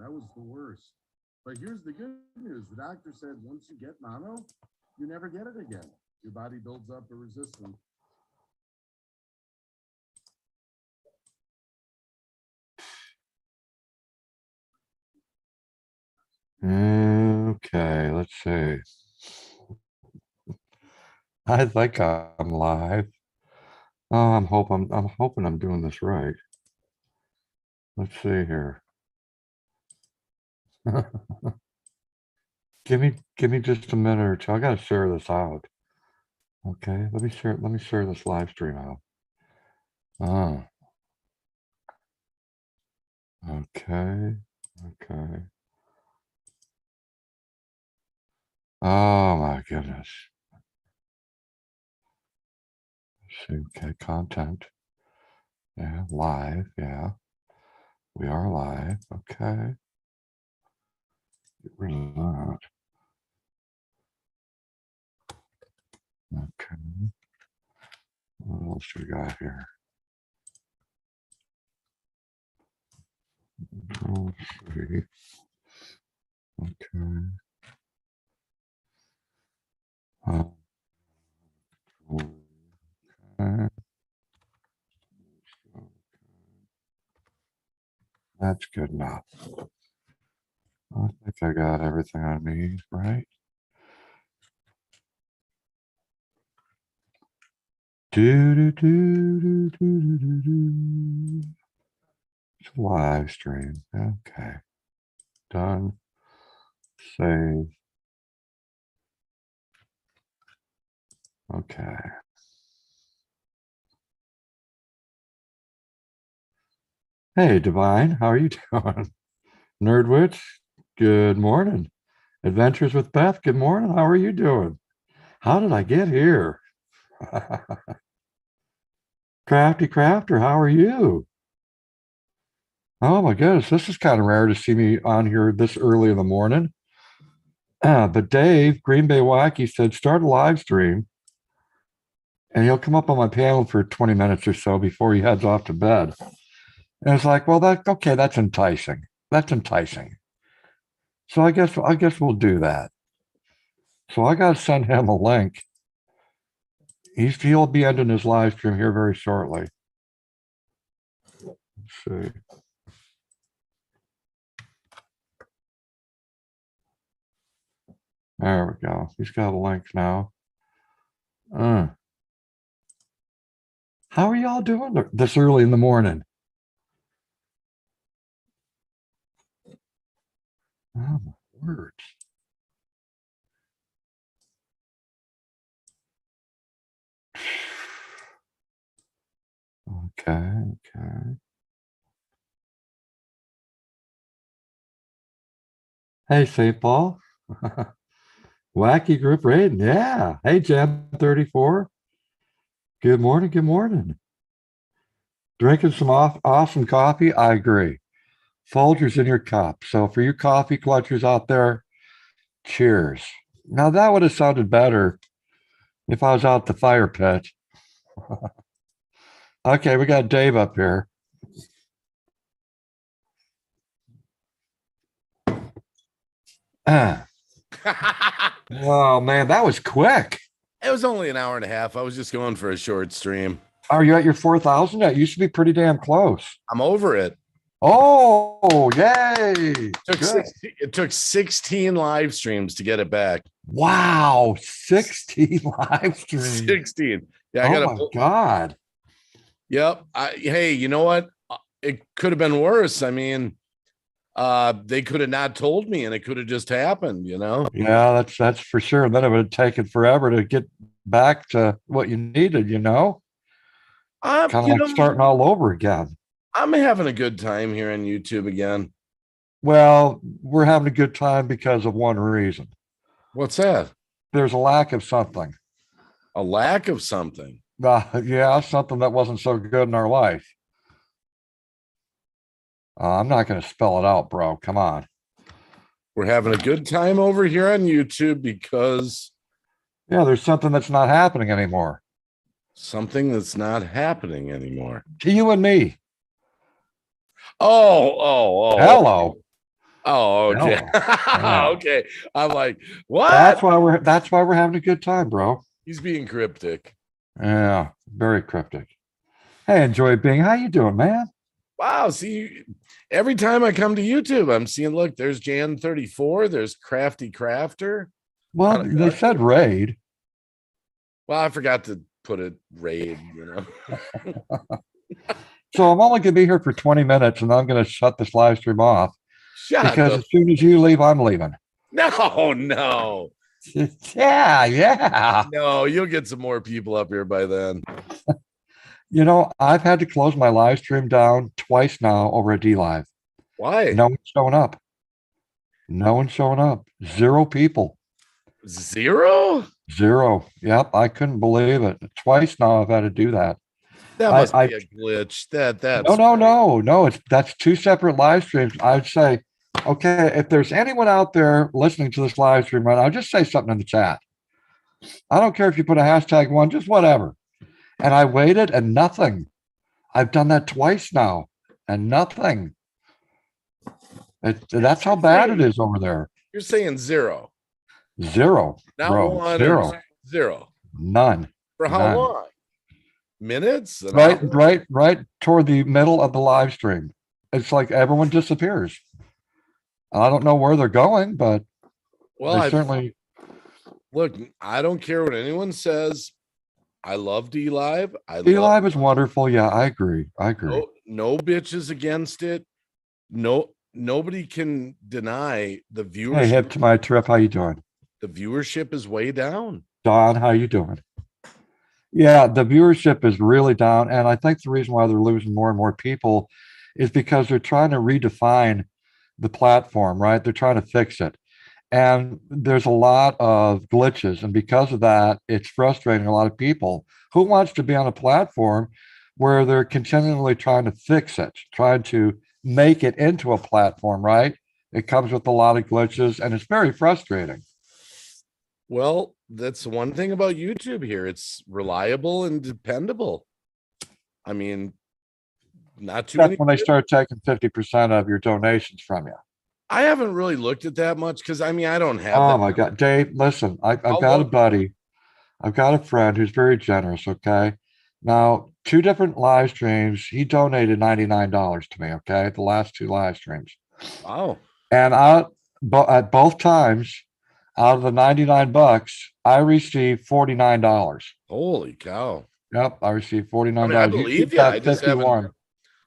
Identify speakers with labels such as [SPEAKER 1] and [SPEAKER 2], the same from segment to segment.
[SPEAKER 1] That was the worst. But here's the good news. The doctor said once you get mono, you never get it again. Your body builds up a resistance.
[SPEAKER 2] Okay, let's see. I think I'm live. Oh, I'm hoping I'm doing this right. Let's see here. Give me just a minute or two. I gotta share this out. Okay, let me share this live stream out. Oh. Okay. Oh my goodness. Okay, content. Yeah, live. Yeah, we are live. Okay. Get rid of that. Okay. What else do we got here? Let's see. Okay. Okay. That's good enough. I think I got everything I need, right? It's a live stream. Okay. Done. Save. Okay. Hey, Divine, how are you doing? Nerdwitch, good morning. Adventures with Beth, good morning. How are you doing? How did I get here? Crafty Crafter, how are you? Oh my goodness, this is kind of rare to see me on here this early in the morning. But Dave, Green Bay Wacky, said start a live stream and he'll come up on my panel for 20 minutes or so before he heads off to bed. And it's like, well, that's enticing. That's enticing. So I guess we'll do that. So I got to send him a link. He'll be ending his live stream here very shortly. Let's see. There we go. He's got a link now. How are y'all doing this early in the morning? Oh, my words. Okay. Hey, St. Paul. Wacky Group Raiden. Yeah. Hey, Jam 34. Good morning. Drinking some awesome coffee? I agree. Folgers in your cup. So for you coffee clutchers out there, cheers. Now that would have sounded better if I was out the fire pit. Okay, we got Dave up here. Oh man, that was quick.
[SPEAKER 3] It was only an hour and a half. I was just going for a short stream.
[SPEAKER 2] Are you at your 4,000? That used to be pretty damn close.
[SPEAKER 3] I'm over it.
[SPEAKER 2] Oh, yay.
[SPEAKER 3] It took 16 live streams to get it back.
[SPEAKER 2] Wow, 16 live streams.
[SPEAKER 3] 16.
[SPEAKER 2] Yeah, my God.
[SPEAKER 3] Yep. Hey, you know what? It could have been worse. I mean, they could have not told me and it could have just happened, you know?
[SPEAKER 2] Yeah, that's for sure. Then it would have taken forever to get back to what you needed, you know? Kind of like starting all over again.
[SPEAKER 3] I'm having a good time here on YouTube again.
[SPEAKER 2] Well, we're having a good time because of one reason.
[SPEAKER 3] What's that?
[SPEAKER 2] There's a lack of something.
[SPEAKER 3] A lack of something?
[SPEAKER 2] Yeah, something that wasn't so good in our life. I'm not going to spell it out, bro. Come on.
[SPEAKER 3] We're having a good time over here on YouTube because...
[SPEAKER 2] Yeah, there's something that's not happening anymore.
[SPEAKER 3] Something that's not happening anymore.
[SPEAKER 2] To you and me.
[SPEAKER 3] Oh.
[SPEAKER 2] Hello.
[SPEAKER 3] Oh, okay.
[SPEAKER 2] No.
[SPEAKER 3] Okay. I'm like, what?
[SPEAKER 2] That's why we're having a good time, bro.
[SPEAKER 3] He's being cryptic.
[SPEAKER 2] Yeah, very cryptic. Hey, enjoy being. How you doing, man?
[SPEAKER 3] Wow. See, every time I come to YouTube, I'm seeing, look, there's Jan 34, there's Crafty Crafter.
[SPEAKER 2] Well, they said raid.
[SPEAKER 3] Well, I forgot to put it raid, you know.
[SPEAKER 2] So I'm only gonna be here for 20 minutes and I'm gonna shut this live stream off
[SPEAKER 3] Shut
[SPEAKER 2] because
[SPEAKER 3] up.
[SPEAKER 2] as soon as you leave, I'm leaving.
[SPEAKER 3] No.
[SPEAKER 2] Yeah.
[SPEAKER 3] No, you'll get some more people up here by then.
[SPEAKER 2] You know, I've had to close my live stream down twice now over a D Live.
[SPEAKER 3] Why?
[SPEAKER 2] No one's showing up. No one's showing up. 0 people.
[SPEAKER 3] 0?
[SPEAKER 2] 0. Yep, I couldn't believe it. Twice now I've had to do that.
[SPEAKER 3] That must be a glitch. That's
[SPEAKER 2] No. That's 2 separate live streams. I'd say, okay, if there's anyone out there listening to this live stream right now, just say something in the chat. I don't care if you put a #1, just whatever. And I waited and nothing. I've done that twice now and nothing. That's how bad it is over there.
[SPEAKER 3] You're saying 0.
[SPEAKER 2] 0.
[SPEAKER 3] Not
[SPEAKER 2] bro.
[SPEAKER 3] 1
[SPEAKER 2] 0.
[SPEAKER 3] or 0.
[SPEAKER 2] None.
[SPEAKER 3] For how
[SPEAKER 2] None.
[SPEAKER 3] long? Minutes?
[SPEAKER 2] Right toward the middle of the live stream. It's like everyone disappears. I don't know where they're going, but they certainly
[SPEAKER 3] look. I don't care what anyone says. I love D Live.
[SPEAKER 2] D Live is wonderful. Yeah, I agree.
[SPEAKER 3] No bitches against it. Nobody can deny the viewership.
[SPEAKER 2] Hey, hip to my trip. How you doing?
[SPEAKER 3] The viewership is way down.
[SPEAKER 2] Don, how you doing? Yeah, the viewership is really down. And I think the reason why they're losing more and more people is because they're trying to redefine the platform, right? They're trying to fix it. And there's a lot of glitches. And because of that, it's frustrating a lot of people. Who wants to be on a platform where they're continually trying to fix it, trying to make it into a platform, right? It comes with a lot of glitches and it's very frustrating.
[SPEAKER 3] Well, that's one thing about YouTube here. It's reliable and dependable. I mean, not too many.
[SPEAKER 2] When they start taking 50% of your donations from you.
[SPEAKER 3] I haven't really looked at that much because I don't have.
[SPEAKER 2] Oh my God, Dave, listen, I've got a buddy. I've got a friend who's very generous. Okay. Now, 2 different live streams, he donated $99 to me. Okay. The last 2 live streams.
[SPEAKER 3] Wow.
[SPEAKER 2] And at both times, out of the $99, I received $49.
[SPEAKER 3] Holy cow.
[SPEAKER 2] Yep. I received $49.
[SPEAKER 3] I believe you. I just
[SPEAKER 2] 51.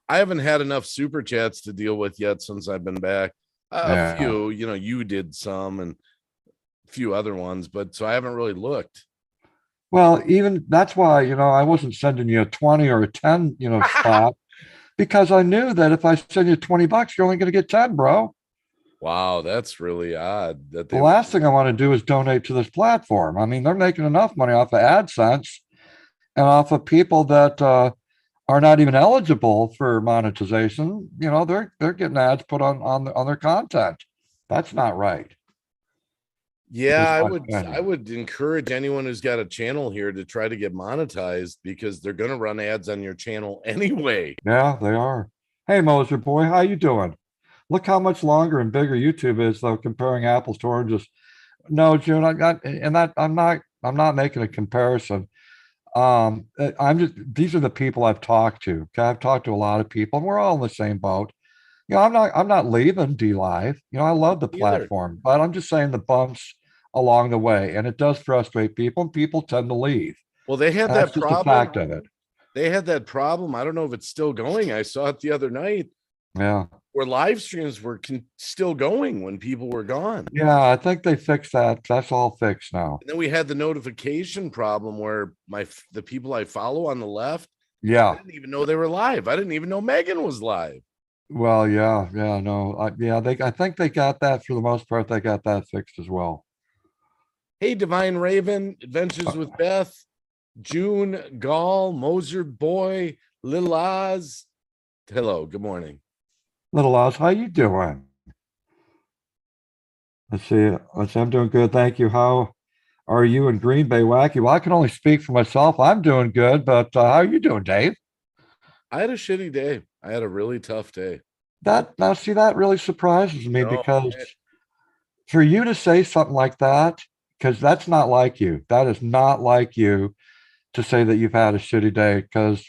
[SPEAKER 3] I haven't had enough super chats to deal with yet since I've been back. A few, you did some and a few other ones, but so I haven't really looked.
[SPEAKER 2] Well, even that's why, I wasn't sending you a 20 or a 10, spot because I knew that if I send you $20, you're only going to get 10, bro.
[SPEAKER 3] Wow. That's really odd. The
[SPEAKER 2] last thing I want to do is donate to this platform. I mean, they're making enough money off of AdSense and off of people that, are not even eligible for monetization. They're getting ads put on their content. That's not right.
[SPEAKER 3] Yeah, I would encourage anyone who's got a channel here to try to get monetized because they're going to run ads on your channel anyway.
[SPEAKER 2] Yeah, they are. Hey, Moser boy, how you doing? Look how much longer and bigger YouTube is, though, comparing apples to oranges. No, June, I'm not making a comparison. These are the people I've talked to. Okay, I've talked to a lot of people and we're all in the same boat. I'm not leaving D Live. I love the platform, but I'm just saying the bumps along the way, and it does frustrate people and people tend to leave.
[SPEAKER 3] Well, they had that problem.
[SPEAKER 2] Just a fact of it.
[SPEAKER 3] They had that problem. I don't know if it's still going. I saw it the other night.
[SPEAKER 2] Yeah.
[SPEAKER 3] Where live streams were still going when people were gone.
[SPEAKER 2] Yeah, I think they fixed that. That's all fixed now.
[SPEAKER 3] And then we had the notification problem where the people I follow on the left,
[SPEAKER 2] I
[SPEAKER 3] didn't even know they were live. I didn't even know Megan was live.
[SPEAKER 2] Well, I think they got that for the most part. They got that fixed as well.
[SPEAKER 3] Hey, Divine Raven, Adventures with Beth, June, Gall, Moser Boy, Little Oz. Hello, good morning.
[SPEAKER 2] Little Oz, how you doing? Let's see. I'm doing good. Thank you. How are you in Green Bay Wacky? Well, I can only speak for myself. I'm doing good, but how are you doing, Dave?
[SPEAKER 3] I had a shitty day. I had a really tough day.
[SPEAKER 2] that really surprises me
[SPEAKER 3] No,
[SPEAKER 2] because for you to say something like that, because that's not like you. That is not like you to say that you've had a shitty day because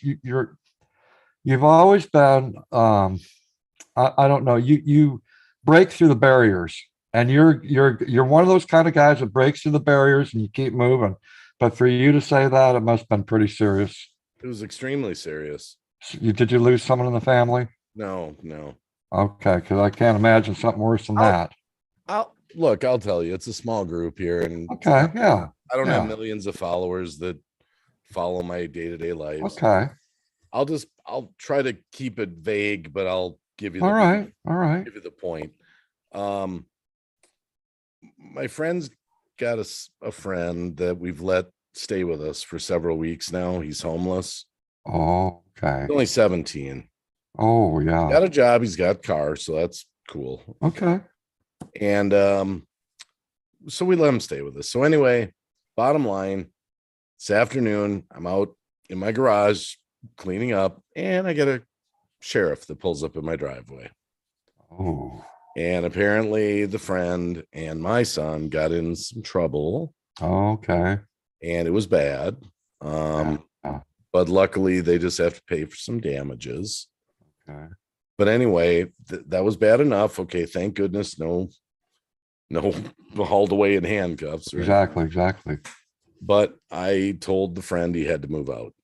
[SPEAKER 2] you've always been I don't know, you break through the barriers and you're one of those kind of guys that breaks through the barriers and you keep moving. But for you to say that, it must have been pretty serious.
[SPEAKER 3] it was extremely serious.
[SPEAKER 2] Did you lose someone in the family?
[SPEAKER 3] No, no.
[SPEAKER 2] Okay, because I can't imagine something worse than
[SPEAKER 3] I'll,
[SPEAKER 2] that.
[SPEAKER 3] I'll tell you, it's a small group here, and
[SPEAKER 2] Okay, yeah,
[SPEAKER 3] I don't have
[SPEAKER 2] yeah,
[SPEAKER 3] millions of followers that follow my day-to-day lives.
[SPEAKER 2] okay,
[SPEAKER 3] I'll try to keep it vague, but I'll give you
[SPEAKER 2] all
[SPEAKER 3] the
[SPEAKER 2] right, all right.
[SPEAKER 3] give you the point. Um, my friend's got a friend that we've let stay with us for several weeks now. He's homeless.
[SPEAKER 2] Oh, okay.
[SPEAKER 3] He's only 17.
[SPEAKER 2] Oh, yeah.
[SPEAKER 3] Got a job, he's got a car, so that's cool.
[SPEAKER 2] Okay.
[SPEAKER 3] And so we let him stay with us. So anyway, bottom line, this afternoon, I'm out in my garage cleaning up, and I get a sheriff that pulls up in my driveway.
[SPEAKER 2] Oh,
[SPEAKER 3] And apparently the friend and my son got in some trouble,
[SPEAKER 2] okay.
[SPEAKER 3] and it was bad.
[SPEAKER 2] Yeah.
[SPEAKER 3] But luckily they just have to pay for some damages.
[SPEAKER 2] Okay.
[SPEAKER 3] But anyway, that was bad enough. Okay, thank goodness no hauled away in handcuffs. Right?
[SPEAKER 2] Exactly.
[SPEAKER 3] But I told the friend he had to move out.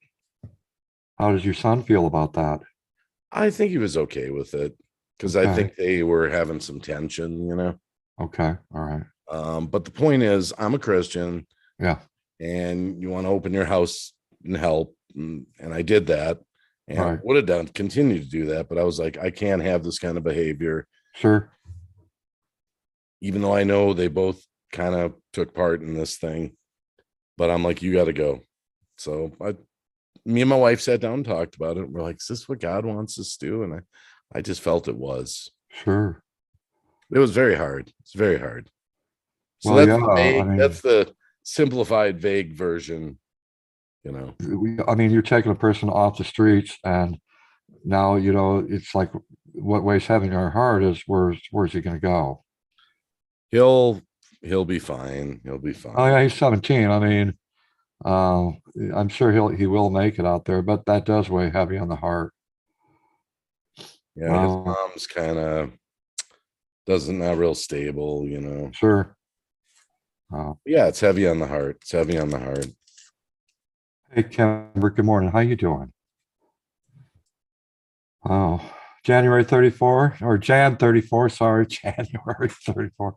[SPEAKER 2] How does your son feel about that?
[SPEAKER 3] I think he was okay with it because I
[SPEAKER 2] Okay.
[SPEAKER 3] think they were having some tension, you know.
[SPEAKER 2] Okay. All right.
[SPEAKER 3] But the point is, I'm a Christian,
[SPEAKER 2] Yeah.
[SPEAKER 3] and you want to open your house and help, and I did that, and
[SPEAKER 2] Right.
[SPEAKER 3] would have continue to do that, but I was like, I can't have this kind of behavior,
[SPEAKER 2] Sure.
[SPEAKER 3] even though I know they both kind of took part in this thing. But I'm like, you got to go. So me and my wife sat down and talked about it. We're like, is this what God wants us to do? And I just felt it was.
[SPEAKER 2] Sure.
[SPEAKER 3] It was very hard. It's very hard. So
[SPEAKER 2] Well,
[SPEAKER 3] that's
[SPEAKER 2] yeah.
[SPEAKER 3] the
[SPEAKER 2] I mean,
[SPEAKER 3] that's the simplified, vague version, you know.
[SPEAKER 2] you're taking a person off the streets, and now it's like what weighs heavy in our heart is where's he going to go?
[SPEAKER 3] He'll be fine. He'll be fine.
[SPEAKER 2] Oh yeah, he's 17. I mean, uh, I'm sure he will make it out there, but that does weigh heavy on the heart.
[SPEAKER 3] Yeah, his mom's kind of not real stable, you know.
[SPEAKER 2] Sure.
[SPEAKER 3] Yeah, it's heavy on the heart. It's heavy on the heart.
[SPEAKER 2] Hey, Kimber, good morning. How you doing? Oh, January 34 or Jan 34. Sorry, January 34.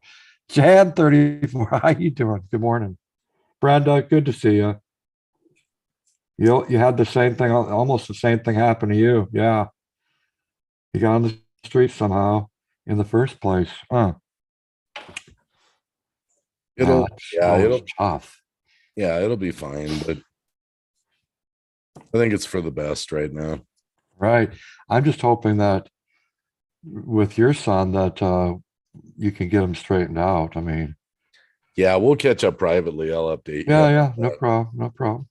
[SPEAKER 2] Jan 34. How you doing? Good morning. Brenda, good to see you. You had the same thing, almost the same thing happen to you. Yeah. You got on the street somehow in the first place. Yeah,
[SPEAKER 3] It'll
[SPEAKER 2] it's tough.
[SPEAKER 3] it'll be fine, but I think it's for the best right now.
[SPEAKER 2] Right. I'm just hoping that with your son that you can get him straightened out. I mean,
[SPEAKER 3] Yeah, we'll catch up privately. I'll update you.
[SPEAKER 2] yeah, no problem, no problem.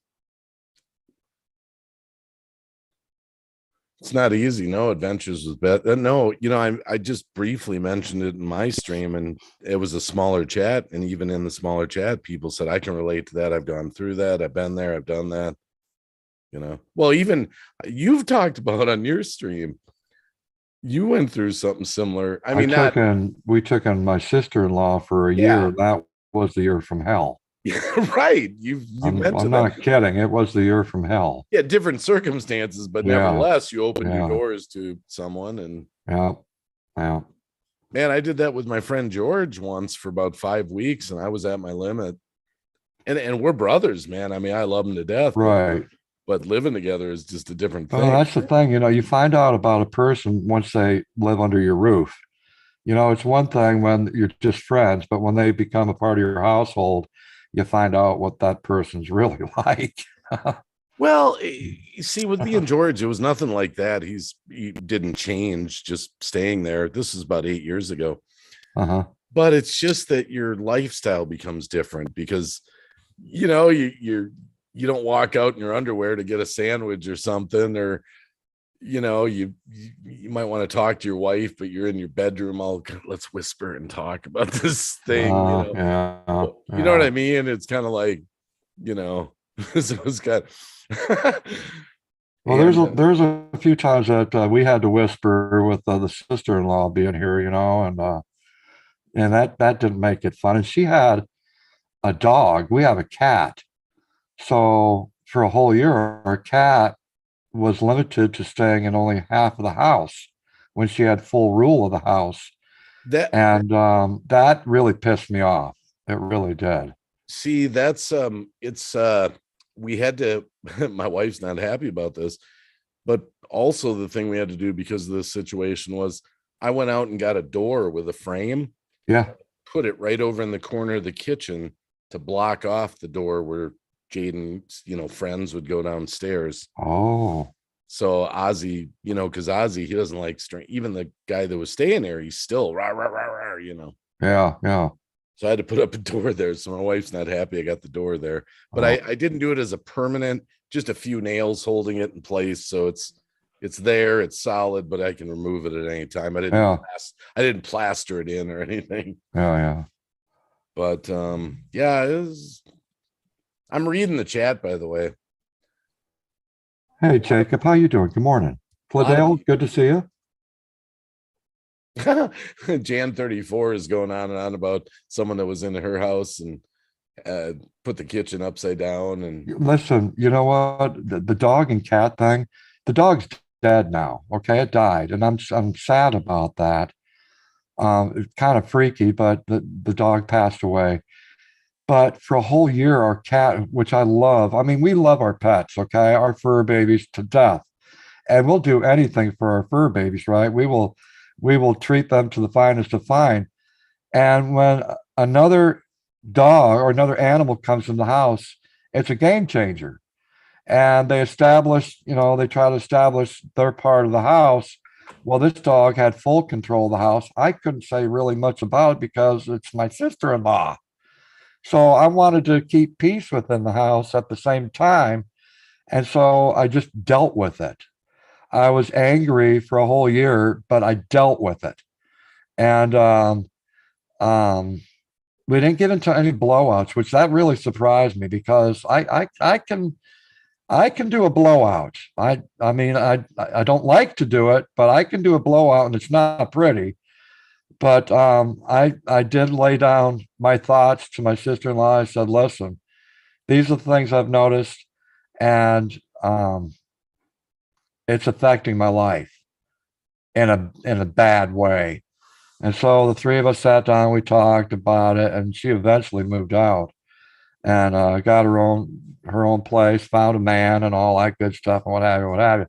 [SPEAKER 3] It's not easy. No, Adventures was better. No, you know, I just briefly mentioned it in my stream, and it was a smaller chat. And even in the smaller chat, people said, I can relate to that. I've gone through that. I've been there. I've done that. You know, well, even you've talked about on your stream, you went through something similar. I mean,
[SPEAKER 2] we took in my sister-in-law for a year. That was the year from hell.
[SPEAKER 3] Right. You mentioned
[SPEAKER 2] I'm not kidding. It was the year from hell.
[SPEAKER 3] Yeah, different circumstances, but nevertheless, you opened your doors to someone. And
[SPEAKER 2] yeah.
[SPEAKER 3] Man, I did that with my friend George once for about 5 weeks, and I was at my limit. And we're brothers, man. I mean, I love him to death.
[SPEAKER 2] Right.
[SPEAKER 3] But living together is just a different thing.
[SPEAKER 2] Well, that's the thing. You find out about a person once they live under your roof. It's one thing when you're just friends, but when they become a part of your household, you find out what that person's really like.
[SPEAKER 3] Well, you see, with me and George, it was nothing like that. He didn't change, just staying there. This is about 8 years ago. But it's just that your lifestyle becomes different because, you don't walk out in your underwear to get a sandwich or something, or you might want to talk to your wife, but you're in your bedroom all, let's whisper and talk about this thing,
[SPEAKER 2] Yeah,
[SPEAKER 3] you know what
[SPEAKER 2] yeah.
[SPEAKER 3] I mean? It's kind of like, so it's got
[SPEAKER 2] Well,
[SPEAKER 3] and
[SPEAKER 2] there's a few times that we had to whisper with the sister-in-law being here, and that didn't make it fun. And she had a dog. We have a cat. So for a whole year, our cat was limited to staying in only half of the house when she had full rule of the house.
[SPEAKER 3] that
[SPEAKER 2] And that really pissed me off. It really did.
[SPEAKER 3] see, that's it's we had to my wife's not happy about this, but also the thing we had to do because of this situation was I went out and got a door with a frame,
[SPEAKER 2] Yeah.
[SPEAKER 3] put it right over in the corner of the kitchen to block off the door where Jaden's, friends would go downstairs.
[SPEAKER 2] Oh,
[SPEAKER 3] So Ozzy, because Ozzy, he doesn't like even the guy that was staying there, he's still rah, rah, rah, rah.
[SPEAKER 2] yeah, yeah.
[SPEAKER 3] So I had to put up a door there. So my wife's not happy I got the door there. But
[SPEAKER 2] Oh,
[SPEAKER 3] I didn't do it as a permanent, just a few nails holding it in place. So it's there, it's solid, but I can remove it at any time.
[SPEAKER 2] yeah,
[SPEAKER 3] I didn't plaster it in or anything.
[SPEAKER 2] yeah, yeah.
[SPEAKER 3] But yeah, I'm reading the chat, by the way.
[SPEAKER 2] Hey, Jacob, how you doing? Good morning.
[SPEAKER 3] A lot
[SPEAKER 2] Fladale,
[SPEAKER 3] of
[SPEAKER 2] good to see you.
[SPEAKER 3] Jan 34 is going on and on about someone that was in her house and put the kitchen upside down. And
[SPEAKER 2] Listen, you know what? The dog and cat thing, the dog's dead now. Okay, it died, and I'm sad about that. It's kind of freaky, but the dog passed away. But for a whole year, our cat, which I love, I mean, we love our pets, okay, our fur babies to death, and we'll do anything for our fur babies, right? We will treat them to the finest of fine. And when another dog or another animal comes in the house, it's a game changer. And they try to establish their part of the house. Well, this dog had full control of the house. I couldn't say really much about it because it's my sister-in-law. So I wanted to keep peace within the house at the same time. And so I just dealt with it. I was angry for a whole year, but I dealt with it. And um, we didn't get into any blowouts, which that really surprised me because I can do a blowout. I mean I don't like to do it, but I can do a blowout and it's not pretty. But I did lay down my thoughts to my sister-in-law. I said, listen, these are the things I've noticed, and it's affecting my life in a bad way. And so the three of us sat down, we talked about it, and she eventually moved out and got her own place, found a man, and all that good stuff, and what have you, what have you.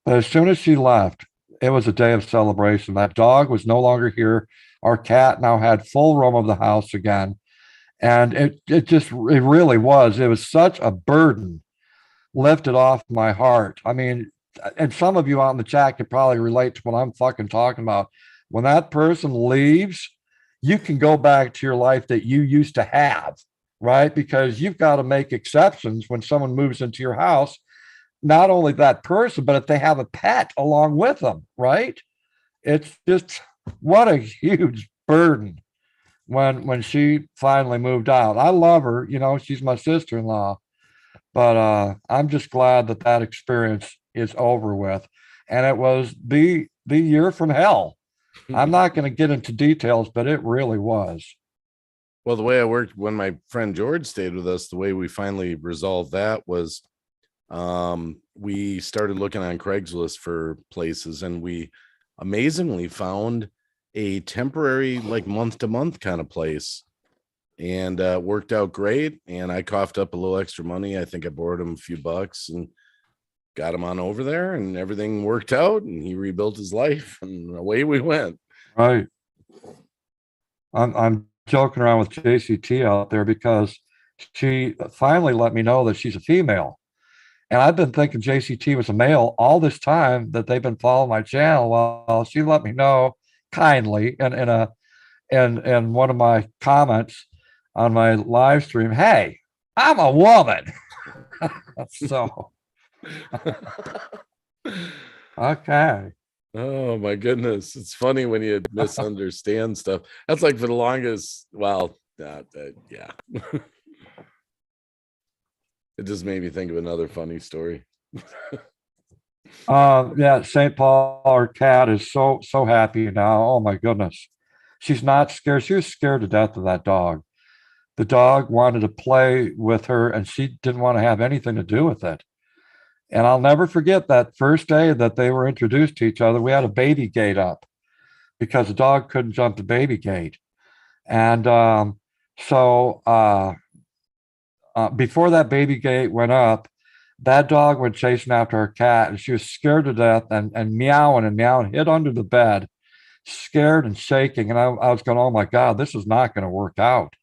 [SPEAKER 2] But as soon as she left, it was a day of celebration. That dog was no longer here. Our cat now had full roam of the house again, and it really was. It was such a burden lifted off my heart. I mean, and some of you out in the chat could probably relate to what I'm fucking talking about. When that person leaves, you can go back to your life that you used to have, right? Because you've got to make exceptions when someone moves into your house. Not only that person, but if they have a pet along with them, right? It's just what a huge burden when she finally moved out. I love her, she's my sister-in-law, but I'm just glad that that experience is over with. And it was the year from hell. I'm not going to get into details, but it really was.
[SPEAKER 3] Well, the way I worked when my friend George stayed with us, the way we finally resolved that was we started looking on Craigslist for places, and we amazingly found a temporary, like month to month kind of place, and worked out great. And I coughed up a little extra money. I think I borrowed him a few bucks and got him on over there, and everything worked out, and he rebuilt his life, and away we went.
[SPEAKER 2] Right. I'm joking around with JCT out there because she finally let me know that she's a female. And I've been thinking JCT was a male all this time that they've been following my channel. Well, she let me know kindly in one of my comments on my live stream, hey, I'm a woman. So Okay.
[SPEAKER 3] Oh my goodness. It's funny when you misunderstand stuff. That's like for the longest, well, yeah. It just made me think of another funny story.
[SPEAKER 2] Yeah, St. Paul, our cat is so happy now. Oh my goodness. She's not scared. She was scared to death of that dog. The dog wanted to play with her and she didn't want to have anything to do with it. And I'll never forget that first day that they were introduced to each other. We had a baby gate up because the dog couldn't jump the baby gate. And before that baby gate went up, that dog went chasing after her cat and she was scared to death and meowing, hid under the bed, scared and shaking. And I was going, oh my God, this is not going to work out.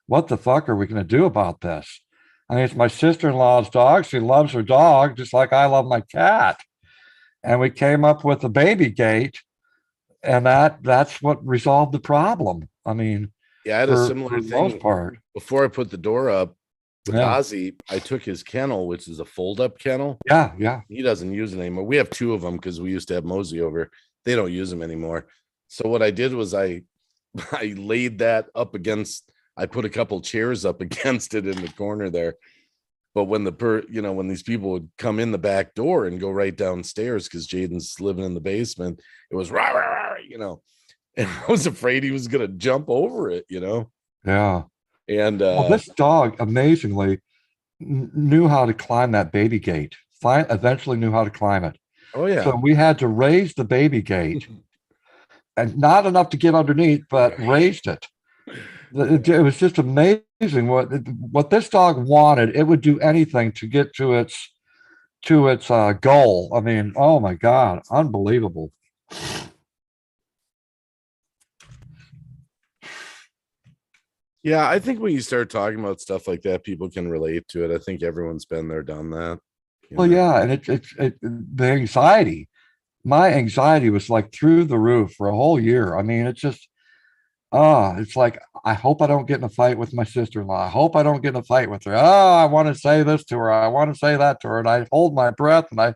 [SPEAKER 2] What the fuck are we going to do about this? I mean, it's my sister-in-law's dog. She loves her dog just like I love my cat. And we came up with a baby gate, and that's what resolved the problem. I mean,
[SPEAKER 3] Yeah, I had a similar
[SPEAKER 2] for the most
[SPEAKER 3] thing
[SPEAKER 2] part.
[SPEAKER 3] before I put the door up with
[SPEAKER 2] Yeah.
[SPEAKER 3] Ozzy. I took his kennel, which is a fold-up kennel.
[SPEAKER 2] Yeah, yeah.
[SPEAKER 3] He doesn't use it anymore. We have two of them because we used to have Mosey over. They don't use them anymore. So what I did was I laid that up against. I put a couple chairs up against it in the corner there. But when when these people would come in the back door and go right downstairs because Jaden's living in the basement, it was rah, rah, rah, and I was afraid he was gonna jump over it,
[SPEAKER 2] Yeah.
[SPEAKER 3] And
[SPEAKER 2] Well, this dog amazingly knew how to climb that baby gate. Eventually knew how to climb it.
[SPEAKER 3] oh yeah,
[SPEAKER 2] So we had to raise the baby gate, and not enough to get underneath, but raised it. It was just amazing what this dog wanted. It would do anything to get to its goal. I mean, oh my God, unbelievable.
[SPEAKER 3] yeah. I think when you start talking about stuff like that, people can relate to it. I think everyone's been there, done that.
[SPEAKER 2] Well, yeah, and the anxiety. My anxiety was like through the roof for a whole year. I mean, it's just it's like I hope I don't get in a fight with my sister-in-law. I hope I don't get in a fight with her. Oh, I want to say this to her. I want to say that to her, and I hold my breath, and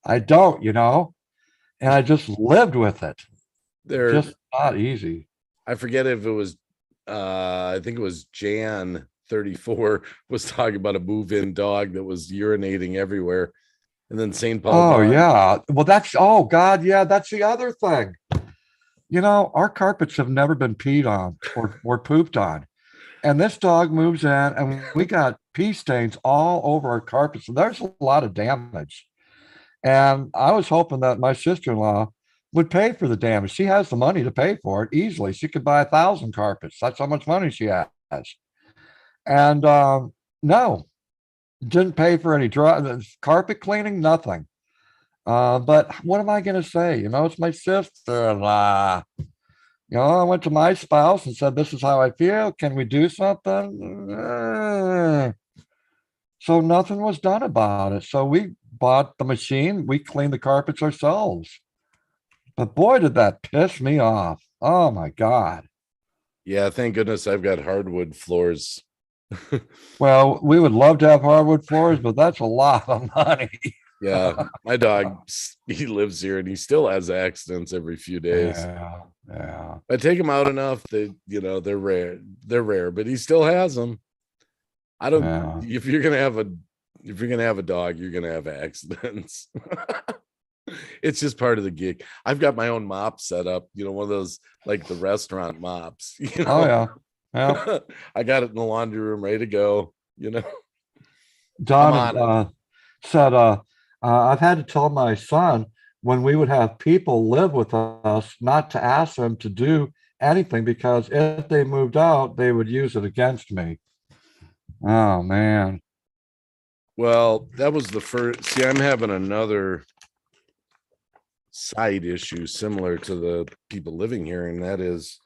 [SPEAKER 2] I don't, and I just lived with it.
[SPEAKER 3] They're
[SPEAKER 2] Just not easy.
[SPEAKER 3] I forget if it was I think it was Jan 34 was talking about a move-in dog that was urinating everywhere. And then St. Paul.
[SPEAKER 2] Oh yeah. Well, oh God, yeah, that's the other thing. Our carpets have never been peed on or pooped on. And this dog moves in and we got pee stains all over our carpets. So there's a lot of damage. And I was hoping that my sister-in-law would pay for the damage. She has the money to pay for it easily. She could buy 1,000 carpets. That's how much money she has. And no, didn't pay for any carpet cleaning, nothing. But what am I going to say? It's my sister-in-law. I went to my spouse and said, this is how I feel. Can we do something? So nothing was done about it. So we bought the machine. We cleaned the carpets ourselves. But boy, did that piss me off. Oh my God.
[SPEAKER 3] Yeah, thank goodness I've got hardwood floors.
[SPEAKER 2] Well, we would love to have hardwood floors, but that's a lot of money.
[SPEAKER 3] Yeah, my dog, he lives here and he still has accidents every few days.
[SPEAKER 2] Yeah.
[SPEAKER 3] I take him out enough that they're rare. They're rare, but he still has them. I don't.
[SPEAKER 2] Yeah.
[SPEAKER 3] If you're gonna have a dog, you're gonna have accidents. It's just part of the gig. I've got my own mop set up. One of those like the restaurant mops.
[SPEAKER 2] Oh yeah.
[SPEAKER 3] I got it in the laundry room, ready to go.
[SPEAKER 2] Don said, I've had to tell my son when we would have people live with us not to ask them to do anything because if they moved out, they would use it against me. Oh man.
[SPEAKER 3] Well, that was the first. See, I'm having another side issue similar to the people living here, and that is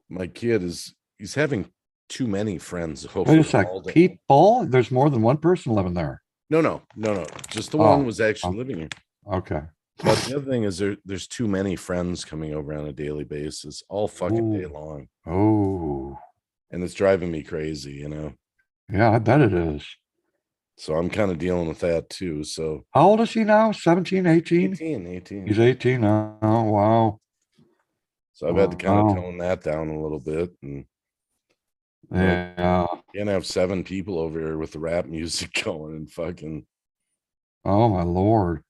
[SPEAKER 3] my kid he's having too many friends over.
[SPEAKER 2] Wait a sec. People? There's more than one person living there.
[SPEAKER 3] No. Just the one was actually living here.
[SPEAKER 2] Okay.
[SPEAKER 3] But the other thing is there's too many friends coming over on a daily basis, all fucking day long.
[SPEAKER 2] Oh.
[SPEAKER 3] And it's driving me crazy,
[SPEAKER 2] Yeah, I bet it is.
[SPEAKER 3] So I'm kind of dealing with that too. So
[SPEAKER 2] How old is he now? 17, 18?
[SPEAKER 3] 18.
[SPEAKER 2] He's 18 now. Oh, wow.
[SPEAKER 3] So I've had to kind of
[SPEAKER 2] Wow.
[SPEAKER 3] tone that down a little bit. And like,
[SPEAKER 2] Yeah.
[SPEAKER 3] can't have 7 people over here with the rap music going and fucking.
[SPEAKER 2] Oh, my Lord.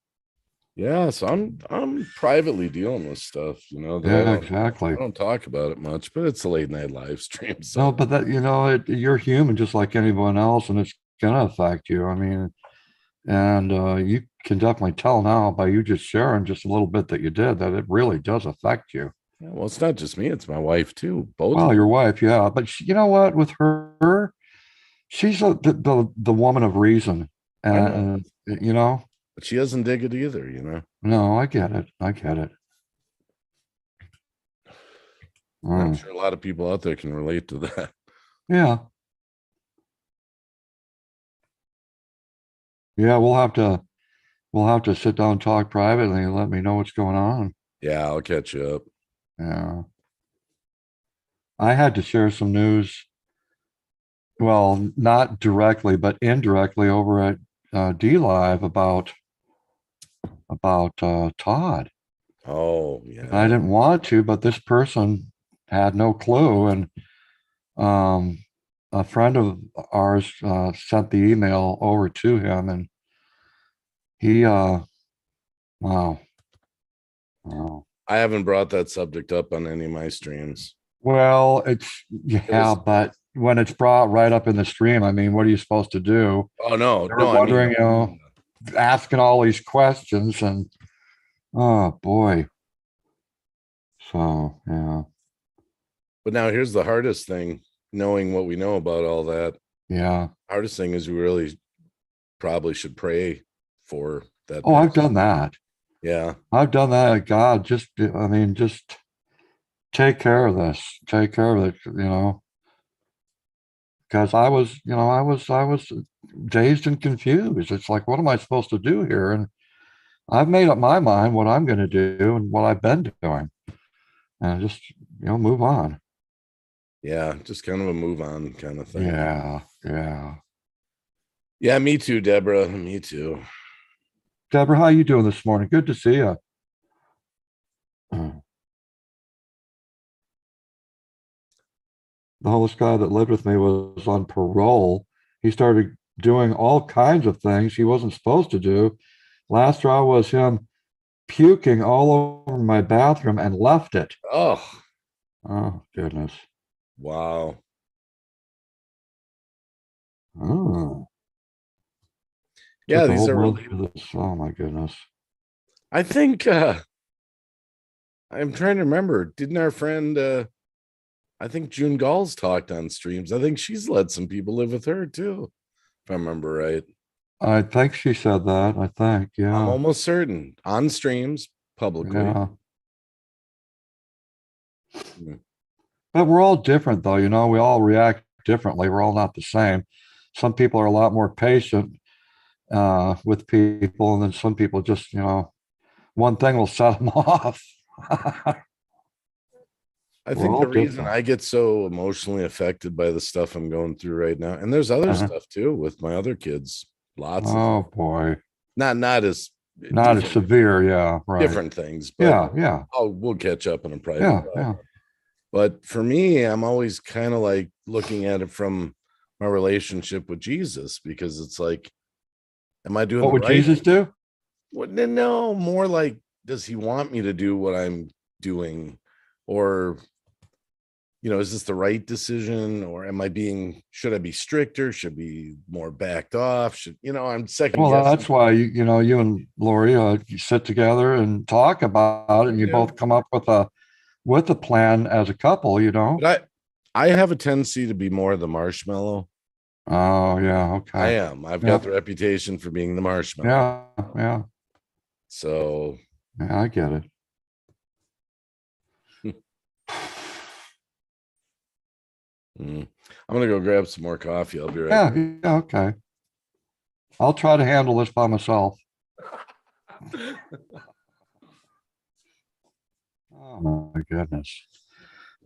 [SPEAKER 3] Yeah, so I'm privately dealing with stuff, that
[SPEAKER 2] Yeah,
[SPEAKER 3] I
[SPEAKER 2] exactly.
[SPEAKER 3] don't talk about it much, but it's a late night live stream. So
[SPEAKER 2] No, but that, you're human just like anyone else, and it's gonna affect you. I mean, and you can definitely tell now by you just sharing just a little bit that you did that it really does affect you.
[SPEAKER 3] yeah, well, it's not just me, it's my wife too. Both
[SPEAKER 2] Well,
[SPEAKER 3] of
[SPEAKER 2] your
[SPEAKER 3] them.
[SPEAKER 2] wife, yeah, but you know what? With her, she's the woman of reason,
[SPEAKER 3] I know,
[SPEAKER 2] and you know,
[SPEAKER 3] but she doesn't dig it either.
[SPEAKER 2] no, I get it, I get it.
[SPEAKER 3] And I'm
[SPEAKER 2] Mm,
[SPEAKER 3] sure a lot of people out there can relate to that.
[SPEAKER 2] yeah, yeah, we'll have to sit down and talk privately and let me know what's going on.
[SPEAKER 3] Yeah, I'll catch you up.
[SPEAKER 2] Yeah, I had to share some news. Well, not directly, but indirectly over at D Live about Todd.
[SPEAKER 3] Oh,
[SPEAKER 2] I
[SPEAKER 3] yeah.
[SPEAKER 2] didn't want to, but this person had no clue, and um, a friend of ours sent the email over to him, and he, wow, wow.
[SPEAKER 3] I haven't brought that subject up on any of my streams.
[SPEAKER 2] Well,
[SPEAKER 3] It
[SPEAKER 2] yeah,
[SPEAKER 3] was,
[SPEAKER 2] but when it's brought right up in the stream, I mean, what are you supposed to do?
[SPEAKER 3] oh, no,
[SPEAKER 2] They're
[SPEAKER 3] no, I mean,
[SPEAKER 2] wondering, asking all these questions, and oh boy. So yeah,
[SPEAKER 3] but now here's the hardest thing, knowing what we know about all that.
[SPEAKER 2] yeah.
[SPEAKER 3] Hardest thing is we really probably should pray for that
[SPEAKER 2] Oh, I've
[SPEAKER 3] person.
[SPEAKER 2] done that.
[SPEAKER 3] Yeah.
[SPEAKER 2] I've done that. God, I mean, just take care of this. Take care of it. Because I was dazed and confused. It's like, what am I supposed to do here? And I've made up my mind what I'm going to do and what I've been doing, and just move on.
[SPEAKER 3] Yeah. Just kind of a move on kind of thing.
[SPEAKER 2] Yeah, yeah.
[SPEAKER 3] Yeah. Me too, Deborah. Me too.
[SPEAKER 2] Deborah, how you doing this morning? Good to see you. The homeless guy that lived with me was on parole. He started doing all kinds of things he wasn't supposed to do. Last straw was him puking all over my bathroom and left it.
[SPEAKER 3] Oh,
[SPEAKER 2] Oh, goodness.
[SPEAKER 3] wow.
[SPEAKER 2] Oh,
[SPEAKER 3] Yeah.
[SPEAKER 2] took a
[SPEAKER 3] These
[SPEAKER 2] whole
[SPEAKER 3] are
[SPEAKER 2] month
[SPEAKER 3] really,
[SPEAKER 2] for this. Oh, my goodness.
[SPEAKER 3] I think, I'm trying to remember. Didn't our friend, I think June Galls talked on streams. I think she's let some people live with her too, if I remember right.
[SPEAKER 2] I think she said that. I think,
[SPEAKER 3] I'm
[SPEAKER 2] yeah.
[SPEAKER 3] almost certain on streams publicly.
[SPEAKER 2] Yeah.
[SPEAKER 3] Mm.
[SPEAKER 2] But we're all different, though. We all react differently. We're all not the same. Some people are a lot more patient with people, and then some people just, one thing will set them off.
[SPEAKER 3] I
[SPEAKER 2] We're
[SPEAKER 3] think
[SPEAKER 2] all
[SPEAKER 3] the reason
[SPEAKER 2] different.
[SPEAKER 3] I get so emotionally affected by the stuff I'm going through right now, and there's other
[SPEAKER 2] Uh-huh.
[SPEAKER 3] stuff too with my other kids, lots of
[SPEAKER 2] Oh boy,
[SPEAKER 3] not as
[SPEAKER 2] not as
[SPEAKER 3] different
[SPEAKER 2] severe. Yeah, right.
[SPEAKER 3] different things, but
[SPEAKER 2] Yeah, yeah,
[SPEAKER 3] we'll catch up in a private
[SPEAKER 2] yeah,
[SPEAKER 3] call.
[SPEAKER 2] yeah.
[SPEAKER 3] But for me, I'm always kind of like looking at it from my relationship with Jesus, because it's like, am I doing
[SPEAKER 2] What
[SPEAKER 3] the
[SPEAKER 2] would
[SPEAKER 3] right?
[SPEAKER 2] Jesus do?
[SPEAKER 3] What? No, more like, does he want me to do what I'm doing, or is this the right decision, or should I be stricter? Should be more backed off? I'm second
[SPEAKER 2] Well,
[SPEAKER 3] guessing.
[SPEAKER 2] that's why you and Lori you sit together and talk about it, and you
[SPEAKER 3] Yeah.
[SPEAKER 2] both come up with a plan as a couple.
[SPEAKER 3] But I have a tendency to be more the marshmallow.
[SPEAKER 2] Oh yeah,
[SPEAKER 3] I
[SPEAKER 2] okay.
[SPEAKER 3] am. I've got
[SPEAKER 2] Yep.
[SPEAKER 3] the reputation for being the marshmallow.
[SPEAKER 2] Yeah, yeah,
[SPEAKER 3] So
[SPEAKER 2] yeah. I get it.
[SPEAKER 3] I'm gonna go grab some more coffee. I'll be right
[SPEAKER 2] Yeah,
[SPEAKER 3] back.
[SPEAKER 2] yeah. Okay. I'll try to handle this by myself. Oh my goodness.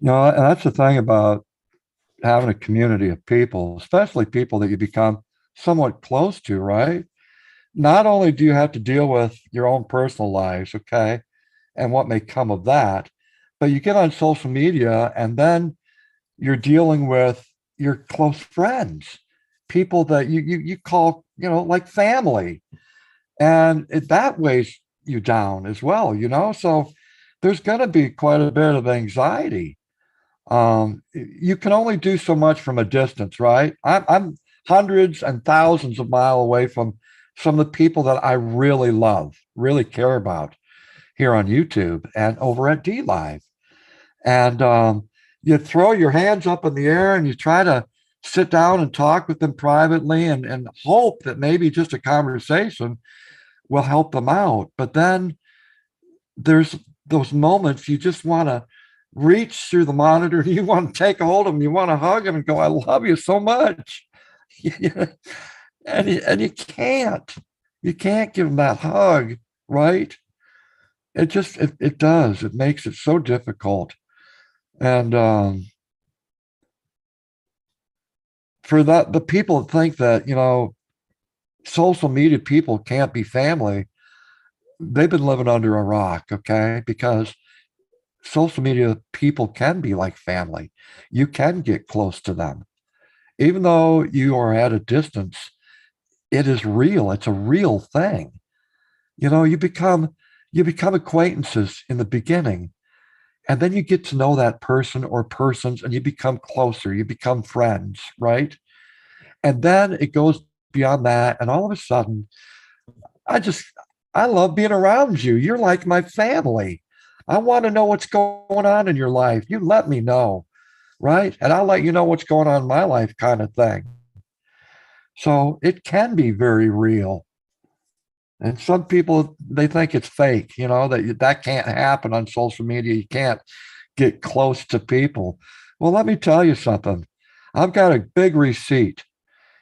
[SPEAKER 2] And that's the thing about having a community of people, especially people that you become somewhat close to, right? Not only do you have to deal with your own personal lives, okay, and what may come of that, but you get on social media and then you're dealing with your close friends, people that you call, like family. And that weighs you down as well, So there's going to be quite a bit of anxiety. You can only do so much from a distance, right? I'm hundreds and thousands of miles away from some of the people that I really love, really care about here on YouTube and over at D Live. And you throw your hands up in the air and you try to sit down and talk with them privately and hope that maybe just a conversation will help them out. But then there's those moments you just want to reach through the monitor. You want to take a hold of them. You want to hug them and go, I love you so much. and you can't. You can't give them that hug, right? It does. It makes it so difficult. And for that, the people that think that, social media people can't be family, they've been living under a rock, okay? Because social media people can be like family. You can get close to them. Even though you are at a distance, it is real. It's a real thing. You become acquaintances in the beginning, and then you get to know that person or persons and you become closer. You become friends, right? And then it goes beyond that. And all of a sudden, I just, I love being around you. You're like my family. I want to know what's going on in your life. You let me know, right? And I'll let you know what's going on in my life, kind of thing. So it can be very real. And some people, they think it's fake, that can't happen on social media. You can't get close to people. Well, let me tell you something. I've got a big receipt,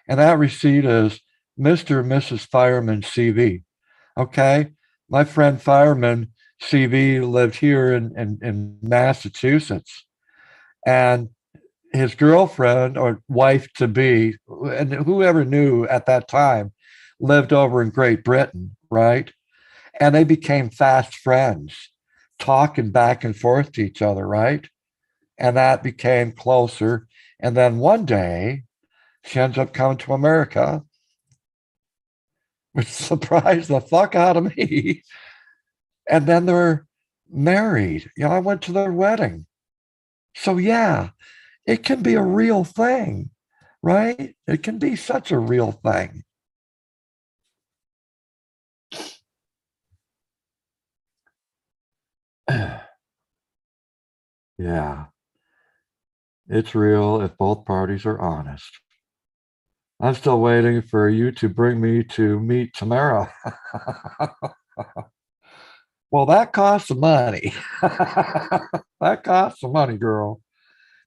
[SPEAKER 2] and that receipt is Mr. and Mrs. Fireman CV. Okay. My friend Fireman CV lived here in Massachusetts, and his girlfriend or wife to be, and whoever knew at that time, lived over in Great Britain, right? And they became fast friends, talking back and forth to each other, right? And that became closer. And then one day, she ends up coming to America, which surprised the fuck out of me. And then they're married. I went to their wedding. So, yeah, it can be a real thing, right? It can be such a real thing. Yeah, it's real if both parties are honest. I'm still waiting for you to bring me to meet Tamara. Well, that costs some money. That costs some money, girl.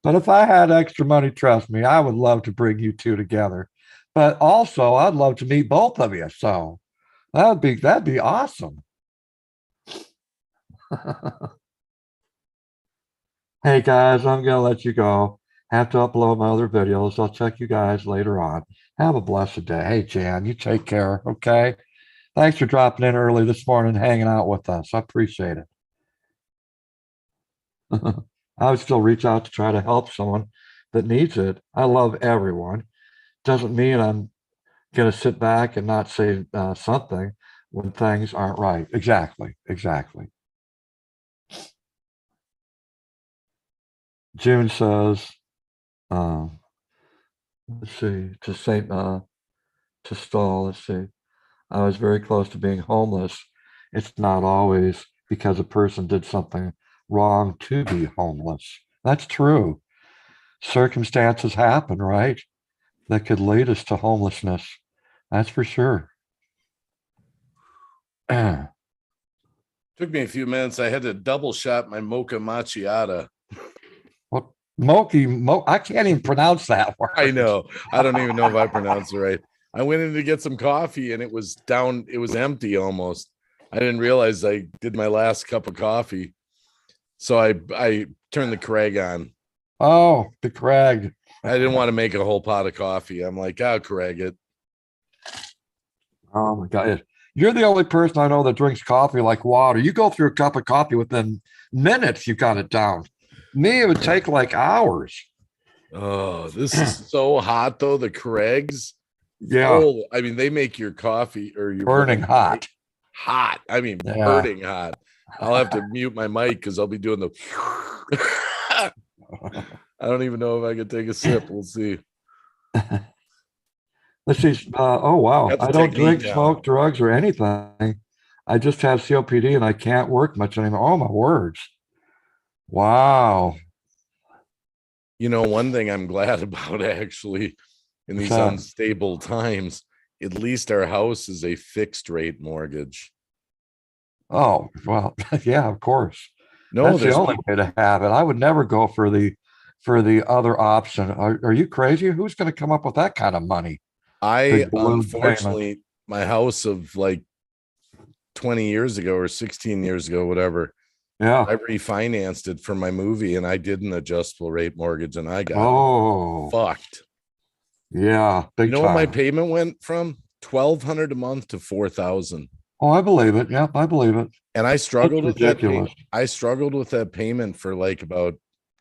[SPEAKER 2] But if I had extra money, trust me, I would love to bring you two together. But also, I'd love to meet both of you. So that'd be awesome. Hey guys, I'm gonna let you go. Have to upload my other videos. I'll check you guys later on. Have a blessed day. Hey Jan, you take care. Okay. Thanks for dropping in early this morning, hanging out with us. I appreciate it. I would still reach out to try to help someone that needs it. I love everyone. Doesn't mean I'm going to sit back and not say something when things aren't right. Exactly. Exactly. June says, uh, let's see, to stall, let's see. I was very close to being homeless. It's not always because a person did something wrong to be homeless. That's true. Circumstances happen, right? That could lead us to homelessness. That's for sure. What
[SPEAKER 3] Took me a few minutes. I had to double shot my mocha macchiato.
[SPEAKER 2] I can't even pronounce that word.
[SPEAKER 3] I know. I don't even know if I pronounced it right. I went in to get some coffee and it was down. It was empty almost. I didn't realize I did my last cup of coffee. So I turned the Craig on.
[SPEAKER 2] Oh, the Craig.
[SPEAKER 3] I didn't want to make a whole pot of coffee. I'm like, I'll Craig it.
[SPEAKER 2] Oh my God. You're the only person I know that drinks coffee like water. You go through a cup of coffee within minutes, you got it down. Me, it would take like hours.
[SPEAKER 3] Oh, this is so hot though. The Craig's
[SPEAKER 2] Yeah,
[SPEAKER 3] full. I mean, they make your coffee or your
[SPEAKER 2] burning
[SPEAKER 3] black
[SPEAKER 2] hot.
[SPEAKER 3] hot. I mean,
[SPEAKER 2] Yeah.
[SPEAKER 3] burning hot. I'll have to mute my mic because I'll be doing the. I don't even know if I can take a sip. We'll see.
[SPEAKER 2] Let's see. Oh, wow.
[SPEAKER 3] Got the
[SPEAKER 2] I don't drink,
[SPEAKER 3] technique down.
[SPEAKER 2] smoke, drugs, or anything. I just have COPD and I can't work much anymore. Oh, my words. Wow.
[SPEAKER 3] You know, one thing I'm glad about actually in
[SPEAKER 2] What's
[SPEAKER 3] these
[SPEAKER 2] that?
[SPEAKER 3] unstable times, at least our house is a fixed rate mortgage.
[SPEAKER 2] Oh, well, yeah, of course.
[SPEAKER 3] No,
[SPEAKER 2] That's the
[SPEAKER 3] there's
[SPEAKER 2] only way to have it. I would never go for the other option. Are you crazy? Who's going to come up with that kind of money?
[SPEAKER 3] I
[SPEAKER 2] Big balloon payment.
[SPEAKER 3] unfortunately my house of like 20 years ago or 16 years ago, whatever,
[SPEAKER 2] Yeah.
[SPEAKER 3] I refinanced it for my movie and I did an adjustable rate mortgage and I got
[SPEAKER 2] Oh,
[SPEAKER 3] fucked.
[SPEAKER 2] yeah,
[SPEAKER 3] You
[SPEAKER 2] big
[SPEAKER 3] know what my
[SPEAKER 2] time.
[SPEAKER 3] payment went from? 1,200 a month to 4,000.
[SPEAKER 2] Oh, I believe it. Yep, I believe it.
[SPEAKER 3] And I
[SPEAKER 2] That's
[SPEAKER 3] struggled with that
[SPEAKER 2] ridiculous.
[SPEAKER 3] I struggled with that payment for like about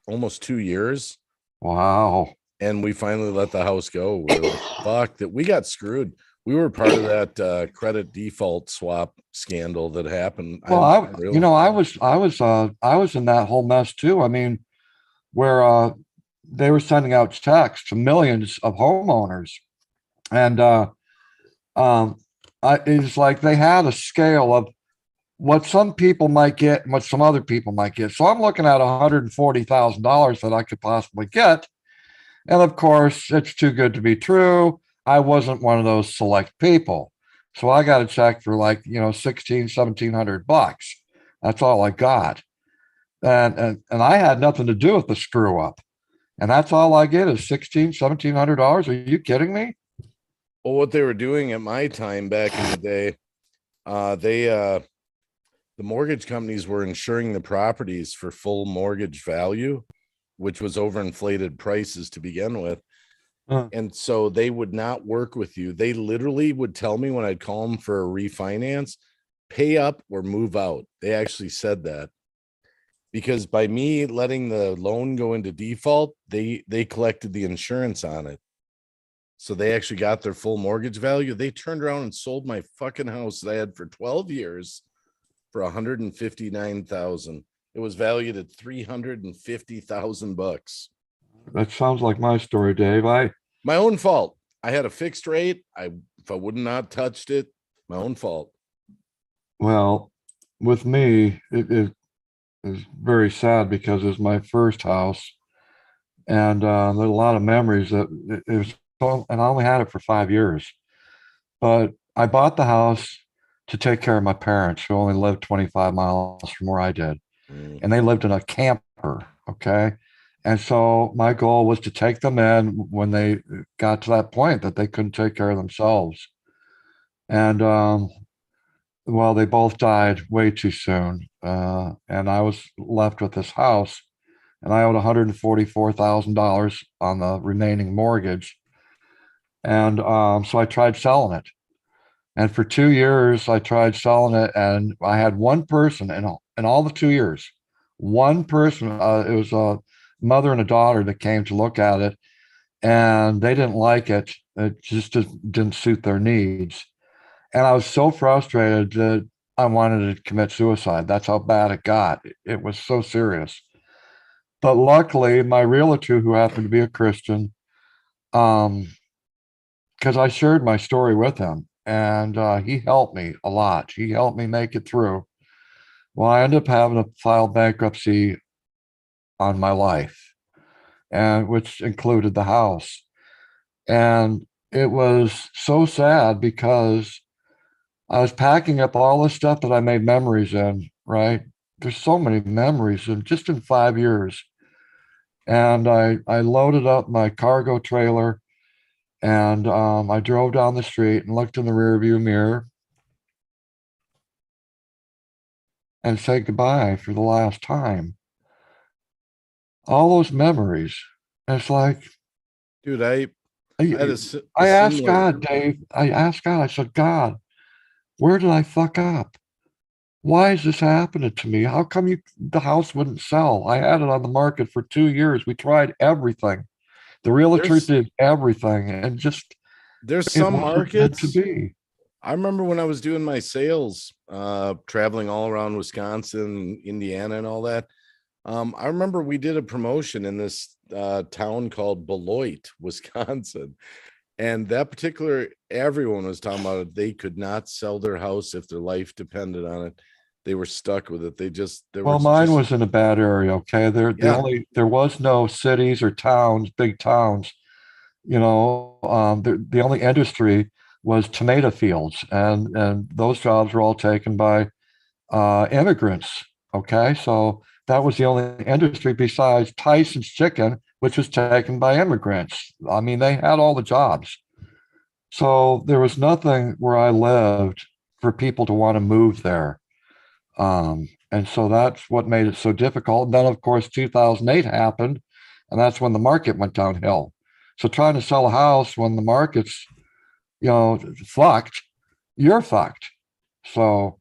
[SPEAKER 3] almost 2 years.
[SPEAKER 2] Wow.
[SPEAKER 3] And we finally let the house go. We're like, fuck that we got screwed. We were part of that credit default swap scandal that happened.
[SPEAKER 2] Well,
[SPEAKER 3] I really
[SPEAKER 2] I was in that whole mess too. I mean, where they were sending out checks to millions of homeowners, and um, it's like they had a scale of what some people might get and what some other people might get. So I'm looking at $140,000 that I could possibly get, and of course, it's too good to be true. I wasn't one of those select people. So I got a check for like, 1,700 bucks. That's all I got. And I had nothing to do with the screw up. And that's all I get is $1,700. Are you kidding me?
[SPEAKER 3] well, what they were doing at my time back in the day, the mortgage companies were insuring the properties for full mortgage value, which was overinflated prices to begin with. And so they would not work with you. They literally would tell me when I'd call them for a refinance, pay up or move out. They actually said that because by me letting the loan go into default, they collected the insurance on it. So they actually got their full mortgage value. They turned around and sold my fucking house that I had for 12 years for 159,000. It was valued at 350,000 bucks.
[SPEAKER 2] That sounds like my story, Dave.
[SPEAKER 3] My own fault. I had a fixed rate. If I would not touched it, my own fault.
[SPEAKER 2] Well, with me, it is very sad because it's my first house, and there's a lot of memories that it was. And I only had it for 5 years, but I bought the house to take care of my parents who only lived 25 miles from where I did, and they lived in a camper. Okay. And so my goal was to take them in when they got to that point that they couldn't take care of themselves. And well, they both died way too soon. And I was left with this house, and I owed $144,000 on the remaining mortgage. And so I tried selling it. And for 2 years, I tried selling it, and I had one person in all the 2 years, one person. It was a mother and a daughter that came to look at it, and they didn't like it. It just didn't suit their needs. And I was so frustrated that I wanted to commit suicide. That's how bad it got. It was so serious. But luckily, my realtor, who happened to be a Christian, because I shared my story with him, and he helped me a lot. He helped me make it through. Well, I ended up having to file bankruptcy on my life, and which included the house. And it was so sad because I was packing up all the stuff that I made memories in, right? There's so many memories in just in 5 years. And I loaded up my cargo trailer, and I drove down the street and looked in the rearview mirror and said goodbye for the last time. All those memories. And it's like,
[SPEAKER 3] Dude, I had
[SPEAKER 2] I asked
[SPEAKER 3] similar.
[SPEAKER 2] God, Dave. I asked God. I said, God, where did I fuck up? Why is this happening to me? How come the house wouldn't sell? I had it on the market for 2 years. We tried everything. The realtor
[SPEAKER 3] There's
[SPEAKER 2] did everything, and just
[SPEAKER 3] there's
[SPEAKER 2] it
[SPEAKER 3] some
[SPEAKER 2] wasn't meant to
[SPEAKER 3] markets.
[SPEAKER 2] be.
[SPEAKER 3] I remember when I was doing my sales, traveling all around Wisconsin, Indiana, and all that. I remember we did a promotion in this town called Beloit, Wisconsin. And that particular, everyone was talking about it. They could not sell their house if their life depended on it. They were stuck with it. There
[SPEAKER 2] Well,
[SPEAKER 3] was
[SPEAKER 2] mine
[SPEAKER 3] just,
[SPEAKER 2] was in a bad area. Okay,
[SPEAKER 3] yeah,
[SPEAKER 2] there was no cities or towns, big towns. The only industry was tomato fields, and those jobs were all taken by immigrants. Okay, so that was the only industry besides Tyson's Chicken, which was taken by immigrants. I mean, they had all the jobs. So there was nothing where I lived for people to want to move there. And so that's what made it so difficult. And then, of course, 2008 happened, and that's when the market went downhill. So trying to sell a house when the market's, fucked, you're fucked. So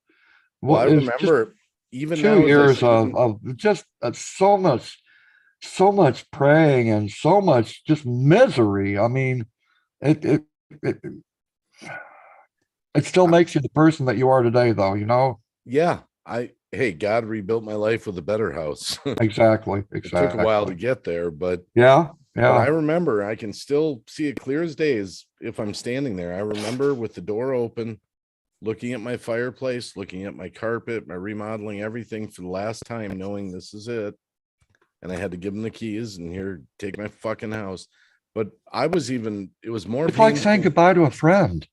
[SPEAKER 3] well, I
[SPEAKER 2] it's just
[SPEAKER 3] remember even
[SPEAKER 2] two
[SPEAKER 3] now as I
[SPEAKER 2] years
[SPEAKER 3] sit in,
[SPEAKER 2] of just so much praying and so much just misery. I mean, it, it, it, it still
[SPEAKER 3] I-
[SPEAKER 2] makes you the person that you are today, though,
[SPEAKER 3] yeah, hey, God rebuilt my life with a better house.
[SPEAKER 2] Exactly,
[SPEAKER 3] It took a while to
[SPEAKER 2] exactly.
[SPEAKER 3] get there,
[SPEAKER 2] Yeah,
[SPEAKER 3] but I
[SPEAKER 2] yeah,
[SPEAKER 3] remember I can still see it clear as day as if I'm standing there. I remember with the door open, looking at my fireplace, looking at my carpet, my remodeling, everything for the last time, knowing this is it. And I had to give them the keys and here, take my fucking house. But it was more
[SPEAKER 2] it's like saying
[SPEAKER 3] painful.
[SPEAKER 2] goodbye to a friend.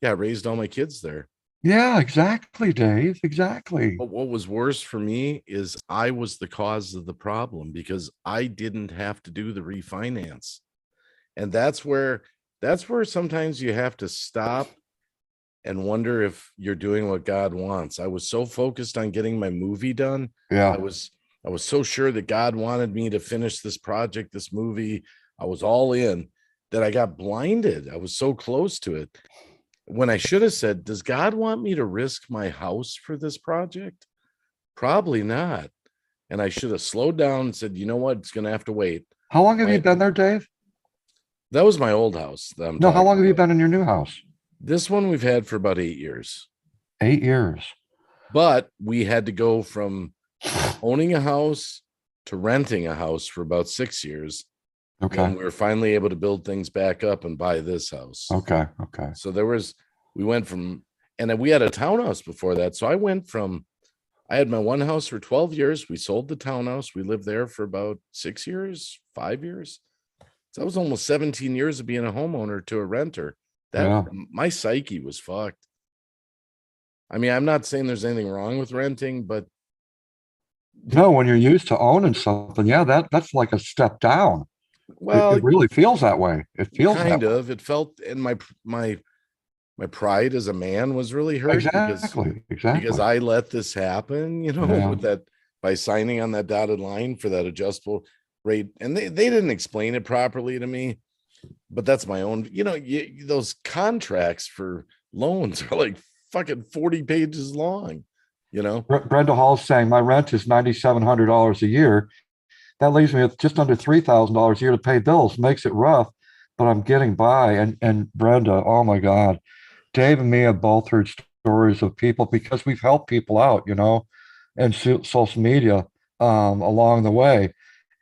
[SPEAKER 3] Yeah, I raised all my kids there.
[SPEAKER 2] Yeah, exactly, Dave, exactly.
[SPEAKER 3] But what was worse for me is I was the cause of the problem because I didn't have to do the refinance. And that's where sometimes you have to stop and wonder if you're doing what God wants. I was so focused on getting my movie done. I
[SPEAKER 2] Yeah.
[SPEAKER 3] was I was so sure that God wanted me to finish this project, this movie. I was all in that I got blinded. I was so close to it when I should have said, does God want me to risk my house for this project? Probably not. And I should have slowed down and said, you know what? It's going to have to wait.
[SPEAKER 2] How long have you
[SPEAKER 3] My
[SPEAKER 2] been there, Dave?
[SPEAKER 3] That was my old house that I'm
[SPEAKER 2] No, how
[SPEAKER 3] talking
[SPEAKER 2] long have you
[SPEAKER 3] about.
[SPEAKER 2] been in your new house?
[SPEAKER 3] This one we've had for about 8 years,
[SPEAKER 2] 8 years.
[SPEAKER 3] but we had to go from owning a house to renting a house for about 6 years
[SPEAKER 2] Okay.
[SPEAKER 3] when we were finally able to build things back up and buy this house.
[SPEAKER 2] Okay. Okay.
[SPEAKER 3] So we went from, and then we had a townhouse before that. So I had my one house for 12 years. We sold the townhouse. We lived there for about 6 years, 5 years. So that was almost 17 years of being a homeowner to a renter.
[SPEAKER 2] Yeah.
[SPEAKER 3] My psyche was fucked. I mean, I'm not saying there's anything wrong with renting, but
[SPEAKER 2] No, when you're used to owning something, yeah, that's like a step down.
[SPEAKER 3] well,
[SPEAKER 2] It really feels that way. It feels that
[SPEAKER 3] kind
[SPEAKER 2] way.
[SPEAKER 3] of. It felt, and my pride as a man was really hurt because
[SPEAKER 2] Exactly. Exactly.
[SPEAKER 3] I let this happen,
[SPEAKER 2] Yeah.
[SPEAKER 3] with that by signing on that dotted line for that adjustable rate. And they didn't explain it properly to me, but that's my own, those contracts for loans are like fucking 40 pages long,
[SPEAKER 2] Brenda Hall's saying my rent is $9,700 a year. That leaves me with just under $3,000 a year to pay bills. Makes it rough, but I'm getting by. And Brenda, oh my God, Dave and me have both heard stories of people because we've helped people out, and social media along the way,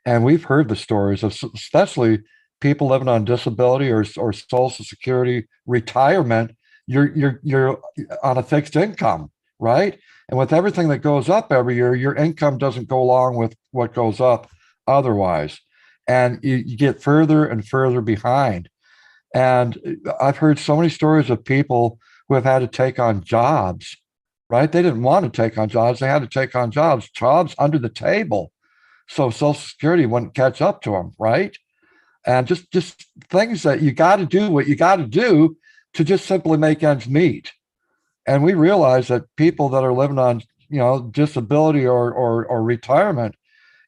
[SPEAKER 2] and we've heard the stories of especially people living on disability or Social Security retirement. You're on a fixed income, right? And with everything that goes up every year, your income doesn't go along with what goes up otherwise. And you get further and further behind. And I've heard so many stories of people who have had to take on jobs, right? They didn't want to take on jobs. They had to take on jobs under the table. So Social Security wouldn't catch up to them, right? And just things that you got to do what you got to do to just simply make ends meet. And we realize that people that are living on, disability or retirement,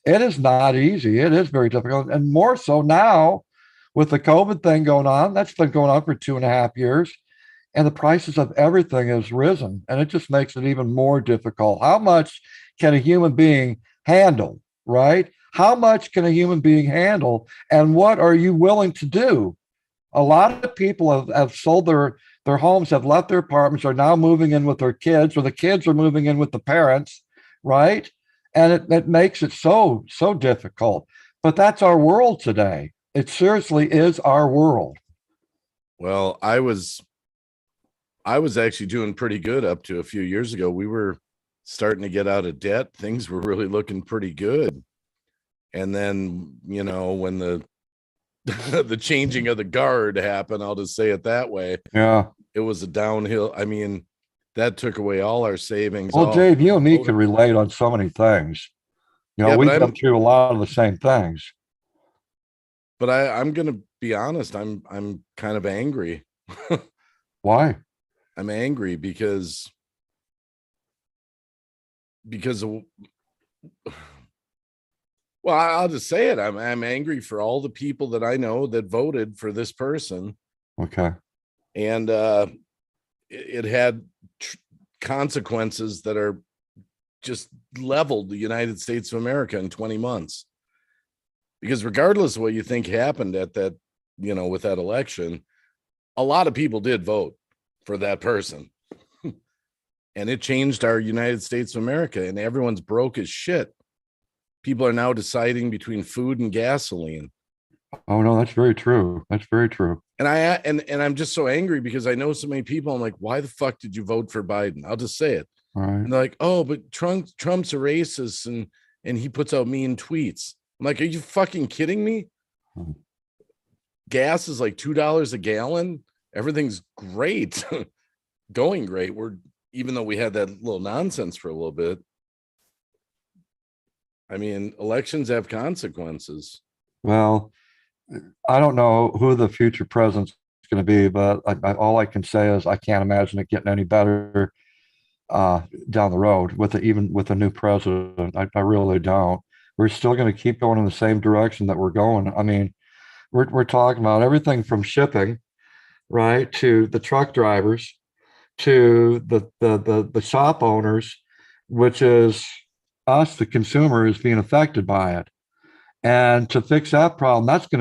[SPEAKER 2] it is not easy. It is very difficult. And more so now with the COVID thing going on, that's been going on for 2.5 years. And the prices of everything has risen. And it just makes it even more difficult. How much can a human being handle, right? How much can a human being handle? And what are you willing to do? A lot of people have sold their homes, have left their apartments, are now moving in with their kids, or the kids are moving in with the parents, right? And it makes it so difficult. But that's our world today. It seriously is our world.
[SPEAKER 3] Well, I was actually doing pretty good up to a few years ago. We were starting to get out of debt. Things were really looking pretty good. And then, when the the changing of the guard happened, I'll just say it that way.
[SPEAKER 2] Yeah.
[SPEAKER 3] It was a downhill. I mean, that took away all our savings.
[SPEAKER 2] Well, Dave, you and me can relate on so many things. We've been through a lot of the same things.
[SPEAKER 3] But I'm going to be honest. I'm kind of angry.
[SPEAKER 2] Why?
[SPEAKER 3] I'm angry because of, well, I'll just say it. I'm angry for all the people that I know that voted for this person.
[SPEAKER 2] Okay.
[SPEAKER 3] And it had consequences that are just leveled the United States of America in 20 months. Because regardless of what you think happened at that, with that election, a lot of people did vote for that person. And it changed our United States of America, and everyone's broke as shit. People are now deciding between food and gasoline.
[SPEAKER 2] Oh no, that's very true. That's very true.
[SPEAKER 3] And I'm just so angry because I know so many people. I'm like, why the fuck did you vote for Biden? I'll just say it.
[SPEAKER 2] All right.
[SPEAKER 3] And they're like, oh, but Trump's a racist and he puts out mean tweets. I'm like, are you fucking kidding me? Gas is like $2 a gallon. Everything's great. Going great. Even though we had that little nonsense for a little bit. I mean, elections have consequences.
[SPEAKER 2] Well, I don't know who the future president's going to be, but all I can say is I can't imagine it getting any better down the road even with a new president. I really don't. We're still going to keep going in the same direction that we're going. I mean, we're talking about everything from shipping, right, to the truck drivers, to the shop owners, which is us, the consumer, is being affected by it. And to fix that problem, that's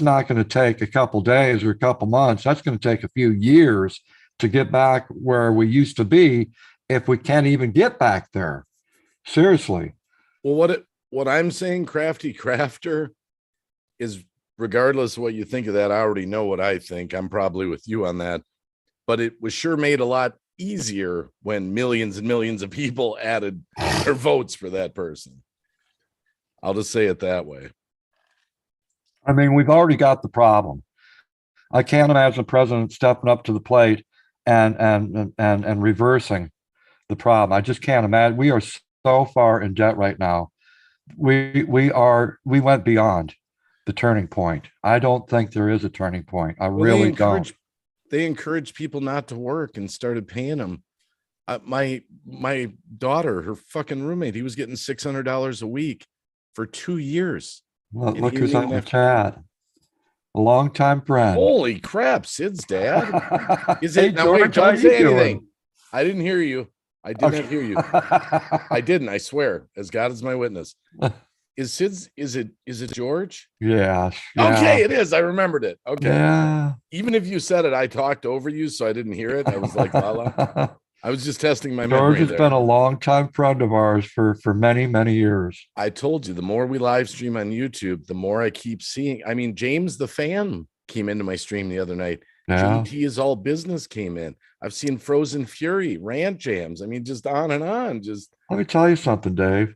[SPEAKER 2] not going to take a couple days or a couple months. That's going to take a few years to get back where we used to be, if we can't even get back there. Seriously.
[SPEAKER 3] Well, what I'm saying, Crafty Crafter, is regardless of what you think of that, I already know what I think. I'm probably with you on that. But it was sure made a lot easier when millions and millions of people added their votes for that person. I'll just say it that way.
[SPEAKER 2] I mean, we've already got the problem. I can't imagine the president stepping up to the plate and reversing the problem. I just can't imagine. We are so far in debt right now. We went beyond the turning point. I don't think there is a turning point. I really don't.
[SPEAKER 3] They encouraged people not to work and started paying them. My daughter, her fucking roommate, he was getting $600 a week for 2 years.
[SPEAKER 2] Well, look who's on the chat. A longtime friend.
[SPEAKER 3] Holy crap, Sid's dad. Is
[SPEAKER 2] Hey,
[SPEAKER 3] it? Now,
[SPEAKER 2] George,
[SPEAKER 3] wait, don't say
[SPEAKER 2] doing?
[SPEAKER 3] anything. I didn't hear you. I did not hear you. I didn't. I swear, as God is my witness. Is Sid's? Is it George?
[SPEAKER 2] Yes.
[SPEAKER 3] Okay, it is. I remembered it. Okay.
[SPEAKER 2] Yeah.
[SPEAKER 3] Even if you said it, I talked over you, so I didn't hear it. I was like, la la. I was just testing my
[SPEAKER 2] George
[SPEAKER 3] memory.
[SPEAKER 2] has
[SPEAKER 3] there.
[SPEAKER 2] been a longtime friend of ours for many, many years.
[SPEAKER 3] I told you, the more we live stream on YouTube, the more I keep seeing. I mean, James the fan came into my stream the other night.
[SPEAKER 2] Yeah.
[SPEAKER 3] JT is all business came in. I've seen Frozen Fury, rant jams. I mean, just on and on. Just
[SPEAKER 2] let me tell you something, Dave.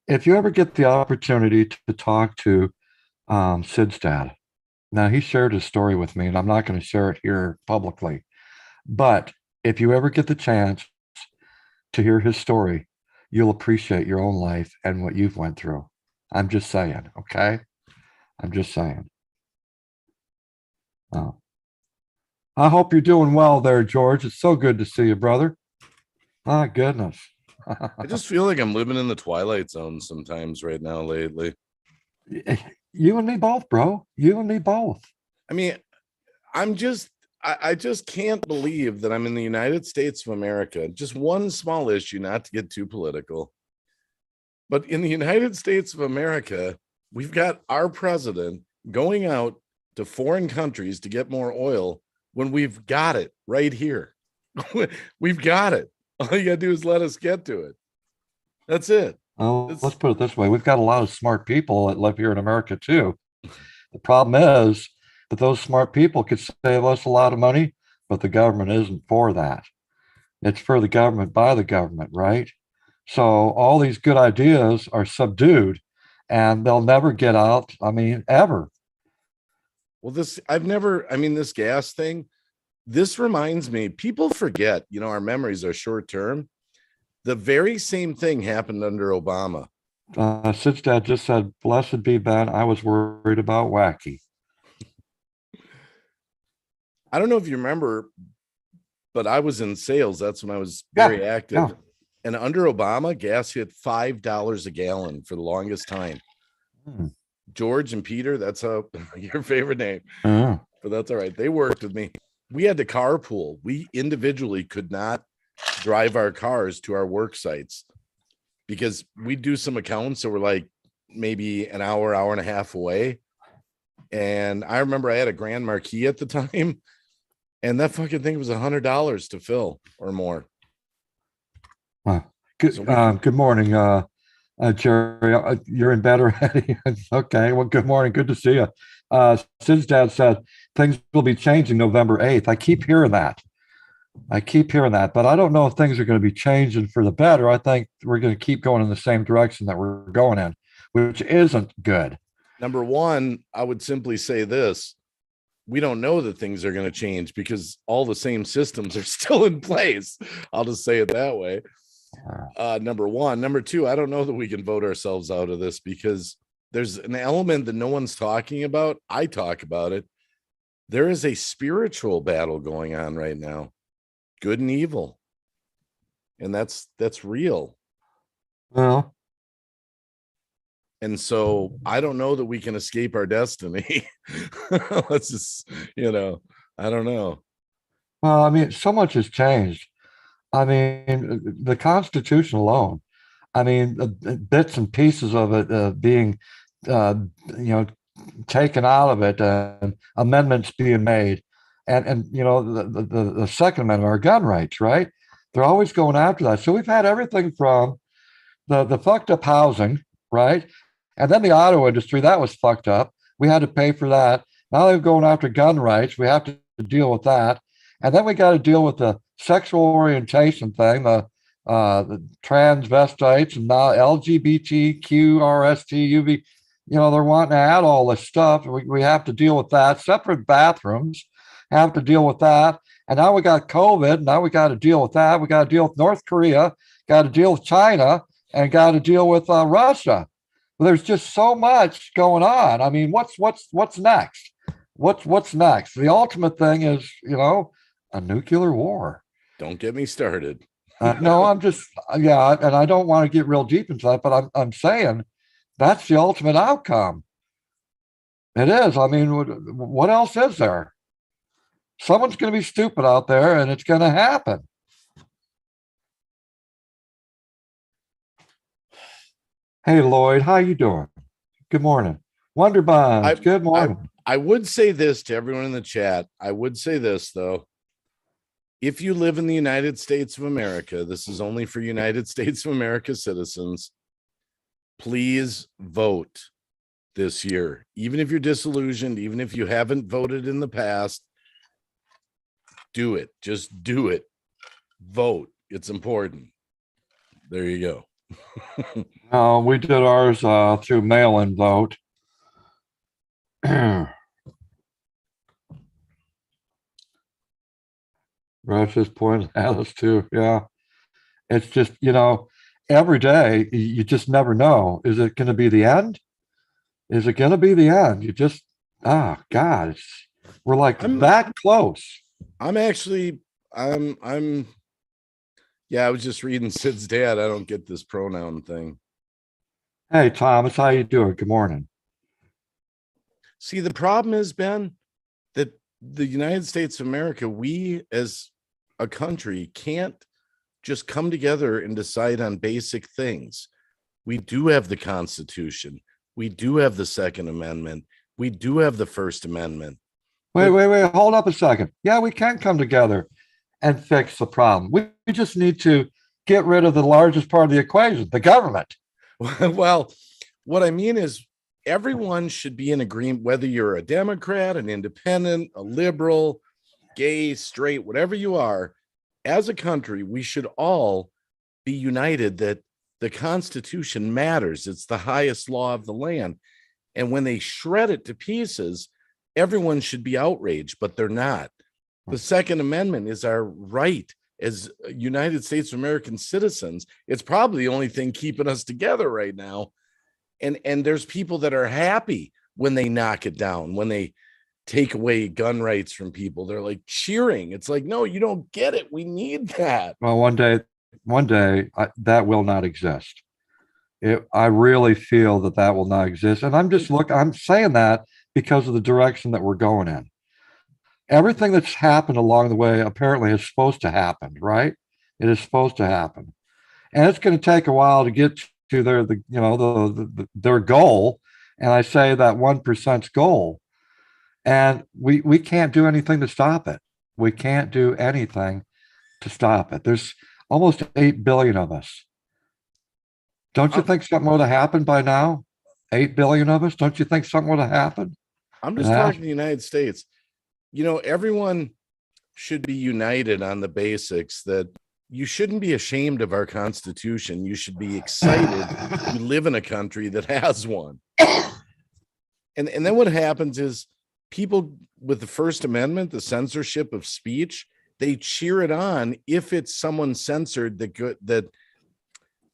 [SPEAKER 2] If you ever get the opportunity to talk to Sid's dad, now he shared his story with me, and I'm not going to share it here publicly, but if you ever get the chance to hear his story, you'll appreciate your own life and what you've went through. I'm just saying, okay? I'm just saying. Oh. I hope you're doing well there, George. It's so good to see you, brother. My goodness.
[SPEAKER 3] I just feel like I'm living in the Twilight Zone sometimes right now lately.
[SPEAKER 2] You and me both, bro. You and me both.
[SPEAKER 3] I mean, I just can't believe that I'm in the United States of America. Just one small issue, not to get too political. But in the United States of America, we've got our president going out to foreign countries to get more oil when we've got it right here. We've got it. All you gotta do is let us get to it. That's it.
[SPEAKER 2] Oh, let's put it this way. We've got a lot of smart people that live here in America too. The problem is that those smart people could save us a lot of money, but the government isn't for that. It's for the government by the government, right? So all these good ideas are subdued and they'll never get out. I mean, ever.
[SPEAKER 3] Well, this gas thing, this reminds me, people forget, our memories are short term. The very same thing happened under Obama.
[SPEAKER 2] Sid's dad just said, "Blessed be Ben. I was worried about wacky."
[SPEAKER 3] I don't know if you remember, but I was in sales. That's when I was very active.
[SPEAKER 2] Yeah.
[SPEAKER 3] And under Obama, gas hit $5 a gallon for the longest time. George and Peter, that's your favorite name. But that's all right. They worked with me. We had to carpool. We individually could not drive our cars to our work sites because we do some accounts. So we're like maybe an hour and a half away. And I remember I had a Grand Marquis at the time, and that fucking thing was $100 to fill or more.
[SPEAKER 2] Good morning, Jerry. You're in bed already. Okay. Well, good morning. Good to see you. Sid's dad said things will be changing November 8th. I keep hearing that, but I don't know if things are going to be changing for the better. I think we're going to keep going in the same direction that we're going in, which isn't good.
[SPEAKER 3] Number one, I would simply say this. We don't know that things are going to change because all the same systems are still in place. I'll just say it that way. Number one. Number two, I don't know that we can vote ourselves out of this because there's an element that no one's talking about. I talk about it. There is a spiritual battle going on right now, good and evil. And that's real.
[SPEAKER 2] Well,
[SPEAKER 3] and so I don't know that we can escape our destiny. Let's just, I don't know.
[SPEAKER 2] Well, I mean, so much has changed. I mean, the Constitution alone, I mean, bits and pieces of it being, taken out of it, and amendments being made. And the Second Amendment, our gun rights, right? They're always going after that. So we've had everything from the fucked up housing, right? And then the auto industry, that was fucked up. We had to pay for that. Now they're going after gun rights. We have to deal with that. And then we got to deal with the sexual orientation thing, the transvestites, and now LGBTQ, RST, UV. They're wanting to add all this stuff. We have to deal with that. Separate bathrooms, have to deal with that. And now we got COVID. Now we got to deal with that. We got to deal with North Korea, got to deal with China, and got to deal with Russia. Well, there's just so much going on. I mean, what's next? What's next? The ultimate thing is, a nuclear war.
[SPEAKER 3] Don't get me started.
[SPEAKER 2] No, I'm just, and I don't want to get real deep into that, but I'm saying that's the ultimate outcome. It is. I mean, what else is there? Someone's going to be stupid out there, and it's going to happen. Hey, Lloyd, how you doing? Good morning. Wonder Bonds, good morning.
[SPEAKER 3] I would say this to everyone in the chat. I would say this, though. If you live in the United States of America, this is only for United States of America citizens. Please vote this year. Even if you're disillusioned, even if you haven't voted in the past, do it. Just do it. Vote. It's important. There you go.
[SPEAKER 2] We did ours through mail-in vote. Rush just pointed at us too. Yeah. It's just, every day you just never know. Is it going to be the end? Is it going to be the end? You just, God, we're like that close.
[SPEAKER 3] I was just reading Sid's dad. I don't get this pronoun thing.
[SPEAKER 2] Hey, Thomas, how you doing? Good morning.
[SPEAKER 3] See, the problem is, Ben, that the United States of America, we as a country can't just come together and decide on basic things. We do have the Constitution. We do have the Second Amendment. We do have the First Amendment.
[SPEAKER 2] Wait, hold up a second. Yeah, we can come together and fix the problem. We just need to get rid of the largest part of the equation, the government.
[SPEAKER 3] Well, what I mean is everyone should be in agreement, whether you're a Democrat, an independent, a liberal, gay, straight, whatever you are. As a country, we should all be united that the Constitution matters. It's the highest law of the land. And when they shred it to pieces, everyone should be outraged, but they're not. The Second Amendment is our right as United States of American citizens. It's probably the only thing keeping us together right now. And there's people that are happy when they knock it down, when they take away gun rights from people. They're like cheering. It's like, no, you don't get it. We need that.
[SPEAKER 2] Well, one day that will not exist. I really feel that will not exist. And I'm saying that because of the direction that we're going in. Everything that's happened along the way apparently is supposed to happen, right? It is supposed to happen. And it's going to take a while to get to their goal. And I say that 1%'s goal. And we can't do anything to stop it. We can't do anything to stop it. There's almost 8 billion of us. Don't you think something would have happened by now? 8 billion of us? Don't you think something would have happened?
[SPEAKER 3] I'm just talking the United States. Everyone should be united on the basics that you shouldn't be ashamed of our Constitution. You should be excited you live in a country that has one. And then what happens is people with the First Amendment, the censorship of speech, they cheer it on if it's someone censored that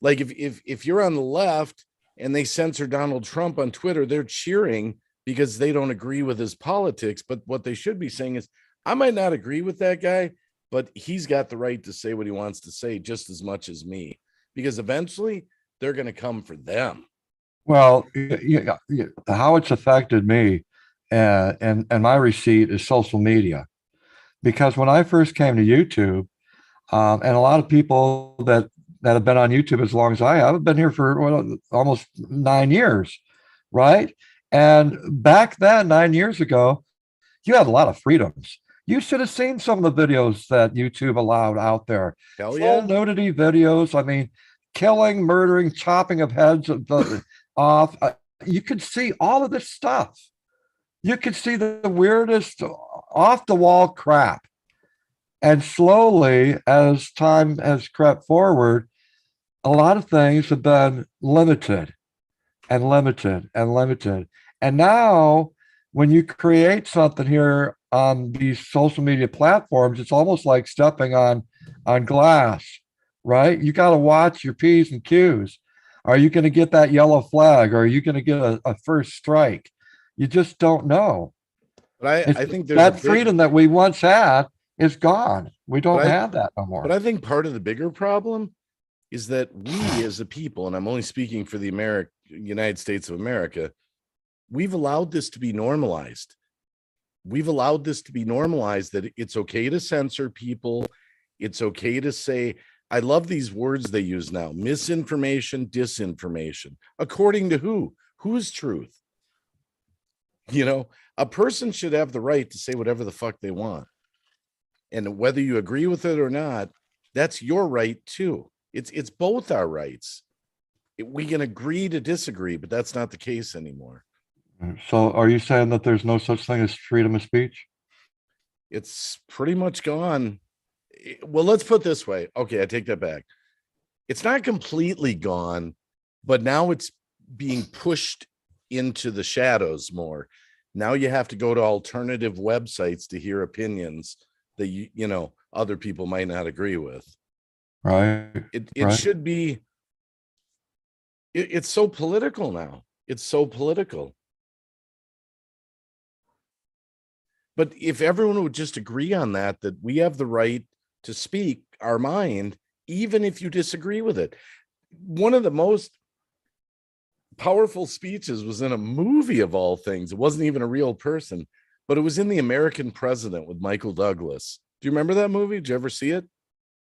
[SPEAKER 3] like if you're on the left and they censor Donald Trump on Twitter, they're cheering because they don't agree with his politics. But what they should be saying is, I might not agree with that guy, but he's got the right to say what he wants to say just as much as me, because eventually they're going to come for them.
[SPEAKER 2] Well, how it's affected me and my receipt is social media. Because when I first came to YouTube, and a lot of people that have been on YouTube as long as I have been here for almost 9 years, right? And back then, 9 years ago, you had a lot of freedoms. You should have seen some of the videos that YouTube allowed out there.
[SPEAKER 3] Hell yeah.
[SPEAKER 2] Full nudity videos. I mean, killing, murdering, chopping of heads off. You could see all of this stuff. You could see the weirdest off the wall crap. And slowly, as time has crept forward, a lot of things have been limited and limited and limited. And now when you create something here on these social media platforms, it's almost like stepping on glass, right? You got to watch your P's and Q's. Are you going to get that yellow flag? Or are you going to get a first strike? You just don't know.
[SPEAKER 3] But I think there's
[SPEAKER 2] that freedom that we once had is gone. We don't have that no more.
[SPEAKER 3] But I think part of the bigger problem is that we as a people, and I'm only speaking for the United States of America, we've allowed this to be normalized. We've allowed this to be normalized that it's okay to censor people. It's okay to say, I love these words they use now: misinformation, disinformation. According to who? Whose truth? A person should have the right to say whatever the fuck they want. And whether you agree with it or not, that's your right too. It's both our rights. We can agree to disagree, but that's not the case anymore.
[SPEAKER 2] So are you saying that there's no such thing as freedom of speech?
[SPEAKER 3] It's pretty much gone. Well, let's put it this way. Okay, I take that back. It's not completely gone, but now it's being pushed into the shadows more. Now you have to go to alternative websites to hear opinions that other people might not agree with.
[SPEAKER 2] Right.
[SPEAKER 3] It should be. It's so political now. It's so political. But if everyone would just agree on that we have the right to speak our mind, even if you disagree with it. One of the most Powerful Speeches was in a movie of all things. It wasn't even a real person, but it was in The American President with Michael Douglas. Do you remember that movie? Did you ever see it?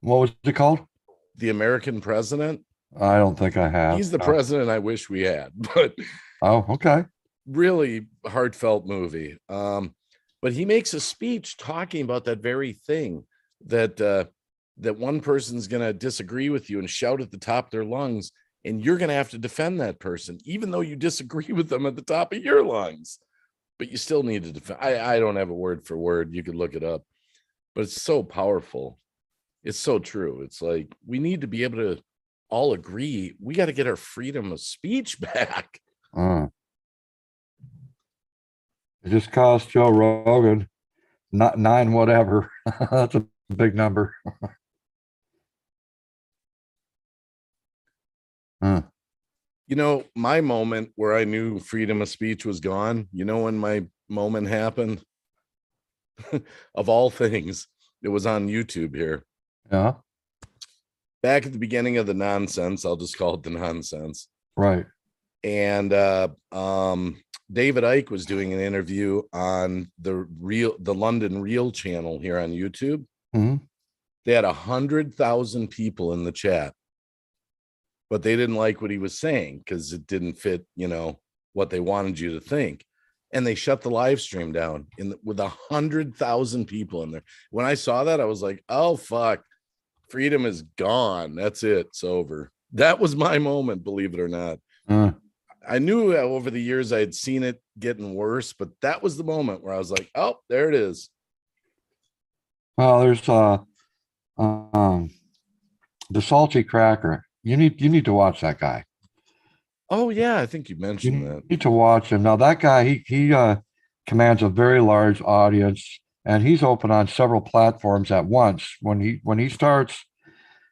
[SPEAKER 2] What was it called?
[SPEAKER 3] The American President.
[SPEAKER 2] I don't think I have.
[SPEAKER 3] He's the
[SPEAKER 2] No.
[SPEAKER 3] president I wish we had, but
[SPEAKER 2] Oh, okay.
[SPEAKER 3] really heartfelt movie. But he makes a speech talking about that very thing, that that one person's going to disagree with you and shout at the top of their lungs, and you're going to have to defend that person, even though you disagree with them at the top of your lungs. But you still need to defend. I don't have a word for word. You could look it up, but it's so powerful. It's so true. It's like we need to be able to all agree. We got to get our freedom of speech back.
[SPEAKER 2] It just cost Joe Rogan not 9 whatever. That's a big number.
[SPEAKER 3] You know, my moment where I knew freedom of speech was gone, you know, when my moment happened, of all things, it was on YouTube here.
[SPEAKER 2] Yeah.
[SPEAKER 3] Back at the beginning of the nonsense, I'll just call it the nonsense.
[SPEAKER 2] Right.
[SPEAKER 3] And David Icke was doing an interview on the London Real channel here on YouTube.
[SPEAKER 2] Mm-hmm.
[SPEAKER 3] They had 100,000 people in the chat, but they didn't like what he was saying because it didn't fit, you know, what they wanted you to think. And they shut the live stream down with 100,000 people in there. When I saw that, I was like, oh, fuck. Freedom is gone. That's it. It's over. That was my moment, believe it or not. I knew over the years I had seen it getting worse, but that was the moment where I was like, oh, there it is.
[SPEAKER 2] Well, there's the Salty Cracker. You need to watch that guy.
[SPEAKER 3] Oh yeah, I think you
[SPEAKER 2] You
[SPEAKER 3] mentioned that.
[SPEAKER 2] need to watch him. Now that guy, he commands a very large audience, and he's open on several platforms at once. When he starts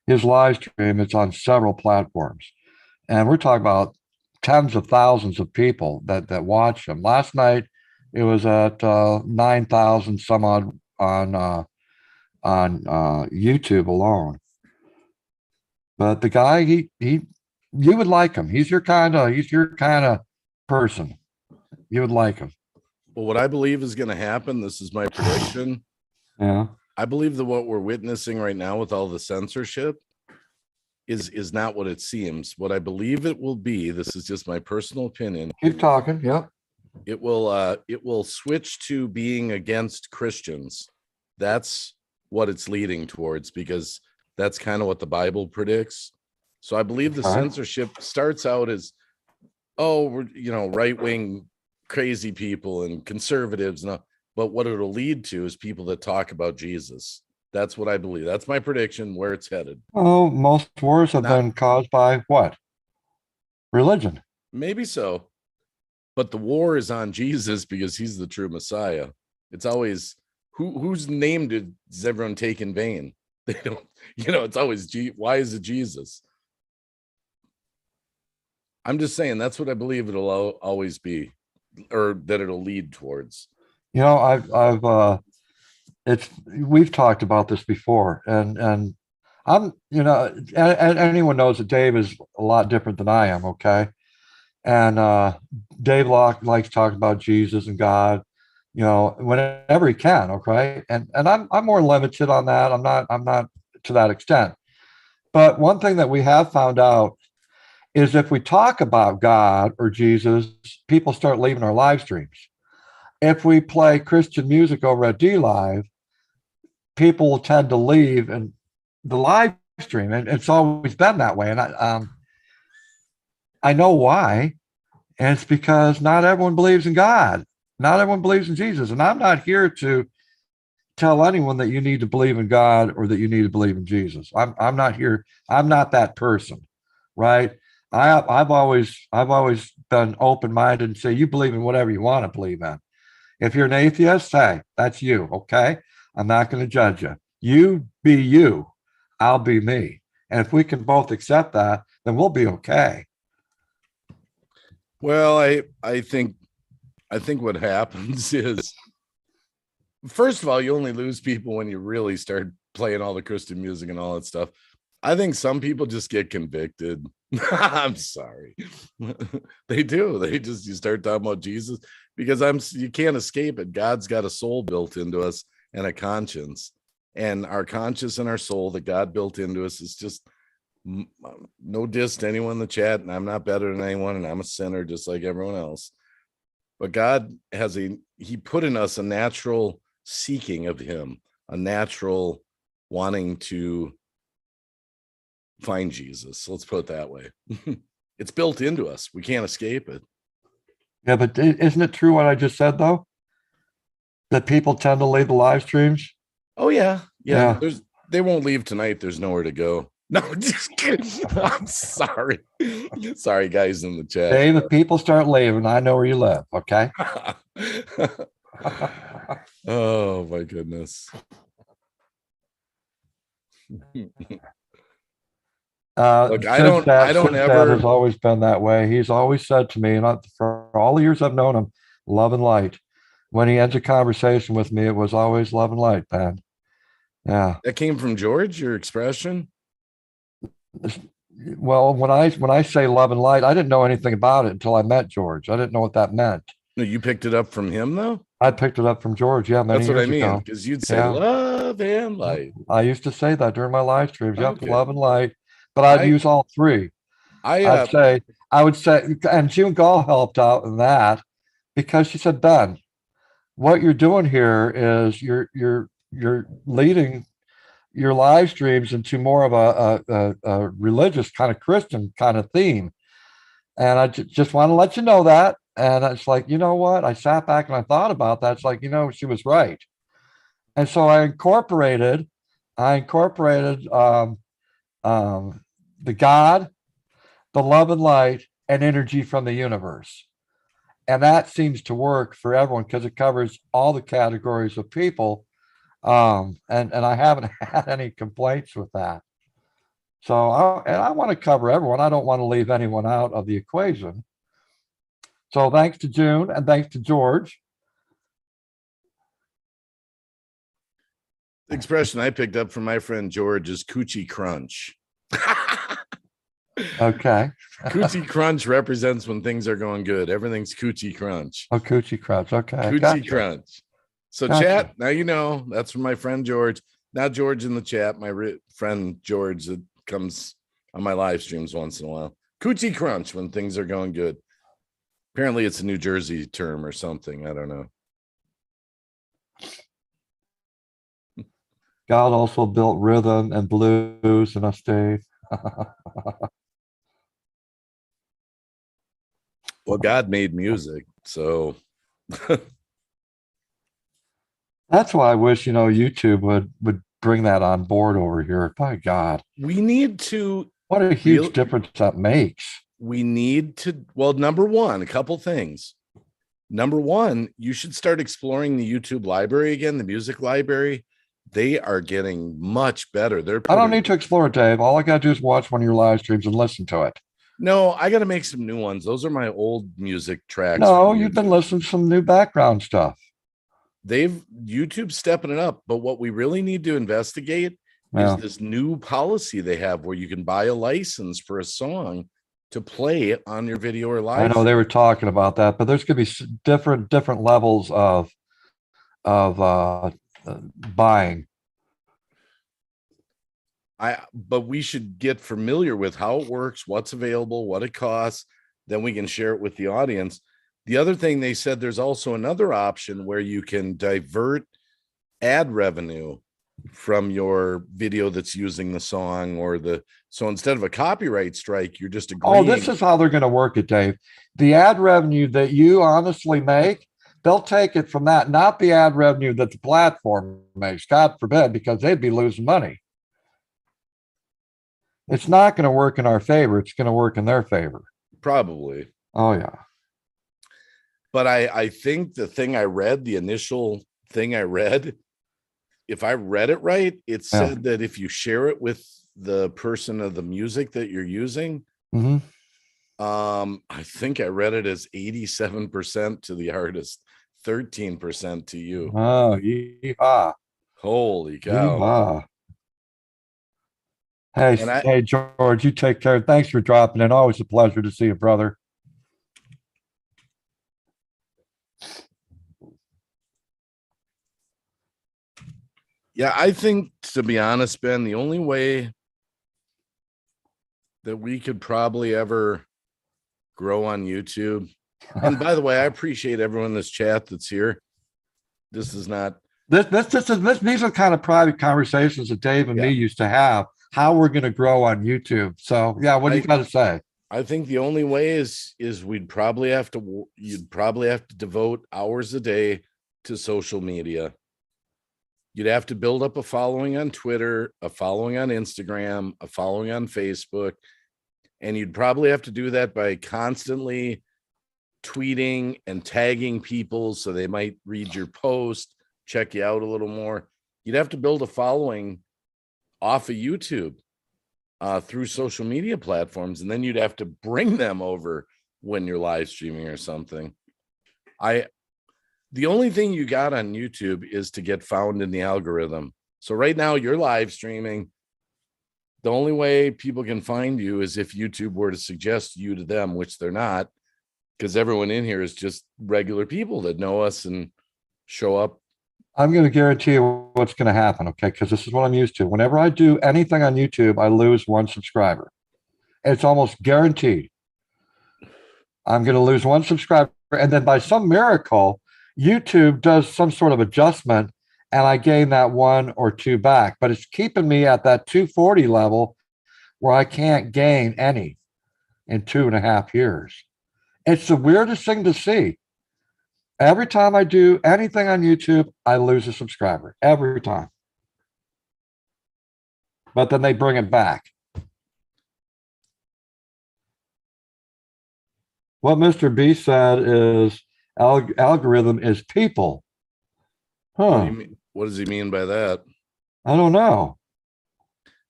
[SPEAKER 2] his live stream, it's on several platforms, and we're talking about tens of thousands of people that watch him. Last night, it was at 9,000 some odd on YouTube alone. But the guy, you would like him. He's your kind of person. You would like him.
[SPEAKER 3] Well, what I believe is going to happen, this is my prediction.
[SPEAKER 2] Yeah.
[SPEAKER 3] I believe that what we're witnessing right now with all the censorship is not what it seems. What I believe it will be, this is just my personal opinion.
[SPEAKER 2] Keep talking. Yep.
[SPEAKER 3] It will switch to being against Christians. That's what it's leading towards, because that's kind of what the Bible predicts. So I believe the censorship starts out as, oh, we're, you know, right-wing crazy people and conservatives, but what it'll lead to is people that talk about Jesus. That's what I believe. That's my prediction where it's headed.
[SPEAKER 2] Oh, most wars have been caused by what? Religion.
[SPEAKER 3] Maybe so. But the war is on Jesus because he's the true Messiah. It's always whose name does everyone take in vain? They don't, you know, it's always why is it Jesus? I'm just saying that's what I believe it'll always be, or that it'll lead towards.
[SPEAKER 2] You know, we've talked about this before, and I'm, you know, and anyone knows that Dave is a lot different than I am. Okay. And Dave likes talking about Jesus and God, you know, whenever he can. Okay. And I'm more limited on that. I'm not to that extent. But one thing that we have found out is if we talk about God or Jesus, people start leaving our live streams. If we play Christian music over at D Live, people will tend to leave and the live stream, and it's always been that way. And I know why, and it's because not everyone believes in God, not everyone believes in Jesus, and I'm not here to tell anyone that you need to believe in God or that you need to believe in Jesus. I'm not here. I'm not that person, right? I've always been open-minded and say you believe in whatever you want to believe in. If you're an atheist, hey, that's you, okay? I'm not going to judge you. You be you, I'll be me. And if we can both accept that, then we'll be okay.
[SPEAKER 3] Well, I think what happens is, first of all, you only lose people when you really start playing all the Christian music and all that stuff. I think some people just get convicted. I'm sorry. They do. You start talking about Jesus because you can't escape it. God's got a soul built into us and a conscience. And our conscience and our soul that God built into us is just no diss to anyone in the chat. And I'm not better than anyone. And I'm a sinner just like everyone else. But God he put in us a natural seeking of him, a natural wanting to find Jesus. Let's put it that way. It's built into us. We can't escape it.
[SPEAKER 2] Yeah, but isn't it true what I just said though? That people tend to leave the live streams?
[SPEAKER 3] Oh yeah.
[SPEAKER 2] Yeah.
[SPEAKER 3] They won't leave tonight. There's nowhere to go. No, just kidding. I'm sorry. Sorry, guys in the chat.
[SPEAKER 2] Dave, if people start leaving, I know where you live. Okay.
[SPEAKER 3] Oh my goodness. Look, I don't ever
[SPEAKER 2] has always been that way. He's always said to me, and for all the years I've known him, love and light. When he ends a conversation with me, it was always love and light, man. Yeah.
[SPEAKER 3] That came from George, your expression?
[SPEAKER 2] Well, when I say love and light, I didn't know anything about it until I met George. I didn't know what that meant.
[SPEAKER 3] No, you picked it up from him though?
[SPEAKER 2] I picked it up from George. Yeah, many
[SPEAKER 3] That's what I
[SPEAKER 2] years
[SPEAKER 3] mean.
[SPEAKER 2] ago.
[SPEAKER 3] Because you'd say love and light.
[SPEAKER 2] I used to say that during my live streams. Yep, love and light. But I'd use all three. I would say, and June Gall helped out in that because she said, Ben, what you're doing here is you're leading your live streams into more of a religious kind of Christian kind of theme. And I just want to let you know that. And it's like, you know what? I sat back and I thought about that. It's like, she was right. And so I incorporated the God, the love and light, and energy from the universe. And that seems to work for everyone because it covers all the categories of people. And I haven't had any complaints with that. So I want to cover everyone. I don't want to leave anyone out of the equation. So thanks to June and thanks to George.
[SPEAKER 3] The expression I picked up from my friend George is coochie crunch.
[SPEAKER 2] Okay.
[SPEAKER 3] Coochie crunch represents when things are going good. Everything's coochie crunch.
[SPEAKER 2] Oh, coochie crunch. Okay.
[SPEAKER 3] Coochie crunch. So chat, now that's from my friend George. Not George in the chat, my friend George that comes on my live streams once in a while. Coochie crunch when things are going good. Apparently it's a New Jersey term or something. I don't know.
[SPEAKER 2] God also built rhythm and blues in us, Dave.
[SPEAKER 3] Well, God made music, so
[SPEAKER 2] that's why I wish YouTube would bring that on board over here. By God,
[SPEAKER 3] we need to.
[SPEAKER 2] What a huge difference that makes.
[SPEAKER 3] We need to. Well, number one, a couple things. Number one, you should start exploring the YouTube library again, the music library. They are getting much better. I
[SPEAKER 2] don't need to explore it, Dave. All I got to do is watch one of your live streams and listen to it.
[SPEAKER 3] No, I got to make some new ones. Those are my old music tracks.
[SPEAKER 2] No, you've been listening to some new background stuff.
[SPEAKER 3] YouTube's stepping it up. But what we really need to investigate is this new policy they have where you can buy a license for a song to play on your video or live.
[SPEAKER 2] I know they were talking about that, but there's going to be different levels of buying.
[SPEAKER 3] But we should get familiar with how it works, what's available, what it costs. Then we can share it with the audience. The other thing they said, there's also another option where you can divert ad revenue from your video that's using the song so instead of a copyright strike, you're just agreeing.
[SPEAKER 2] Oh, this is how they're going to work it, Dave. The ad revenue that you honestly make, they'll take it from that, not the ad revenue that the platform makes. God forbid, because they'd be losing money. It's not going to work in our favor. It's going to work in their favor.
[SPEAKER 3] Probably.
[SPEAKER 2] Oh, yeah.
[SPEAKER 3] But I think the initial thing I read, if I read it right, it said that if you share it with the person of the music that you're using, I think I read it as 87% to the artist, 13% to you.
[SPEAKER 2] Oh, yeehaw.
[SPEAKER 3] Holy cow.
[SPEAKER 2] Yeehaw. Hey,
[SPEAKER 3] And I,
[SPEAKER 2] hey, George, you take care. Thanks for dropping in. Always a pleasure to see you, brother.
[SPEAKER 3] yeah, I think, to be honest, Ben, the only way that we could probably ever grow on YouTube. And by the way, I appreciate everyone in this chat that's here. This is not,
[SPEAKER 2] These are kind of private conversations that Dave and me
[SPEAKER 3] yeah.
[SPEAKER 2] used to have. How we're going to grow on YouTube. So yeah, what do you got to say?
[SPEAKER 3] I think the only way is you'd probably have to devote hours a day to social media. You'd have to build up a following on Twitter, a following on Instagram, a following on Facebook, and you'd probably have to do that by constantly tweeting and tagging people so they might read your post, check you out a little more. You'd have to build a following off of YouTube through social media platforms, and then you'd have to bring them over when you're live streaming or something. The only thing you got on YouTube is to get found in the algorithm. So right now you're live streaming. The only way people can find you is if YouTube were to suggest you to them, which they're not, because everyone in here is just regular people that know us and show up.
[SPEAKER 2] I'm going to guarantee you what's going to happen, okay? Because this is what I'm used to. Whenever I do anything on YouTube, I lose one subscriber. It's almost guaranteed. I'm going to lose one subscriber. And then by some miracle, YouTube does some sort of adjustment and I gain that 1 or 2 back. But it's keeping me at that 240 level where I can't gain any in 2.5 years. It's the weirdest thing to see. Every time I do anything on YouTube, I lose a subscriber every time. But then they bring it back. What Mr. B said is algorithm is people. Huh.
[SPEAKER 3] What does he mean by that?
[SPEAKER 2] I don't know.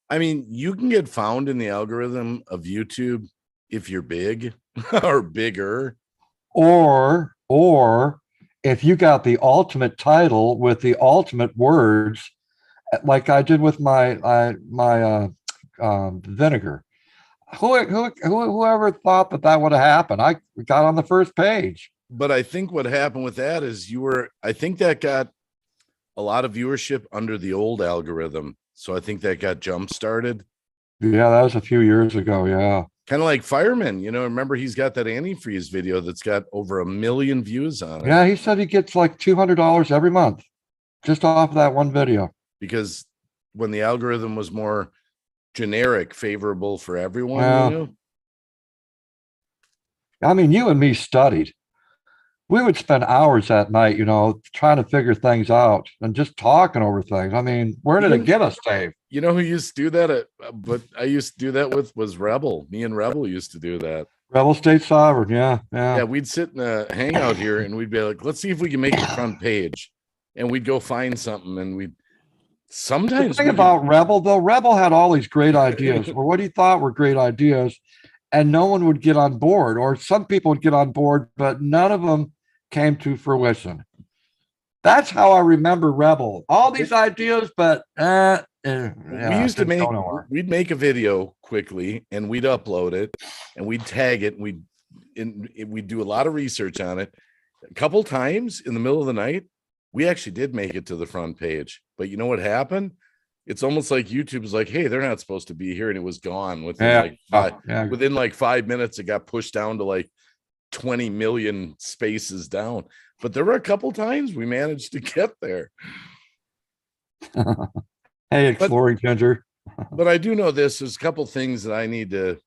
[SPEAKER 3] I mean, you can get found in the algorithm of YouTube if you're big or bigger.
[SPEAKER 2] Or if you got the ultimate title with the ultimate words, like I did with my vinegar. Whoever thought that would have happened? I got on the first page.
[SPEAKER 3] But I think what happened with that is I think that got a lot of viewership under the old algorithm. So I think that got jump started.
[SPEAKER 2] Yeah, that was a few years ago. Yeah.
[SPEAKER 3] Kind of like Fireman, rember he's got that antifreeze video that's got over 1 million views on it.
[SPEAKER 2] Yeah, he said he gets like $200 every month just off of that one video.
[SPEAKER 3] Because when the algorithm was more generic, favorable for everyone,
[SPEAKER 2] well, I mean, you and me studied. We would spend hours at night, trying to figure things out and just talking over things. I mean, where did it get us, Dave?
[SPEAKER 3] You know who used to do that? But I used to do that with was Rebel. Me and Rebel used to do that.
[SPEAKER 2] Rebel State Sovereign, yeah.
[SPEAKER 3] Yeah, we'd sit in a hangout here and we'd be like, let's see if we can make the front page. And we'd go find something and we'd sometimes.
[SPEAKER 2] The thing about Rebel, though, Rebel had all these great ideas, or what he thought were great ideas, and no one would get on board, or some people would get on board, but none of them came to fruition. That's how I remember Rebel. All these ideas, but
[SPEAKER 3] we used to we'd make a video quickly and we'd upload it and we'd tag it and we'd do a lot of research on it. A couple times in the middle of the night, we actually did make it to the front page. But you know what happened? It's almost like YouTube was like, hey, they're not supposed to be here, and it was gone within within like 5 minutes. It got pushed down to like 20 million spaces down. But there were a couple times we managed to get there.
[SPEAKER 2] Hey, exploring Ginger.
[SPEAKER 3] But I do know this. There's a couple things that I need to,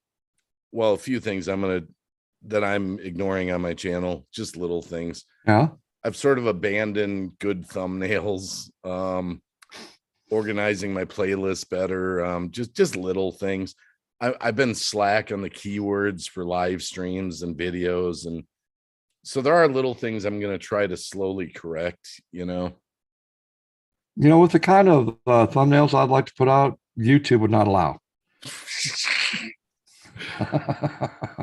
[SPEAKER 3] a few things that I'm ignoring on my channel, just little things.
[SPEAKER 2] Yeah.
[SPEAKER 3] I've sort of abandoned good thumbnails, organizing my playlist better, just little things. I've been slack on the keywords for live streams and videos. And so there are little things I'm going to try to slowly correct, with
[SPEAKER 2] the kind of thumbnails I'd like to put out, YouTube would not allow.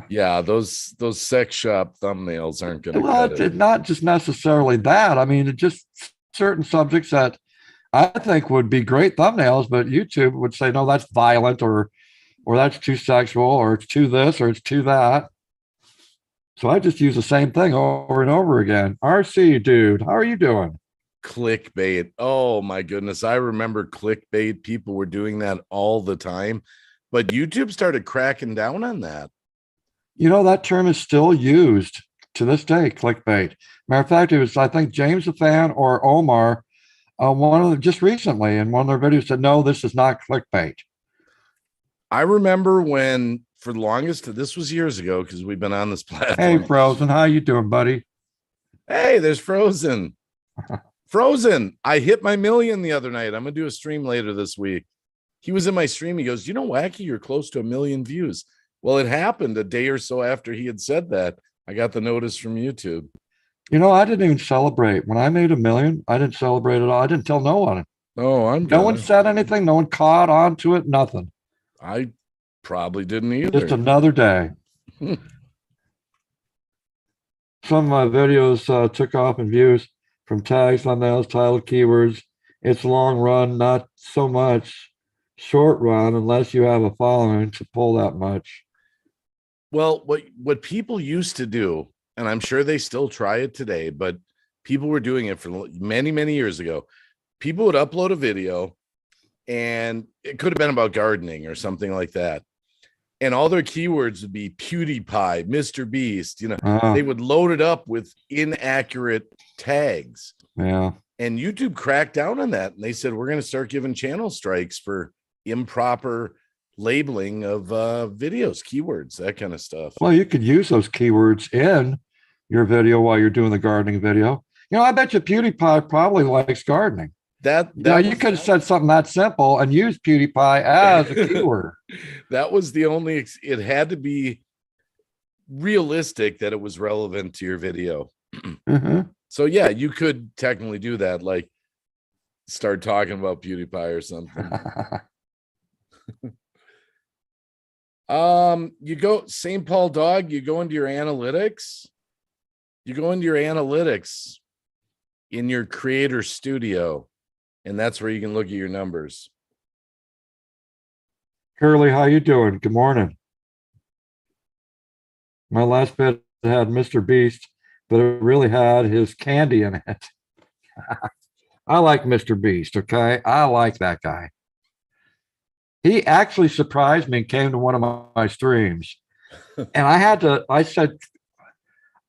[SPEAKER 3] Yeah, those sex shop thumbnails aren't going to.
[SPEAKER 2] Well, it's not just necessarily that. I mean, it's just certain subjects that I think would be great thumbnails, but YouTube would say, no, that's violent or that's too sexual or it's too this or it's too that. So I just use the same thing over and over again. RC dude, how are you doing?
[SPEAKER 3] Clickbait. Oh my goodness. I remember clickbait. People were doing that all the time, but YouTube started cracking down on that.
[SPEAKER 2] You know, that term is still used to this day, clickbait. Matter of fact, it was, I think, James the Fan or Omar, one of them just recently in one of their videos said, no, this is not clickbait.
[SPEAKER 3] I remember when, for the longest, this was years ago because we've been on this platform.
[SPEAKER 2] Hey, Frozen, how you doing, buddy?
[SPEAKER 3] Hey, there's Frozen. Frozen, I hit my million the other night. I'm going to do a stream later this week. He was in my stream. He goes, you know, Wacky, you're close to 1 million views. Well, it happened a day or so after he had said that. I got the notice from YouTube.
[SPEAKER 2] You know, I didn't even celebrate. When I made 1 million, I didn't celebrate at all. I didn't tell no one.
[SPEAKER 3] Oh,
[SPEAKER 2] no one said anything. No one caught on to it. Nothing.
[SPEAKER 3] I probably didn't either.
[SPEAKER 2] Just another day. Some of my videos took off in views from tags, thumbnails, title, keywords. It's long run, not so much short run, unless you have a following to pull that much.
[SPEAKER 3] Well, what people used to do, and I'm sure they still try it today, but people were doing it for many, many years ago. People would upload a video, and it could have been about gardening or something like that. And all their keywords would be PewDiePie, Mr. Beast. You know, they would load it up with inaccurate tags.
[SPEAKER 2] Yeah.
[SPEAKER 3] And YouTube cracked down on that. And they said, we're going to start giving channel strikes for improper labeling of videos, keywords, that kind of stuff.
[SPEAKER 2] Well, you could use those keywords in your video while you're doing the gardening video. You know, I bet you PewDiePie probably likes gardening. Now you could have said something that simple and used PewDiePie as a keyword.
[SPEAKER 3] That was the only, it had to be realistic that it was relevant to your video. So yeah, you could technically do that, like start talking about PewDiePie or something. You go St. Paul Dog, you go into your analytics. You go into your analytics in your creator studio, and that's where you can look at your numbers.
[SPEAKER 2] Curly, how you doing? Good morning. My last bit had Mr. Beast, but it really had his candy in it. I like Mr. Beast, okay? I like that guy. He actually surprised me and came to one of my streams. And I said,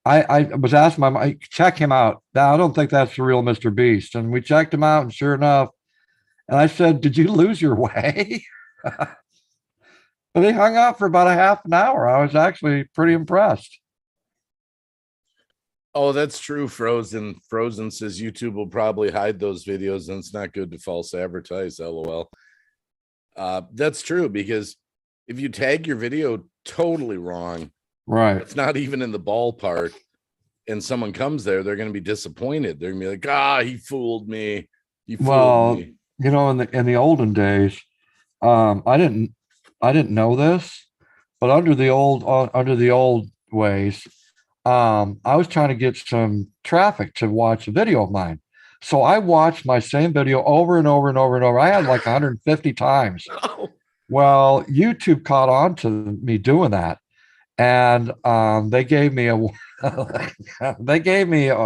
[SPEAKER 2] I was asked my mom, check him out. Now, I don't think that's the real Mr. Beast. And we checked him out, and sure enough, and I said, did you lose your way? But he hung out for about a half an hour. I was actually pretty impressed.
[SPEAKER 3] Oh, that's true. Frozen says YouTube will probably hide those videos, and it's not good to false advertise. LOL. That's true, because if you tag your video totally wrong,
[SPEAKER 2] right,
[SPEAKER 3] it's not even in the ballpark, and someone comes there, they're going to be disappointed. They're going to be like, he fooled me. He fooled me.
[SPEAKER 2] You know, in the olden days, I didn't know this, but under the old ways, I was trying to get some traffic to watch a video of mine. So I watched my same video over and over and over and over. I had like 150 times.
[SPEAKER 3] Oh.
[SPEAKER 2] Well, YouTube caught on to me doing that. And they gave me a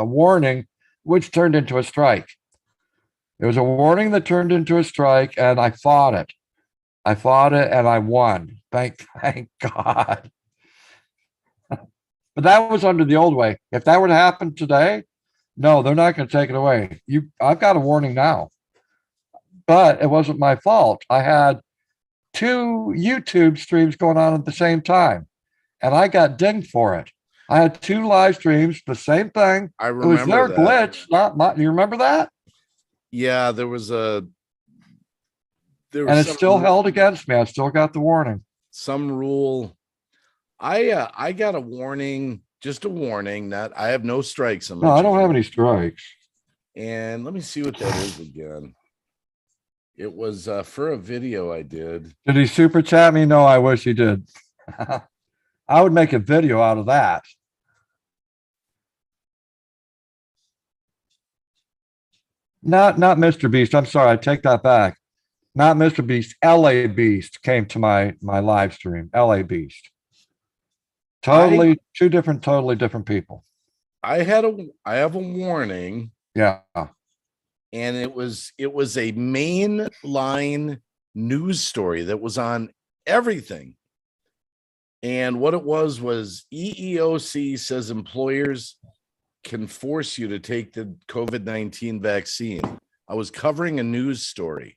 [SPEAKER 2] warning, which turned into a strike. It was a warning that turned into a strike, and I fought it. And I won. Thank God. But that was under the old way. If that were to happen today, no, they're not going to take it away. I've got a warning now. But it wasn't my fault. I had 2 YouTube streams going on at the same time, and I got dinged for it. I had 2 live streams, the same thing.
[SPEAKER 3] I remember
[SPEAKER 2] it was their glitch, not my. You remember that?
[SPEAKER 3] Yeah, there was
[SPEAKER 2] and it's still held against me. I still got the warning.
[SPEAKER 3] Some rule. I got a warning, just a warning that I have no strikes on my
[SPEAKER 2] No, I don't have any strikes.
[SPEAKER 3] And let me see what that is again. It was for a video I did.
[SPEAKER 2] Did he super chat me? No, I wish he did. I would make a video out of that. Not Mr. Beast. I'm sorry, I take that back. Not Mr. Beast. LA Beast came to my live stream. LA Beast.
[SPEAKER 3] I
[SPEAKER 2] Two different, totally different people.
[SPEAKER 3] I have a warning,
[SPEAKER 2] Yeah.
[SPEAKER 3] and it was a mainline news story that was on everything. And what it was EEOC says employers can force you to take the COVID-19 vaccine. I was covering a news story,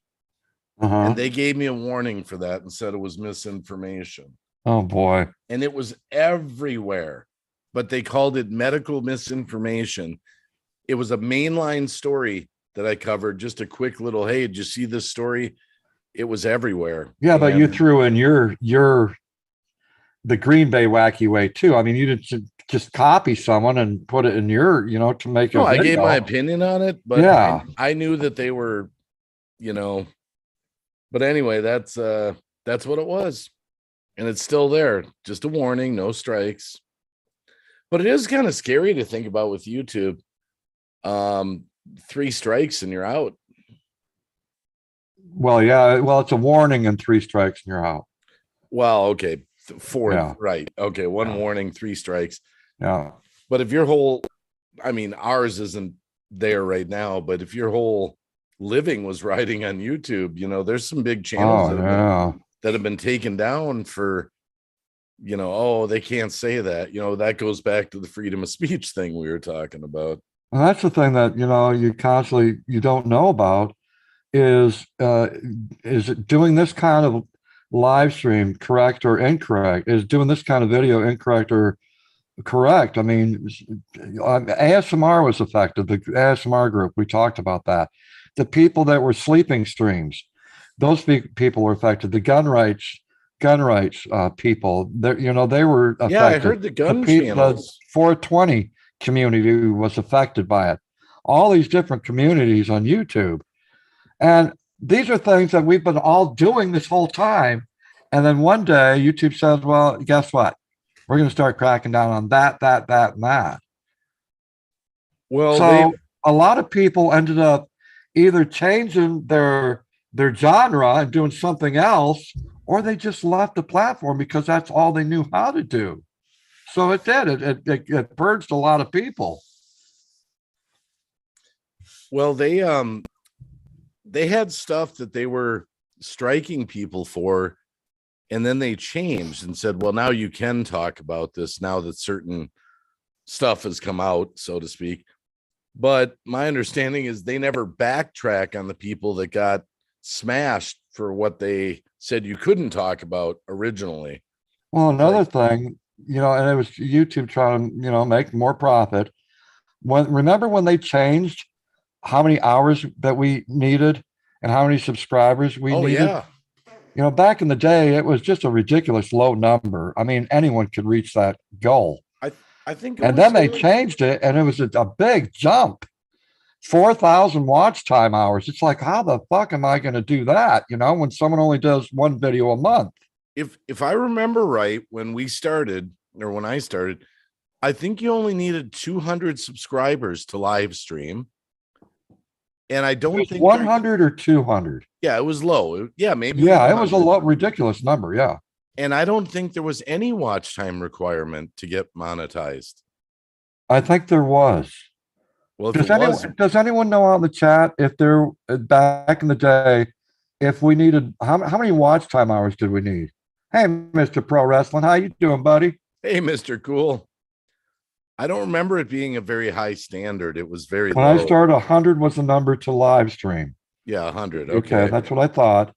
[SPEAKER 2] Uh-huh.
[SPEAKER 3] and they gave me a warning for that and said it was misinformation.
[SPEAKER 2] Oh boy.
[SPEAKER 3] And it was everywhere, but they called it medical misinformation. It was a mainline story that I covered. Just a quick little, hey, did you see this story? It was everywhere.
[SPEAKER 2] Yeah, but you
[SPEAKER 3] And
[SPEAKER 2] threw in the Green Bay wacky way too. I mean, you didn't just copy someone and put it in your, to make a
[SPEAKER 3] no, I gave
[SPEAKER 2] video.
[SPEAKER 3] my opinion on it, but
[SPEAKER 2] Yeah.
[SPEAKER 3] I knew that they were, but anyway, that's what it was. And it's still there. Just a warning, no strikes. But it is kind of scary to think about with YouTube. 3 strikes and you're out.
[SPEAKER 2] Well, yeah. Well, it's a warning and 3 strikes and you're out.
[SPEAKER 3] Well, okay. 4,
[SPEAKER 2] Yeah.
[SPEAKER 3] right. Okay, 1
[SPEAKER 2] Yeah.
[SPEAKER 3] warning, 3 strikes.
[SPEAKER 2] Yeah.
[SPEAKER 3] But if ours isn't there right now, but if your whole living was riding on YouTube, there's some big channels that have been taken down for, they can't say that. That goes back to the freedom of speech thing we were talking about.
[SPEAKER 2] And that's the thing that, you don't know about is it doing this kind of live stream correct or incorrect? Is doing this kind of video incorrect or correct? I mean, ASMR was affected. The ASMR group, we talked about that. The people that were sleeping streams, those people were affected. The gun rights people, they were affected.
[SPEAKER 3] Yeah, I heard the gun channels.
[SPEAKER 2] The 420 community was affected by it. All these different communities on YouTube. And these are things that we've been all doing this whole time. And then one day YouTube says, well, guess what? We're going to start cracking down on that, and that.
[SPEAKER 3] Well,
[SPEAKER 2] so a lot of people ended up either changing their genre and doing something else, or they just left the platform because that's all they knew how to do. So it did. It purged a lot of people.
[SPEAKER 3] Well, they had stuff that they were striking people for, and then they changed and said, well, now you can talk about this now that certain stuff has come out, so to speak. But my understanding is they never backtrack on the people that got smashed for what they said you couldn't talk about originally.
[SPEAKER 2] Well, another thing, and it was YouTube trying to, make more profit. Remember when they changed how many hours that we needed and how many subscribers we needed?
[SPEAKER 3] Yeah.
[SPEAKER 2] Back in the day, it was just a ridiculous low number. I mean, anyone could reach that goal.
[SPEAKER 3] I think,
[SPEAKER 2] and then they changed it, and it was a big jump. 4,000 watch time hours. It's like, how the fuck am I going to do that? When someone only does 1 video a month.
[SPEAKER 3] If I remember right, when I started, I think you only needed 200 subscribers to live stream. And I don't think
[SPEAKER 2] 100 or 200.
[SPEAKER 3] Yeah, it was low. Yeah, maybe.
[SPEAKER 2] Yeah, it was a low, ridiculous number. Yeah.
[SPEAKER 3] And I don't think there was any watch time requirement to get monetized.
[SPEAKER 2] I think there was.
[SPEAKER 3] Well,
[SPEAKER 2] does anyone know on the chat if there back in the day, if we needed how many watch time hours did we need? Hey, Mr. Pro Wrestling, how you doing, buddy?
[SPEAKER 3] Hey, Mr. Cool. I don't remember it being a very high standard. It was very
[SPEAKER 2] when
[SPEAKER 3] low.
[SPEAKER 2] I started, 100 was the number to live stream.
[SPEAKER 3] Yeah, 100.
[SPEAKER 2] Okay, that's what I thought.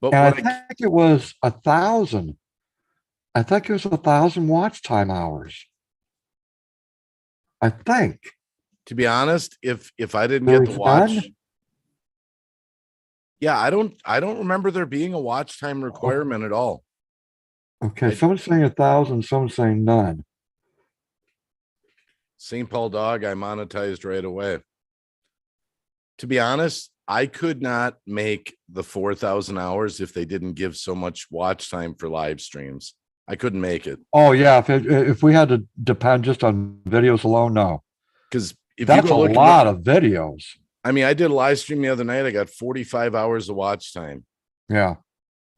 [SPEAKER 2] But I think it was 1,000. I think it was 1,000 watch time hours. I think.
[SPEAKER 3] To be honest, if I didn't get to watch, yeah, I don't remember there being a watch time requirement at all.
[SPEAKER 2] Okay, someone's saying 1,000, someone's saying none.
[SPEAKER 3] St. Paul Dog, I monetized right away. To be honest, I could not make the 4,000 hours if they didn't give so much watch time for live streams. I couldn't make it.
[SPEAKER 2] Oh yeah, if we had to depend just on videos alone, no.
[SPEAKER 3] Because
[SPEAKER 2] that's a lot of videos.
[SPEAKER 3] I mean, I did a live stream the other night. I got 45 hours of watch time.
[SPEAKER 2] Yeah.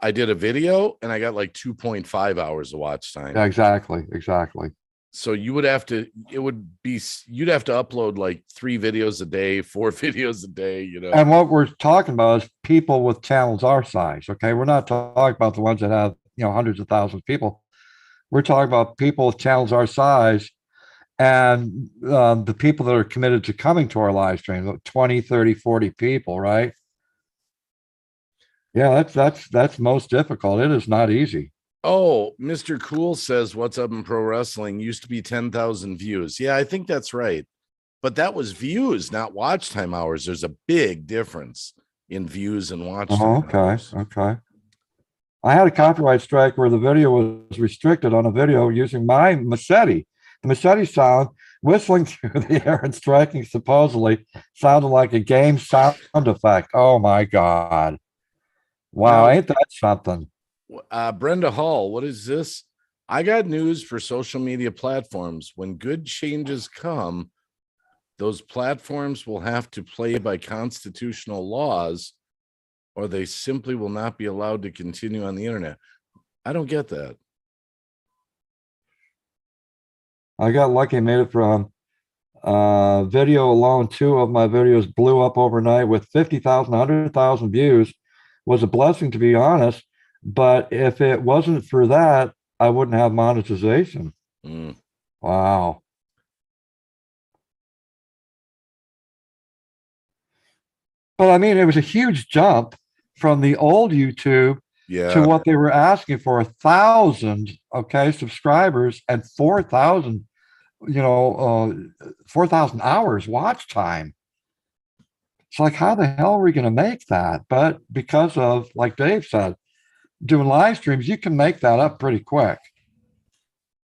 [SPEAKER 3] I did a video and I got like 2.5 hours of watch time.
[SPEAKER 2] Yeah, exactly. Exactly.
[SPEAKER 3] So you would have to, you'd have to upload like 3 videos a day, 4 videos a day, you know.
[SPEAKER 2] And what we're talking about is people with channels our size. Okay. We're not talking about the ones that have, hundreds of thousands of people. We're talking about people with channels our size and the people that are committed to coming to our live stream, 20, 30, 40 people, right? Yeah, that's most difficult. It is not easy.
[SPEAKER 3] Oh, Mr. Cool says, what's up in pro wrestling? Used to be 10,000 views. Yeah, I think that's right. But that was views, not watch time hours. There's a big difference in views and watch time hours.
[SPEAKER 2] Okay. I had a copyright strike where the video was restricted on a video using my machete. The machete sound whistling through the air and striking supposedly sounded like a game sound effect. Oh my God. Wow,
[SPEAKER 3] Now,
[SPEAKER 2] ain't that something?
[SPEAKER 3] Brenda Hall, what is this? I got news for social media platforms. When good changes come, those platforms will have to play by constitutional laws, or they simply will not be allowed to continue on the internet. I don't get that.
[SPEAKER 2] I got lucky and made it from video alone. 2 of my videos blew up overnight with 50,000, 100,000 views. Was a blessing, to be honest. But if it wasn't for that, I wouldn't have monetization. Wow. But I mean, it was a huge jump from the old YouTube to what they were asking for, 1,000, subscribers and 4,000, 4,000 hours watch time. It's like, how the hell are we going to make that? But because of, like Dave said, doing live streams, you can make that up pretty quick.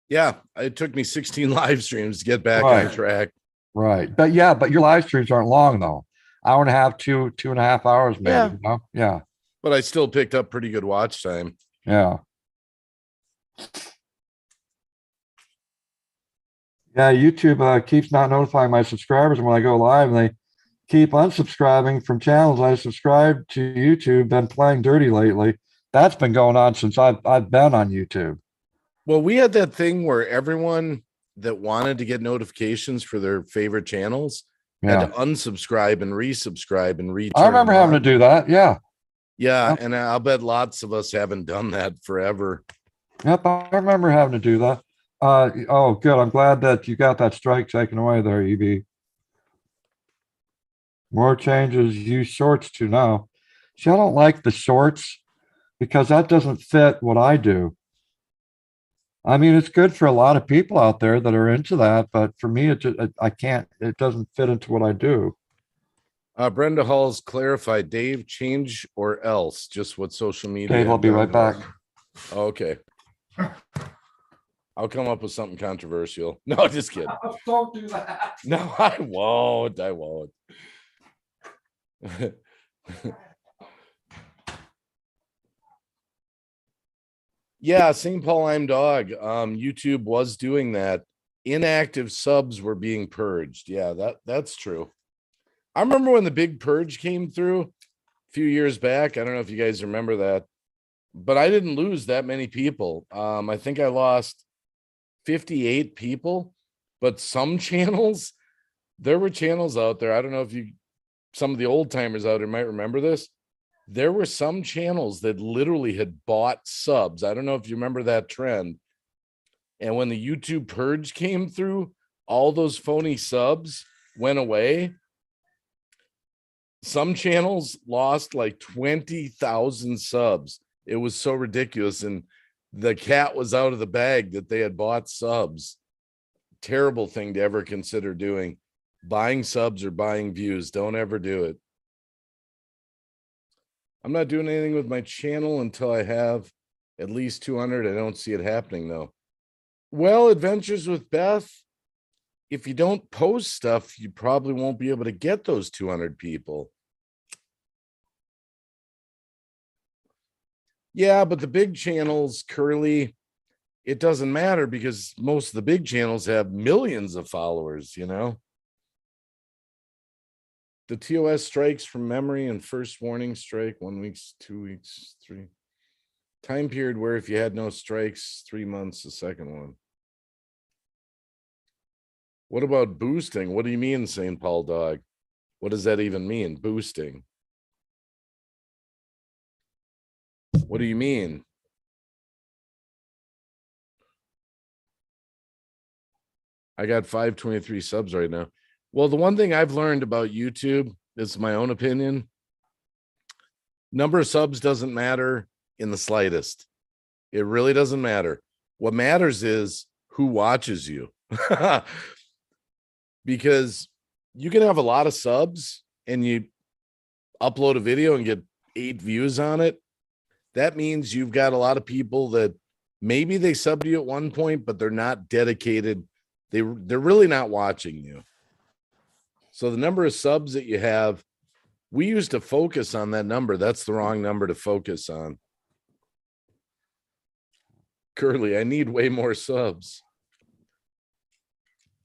[SPEAKER 3] Yeah, it took me 16 live streams to get back on track.
[SPEAKER 2] Right. But your live streams aren't long though. Hour and a half, 2.5 hours, maybe. Yeah.
[SPEAKER 3] But I still picked up pretty good watch time.
[SPEAKER 2] Yeah. Yeah, YouTube keeps not notifying my subscribers when I go live, and they keep unsubscribing from channels I subscribe to YouTube. Been playing dirty lately. That's been going on since I've been on YouTube.
[SPEAKER 3] Well, we had that thing where everyone that wanted to get notifications for their favorite channels had to unsubscribe and resubscribe and return.
[SPEAKER 2] I remember having to do that. Yeah.
[SPEAKER 3] Yeah. And I'll bet lots of us haven't done that forever.
[SPEAKER 2] Yep. I remember having to do that. Oh, good. I'm glad that you got that strike taken away there, EB. More changes. Use shorts too now. See, I don't like the shorts because that doesn't fit what I do. I mean, it's good for a lot of people out there that are into that, but for me, I can't. It doesn't fit into what I do.
[SPEAKER 3] Brenda Hall's clarified, Dave, change or else, just what social media.
[SPEAKER 2] Dave, I'll be right back.
[SPEAKER 3] Okay. I'll come up with something controversial. No, just kidding.
[SPEAKER 2] Don't do that.
[SPEAKER 3] No, I won't. I won't. Yeah, St. Paul I'm Dog. YouTube was doing that. Inactive subs were being purged. Yeah, that's true. I remember when the big purge came through a few years back. I don't know if you guys remember that, but I didn't lose that many people. I think I lost 58 people, but some channels, there were channels out there. I don't know if some of the old timers out there might remember this. There were some channels that literally had bought subs. I don't know if you remember that trend. And when the YouTube purge came through, all those phony subs went away. Some channels lost like 20,000 subs. It was so ridiculous. And the cat was out of the bag that they had bought subs. Terrible thing to ever consider doing. Buying subs or buying views. Don't ever do it. I'm not doing anything with my channel until I have at least 200. I don't see it happening though. Well, Adventures with Beth, if you don't post stuff, you probably won't be able to get those 200 people. Yeah, but the big channels, Curly, it doesn't matter because most of the big channels have millions of followers, you know. The TOS strikes from memory and first warning strike 1 week, 2 weeks, 3 time period where if you had no strikes, 3 months, the second one. What about boosting? What do you mean, St. Paul Dog? What does that even mean? Boosting. What do you mean? I got 523 subs right now. Well, the one thing I've learned about YouTube, is my own opinion. Number of subs doesn't matter in the slightest. It really doesn't matter. What matters is who watches you. Because you can have a lot of subs and you upload a video and get 8 views on it. That means you've got a lot of people that maybe they subbed you at one point, but they're not dedicated. They're really not watching you. So the number of subs that you have, we used to focus on that number. That's the wrong number to focus on. Curly, I need way more subs.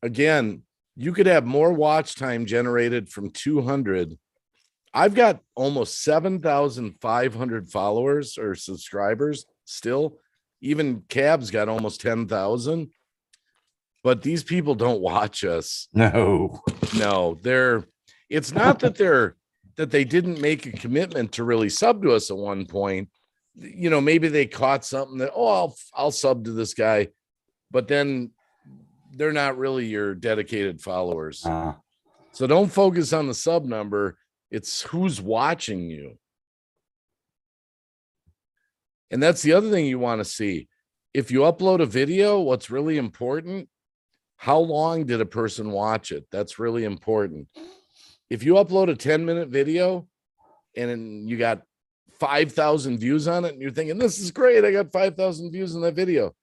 [SPEAKER 3] Again, you could have more watch time generated from 200. I've got almost 7,500 followers or subscribers still. Even CAB's got almost 10,000. But these people don't watch us.
[SPEAKER 2] No.
[SPEAKER 3] It's not that they didn't make a commitment to really sub to us at one point. You know, maybe they caught something that, I'll sub to this guy, but then they're not really your dedicated followers. So don't focus on the sub number. It's who's watching you. And that's the other thing you want to see. If you upload a video, what's really important, how long did a person watch it? That's really important. If you upload a 10-minute video and you got 5,000 views on it and you're thinking, this is great, I got 5,000 views in that video.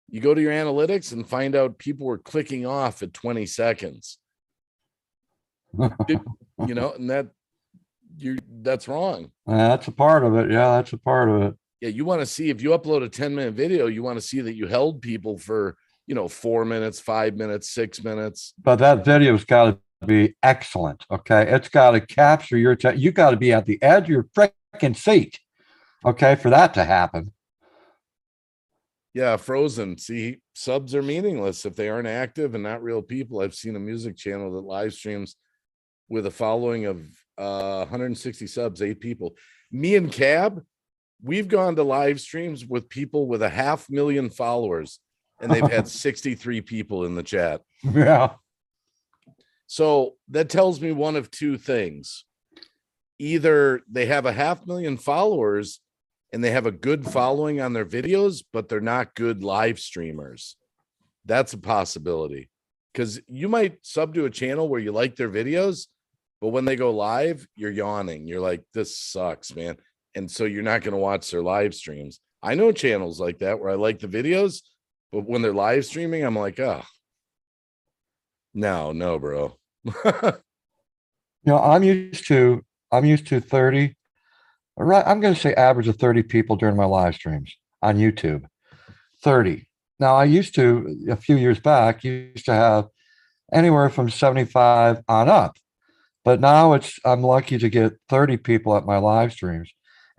[SPEAKER 3] You go to your analytics and find out people were clicking off at 20 seconds. You know, and that's wrong.
[SPEAKER 2] That's a part of it. Yeah, that's a part of it.
[SPEAKER 3] Yeah, you want to see, if you upload a 10-minute video, you want to see that you held people for, 4 minutes, 5 minutes, 6 minutes.
[SPEAKER 2] But that video's got to be excellent. Okay. It's got to capture your attention. You got to be at the edge of your freaking seat. Okay. For that to happen.
[SPEAKER 3] Yeah. Frozen. See, subs are meaningless if they aren't active and not real people. I've seen a music channel that live streams with a following of 160 subs, 8 people. Me and CAB, we've gone to live streams with people with 500,000 followers. And they've had 63 people in the chat.
[SPEAKER 2] Yeah.
[SPEAKER 3] So that tells me one of two things. Either they have 500,000 followers and they have a good following on their videos, but they're not good live streamers. That's a possibility. Because you might sub to a channel where you like their videos, but when they go live, you're yawning. You're like, this sucks, man. And so you're not going to watch their live streams. I know channels like that where I like the videos, but when they're live streaming, I'm like, oh, no, bro.
[SPEAKER 2] I'm used to 30, right? I'm going to say average of 30 people during my live streams on YouTube. 30. Now, I used to, a few years back, used to have anywhere from 75 on up. But now I'm lucky to get 30 people at my live streams.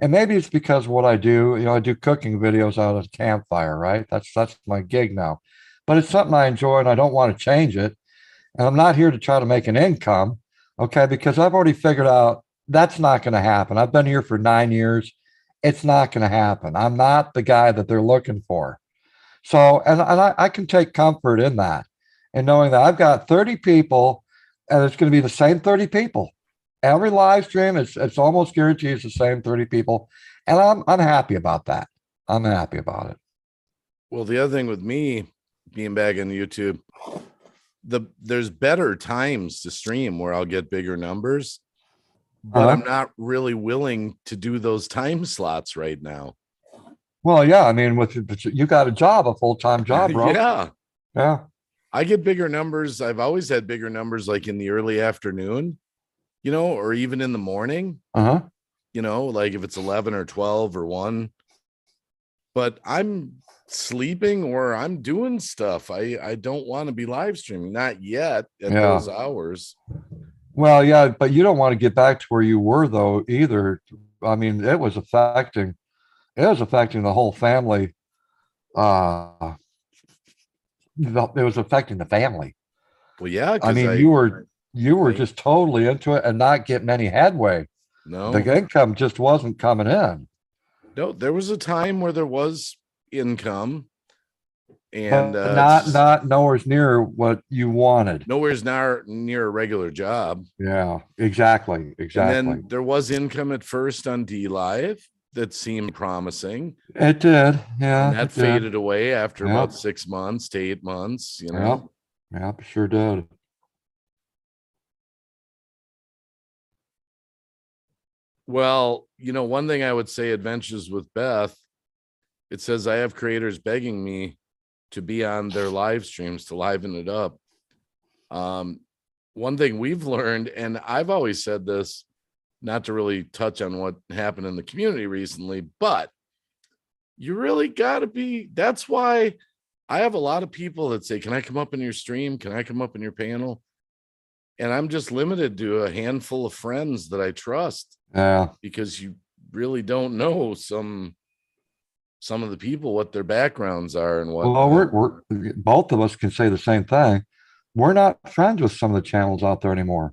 [SPEAKER 2] And maybe it's because of what I do. I do cooking videos out at a campfire, right? That's my gig now. But it's something I enjoy and I don't want to change it. And I'm not here to try to make an income, okay? Because I've already figured out that's not going to happen. I've been here for 9 years. It's not going to happen. I'm not the guy that they're looking for. So, and I can take comfort in that and knowing that I've got 30 people and it's going to be the same 30 people. Every live stream, it's almost guaranteed it's the same 30 people. And I'm happy about that. I'm happy about it.
[SPEAKER 3] Well, the other thing with me being back on YouTube, there's better times to stream where I'll get bigger numbers, but I'm not really willing to do those time slots right now.
[SPEAKER 2] Well, yeah, I mean, you got a job, a full-time job, bro.
[SPEAKER 3] Yeah. I get bigger numbers. I've always had bigger numbers like in the early afternoon, or even in the morning, like if it's 11 or 12 or 1, but I'm sleeping or I'm doing stuff. I don't want to be live streaming, not yet at those hours.
[SPEAKER 2] Well, yeah, but you don't want to get back to where you were though either. I mean, it was affecting the whole family. Uh, it was affecting the family.
[SPEAKER 3] Well, yeah,
[SPEAKER 2] I
[SPEAKER 3] because
[SPEAKER 2] mean,
[SPEAKER 3] I
[SPEAKER 2] you were
[SPEAKER 3] I
[SPEAKER 2] just totally into it and not getting any headway. The
[SPEAKER 3] no
[SPEAKER 2] income just wasn't coming in,
[SPEAKER 3] no. There was a time where there was income, and
[SPEAKER 2] but
[SPEAKER 3] it's
[SPEAKER 2] not
[SPEAKER 3] just
[SPEAKER 2] not nowhere near what you wanted.
[SPEAKER 3] nowhere's near a regular job.
[SPEAKER 2] Yeah, exactly,
[SPEAKER 3] And
[SPEAKER 2] exactly.
[SPEAKER 3] then there was income at first on D Live that seemed promising,
[SPEAKER 2] It did.
[SPEAKER 3] and
[SPEAKER 2] Yeah,
[SPEAKER 3] that
[SPEAKER 2] it did.
[SPEAKER 3] faded away after
[SPEAKER 2] Yep,
[SPEAKER 3] about 6 months to 8 months.
[SPEAKER 2] yep, yep. Sure did.
[SPEAKER 3] Well, one thing I would say, Adventures with Beth, it says I have creators begging me to be on their live streams to liven it up. One thing we've learned, and I've always said this, not to really touch on what happened in the community recently, but you really got to be. That's why I have a lot of people that say, can I come up in your stream? Can I come up in your panel? And I'm just limited to a handful of friends that I trust,
[SPEAKER 2] Yeah.
[SPEAKER 3] because you really don't know some of the people, what their backgrounds are and what.
[SPEAKER 2] Well, we're both of us can say the same thing. We're not friends with some of the channels out there anymore.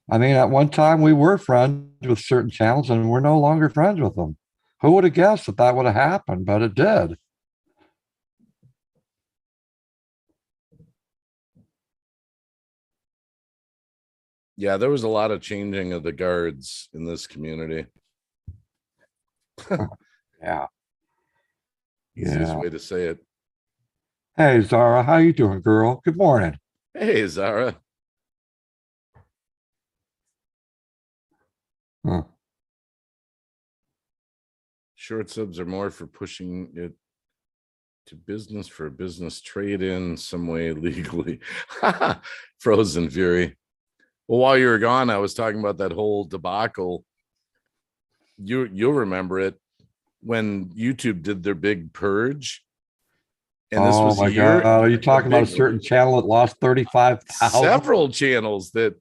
[SPEAKER 2] I mean, at one time we were friends with certain channels, and we're no longer friends with them. Who would have guessed that that would have happened? But it did.
[SPEAKER 3] Yeah, there was a lot of changing of the guards in this community.
[SPEAKER 2] Yeah.
[SPEAKER 3] Easiest
[SPEAKER 2] Yeah.
[SPEAKER 3] way to say it.
[SPEAKER 2] Hey, Zara, how you doing, girl? Good morning.
[SPEAKER 3] Hey, Zara.
[SPEAKER 2] Huh.
[SPEAKER 3] Short subs are more for pushing it to business for a business trade in some way legally. Frozen Fury. Well, while you were gone, I was talking about that whole debacle. You'll remember it when YouTube did their big purge. And this
[SPEAKER 2] Oh
[SPEAKER 3] was a
[SPEAKER 2] my
[SPEAKER 3] year,
[SPEAKER 2] God. Are you talking about a
[SPEAKER 3] big,
[SPEAKER 2] certain channel that lost 35,000?
[SPEAKER 3] several channels that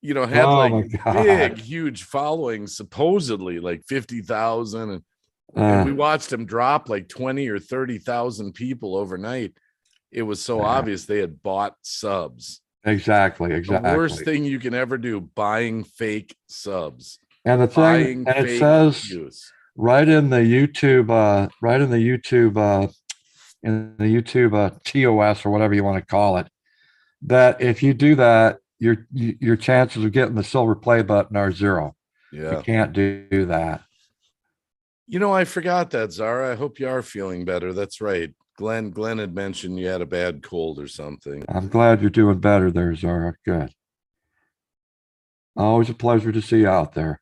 [SPEAKER 3] had
[SPEAKER 2] Oh
[SPEAKER 3] like
[SPEAKER 2] my
[SPEAKER 3] big,
[SPEAKER 2] God.
[SPEAKER 3] huge followings, supposedly like 50,000. And we watched them drop like 20 or 30,000 people overnight. It was so obvious they had bought subs.
[SPEAKER 2] Exactly,
[SPEAKER 3] The worst
[SPEAKER 2] exactly.
[SPEAKER 3] thing you can ever do, buying fake subs,
[SPEAKER 2] And the thing,
[SPEAKER 3] buying
[SPEAKER 2] and it
[SPEAKER 3] fake
[SPEAKER 2] says
[SPEAKER 3] views.
[SPEAKER 2] right in the YouTube, TOS or whatever you want to call it, that if you do that, your chances of getting the silver play button are zero. You
[SPEAKER 3] Yeah.
[SPEAKER 2] can't do that.
[SPEAKER 3] I forgot that, Zara. I hope you are feeling better. That's right. Glenn had mentioned you had a bad cold or something.
[SPEAKER 2] I'm glad you're doing better there, Zara. Good. Always a pleasure to see you out there.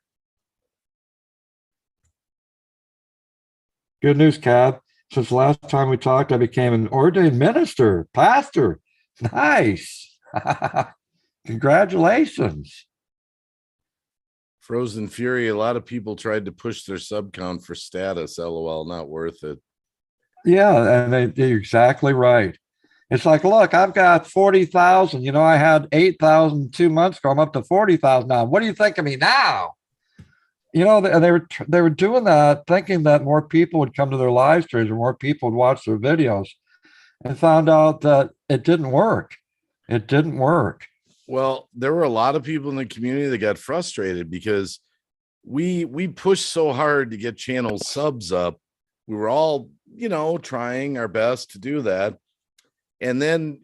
[SPEAKER 2] Good news, Cab. Since the last time we talked, I became an ordained minister, pastor. Nice. Congratulations.
[SPEAKER 3] Frozen Fury, a lot of people tried to push their sub count for status. LOL, not worth it.
[SPEAKER 2] Yeah, and they're exactly right. It's like, look, I've got 40,000. I had 8,000 2 months ago. I'm up to 40,000 now. What do you think of me now? They were doing that, thinking that more people would come to their live streams or more people would watch their videos, and found out that it didn't work. It didn't work.
[SPEAKER 3] Well, there were a lot of people in the community that got frustrated because we pushed so hard to get channel subs up. We were all, trying our best to do that. And then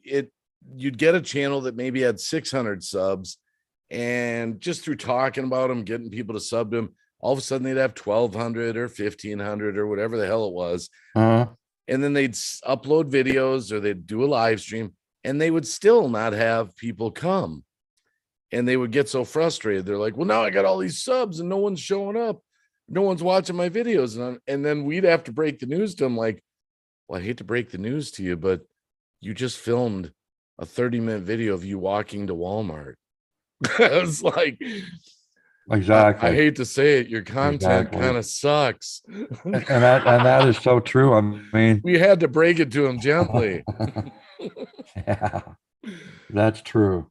[SPEAKER 3] you'd get a channel that maybe had 600 subs, and just through talking about them, getting people to sub them, all of a sudden they'd have 1,200 or 1,500 or whatever the hell it was.
[SPEAKER 2] Uh-huh.
[SPEAKER 3] And then they'd upload videos or they'd do a live stream, and they would still not have people come. And they would get so frustrated. They're like, well, now I got all these subs and no one's showing up. No one's watching my videos. And then we'd have to break the news to them like, well, I hate to break the news to you, but you just filmed a 30-minute video of you walking to Walmart. I was like,
[SPEAKER 2] Exactly.
[SPEAKER 3] I hate to say it, your content kind of sucks.
[SPEAKER 2] And that is so true. I mean,
[SPEAKER 3] we had to break it to him gently.
[SPEAKER 2] Yeah, that's true.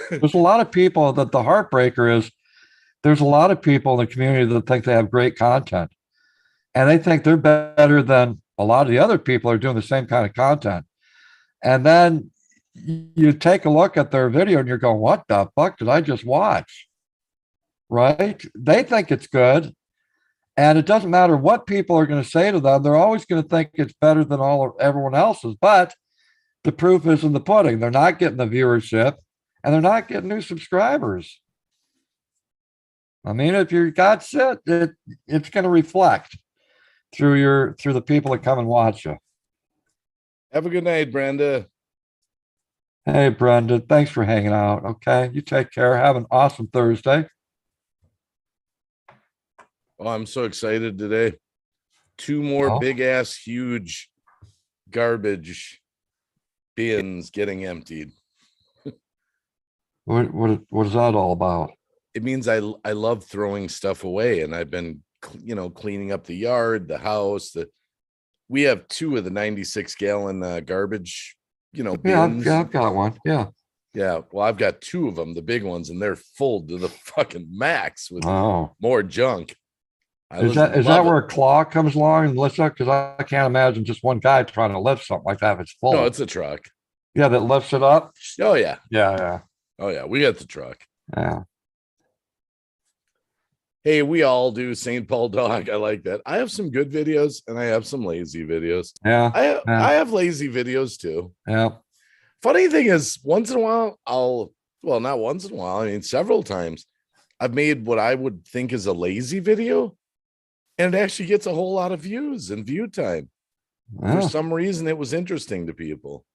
[SPEAKER 2] There's a lot of people that the heartbreaker is there's a lot of people in the community that think they have great content and they think they're better than a lot of the other people who are doing the same kind of content. And then you take a look at their video and you're going, what the fuck did I just watch? Right? They think it's good. And it doesn't matter what people are going to say to them. They're always going to think it's better than everyone else's. But the proof is in the pudding. They're not getting the viewership and they're not getting new subscribers. I mean, if you got shit, it's going to reflect through the people that come and watch you.
[SPEAKER 3] Have a good night, Brenda.
[SPEAKER 2] Hey, Brenda, thanks for hanging out. Okay, you take care. Have an awesome Thursday.
[SPEAKER 3] Oh, I'm so excited today. 2 more big ass, huge garbage bins getting emptied.
[SPEAKER 2] What is that all about?
[SPEAKER 3] It means I love throwing stuff away, and I've been cleaning up the yard, the house. We have 2 of the 96-gallon garbage bins.
[SPEAKER 2] Yeah, I've got one. Yeah.
[SPEAKER 3] Well, I've got 2 of them, the big ones, and they're full to the fucking max with more junk.
[SPEAKER 2] Is that where a claw comes along and lifts up? Because I can't imagine just one guy trying to lift something like that if it's full.
[SPEAKER 3] No, it's a truck.
[SPEAKER 2] Yeah, that lifts it up.
[SPEAKER 3] Oh yeah.
[SPEAKER 2] Yeah.
[SPEAKER 3] Oh yeah, we got the truck.
[SPEAKER 2] Yeah.
[SPEAKER 3] Hey, we all do. St. Paul Dog. I like that. I have some good videos and I have some lazy videos.
[SPEAKER 2] Yeah.
[SPEAKER 3] I have lazy videos too.
[SPEAKER 2] Yeah.
[SPEAKER 3] Funny thing is, once in a while, not once in a while, I mean, several times, I've made what I would think is a lazy video, and it actually gets a whole lot of views and view time. For some reason, it was interesting to people.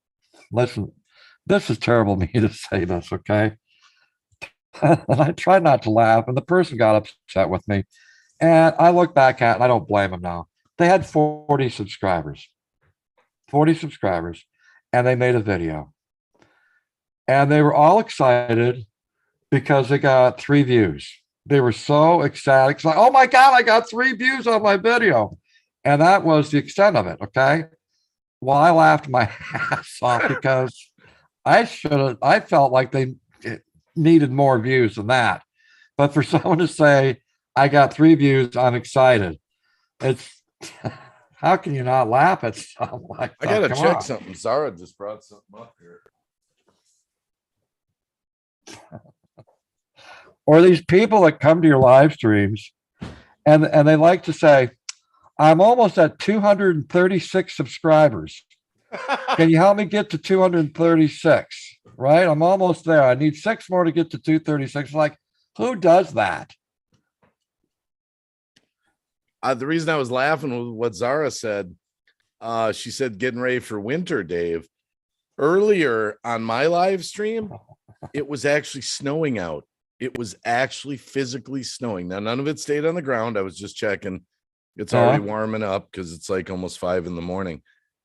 [SPEAKER 2] Listen, this is terrible of me to say this, okay? And I tried not to laugh, and the person got upset with me. And I look back at it, and I don't blame them now. They had 40 subscribers, and they made a video. And they were all excited because they got 3 views. They were so ecstatic. It's like, oh my God, I got 3 views on my video. And that was the extent of it, okay? Well, I laughed my ass off because I felt like they needed more views than that. But for someone to say, I got 3 views, I'm excited. It's how can you not laugh at something like that?
[SPEAKER 3] I gotta check something. Zara just brought something up here.
[SPEAKER 2] Or these people that come to your live streams and they like to say, I'm almost at 236 subscribers. Can you help me get to 236? Right? I'm almost there. I need 6 more to get to 236. Like, who does that?
[SPEAKER 3] The reason I was laughing with what Zara said, she said, getting ready for winter, Dave. Earlier on my live stream, it was actually snowing out. It was actually physically snowing. Now, none of it stayed on the ground. I was just checking. It's already warming up because it's like almost 5 a.m.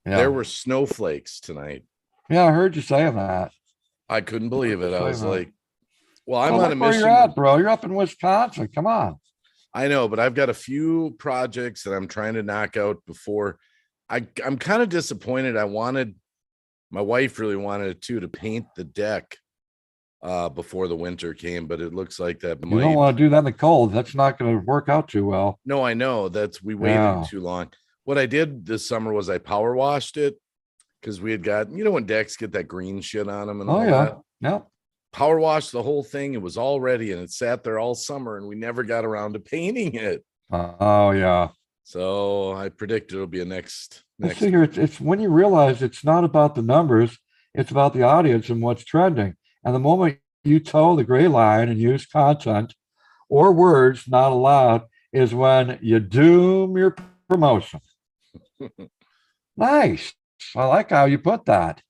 [SPEAKER 3] Yeah. There were snowflakes tonight.
[SPEAKER 2] Yeah, I heard you saying that.
[SPEAKER 3] I couldn't believe it. I was like, well, I'm on a mission.
[SPEAKER 2] Where you're at, bro? You're up in Wisconsin. Come on.
[SPEAKER 3] I know, but I've got a few projects that I'm trying to knock out before. I'm kind of disappointed. My wife really wanted to paint the deck before the winter came, but it looks like that.
[SPEAKER 2] You don't want to do that in the cold. That's not going to work out too well.
[SPEAKER 3] No, I know. We waited too long. What I did this summer was I power washed it because we had got, when decks get that green shit on them and all that.
[SPEAKER 2] Yeah.
[SPEAKER 3] Power washed the whole thing. It was all ready and it sat there all summer and we never got around to painting it.
[SPEAKER 2] Oh yeah.
[SPEAKER 3] So I predict it'll be a next.
[SPEAKER 2] See here, it's when you realize it's not about the numbers, it's about the audience and what's trending. And the moment you toe the gray line and use content or words not allowed is when you doom your promotion. Nice. I like how you put that.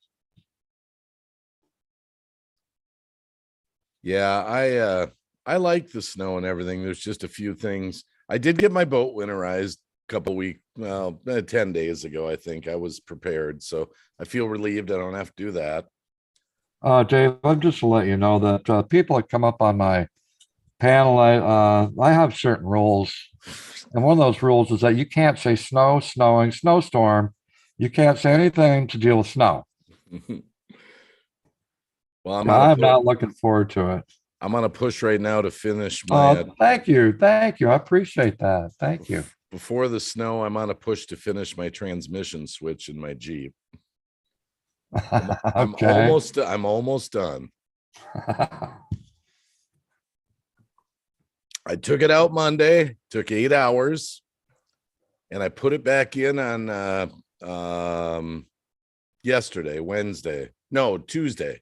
[SPEAKER 3] Yeah, I like the snow and everything. There's just a few things. I did get my boat winterized a couple weeks, 10 days ago, I think. I was prepared. So I feel relieved I don't have to do that.
[SPEAKER 2] Dave, I'm just to let you know that people that come up on my panel, I have certain rules. And one of those rules is that you can't say snow, snowing, snowstorm. You can't say anything to deal with snow.
[SPEAKER 3] Well,
[SPEAKER 2] I'm not looking forward to it.
[SPEAKER 3] I'm on a push right now to finish my.
[SPEAKER 2] Thank you. Thank you. I appreciate that. Thank you.
[SPEAKER 3] Before the snow, I'm on a push to finish my transmission switch in my Jeep. I'm almost done. I took it out Monday, took 8 hours, and I put it back in on Tuesday.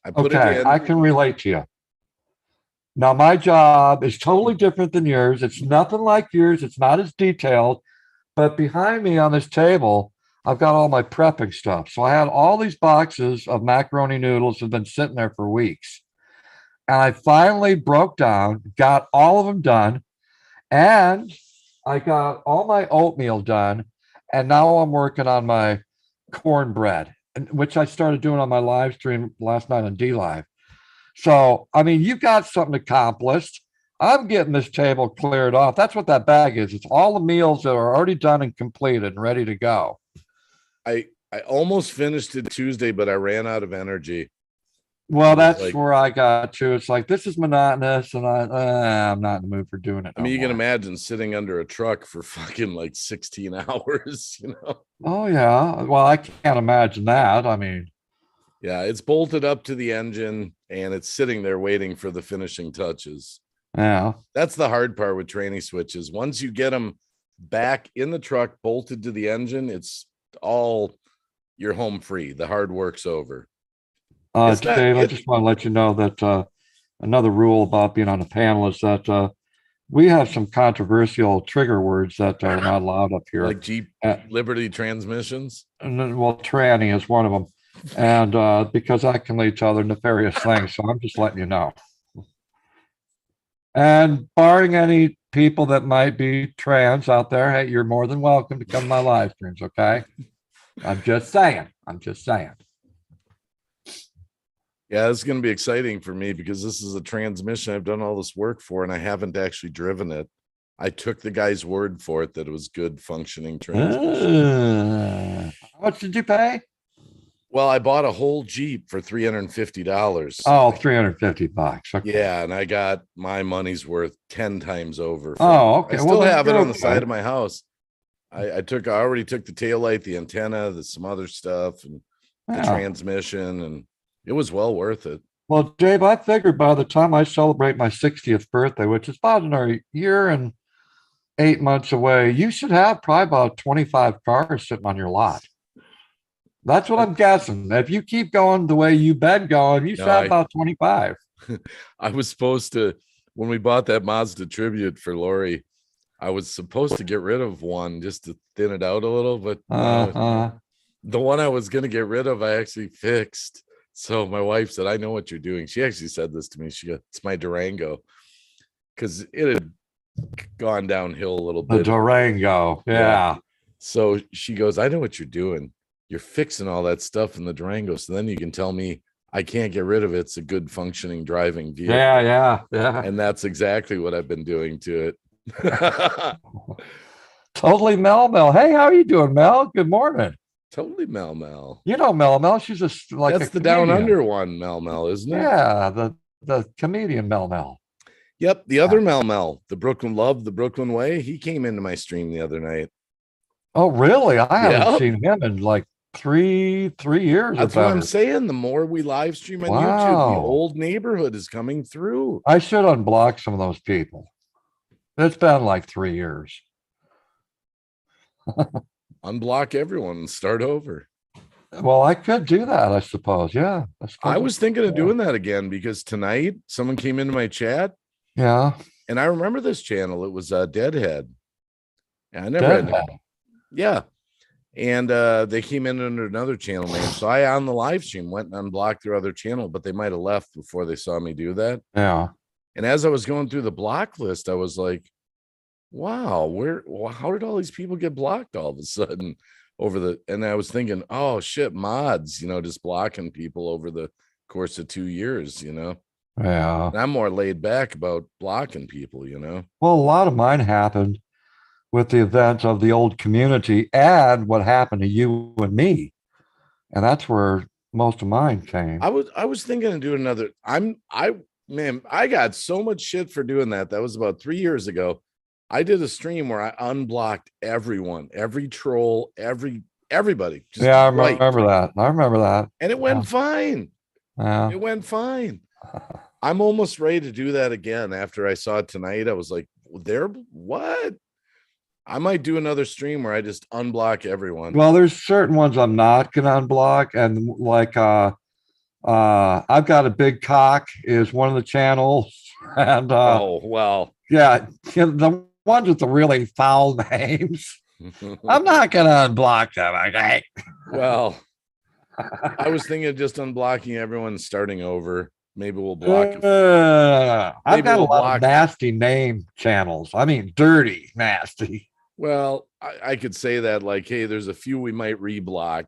[SPEAKER 3] I put it in.
[SPEAKER 2] I can relate to you. Now, my job is totally different than yours. It's nothing like yours. It's not as detailed, but behind me on this table, I've got all my prepping stuff. So I had all these boxes of macaroni noodles that have been sitting there for weeks. And I finally broke down, got all of them done, and I got all my oatmeal done. And now I'm working on my cornbread, which I started doing on my live stream last night on DLive. So, I mean, you've got something accomplished. I'm getting this table cleared off. That's what that bag is. It's all the meals that are already done and completed and ready to go.
[SPEAKER 3] I almost finished it Tuesday, but I ran out of energy.
[SPEAKER 2] Well, that's where I got to. It's like, this is monotonous, and I'm not in the mood for doing it.
[SPEAKER 3] I mean, you can imagine sitting under a truck for fucking like 16 hours,
[SPEAKER 2] Oh, yeah. Well, I can't imagine that. I mean,
[SPEAKER 3] yeah, it's bolted up to the engine and it's sitting there waiting for the finishing touches.
[SPEAKER 2] Yeah.
[SPEAKER 3] That's the hard part with tranny switches. Once you get them back in the truck, bolted to the engine, it's all, you're home free. The hard work's over.
[SPEAKER 2] Dave, I just want to let you know that another rule about being on the panel is that we have some controversial trigger words that are not allowed up here.
[SPEAKER 3] Like Jeep Liberty transmissions?
[SPEAKER 2] And then, well, tranny is one of them. And because that can lead to other nefarious things. So I'm just letting you know. And barring any people that might be trans out there, hey, you're more than welcome to come to my live streams, okay? I'm just saying.
[SPEAKER 3] Yeah, it's going to be exciting for me because this is a transmission I've done all this work for, and I haven't actually driven it. I took the guy's word for it that it was good functioning transmission.
[SPEAKER 2] How much did you pay?
[SPEAKER 3] Well, I bought a whole Jeep for $350.
[SPEAKER 2] Oh, $350. Okay.
[SPEAKER 3] Yeah, and I got my money's worth 10 times over.
[SPEAKER 2] Okay.
[SPEAKER 3] I still have it on the side of my house. I already took the taillight, the antenna, some other stuff, and the transmission, and it was well worth it.
[SPEAKER 2] Well, Dave, I figured by the time I celebrate my 60th birthday, which is about another year and 8 months away, you should have probably about 25 cars sitting on your lot. That's what I'm guessing. If you keep going the way you've been going, you should have about 25.
[SPEAKER 3] I was supposed to, when we bought that Mazda Tribute for Lori, I was supposed to get rid of one just to thin it out a little, but the one I was going to get rid of, I actually fixed. So my wife said, I know what you're doing. She actually said this to me. She goes, it's my Durango. Because it had gone downhill a little bit.
[SPEAKER 2] The Durango. Yeah.
[SPEAKER 3] So she goes, I know what you're doing. You're fixing all that stuff in the Durango. So then you can tell me I can't get rid of it. It's a good functioning driving vehicle.
[SPEAKER 2] Yeah.
[SPEAKER 3] And that's exactly what I've been doing to it.
[SPEAKER 2] Totally Mel. Hey, how are you doing, Mel? Good morning.
[SPEAKER 3] Totally Mel.
[SPEAKER 2] You know Mel. She's that's
[SPEAKER 3] the down under one Mel, isn't it?
[SPEAKER 2] Yeah, the comedian Mel.
[SPEAKER 3] Yep, the other Mel, the Brooklyn Love, the Brooklyn Way. He came into my stream the other night.
[SPEAKER 2] Oh, really? I haven't seen him in like three years.
[SPEAKER 3] That's what I'm saying. The more we live stream on YouTube, the old neighborhood is coming through.
[SPEAKER 2] I should unblock some of those people. It's been like 3 years.
[SPEAKER 3] Unblock everyone and start over.
[SPEAKER 2] Well, I could do that, I suppose. Yeah.
[SPEAKER 3] I was thinking of doing that again because tonight someone came into my chat.
[SPEAKER 2] Yeah.
[SPEAKER 3] And I remember this channel. It was Deadhead. And I never had. Yeah. And they came in under another channel name. So I, on the live stream, went and unblocked their other channel, but they might have left before they saw me do that.
[SPEAKER 2] Yeah.
[SPEAKER 3] And as I was going through the block list, I was like, wow, how did all these people get blocked all of a sudden and I was thinking, oh shit, mods, just blocking people over the course of 2 years,
[SPEAKER 2] Yeah.
[SPEAKER 3] And I'm more laid back about blocking people,
[SPEAKER 2] Well, a lot of mine happened with the event of the old community and what happened to you and me. And that's where most of mine came.
[SPEAKER 3] I was thinking of doing another. I got so much shit for doing that. That was about 3 years ago. I did a stream where I unblocked everyone, every troll, everybody. Just
[SPEAKER 2] Yeah, I
[SPEAKER 3] wiped.
[SPEAKER 2] remember that. I remember that.
[SPEAKER 3] And it went fine.
[SPEAKER 2] Yeah.
[SPEAKER 3] It went fine. I'm almost ready to do that again. After I saw it tonight, I was like, what? I might do another stream where I just unblock everyone.
[SPEAKER 2] Well, there's certain ones I'm not gonna unblock, and like I've got a big cock is one of the channels, and
[SPEAKER 3] Oh well.
[SPEAKER 2] yeah, the ones with the really foul names, I'm not gonna unblock them. Okay.
[SPEAKER 3] Well, I was thinking of just unblocking everyone, and starting over. Maybe we'll block.
[SPEAKER 2] I've got a
[SPEAKER 3] we'll
[SPEAKER 2] lot of
[SPEAKER 3] block-
[SPEAKER 2] nasty name channels. I mean, dirty, nasty.
[SPEAKER 3] Well, I could say that like, hey, there's a few we might reblock,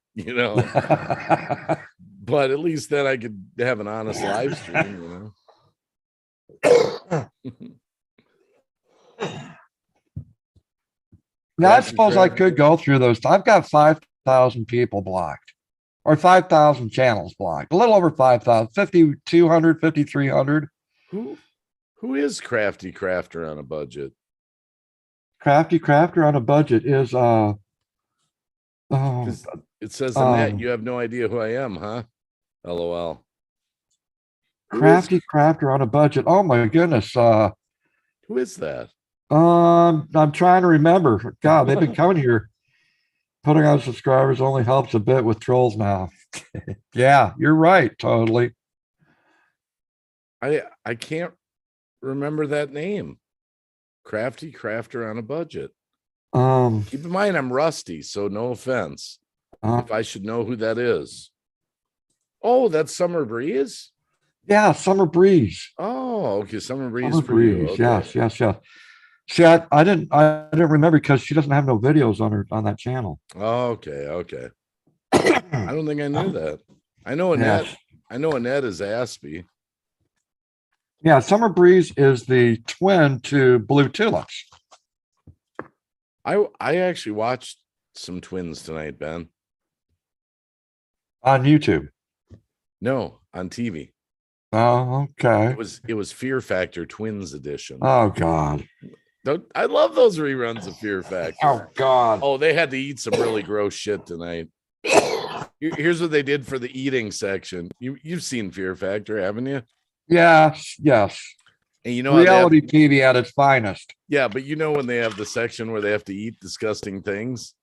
[SPEAKER 3] but at least then I could have an honest live stream,
[SPEAKER 2] Now, I suppose I could go through those. I've got 5,000 people blocked, or 5,000 channels blocked. A little over 5,000, 5,200, 5,300.
[SPEAKER 3] Who is Crafty Crafter on a budget?
[SPEAKER 2] Crafty Crafter on a budget is
[SPEAKER 3] It says in that you have no idea who I am, huh? LOL.
[SPEAKER 2] Crafty Crafter on a budget. Oh my goodness.
[SPEAKER 3] Who is that?
[SPEAKER 2] I'm trying to remember. God, they've been coming here. Putting on subscribers only helps a bit with trolls now. Yeah, you're right. Totally.
[SPEAKER 3] I can't remember that name. Crafty Crafter on a budget. Keep in mind I'm rusty, so no offense. If I should know who that is. Oh, that's Summer Breeze?
[SPEAKER 2] Yeah, Summer Breeze.
[SPEAKER 3] Oh, okay. Summer Breeze.
[SPEAKER 2] Summer Breeze. Okay. Yes. See, I didn't remember because she doesn't have no videos on that channel.
[SPEAKER 3] Okay. I don't think I knew that. I know Annette. Yes. I know Annette is Aspie.
[SPEAKER 2] Yeah, Summer Breeze is the twin to Blue Tulips.
[SPEAKER 3] I actually watched some twins tonight, Ben.
[SPEAKER 2] On YouTube.
[SPEAKER 3] No, on TV.
[SPEAKER 2] Oh, okay.
[SPEAKER 3] It was Fear Factor Twins Edition.
[SPEAKER 2] Oh God.
[SPEAKER 3] I love those reruns of Fear Factor.
[SPEAKER 2] Oh God.
[SPEAKER 3] Oh, they had to eat some really gross shit tonight. Here's what they did for the eating section. You've seen Fear Factor, haven't you?
[SPEAKER 2] Yes.
[SPEAKER 3] And you know
[SPEAKER 2] reality TV at its finest.
[SPEAKER 3] Yeah, but you know when they have the section where they have to eat disgusting things?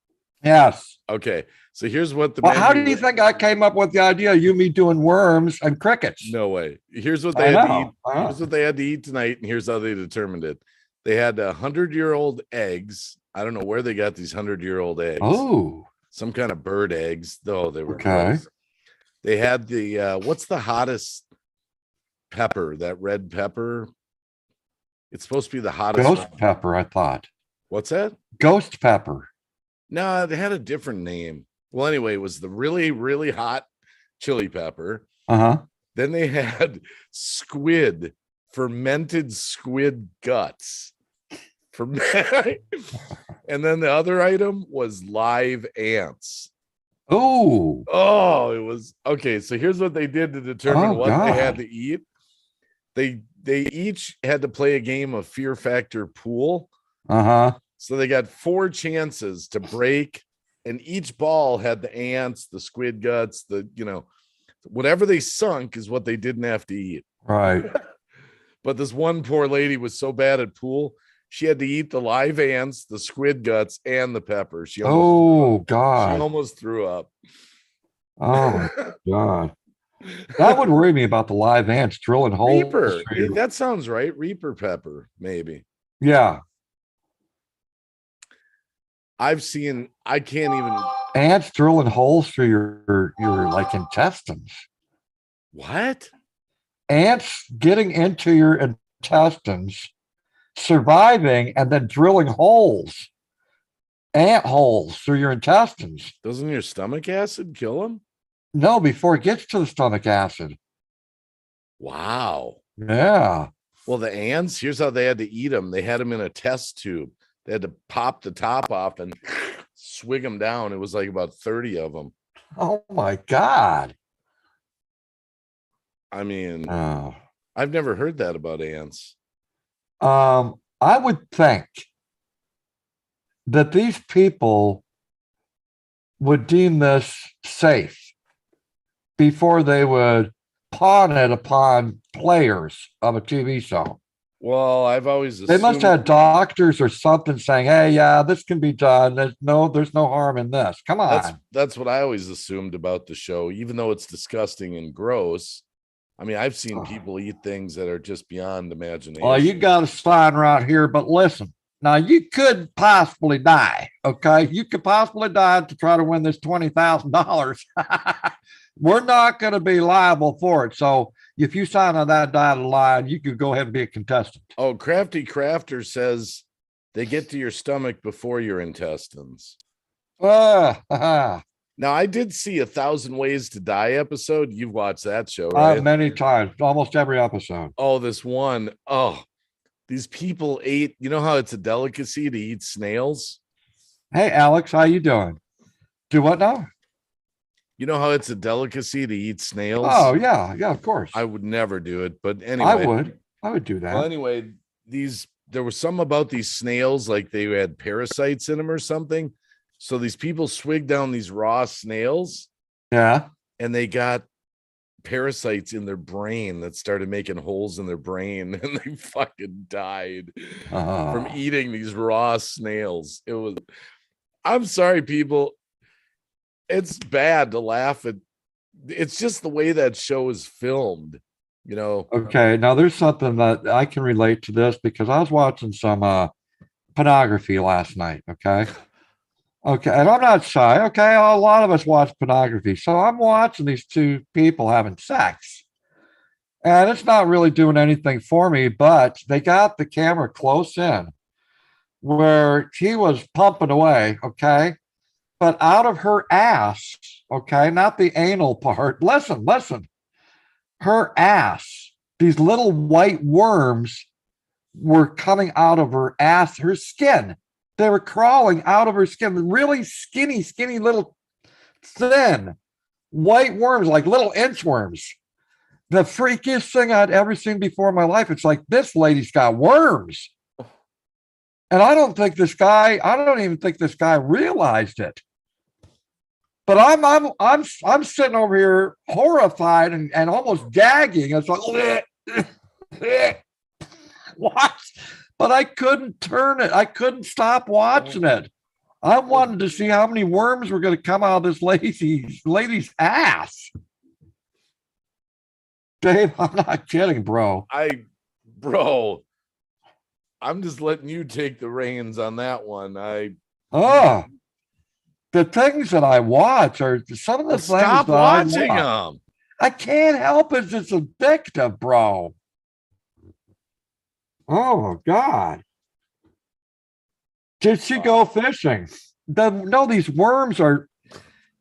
[SPEAKER 2] Yes.
[SPEAKER 3] Okay. So here's what
[SPEAKER 2] Well, how do you think I came up with the idea of me doing worms and crickets?
[SPEAKER 3] No way. Here's what they had to eat. Here's what they had to eat tonight, and here's how they determined it. They had 100-year-old eggs. I don't know where they got these 100-year-old eggs.
[SPEAKER 2] Oh,
[SPEAKER 3] some kind of bird eggs, though they were
[SPEAKER 2] okay.
[SPEAKER 3] Gross. They had the what's the hottest pepper? That red pepper. It's supposed to be the hottest.
[SPEAKER 2] Ghost pepper, I thought.
[SPEAKER 3] What's that?
[SPEAKER 2] Ghost pepper.
[SPEAKER 3] No, they had a different name. Well, anyway, it was the really, really hot chili pepper. Then they had squid, fermented squid guts. And then the other item was live ants.
[SPEAKER 2] Oh,
[SPEAKER 3] it was okay. So here's what they did to determine what they had to eat. They each had to play a game of Fear Factor pool. So they got 4 chances to break, and each ball had the ants, the squid guts, whatever they sunk is what they didn't have to eat.
[SPEAKER 2] Right.
[SPEAKER 3] But this one poor lady was so bad at pool, she had to eat the live ants, the squid guts, and the pepper. She almost threw up.
[SPEAKER 2] Oh my God. That would worry me about the live ants drilling holes.
[SPEAKER 3] Reaper. That sounds right. Reaper pepper, maybe.
[SPEAKER 2] Yeah.
[SPEAKER 3] I can't even.
[SPEAKER 2] Ants drilling holes through your like intestines.
[SPEAKER 3] What?
[SPEAKER 2] Ants getting into your intestines, surviving, and then drilling holes. Ant holes through your intestines.
[SPEAKER 3] Doesn't your stomach acid kill them?
[SPEAKER 2] No, before it gets to the stomach acid.
[SPEAKER 3] Wow.
[SPEAKER 2] Yeah.
[SPEAKER 3] Well, the ants, here's how they had to eat them. They had them in a test tube. They had to pop the top off and swig them down. It was like about 30 of them.
[SPEAKER 2] Oh my God.
[SPEAKER 3] I mean,
[SPEAKER 2] Oh.
[SPEAKER 3] I've never heard that about ants.
[SPEAKER 2] I would think that these people would deem this safe before they would pawn it upon players of a TV show.
[SPEAKER 3] Well, I've always
[SPEAKER 2] They must
[SPEAKER 3] assumed
[SPEAKER 2] have doctors or something saying, "Hey, yeah, this can be done. There's no harm in this. Come on."
[SPEAKER 3] that's what I always assumed about the show, even though it's disgusting and gross. I mean, I've seen people eat things that are just beyond imagination.
[SPEAKER 2] Well, you got a sign right here, but listen. Now you could possibly die. Okay, you could possibly die to try to win this $20,000. We're not going to be liable for it. So if you sign on that dotted line, you could go ahead and be a contestant.
[SPEAKER 3] Oh, Crafty Crafter says they get to your stomach before your intestines. Now, I did see 1,000 Ways to Die episode. You've watched that show, right?
[SPEAKER 2] Many times, almost every episode.
[SPEAKER 3] Oh, this one. Oh, these people ate. You know how it's a delicacy to eat snails?
[SPEAKER 2] Hey, Alex, how you doing? Do what now?
[SPEAKER 3] You know how it's a delicacy to eat snails?
[SPEAKER 2] Oh, yeah, of course.
[SPEAKER 3] I would never do it, but anyway.
[SPEAKER 2] I would do that.
[SPEAKER 3] Well, anyway, there was some about these snails, like they had parasites in them or something. So these people swigged down these raw snails.
[SPEAKER 2] Yeah.
[SPEAKER 3] And they got parasites in their brain that started making holes in their brain, and they fucking died from eating these raw snails. I'm sorry, people. It's bad to laugh at. It's just the way that show is filmed, you know.
[SPEAKER 2] Okay, now there's something that I can relate to this because I was watching some pornography last night. Okay. Okay, and I'm not shy. Okay, a lot of us watch pornography. So I'm watching these two people having sex. And it's not really doing anything for me, but they got the camera close in where she was pumping away, okay? But out of her ass, okay, not the anal part. Listen. Her ass, these little white worms were coming out of her ass, her skin. They were crawling out of her skin, really skinny little thin white worms, like little inchworms. The freakiest thing I'd ever seen before in my life. It's like, this lady's got worms. And I don't even think this guy realized it. But I'm sitting over here horrified and almost gagging. It's like, what? But I couldn't turn it. I couldn't stop watching it. I wanted to see how many worms were going to come out of this lady's ass. Dave, I'm not kidding, bro.
[SPEAKER 3] I'm just letting you take the reins on that one.
[SPEAKER 2] The things that I watch are some of the things
[SPEAKER 3] stop
[SPEAKER 2] that
[SPEAKER 3] watching them.
[SPEAKER 2] I can't help it. It's addictive, bro. Oh God. Did she go fishing? No, these worms they're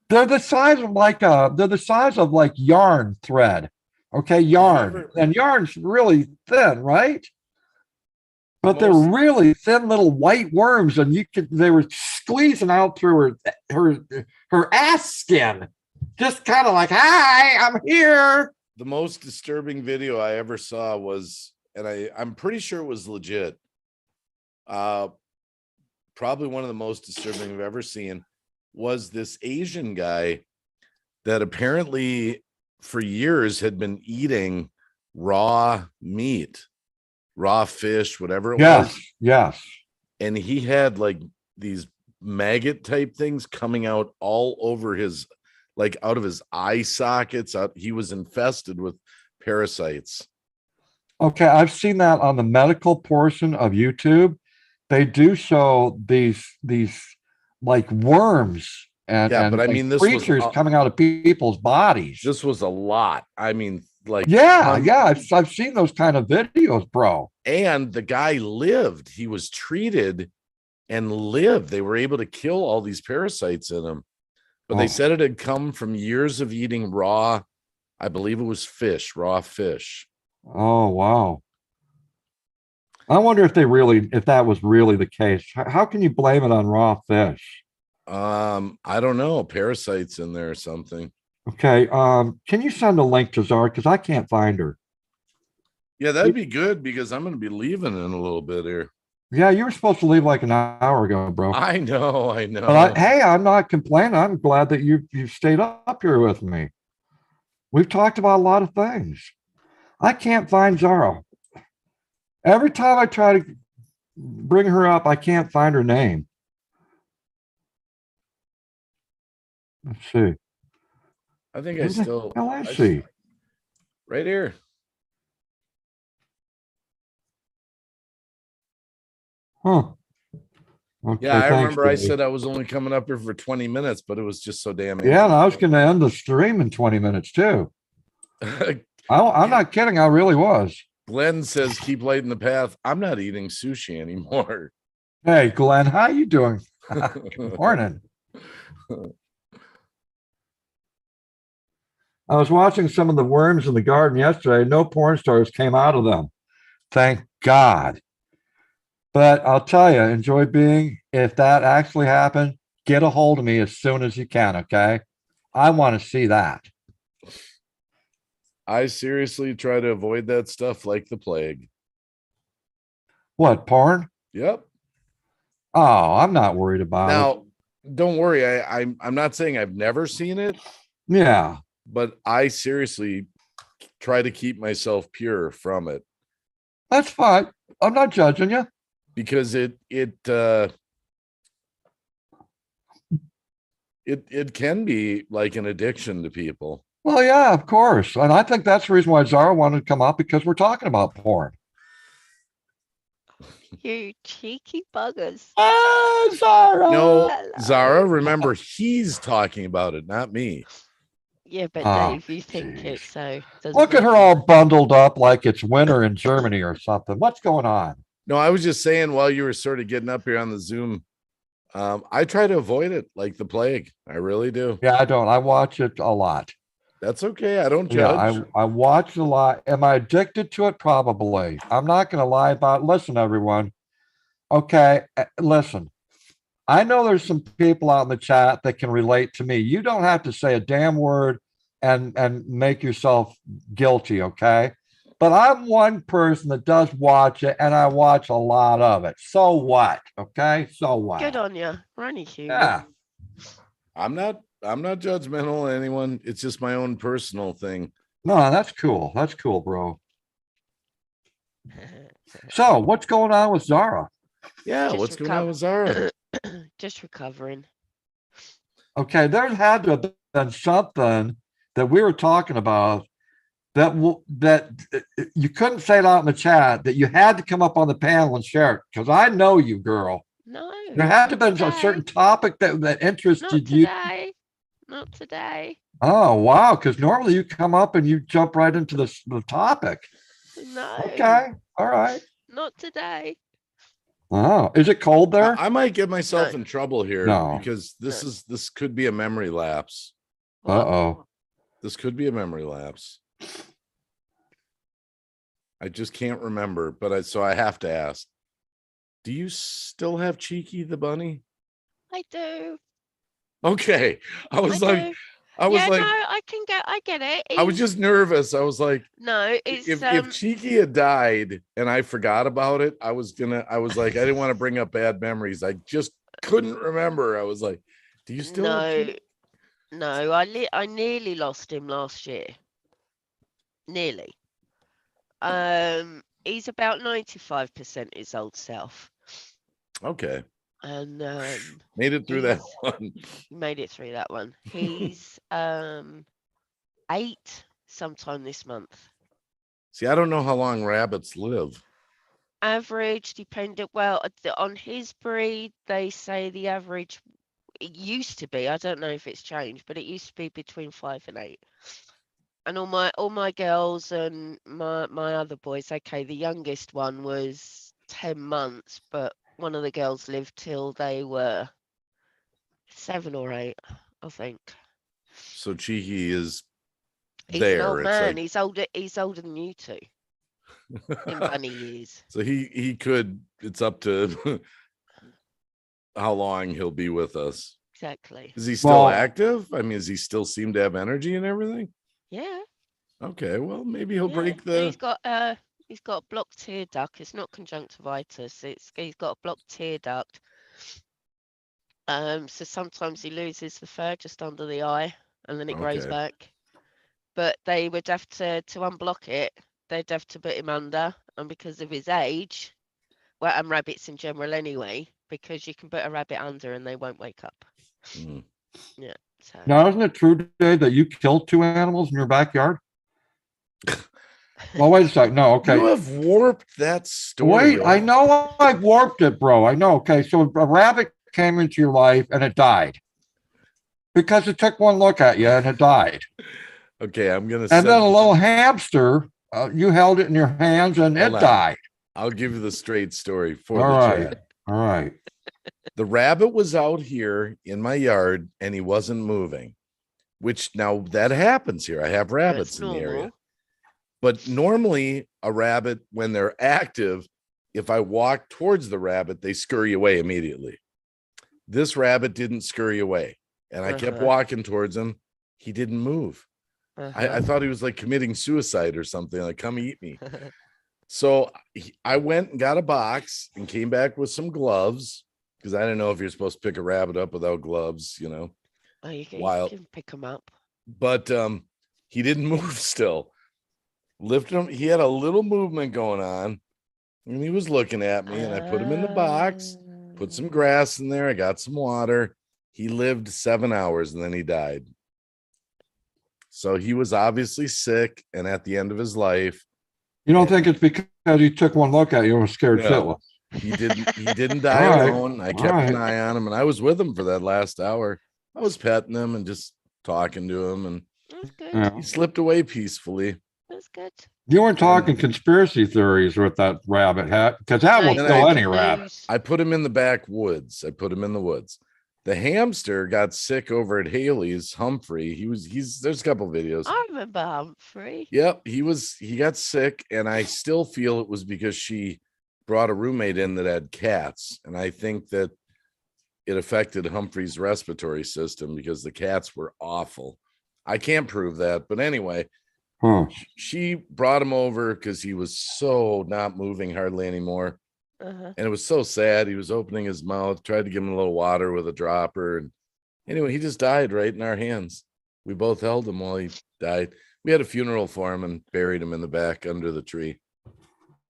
[SPEAKER 2] the size of like yarn thread. Okay, yarn. And yarn's really thin, right? But they're really thin little white worms, and they were squeezing out through her ass skin. Just kind of like, hi, I'm here.
[SPEAKER 3] The most disturbing video I ever saw was, and I'm pretty sure it was legit. Probably one of the most disturbing I've ever seen was this Asian guy that apparently for years had been eating raw meat, raw fish, whatever it was.
[SPEAKER 2] Yes.
[SPEAKER 3] And he had like these maggot type things coming out all over out of his eye sockets. He was infested with parasites.
[SPEAKER 2] Okay, I've seen that on the medical portion of YouTube. They do show these like worms and
[SPEAKER 3] this
[SPEAKER 2] creatures coming out of people's bodies.
[SPEAKER 3] This was a lot. I mean, like,
[SPEAKER 2] I've seen those kind of videos, bro.
[SPEAKER 3] And the guy lived. He was treated and lived. They were able to kill all these parasites in him. But they said it had come from years of eating raw, I believe it was raw fish.
[SPEAKER 2] Oh, wow. I wonder if that was really the case. How can you blame it on raw fish?
[SPEAKER 3] I don't know. Parasites in there or something.
[SPEAKER 2] Okay. Can you send a link to Zara? Because I can't find her.
[SPEAKER 3] Yeah, that'd be good because I'm going to be leaving in a little bit here.
[SPEAKER 2] Yeah, you were supposed to leave like an hour ago, bro.
[SPEAKER 3] I know.
[SPEAKER 2] But hey, I'm not complaining. I'm glad that you stayed up here with me. We've talked about a lot of things. I can't find Zara. Every time I try to bring her up, I can't find her name. Let's see.
[SPEAKER 3] I think
[SPEAKER 2] Where the hell is she?
[SPEAKER 3] right here.
[SPEAKER 2] Huh. Okay,
[SPEAKER 3] Yeah, I
[SPEAKER 2] thanks,
[SPEAKER 3] remember I
[SPEAKER 2] Dave.
[SPEAKER 3] said I was only coming up here for 20 minutes, but it was just so damn
[SPEAKER 2] Yeah, and I was going to end the stream in 20 minutes too. I'm not kidding. I really was.
[SPEAKER 3] Glenn says keep lighting the path. I'm not eating sushi anymore.
[SPEAKER 2] Hey, Glenn, how you doing? Good morning. I was watching some of the worms in the garden yesterday. No porn stars came out of them. Thank God. But I'll tell you, enjoy being, if that actually happened, get a hold of me as soon as you can, okay? I want to see that.
[SPEAKER 3] I seriously try to avoid that stuff like the plague.
[SPEAKER 2] What, porn?
[SPEAKER 3] Yep.
[SPEAKER 2] Oh, I'm not worried about it.
[SPEAKER 3] Now, don't worry. I'm not saying I've never seen it,
[SPEAKER 2] Yeah,
[SPEAKER 3] but I seriously try to keep myself pure from it
[SPEAKER 2] that's fine. I'm not judging you.
[SPEAKER 3] because it can be like an addiction to people.
[SPEAKER 2] Well, yeah, of course. And I think that's the reason why Zara wanted to come up, because we're talking about porn.
[SPEAKER 4] You cheeky buggers.
[SPEAKER 2] Ah, Zara.
[SPEAKER 3] No,
[SPEAKER 4] Hello.
[SPEAKER 3] Zara, remember he's talking about it, not me.
[SPEAKER 4] Yeah, but
[SPEAKER 2] Oh,
[SPEAKER 4] Dave, you think it,
[SPEAKER 2] geez.
[SPEAKER 4] so doesn't
[SPEAKER 2] Look at her
[SPEAKER 4] matter.
[SPEAKER 2] all bundled up like it's winter in Germany or something. What's going on?
[SPEAKER 3] No, I was just saying while you were sort of getting up here on the Zoom, I try to avoid it like the plague. I really do.
[SPEAKER 2] Yeah, I don't. I watch it a lot.
[SPEAKER 3] That's okay. I don't
[SPEAKER 2] Yeah,
[SPEAKER 3] judge.
[SPEAKER 2] I watch a lot. Am I addicted to it? Probably. I'm not going to lie about it. Listen, everyone. Okay, listen. I know there's some people out in the chat that can relate to me. You don't have to say a damn word and make yourself guilty, okay? But I'm one person that does watch it, and I watch a lot of it. So what? Okay, so what?
[SPEAKER 4] Good on you. We're only human.
[SPEAKER 2] Yeah.
[SPEAKER 3] I'm not judgmental of anyone. It's just my own personal thing.
[SPEAKER 2] No, that's cool. That's cool, bro. So what's going on with Zara?
[SPEAKER 3] Yeah,
[SPEAKER 4] Just
[SPEAKER 3] what's going on with Zara?
[SPEAKER 4] Just recovering.
[SPEAKER 2] Okay, there had to have been something that we were talking about that you couldn't say it out in the chat, that you had to come up on the panel and share it, because I know you, girl.
[SPEAKER 4] No.
[SPEAKER 2] There had to have been a
[SPEAKER 4] today.
[SPEAKER 2] certain topic that
[SPEAKER 4] Not
[SPEAKER 2] interested you.
[SPEAKER 4] today. Not today.
[SPEAKER 2] Oh, wow, because normally you come up and you jump right into the topic.
[SPEAKER 4] No.
[SPEAKER 2] Okay, all right.
[SPEAKER 4] Not today.
[SPEAKER 2] Oh, is it cold there?
[SPEAKER 3] I might get myself
[SPEAKER 4] No.
[SPEAKER 3] in trouble here
[SPEAKER 2] No.
[SPEAKER 3] because this could be a memory lapse.
[SPEAKER 4] What?
[SPEAKER 2] Uh-oh.
[SPEAKER 3] This could be a memory lapse. I just can't remember, but so I have to ask. Do you still have Cheeky the bunny?
[SPEAKER 4] I do.
[SPEAKER 3] Okay. I was like,
[SPEAKER 4] do.
[SPEAKER 3] I was
[SPEAKER 4] yeah,
[SPEAKER 3] like,
[SPEAKER 4] no, I get it.
[SPEAKER 3] I was
[SPEAKER 4] He's-
[SPEAKER 3] just nervous. I was like,
[SPEAKER 4] no, it's
[SPEAKER 3] if Cheeky had died and I forgot about it, I was like, I didn't want to bring up bad memories. I just couldn't remember. I was like, do you still have
[SPEAKER 4] no,
[SPEAKER 3] Cheeky?
[SPEAKER 4] no. I nearly lost him last year. Nearly. He's about 95% his old self,
[SPEAKER 3] Okay.
[SPEAKER 4] and
[SPEAKER 3] Made it through that
[SPEAKER 4] he's-
[SPEAKER 3] one.
[SPEAKER 4] made it through that one. He's 8 sometime this month.
[SPEAKER 3] See, I don't know how long rabbits live.
[SPEAKER 4] Average, dependent. Well, on his breed, they say the average. It used to be. I don't know if it's changed, but it used to be between 5 and 8. And all my girls and my other boys. Okay, the youngest one was 10 months, but one of the girls lived till they were 7 or 8, I think.
[SPEAKER 3] So Cheeky is
[SPEAKER 4] He's
[SPEAKER 3] there.
[SPEAKER 4] an old
[SPEAKER 3] It's
[SPEAKER 4] man.
[SPEAKER 3] like,
[SPEAKER 4] He's older than you two in bunny years.
[SPEAKER 3] so he could. It's up to how long he'll be with us.
[SPEAKER 4] exactly.
[SPEAKER 3] Is he still
[SPEAKER 2] Well-
[SPEAKER 3] active? I mean, does he still seem to have energy and everything?
[SPEAKER 4] Yeah.
[SPEAKER 3] Okay, well, maybe he'll
[SPEAKER 4] Yeah.
[SPEAKER 3] break
[SPEAKER 4] And
[SPEAKER 3] the.
[SPEAKER 4] he's got a blocked tear duct. It's not conjunctivitis. He's got a blocked tear duct. So sometimes he loses the fur just under the eye, and then it grows
[SPEAKER 3] Okay.
[SPEAKER 4] back. But they would have to unblock it. They'd have to put him under, and because of his age, well, and rabbits in general anyway, because you can put a rabbit under and they won't wake up.
[SPEAKER 3] Mm.
[SPEAKER 4] Yeah. So
[SPEAKER 2] Now, isn't it true, Dave, that you killed 2 animals in your backyard? Well, wait a second. No, okay.
[SPEAKER 3] You have warped that story.
[SPEAKER 2] Wait, I know I warped it, bro. I know. Okay, so a rabbit came into your life and it died because it took one look at you and it died.
[SPEAKER 3] Okay, I'm gonna.
[SPEAKER 2] And
[SPEAKER 3] send
[SPEAKER 2] then a
[SPEAKER 3] you-
[SPEAKER 2] little hamster, you held it in your hands and it
[SPEAKER 3] Hold on.
[SPEAKER 2] died.
[SPEAKER 3] I'll give you the straight story for
[SPEAKER 2] All
[SPEAKER 3] the
[SPEAKER 2] right.
[SPEAKER 3] chat.
[SPEAKER 2] All right.
[SPEAKER 3] The rabbit was out here in my yard and he wasn't moving, which now that happens here. I have rabbits
[SPEAKER 4] it's
[SPEAKER 3] in the area.
[SPEAKER 4] normal.
[SPEAKER 3] But normally, a rabbit, when they're active, if I walk towards the rabbit, they scurry away immediately. This rabbit didn't scurry away. And I kept
[SPEAKER 4] Uh-huh.
[SPEAKER 3] walking towards him. He didn't move. I
[SPEAKER 4] Uh-huh.
[SPEAKER 3] thought he was like committing suicide or something, like, come eat me. So I went and got a box and came back with some gloves because I didn't know if you're supposed to pick a rabbit up without gloves, you know.
[SPEAKER 4] Oh, you
[SPEAKER 3] Wild.
[SPEAKER 4] can pick him up.
[SPEAKER 3] But he didn't move still. Lifted him. He had a little movement going on and he was looking at me and I put him in the box, put some grass in there. I got some water. He lived 7 hours and then he died. So he was obviously sick and at the end of his life.
[SPEAKER 2] You don't think it's because he took one look at you and was scared
[SPEAKER 3] No.
[SPEAKER 2] shitless?
[SPEAKER 3] He didn't die
[SPEAKER 2] All right.
[SPEAKER 3] alone. I kept
[SPEAKER 2] All
[SPEAKER 3] an
[SPEAKER 2] right.
[SPEAKER 3] eye on him and I was with him for that last hour. I was petting him and just talking to him and
[SPEAKER 4] That's good.
[SPEAKER 2] Yeah.
[SPEAKER 3] he slipped away peacefully.
[SPEAKER 4] That's good.
[SPEAKER 2] You weren't talking conspiracy theories with that rabbit hat because that
[SPEAKER 4] No,
[SPEAKER 2] will
[SPEAKER 4] you
[SPEAKER 2] kill
[SPEAKER 3] I-
[SPEAKER 2] any
[SPEAKER 4] can
[SPEAKER 2] rabbit.
[SPEAKER 4] lose.
[SPEAKER 3] I put him in the backwoods. I put him in the woods. The hamster got sick over at Haley's. Humphrey. There's a couple videos.
[SPEAKER 4] I remember Humphrey.
[SPEAKER 3] Yep, he got sick, and I still feel it was because she brought a roommate in that had cats, and I think that it affected Humphrey's respiratory system because the cats were awful. I can't prove that, but anyway,
[SPEAKER 2] Huh.
[SPEAKER 3] she brought him over because he was so not moving hardly anymore.
[SPEAKER 4] Uh-huh.
[SPEAKER 3] And it was so sad. He was opening his mouth, tried to give him a little water with a dropper. And anyway, he just died right in our hands. We both held him while he died. We had a funeral for him and buried him in the back under the tree.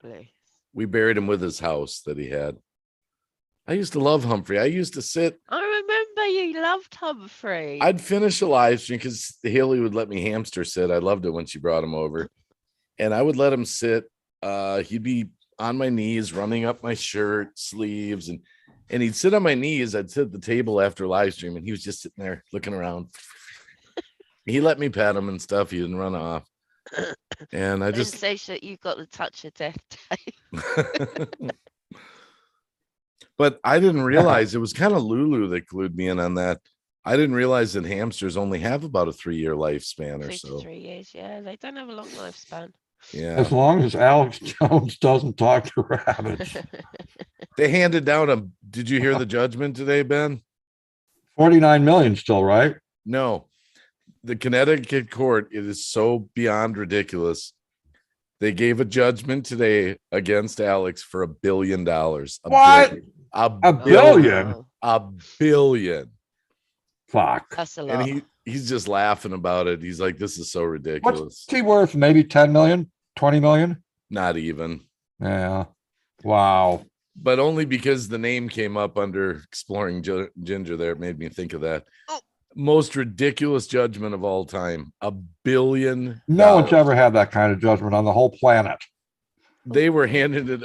[SPEAKER 4] Bless.
[SPEAKER 3] We buried him with his house that he had. I used to love Humphrey. I used to sit,
[SPEAKER 4] I remember you loved Humphrey.
[SPEAKER 3] I'd finish a live stream because Haley would let me hamster sit. I loved it when she brought him over. And I would let him sit. He'd be on my knees, running up my shirt sleeves, and he'd sit on my knees. I'd sit at the table after live stream, and he was just sitting there looking around. He let me pet him and stuff. He didn't run off. And I just
[SPEAKER 4] Sensation that you got the touch of death, Dave.
[SPEAKER 3] but I didn't realize it was kind of Lulu that glued me in on that. I didn't realize that hamsters only have about a 3-year lifespan or
[SPEAKER 4] 2 to
[SPEAKER 3] so.
[SPEAKER 4] 3 years, yeah. They don't have a long lifespan.
[SPEAKER 3] Yeah.
[SPEAKER 2] As long as Alex Jones doesn't talk to rabbits.
[SPEAKER 3] They handed down did you hear the judgment today, Ben?
[SPEAKER 2] 49 million still, right?
[SPEAKER 3] No. The Connecticut court, it is so beyond ridiculous. They gave a judgment today against Alex for $1 billion.
[SPEAKER 2] What?
[SPEAKER 3] A
[SPEAKER 2] A billion?
[SPEAKER 4] Oh,
[SPEAKER 3] A billion.
[SPEAKER 2] Fuck.
[SPEAKER 4] that's a lot.
[SPEAKER 3] And he's just laughing about it. He's like, this is so ridiculous.
[SPEAKER 2] What's he worth? Maybe 10 million, 20 million?
[SPEAKER 3] Not even.
[SPEAKER 2] Yeah. Wow.
[SPEAKER 3] But only because the name came up under Exploring Ginger there, it made me think of that.
[SPEAKER 4] Oh.
[SPEAKER 3] Most ridiculous judgment of all time. $1 billion.
[SPEAKER 2] No one's ever had that kind of judgment on the whole planet.
[SPEAKER 3] They were handed it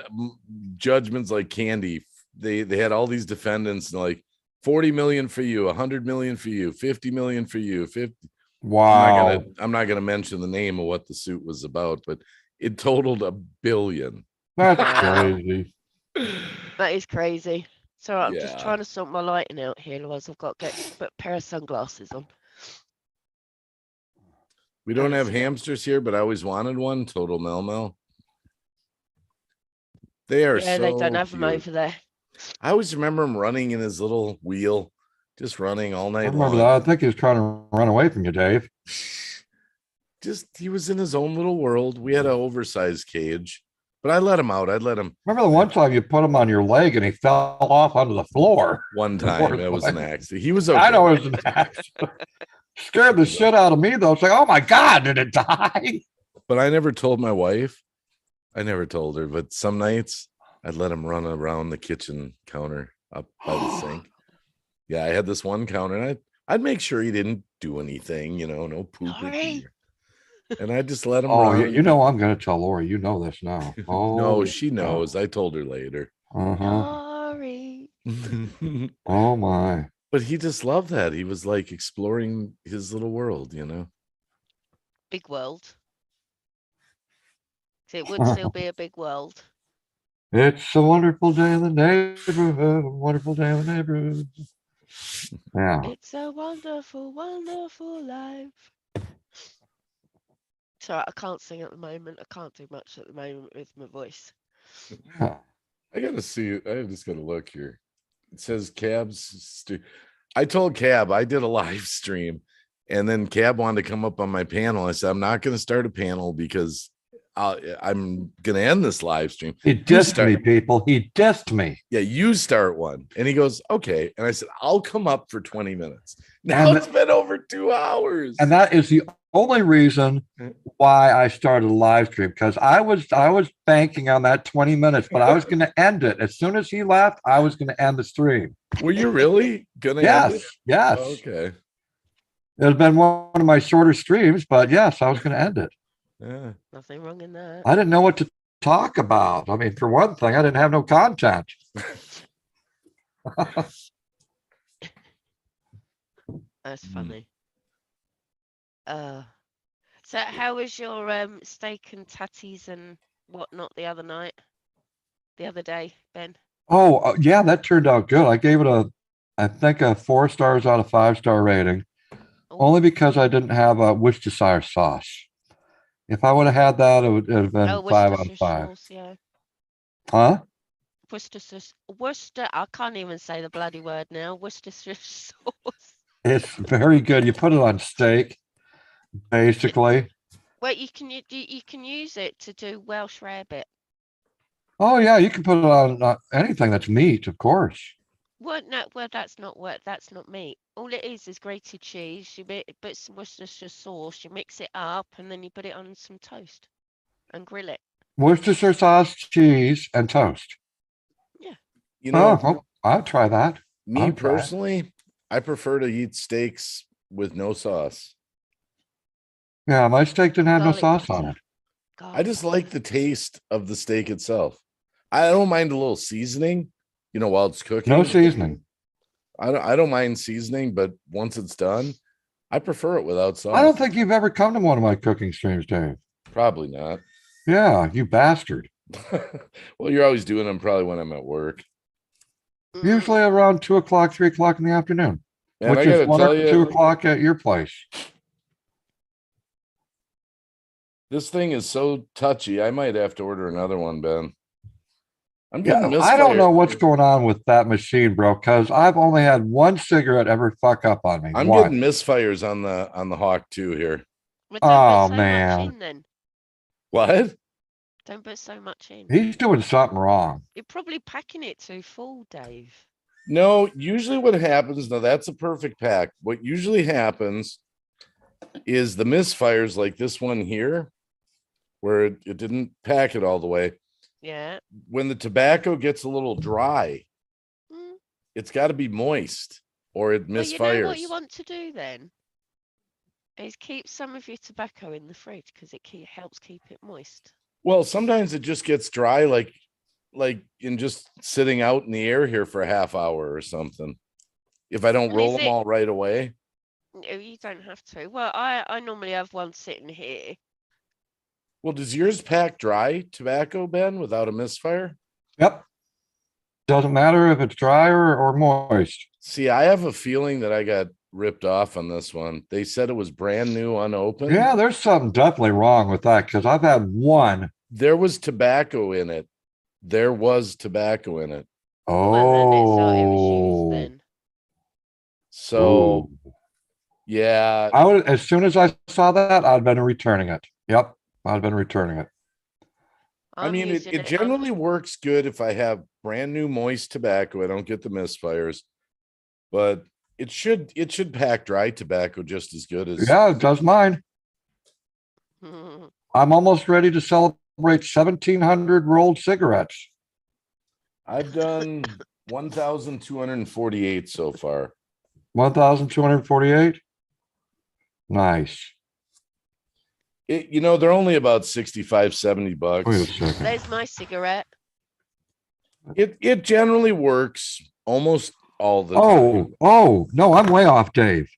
[SPEAKER 3] judgments like candy. They had all these defendants and like 40 million for you, 100 million for you, 50 million for you, 50.
[SPEAKER 2] Wow.
[SPEAKER 3] I'm not gonna mention the name of what the suit was about, but it totaled $1 billion.
[SPEAKER 2] That's
[SPEAKER 4] Wow.
[SPEAKER 2] crazy.
[SPEAKER 4] That is crazy. So I'm just
[SPEAKER 3] Yeah.
[SPEAKER 4] trying to sort my lighting out here, otherwise I've got to put a pair of sunglasses on.
[SPEAKER 3] We don't have
[SPEAKER 4] That's-
[SPEAKER 3] hamsters here, but I always wanted one. Total Mel. They are
[SPEAKER 4] Yeah,
[SPEAKER 3] so
[SPEAKER 4] they don't have them
[SPEAKER 3] cute.
[SPEAKER 4] over there.
[SPEAKER 3] I always remember him running in his little wheel. just running all
[SPEAKER 2] I
[SPEAKER 3] night
[SPEAKER 2] remember
[SPEAKER 3] long.
[SPEAKER 2] that. I think he was trying to run away from you, Dave.
[SPEAKER 3] Just he was in his own little world. We had an oversized cage, but I let him out. I'd let him
[SPEAKER 2] Remember the one time you put him on your leg and he fell off onto the floor?
[SPEAKER 3] one
[SPEAKER 2] The
[SPEAKER 3] time.
[SPEAKER 2] poor
[SPEAKER 3] It was an
[SPEAKER 2] boy.
[SPEAKER 3] accident. He was okay.
[SPEAKER 2] I know it was an accident. Scared the shit out of me though. It's like, oh my God, did it die?
[SPEAKER 3] But I never told my wife. I never told her, but some nights I'd let him run around the kitchen counter up by the sink. Yeah, I had this one counter and I'd make sure he didn't do anything, no pooping.
[SPEAKER 4] Lori.
[SPEAKER 3] And I just let him
[SPEAKER 2] Oh,
[SPEAKER 3] run.
[SPEAKER 2] you know I'm going to tell Lori. You know this now. Oh,
[SPEAKER 3] No, she knows. I told her later.
[SPEAKER 2] Uh-huh.
[SPEAKER 4] Lori.
[SPEAKER 2] Oh my.
[SPEAKER 3] But he just loved that. He was like exploring his little world,
[SPEAKER 4] Big world. So it would still be a big world.
[SPEAKER 2] It's a wonderful day in the neighborhood. A wonderful day in the neighborhood. Yeah.
[SPEAKER 4] It's a wonderful, wonderful life. Sorry, I can't sing at the moment. I can't do much at the moment with my voice.
[SPEAKER 2] Yeah.
[SPEAKER 3] I gotta see. I just gotta look here. It says Cab's. I told Cab I did a live stream, and then Cab wanted to come up on my panel. I said I'm not gonna start a panel because I'm gonna end this live stream.
[SPEAKER 2] He dissed me, people. He dissed me.
[SPEAKER 3] Yeah, you start one. And he goes, okay. And I said, I'll come up for 20 minutes. Now it's been over 2 hours.
[SPEAKER 2] And that is the only reason why I started a live stream, because I was banking on that 20 minutes, but I was going to end it. As soon as he left, I was going to end the stream.
[SPEAKER 3] Were you really gonna end it?
[SPEAKER 2] Yes.
[SPEAKER 3] Okay.
[SPEAKER 2] It had been one of my shorter streams, but yes, I was going to end it.
[SPEAKER 3] Yeah.
[SPEAKER 4] Nothing wrong in that.
[SPEAKER 2] I didn't know what to talk about. I mean, for one thing, I didn't have no content.
[SPEAKER 4] That's funny. So how was your steak and tatties and whatnot the other day, Ben?
[SPEAKER 2] Oh, yeah, that turned out good. I gave it I think a 4 stars out of 5-star rating, only because I didn't have a Worcestershire sauce. If I would have had that, it would have been 5 out of 5.
[SPEAKER 4] Sauce, yeah.
[SPEAKER 2] Huh?
[SPEAKER 4] Worcester. I can't even say the bloody word now. Worcestershire sauce.
[SPEAKER 2] It's very good. You put it on steak, basically.
[SPEAKER 4] Well, you can use it to do Welsh rarebit.
[SPEAKER 2] Oh yeah, you can put it on anything that's meat, of course.
[SPEAKER 4] Well, no, that's not meat. All it is grated cheese. You put some Worcestershire sauce. You mix it up, and then you put it on some toast and grill it.
[SPEAKER 2] Worcestershire sauce, cheese, and toast.
[SPEAKER 4] Yeah.
[SPEAKER 2] I'll try that.
[SPEAKER 3] Me personally, I prefer to eat steaks with no sauce.
[SPEAKER 2] Yeah, my steak didn't have
[SPEAKER 4] Garlic
[SPEAKER 2] no sauce
[SPEAKER 4] butter.
[SPEAKER 2] on it.
[SPEAKER 3] I just like the taste of the steak itself. I don't mind a little seasoning, while it's cooking.
[SPEAKER 2] No seasoning.
[SPEAKER 3] I don't mind seasoning, but once it's done, I prefer it without sauce.
[SPEAKER 2] I don't think you've ever come to one of my cooking streams, Dave.
[SPEAKER 3] Probably not.
[SPEAKER 2] Yeah, you bastard.
[SPEAKER 3] Well, you're always doing them probably when I'm at work.
[SPEAKER 2] Usually around 2 o'clock, 3 o'clock in the afternoon,
[SPEAKER 3] And
[SPEAKER 2] which
[SPEAKER 3] I gotta
[SPEAKER 2] is 1
[SPEAKER 3] tell
[SPEAKER 2] or
[SPEAKER 3] you,
[SPEAKER 2] 2 o'clock at your place.
[SPEAKER 3] this thing is so touchy. I might have to order another one, Ben. I'm getting
[SPEAKER 2] Yeah, I don't know what's going on with that machine, bro, because I've only had one cigarette ever fuck up on me.
[SPEAKER 3] I'm
[SPEAKER 2] One.
[SPEAKER 3] getting misfires on the Hawk 2 here.
[SPEAKER 4] Well, don't put so
[SPEAKER 2] man.
[SPEAKER 4] much in then.
[SPEAKER 3] What?
[SPEAKER 4] Don't put so much in.
[SPEAKER 2] He's doing something wrong.
[SPEAKER 4] You're probably packing it too full, Dave.
[SPEAKER 3] No, usually what happens, now that's a perfect pack. What usually happens is the misfires like this one here, where it didn't pack it all the way.
[SPEAKER 4] Yeah.
[SPEAKER 3] When the tobacco gets a little dry, it's got to be moist or it misfires.
[SPEAKER 4] Well, you know what you want to do then? Is keep some of your tobacco in the fridge because it helps keep it moist.
[SPEAKER 3] Well, sometimes it just gets dry, like in just sitting out in the air here for a half hour or something. If I don't roll them all right away.
[SPEAKER 4] No, you don't have to. Well, I normally have one sitting here.
[SPEAKER 3] Well, does yours pack dry tobacco, Ben, without a misfire?
[SPEAKER 2] Yep. Doesn't matter if it's dry or moist.
[SPEAKER 3] See, I have a feeling that I got ripped off on this one. They said it was brand new, unopened.
[SPEAKER 2] Yeah, there's something definitely wrong with that because I've had one.
[SPEAKER 3] There was tobacco in it. There was tobacco in it.
[SPEAKER 2] Oh.
[SPEAKER 4] Well, then it was used then.
[SPEAKER 3] So
[SPEAKER 2] Ooh.
[SPEAKER 3] yeah,
[SPEAKER 2] I would, as soon as I saw that, I'd been returning it. Yep, I'd been returning it.
[SPEAKER 3] I
[SPEAKER 4] I'm
[SPEAKER 3] mean,
[SPEAKER 4] using
[SPEAKER 3] it generally works good if I have brand new moist tobacco. I don't get the misfires, but it should pack dry tobacco just as good as
[SPEAKER 2] Yeah, it does mine. I'm almost ready to celebrate 1,700 rolled cigarettes.
[SPEAKER 3] I've done 1,248 so far.
[SPEAKER 2] 1,248. Nice.
[SPEAKER 3] They're only about 65, 70
[SPEAKER 2] Wait a
[SPEAKER 3] bucks.
[SPEAKER 2] second.
[SPEAKER 4] There's my cigarette.
[SPEAKER 3] It generally works almost all the time.
[SPEAKER 2] Oh, no, I'm way off, Dave.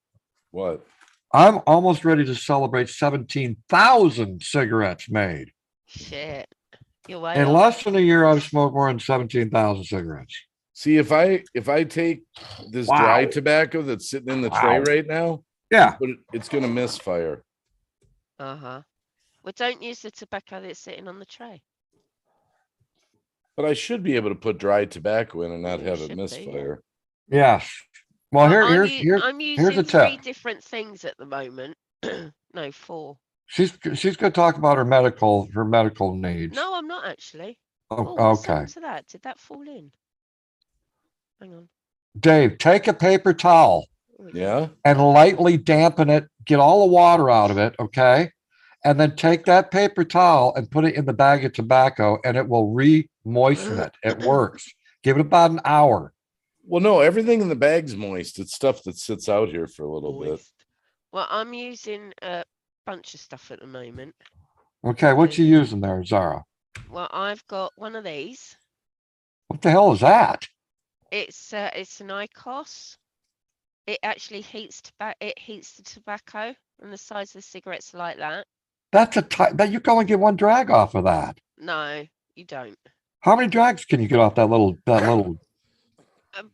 [SPEAKER 3] What?
[SPEAKER 2] I'm almost ready to celebrate 17,000 cigarettes made.
[SPEAKER 4] Shit. You're way
[SPEAKER 2] In
[SPEAKER 4] off.
[SPEAKER 2] less than a year, I've smoked more than 17,000 cigarettes.
[SPEAKER 3] See, if I take this dry tobacco that's sitting in the tray right now,
[SPEAKER 2] Yeah.
[SPEAKER 3] but it's gonna misfire.
[SPEAKER 4] Uh-huh. Well, don't use the tobacco that's sitting on the tray.
[SPEAKER 3] But I should be able to put dry tobacco in and not
[SPEAKER 4] You
[SPEAKER 3] have it
[SPEAKER 4] should be, yeah.
[SPEAKER 3] misfire.
[SPEAKER 2] Yes. Well,
[SPEAKER 4] I'm
[SPEAKER 2] here's
[SPEAKER 4] using
[SPEAKER 2] a
[SPEAKER 4] 3
[SPEAKER 2] tip.
[SPEAKER 4] different things at the moment. No, 4.
[SPEAKER 2] She's going to talk about her medical needs.
[SPEAKER 4] No, I'm not actually.
[SPEAKER 2] Oh,
[SPEAKER 4] Oh, what's
[SPEAKER 2] okay.
[SPEAKER 4] happened to that? Did that fall in? Hang on.
[SPEAKER 2] Dave, take a paper towel
[SPEAKER 4] There we go.
[SPEAKER 3] Yeah.
[SPEAKER 2] and lightly dampen it. Get all the water out of it, okay? And then take that paper towel and put it in the bag of tobacco, and it will re-moisten it. It works. Give it about an hour.
[SPEAKER 3] Well, no, everything in the bag's moist. It's stuff that sits out here for a little bit.
[SPEAKER 4] Moist. Well, I'm using a bunch of stuff at the moment.
[SPEAKER 2] Okay, what you using there, Zara?
[SPEAKER 4] Well, I've got one of these.
[SPEAKER 2] What the hell is that?
[SPEAKER 4] It's an ICOS. It actually heats the tobacco, and the size of the cigarettes are like that.
[SPEAKER 2] That's that you can only get one drag off of that.
[SPEAKER 4] No, you don't.
[SPEAKER 2] How many drags can you get off that little
[SPEAKER 4] Around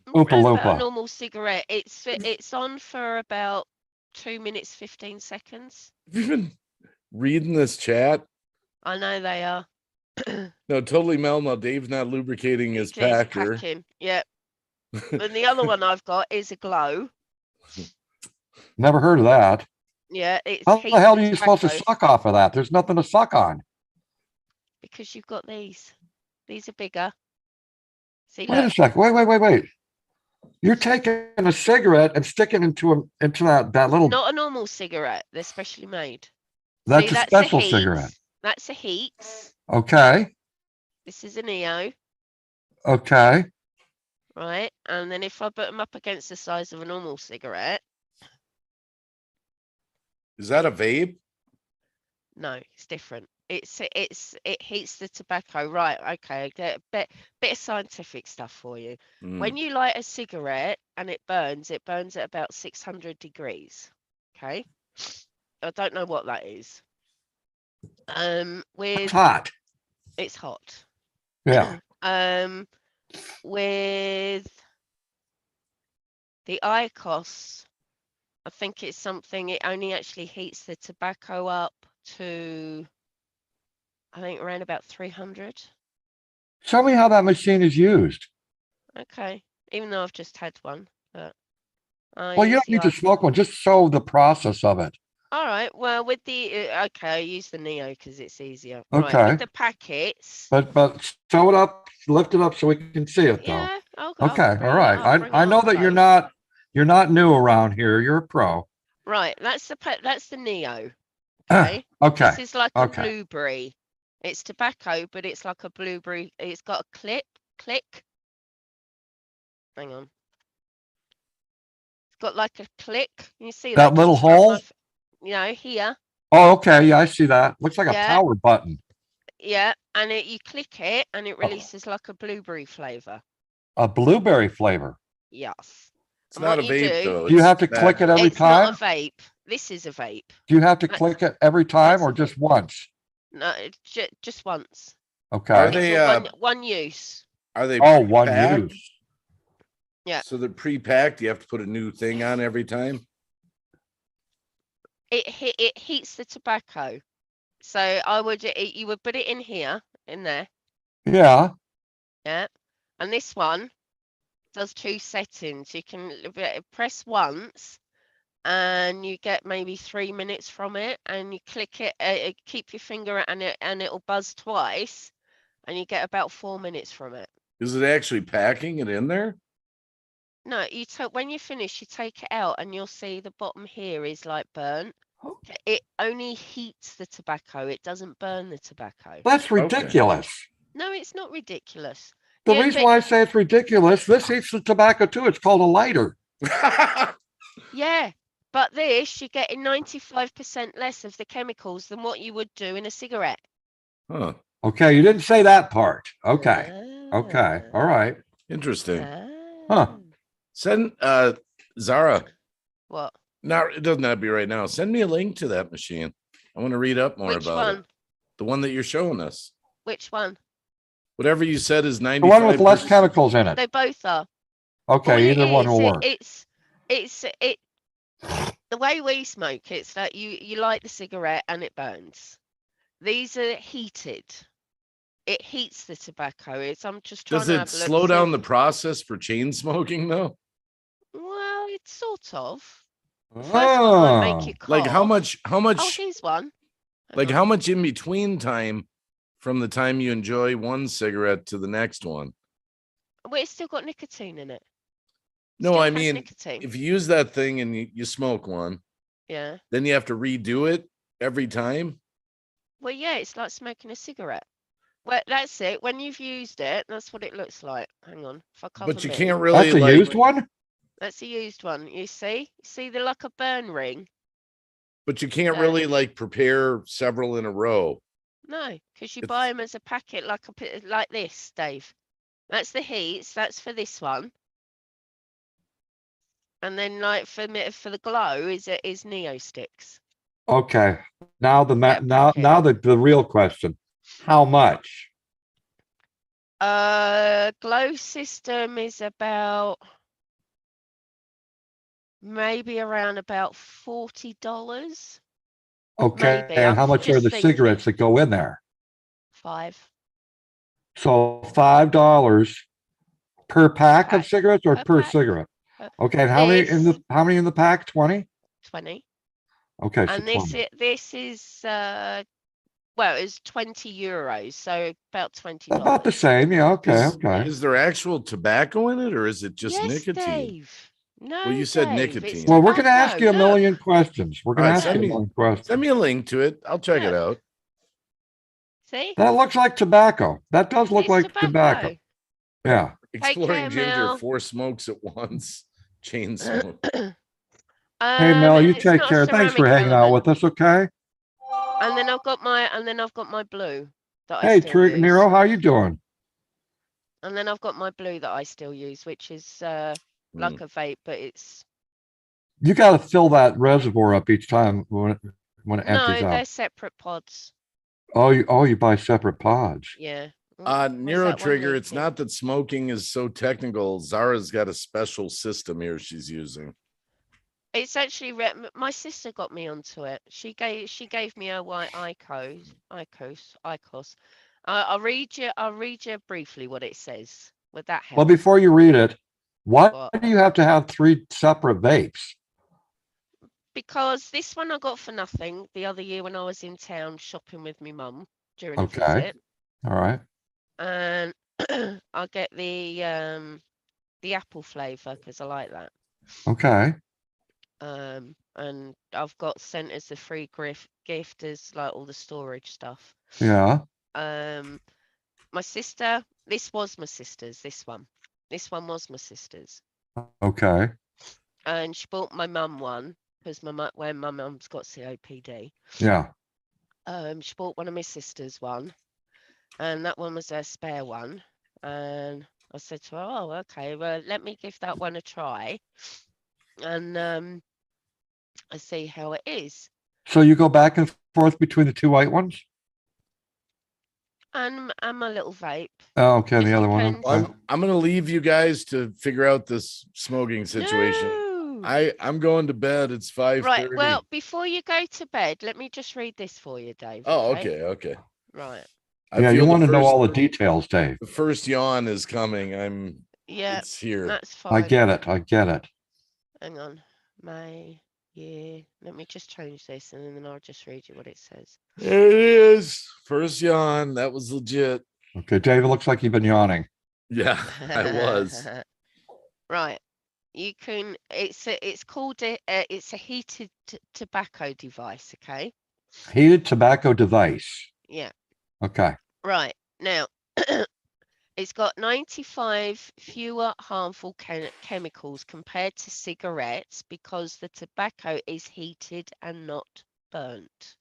[SPEAKER 2] Oompa
[SPEAKER 4] about
[SPEAKER 2] loompa?
[SPEAKER 4] a normal cigarette. It's on for about 2 minutes 15 seconds.
[SPEAKER 3] Have you been reading this chat?
[SPEAKER 4] I know they are.
[SPEAKER 3] No, totally Mel. No, Dave's not lubricating his packer.
[SPEAKER 4] Yep. And the other one I've got is a glow.
[SPEAKER 2] Never heard of that.
[SPEAKER 4] Yeah, it's
[SPEAKER 2] How the hell are you supposed to suck off of that? There's nothing to suck on.
[SPEAKER 4] because you've got these. These are bigger. See,
[SPEAKER 2] Wait a
[SPEAKER 4] look.
[SPEAKER 2] second. Wait. You're taking a cigarette and sticking into that little.
[SPEAKER 4] Not a normal cigarette. They're specially made.
[SPEAKER 2] That's
[SPEAKER 4] See,
[SPEAKER 2] a special
[SPEAKER 4] Heat.
[SPEAKER 2] cigarette.
[SPEAKER 4] That's a Heat.
[SPEAKER 2] Okay.
[SPEAKER 4] This is a Neo.
[SPEAKER 2] Okay.
[SPEAKER 4] Right, and then if I put them up against the size of a normal cigarette.
[SPEAKER 3] Is that a vape?
[SPEAKER 4] No, it's different. It heats the tobacco. Right, okay. Bit of scientific stuff for you. When you light a cigarette and it burns at about 600 degrees. Okay. I don't know what that is.
[SPEAKER 2] It's hot.
[SPEAKER 4] It's hot.
[SPEAKER 2] Yeah.
[SPEAKER 4] With the ICOS, I think it's something, it only actually heats the tobacco up to, I think, around about 300.
[SPEAKER 2] Show me how that machine is used.
[SPEAKER 4] Okay, even though I've just had one. But
[SPEAKER 2] Well, you don't need to smoke one. Just show the process of it.
[SPEAKER 4] All right. Well, with the okay, I use the Neo because it's easier.
[SPEAKER 2] Okay.
[SPEAKER 4] Right, with the packets.
[SPEAKER 2] But show it up, lift it up so we can see it though.
[SPEAKER 4] Yeah.
[SPEAKER 2] Okay. All right. I know that you're not new around here. You're a pro.
[SPEAKER 4] Right. That's the Neo. Okay.
[SPEAKER 2] Okay.
[SPEAKER 4] This is like a blueberry. It's tobacco, but it's like a blueberry. It's got a click. Hang on. It's got like a click. You see
[SPEAKER 2] that little hole?
[SPEAKER 4] Here.
[SPEAKER 2] Oh, okay. Yeah, I see that. Looks like a power button.
[SPEAKER 4] Yeah, and you click it, and it releases like a blueberry flavor.
[SPEAKER 2] A blueberry flavor.
[SPEAKER 4] Yes.
[SPEAKER 3] It's not a vape though.
[SPEAKER 2] Do you have to click it every time?
[SPEAKER 4] It's not a vape. This is a vape.
[SPEAKER 2] Do you have to click it every time or just once?
[SPEAKER 4] No, just once.
[SPEAKER 2] Okay.
[SPEAKER 3] Are they
[SPEAKER 4] one use?
[SPEAKER 3] Are they
[SPEAKER 2] one use?
[SPEAKER 4] Yeah.
[SPEAKER 3] So they're pre-packed. You have to put a new thing on every time.
[SPEAKER 4] It heats the tobacco, so you would put it in there.
[SPEAKER 2] Yeah.
[SPEAKER 4] Yeah, and this one does 2 settings. You can press once and you get maybe 3 minutes from it, and you click it, keep your finger and it'll buzz twice, and you get about 4 minutes from it.
[SPEAKER 3] Is it actually packing it in there?
[SPEAKER 4] No, when you finish, you take it out and you'll see the bottom here is like burnt. It only heats the tobacco. It doesn't burn the tobacco.
[SPEAKER 2] That's ridiculous.
[SPEAKER 4] No, it's not ridiculous.
[SPEAKER 2] The
[SPEAKER 4] Yeah,
[SPEAKER 2] reason
[SPEAKER 4] but-
[SPEAKER 2] why I say it's ridiculous, this heats the tobacco too. It's called a lighter.
[SPEAKER 4] Yeah, but this, you're getting 95% less of the chemicals than what you would do in a cigarette.
[SPEAKER 3] Huh.
[SPEAKER 2] Okay, you didn't say that part. Okay. Okay.
[SPEAKER 4] Ah,
[SPEAKER 2] All right.
[SPEAKER 3] Interesting.
[SPEAKER 2] Huh.
[SPEAKER 4] ah.
[SPEAKER 3] Send Zara.
[SPEAKER 4] What?
[SPEAKER 3] Now it doesn't have to be right now. Send me a link to that machine. I want to read up more
[SPEAKER 4] Which
[SPEAKER 3] about
[SPEAKER 4] one?
[SPEAKER 3] it. The one that you're showing us.
[SPEAKER 4] Which one?
[SPEAKER 3] Whatever you said is
[SPEAKER 2] The
[SPEAKER 3] 95.
[SPEAKER 2] one with less chemicals in it.
[SPEAKER 4] They both are.
[SPEAKER 2] Okay,
[SPEAKER 4] All it
[SPEAKER 2] either one will
[SPEAKER 4] is,
[SPEAKER 2] work.
[SPEAKER 4] It's the way we smoke. It's that you light the cigarette and it burns. These are heated. It heats the tobacco. I'm just trying
[SPEAKER 3] Does
[SPEAKER 4] to
[SPEAKER 3] it
[SPEAKER 4] have a look,
[SPEAKER 3] slow
[SPEAKER 4] see
[SPEAKER 3] down
[SPEAKER 4] if-
[SPEAKER 3] the process for chain smoking though?
[SPEAKER 4] Well, it's sort of. The first one might make
[SPEAKER 2] Oh,
[SPEAKER 4] you cough.
[SPEAKER 3] Like how much
[SPEAKER 4] Oh, here's one. Hang
[SPEAKER 3] like
[SPEAKER 4] on.
[SPEAKER 3] how much in between time from the time you enjoy one cigarette to the next one?
[SPEAKER 4] Well, it's still got nicotine in it.
[SPEAKER 3] No,
[SPEAKER 4] Still
[SPEAKER 3] I
[SPEAKER 4] has
[SPEAKER 3] mean,
[SPEAKER 4] nicotine.
[SPEAKER 3] if you use that thing and you smoke one,
[SPEAKER 4] Yeah.
[SPEAKER 3] then you have to redo it every time.
[SPEAKER 4] Well, yeah, it's like smoking a cigarette. Well, that's it. When you've used it, that's what it looks like. Hang on. If I cover
[SPEAKER 3] But you
[SPEAKER 4] me.
[SPEAKER 3] can't really
[SPEAKER 2] that's a
[SPEAKER 3] like,
[SPEAKER 2] used one?
[SPEAKER 4] That's a used one. You see? See the like a burn ring?
[SPEAKER 3] but you can't
[SPEAKER 4] No.
[SPEAKER 3] really like prepare several in a row.
[SPEAKER 4] No, because you
[SPEAKER 3] It's-
[SPEAKER 4] buy them as a packet like this, Dave. That's the heats. That's for this one. And then like for the glow is Neo sticks.
[SPEAKER 2] Okay. Now the
[SPEAKER 4] Yeah, packet.
[SPEAKER 2] now the real question. How much?
[SPEAKER 4] Glow system is about maybe around about $40.
[SPEAKER 2] Okay.
[SPEAKER 4] Maybe,
[SPEAKER 2] And
[SPEAKER 4] I'm
[SPEAKER 2] how much are
[SPEAKER 4] just
[SPEAKER 2] the
[SPEAKER 4] thinking.
[SPEAKER 2] cigarettes that go in there?
[SPEAKER 4] 5.
[SPEAKER 2] So $5 per pack of
[SPEAKER 4] Pack.
[SPEAKER 2] cigarettes or
[SPEAKER 4] Per
[SPEAKER 2] per
[SPEAKER 4] pack.
[SPEAKER 2] cigarette?
[SPEAKER 4] Per-
[SPEAKER 2] Okay. And how many in
[SPEAKER 4] This-
[SPEAKER 2] the how many in the pack? 20?
[SPEAKER 4] 20.
[SPEAKER 2] Okay, so
[SPEAKER 4] And
[SPEAKER 2] 20.
[SPEAKER 4] this is well, it's €20, so about $20.
[SPEAKER 2] About the same. Yeah, okay, okay.
[SPEAKER 3] Is there actual tobacco in it or is it just
[SPEAKER 4] Yes,
[SPEAKER 3] nicotine?
[SPEAKER 4] Dave. No,
[SPEAKER 3] Well, you said
[SPEAKER 4] Dave, it's
[SPEAKER 3] nicotine.
[SPEAKER 2] Well, we're gonna ask
[SPEAKER 4] tobacco.
[SPEAKER 2] you a
[SPEAKER 4] Look,
[SPEAKER 2] million questions. We're gonna
[SPEAKER 3] All right,
[SPEAKER 2] ask you a
[SPEAKER 3] send me-
[SPEAKER 2] million questions.
[SPEAKER 3] Send me a link to it. I'll check it
[SPEAKER 4] Look.
[SPEAKER 3] out.
[SPEAKER 4] see?
[SPEAKER 2] That looks like tobacco. That does look
[SPEAKER 4] It's
[SPEAKER 2] like tobacco. Yeah.
[SPEAKER 3] Exploring
[SPEAKER 4] care,
[SPEAKER 3] ginger,
[SPEAKER 4] Mel.
[SPEAKER 3] 4 smokes at once. Chain smoke.
[SPEAKER 2] Hey Mel, you
[SPEAKER 4] it's
[SPEAKER 2] take
[SPEAKER 4] not a
[SPEAKER 2] care. Thanks for
[SPEAKER 4] ceramic
[SPEAKER 2] hanging out
[SPEAKER 4] element.
[SPEAKER 2] with us. Okay.
[SPEAKER 4] And then I've got my blue that I
[SPEAKER 2] Hey,
[SPEAKER 4] still use.
[SPEAKER 2] Nero, how you doing?
[SPEAKER 4] And then I've got my blue that I still use, which is like a vape, but it's
[SPEAKER 2] You got to fill that reservoir up each time when it
[SPEAKER 4] no,
[SPEAKER 2] empties
[SPEAKER 4] they're
[SPEAKER 2] out.
[SPEAKER 4] separate pods.
[SPEAKER 2] Oh, you buy separate pods.
[SPEAKER 4] Yeah.
[SPEAKER 3] Neuro
[SPEAKER 4] that one
[SPEAKER 3] Trigger, it's
[SPEAKER 4] leaking?
[SPEAKER 3] not that smoking is so technical. Zara's got a special system here she's using.
[SPEAKER 4] It's actually my sister got me onto it. She gave me a white ICOS. I'll read you briefly what it says. Would that help?
[SPEAKER 2] Well, before you read it, why
[SPEAKER 4] What?
[SPEAKER 2] do you have to have 3 separate vapes?
[SPEAKER 4] Because this one I got for nothing the other year when I was in town shopping with my mum during a
[SPEAKER 2] Okay.
[SPEAKER 4] visit,
[SPEAKER 2] All right.
[SPEAKER 4] and I get the apple flavor because I like that.
[SPEAKER 2] Okay.
[SPEAKER 4] And I've got sent as a free gift as like all the storage stuff.
[SPEAKER 2] Yeah.
[SPEAKER 4] My sister, this was my sister's. This one was my sister's,
[SPEAKER 2] Okay.
[SPEAKER 4] and she bought my mum one because when my mum's got COPD.
[SPEAKER 2] Yeah.
[SPEAKER 4] She bought one of my sister's one, and that one was her spare one. And I said to her, "Oh, okay, well, let me give that one a try, and I see how it is."
[SPEAKER 2] So you go back and forth between the 2 white ones?
[SPEAKER 4] And my little vape.
[SPEAKER 2] Oh, okay.
[SPEAKER 4] Just
[SPEAKER 2] The other one.
[SPEAKER 4] depends.
[SPEAKER 2] Okay.
[SPEAKER 3] I'm gonna leave you guys to figure out this smoking situation.
[SPEAKER 4] No!
[SPEAKER 3] I'm going to bed. It's 5:30.
[SPEAKER 4] Right. Well, before you go to bed, let me just read this for you, Dave.
[SPEAKER 3] Oh, okay.
[SPEAKER 4] Right.
[SPEAKER 3] I
[SPEAKER 2] Yeah, you
[SPEAKER 3] feel
[SPEAKER 2] want to
[SPEAKER 3] the
[SPEAKER 2] know
[SPEAKER 3] first-
[SPEAKER 2] all the details, Dave.
[SPEAKER 3] The first yawn is coming. I'm
[SPEAKER 4] Yeah,
[SPEAKER 3] It's here.
[SPEAKER 4] that's
[SPEAKER 2] I
[SPEAKER 4] fine.
[SPEAKER 2] get it. I get it.
[SPEAKER 4] Hang on. May, year. Let me just change this and then I'll just read you what it says.
[SPEAKER 3] There it is. First yawn. That was legit.
[SPEAKER 2] Okay, David, looks like you've been yawning.
[SPEAKER 3] Yeah, I was.
[SPEAKER 4] Right. You can, it's called it's a heated tobacco device, okay?
[SPEAKER 2] Heated tobacco device.
[SPEAKER 4] Yeah.
[SPEAKER 2] Okay.
[SPEAKER 4] Right. Now, it's got 95 fewer harmful chemicals compared to cigarettes because the tobacco is heated and not burnt.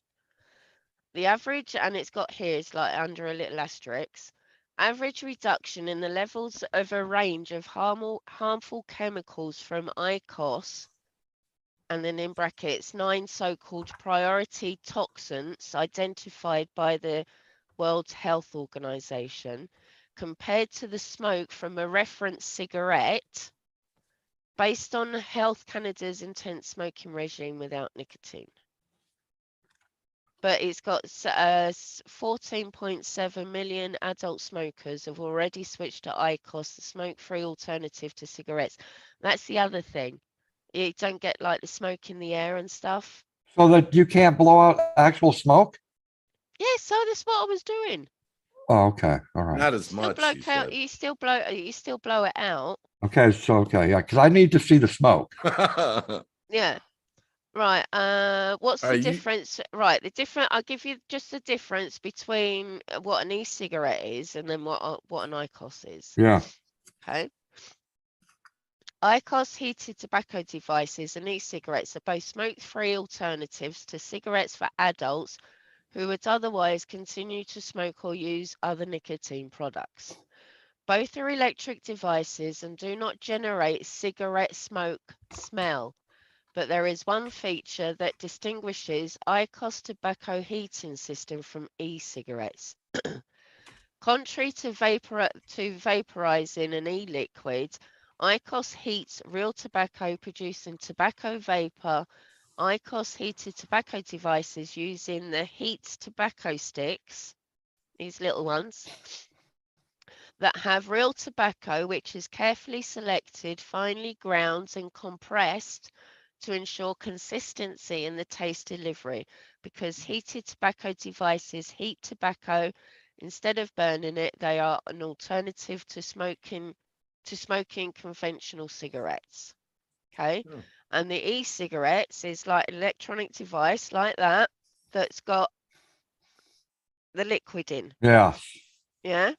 [SPEAKER 4] The average, and it's got here, it's like under a little asterisk, average reduction in the levels of a range of harmful chemicals from ICOS, and then in brackets, 9 so-called priority toxins identified by the World Health Organization, compared to the smoke from a reference cigarette, based on Health Canada's intense smoking regime without nicotine. But it's got 14.7 million adult smokers have already switched to ICOS, the smoke-free alternative to cigarettes. That's the other thing. You don't get like the smoke in the air and stuff.
[SPEAKER 2] So that you can't blow out actual smoke?
[SPEAKER 4] Yeah, so that's what I was doing.
[SPEAKER 2] Oh, okay. All right.
[SPEAKER 3] Not as
[SPEAKER 4] Still
[SPEAKER 3] much.
[SPEAKER 4] blow
[SPEAKER 3] She
[SPEAKER 4] out,
[SPEAKER 3] said.
[SPEAKER 4] you still blow it out.
[SPEAKER 2] Okay. So, okay. Yeah. Because I need to see the smoke.
[SPEAKER 4] Yeah. Right. What's the difference? Right. I'll give you just the difference between what an e-cigarette is and then what an ICOS is.
[SPEAKER 2] Yeah.
[SPEAKER 4] Okay. ICOS heated tobacco devices and e-cigarettes are both smoke-free alternatives to cigarettes for adults who would otherwise continue to smoke or use other nicotine products. Both are electric devices and do not generate cigarette smoke smell, but there is one feature that distinguishes ICOS tobacco heating system from e-cigarettes. Contrary to vaporizing an e-liquid, ICOS heats real tobacco, producing tobacco vapor. ICOS heated tobacco devices using the heat tobacco sticks, these little ones, that have real tobacco, which is carefully selected, finely ground and compressed to ensure consistency in the taste delivery, because heated tobacco devices heat tobacco instead of burning it. They are an alternative to smoking conventional cigarettes. Okay.
[SPEAKER 3] Oh.
[SPEAKER 4] And the e-cigarettes is like an electronic device like that that's got the liquid in.
[SPEAKER 2] Yeah.
[SPEAKER 4] Yeah.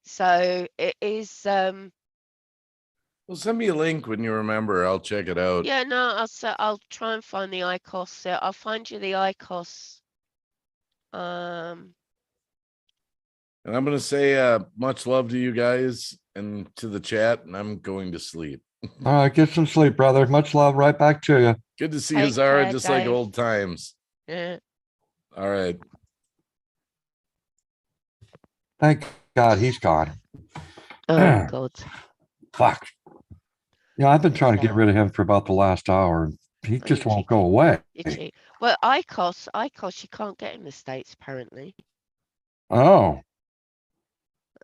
[SPEAKER 4] So it is
[SPEAKER 3] Well, send me a link when you remember. I'll check it out.
[SPEAKER 4] yeah, no, I'll try and find the ICOS. I'll find you the ICOS.
[SPEAKER 3] And I'm gonna say much love to you guys and to the chat, and I'm going to sleep.
[SPEAKER 2] All right. Get some sleep, brother. Much love. Right back to you.
[SPEAKER 3] Good to see you,
[SPEAKER 4] Take
[SPEAKER 3] Zara,
[SPEAKER 4] care,
[SPEAKER 3] just like
[SPEAKER 4] Dave.
[SPEAKER 3] old times.
[SPEAKER 4] Yeah.
[SPEAKER 3] All right.
[SPEAKER 2] Thank God he's gone.
[SPEAKER 4] Oh God.
[SPEAKER 2] Fuck. Yeah, I've been trying to get rid of him for about the last hour. He
[SPEAKER 4] Oh,
[SPEAKER 2] just
[SPEAKER 4] you
[SPEAKER 2] won't go
[SPEAKER 4] cheeky.
[SPEAKER 2] away.
[SPEAKER 4] Well, ICOS, you can't get in the States apparently.
[SPEAKER 2] Oh.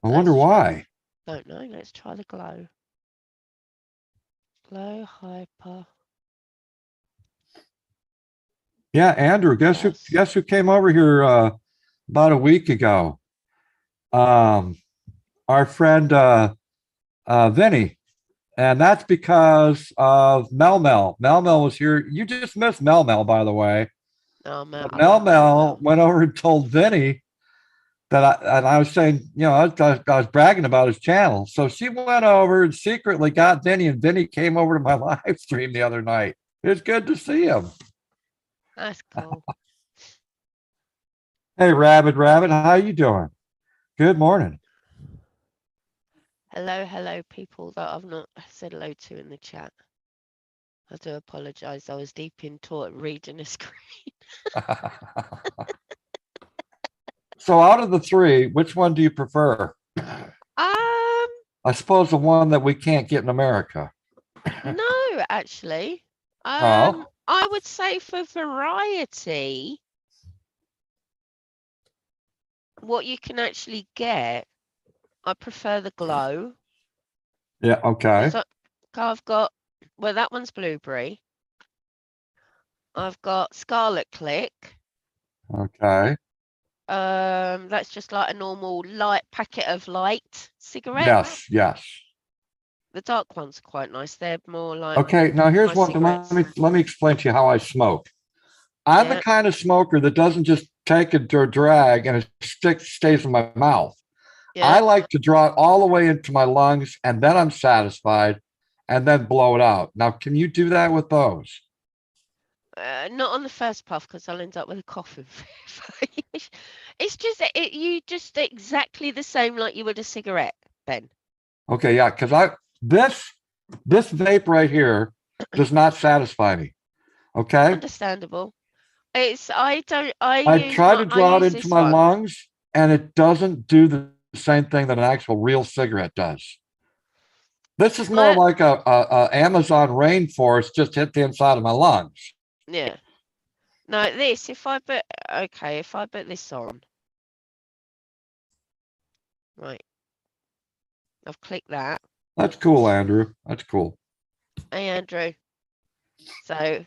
[SPEAKER 2] I wonder why.
[SPEAKER 4] Don't know. Let's try the glow. Glow hyper.
[SPEAKER 2] Yeah, Andrew, guess who came over here about a week ago? Our friend Vinny. And that's because of Mel. Mel was here. You just missed Mel, by the way.
[SPEAKER 4] Oh man.
[SPEAKER 2] Mel went over and told Vinny that I was saying, you know, I was bragging about his channel. So she went over and secretly got Vinny, and Vinny came over to my live stream the other night. It was good to see him.
[SPEAKER 4] That's cool.
[SPEAKER 2] Hey, Rabbit, how you doing? Good morning.
[SPEAKER 4] Hello, people that I've not said hello to in the chat. I do apologize. I was deep into it reading a screen.
[SPEAKER 2] So out of the three, which one do you prefer? I suppose the one that we can't get in America.
[SPEAKER 4] No, actually.
[SPEAKER 2] Oh.
[SPEAKER 4] I would say for variety, what you can actually get I prefer the glow.
[SPEAKER 2] Yeah. Okay.
[SPEAKER 4] 'Cause I've got, well, that one's blueberry. I've got scarlet click.
[SPEAKER 2] Okay.
[SPEAKER 4] That's just like a normal light packet of light cigarette.
[SPEAKER 2] Yes. Yes.
[SPEAKER 4] The dark ones are quite nice. They're more like
[SPEAKER 2] Okay. Now here's
[SPEAKER 4] my
[SPEAKER 2] what. Let me explain to you how I smoke. I'm the
[SPEAKER 4] Yeah.
[SPEAKER 2] kind of smoker that doesn't just take it to a drag and it stays in my mouth. I
[SPEAKER 4] Yeah.
[SPEAKER 2] like to draw it all the way into my lungs and then I'm satisfied and then blow it out. Now, can you do that with those?
[SPEAKER 4] Not on the first puff because I'll end up with a coughing fit. It's just you just exactly the same like you would a cigarette, Ben.
[SPEAKER 2] Okay, yeah, because this vape right here does not satisfy me. Okay.
[SPEAKER 4] Understandable. I
[SPEAKER 2] Try to draw it
[SPEAKER 4] use
[SPEAKER 2] into
[SPEAKER 4] this
[SPEAKER 2] my
[SPEAKER 4] one.
[SPEAKER 2] lungs and it doesn't do the same thing that an actual real cigarette does. This is more like a Amazon rainforest just hit the inside of my lungs.
[SPEAKER 4] Yeah. No, if I put this on. Right. I've clicked that.
[SPEAKER 2] That's cool, Andrew. That's cool.
[SPEAKER 4] Hey, Andrew. So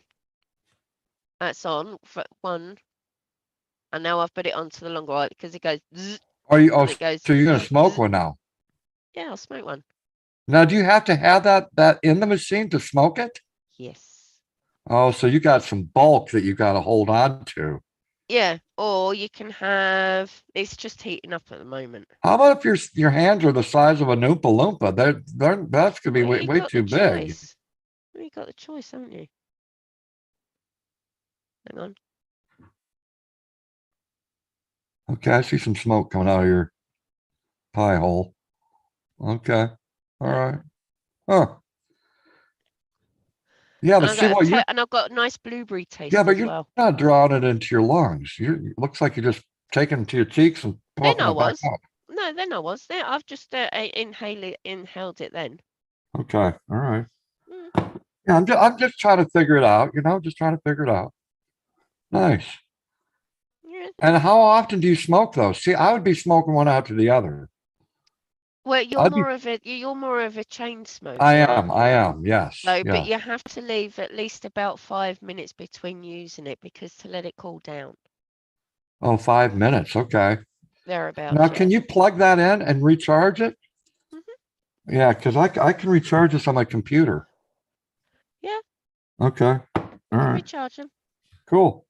[SPEAKER 4] that's on for one. And now I've put it onto the longer one because it goes zzz,
[SPEAKER 2] Are you? Oh,
[SPEAKER 4] it goes
[SPEAKER 2] so you're gonna
[SPEAKER 4] zzz,
[SPEAKER 2] smoke
[SPEAKER 4] zzz.
[SPEAKER 2] one now?
[SPEAKER 4] Yeah, I'll smoke one.
[SPEAKER 2] Now, do you have to have that in the machine to smoke it?
[SPEAKER 4] Yes.
[SPEAKER 2] Oh, so you got some bulk that you got to hold on to.
[SPEAKER 4] Yeah, or you can have, it's just heating up at the moment.
[SPEAKER 2] How about if your hands are the size of a Oompa Loompa? That's gonna be
[SPEAKER 4] Well,
[SPEAKER 2] way too big.
[SPEAKER 4] choice. Well, you got the choice, haven't you? Hang on.
[SPEAKER 2] Okay, I see some smoke coming out of your pie hole. Okay, all right. Huh. Yeah, but see what you.
[SPEAKER 4] And I've got nice blueberry taste
[SPEAKER 2] Yeah, but
[SPEAKER 4] as
[SPEAKER 2] you're
[SPEAKER 4] well.
[SPEAKER 2] not drawing it into your lungs. It looks like you're just taking it to your cheeks and
[SPEAKER 4] Then
[SPEAKER 2] puffing
[SPEAKER 4] I
[SPEAKER 2] it back
[SPEAKER 4] was.
[SPEAKER 2] up.
[SPEAKER 4] No, then I was. There, I've just inhaled it then.
[SPEAKER 2] Okay, all right.
[SPEAKER 4] Mm.
[SPEAKER 2] Yeah, I'm just trying to figure it out. Just trying to figure it out. Nice.
[SPEAKER 4] Yeah.
[SPEAKER 2] And how often do you smoke those? See, I would be smoking one after the other.
[SPEAKER 4] Well, you're more of a chain smoker, aren't you?
[SPEAKER 2] I am. Yes.
[SPEAKER 4] So,
[SPEAKER 2] Yeah.
[SPEAKER 4] but you have to leave at least about 5 minutes between using it because to let it cool down.
[SPEAKER 2] Oh, 5 minutes. Okay.
[SPEAKER 4] Thereabouts.
[SPEAKER 2] Now, can you plug that in and recharge it?
[SPEAKER 4] Mm-hmm.
[SPEAKER 2] Yeah, because I can recharge this on my computer.
[SPEAKER 4] Yeah.
[SPEAKER 2] Okay. All right.
[SPEAKER 4] Recharge them.
[SPEAKER 2] Cool.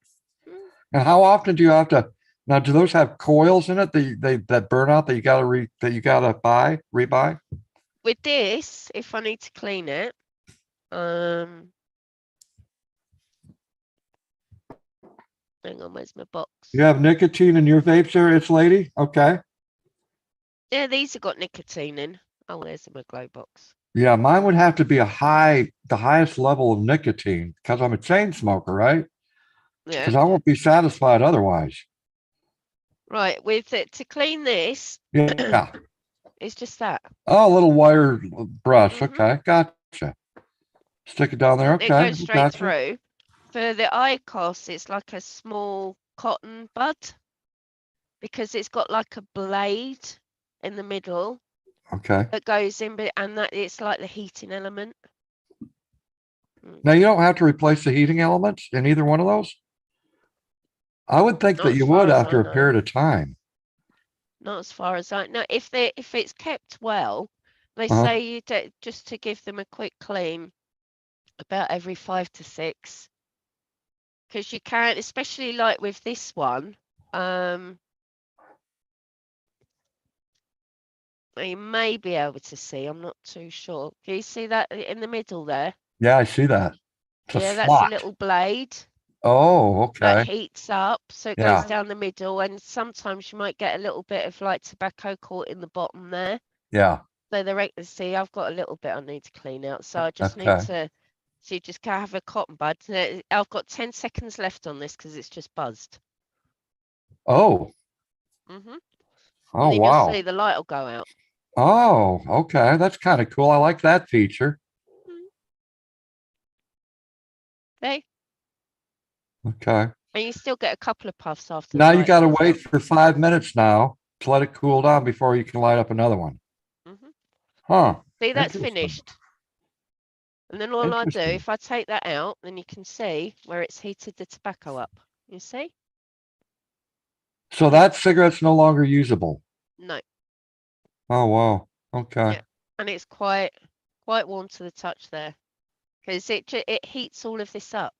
[SPEAKER 4] Mm.
[SPEAKER 2] And how often do you have to? Now, do those have coils in it that burn out that you gotta rebuy?
[SPEAKER 4] With this, if I need to clean it, hang on, where's my box?
[SPEAKER 2] You have nicotine in your vapes there, it's lady? Okay.
[SPEAKER 4] Yeah, these have got nicotine in. Oh, there's my glow box.
[SPEAKER 2] Yeah, mine would have to be the highest level of nicotine because I'm a chain smoker, right?
[SPEAKER 4] Yeah.
[SPEAKER 2] Because I won't be satisfied otherwise.
[SPEAKER 4] Right, with it to clean this,
[SPEAKER 2] Yeah.
[SPEAKER 4] it's just that.
[SPEAKER 2] Oh, a little wire brush.
[SPEAKER 4] Mhm.
[SPEAKER 2] Okay, gotcha. Stick it down there.
[SPEAKER 4] It
[SPEAKER 2] Okay,
[SPEAKER 4] goes straight
[SPEAKER 2] gotcha.
[SPEAKER 4] through. For the ICOS, it's like a small cotton bud because it's got like a blade in the middle
[SPEAKER 2] Okay.
[SPEAKER 4] that goes in, and that it's like the heating element.
[SPEAKER 2] Now you don't have to replace the heating elements in either one of those. I would think
[SPEAKER 4] Not
[SPEAKER 2] that
[SPEAKER 4] as
[SPEAKER 2] you
[SPEAKER 4] far
[SPEAKER 2] would
[SPEAKER 4] as
[SPEAKER 2] after
[SPEAKER 4] I
[SPEAKER 2] a
[SPEAKER 4] know.
[SPEAKER 2] period of time.
[SPEAKER 4] Not as far as I know. If it's kept well, they
[SPEAKER 2] Uh-huh.
[SPEAKER 4] say you just to give them a quick clean about every 5 to 6. Because you can, especially like with this one, you may be able to see. I'm not too sure. Can you see that in the middle there?
[SPEAKER 2] Yeah, I see that. It's a
[SPEAKER 4] Yeah, that's a
[SPEAKER 2] slot.
[SPEAKER 4] little blade
[SPEAKER 2] Oh,
[SPEAKER 4] that
[SPEAKER 2] okay.
[SPEAKER 4] heats up, so it
[SPEAKER 2] Yeah.
[SPEAKER 4] goes down the middle, and sometimes you might get a little bit of like tobacco caught in the bottom there.
[SPEAKER 2] Yeah.
[SPEAKER 4] So see, I've got a little bit I need to clean out, so I just need
[SPEAKER 2] Okay.
[SPEAKER 4] to. So you just can't have a cotton bud. I've got 10 seconds left on this because it's just buzzed.
[SPEAKER 2] Oh.
[SPEAKER 4] Mhm.
[SPEAKER 2] Oh,
[SPEAKER 4] And then
[SPEAKER 2] wow.
[SPEAKER 4] you'll see the light will go out.
[SPEAKER 2] Oh, okay. That's kind of cool. I like that feature.
[SPEAKER 4] Okay.
[SPEAKER 2] Okay.
[SPEAKER 4] And you still get a couple of puffs after
[SPEAKER 2] Now
[SPEAKER 4] the
[SPEAKER 2] you
[SPEAKER 4] light
[SPEAKER 2] got to
[SPEAKER 4] goes
[SPEAKER 2] wait
[SPEAKER 4] out.
[SPEAKER 2] for 5 minutes now to let it cool down before you can light up another one.
[SPEAKER 4] Mhm.
[SPEAKER 2] Huh.
[SPEAKER 4] See, that's
[SPEAKER 2] Interesting.
[SPEAKER 4] finished. And then all I do,
[SPEAKER 2] Interesting.
[SPEAKER 4] if I take that out, then you can see where it's heated the tobacco up. You see?
[SPEAKER 2] So that cigarette's no longer usable.
[SPEAKER 4] No.
[SPEAKER 2] Oh, wow. Okay.
[SPEAKER 4] Yeah. And it's quite warm to the touch there, because it heats all of this up.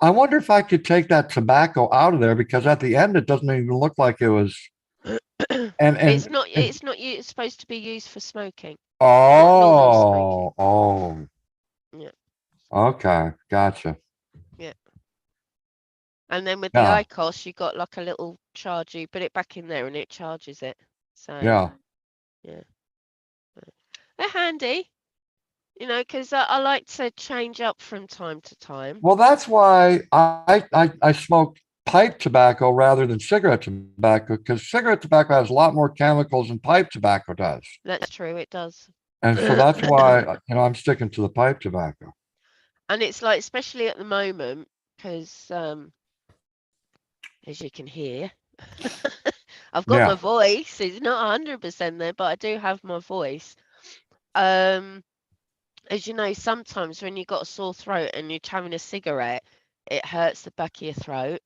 [SPEAKER 2] I wonder if I could take that tobacco out of there, because at the end it doesn't even look like it was. And
[SPEAKER 4] It's not it's supposed to be used for smoking. Normal smoking.
[SPEAKER 2] oh.
[SPEAKER 4] Yeah.
[SPEAKER 2] Okay, gotcha.
[SPEAKER 4] Yeah. And then with the
[SPEAKER 2] Yeah,
[SPEAKER 4] ICOS, you got like a little charge. You put it back in there and it charges it. So
[SPEAKER 2] yeah.
[SPEAKER 4] yeah. They're handy, because I like to change up from time to time.
[SPEAKER 2] Well, that's why I smoke pipe tobacco rather than cigarette tobacco, because cigarette tobacco has a lot more chemicals than pipe tobacco does.
[SPEAKER 4] That's true, it does.
[SPEAKER 2] And so that's why, I'm sticking to the pipe tobacco.
[SPEAKER 4] And it's like, especially at the moment, because as you can hear, I've got my
[SPEAKER 2] Yeah.
[SPEAKER 4] voice. It's not 100% there, but I do have my voice. As you know, sometimes when you've got a sore throat and you're having a cigarette, it hurts the back of your throat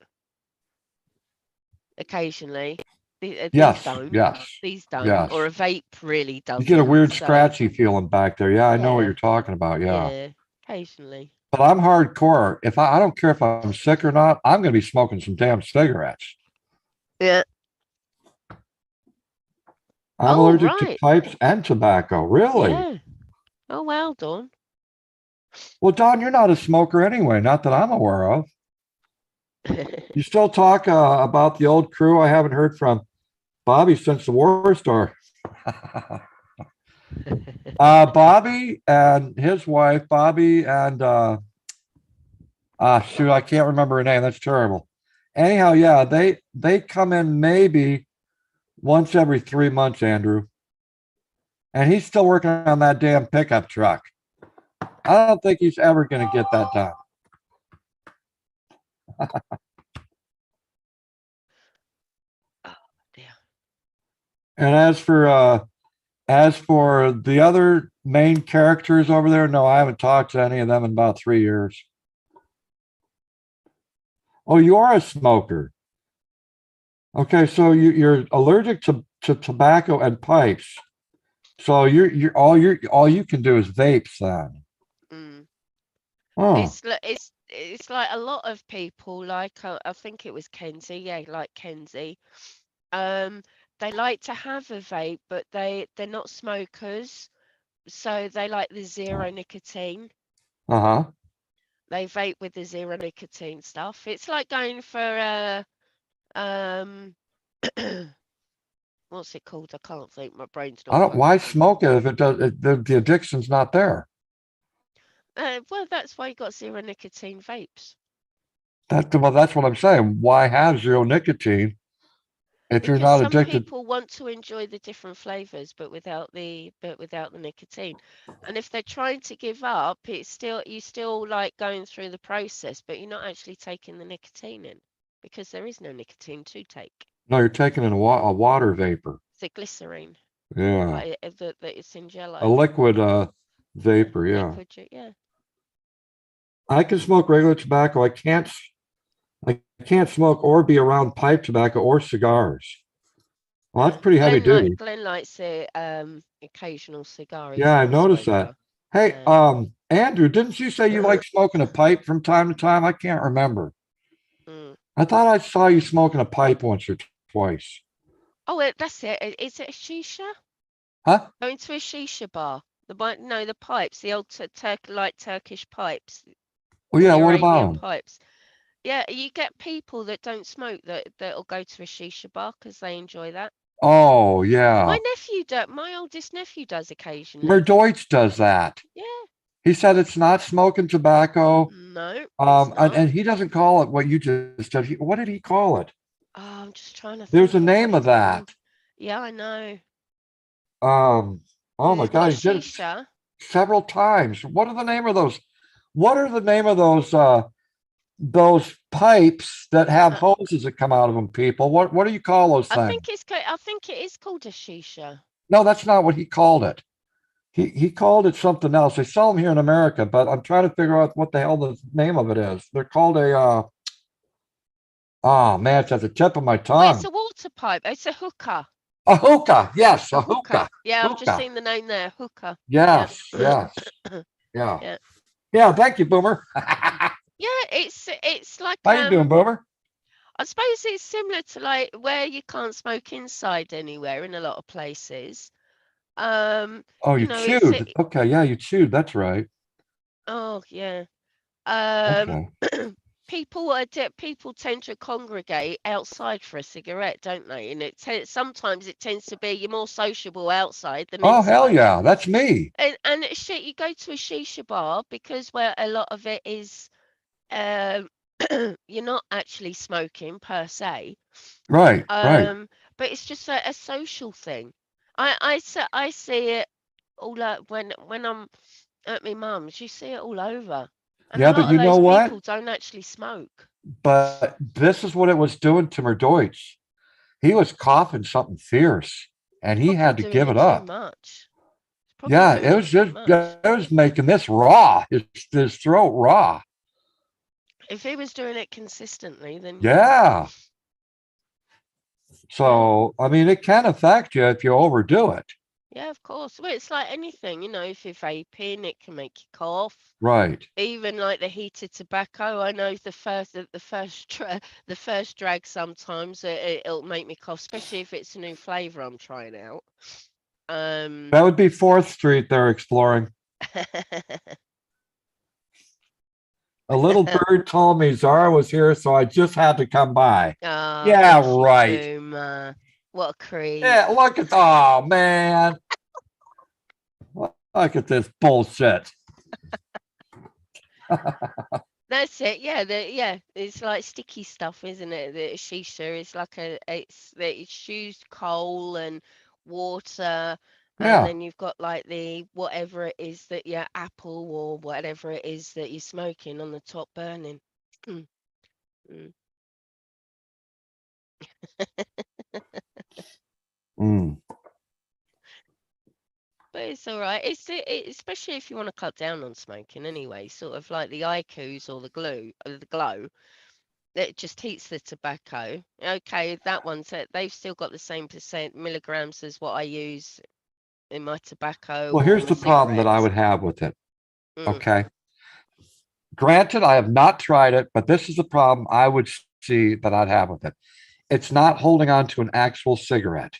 [SPEAKER 4] occasionally. These
[SPEAKER 2] Yes,
[SPEAKER 4] don't.
[SPEAKER 2] yes,
[SPEAKER 4] These don't.
[SPEAKER 2] yes.
[SPEAKER 4] Or a vape really
[SPEAKER 2] You get a
[SPEAKER 4] doesn't.
[SPEAKER 2] weird
[SPEAKER 4] So
[SPEAKER 2] scratchy feeling back there. Yeah, I know what
[SPEAKER 4] yeah,
[SPEAKER 2] you're talking about. Yeah.
[SPEAKER 4] yeah, occasionally.
[SPEAKER 2] But I'm hardcore. If I don't care if I'm sick or not, I'm going to be smoking some damn cigarettes.
[SPEAKER 4] Yeah.
[SPEAKER 2] I'm
[SPEAKER 4] Oh,
[SPEAKER 2] allergic to
[SPEAKER 4] right.
[SPEAKER 2] pipes and tobacco. Really?
[SPEAKER 4] Yeah. Oh, well done.
[SPEAKER 2] Well, Don, you're not a smoker anyway, not that I'm aware of. You still talk about the old crew? I haven't heard from Bobby since the war started. Bobby and his wife, Bobby and shoot, I can't remember her name. That's terrible. Anyhow, yeah, they come in maybe once every 3 months, Andrew. And he's still working on that damn pickup truck. I don't think he's ever going to get that done.
[SPEAKER 4] Oh, dear.
[SPEAKER 2] And as for the other main characters over there, no, I haven't talked to any of them in about 3 years. Oh, you are a smoker. Okay, so you're allergic to tobacco and pipes. So all you can do is vapes then.
[SPEAKER 4] Mm.
[SPEAKER 2] Oh,
[SPEAKER 4] It's like a lot of people, like I think it was Kenzie, yeah, like Kenzie. They like to have a vape, but they're not smokers, so they like the zero nicotine.
[SPEAKER 2] uh-huh.
[SPEAKER 4] They vape with the zero nicotine stuff. It's like going for um what's it called? I can't think. My brain's
[SPEAKER 2] I
[SPEAKER 4] not
[SPEAKER 2] don't, why
[SPEAKER 4] focusing.
[SPEAKER 2] smoke it if it does, the addiction's not there?
[SPEAKER 4] Well, that's why you got zero nicotine vapes.
[SPEAKER 2] Well, that's what I'm saying. Why have zero nicotine if you're
[SPEAKER 4] Because
[SPEAKER 2] not
[SPEAKER 4] some
[SPEAKER 2] addicted?
[SPEAKER 4] people want to enjoy the different flavors, but without the nicotine. And if they're trying to give up, you still like going through the process, but you're not actually taking the nicotine in because there is no nicotine to take.
[SPEAKER 2] No, you're taking in a water vapor.
[SPEAKER 4] It's a glycerine,
[SPEAKER 2] Yeah.
[SPEAKER 4] like that it's in
[SPEAKER 2] A
[SPEAKER 4] jello.
[SPEAKER 2] liquid vapor, yeah.
[SPEAKER 4] Liquid, yeah.
[SPEAKER 2] I can smoke regular tobacco. I can't smoke or be around pipe tobacco or cigars. Well, that's pretty heavy duty.
[SPEAKER 4] Glenn likes the occasional cigar. He's
[SPEAKER 2] Yeah, I
[SPEAKER 4] not a
[SPEAKER 2] noticed that.
[SPEAKER 4] smoker.
[SPEAKER 2] Hey,
[SPEAKER 4] Yeah.
[SPEAKER 2] Andrew, didn't you say you like smoking a pipe from time to time? I can't remember.
[SPEAKER 4] Mm.
[SPEAKER 2] I thought I saw you smoking a pipe once or twice.
[SPEAKER 4] Oh, that's it. Is it a shisha?
[SPEAKER 2] Huh?
[SPEAKER 4] Going to a shisha bar. The pipes, the old like Turkish pipes,
[SPEAKER 2] Well,
[SPEAKER 4] the
[SPEAKER 2] yeah, what about
[SPEAKER 4] Arabian
[SPEAKER 2] them?
[SPEAKER 4] pipes. Yeah, you get people that don't smoke that'll go to a shisha bar because they enjoy that.
[SPEAKER 2] Oh, yeah.
[SPEAKER 4] My oldest nephew does occasionally.
[SPEAKER 2] Merdeutsch does that.
[SPEAKER 4] Yeah,
[SPEAKER 2] He said it's not smoking tobacco.
[SPEAKER 4] no, it's not.
[SPEAKER 2] And he doesn't call it what you just said. What did he call it?
[SPEAKER 4] Oh, I'm just trying to
[SPEAKER 2] There's a
[SPEAKER 4] think of what
[SPEAKER 2] name of
[SPEAKER 4] it's
[SPEAKER 2] that.
[SPEAKER 4] called. Yeah, I know.
[SPEAKER 2] Oh my
[SPEAKER 4] What
[SPEAKER 2] God, he did it
[SPEAKER 4] shisha?
[SPEAKER 2] several times. What are the name of those? What are the name of those those pipes that have hoses that come out of them, people. What do you call those
[SPEAKER 4] I
[SPEAKER 2] things?
[SPEAKER 4] think I think it is called a shisha.
[SPEAKER 2] No, that's not what he called it. He called it something else. They sell them here in America, but I'm trying to figure out what the hell the name of it is. They're called a oh man, it's at the tip of my
[SPEAKER 4] Well,
[SPEAKER 2] tongue.
[SPEAKER 4] it's a water pipe. It's a hookah.
[SPEAKER 2] A hookah, yes,
[SPEAKER 4] A
[SPEAKER 2] a hookah.
[SPEAKER 4] Yeah, I've just
[SPEAKER 2] Hookah.
[SPEAKER 4] seen the name there. Hookah.
[SPEAKER 2] Yes,
[SPEAKER 4] Yeah.
[SPEAKER 2] yes, yeah,
[SPEAKER 4] Yeah.
[SPEAKER 2] yeah. Thank you, Boomer.
[SPEAKER 4] Yeah, it's like
[SPEAKER 2] How you doing, Boomer?
[SPEAKER 4] I suppose it's similar to like where you can't smoke inside anywhere in a lot of places.
[SPEAKER 2] Oh,
[SPEAKER 4] You
[SPEAKER 2] you
[SPEAKER 4] know,
[SPEAKER 2] chewed. Okay, yeah, you chewed. That's right.
[SPEAKER 4] oh yeah.
[SPEAKER 2] Okay.
[SPEAKER 4] People tend to congregate outside for a cigarette, don't they? And sometimes it tends to be you're more sociable outside than
[SPEAKER 2] Oh, hell
[SPEAKER 4] inside.
[SPEAKER 2] yeah, that's me.
[SPEAKER 4] And shit, you go to a shisha bar because where a lot of it is, um, you're not actually smoking per se.
[SPEAKER 2] Right, right.
[SPEAKER 4] But it's just a social thing. I see it all when I'm at my mum's. You see it all over, and a
[SPEAKER 2] Yeah, but
[SPEAKER 4] lot of
[SPEAKER 2] you know
[SPEAKER 4] those
[SPEAKER 2] what?
[SPEAKER 4] people don't actually smoke.
[SPEAKER 2] But this is what it was doing to Deutsch. He was coughing something fierce, and he
[SPEAKER 4] Probably
[SPEAKER 2] had to
[SPEAKER 4] doing
[SPEAKER 2] give
[SPEAKER 4] it
[SPEAKER 2] it
[SPEAKER 4] too
[SPEAKER 2] up.
[SPEAKER 4] much. Probably
[SPEAKER 2] Yeah,
[SPEAKER 4] doing
[SPEAKER 2] it was
[SPEAKER 4] it too
[SPEAKER 2] just
[SPEAKER 4] much.
[SPEAKER 2] it was making this raw. His throat raw.
[SPEAKER 4] If he was doing it consistently, then
[SPEAKER 2] Yeah. So I mean, it can affect you if you overdo it.
[SPEAKER 4] yeah, of course. Well, it's like anything, if you're vaping, it can make you cough.
[SPEAKER 2] Right.
[SPEAKER 4] Even like the heated tobacco, I know the first drag sometimes it'll make me cough, especially if it's a new flavor I'm trying out.
[SPEAKER 2] That would be 4th Street they're exploring. A little bird told me Zara was here, so I just had to come by. Yeah,
[SPEAKER 4] bless you,
[SPEAKER 2] right.
[SPEAKER 4] Boomer. What a creep.
[SPEAKER 2] Yeah, look at oh man. Look at this bullshit.
[SPEAKER 4] That's it. Yeah, it's like sticky stuff, isn't it? The shisha is like it's used coal and water, and
[SPEAKER 2] Yeah.
[SPEAKER 4] then you've got like the whatever it is that apple or whatever it is that you're smoking on the top burning. Mm.
[SPEAKER 2] Mm.
[SPEAKER 4] But it's all right. Especially if you want to cut down on smoking anyway, sort of like the IQs or the glow. It just heats the tobacco. Okay, that one's it. They've still got the same milligrams as what I use in my tobacco
[SPEAKER 2] Well,
[SPEAKER 4] or
[SPEAKER 2] here's
[SPEAKER 4] my
[SPEAKER 2] the problem that I
[SPEAKER 4] cigarettes.
[SPEAKER 2] would have with it.
[SPEAKER 4] Mm.
[SPEAKER 2] Okay. Granted, I have not tried it, but this is the problem I would see that I'd have with it. It's not holding on to an actual cigarette.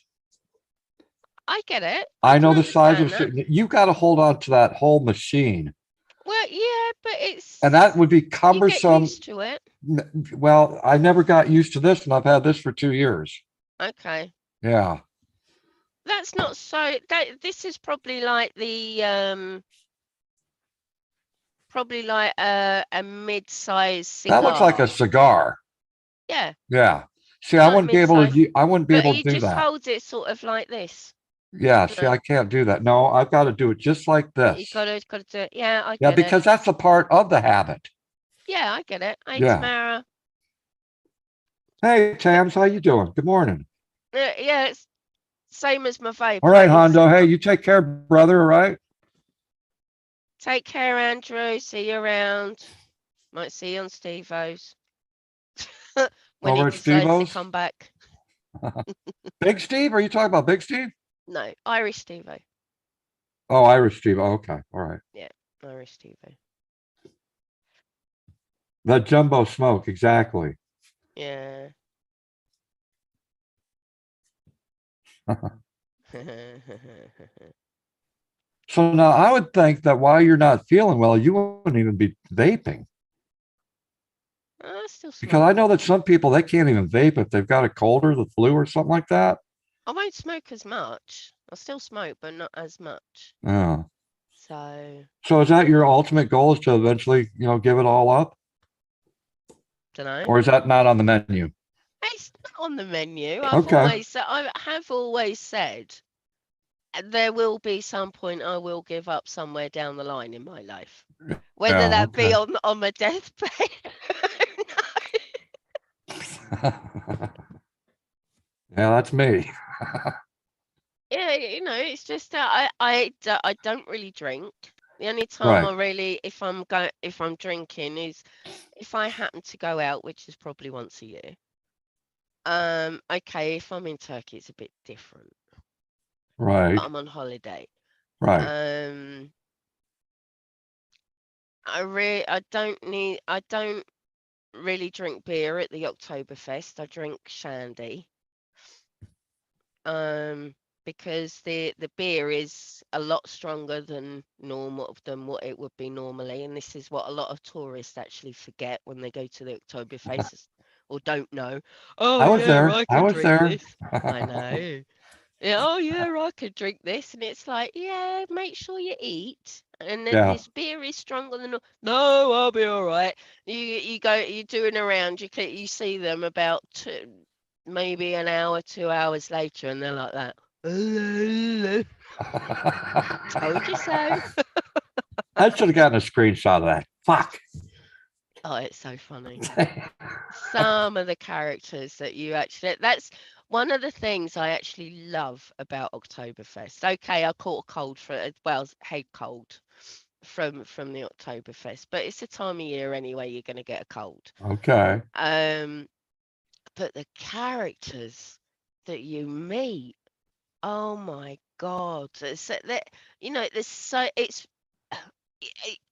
[SPEAKER 4] I get it.
[SPEAKER 2] I know
[SPEAKER 4] can
[SPEAKER 2] the size of
[SPEAKER 4] understand that.
[SPEAKER 2] you got to hold on to that whole machine.
[SPEAKER 4] Well, yeah, but
[SPEAKER 2] And that would be
[SPEAKER 4] you get
[SPEAKER 2] cumbersome.
[SPEAKER 4] used to it.
[SPEAKER 2] Well, I never got used to this, and I've had this for 2 years.
[SPEAKER 4] Okay.
[SPEAKER 2] Yeah.
[SPEAKER 4] That's not so. This is probably like a mid-sized cigar.
[SPEAKER 2] That looks like a cigar.
[SPEAKER 4] Yeah.
[SPEAKER 2] Yeah. See, I
[SPEAKER 4] Like
[SPEAKER 2] wouldn't be able
[SPEAKER 4] mid-size.
[SPEAKER 2] to. I wouldn't be
[SPEAKER 4] But
[SPEAKER 2] able
[SPEAKER 4] he
[SPEAKER 2] to do
[SPEAKER 4] just
[SPEAKER 2] that.
[SPEAKER 4] holds it sort of like this.
[SPEAKER 2] Yeah. See, I can't do that. No, I've got to do it just like
[SPEAKER 4] You
[SPEAKER 2] this.
[SPEAKER 4] gotta do it. Yeah, I
[SPEAKER 2] Yeah,
[SPEAKER 4] get
[SPEAKER 2] because
[SPEAKER 4] it.
[SPEAKER 2] that's a part of the habit.
[SPEAKER 4] Yeah, I get it. Hey,
[SPEAKER 2] Yeah.
[SPEAKER 4] Tamara.
[SPEAKER 2] Hey, Tams, how you doing? Good morning.
[SPEAKER 4] Yeah, it's same as my vape.
[SPEAKER 2] All right, Hondo. Hey, you take care, brother. All right.
[SPEAKER 4] Take care, Andrew. See you around. Might see you on Steve-O's. when
[SPEAKER 2] Over
[SPEAKER 4] he
[SPEAKER 2] at
[SPEAKER 4] decides to
[SPEAKER 2] Steve-O's?
[SPEAKER 4] come back.
[SPEAKER 2] Big Steve? Are you talking about Big Steve?
[SPEAKER 4] No, Irish Steve-O.
[SPEAKER 2] Oh, Irish Steve. Oh, okay. All right.
[SPEAKER 4] Yeah, Irish Steve-O.
[SPEAKER 2] The jumbo smoke. Exactly.
[SPEAKER 4] Yeah.
[SPEAKER 2] So now I would think that while you're not feeling well, you wouldn't even be vaping.
[SPEAKER 4] I still smoke.
[SPEAKER 2] Because I know that some people, they can't even vape if they've got a cold or the flu or something like that.
[SPEAKER 4] I won't smoke as much. I'll still smoke, but not as much.
[SPEAKER 2] Oh.
[SPEAKER 4] So
[SPEAKER 2] is that your ultimate goal, is to eventually, give it all up?
[SPEAKER 4] Dunno.
[SPEAKER 2] Or is that not on the menu?
[SPEAKER 4] It's not on the menu.
[SPEAKER 2] Okay.
[SPEAKER 4] I have always said there will be some point I will give up somewhere down the line in my life. Whether that be on my deathbed
[SPEAKER 2] Yeah, that's me.
[SPEAKER 4] Yeah, it's just that I don't really drink. The only time
[SPEAKER 2] Right.
[SPEAKER 4] I really, if I'm drinking, is if I happen to go out, which is probably once a year. Okay, if I'm in Turkey, it's a bit different.
[SPEAKER 2] Right.
[SPEAKER 4] I'm on holiday.
[SPEAKER 2] Right.
[SPEAKER 4] Um, I don't really drink beer at the Oktoberfest. I drink shandy. Because the beer is a lot stronger than what it would be normally, and this is what a lot of tourists actually forget when they go to the Oktoberfest or don't know. Oh
[SPEAKER 2] I was
[SPEAKER 4] yeah,
[SPEAKER 2] there.
[SPEAKER 4] I
[SPEAKER 2] I
[SPEAKER 4] can
[SPEAKER 2] was
[SPEAKER 4] drink
[SPEAKER 2] there.
[SPEAKER 4] this. I know. Yeah, oh yeah, I could drink this, and it's like, yeah, make sure you eat. And then
[SPEAKER 2] Yeah.
[SPEAKER 4] this beer is stronger than. No, I'll be all right. You're doing around. You see them about maybe an hour, 2 hours later, and they're like that. Told you so.
[SPEAKER 2] I should have gotten a screenshot of that. Fuck.
[SPEAKER 4] Oh, it's so funny. Some of the characters that you actually, that's one of the things I actually love about Oktoberfest. Okay, I caught a cold well, head cold from the Oktoberfest, but it's the time of year anyway you're going to get a cold.
[SPEAKER 2] Okay.
[SPEAKER 4] But the characters that you meet, oh my God, there's so it's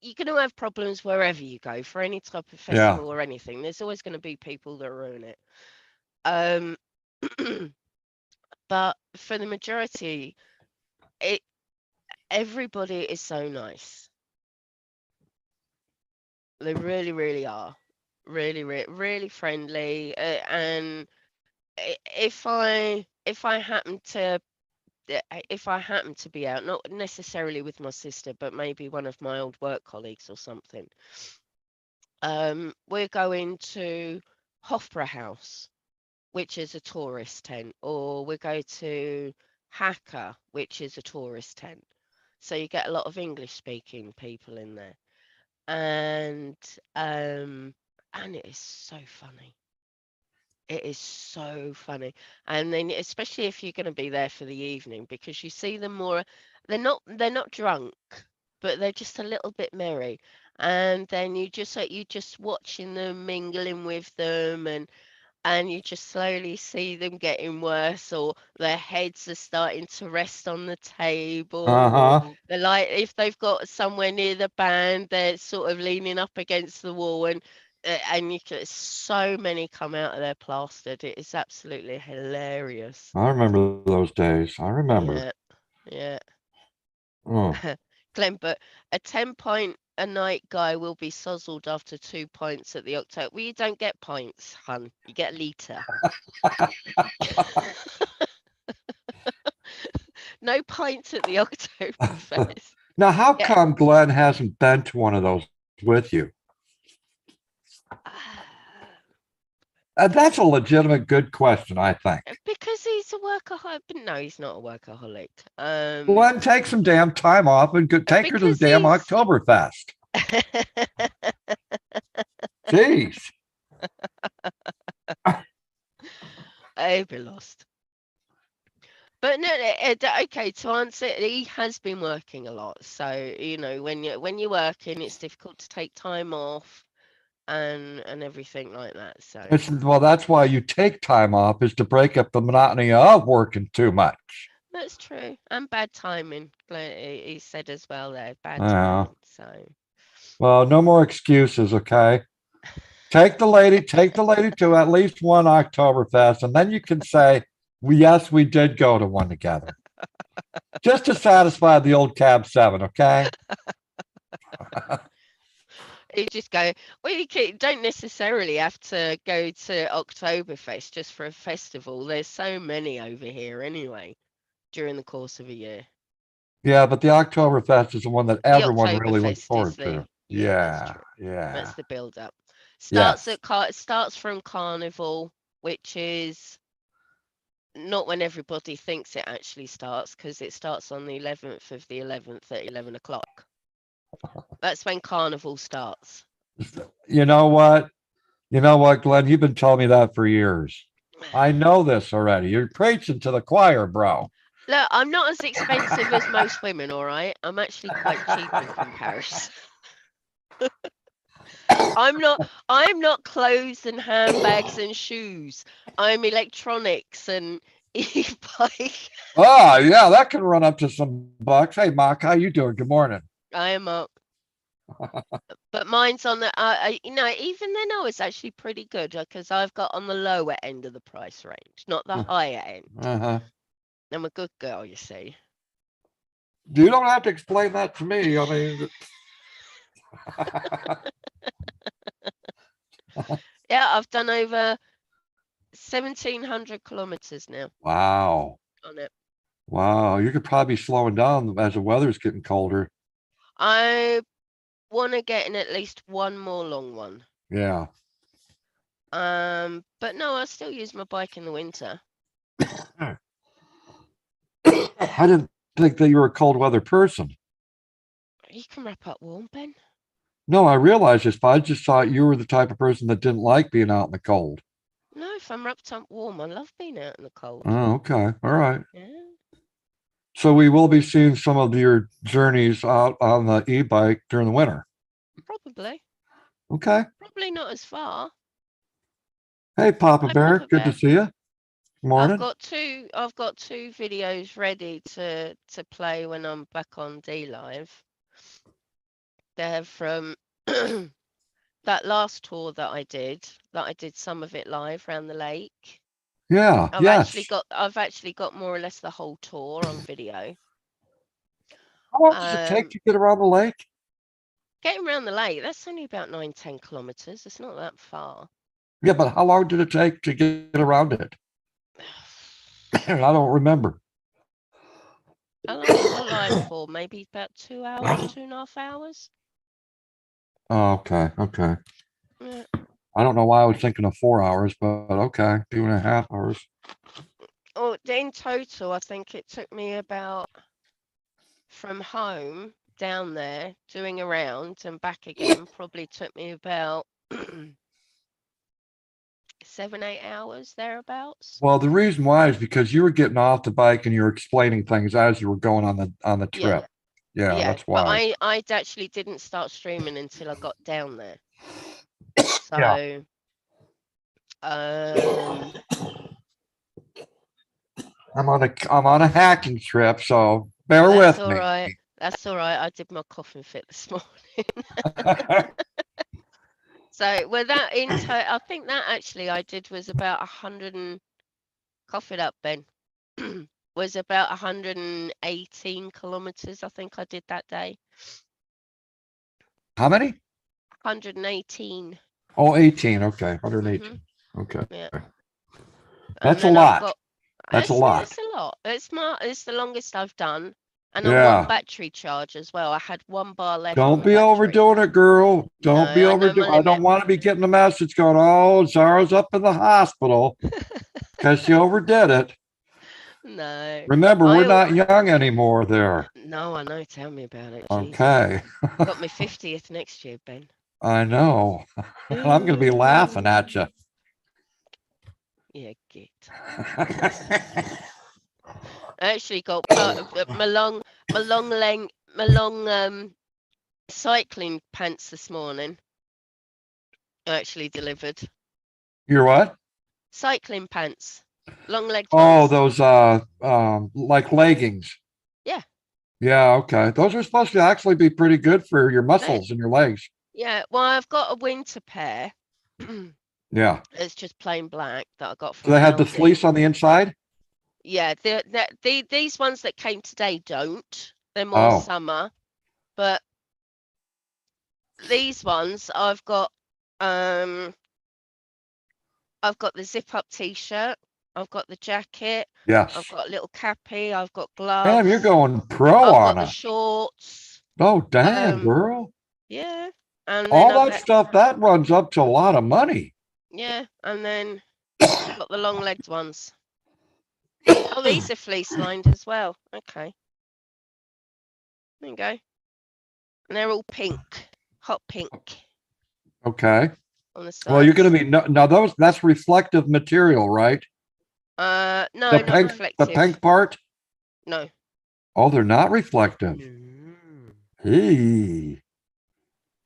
[SPEAKER 4] you're going to have problems wherever you go for any type of
[SPEAKER 2] Yeah.
[SPEAKER 4] festival or anything. There's always going to be people that ruin it. Um, but for the majority, it everybody is so nice. They really, really are. Really, really, really friendly. And if I happen to be out, not necessarily with my sister, but maybe one of my old work colleagues or something, we're going to Hofbräu House, which is a tourist tent, or we go to Hacker, which is a tourist tent. So you get a lot of English speaking people in there. And it is so funny. It is so funny. And then especially if you're going to be there for the evening, because you see them more, they're not drunk, but they're just a little bit merry. And then you just watching them, mingling with them, and you just slowly see them getting worse, or their heads are starting to rest on the table, or
[SPEAKER 2] Uh-huh.
[SPEAKER 4] they're like, if they've got somewhere near the band, they're sort of leaning up against the wall, and you can so many come out of there plastered. It is absolutely hilarious.
[SPEAKER 2] I remember those days. I remember.
[SPEAKER 4] Yeah, yeah.
[SPEAKER 2] Oh.
[SPEAKER 4] Glenn, but a 10 pint a night guy will be sozzled after 2 pints at the October. Well, you don't get pints, hun. You get a litre. No pints at the Oktoberfest.
[SPEAKER 2] Now, how
[SPEAKER 4] Yeah.
[SPEAKER 2] come Glenn hasn't been to one of those with you? That's a legitimate good question, I think.
[SPEAKER 4] Because he's a workaholic. But no, he's not a workaholic.
[SPEAKER 2] Glenn, take some damn time off and take her to the
[SPEAKER 4] Because
[SPEAKER 2] damn
[SPEAKER 4] he's
[SPEAKER 2] Oktoberfest. Jeez.
[SPEAKER 4] I'd be lost. But no, okay, to answer it, he has been working a lot. So, when you're working, it's difficult to take time off and everything like that. So
[SPEAKER 2] Well, that's why you take time off, is to break up the monotony of working too much.
[SPEAKER 4] that's true. And bad timing, like he said as well there, bad
[SPEAKER 2] Yeah.
[SPEAKER 4] timing. So
[SPEAKER 2] Well, no more excuses, okay? Take the lady to at least one Oktoberfest, and then you can say, yes, we did go to one together. Just to satisfy the old CAB7, okay?
[SPEAKER 4] you just go, well, don't necessarily have to go to Oktoberfest just for a festival. There's so many over here anyway during the course of a year.
[SPEAKER 2] Yeah, but the Oktoberfest is the one that
[SPEAKER 4] The
[SPEAKER 2] everyone really looks
[SPEAKER 4] Oktoberfest is
[SPEAKER 2] forward to.
[SPEAKER 4] that's
[SPEAKER 2] Yeah,
[SPEAKER 4] true.
[SPEAKER 2] yeah.
[SPEAKER 4] That's the build up.
[SPEAKER 2] Yes.
[SPEAKER 4] Starts from Carnival, which is not when everybody thinks it actually starts, because it starts on the 11th of the 11th at 11 o'clock. That's when Carnival starts.
[SPEAKER 2] You know what? You know what, Glenn? You've been telling me that for years. I know this already. You're preaching to the choir, bro.
[SPEAKER 4] Look, I'm not as expensive as most women, all right? I'm actually quite cheap in comparison. I'm not clothes and handbags and shoes. I'm electronics and e-bike.
[SPEAKER 2] Oh, yeah, that can run up to some bucks. Hey, Mark, how you doing? Good morning.
[SPEAKER 4] I am up. But mine's on the, you know, even then I was actually pretty good because I've got on the lower end of the price range, not the higher end.
[SPEAKER 2] Uh-huh.
[SPEAKER 4] I'm a good girl, you see.
[SPEAKER 2] You don't have to explain that to me. I mean,
[SPEAKER 4] Yeah, I've done over 1,700 kilometers now
[SPEAKER 2] wow.
[SPEAKER 4] on it.
[SPEAKER 2] Wow. You could probably be slowing down as the weather's getting colder.
[SPEAKER 4] I want to get in at least one more long one.
[SPEAKER 2] Yeah.
[SPEAKER 4] But no, I still use my bike in the winter.
[SPEAKER 2] I didn't think that you were a cold weather person.
[SPEAKER 4] You can wrap up warm, Ben.
[SPEAKER 2] No, I realized this, but I just thought you were the type of person that didn't like being out in the cold.
[SPEAKER 4] No, if I'm wrapped up warm, I love being out in the cold.
[SPEAKER 2] Oh, okay. All right.
[SPEAKER 4] Yeah.
[SPEAKER 2] So we will be seeing some of your journeys out on the e-bike during the winter.
[SPEAKER 4] Probably.
[SPEAKER 2] Okay.
[SPEAKER 4] Probably not as far.
[SPEAKER 2] Hey, Papa
[SPEAKER 4] Hi,
[SPEAKER 2] Bear.
[SPEAKER 4] Papa
[SPEAKER 2] Good to
[SPEAKER 4] Bear.
[SPEAKER 2] see you. Morning.
[SPEAKER 4] I've got two videos ready to play when I'm back on D Live. They're from that last tour that I did some of it live around the lake.
[SPEAKER 2] Yeah.
[SPEAKER 4] I've
[SPEAKER 2] Yes.
[SPEAKER 4] actually got more or less the whole tour on video.
[SPEAKER 2] How long does it take to get around the lake?
[SPEAKER 4] Getting around the lake, that's only about 9-10 kilometers. It's not that far.
[SPEAKER 2] Yeah, but how long did it take to get around it? I don't remember.
[SPEAKER 4] How long was the live for? Maybe about 2 hours, 2.5 hours.
[SPEAKER 2] Oh, okay. Okay.
[SPEAKER 4] Yeah.
[SPEAKER 2] I don't know why I was thinking of 4 hours, but okay, 2.5 hours.
[SPEAKER 4] Oh, in total, I think it took me about from home down there doing around and back again. Probably took me about 7-8 hours thereabouts.
[SPEAKER 2] Well, the reason why is because you were getting off the bike and you were explaining things as you were going on the trip. Yeah, that's
[SPEAKER 4] But
[SPEAKER 2] why.
[SPEAKER 4] I actually didn't start streaming until I got down there.
[SPEAKER 2] Yeah.
[SPEAKER 4] So um
[SPEAKER 2] I'm on a hacking trip, so bear
[SPEAKER 4] that's
[SPEAKER 2] with
[SPEAKER 4] all
[SPEAKER 2] me.
[SPEAKER 4] right. That's all right. I did my coughing fit this morning. So with that I think that actually I did was about 100 and cough it up, Ben. Was about 118 kilometers. I think I did that day.
[SPEAKER 2] How many?
[SPEAKER 4] 118.
[SPEAKER 2] Oh, 18. Okay, 118. Okay.
[SPEAKER 4] Yeah.
[SPEAKER 2] That's a
[SPEAKER 4] then I've
[SPEAKER 2] lot.
[SPEAKER 4] got
[SPEAKER 2] That's a lot.
[SPEAKER 4] it's a lot. It's the longest I've done. And on one
[SPEAKER 2] Yeah.
[SPEAKER 4] battery charge as well. I had 1 bar left.
[SPEAKER 2] Don't
[SPEAKER 4] on
[SPEAKER 2] be
[SPEAKER 4] battery.
[SPEAKER 2] overdoing it, girl. Don't
[SPEAKER 4] No,
[SPEAKER 2] be
[SPEAKER 4] I know
[SPEAKER 2] overdoing.
[SPEAKER 4] my
[SPEAKER 2] I don't
[SPEAKER 4] limit.
[SPEAKER 2] want to be getting a message going, oh, Zara's up in the hospital because she overdid it.
[SPEAKER 4] No.
[SPEAKER 2] Remember, we're not young anymore there.
[SPEAKER 4] No, I know. Tell me about it.
[SPEAKER 2] Okay.
[SPEAKER 4] Got my 50th next year, Ben.
[SPEAKER 2] I know. I'm going to be laughing at you.
[SPEAKER 4] Yeah, git. I actually got part of my long cycling pants this morning. Actually delivered.
[SPEAKER 2] You're what?
[SPEAKER 4] Cycling pants. Long legged
[SPEAKER 2] Oh,
[SPEAKER 4] ones.
[SPEAKER 2] those like leggings.
[SPEAKER 4] Yeah.
[SPEAKER 2] Yeah, okay. Those are supposed to actually be pretty good for your muscles and your legs.
[SPEAKER 4] Yeah, well, I've got a winter pair.
[SPEAKER 2] Yeah.
[SPEAKER 4] It's just plain black that I got from
[SPEAKER 2] Do they have the
[SPEAKER 4] Aldi.
[SPEAKER 2] fleece on the inside?
[SPEAKER 4] Yeah, these ones that came today don't. They're more summer. But these ones I've got the zip up t-shirt, I've got the jacket,
[SPEAKER 2] Yes.
[SPEAKER 4] I've got a little cappy, I've got gloves.
[SPEAKER 2] Damn, you're going pro
[SPEAKER 4] I've
[SPEAKER 2] on
[SPEAKER 4] got the
[SPEAKER 2] it.
[SPEAKER 4] shorts.
[SPEAKER 2] Oh, damn, girl.
[SPEAKER 4] Yeah. And
[SPEAKER 2] all
[SPEAKER 4] then
[SPEAKER 2] that stuff, that runs up to a lot of money.
[SPEAKER 4] Yeah, and then I've got the long legged ones. Oh, these are fleece lined as well. Okay. There you go. And they're all pink. Hot pink.
[SPEAKER 2] Okay.
[SPEAKER 4] on the sides.
[SPEAKER 2] Well, you're going to be now that's reflective material, right?
[SPEAKER 4] No,
[SPEAKER 2] The
[SPEAKER 4] not
[SPEAKER 2] pink,
[SPEAKER 4] reflective.
[SPEAKER 2] the pink part.
[SPEAKER 4] No.
[SPEAKER 2] Oh, they're not reflective.
[SPEAKER 4] No.
[SPEAKER 2] Hey.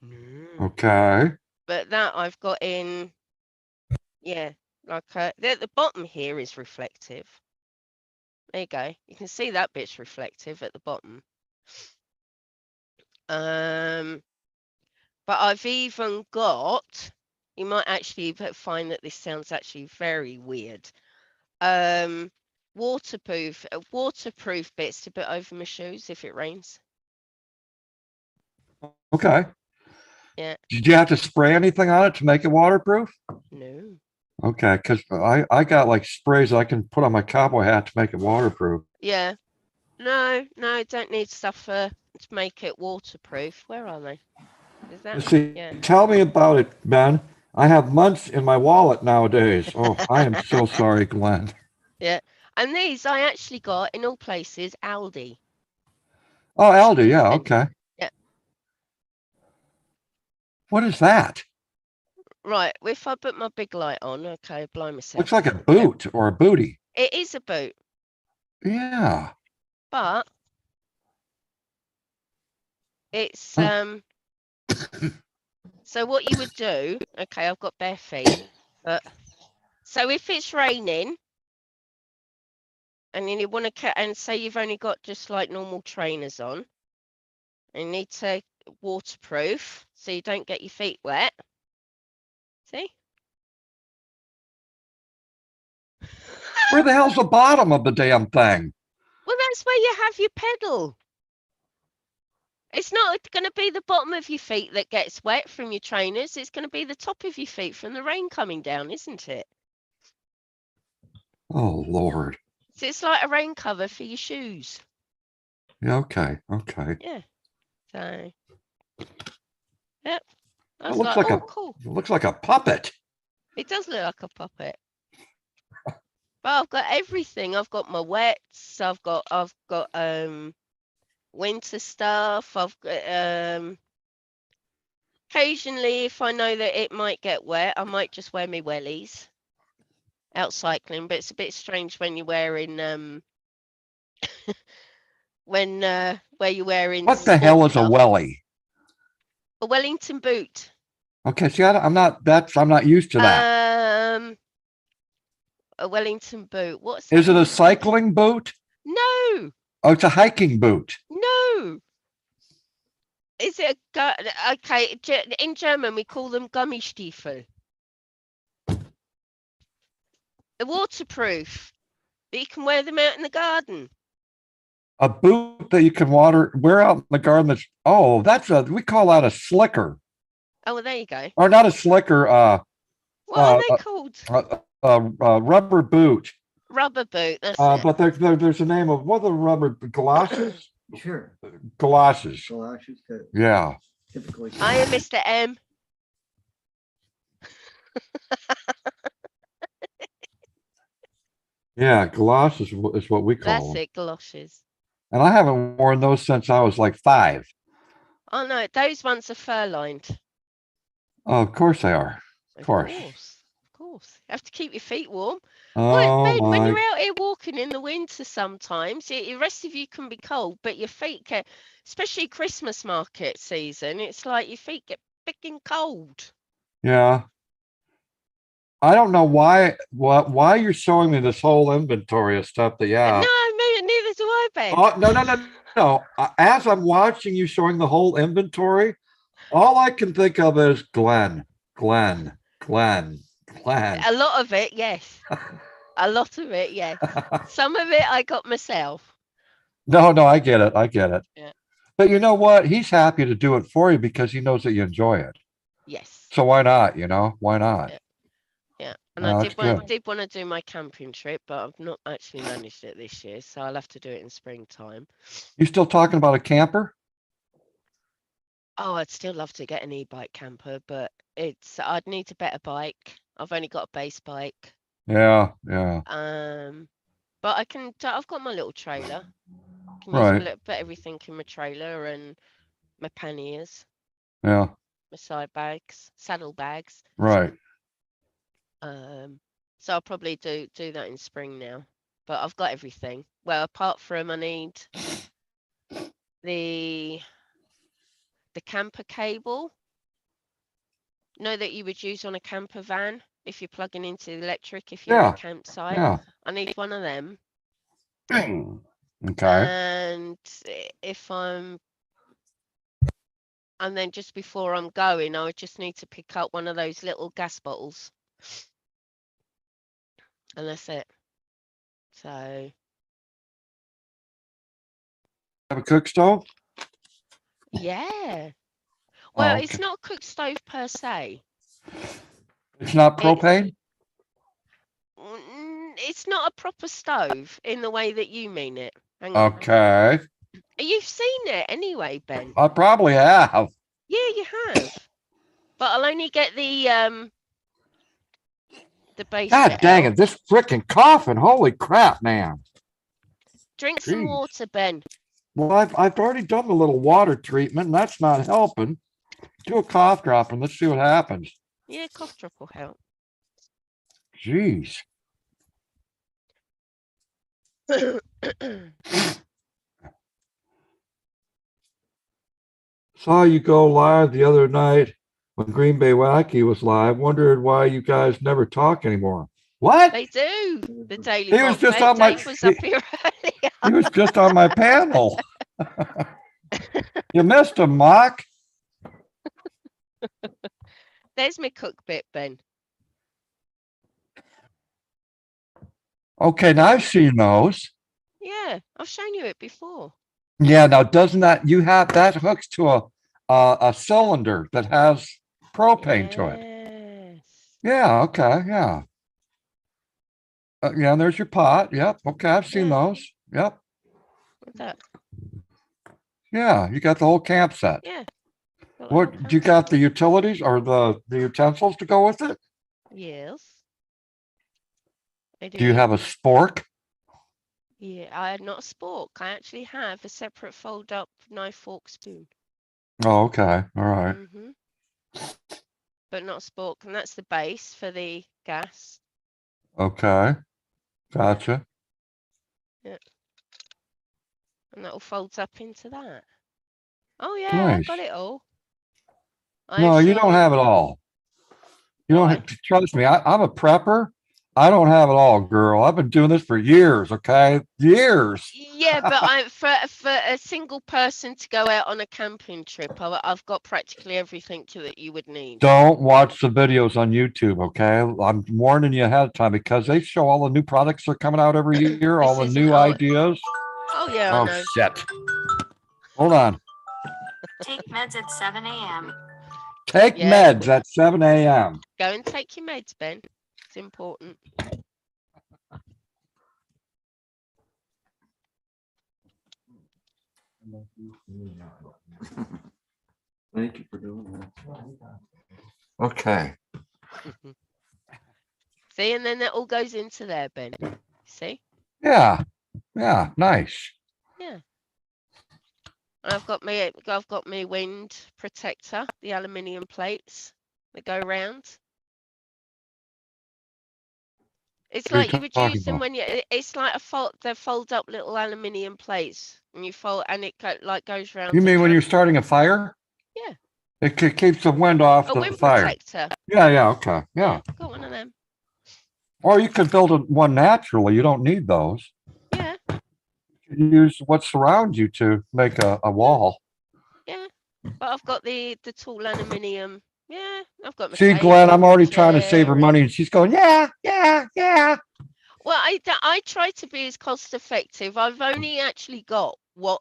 [SPEAKER 4] No.
[SPEAKER 2] Okay.
[SPEAKER 4] But that I've got in, yeah, like the bottom here is reflective. There you go. You can see that bit's reflective at the bottom. But I've even got, you might actually find that this sounds actually very weird. Waterproof bits to put over my shoes if it rains.
[SPEAKER 2] Okay.
[SPEAKER 4] Yeah.
[SPEAKER 2] Did you have to spray anything on it to make it waterproof?
[SPEAKER 4] No.
[SPEAKER 2] Okay, because I got like sprays I can put on my cowboy hat to make it waterproof.
[SPEAKER 4] Yeah. No, don't need stuff to make it waterproof. Where are they? Is that?
[SPEAKER 2] See,
[SPEAKER 4] Yeah.
[SPEAKER 2] tell me about it, Ben. I have months in my wallet nowadays. Oh, I am so sorry, Glenn.
[SPEAKER 4] Yeah. And these I actually got in all places, Aldi.
[SPEAKER 2] Oh, Aldi, yeah, okay.
[SPEAKER 4] Yeah.
[SPEAKER 2] What is that?
[SPEAKER 4] Right. If I put my big light on, okay, blind myself.
[SPEAKER 2] Looks like a boot or a booty.
[SPEAKER 4] It is a boot.
[SPEAKER 2] Yeah.
[SPEAKER 4] But it's so what you would do, okay, I've got bare feet, but so if it's raining and then you want to and say you've only got just like normal trainers on, and you need to waterproof so you don't get your feet wet. See?
[SPEAKER 2] Where the hell's the bottom of the damn thing?
[SPEAKER 4] Well, that's where you have your pedal. It's not going to be the bottom of your feet that gets wet from your trainers. It's going to be the top of your feet from the rain coming down, isn't it?
[SPEAKER 2] Oh, Lord.
[SPEAKER 4] So it's like a rain cover for your shoes.
[SPEAKER 2] Yeah, okay, okay.
[SPEAKER 4] Yeah. So, yep. I
[SPEAKER 2] It
[SPEAKER 4] was
[SPEAKER 2] looks
[SPEAKER 4] like,
[SPEAKER 2] like
[SPEAKER 4] oh,
[SPEAKER 2] a
[SPEAKER 4] cool.
[SPEAKER 2] it looks like a puppet.
[SPEAKER 4] It does look like a puppet. But I've got everything. I've got my wets. I've got winter stuff. I've got occasionally, if I know that it might get wet, I might just wear my wellies out cycling. But it's a bit strange when you're wearing where you're wearing
[SPEAKER 2] What the
[SPEAKER 4] sport
[SPEAKER 2] hell is a
[SPEAKER 4] stuff.
[SPEAKER 2] welly?
[SPEAKER 4] A Wellington boot.
[SPEAKER 2] Okay, see, I'm not used to that.
[SPEAKER 4] A Wellington boot. What's
[SPEAKER 2] Is
[SPEAKER 4] that
[SPEAKER 2] it a
[SPEAKER 4] called?
[SPEAKER 2] cycling boot?
[SPEAKER 4] No,
[SPEAKER 2] Oh, it's a hiking boot.
[SPEAKER 4] no. Is it okay? In German, we call them Gummistiefel. They're waterproof, but you can wear them out in the garden.
[SPEAKER 2] A boot that you can wear out in the garden. We call that a slicker.
[SPEAKER 4] Oh, well, there you go.
[SPEAKER 2] Or not a slicker.
[SPEAKER 4] What are they called?
[SPEAKER 2] Rubber boot.
[SPEAKER 4] Rubber boot. That's it.
[SPEAKER 2] But there's a name of what are the rubber galoshes?
[SPEAKER 5] Sure.
[SPEAKER 2] Galoshes.
[SPEAKER 5] Galoshes that
[SPEAKER 2] Yeah.
[SPEAKER 5] typically.
[SPEAKER 4] I am Mr. M.
[SPEAKER 2] Yeah, galoshes is what we call
[SPEAKER 4] That's
[SPEAKER 2] them.
[SPEAKER 4] it, galoshes.
[SPEAKER 2] And I haven't worn those since I was like 5.
[SPEAKER 4] Oh no, those ones are fur lined.
[SPEAKER 2] Oh, of course they are. Of course.
[SPEAKER 4] Of course. You have to keep your feet warm.
[SPEAKER 2] Oh
[SPEAKER 4] Ben, when you're
[SPEAKER 2] my.
[SPEAKER 4] out here walking in the winter sometimes, the rest of you can be cold, but your feet get, especially Christmas market season, it's like your feet get picking cold.
[SPEAKER 2] Yeah. I don't know why you're showing me this whole inventory of stuff that
[SPEAKER 4] No, neither do I, Ben.
[SPEAKER 2] Oh, no. As I'm watching you showing the whole inventory, all I can think of is Glenn.
[SPEAKER 4] A lot of it, yes. A lot of it, yes. Some of it I got myself.
[SPEAKER 2] No, I get it.
[SPEAKER 4] Yeah.
[SPEAKER 2] But you know what? He's happy to do it for you because he knows that you enjoy it.
[SPEAKER 4] Yes.
[SPEAKER 2] So why not? Why not?
[SPEAKER 4] Yeah. And
[SPEAKER 2] No,
[SPEAKER 4] I
[SPEAKER 2] that's
[SPEAKER 4] did want to do my camping trip, but I've not actually managed it this year, so I'll have to do it in springtime.
[SPEAKER 2] You still talking about a camper?
[SPEAKER 4] Oh, I'd still love to get an e-bike camper, but I'd need a better bike. I've only got a base bike.
[SPEAKER 2] Yeah.
[SPEAKER 4] But I've got my little trailer. I can
[SPEAKER 2] Right.
[SPEAKER 4] put everything in my trailer and my panniers.
[SPEAKER 2] Yeah.
[SPEAKER 4] my side bags, saddle bags.
[SPEAKER 2] Right.
[SPEAKER 4] So I'll probably do that in spring now. But I've got everything. Well, apart from I need the camper cable. Know that you would use on a camper van if you're plugging into the electric if you're in
[SPEAKER 2] Yeah.
[SPEAKER 4] a campsite.
[SPEAKER 2] Yeah.
[SPEAKER 4] I need one of them.
[SPEAKER 2] Okay.
[SPEAKER 4] And and then just before I'm going, I would just need to pick up one of those little gas bottles. And that's it. So
[SPEAKER 2] Have a cook stove?
[SPEAKER 4] yeah.
[SPEAKER 2] Oh,
[SPEAKER 4] Well,
[SPEAKER 2] okay.
[SPEAKER 4] it's not a cook stove per se.
[SPEAKER 2] It's not propane?
[SPEAKER 4] It's not a proper stove in the way that you mean it. Hang on.
[SPEAKER 2] Okay.
[SPEAKER 4] You've seen it anyway, Ben.
[SPEAKER 2] I probably have.
[SPEAKER 4] Yeah, you have. But I'll only get the base
[SPEAKER 2] God
[SPEAKER 4] bit
[SPEAKER 2] dang
[SPEAKER 4] out.
[SPEAKER 2] it. This freaking coughing. Holy crap, man.
[SPEAKER 4] Drink some
[SPEAKER 2] Jeez.
[SPEAKER 4] water, Ben.
[SPEAKER 2] Well, I've already done the little water treatment, and that's not helping. Do a cough drop and let's see what happens.
[SPEAKER 4] Yeah, cough drop will help.
[SPEAKER 2] Jeez. Saw you go live the other night when Green Bay Wacky was live. Wondered why you guys never talk anymore. What?
[SPEAKER 4] They do. The Daily
[SPEAKER 2] He was
[SPEAKER 4] Mock.
[SPEAKER 2] just on my-
[SPEAKER 4] Dave was up here earlier.
[SPEAKER 2] He was just on my panel. You missed him, Mock.
[SPEAKER 4] There's my cook bit, Ben.
[SPEAKER 2] Okay, now I've seen those.
[SPEAKER 4] Yeah, I've shown you it before.
[SPEAKER 2] Yeah, now doesn't that you have that hooks to a cylinder that has propane to it?
[SPEAKER 4] Yes.
[SPEAKER 2] Yeah, okay, yeah. Yeah, and there's your pot. Yep. Okay, I've seen
[SPEAKER 4] Yeah.
[SPEAKER 2] those. Yep.
[SPEAKER 4] What's that?
[SPEAKER 2] Yeah, you got the whole camp set.
[SPEAKER 4] Yeah. Got the
[SPEAKER 2] What
[SPEAKER 4] whole
[SPEAKER 2] you
[SPEAKER 4] concept.
[SPEAKER 2] got the utilities or the utensils to go with it?
[SPEAKER 4] Yes. I
[SPEAKER 2] Do you have a spork?
[SPEAKER 4] Yeah, I had not a spork. I actually have a separate fold-up knife, fork, spoon.
[SPEAKER 2] Oh, okay. All right.
[SPEAKER 4] But not a spork, and that's the base for the gas.
[SPEAKER 2] Okay. Gotcha.
[SPEAKER 4] And that all folds up into that. Oh yeah, I
[SPEAKER 2] Nice.
[SPEAKER 4] got it all.
[SPEAKER 2] No,
[SPEAKER 4] I've
[SPEAKER 2] you don't
[SPEAKER 4] seen-
[SPEAKER 2] have it all. You don't
[SPEAKER 4] Why?
[SPEAKER 2] have, trust me, I'm a prepper. I don't have it all, girl. I've been doing this for years, okay? Years.
[SPEAKER 4] Yeah, but for a single person to go out on a camping trip, I've got practically everything that you would need.
[SPEAKER 2] Don't watch the videos on YouTube, okay? I'm warning you ahead of time because they show all the new products that are coming out every year, all the
[SPEAKER 4] This is
[SPEAKER 2] new
[SPEAKER 4] how-
[SPEAKER 2] ideas.
[SPEAKER 4] Oh yeah, I
[SPEAKER 2] Oh,
[SPEAKER 4] know.
[SPEAKER 2] shit. Hold on.
[SPEAKER 5] Take meds at 7 a.m.
[SPEAKER 2] Take
[SPEAKER 4] Yeah.
[SPEAKER 2] meds at 7 a.m.
[SPEAKER 4] Go and take your meds, Ben. It's important.
[SPEAKER 2] Thank you for doing that. Okay.
[SPEAKER 4] See, and then that all goes into there, Ben. See?
[SPEAKER 2] Yeah. Yeah. Nice.
[SPEAKER 4] I've got my wind protector, the aluminium plates that go round. It's
[SPEAKER 2] What are you
[SPEAKER 4] like you would
[SPEAKER 2] talking
[SPEAKER 4] use them
[SPEAKER 2] about?
[SPEAKER 4] when it's like they fold up little aluminium plates and you fold and it like goes round.
[SPEAKER 2] You
[SPEAKER 4] the
[SPEAKER 2] mean when
[SPEAKER 4] camp.
[SPEAKER 2] you're starting a fire?
[SPEAKER 4] Yeah.
[SPEAKER 2] It keeps the wind off
[SPEAKER 4] A
[SPEAKER 2] the
[SPEAKER 4] wind
[SPEAKER 2] fire.
[SPEAKER 4] protector.
[SPEAKER 2] Yeah. Yeah. Okay. Yeah.
[SPEAKER 4] Got one of them.
[SPEAKER 2] Or you could build one naturally. You don't need those.
[SPEAKER 4] Yeah.
[SPEAKER 2] You use what surrounds you to make a wall.
[SPEAKER 4] Yeah. But I've got the tall aluminium. Yeah. I've got my
[SPEAKER 2] See, Glenn, I'm
[SPEAKER 4] table,
[SPEAKER 2] already trying to save her
[SPEAKER 4] chair,
[SPEAKER 2] money, and she's going, yeah, yeah, yeah.
[SPEAKER 4] Well, I try to be as cost effective. I've only actually got what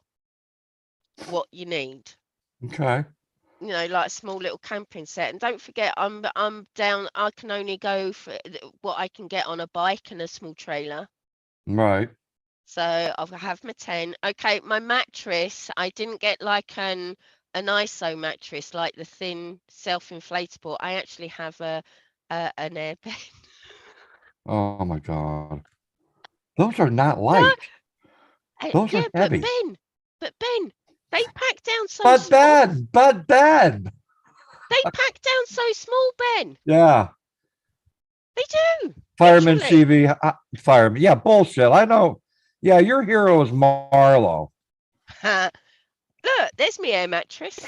[SPEAKER 4] you need.
[SPEAKER 2] Okay.
[SPEAKER 4] You know, like a small little camping set. And don't forget, I'm down. I can only go for what I can get on a bike and a small trailer.
[SPEAKER 2] Right.
[SPEAKER 4] So I'll have my tent. Okay, my mattress. I didn't get like an ISO mattress, like the thin self-inflatable. I actually have an airbed.
[SPEAKER 2] Oh my God. Those are not light. Those are
[SPEAKER 4] But
[SPEAKER 2] heavy.
[SPEAKER 4] Ben, they pack down so
[SPEAKER 2] But
[SPEAKER 4] small.
[SPEAKER 2] bad.
[SPEAKER 4] They They pack down so small, Ben.
[SPEAKER 2] Yeah.
[SPEAKER 4] They do.
[SPEAKER 2] Fireman
[SPEAKER 4] Literally.
[SPEAKER 2] CV, fireman. Yeah, bullshit. I know. Yeah, your hero is Marlo.
[SPEAKER 4] Look, there's my air mattress.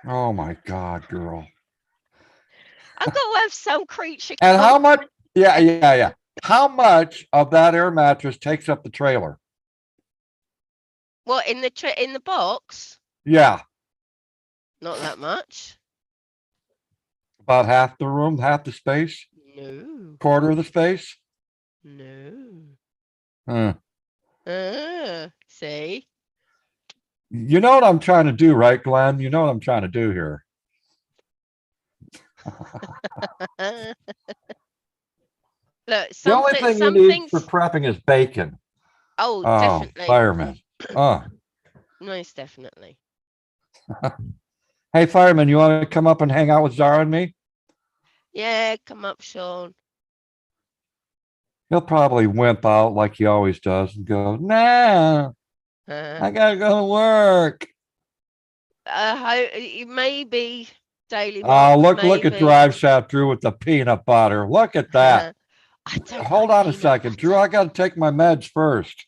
[SPEAKER 2] Oh my God, girl.
[SPEAKER 4] I've got to have some creature.
[SPEAKER 2] And
[SPEAKER 4] come-
[SPEAKER 2] how much? Yeah. How much of that air mattress takes up the trailer?
[SPEAKER 4] What in the box?
[SPEAKER 2] Yeah,
[SPEAKER 4] Not that much.
[SPEAKER 2] about half the room, half the space,
[SPEAKER 4] No.
[SPEAKER 2] quarter of the space.
[SPEAKER 4] No.
[SPEAKER 2] Huh.
[SPEAKER 4] See?
[SPEAKER 2] You know what I'm trying to do, right, Glenn? You know what I'm trying to do here.
[SPEAKER 4] Look,
[SPEAKER 2] The only thing you need for prepping is bacon.
[SPEAKER 4] Oh,
[SPEAKER 2] Oh,
[SPEAKER 4] definitely.
[SPEAKER 2] fireman.
[SPEAKER 4] Most definitely.
[SPEAKER 2] Hey, fireman, you want to come up and hang out with Zara and me?
[SPEAKER 4] Yeah, come up, Sean.
[SPEAKER 2] He'll probably wimp out like he always does and go, nah, I gotta go to work.
[SPEAKER 4] Maybe Daily
[SPEAKER 2] Oh,
[SPEAKER 4] Mox,
[SPEAKER 2] look at Drive Shaft Drew with the peanut butter. Look at that.
[SPEAKER 4] I don't
[SPEAKER 2] Hold
[SPEAKER 4] like
[SPEAKER 2] on a
[SPEAKER 4] peanut
[SPEAKER 2] second. Drew,
[SPEAKER 4] butter.
[SPEAKER 2] I gotta take my meds first.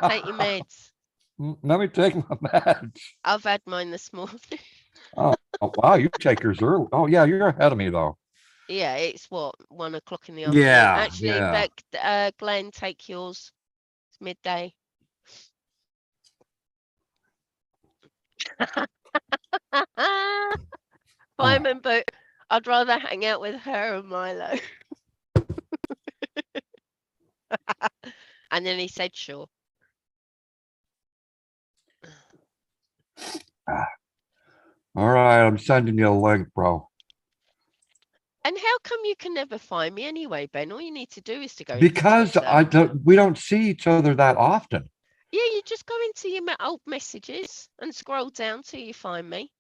[SPEAKER 4] Take your meds.
[SPEAKER 2] Let me take my meds.
[SPEAKER 4] I've had mine this morning.
[SPEAKER 2] Oh, wow, you take yours early. Oh, yeah, you're ahead of me, though.
[SPEAKER 4] Yeah, it's what, 1 o'clock in the afternoon.
[SPEAKER 2] Yeah,
[SPEAKER 4] Actually,
[SPEAKER 2] yeah.
[SPEAKER 4] Glenn, take yours. It's midday. Fireman, but I'd rather hang out with her and Milo. And then he said, sure.
[SPEAKER 2] All right, I'm sending you a link, bro.
[SPEAKER 4] And how come you can never find me anyway, Ben? All you need to do is to go into
[SPEAKER 2] Because
[SPEAKER 4] Twitter.
[SPEAKER 2] we don't see each other that often.
[SPEAKER 4] Yeah, you just go into your old messages and scroll down till you find me.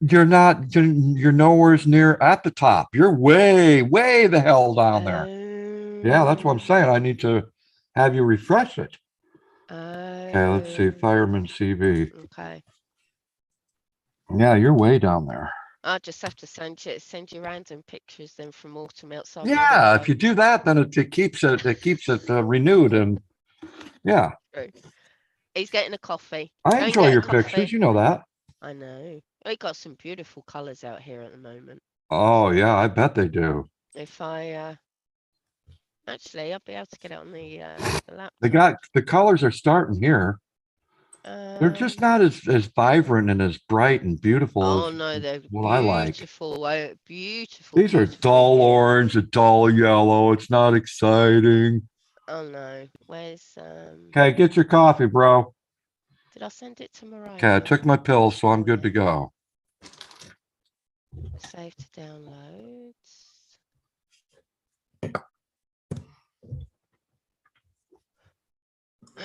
[SPEAKER 2] You're nowhere near at the top. You're way the hell down there. Yeah, that's what I'm saying. I need to have you refresh it. Okay, let's see. Fireman CV.
[SPEAKER 4] Okay.
[SPEAKER 2] Yeah, you're way down there.
[SPEAKER 4] I'll just have to send you random pictures then from autumn outside.
[SPEAKER 2] Yeah, if you do that, then it keeps it renewed and yeah.
[SPEAKER 4] True. He's getting a coffee.
[SPEAKER 2] I enjoy your pictures. You know that.
[SPEAKER 4] I know. We got some beautiful colors out here at the moment.
[SPEAKER 2] Oh yeah, I bet they do.
[SPEAKER 4] If I actually, I'll be able to get it on the
[SPEAKER 2] laptop. The colors are starting here. They're just not as vibrant and as bright and beautiful.
[SPEAKER 4] Oh no, they're
[SPEAKER 2] what I like.
[SPEAKER 4] Beautiful.
[SPEAKER 2] These are dull orange, a dull yellow. It's not exciting.
[SPEAKER 4] Oh no, where's
[SPEAKER 2] Okay, get your coffee, bro.
[SPEAKER 4] Did I send it to Mariah?
[SPEAKER 2] Okay, I took my pills, so I'm good to go.
[SPEAKER 4] Save to downloads.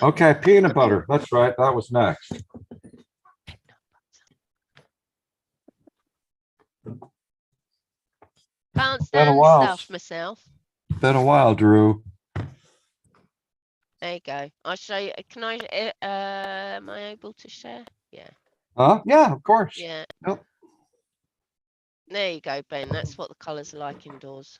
[SPEAKER 2] Okay, peanut butter. That's right. That was next.
[SPEAKER 4] Can't stand stuff myself.
[SPEAKER 2] Been a while, Drew.
[SPEAKER 4] There you go. I'll show you. Can I? Am I able to share? Yeah.
[SPEAKER 2] Yeah, of course.
[SPEAKER 4] Yeah.
[SPEAKER 2] Yep.
[SPEAKER 4] There you go, Ben. That's what the colours are like indoors.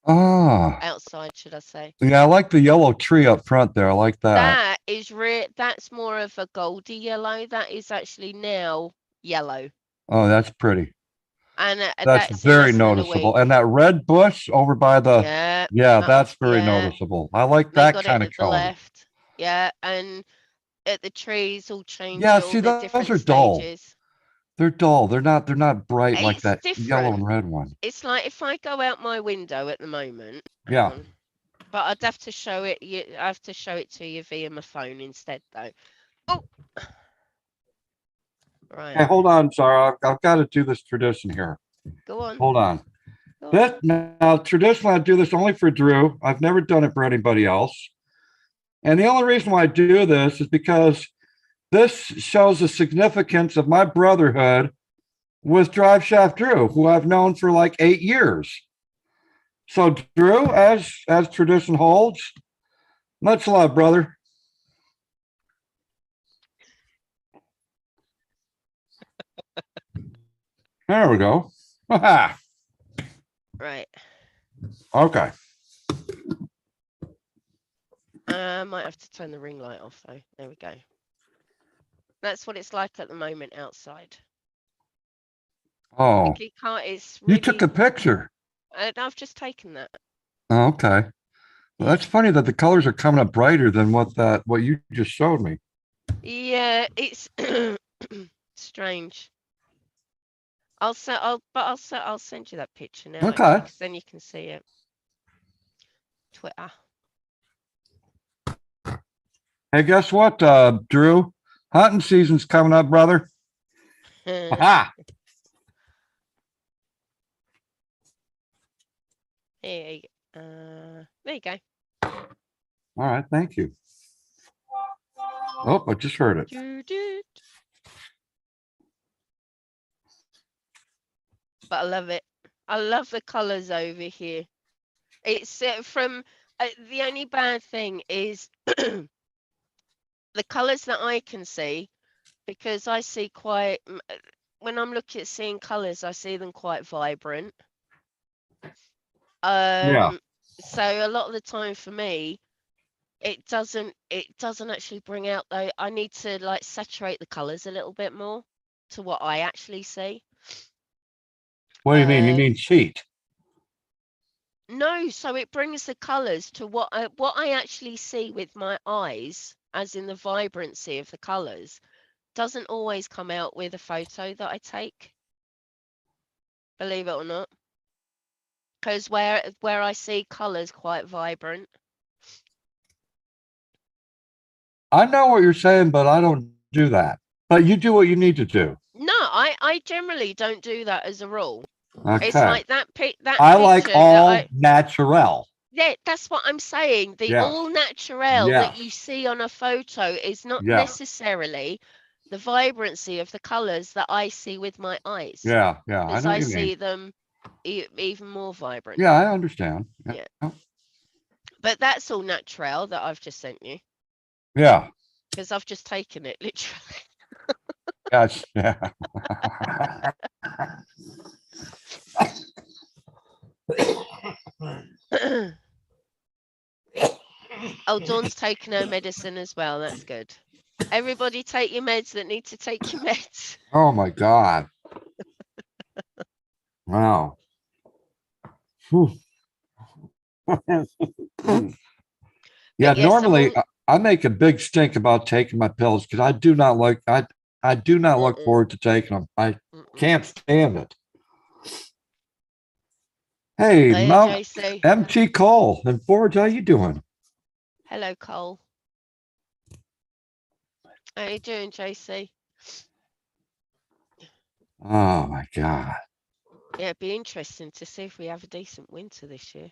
[SPEAKER 2] Outside,
[SPEAKER 4] should I say?
[SPEAKER 2] Yeah, I like the yellow tree up front there. I like that.
[SPEAKER 4] That is that's more of a goldy yellow. That is actually now yellow.
[SPEAKER 2] Oh, that's pretty.
[SPEAKER 4] And
[SPEAKER 2] that's very noticeable. And that red bush over by the that's very noticeable. I like that kind of color.
[SPEAKER 4] Left. Yeah, and at the trees all change.
[SPEAKER 2] Yeah, see, those are dull. They're dull. They're not bright like that yellow and red one.
[SPEAKER 4] It's like if I go out my window at the moment.
[SPEAKER 2] Yeah.
[SPEAKER 4] But I'd have to show it. I have to show it to you via my phone instead, though. Oh. Right.
[SPEAKER 2] Hey, hold on, Sarah. I've got to do this tradition here.
[SPEAKER 4] Go on.
[SPEAKER 2] Hold on. Now, traditionally, I do this only for Drew. I've never done it for anybody else. And the only reason why I do this is because this shows the significance of my brotherhood with Drive Shaft Drew, who I've known for like 8 years. So, Drew, as tradition holds, much love, brother. There we go. Aha.
[SPEAKER 4] Right.
[SPEAKER 2] Okay.
[SPEAKER 4] I might have to turn the ring light off though. There we go. That's what it's like at the moment outside.
[SPEAKER 2] Oh,
[SPEAKER 4] You can't. It's
[SPEAKER 2] you
[SPEAKER 4] really.
[SPEAKER 2] took a picture.
[SPEAKER 4] I've just taken that.
[SPEAKER 2] Oh, okay. Well, that's funny that the colors are coming up brighter than what you just showed me.
[SPEAKER 4] Yeah, it's strange. I'll send you that picture now.
[SPEAKER 2] Okay.
[SPEAKER 4] Actually, 'cause then you can see it. Twitter.
[SPEAKER 2] Hey, guess what, Drew? Hunting season's coming up, brother. Aha.
[SPEAKER 4] There you go.
[SPEAKER 2] All right. Thank you. Oh, I just heard it.
[SPEAKER 4] But I love it. I love the colors over here. It's from the only bad thing is the colors that I can see, because I see quite when I'm looking at seeing colors, I see them quite vibrant.
[SPEAKER 2] Yeah.
[SPEAKER 4] So a lot of the time for me, it doesn't actually bring out though. I need to like saturate the colors a little bit more to what I actually see.
[SPEAKER 2] What do you mean? You mean cheat?
[SPEAKER 4] No, so it brings the colors to what I actually see with my eyes, as in the vibrancy of the colors, doesn't always come out with a photo that I take. Believe it or not. Because where I see colors quite vibrant.
[SPEAKER 2] I know what you're saying, but I don't do that. But you do what you need to do.
[SPEAKER 4] No, I generally don't do that as a rule. It's
[SPEAKER 2] Okay.
[SPEAKER 4] like that
[SPEAKER 2] I like
[SPEAKER 4] picture
[SPEAKER 2] all natural.
[SPEAKER 4] yeah, that's what I'm saying. The
[SPEAKER 2] Yes.
[SPEAKER 4] all natural that you
[SPEAKER 2] Yes.
[SPEAKER 4] see on a photo is not
[SPEAKER 2] Yeah.
[SPEAKER 4] necessarily the vibrancy of the colors that I see with my eyes.
[SPEAKER 2] Yeah. Yeah. I
[SPEAKER 4] Because
[SPEAKER 2] know
[SPEAKER 4] I
[SPEAKER 2] what you
[SPEAKER 4] see
[SPEAKER 2] mean.
[SPEAKER 4] them even more vibrant.
[SPEAKER 2] Yeah, I understand.
[SPEAKER 4] Yeah. But that's all natural that I've just sent you.
[SPEAKER 2] Yeah.
[SPEAKER 4] Because I've just taken it, literally.
[SPEAKER 2] Yes. Yeah.
[SPEAKER 4] Oh, Dawn's taking her medicine as well. That's good. Everybody take your meds that need to take your meds.
[SPEAKER 2] Oh my God. Wow. Whew. Yeah,
[SPEAKER 4] yes,
[SPEAKER 2] normally I make a big stink about taking my pills because I do not like I do not look forward to taking them. I can't stand it. Hey,
[SPEAKER 4] Hey,
[SPEAKER 2] Mount
[SPEAKER 4] JC.
[SPEAKER 2] MT Cole and Forge, how you doing?
[SPEAKER 4] Hello, Cole. How you doing, JC?
[SPEAKER 2] Oh my God.
[SPEAKER 4] Yeah, it'd be interesting to see if we have a decent winter this year.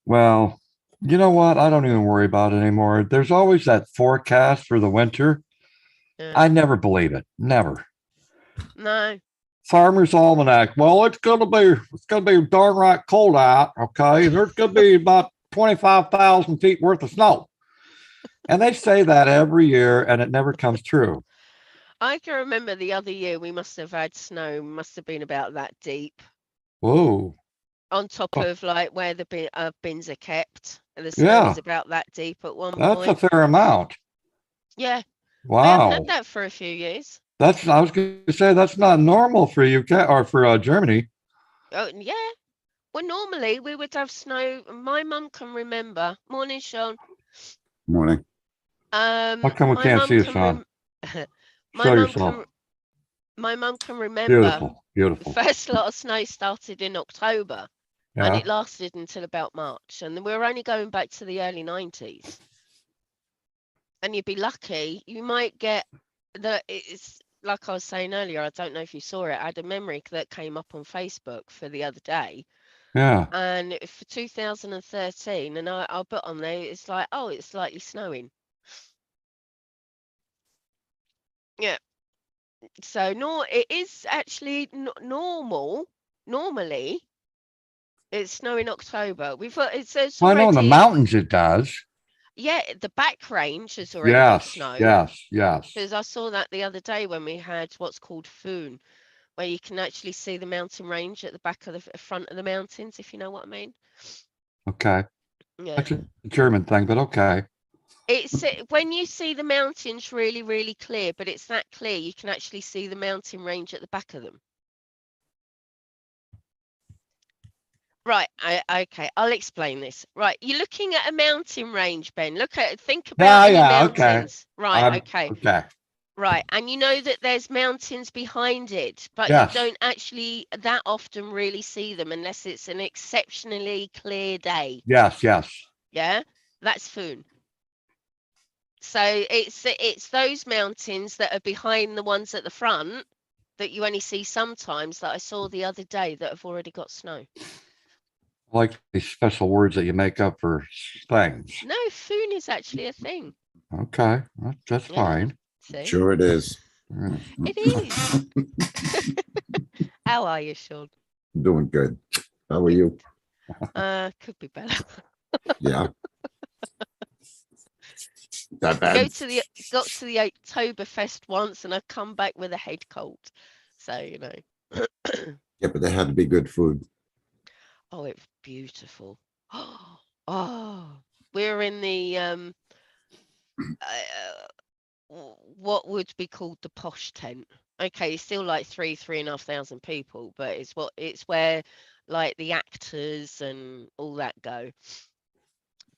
[SPEAKER 2] Well, you know what? I don't even worry about it anymore. There's always that forecast for the winter.
[SPEAKER 4] Yeah.
[SPEAKER 2] I never believe it. Never.
[SPEAKER 4] No.
[SPEAKER 2] Farmer's Almanac. Well, it's gonna be darn right cold out. Okay. There's gonna be about 25,000 feet worth of snow. And they say that every year and it never comes true.
[SPEAKER 4] I can remember the other year we must have had snow, must have been about that deep.
[SPEAKER 2] Whoa.
[SPEAKER 4] On top of like where the bins are kept. And the snow
[SPEAKER 2] Yeah.
[SPEAKER 4] was about that deep at one
[SPEAKER 2] That's
[SPEAKER 4] point.
[SPEAKER 2] a fair amount.
[SPEAKER 4] Yeah.
[SPEAKER 2] Wow.
[SPEAKER 4] We haven't had that for a few years.
[SPEAKER 2] I was going to say that's not normal for UK or for Germany.
[SPEAKER 4] Oh, yeah. Well, normally we would have snow. My mum can remember. Morning, Sean.
[SPEAKER 2] Morning. How come we
[SPEAKER 4] My
[SPEAKER 2] can't
[SPEAKER 4] mum
[SPEAKER 2] see you,
[SPEAKER 4] can
[SPEAKER 2] Sean?
[SPEAKER 4] my
[SPEAKER 2] Show
[SPEAKER 4] mum
[SPEAKER 2] yourself.
[SPEAKER 4] my mum can remember.
[SPEAKER 2] Beautiful.
[SPEAKER 4] The
[SPEAKER 2] Beautiful.
[SPEAKER 4] first lot of snow started in October, and
[SPEAKER 2] Yeah.
[SPEAKER 4] it lasted until about March, and we were only going back to the early 90s. And you'd be lucky, you might get it's like I was saying earlier, I don't know if you saw it, I had a memory that came up on Facebook for the other day.
[SPEAKER 2] Yeah.
[SPEAKER 4] And for 2013, and I'll put on there, it's like, oh, it's slightly snowing. Yeah. So it is actually normal. Normally, it's snow in October. We've got it's
[SPEAKER 2] Well, I
[SPEAKER 4] already.
[SPEAKER 2] know in the mountains it does.
[SPEAKER 4] Yeah, the back range has already got
[SPEAKER 2] Yes.
[SPEAKER 4] snow.
[SPEAKER 2] Yes. Yes.
[SPEAKER 4] Because I saw that the other day when we had what's called Foon, where you can actually see the mountain range at the back of the front of the mountains, if you know what I mean.
[SPEAKER 2] Okay.
[SPEAKER 4] Yeah.
[SPEAKER 2] That's a German thing, but okay.
[SPEAKER 4] It's when you see the mountains really, really clear, but it's that clear you can actually see the mountain range at the back of them. Right, okay, I'll explain this. Right, you're looking at a mountain range, Ben. Think about any
[SPEAKER 2] Okay.
[SPEAKER 4] mountains. Right, okay.
[SPEAKER 2] Okay.
[SPEAKER 4] Right, and you know that there's mountains behind it, but
[SPEAKER 2] Yes.
[SPEAKER 4] you don't actually that often really see them unless it's an exceptionally clear day.
[SPEAKER 2] Yes.
[SPEAKER 4] Yeah, that's Foon. So it's those mountains that are behind the ones at the front that you only see sometimes that I saw the other day that have already got snow.
[SPEAKER 2] I like these special words that you make up for things.
[SPEAKER 4] No, Foon is actually a thing.
[SPEAKER 2] Okay. That's
[SPEAKER 4] Yeah.
[SPEAKER 2] fine.
[SPEAKER 4] See?
[SPEAKER 1] Sure it is.
[SPEAKER 4] It is. How are you, Sean?
[SPEAKER 1] Doing good. How are you?
[SPEAKER 4] Could be better.
[SPEAKER 1] Yeah. That bad?
[SPEAKER 4] Got to the Oktoberfest once and I've come back with a head cold. So, you know.
[SPEAKER 1] Yeah, but there had to be good food.
[SPEAKER 4] Oh, it was beautiful. Oh, we're in the what would be called the posh tent. Okay, it's still like 3,500 people, but it's where like the actors and all that go.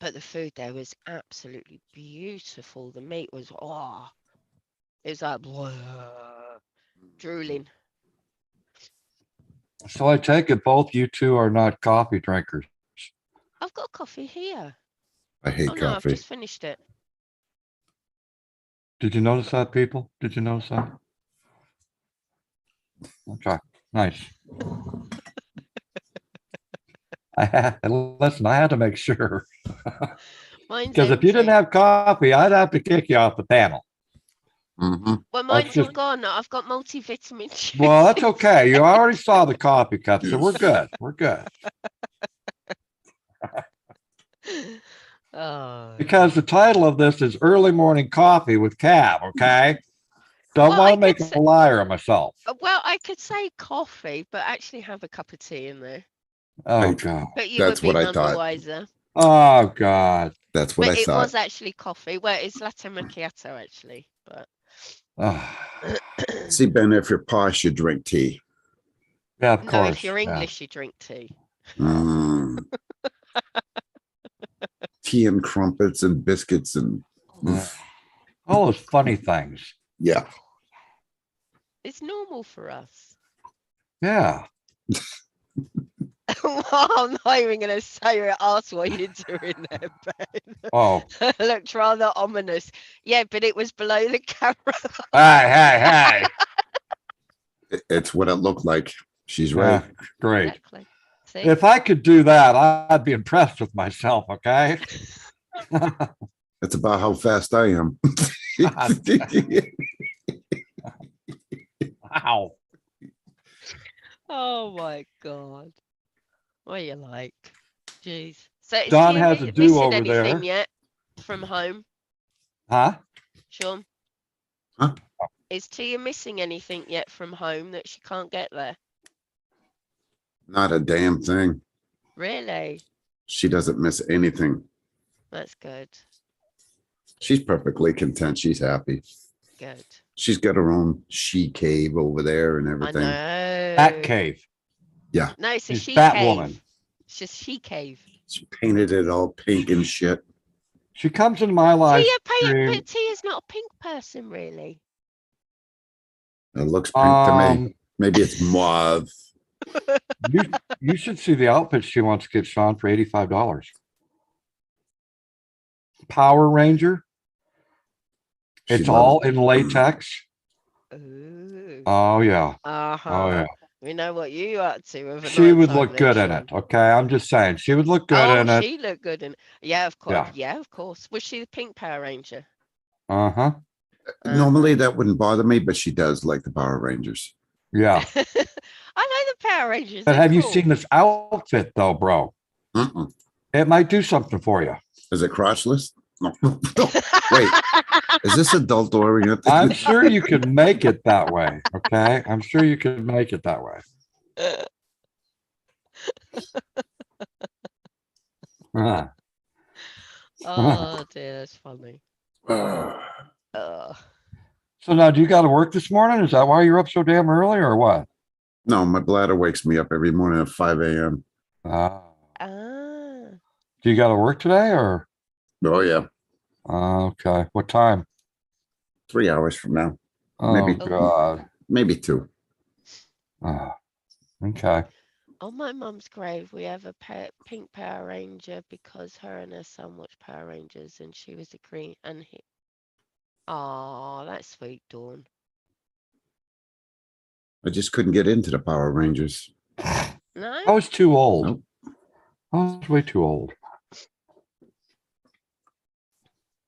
[SPEAKER 4] But the food there was absolutely beautiful. The meat was it was like blah, drooling.
[SPEAKER 2] So I take it both you two are not coffee drinkers.
[SPEAKER 4] I've got coffee here.
[SPEAKER 1] I hate
[SPEAKER 4] Oh no, I've
[SPEAKER 1] coffee.
[SPEAKER 4] just finished it.
[SPEAKER 2] Did you notice that, people? Did you notice that? Okay, nice. Listen, I had to make sure.
[SPEAKER 4] Mine's
[SPEAKER 2] Because if you didn't
[SPEAKER 4] empty.
[SPEAKER 2] have coffee, I'd have to kick you off the panel.
[SPEAKER 1] Mm-hmm.
[SPEAKER 4] Well, mine's
[SPEAKER 2] just-
[SPEAKER 4] all gone. I've got multivitamin juice.
[SPEAKER 2] Well, that's okay. You already saw the coffee cup, so we're good. We're good.
[SPEAKER 4] Oh.
[SPEAKER 2] Because the title of this is Early Morning Coffee with Cab, okay? Don't
[SPEAKER 4] Well,
[SPEAKER 2] want
[SPEAKER 4] I
[SPEAKER 2] to make
[SPEAKER 4] could
[SPEAKER 2] a liar of myself.
[SPEAKER 4] Well, I could say coffee, but actually have a cup of tea in there.
[SPEAKER 2] Oh,
[SPEAKER 1] I-
[SPEAKER 2] God.
[SPEAKER 4] But you
[SPEAKER 1] That's
[SPEAKER 4] would be
[SPEAKER 1] what I
[SPEAKER 4] none the
[SPEAKER 1] thought.
[SPEAKER 4] wiser.
[SPEAKER 2] Oh, God.
[SPEAKER 1] That's what
[SPEAKER 4] But
[SPEAKER 1] I
[SPEAKER 4] it
[SPEAKER 1] thought.
[SPEAKER 4] was actually coffee. Well, it's latte macchiato actually. But
[SPEAKER 2] Oh,
[SPEAKER 1] See, Ben, if you're posh, you drink tea.
[SPEAKER 2] yeah, of
[SPEAKER 4] no,
[SPEAKER 2] course.
[SPEAKER 4] if you're
[SPEAKER 2] yeah.
[SPEAKER 4] English, you drink tea.
[SPEAKER 1] Mm. Tea and crumpets and biscuits and
[SPEAKER 2] All those funny things.
[SPEAKER 1] yeah.
[SPEAKER 4] It's normal for us.
[SPEAKER 2] Yeah.
[SPEAKER 4] Well, I'm not even going to say or ask what you're doing there, Ben.
[SPEAKER 2] Oh,
[SPEAKER 4] Looked rather ominous. Yeah, but it was below the camera.
[SPEAKER 2] hey.
[SPEAKER 1] It's what it looked like. She's right.
[SPEAKER 2] Yeah, great.
[SPEAKER 4] Exactly. See?
[SPEAKER 2] If I could do that, I'd be impressed with myself, okay?
[SPEAKER 1] That's about how fast I am.
[SPEAKER 2] Wow.
[SPEAKER 4] Oh my God. What are you like? Jeez. So is
[SPEAKER 2] Don
[SPEAKER 4] Tia
[SPEAKER 2] has a
[SPEAKER 4] missing
[SPEAKER 2] do over
[SPEAKER 4] anything
[SPEAKER 2] there.
[SPEAKER 4] yet from home,
[SPEAKER 2] Huh?
[SPEAKER 4] Sean?
[SPEAKER 1] Huh?
[SPEAKER 4] Is Tia missing anything yet from home that she can't get there?
[SPEAKER 1] Not a damn thing.
[SPEAKER 4] Really?
[SPEAKER 1] She doesn't miss anything.
[SPEAKER 4] That's good.
[SPEAKER 1] She's perfectly content. She's happy.
[SPEAKER 4] Good.
[SPEAKER 1] She's got her own she cave over there and
[SPEAKER 4] I
[SPEAKER 1] everything.
[SPEAKER 4] know.
[SPEAKER 2] Bat cave.
[SPEAKER 4] No, it's a
[SPEAKER 2] She's
[SPEAKER 4] she
[SPEAKER 2] Bat
[SPEAKER 4] cave.
[SPEAKER 2] woman.
[SPEAKER 4] It's just she cave.
[SPEAKER 1] She painted it all pink and shit.
[SPEAKER 2] She comes into my life.
[SPEAKER 4] But Tia's not a pink person, really.
[SPEAKER 1] It looks pink to me. Maybe it's mauve.
[SPEAKER 2] You should see the outfit she wants to get Sean for $85. Power Ranger.
[SPEAKER 1] She
[SPEAKER 2] It's
[SPEAKER 1] loves
[SPEAKER 2] all
[SPEAKER 1] it.
[SPEAKER 2] in latex.
[SPEAKER 4] Ooh.
[SPEAKER 2] Oh yeah.
[SPEAKER 4] Uh-huh.
[SPEAKER 2] Oh yeah.
[SPEAKER 4] We know what you up to. With a
[SPEAKER 2] She would
[SPEAKER 4] nighttime
[SPEAKER 2] look good in
[SPEAKER 4] Sean.
[SPEAKER 2] it. Okay. I'm just saying she would look good
[SPEAKER 4] Oh,
[SPEAKER 2] in it.
[SPEAKER 4] she looked good in. Yeah, of course.
[SPEAKER 2] Yeah.
[SPEAKER 4] Yeah, of course. Was she the pink Power Ranger?
[SPEAKER 2] Uh-huh.
[SPEAKER 1] Normally that wouldn't bother me, but she does like the Power Rangers.
[SPEAKER 2] Yeah.
[SPEAKER 4] I know the Power Rangers.
[SPEAKER 2] But
[SPEAKER 4] they're
[SPEAKER 2] have you
[SPEAKER 4] cool.
[SPEAKER 2] seen this outfit though, bro?
[SPEAKER 1] Mm-mm.
[SPEAKER 2] It might do something for you.
[SPEAKER 1] Is it crotchless?
[SPEAKER 6] Wait, is this adult oriented?
[SPEAKER 2] I'm sure you could make it that way. Okay. I'm sure you could make it that way. Huh.
[SPEAKER 4] Oh dear, that's funny.
[SPEAKER 6] Uh,
[SPEAKER 2] So now do you got to work this morning? Is that why you're up so damn early or what?
[SPEAKER 6] no, my bladder wakes me up every morning at 5 a.m.
[SPEAKER 2] Ah.
[SPEAKER 4] Ah,
[SPEAKER 2] Do you got to work today or?
[SPEAKER 6] Oh, yeah.
[SPEAKER 2] Okay. What time?
[SPEAKER 6] 3 hours from now.
[SPEAKER 2] Oh,
[SPEAKER 6] Maybe.
[SPEAKER 2] God.
[SPEAKER 6] Maybe 2.
[SPEAKER 2] Ah, okay.
[SPEAKER 4] on my mum's grave, we have a pink Power Ranger because her and her son watched Power Rangers, and she was a green. And he, oh, that's sweet, Dawn.
[SPEAKER 6] I just couldn't get into the Power Rangers.
[SPEAKER 4] No,
[SPEAKER 2] I was too old.
[SPEAKER 6] Nope.
[SPEAKER 2] I was way too old.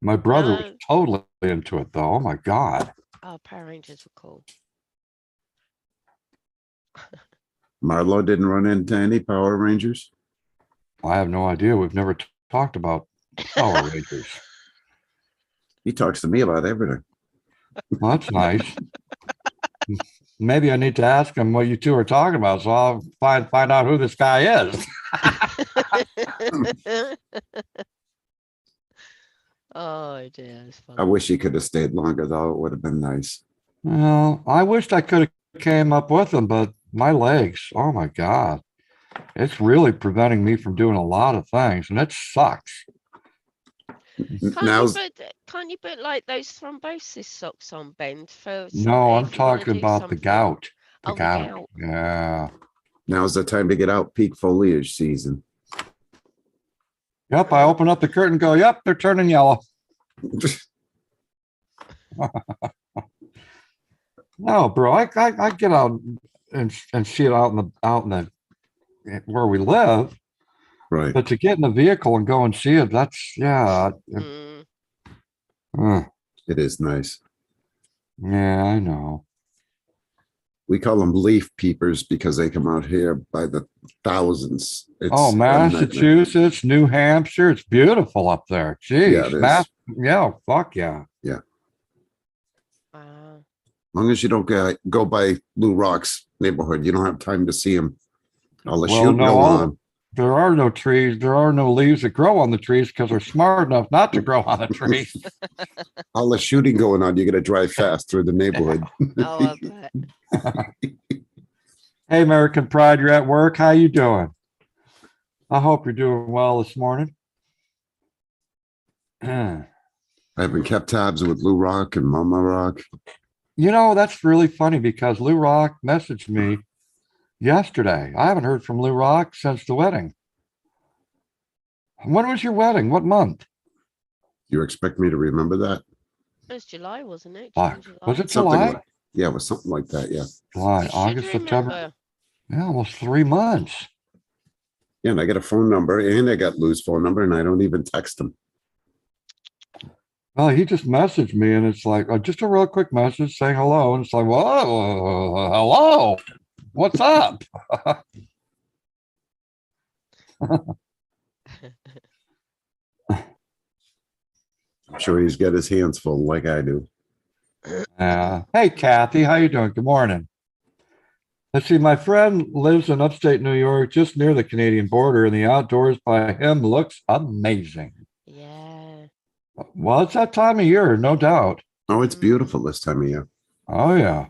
[SPEAKER 2] My brother was
[SPEAKER 4] No.
[SPEAKER 2] totally into it though. Oh my God.
[SPEAKER 4] oh, Power Rangers were cool.
[SPEAKER 6] Marlo didn't run into any Power Rangers.
[SPEAKER 2] I have no idea. We've never talked about Power Rangers.
[SPEAKER 6] He talks to me about everything.
[SPEAKER 2] Well, that's nice. Maybe I need to ask him what you two are talking about, so I'll find out who this guy is.
[SPEAKER 4] Oh dear, it's
[SPEAKER 6] I
[SPEAKER 4] funny.
[SPEAKER 6] wish he could have stayed longer, though. It would have been nice.
[SPEAKER 2] Well, I wished I could have came up with him, but my legs, oh my God. It's really preventing me from doing a lot of things, and it sucks.
[SPEAKER 6] Now's
[SPEAKER 4] Can't you put like those thrombosis socks on, Ben? For
[SPEAKER 2] No, I'm
[SPEAKER 4] if you wanna
[SPEAKER 2] talking
[SPEAKER 4] do
[SPEAKER 2] about the
[SPEAKER 4] something?
[SPEAKER 2] gout. The
[SPEAKER 4] Oh, the
[SPEAKER 2] gout.
[SPEAKER 4] gout.
[SPEAKER 2] Yeah.
[SPEAKER 6] now's the time to get out. Peak foliage season.
[SPEAKER 2] Yep, I open up the curtain and go, yep, they're turning yellow. No, bro, I get out and see it out in the where we live,
[SPEAKER 6] Right.
[SPEAKER 2] but to get in the vehicle and go and see it, that's yeah.
[SPEAKER 4] Mm.
[SPEAKER 2] uh,
[SPEAKER 6] It is nice.
[SPEAKER 2] yeah, I know.
[SPEAKER 6] We call them leaf peepers because they come out here by the thousands. It's
[SPEAKER 2] Oh,
[SPEAKER 6] a nightmare.
[SPEAKER 2] Massachusetts, New Hampshire, it's beautiful up there. Jeez,
[SPEAKER 6] Yeah, it is.
[SPEAKER 2] yeah, fuck yeah.
[SPEAKER 4] Wow.
[SPEAKER 6] As long as you don't go by Blue Rocks neighborhood, you don't have time to see them. All the
[SPEAKER 2] Well,
[SPEAKER 6] shooting
[SPEAKER 2] no,
[SPEAKER 6] go on.
[SPEAKER 2] there are no trees, there are no leaves that grow on the trees because they're smart enough not to grow on the trees.
[SPEAKER 6] All the shooting going on. You got to drive fast through the neighborhood.
[SPEAKER 4] Oh, I bet.
[SPEAKER 2] Hey, American Pride, you're at work. How you doing? I hope you're doing well this morning. You
[SPEAKER 6] I haven't kept tabs with Blue Rock and Mama Rock.
[SPEAKER 2] know, that's really funny because Lou Rock messaged me yesterday. I haven't heard from Lou Rock since the wedding. When was your wedding? What month?
[SPEAKER 6] You expect me to remember that?
[SPEAKER 4] It was July, wasn't it?
[SPEAKER 2] Fuck.
[SPEAKER 4] June,
[SPEAKER 2] Was it
[SPEAKER 6] Something
[SPEAKER 2] July?
[SPEAKER 6] like, yeah, it was something like that. Yeah.
[SPEAKER 2] July,
[SPEAKER 4] You should
[SPEAKER 2] August, September.
[SPEAKER 4] remember.
[SPEAKER 2] Yeah, almost 3 months.
[SPEAKER 6] Yeah. And I got a phone number and I got Lou's phone number and I don't even text him.
[SPEAKER 2] Well, he just messaged me and it's like just a real quick message saying hello. And it's like, whoa, hello. What's up?
[SPEAKER 6] I'm sure he's got his hands full like I do.
[SPEAKER 2] Hey, Kathy, how you doing? Good morning. Let's see, my friend lives in upstate New York, just near the Canadian border, and the outdoors by him looks amazing.
[SPEAKER 4] Yeah.
[SPEAKER 2] Well, it's that time of year, no doubt.
[SPEAKER 6] Oh, it's beautiful this time of year.
[SPEAKER 2] Oh, yeah.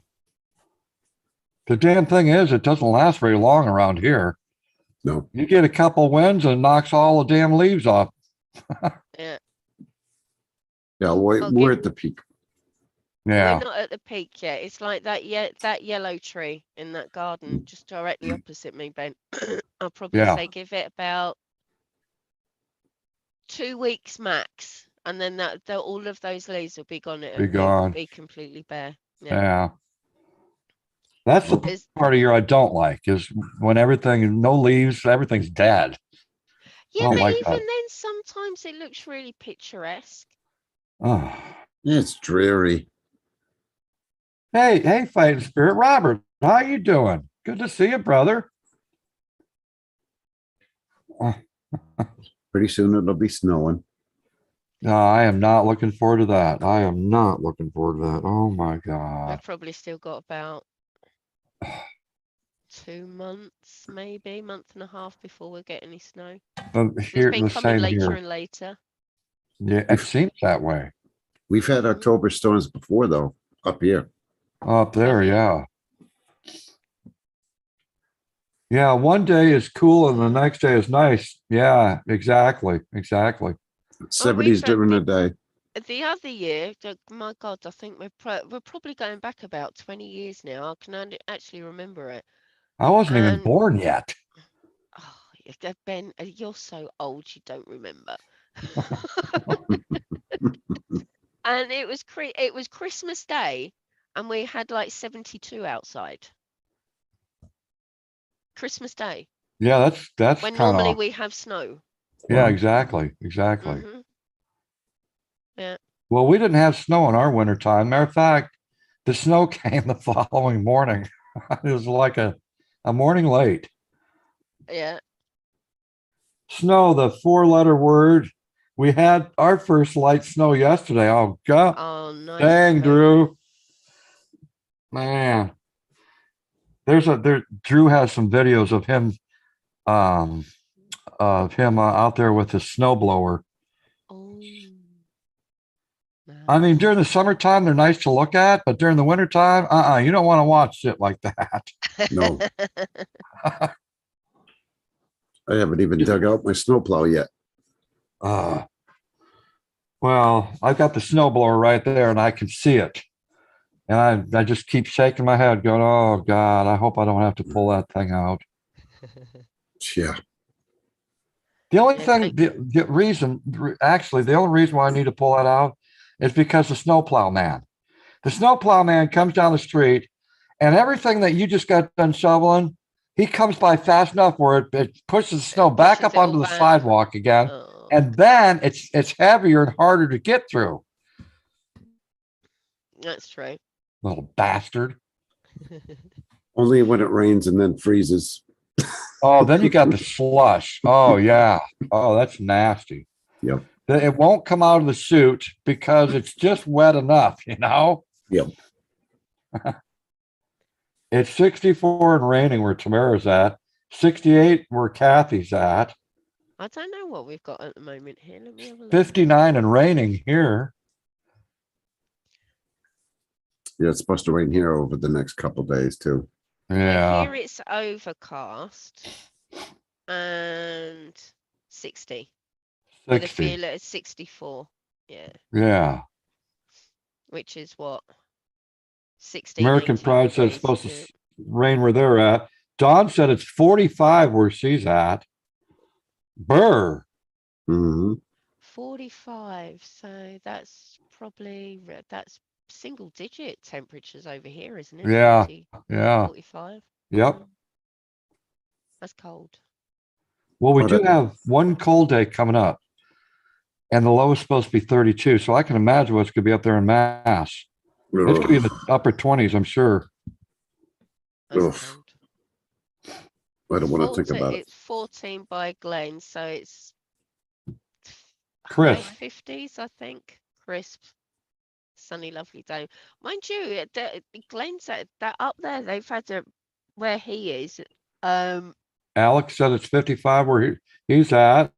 [SPEAKER 2] The damn thing is, it doesn't last very long around here.
[SPEAKER 6] No.
[SPEAKER 2] You get a couple winds and it knocks all the damn leaves off.
[SPEAKER 4] Yeah.
[SPEAKER 6] Yeah, we're at the peak.
[SPEAKER 2] Yeah.
[SPEAKER 4] We're not at the peak yet. It's like that yellow tree in that garden just directly opposite me, Ben. I'll probably
[SPEAKER 2] Yeah.
[SPEAKER 4] say give it about 2 weeks max, and then all of those leaves will be gone. It
[SPEAKER 2] Be
[SPEAKER 4] will
[SPEAKER 2] gone.
[SPEAKER 4] be completely bare.
[SPEAKER 2] Yeah. That's the
[SPEAKER 4] Is-
[SPEAKER 2] part of year I don't like is when no leaves, everything's dead.
[SPEAKER 4] Yeah,
[SPEAKER 2] don't
[SPEAKER 4] but
[SPEAKER 2] like
[SPEAKER 4] even
[SPEAKER 2] that.
[SPEAKER 4] then, sometimes it looks really picturesque.
[SPEAKER 2] Oh.
[SPEAKER 6] It's dreary.
[SPEAKER 2] Hey, fighting spirit, Robert, how you doing? Good to see you, brother.
[SPEAKER 6] Pretty soon it'll be snowing.
[SPEAKER 2] No, I am not looking forward to that. I am not looking forward to that. Oh my
[SPEAKER 4] We've
[SPEAKER 2] God.
[SPEAKER 4] probably still got about 2 months, maybe month and a half before we get any snow.
[SPEAKER 2] But
[SPEAKER 4] It's
[SPEAKER 2] here,
[SPEAKER 4] been
[SPEAKER 2] the
[SPEAKER 4] coming
[SPEAKER 2] same
[SPEAKER 4] later
[SPEAKER 2] here.
[SPEAKER 4] and later.
[SPEAKER 2] Yeah, it seems that way.
[SPEAKER 6] We've had
[SPEAKER 4] Mhm.
[SPEAKER 6] October storms before though, up here.
[SPEAKER 2] Up there,
[SPEAKER 4] we?
[SPEAKER 2] yeah. Yeah, one day is cool and the next day is nice. Yeah, exactly. Exactly.
[SPEAKER 4] Oh,
[SPEAKER 6] 70s during the day.
[SPEAKER 4] the other year, my God, I think we're probably going back about 20 years now. I can actually remember it.
[SPEAKER 2] I wasn't even
[SPEAKER 4] And
[SPEAKER 2] born yet.
[SPEAKER 4] oh, Ben, you're so old you don't remember. And it was Christmas Day, and we had like 72 outside. Christmas Day,
[SPEAKER 2] Yeah, that's
[SPEAKER 4] when
[SPEAKER 2] kind
[SPEAKER 4] normally
[SPEAKER 2] of,
[SPEAKER 4] we have snow.
[SPEAKER 2] yeah, exactly. Exactly.
[SPEAKER 4] Hmm. Yeah.
[SPEAKER 2] Well, we didn't have snow in our winter time. Matter of fact, the snow came the following morning. It was like a morning late.
[SPEAKER 4] Yeah.
[SPEAKER 2] Snow, the 4-letter word. We had our first light snow yesterday. Oh God,
[SPEAKER 4] Oh, nice.
[SPEAKER 2] dang, Drew. Man, Drew has some videos um, of him out there with his snowblower.
[SPEAKER 4] Oh,
[SPEAKER 2] I mean,
[SPEAKER 4] nice.
[SPEAKER 2] during the summertime, they're nice to look at, but during the wintertime, you don't want to watch shit like that.
[SPEAKER 6] No, I haven't even dug out my snowplow yet.
[SPEAKER 2] uh, well, I've got the snowblower right there and I can see it. And I just keep shaking my head going, oh God, I hope I don't have to pull that thing out.
[SPEAKER 6] Yeah.
[SPEAKER 2] The only
[SPEAKER 4] Yeah,
[SPEAKER 2] thing, the reason, actually, the only reason why I need to pull that out is because the snowplow man. The snowplow man comes down the street and everything that you just got done shoveling, he comes by fast enough where it pushes the snow back
[SPEAKER 4] pushes
[SPEAKER 2] up
[SPEAKER 4] it all
[SPEAKER 2] onto the
[SPEAKER 4] back.
[SPEAKER 2] sidewalk again.
[SPEAKER 4] Oh,
[SPEAKER 2] And then it's heavier and harder to get through.
[SPEAKER 4] that's true.
[SPEAKER 2] Little bastard.
[SPEAKER 6] Only when it rains and then freezes.
[SPEAKER 2] Oh, then you got the slush. Oh, yeah. Oh, that's nasty.
[SPEAKER 6] Yep.
[SPEAKER 2] It won't come out of the chute because it's just wet enough, you know?
[SPEAKER 6] Yep.
[SPEAKER 2] It's 64 and raining where Tamara's at, 68 where Kathy's at,
[SPEAKER 4] I don't know what we've got at the moment here. Let me have a look.
[SPEAKER 2] 59 and raining here.
[SPEAKER 6] Yeah, it's supposed to rain here over the next couple days too.
[SPEAKER 2] Yeah.
[SPEAKER 4] Here it's overcast and 60. With a
[SPEAKER 2] 60.
[SPEAKER 4] feel at 64. Yeah.
[SPEAKER 2] Yeah.
[SPEAKER 4] Which is what? 16.
[SPEAKER 2] American
[SPEAKER 4] 18
[SPEAKER 2] Pride said it's
[SPEAKER 4] degrees,
[SPEAKER 2] supposed
[SPEAKER 4] yeah.
[SPEAKER 2] to rain where they're at. Dawn said it's 45 where she's at. Burr.
[SPEAKER 6] Hmm.
[SPEAKER 4] 45. So that's probably, that's single digit temperatures over here, isn't it?
[SPEAKER 2] Yeah.
[SPEAKER 4] 40,
[SPEAKER 2] Yeah.
[SPEAKER 4] 45.
[SPEAKER 2] Yep.
[SPEAKER 4] Mm. That's cold.
[SPEAKER 2] Well, we
[SPEAKER 6] Oh,
[SPEAKER 2] do
[SPEAKER 6] that-
[SPEAKER 2] have one cold day coming up, and the low is supposed to be 32. So I can imagine what's going to be up there in Mass. It's going to be in the upper 20s, I'm sure.
[SPEAKER 4] That's
[SPEAKER 6] Oof.
[SPEAKER 4] cold.
[SPEAKER 6] I don't want to think about it.
[SPEAKER 4] It's 14 by Glen, so it's
[SPEAKER 2] Crisp.
[SPEAKER 4] high 50s, I think. Crisp, sunny, lovely day. Mind you, Glen's that up there. They've had where he is.
[SPEAKER 2] Alex said it's 55 where he's at.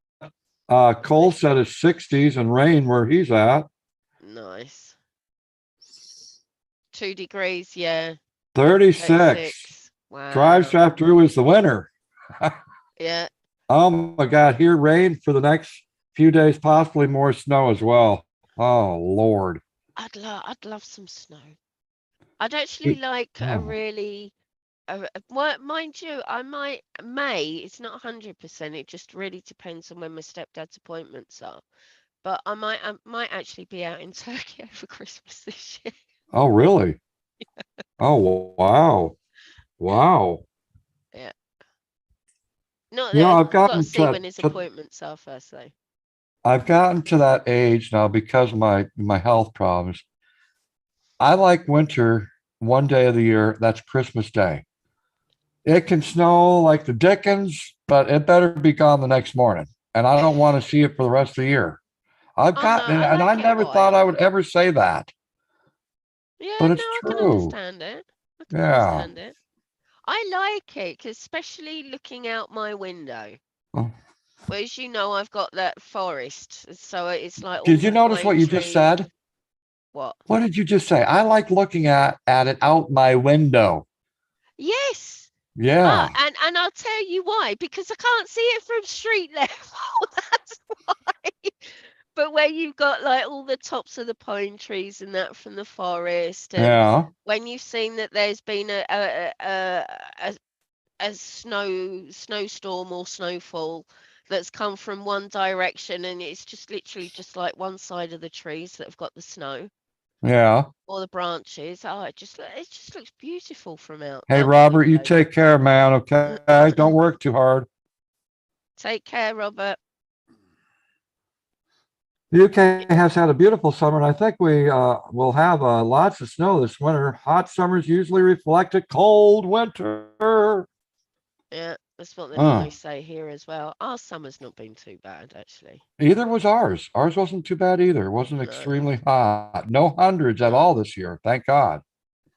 [SPEAKER 2] Cole said it's 60s and rain where he's at.
[SPEAKER 4] Nice. 2 degrees, yeah.
[SPEAKER 2] 36.
[SPEAKER 4] 36. Wow.
[SPEAKER 2] Drive Shaft Drew is the winner.
[SPEAKER 4] Yeah.
[SPEAKER 2] Oh my God, here rain for the next few days, possibly more snow as well. Oh Lord.
[SPEAKER 4] I'd love some snow. I'd actually like a
[SPEAKER 2] Oh.
[SPEAKER 4] really, well, mind you, I may, it's not 100%, it just really depends on when my stepdad's appointments are. But I might actually be out in Turkey over Christmas this year.
[SPEAKER 2] Oh really? Oh wow. Wow.
[SPEAKER 4] Yeah. Not
[SPEAKER 2] You know,
[SPEAKER 4] that
[SPEAKER 2] I've
[SPEAKER 4] I've got to
[SPEAKER 2] gotten
[SPEAKER 4] see when his appointments are first, though.
[SPEAKER 2] I've gotten to that age now because of my health problems. I like winter one day of the year. That's Christmas Day. It can snow like the dickens, but it better be gone the next morning. And I don't want to see it for the rest of the year. I've
[SPEAKER 4] I know,
[SPEAKER 2] gotten it,
[SPEAKER 4] I
[SPEAKER 2] and I
[SPEAKER 4] like it
[SPEAKER 2] never thought I
[SPEAKER 4] white.
[SPEAKER 2] would ever say that,
[SPEAKER 4] Yeah,
[SPEAKER 2] but
[SPEAKER 4] no,
[SPEAKER 2] it's
[SPEAKER 4] I can
[SPEAKER 2] true.
[SPEAKER 4] understand it. I can
[SPEAKER 2] Yeah.
[SPEAKER 4] understand it. I like it, 'cause especially looking out my window.
[SPEAKER 2] Oh.
[SPEAKER 4] Well, as you know, I've got that forest, so it's like all
[SPEAKER 2] Did you
[SPEAKER 4] the
[SPEAKER 2] notice what
[SPEAKER 4] pine
[SPEAKER 2] you just
[SPEAKER 4] trees.
[SPEAKER 2] said?
[SPEAKER 4] What?
[SPEAKER 2] What did you just say? I like looking at it out my window.
[SPEAKER 4] Yes.
[SPEAKER 2] Yeah.
[SPEAKER 4] And I'll tell you why, because I can't see it from street level. That's why. But where you've got like all the tops of the pine trees and that from the forest, and
[SPEAKER 2] Yeah.
[SPEAKER 4] when you've seen that there's been a snowstorm or snowfall that's come from one direction, and it's just literally just like one side of the trees that have got the snow
[SPEAKER 2] Yeah.
[SPEAKER 4] or the branches. Oh, it just looks beautiful from out
[SPEAKER 2] Hey,
[SPEAKER 4] out the
[SPEAKER 2] Robert, you
[SPEAKER 4] window.
[SPEAKER 2] take care, man. Okay. Don't work too hard.
[SPEAKER 4] Take care, Robert.
[SPEAKER 2] The UK has had a beautiful summer, and I think we will have lots of snow this winter. Hot summers usually reflect a cold winter.
[SPEAKER 4] Yeah, that's what the
[SPEAKER 2] Uh,
[SPEAKER 4] news say here as well. Our summer's not been too bad, actually.
[SPEAKER 2] Either was ours. Ours wasn't too bad either. It wasn't
[SPEAKER 4] No,
[SPEAKER 2] extremely hot. No hundreds at
[SPEAKER 4] no.
[SPEAKER 2] all this year. Thank God.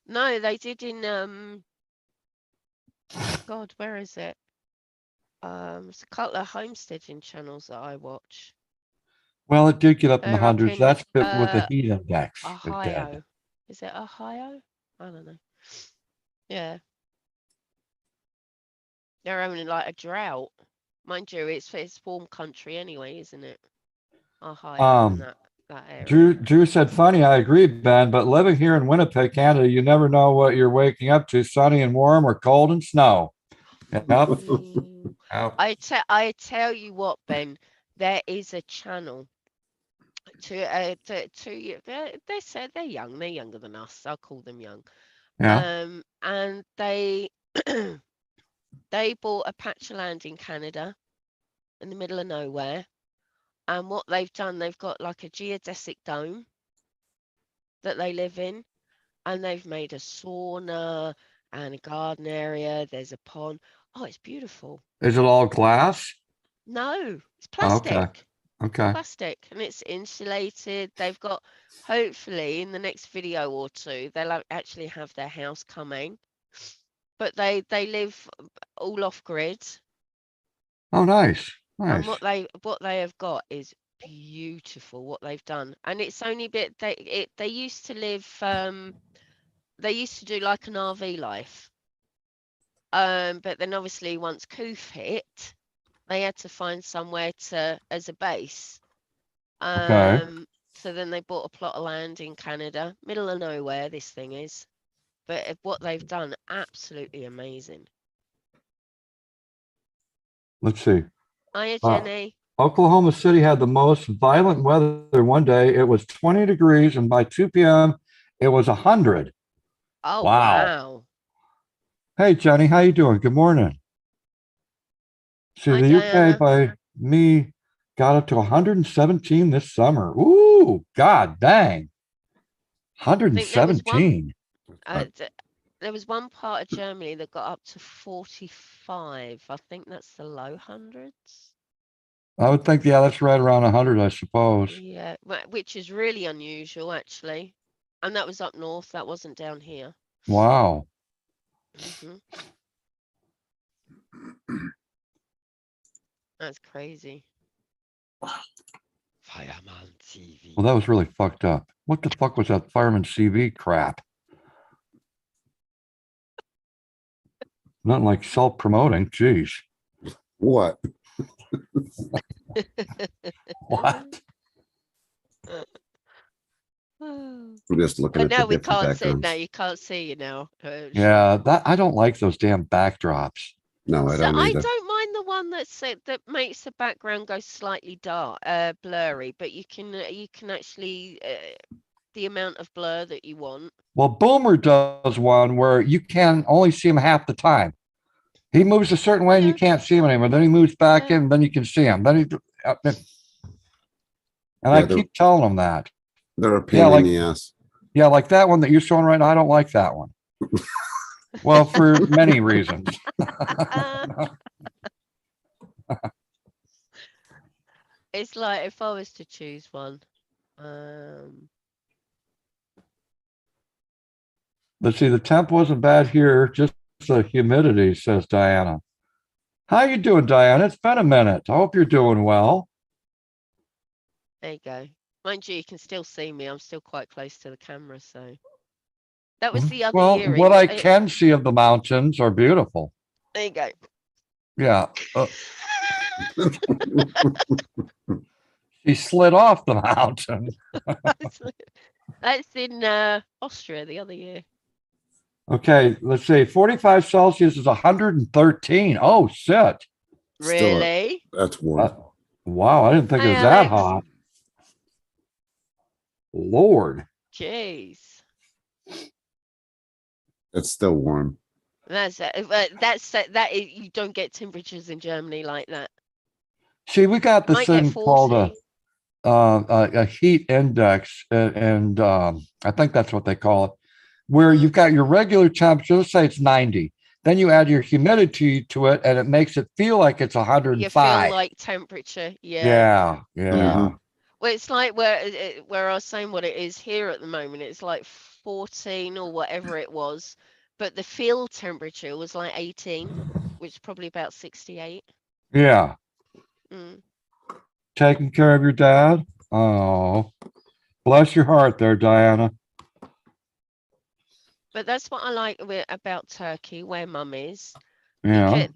[SPEAKER 4] No, they did in God, where is it? It's a couple of homesteading channels that I watch.
[SPEAKER 2] Well, it did get up in the
[SPEAKER 4] They're up
[SPEAKER 2] hundreds.
[SPEAKER 4] in
[SPEAKER 2] That's with the heat index. It did.
[SPEAKER 4] Ohio. Is it Ohio? I don't know. Yeah, they're having like a drought. Mind you, it's warm country anyway, isn't it? Ohio and that area.
[SPEAKER 2] Drew said, funny, I agree, Ben, but living here in Winnipeg, Canada, you never know what you're waking up to, sunny and warm or cold and snow. Yep.
[SPEAKER 4] Mm.
[SPEAKER 2] Yep.
[SPEAKER 4] I tell you what, Ben, there is a channel they said they're young, they're younger than us. I'll call them young.
[SPEAKER 2] Yeah.
[SPEAKER 4] And they they bought a patch of land in Canada in the middle of nowhere. And what they've done, they've got like a geodesic dome that they live in, and they've made a sauna and a garden area. There's a pond. Oh, it's beautiful.
[SPEAKER 2] Is it all glass?
[SPEAKER 4] No, it's
[SPEAKER 2] Okay.
[SPEAKER 4] plastic.
[SPEAKER 2] Okay.
[SPEAKER 4] Plastic, and it's insulated. They've got, hopefully in the next video or two, they'll actually have their house coming, but they live all off grid.
[SPEAKER 2] Oh, nice.
[SPEAKER 4] And
[SPEAKER 2] Nice.
[SPEAKER 4] what they have got is beautiful, what they've done. And it's only bit they used to live they used to do like an RV life, but then obviously once Coof hit, they had to find somewhere to as a base.
[SPEAKER 2] Okay.
[SPEAKER 4] So then they bought a plot of land in Canada, middle of nowhere this thing is, but what they've done, absolutely amazing.
[SPEAKER 2] Let's see.
[SPEAKER 4] Hiya, Jenny.
[SPEAKER 2] Oklahoma City had the most violent weather one day. It was 20 degrees, and by 2 p.m., it was 100.
[SPEAKER 4] Oh,
[SPEAKER 2] Wow.
[SPEAKER 4] wow.
[SPEAKER 2] Hey, Jenny, how you doing? Good morning. See,
[SPEAKER 4] Hi,
[SPEAKER 2] the
[SPEAKER 4] Diana.
[SPEAKER 2] UK by me got up to 117 this summer. Ooh, God dang.
[SPEAKER 4] I think there was
[SPEAKER 2] 117.
[SPEAKER 4] there was one part of Germany that got up to 45. I think that's the low hundreds.
[SPEAKER 2] I would think, yeah, that's right around 100, I suppose.
[SPEAKER 4] Yeah, which is really unusual, actually. And that was up north. That wasn't down here.
[SPEAKER 2] Wow.
[SPEAKER 4] Mhm. That's crazy. Fireman TV.
[SPEAKER 2] Well, that was really fucked up. What the fuck was that Fireman CV crap? Nothing like self-promoting. Jeez.
[SPEAKER 6] What?
[SPEAKER 2] What?
[SPEAKER 6] I'm just looking
[SPEAKER 4] But
[SPEAKER 6] at the
[SPEAKER 4] now we
[SPEAKER 6] different
[SPEAKER 4] can't see. Now
[SPEAKER 6] backgrounds.
[SPEAKER 4] you can't see you now.
[SPEAKER 2] Yeah, that I don't like those damn backdrops.
[SPEAKER 6] No, I
[SPEAKER 4] So
[SPEAKER 6] don't
[SPEAKER 4] I
[SPEAKER 6] either.
[SPEAKER 4] don't mind the one that makes the background go slightly dark, blurry, but you can actually the amount of blur that you want.
[SPEAKER 2] Well, Boomer does one where you can only see him half the time. He moves a certain way and you
[SPEAKER 4] Yeah.
[SPEAKER 2] can't see him anymore. Then he moves back
[SPEAKER 4] Yeah.
[SPEAKER 2] in, then you can see him. Then and
[SPEAKER 6] Yeah,
[SPEAKER 2] I keep telling him that.
[SPEAKER 6] They're a pain
[SPEAKER 2] Yeah,
[SPEAKER 6] in
[SPEAKER 2] like
[SPEAKER 6] the ass.
[SPEAKER 2] yeah, like that one that you're showing right now. I don't like that one. Well, for many reasons.
[SPEAKER 4] It's like if I was to choose one.
[SPEAKER 2] Let's see, the temp wasn't bad here, just the humidity, says Diana. How you doing, Diana? It's been a minute. I hope you're doing well.
[SPEAKER 4] There you go. Mind you, you can still see me. I'm still quite close to the camera, so. That was the other
[SPEAKER 2] Well,
[SPEAKER 4] year.
[SPEAKER 2] what I can see of the mountains are beautiful.
[SPEAKER 4] There you go.
[SPEAKER 2] Yeah. He slid off the mountain.
[SPEAKER 4] That's in Austria the other year.
[SPEAKER 2] Okay, let's see. 45 Celsius is 113. Oh, shit.
[SPEAKER 6] Still,
[SPEAKER 4] Really?
[SPEAKER 6] that's warm.
[SPEAKER 2] Wow, I didn't think
[SPEAKER 4] Hi,
[SPEAKER 2] it was that
[SPEAKER 4] Alex.
[SPEAKER 2] hot. Lord.
[SPEAKER 4] Jeez.
[SPEAKER 6] It's still warm.
[SPEAKER 4] That's you don't get temperatures in Germany like that.
[SPEAKER 2] See, we got this
[SPEAKER 4] Might get
[SPEAKER 2] thing called
[SPEAKER 4] 40.
[SPEAKER 2] a heat index, and I think that's what they call it, where you've got your regular temperature. Let's say it's 90. Then you add your humidity to it, and it makes it feel like it's
[SPEAKER 4] You
[SPEAKER 2] 105.
[SPEAKER 4] feel like temperature. Yeah.
[SPEAKER 2] Yeah.
[SPEAKER 6] Mhm.
[SPEAKER 4] Well, it's like where I was saying what it is here at the moment. It's like 14 or whatever it was, but the field temperature was like 18, which is probably about 68.
[SPEAKER 2] Yeah.
[SPEAKER 4] Mm.
[SPEAKER 2] Taking care of your dad. Oh, bless your heart there, Diana.
[SPEAKER 4] But that's what I like about Turkey, where Mum is.
[SPEAKER 2] Yeah.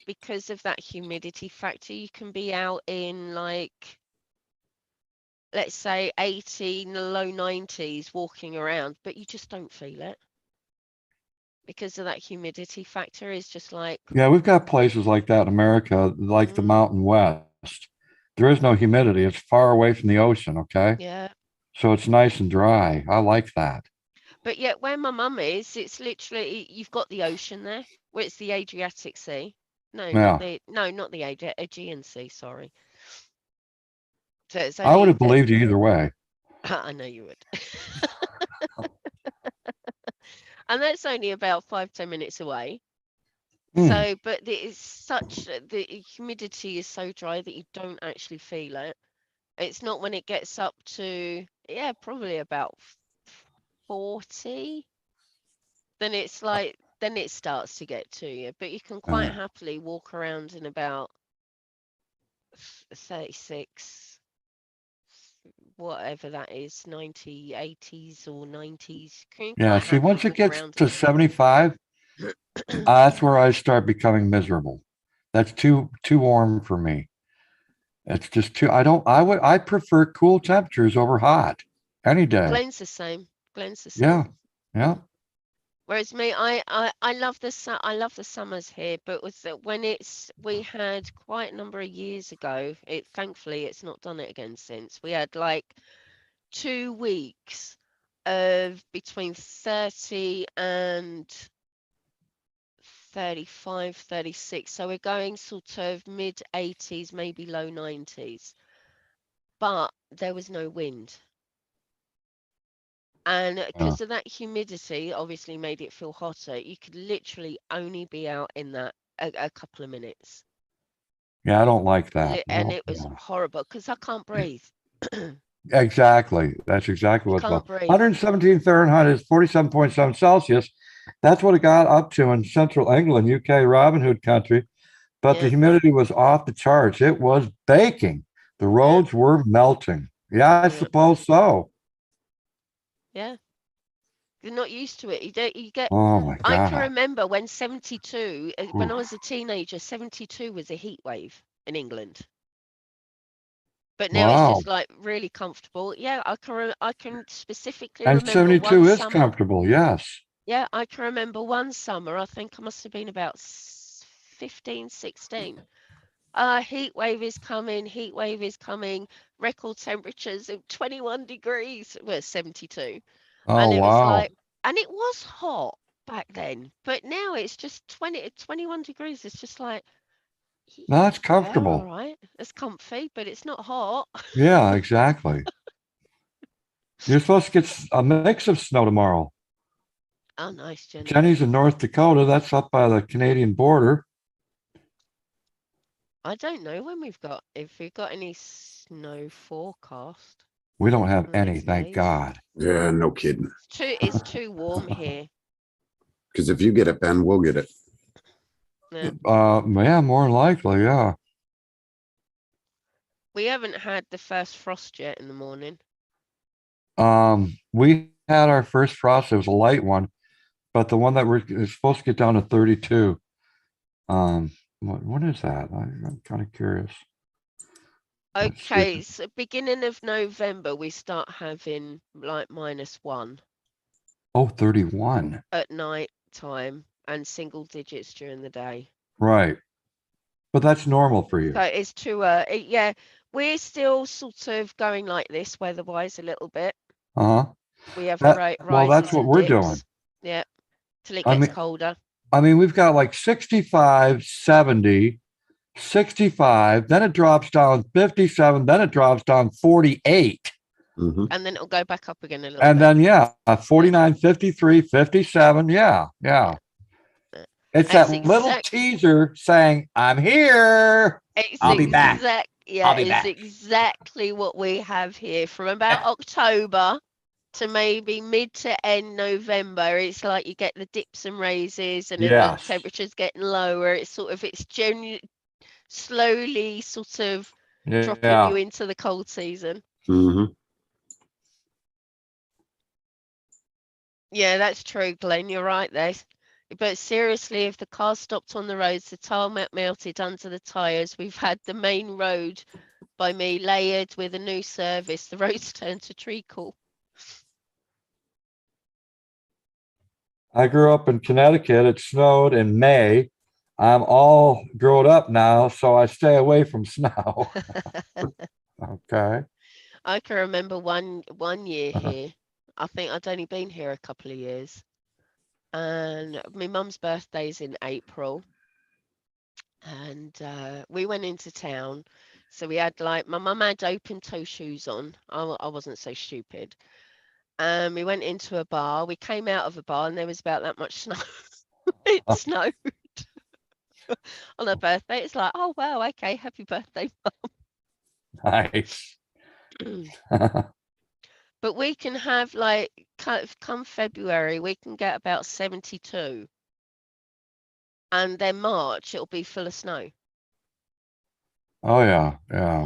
[SPEAKER 4] Because of that humidity factor, you can be out in like, let's say 18, low 90s walking around, but you just don't feel it because of that humidity factor. Is just like,
[SPEAKER 2] Yeah, we've got places like that in America, like the Mountain West. There is no humidity. It's far away from the ocean, okay?
[SPEAKER 4] yeah.
[SPEAKER 2] So it's nice and dry. I like that.
[SPEAKER 4] But yet where my mum is, it's literally, you've got the ocean there, where it's the Adriatic Sea. No, not
[SPEAKER 2] Yeah.
[SPEAKER 4] the Aegean Sea, sorry. So it's
[SPEAKER 2] I would
[SPEAKER 4] only
[SPEAKER 2] have believed you either way.
[SPEAKER 4] I know you would. And that's only about 5-10 minutes away. So, but the humidity is so dry that you don't actually feel it. It's not when it gets up to, yeah, probably about 40, then it's like, then it starts to get to you. But you can quite happily walk around in about 36, whatever that is, 90, 80s or 90s. Can you
[SPEAKER 2] Yeah.
[SPEAKER 4] quite
[SPEAKER 2] See, once
[SPEAKER 4] happily
[SPEAKER 2] it
[SPEAKER 4] walk
[SPEAKER 2] gets
[SPEAKER 4] around
[SPEAKER 2] to
[SPEAKER 4] in
[SPEAKER 2] 75, that's where I start becoming miserable. That's too warm for me. It's just too, I prefer cool temperatures over hot any day.
[SPEAKER 4] Glenn's the same. Glenn's the
[SPEAKER 2] Yeah.
[SPEAKER 4] same.
[SPEAKER 2] Yeah.
[SPEAKER 4] Whereas me, I love I love the summers here, but we had quite a number of years ago. Thankfully it's not done it again since. We had like 2 weeks of between 30 and 35, 36. So we're going sort of mid 80s, maybe low 90s. But there was no wind. And because of that humidity, obviously made it feel hotter. You could literally only be out in that a couple of minutes.
[SPEAKER 2] Yeah. I don't like that.
[SPEAKER 4] And
[SPEAKER 2] No.
[SPEAKER 4] it was horrible because I can't breathe.
[SPEAKER 2] Exactly. That's exactly
[SPEAKER 4] You
[SPEAKER 2] what's about.
[SPEAKER 4] can't breathe.
[SPEAKER 2] 117 Fahrenheit is 47.7 Celsius. That's what it got up to in central England, UK, Robin Hood country. But the
[SPEAKER 4] Yeah.
[SPEAKER 2] humidity was off the charts. It was baking. The roads were melting. Yeah, I
[SPEAKER 4] Yeah.
[SPEAKER 2] suppose so.
[SPEAKER 4] Yeah. You're not used to it. You get,
[SPEAKER 2] Oh my
[SPEAKER 4] I can
[SPEAKER 2] God.
[SPEAKER 4] remember when 72, when I was a teenager, 72 was a heat wave in England. But now it's
[SPEAKER 2] Wow.
[SPEAKER 4] just like really comfortable. Yeah, I can specifically
[SPEAKER 2] And
[SPEAKER 4] remember one
[SPEAKER 2] 72 is
[SPEAKER 4] summer.
[SPEAKER 2] comfortable. Yes.
[SPEAKER 4] Yeah, I can remember one summer, I think I must have been about 15, 16. Heat wave is coming, heat wave is coming, record temperatures of 21 degrees, well, 72.
[SPEAKER 2] Oh,
[SPEAKER 4] And it was
[SPEAKER 2] wow.
[SPEAKER 4] like, and it was hot back then, but now it's just 21 degrees. It's just like,
[SPEAKER 2] No, it's
[SPEAKER 4] yeah, all
[SPEAKER 2] comfortable.
[SPEAKER 4] right. It's comfy, but it's not hot.
[SPEAKER 2] Yeah, exactly. You're supposed to get a mix of snow tomorrow.
[SPEAKER 4] Oh, nice, Jenny.
[SPEAKER 2] Jenny's in North Dakota. That's up by the Canadian border.
[SPEAKER 4] I don't know when if we've got any snow forecast.
[SPEAKER 2] We don't have
[SPEAKER 4] in the
[SPEAKER 2] any,
[SPEAKER 4] next
[SPEAKER 2] thank
[SPEAKER 4] days.
[SPEAKER 2] God.
[SPEAKER 6] Yeah, no kidding.
[SPEAKER 4] It's too warm here.
[SPEAKER 6] Because if you get it, Ben, we'll get it.
[SPEAKER 4] Yeah.
[SPEAKER 2] Yeah, more than likely, yeah.
[SPEAKER 4] We haven't had the first frost yet in the morning.
[SPEAKER 2] We had our first frost. It was a light one, but the one that is supposed to get down to 32. What is that? I'm kind of curious. Let's see.
[SPEAKER 4] Okay, so beginning of November, we start having like -1
[SPEAKER 2] Oh, 31.
[SPEAKER 4] at night time and single digits during the day.
[SPEAKER 2] Right. But that's normal for you.
[SPEAKER 4] So it's too, yeah, we're still sort of going like this weather-wise a little bit.
[SPEAKER 2] Uh-huh.
[SPEAKER 4] We have
[SPEAKER 2] Well,
[SPEAKER 4] rises
[SPEAKER 2] that's what
[SPEAKER 4] and
[SPEAKER 2] we're
[SPEAKER 4] dips.
[SPEAKER 2] doing.
[SPEAKER 4] Yeah, till it
[SPEAKER 2] I
[SPEAKER 4] gets
[SPEAKER 2] mean-
[SPEAKER 4] colder.
[SPEAKER 2] I mean, we've got like 65, 70, 65, then it drops down 57, then it drops down 48.
[SPEAKER 6] Mhm.
[SPEAKER 4] And then it'll go back up again a little
[SPEAKER 2] And
[SPEAKER 4] bit.
[SPEAKER 2] then, yeah, 49, 53, 57. Yeah.
[SPEAKER 4] Yeah.
[SPEAKER 2] It's
[SPEAKER 4] It's
[SPEAKER 2] that little
[SPEAKER 4] exact-
[SPEAKER 2] teaser saying, I'm here.
[SPEAKER 4] It's
[SPEAKER 2] I'll be back.
[SPEAKER 4] Yeah,
[SPEAKER 2] I'll be
[SPEAKER 4] it's
[SPEAKER 2] back.
[SPEAKER 4] exactly what we have here from about October to maybe mid to end November. It's like you get the dips and raises, and then the
[SPEAKER 2] Yes.
[SPEAKER 4] temperature's getting lower. It's genuinely slowly sort of dropping
[SPEAKER 2] Yeah.
[SPEAKER 4] you into the cold season.
[SPEAKER 6] Mhm.
[SPEAKER 4] Yeah, that's true, Glenn. You're right there. But seriously, if the car stopped on the roads, the tarmac melted under the tyres, we've had the main road by me layered with a new service. The roads turned to treacle.
[SPEAKER 2] I grew up in Connecticut. It snowed in May. I'm all grown up now, so I stay away from snow. Okay.
[SPEAKER 4] I can remember one year here. I think I'd only been here a couple of years. And my mum's birthday's in April. And we went into town. So we had like, my mum had open toe shoes on. I wasn't so stupid. And we went into a bar. We came out of a bar and there was about that much snow. It snowed on her birthday. It's like, oh, wow, okay, happy birthday.
[SPEAKER 2] Nice.
[SPEAKER 4] But we can have like, come February, we can get about 72. And then March, it'll be full of snow.
[SPEAKER 2] Oh yeah, yeah.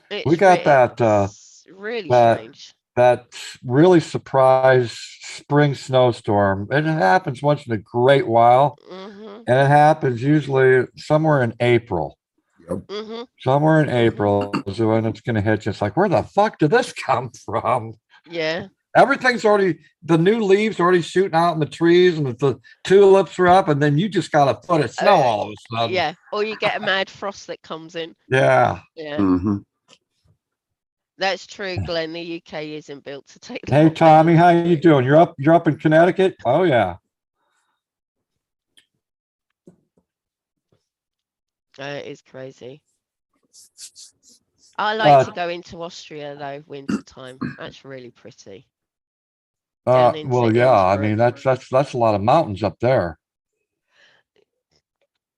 [SPEAKER 4] Yeah.
[SPEAKER 2] We got that
[SPEAKER 4] it's really
[SPEAKER 2] that-
[SPEAKER 4] strange.
[SPEAKER 2] that really surprise spring snowstorm. It happens once in a great while,
[SPEAKER 4] Mm-hmm.
[SPEAKER 2] and it happens usually somewhere in April.
[SPEAKER 4] Mm-hmm.
[SPEAKER 2] Somewhere in April is when it's going to hit you. It's like, where the fuck did this come from?
[SPEAKER 4] Yeah.
[SPEAKER 2] Everything's already, the new leaves already shooting out in the trees, and the tulips are up, and then you just got a foot of snow all of a sudden.
[SPEAKER 4] Yeah. Or you get a mad frost that comes in.
[SPEAKER 2] Yeah.
[SPEAKER 4] Yeah.
[SPEAKER 6] Mhm.
[SPEAKER 4] That's true, Glenn. The UK isn't built to take that.
[SPEAKER 2] Hey Tommy, how you doing? You're up in Connecticut? Oh yeah.
[SPEAKER 4] It is crazy. I like to go into Austria though, winter time. That's really pretty. Down into
[SPEAKER 2] Well, yeah. I
[SPEAKER 4] Innsbruck.
[SPEAKER 2] mean, that's a lot of mountains up there.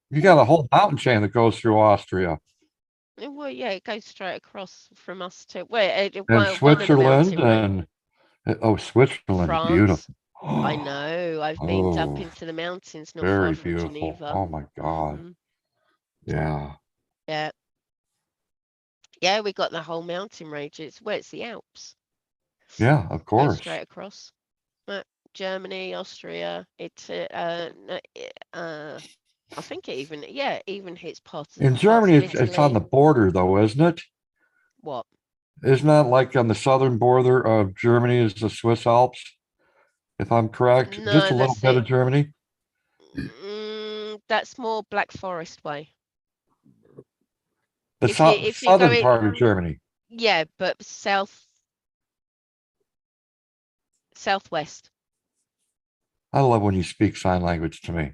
[SPEAKER 2] You got a whole mountain chain that goes through Austria
[SPEAKER 4] Well, yeah, it goes straight across from us to where
[SPEAKER 2] and Switzerland and Switzerland,
[SPEAKER 4] France.
[SPEAKER 2] beautiful.
[SPEAKER 4] I know. I've been up
[SPEAKER 2] Oh,
[SPEAKER 4] into the mountains, not
[SPEAKER 2] very
[SPEAKER 4] far from
[SPEAKER 2] beautiful.
[SPEAKER 4] Geneva.
[SPEAKER 2] Oh my God.
[SPEAKER 4] Mhm.
[SPEAKER 2] Yeah.
[SPEAKER 4] Yeah. Yeah, we got the whole mountain range. It's the Alps.
[SPEAKER 2] Yeah, of
[SPEAKER 4] Goes
[SPEAKER 2] course.
[SPEAKER 4] straight across. Germany, Austria. I think it even hits parts
[SPEAKER 2] In
[SPEAKER 4] of
[SPEAKER 2] Germany, it's on the border though, isn't it?
[SPEAKER 4] what?
[SPEAKER 2] Isn't that like on the southern border of Germany is the Swiss Alps? If I'm correct,
[SPEAKER 4] No,
[SPEAKER 2] just a little
[SPEAKER 4] that's
[SPEAKER 2] bit
[SPEAKER 4] it.
[SPEAKER 2] of Germany.
[SPEAKER 4] That's more Black Forest way.
[SPEAKER 2] The
[SPEAKER 4] If you're
[SPEAKER 2] southern
[SPEAKER 4] going-
[SPEAKER 2] part of Germany.
[SPEAKER 4] Yeah, but southwest.
[SPEAKER 2] I love when you speak sign language to me.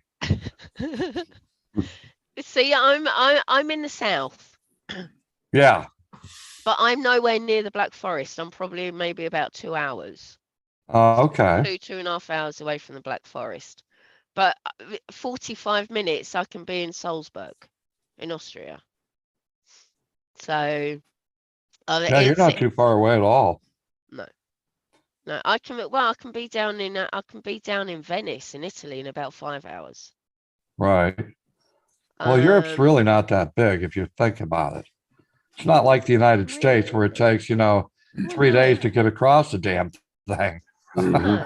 [SPEAKER 4] See, I'm in the south,
[SPEAKER 2] Yeah.
[SPEAKER 4] but I'm nowhere near the Black Forest. I'm probably maybe about 2 hours.
[SPEAKER 2] Okay.
[SPEAKER 4] 2.5 hours away from the Black Forest. But 45 minutes I can be in Salzburg in Austria. So
[SPEAKER 2] Yeah, you're not too far away at all.
[SPEAKER 4] no, I can. Well, I can be down in Venice in Italy in about 5 hours.
[SPEAKER 2] Right. Well, Europe's really not that big if you think about it. It's not like the United States where it takes, 3 days to get across the damn thing.
[SPEAKER 6] Mhm.
[SPEAKER 4] No.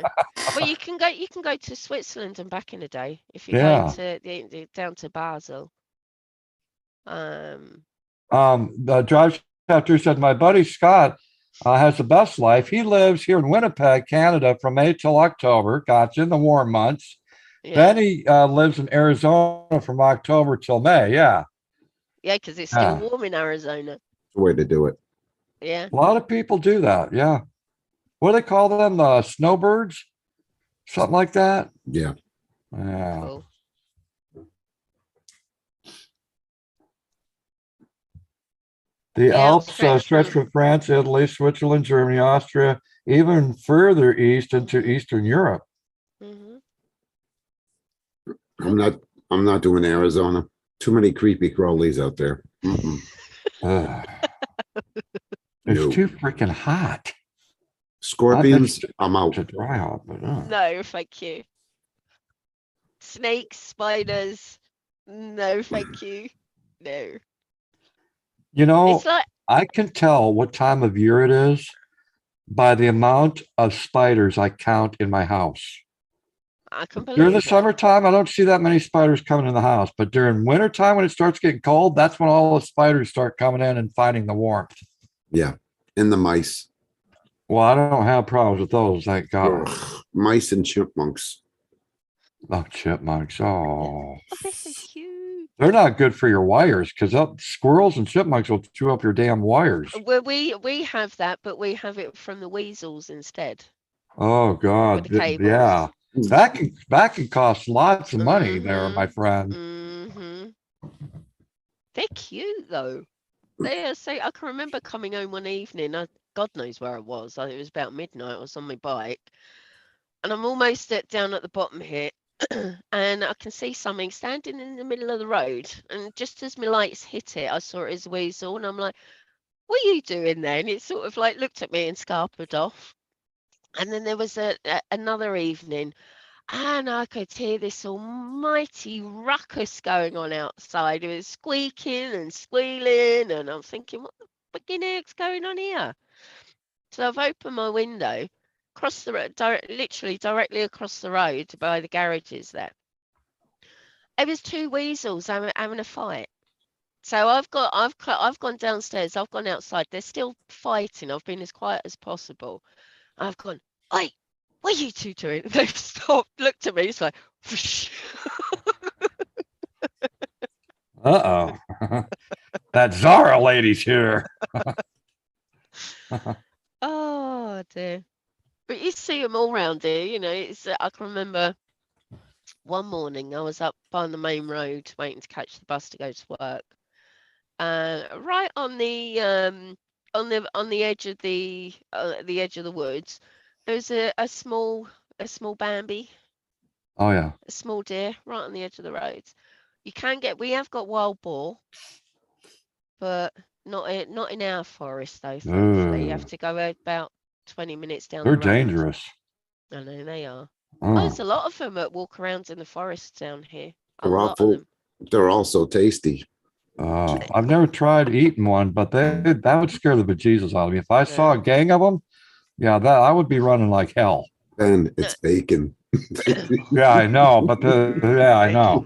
[SPEAKER 4] Well, you can go to Switzerland and back in a day if you're
[SPEAKER 2] Yeah.
[SPEAKER 4] going to down to Basel.
[SPEAKER 2] The drive chapter said, my buddy Scott has the best life. He lives here in Winnipeg, Canada from May till October. Gotcha, in the warm months.
[SPEAKER 4] Yeah.
[SPEAKER 2] Then he lives in Arizona from October till May. Yeah.
[SPEAKER 4] Yeah, because it's still warm in Arizona.
[SPEAKER 6] The way to do it.
[SPEAKER 4] Yeah.
[SPEAKER 2] A lot of people do that. Yeah. What do they call them? The snowbirds? Something like that?
[SPEAKER 6] Yeah.
[SPEAKER 2] Yeah.
[SPEAKER 4] Cool.
[SPEAKER 2] The Alps stretch from France, Italy, Switzerland, Germany, Austria, even further east into Eastern Europe.
[SPEAKER 4] Mm-hmm.
[SPEAKER 6] I'm not doing Arizona. Too many creepy crawlies out there.
[SPEAKER 2] It's too freaking hot.
[SPEAKER 6] Scorpions, I'm out.
[SPEAKER 2] To dry out, but
[SPEAKER 4] No, thank you. Snakes, spiders, no, thank you. No. It's like
[SPEAKER 2] I can tell what time of year it is by the amount of spiders I count in my house.
[SPEAKER 4] I can believe
[SPEAKER 2] During the
[SPEAKER 4] that.
[SPEAKER 2] summertime, I don't see that many spiders coming in the house, but during wintertime, when it starts getting cold, that's when all the spiders start coming in and finding the warmth.
[SPEAKER 6] Yeah. And the mice.
[SPEAKER 2] Well, I don't have problems with those, thank God.
[SPEAKER 6] Ugh, mice and chipmunks.
[SPEAKER 2] Oh, chipmunks. Oh,
[SPEAKER 4] Oh, they're so cute.
[SPEAKER 2] they're not good for your wires because squirrels and chipmunks will chew up your damn wires.
[SPEAKER 4] Well, we have that, but we have it from the weasels instead.
[SPEAKER 2] Oh God,
[SPEAKER 4] With the cables.
[SPEAKER 2] yeah, that can cost lots of money there, my friend.
[SPEAKER 4] Mm-hmm. They're cute though. They are so. I can remember coming home one evening. God knows where I was. It was about midnight. I was on my bike, and I'm almost down at the bottom here, and I can see something standing in the middle of the road. And just as my lights hit it, I saw it as a weasel, and I'm like, "What are you doing there?" And it sort of like looked at me and scarpered off. And then there was another evening, and I could hear this almighty ruckus going on outside. It was squeaking and squealing, and I'm thinking, what the fucking heck's going on here? So I've opened my window, across the road, literally directly across the road by the garages there. It was two weasels having a fight. So I've gone downstairs. I've gone outside. They're still fighting. I've been as quiet as possible. I've gone, "Oi, what are you two doing?" They've stopped, looked at me. It's like,
[SPEAKER 2] Uh-oh. That Zara lady's here.
[SPEAKER 4] oh dear. But you see them all round here. It's. I can remember one morning I was up on the main road waiting to catch the bus to go to work. Right on the edge of the edge of the woods, there's a small Bambi.
[SPEAKER 2] Oh yeah.
[SPEAKER 4] A small deer right on the edge of the road. We have got wild boar, but not in our forest though, thankfully. You have to go about 20 minutes down
[SPEAKER 2] They're
[SPEAKER 4] the road.
[SPEAKER 2] dangerous.
[SPEAKER 4] I know they are.
[SPEAKER 2] Oh.
[SPEAKER 4] There's a lot of them that walk around in the forest down here.
[SPEAKER 6] They're also tasty.
[SPEAKER 2] I've never tried eating one, but that would scare the bejesus out of me. If I saw a gang of them, yeah, I would be running like hell.
[SPEAKER 6] And it's bacon.
[SPEAKER 2] Yeah, I know, but I know.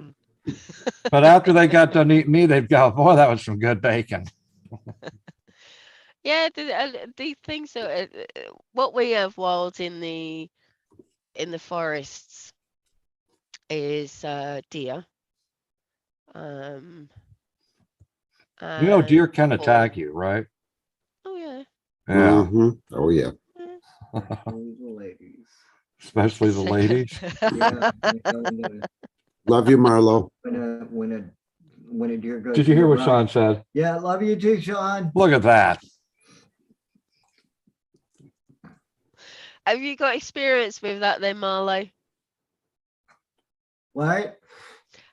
[SPEAKER 2] But after they got done eating me, they'd go, "Boy, that was some good bacon."
[SPEAKER 4] Yeah, the things that what we have wild in the forests is deer.
[SPEAKER 2] Deer can attack you, right?
[SPEAKER 4] Oh yeah.
[SPEAKER 2] Yeah.
[SPEAKER 6] Mm-hmm. Oh yeah.
[SPEAKER 2] Especially the ladies.
[SPEAKER 6] Love you, Marlo.
[SPEAKER 7] When a deer goes.
[SPEAKER 2] Did you hear what Sean said?
[SPEAKER 7] Yeah, love you too, Sean.
[SPEAKER 2] Look at that.
[SPEAKER 4] Have you got experience with that then, Marlo?
[SPEAKER 7] What?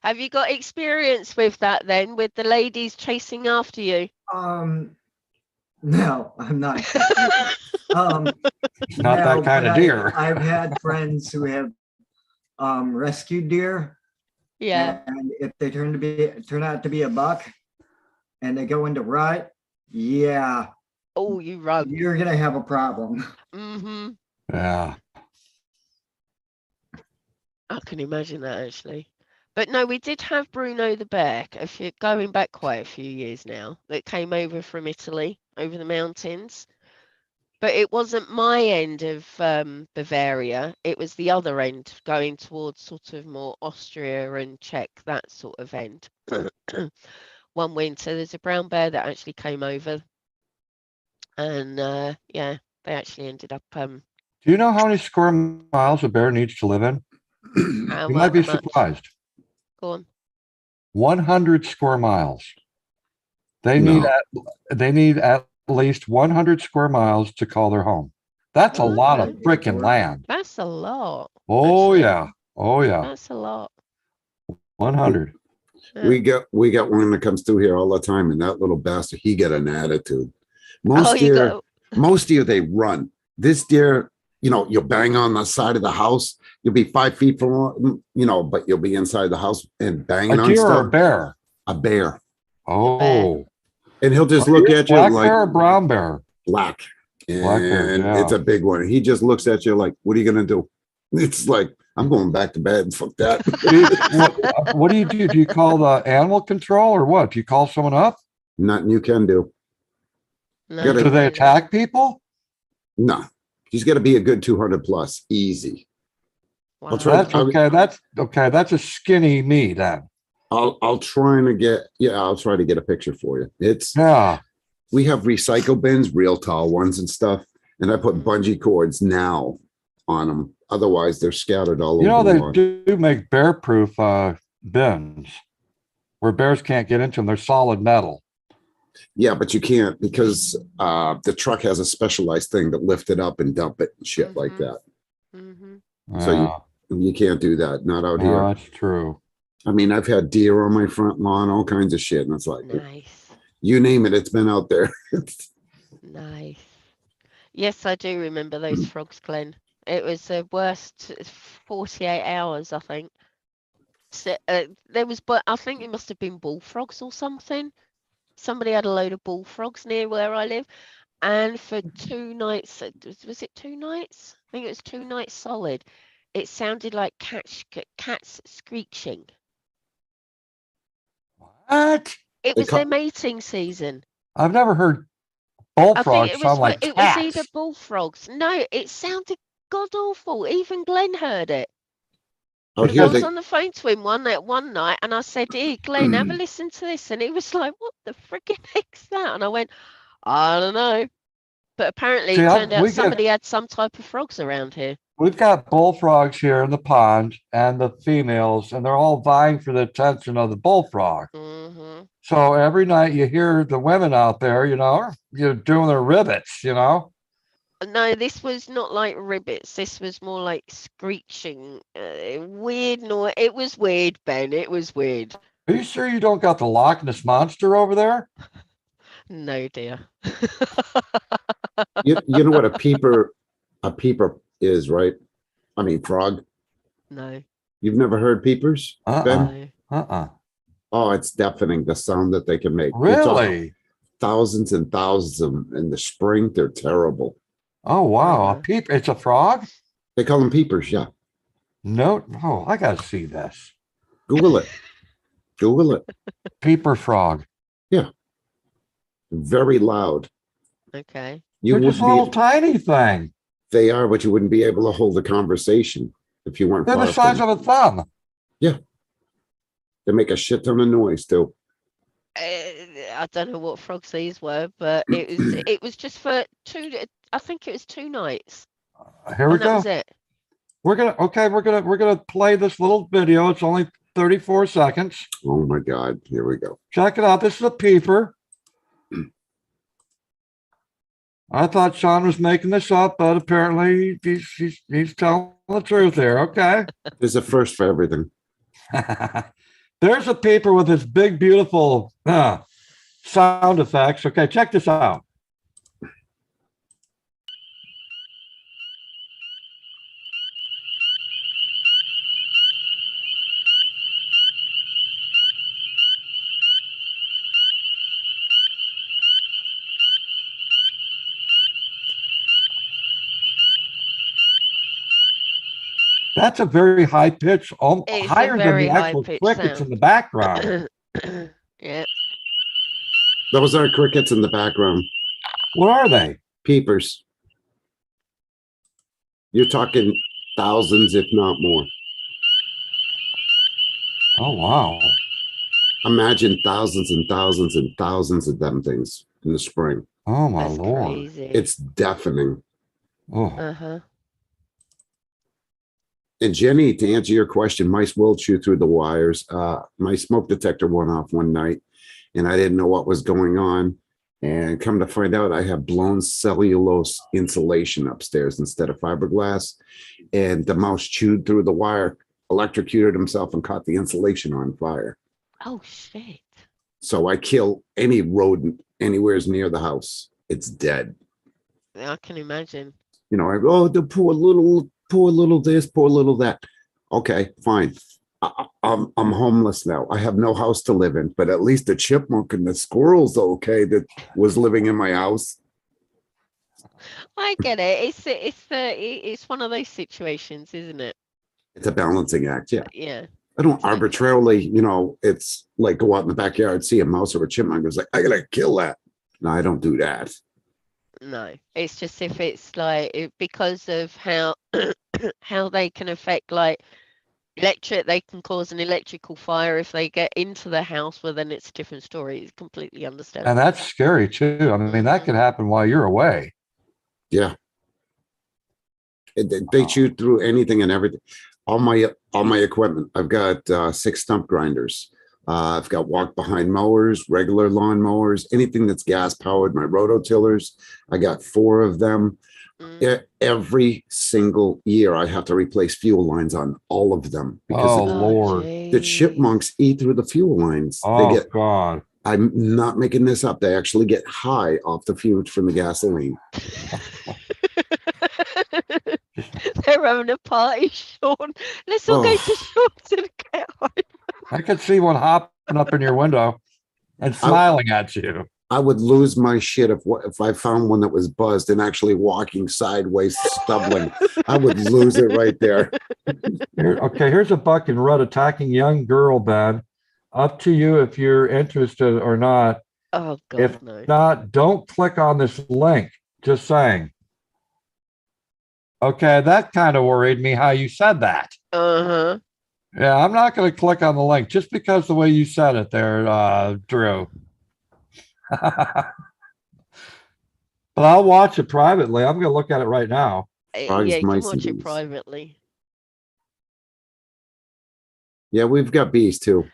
[SPEAKER 4] Have you got experience with that then, with the ladies chasing after you?
[SPEAKER 7] No, I'm not.
[SPEAKER 2] It's not
[SPEAKER 7] No,
[SPEAKER 2] that kind
[SPEAKER 7] but
[SPEAKER 2] of deer.
[SPEAKER 7] I've had friends who have rescued deer,
[SPEAKER 4] Yeah.
[SPEAKER 7] and if they turn out to be a buck, and they go into rut, yeah,
[SPEAKER 4] Oh, you run.
[SPEAKER 7] you're gonna have a problem.
[SPEAKER 4] Mm-hmm.
[SPEAKER 2] Yeah.
[SPEAKER 4] I can imagine that actually. But no, we did have Bruno the bear going back quite a few years now that came over from Italy over the mountains. But it wasn't my end of Bavaria. It was the other end going towards sort of more Austria and Czech, that sort of end. One winter, there's a brown bear that actually came over. And yeah, they actually ended up
[SPEAKER 2] Do you know how many square miles a bear needs to live in?
[SPEAKER 4] how
[SPEAKER 2] You might be
[SPEAKER 4] much?
[SPEAKER 2] surprised.
[SPEAKER 4] Go on.
[SPEAKER 2] 100 square miles. They
[SPEAKER 6] No.
[SPEAKER 2] need at least 100 square miles to call their home. That's a lot of
[SPEAKER 4] Okay.
[SPEAKER 2] freaking land.
[SPEAKER 4] That's a lot.
[SPEAKER 2] Oh
[SPEAKER 4] actually.
[SPEAKER 2] yeah. Oh yeah.
[SPEAKER 4] That's a lot.
[SPEAKER 2] 100.
[SPEAKER 4] Yeah.
[SPEAKER 6] We got one that comes through here all the time, and that little bastard, he got an attitude.
[SPEAKER 4] Oh,
[SPEAKER 6] Most deer, they run. This deer, you'll bang on the side of the house. You'll be 5 feet from, but you'll be inside the house and banging
[SPEAKER 2] A
[SPEAKER 6] on
[SPEAKER 2] deer or a
[SPEAKER 6] stuff.
[SPEAKER 2] bear?
[SPEAKER 6] A bear.
[SPEAKER 2] Oh.
[SPEAKER 6] And he'll just
[SPEAKER 2] Are
[SPEAKER 6] look
[SPEAKER 2] you
[SPEAKER 6] at you
[SPEAKER 2] black
[SPEAKER 6] like
[SPEAKER 2] bear or brown bear?
[SPEAKER 6] black.
[SPEAKER 2] Black bear,
[SPEAKER 6] And
[SPEAKER 2] yeah.
[SPEAKER 6] it's a big one. He just looks at you like, what are you going to do? It's like, I'm going back to bed. Fuck that.
[SPEAKER 2] What do you do? Do you call the animal control or what? Do you call someone up?
[SPEAKER 6] Nothing you can do.
[SPEAKER 4] No,
[SPEAKER 2] Do they attack people?
[SPEAKER 6] No. He's got to be a good 200 plus. Easy.
[SPEAKER 4] Wow.
[SPEAKER 2] That's okay. That's okay. That's a skinny me then.
[SPEAKER 6] I'll try to get a picture for you.
[SPEAKER 2] Yeah.
[SPEAKER 6] We have recycle bins, real tall ones and stuff, and I put bungee cords now on them. Otherwise, they're scattered all over the
[SPEAKER 2] They
[SPEAKER 6] lawn.
[SPEAKER 2] do make bear-proof bins where bears can't get into them. They're solid metal.
[SPEAKER 6] Yeah, but you can't because the truck has a specialized thing that lift it up and dump it and shit like that.
[SPEAKER 4] Mm-hmm.
[SPEAKER 6] So you can't do that. Not out here.
[SPEAKER 2] That's true.
[SPEAKER 6] I mean, I've had deer on my front lawn, all kinds of shit, and it's like,
[SPEAKER 4] Nice.
[SPEAKER 6] you name it, it's been out there.
[SPEAKER 4] Nice. Yes, I do remember those frogs, Glenn. It was the worst 48 hours, I think. So, there was, but I think it must have been bullfrogs or something. Somebody had a load of bullfrogs near where I live, and for 2 nights, was it 2 nights? I think it was 2 nights solid. It sounded like cats screeching.
[SPEAKER 2] What?
[SPEAKER 4] It was their mating season.
[SPEAKER 2] I've never heard
[SPEAKER 4] I think
[SPEAKER 2] bullfrogs
[SPEAKER 4] it
[SPEAKER 2] sound
[SPEAKER 4] was
[SPEAKER 2] like
[SPEAKER 4] it was
[SPEAKER 2] cats.
[SPEAKER 4] either bullfrogs. No, it sounded god awful. Even Glenn heard it.
[SPEAKER 6] Out
[SPEAKER 4] I
[SPEAKER 6] here,
[SPEAKER 4] was on the phone to him one night, and I said, "Hey, Glenn, have a listen to this." And he was like, "What the freaking heck's that?" And I went, "I don't know." But apparently, it turned out somebody had some type of frogs around here.
[SPEAKER 2] We've got bullfrogs here in the pond, and the females, and they're all vying for the attention of the bullfrog.
[SPEAKER 4] Mm-hmm.
[SPEAKER 2] So every night you hear the women out there, you're doing their ribbits,
[SPEAKER 4] No, this was not like ribbits. This was more like screeching. Weird noise. It was weird, Ben. It was weird.
[SPEAKER 2] Are you sure you don't got the Loch Ness Monster over there?
[SPEAKER 4] No, dear.
[SPEAKER 6] you know what a peeper is, right? I mean, frog.
[SPEAKER 4] No.
[SPEAKER 6] You've never heard peepers, Ben?
[SPEAKER 4] No.
[SPEAKER 6] Oh, it's deafening, the sound that they can make.
[SPEAKER 2] Really?
[SPEAKER 6] Thousands and thousands of them. In the spring, they're terrible.
[SPEAKER 2] Oh, wow. It's a frog?
[SPEAKER 6] They call them peepers, yeah.
[SPEAKER 2] No, I got to see this.
[SPEAKER 6] Google it. Google it.
[SPEAKER 2] Peeper frog.
[SPEAKER 6] Yeah. Very loud.
[SPEAKER 4] Okay.
[SPEAKER 2] They're just a little tiny thing.
[SPEAKER 6] They are, but you wouldn't be able to hold a conversation if you weren't.
[SPEAKER 2] They're the size of a thumb.
[SPEAKER 6] Yeah. They make a shit ton of noise too.
[SPEAKER 4] I don't know what frogs these were, but it was just for 2. I think it was 2 nights.
[SPEAKER 2] Here we go.
[SPEAKER 4] That was it.
[SPEAKER 2] We're gonna play this little video. It's only 34 seconds.
[SPEAKER 6] Oh my God! Here we go.
[SPEAKER 2] Check it out. This is a peeper. I thought Sean was making this up, but apparently he's telling the truth there. Okay.
[SPEAKER 6] There's a first for everything.
[SPEAKER 2] There's a peeper with his big, beautiful sound effects. Okay, check this out. That's a very high pitch,
[SPEAKER 4] It's a
[SPEAKER 2] higher than
[SPEAKER 4] very
[SPEAKER 2] the actual
[SPEAKER 4] high-pitched
[SPEAKER 2] crickets in
[SPEAKER 4] sound.
[SPEAKER 2] the background.
[SPEAKER 4] Yeah.
[SPEAKER 6] Those are crickets in the background.
[SPEAKER 2] What are they?
[SPEAKER 6] Peepers. You're talking thousands, if not more.
[SPEAKER 2] Oh, wow.
[SPEAKER 6] Imagine thousands and thousands and thousands of them things in the spring.
[SPEAKER 2] Oh, my
[SPEAKER 4] That's
[SPEAKER 2] Lord.
[SPEAKER 4] crazy.
[SPEAKER 6] It's deafening.
[SPEAKER 2] Oh,
[SPEAKER 4] Uh-huh.
[SPEAKER 6] And Jenny, to answer your question, mice will chew through the wires. My smoke detector went off one night and I didn't know what was going on. And come to find out, I have blown cellulose insulation upstairs instead of fiberglass. And the mouse chewed through the wire, electrocuted himself, and caught the insulation on fire.
[SPEAKER 4] Oh, shit.
[SPEAKER 6] So I kill any rodent anywhere near the house. It's dead.
[SPEAKER 4] I can imagine.
[SPEAKER 6] You know, oh, the poor little this, poor little that. Okay, fine. I'm homeless now. I have no house to live in, but at least the chipmunk and the squirrel's okay that was living in my house.
[SPEAKER 4] I get it. It's one of those situations, isn't it?
[SPEAKER 6] It's a balancing act. Yeah.
[SPEAKER 4] Yeah.
[SPEAKER 6] I don't
[SPEAKER 4] Exactly.
[SPEAKER 6] arbitrarily, it's like go out in the backyard, see a mouse or a chipmunk. It's like, I gotta kill that. No, I don't do that.
[SPEAKER 4] No, it's just if it's like because of how how they can affect like they can cause an electrical fire if they get into the house. Well, then it's a different story. It's completely
[SPEAKER 2] and
[SPEAKER 4] understandable.
[SPEAKER 2] that's scary too. I mean, that could happen while you're away.
[SPEAKER 6] Yeah. They chew through anything and everything. All my equipment. I've got 6 stump grinders. I've got walk behind mowers, regular lawn mowers, anything that's gas powered. My rototillers. I got 4 of them. Every single year, I have to replace fuel lines on all of them because
[SPEAKER 2] Oh, Lord.
[SPEAKER 6] the chipmunks eat through the fuel lines.
[SPEAKER 2] Oh, God.
[SPEAKER 6] I'm not making this up. They actually get high off the fumes from the gasoline.
[SPEAKER 4] They're having a party, Sean. Let's all go to Sean's and get home.
[SPEAKER 2] I could see one hopping up in your window and smiling at you.
[SPEAKER 6] I would lose my shit if I found one that was buzzed and actually walking sideways, stumbling. I would lose it right there.
[SPEAKER 2] Here's a buck and red attacking young girl, Ben. Up to you if you're interested or not.
[SPEAKER 4] Oh, God,
[SPEAKER 2] if
[SPEAKER 4] no.
[SPEAKER 2] not, don't click on this link. Just saying. Okay, that kind of worried me how you said that.
[SPEAKER 4] Uh-huh.
[SPEAKER 2] Yeah, I'm not going to click on the link just because the way you said it there, Drew. But I'll watch it privately. I'm going to look at it right now.
[SPEAKER 4] Yeah, you can watch it privately.
[SPEAKER 6] Yeah, we've got bees too.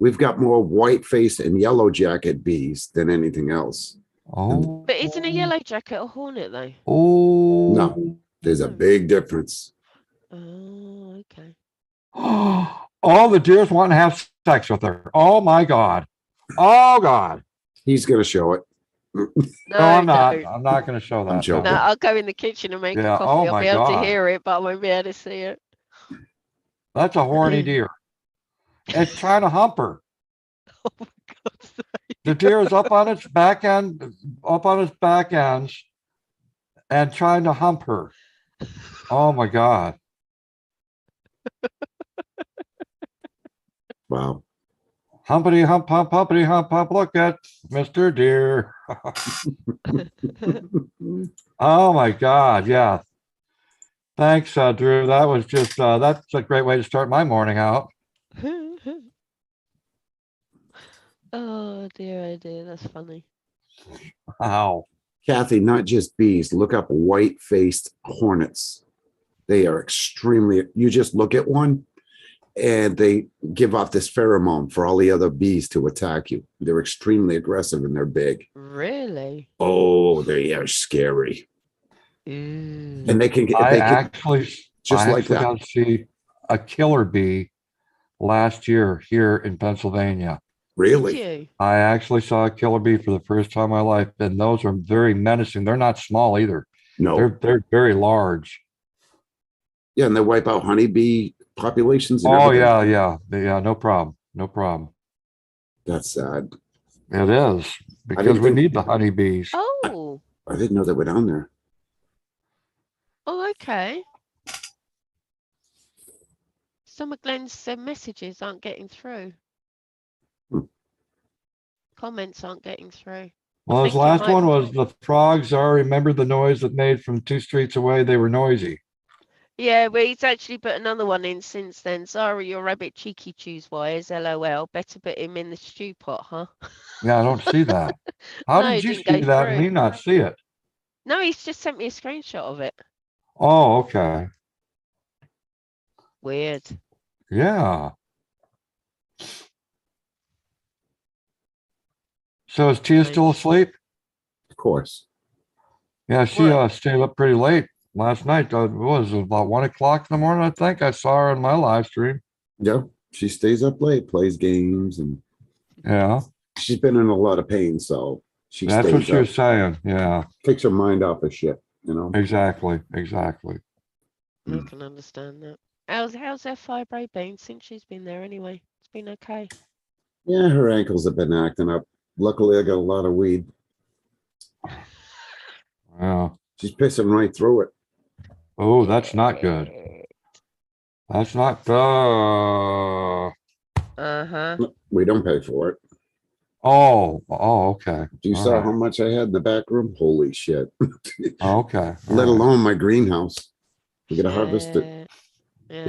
[SPEAKER 6] We've got more white face and yellow jacket bees than anything else.
[SPEAKER 2] Oh.
[SPEAKER 4] But isn't a yellow jacket a hornet, though?
[SPEAKER 2] Oh.
[SPEAKER 6] No, there's a big difference.
[SPEAKER 4] Oh, okay.
[SPEAKER 2] All the deers want to have sex with her. Oh, my God. Oh, God.
[SPEAKER 6] He's going to show it.
[SPEAKER 4] No,
[SPEAKER 2] I'm not.
[SPEAKER 4] don't.
[SPEAKER 2] I'm not going to show that.
[SPEAKER 6] I'm joking.
[SPEAKER 4] No, I'll go in the kitchen and make
[SPEAKER 2] Yeah,
[SPEAKER 4] a coffee.
[SPEAKER 2] oh
[SPEAKER 4] I'll
[SPEAKER 2] my
[SPEAKER 4] be able
[SPEAKER 2] God.
[SPEAKER 4] to hear it, but I won't be able to see it.
[SPEAKER 2] That's a horny deer. It's trying to hump her.
[SPEAKER 4] Oh my God.
[SPEAKER 2] The deer is up on its back ends and trying to hump her. Oh my God.
[SPEAKER 6] Wow.
[SPEAKER 2] Humpity hump, hump, humpity hump, hump. Look at Mr. Deer. Oh my God. Yeah. Thanks, Drew. That was just, that's a great way to start my morning out.
[SPEAKER 4] Oh dear, that's funny.
[SPEAKER 2] Wow.
[SPEAKER 6] Kathy, not just bees. Look up white-faced hornets. They are extremely, you just look at one and they give off this pheromone for all the other bees to attack you. They're extremely aggressive and they're big.
[SPEAKER 4] Really?
[SPEAKER 6] Oh, they are scary.
[SPEAKER 4] Ooh.
[SPEAKER 6] And they can get,
[SPEAKER 2] I actually
[SPEAKER 6] like that.
[SPEAKER 2] got to see a killer bee last year here in Pennsylvania.
[SPEAKER 6] Really?
[SPEAKER 4] you?
[SPEAKER 2] I actually saw a killer bee for the first time in my life, and those are very menacing. They're not small either.
[SPEAKER 6] No.
[SPEAKER 2] They're very large.
[SPEAKER 6] Yeah, and they wipe out honeybee populations and
[SPEAKER 2] Oh
[SPEAKER 6] everything.
[SPEAKER 2] yeah. No problem. No problem.
[SPEAKER 6] That's sad.
[SPEAKER 2] It is
[SPEAKER 6] I
[SPEAKER 2] because
[SPEAKER 6] didn't
[SPEAKER 2] we
[SPEAKER 6] think
[SPEAKER 2] need the honeybees.
[SPEAKER 4] Oh,
[SPEAKER 6] I didn't know they were down there.
[SPEAKER 4] oh, okay. Some of Glenn's messages aren't getting through.
[SPEAKER 6] Hmm.
[SPEAKER 4] Comments aren't getting through.
[SPEAKER 2] Well, his
[SPEAKER 4] think it
[SPEAKER 2] last
[SPEAKER 4] might-
[SPEAKER 2] one was the frogs are remember the noise that made from 2 streets away. They were noisy.
[SPEAKER 4] Yeah, well, he's actually put another one in since then. Zara, your rabbit cheeky chews wires, LOL. Better put him in the stew pot, huh?
[SPEAKER 2] Yeah, I don't see that. How
[SPEAKER 4] No,
[SPEAKER 2] did
[SPEAKER 4] it
[SPEAKER 2] you
[SPEAKER 4] didn't
[SPEAKER 2] see
[SPEAKER 4] go
[SPEAKER 2] that and
[SPEAKER 4] through.
[SPEAKER 2] me not see it?
[SPEAKER 4] No, he's just sent me a screenshot of it.
[SPEAKER 2] Oh, okay.
[SPEAKER 4] Weird.
[SPEAKER 2] Yeah. So is Tia still
[SPEAKER 4] Strange.
[SPEAKER 2] asleep?
[SPEAKER 6] Of course.
[SPEAKER 2] Yeah, she
[SPEAKER 4] What?
[SPEAKER 2] stayed up pretty late last night. It was about 1 o'clock in the morning, I think. I saw her in my live stream.
[SPEAKER 6] Yeah. She stays up late, plays games, and
[SPEAKER 2] Yeah,
[SPEAKER 6] she's been in a lot of pain, so she
[SPEAKER 2] that's what
[SPEAKER 6] stays
[SPEAKER 2] she
[SPEAKER 6] up,
[SPEAKER 2] was saying. Yeah,
[SPEAKER 6] takes her mind off of shit, you know.
[SPEAKER 2] exactly.
[SPEAKER 4] I can understand that. How's her fibro been since she's been there anyway? It's been okay.
[SPEAKER 6] Yeah, her ankles have been acting up. Luckily, I got a lot of weed.
[SPEAKER 2] Yeah.
[SPEAKER 6] She's pissing right through it.
[SPEAKER 2] Oh, that's not good. That's not
[SPEAKER 4] Uh-huh.
[SPEAKER 6] We don't pay for it.
[SPEAKER 2] Oh, okay.
[SPEAKER 6] You
[SPEAKER 2] All
[SPEAKER 6] saw
[SPEAKER 2] right.
[SPEAKER 6] how much I had in the back room? Holy shit.
[SPEAKER 2] Okay. All
[SPEAKER 6] Let
[SPEAKER 2] right.
[SPEAKER 6] alone my greenhouse. We gotta harvest it.
[SPEAKER 4] Shit. Yeah.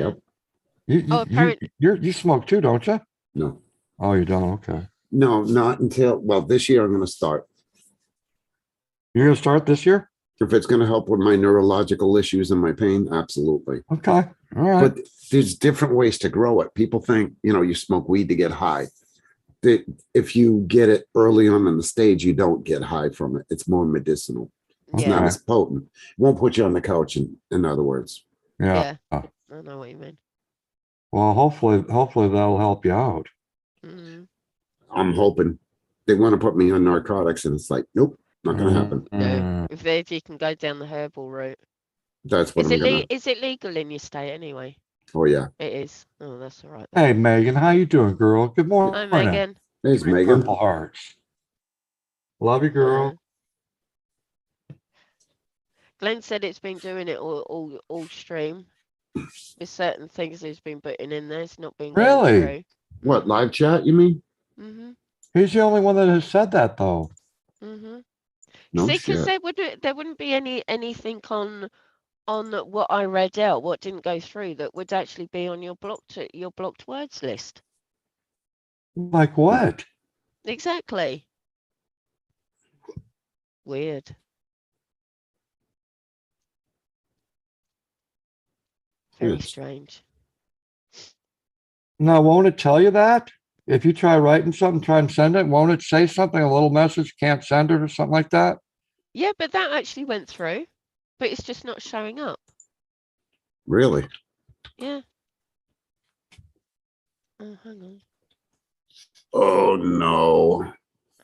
[SPEAKER 6] Yep.
[SPEAKER 4] Oh, apparently.
[SPEAKER 2] You smoke too, don't you?
[SPEAKER 6] No.
[SPEAKER 2] Oh, you don't? Okay.
[SPEAKER 6] No, not until, well, this year I'm gonna start.
[SPEAKER 2] You're gonna start this year?
[SPEAKER 6] If it's gonna help with my neurological issues and my pain, absolutely.
[SPEAKER 2] Okay. All right.
[SPEAKER 6] But there's different ways to grow it. People think, you smoke weed to get high. If you get it early on in the stage, you don't get high from it. It's more medicinal. It's
[SPEAKER 4] Yeah.
[SPEAKER 6] not
[SPEAKER 2] Okay.
[SPEAKER 6] as potent. It won't put you on the couch, in other words.
[SPEAKER 2] Yeah.
[SPEAKER 4] I know what you mean.
[SPEAKER 2] Well, hopefully that'll help you out.
[SPEAKER 4] Mm.
[SPEAKER 6] I'm hoping. They want to put me on narcotics, and it's like, nope, not gonna happen.
[SPEAKER 4] No. If you can go down the herbal route.
[SPEAKER 6] That's what
[SPEAKER 4] Is
[SPEAKER 6] I'm gonna.
[SPEAKER 4] is it legal in your state anyway?
[SPEAKER 6] Oh yeah.
[SPEAKER 4] It is. Oh, that's all right.
[SPEAKER 2] Hey, Megan, how you doing, girl? Good morning.
[SPEAKER 4] Hi, Megan.
[SPEAKER 6] There's Megan.
[SPEAKER 2] Purple hearts. Love you, girl.
[SPEAKER 4] Glenn said it's been doing it all stream. There's certain things he's been putting in there. It's not been going
[SPEAKER 2] Really?
[SPEAKER 4] through.
[SPEAKER 6] What, live chat, you mean?
[SPEAKER 4] Mm-hmm.
[SPEAKER 2] He's the only one that has said that, though.
[SPEAKER 4] Mm-hmm.
[SPEAKER 6] No
[SPEAKER 4] See, because
[SPEAKER 6] shit.
[SPEAKER 4] there wouldn't be anything on what I read out, what didn't go through, that would actually be on your blocked words list.
[SPEAKER 2] Like what?
[SPEAKER 4] Exactly. Weird. Very
[SPEAKER 6] Yes.
[SPEAKER 4] strange.
[SPEAKER 2] Now, won't it tell you that? If you try writing something, try and send it, won't it say something, a little message, can't send it or something like that?
[SPEAKER 4] Yeah, but that actually went through, but it's just not showing up.
[SPEAKER 6] Really?
[SPEAKER 4] Yeah. Oh, hang on.
[SPEAKER 6] Oh no.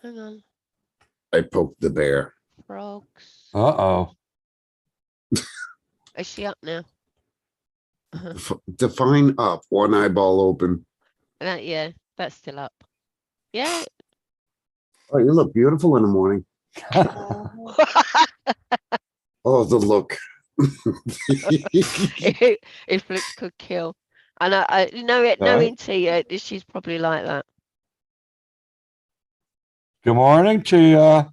[SPEAKER 4] Hang on.
[SPEAKER 6] I poked the bear.
[SPEAKER 4] Frogs.
[SPEAKER 2] Uh-oh.
[SPEAKER 4] Is she up now?
[SPEAKER 6] Define up, one eyeball open.
[SPEAKER 4] Yeah, that's still up. Yeah.
[SPEAKER 6] Oh, you look beautiful in the morning. Oh, the look.
[SPEAKER 4] If looks could kill. And I know it, knowing Tia, she's probably like that.
[SPEAKER 2] Good morning, Tia.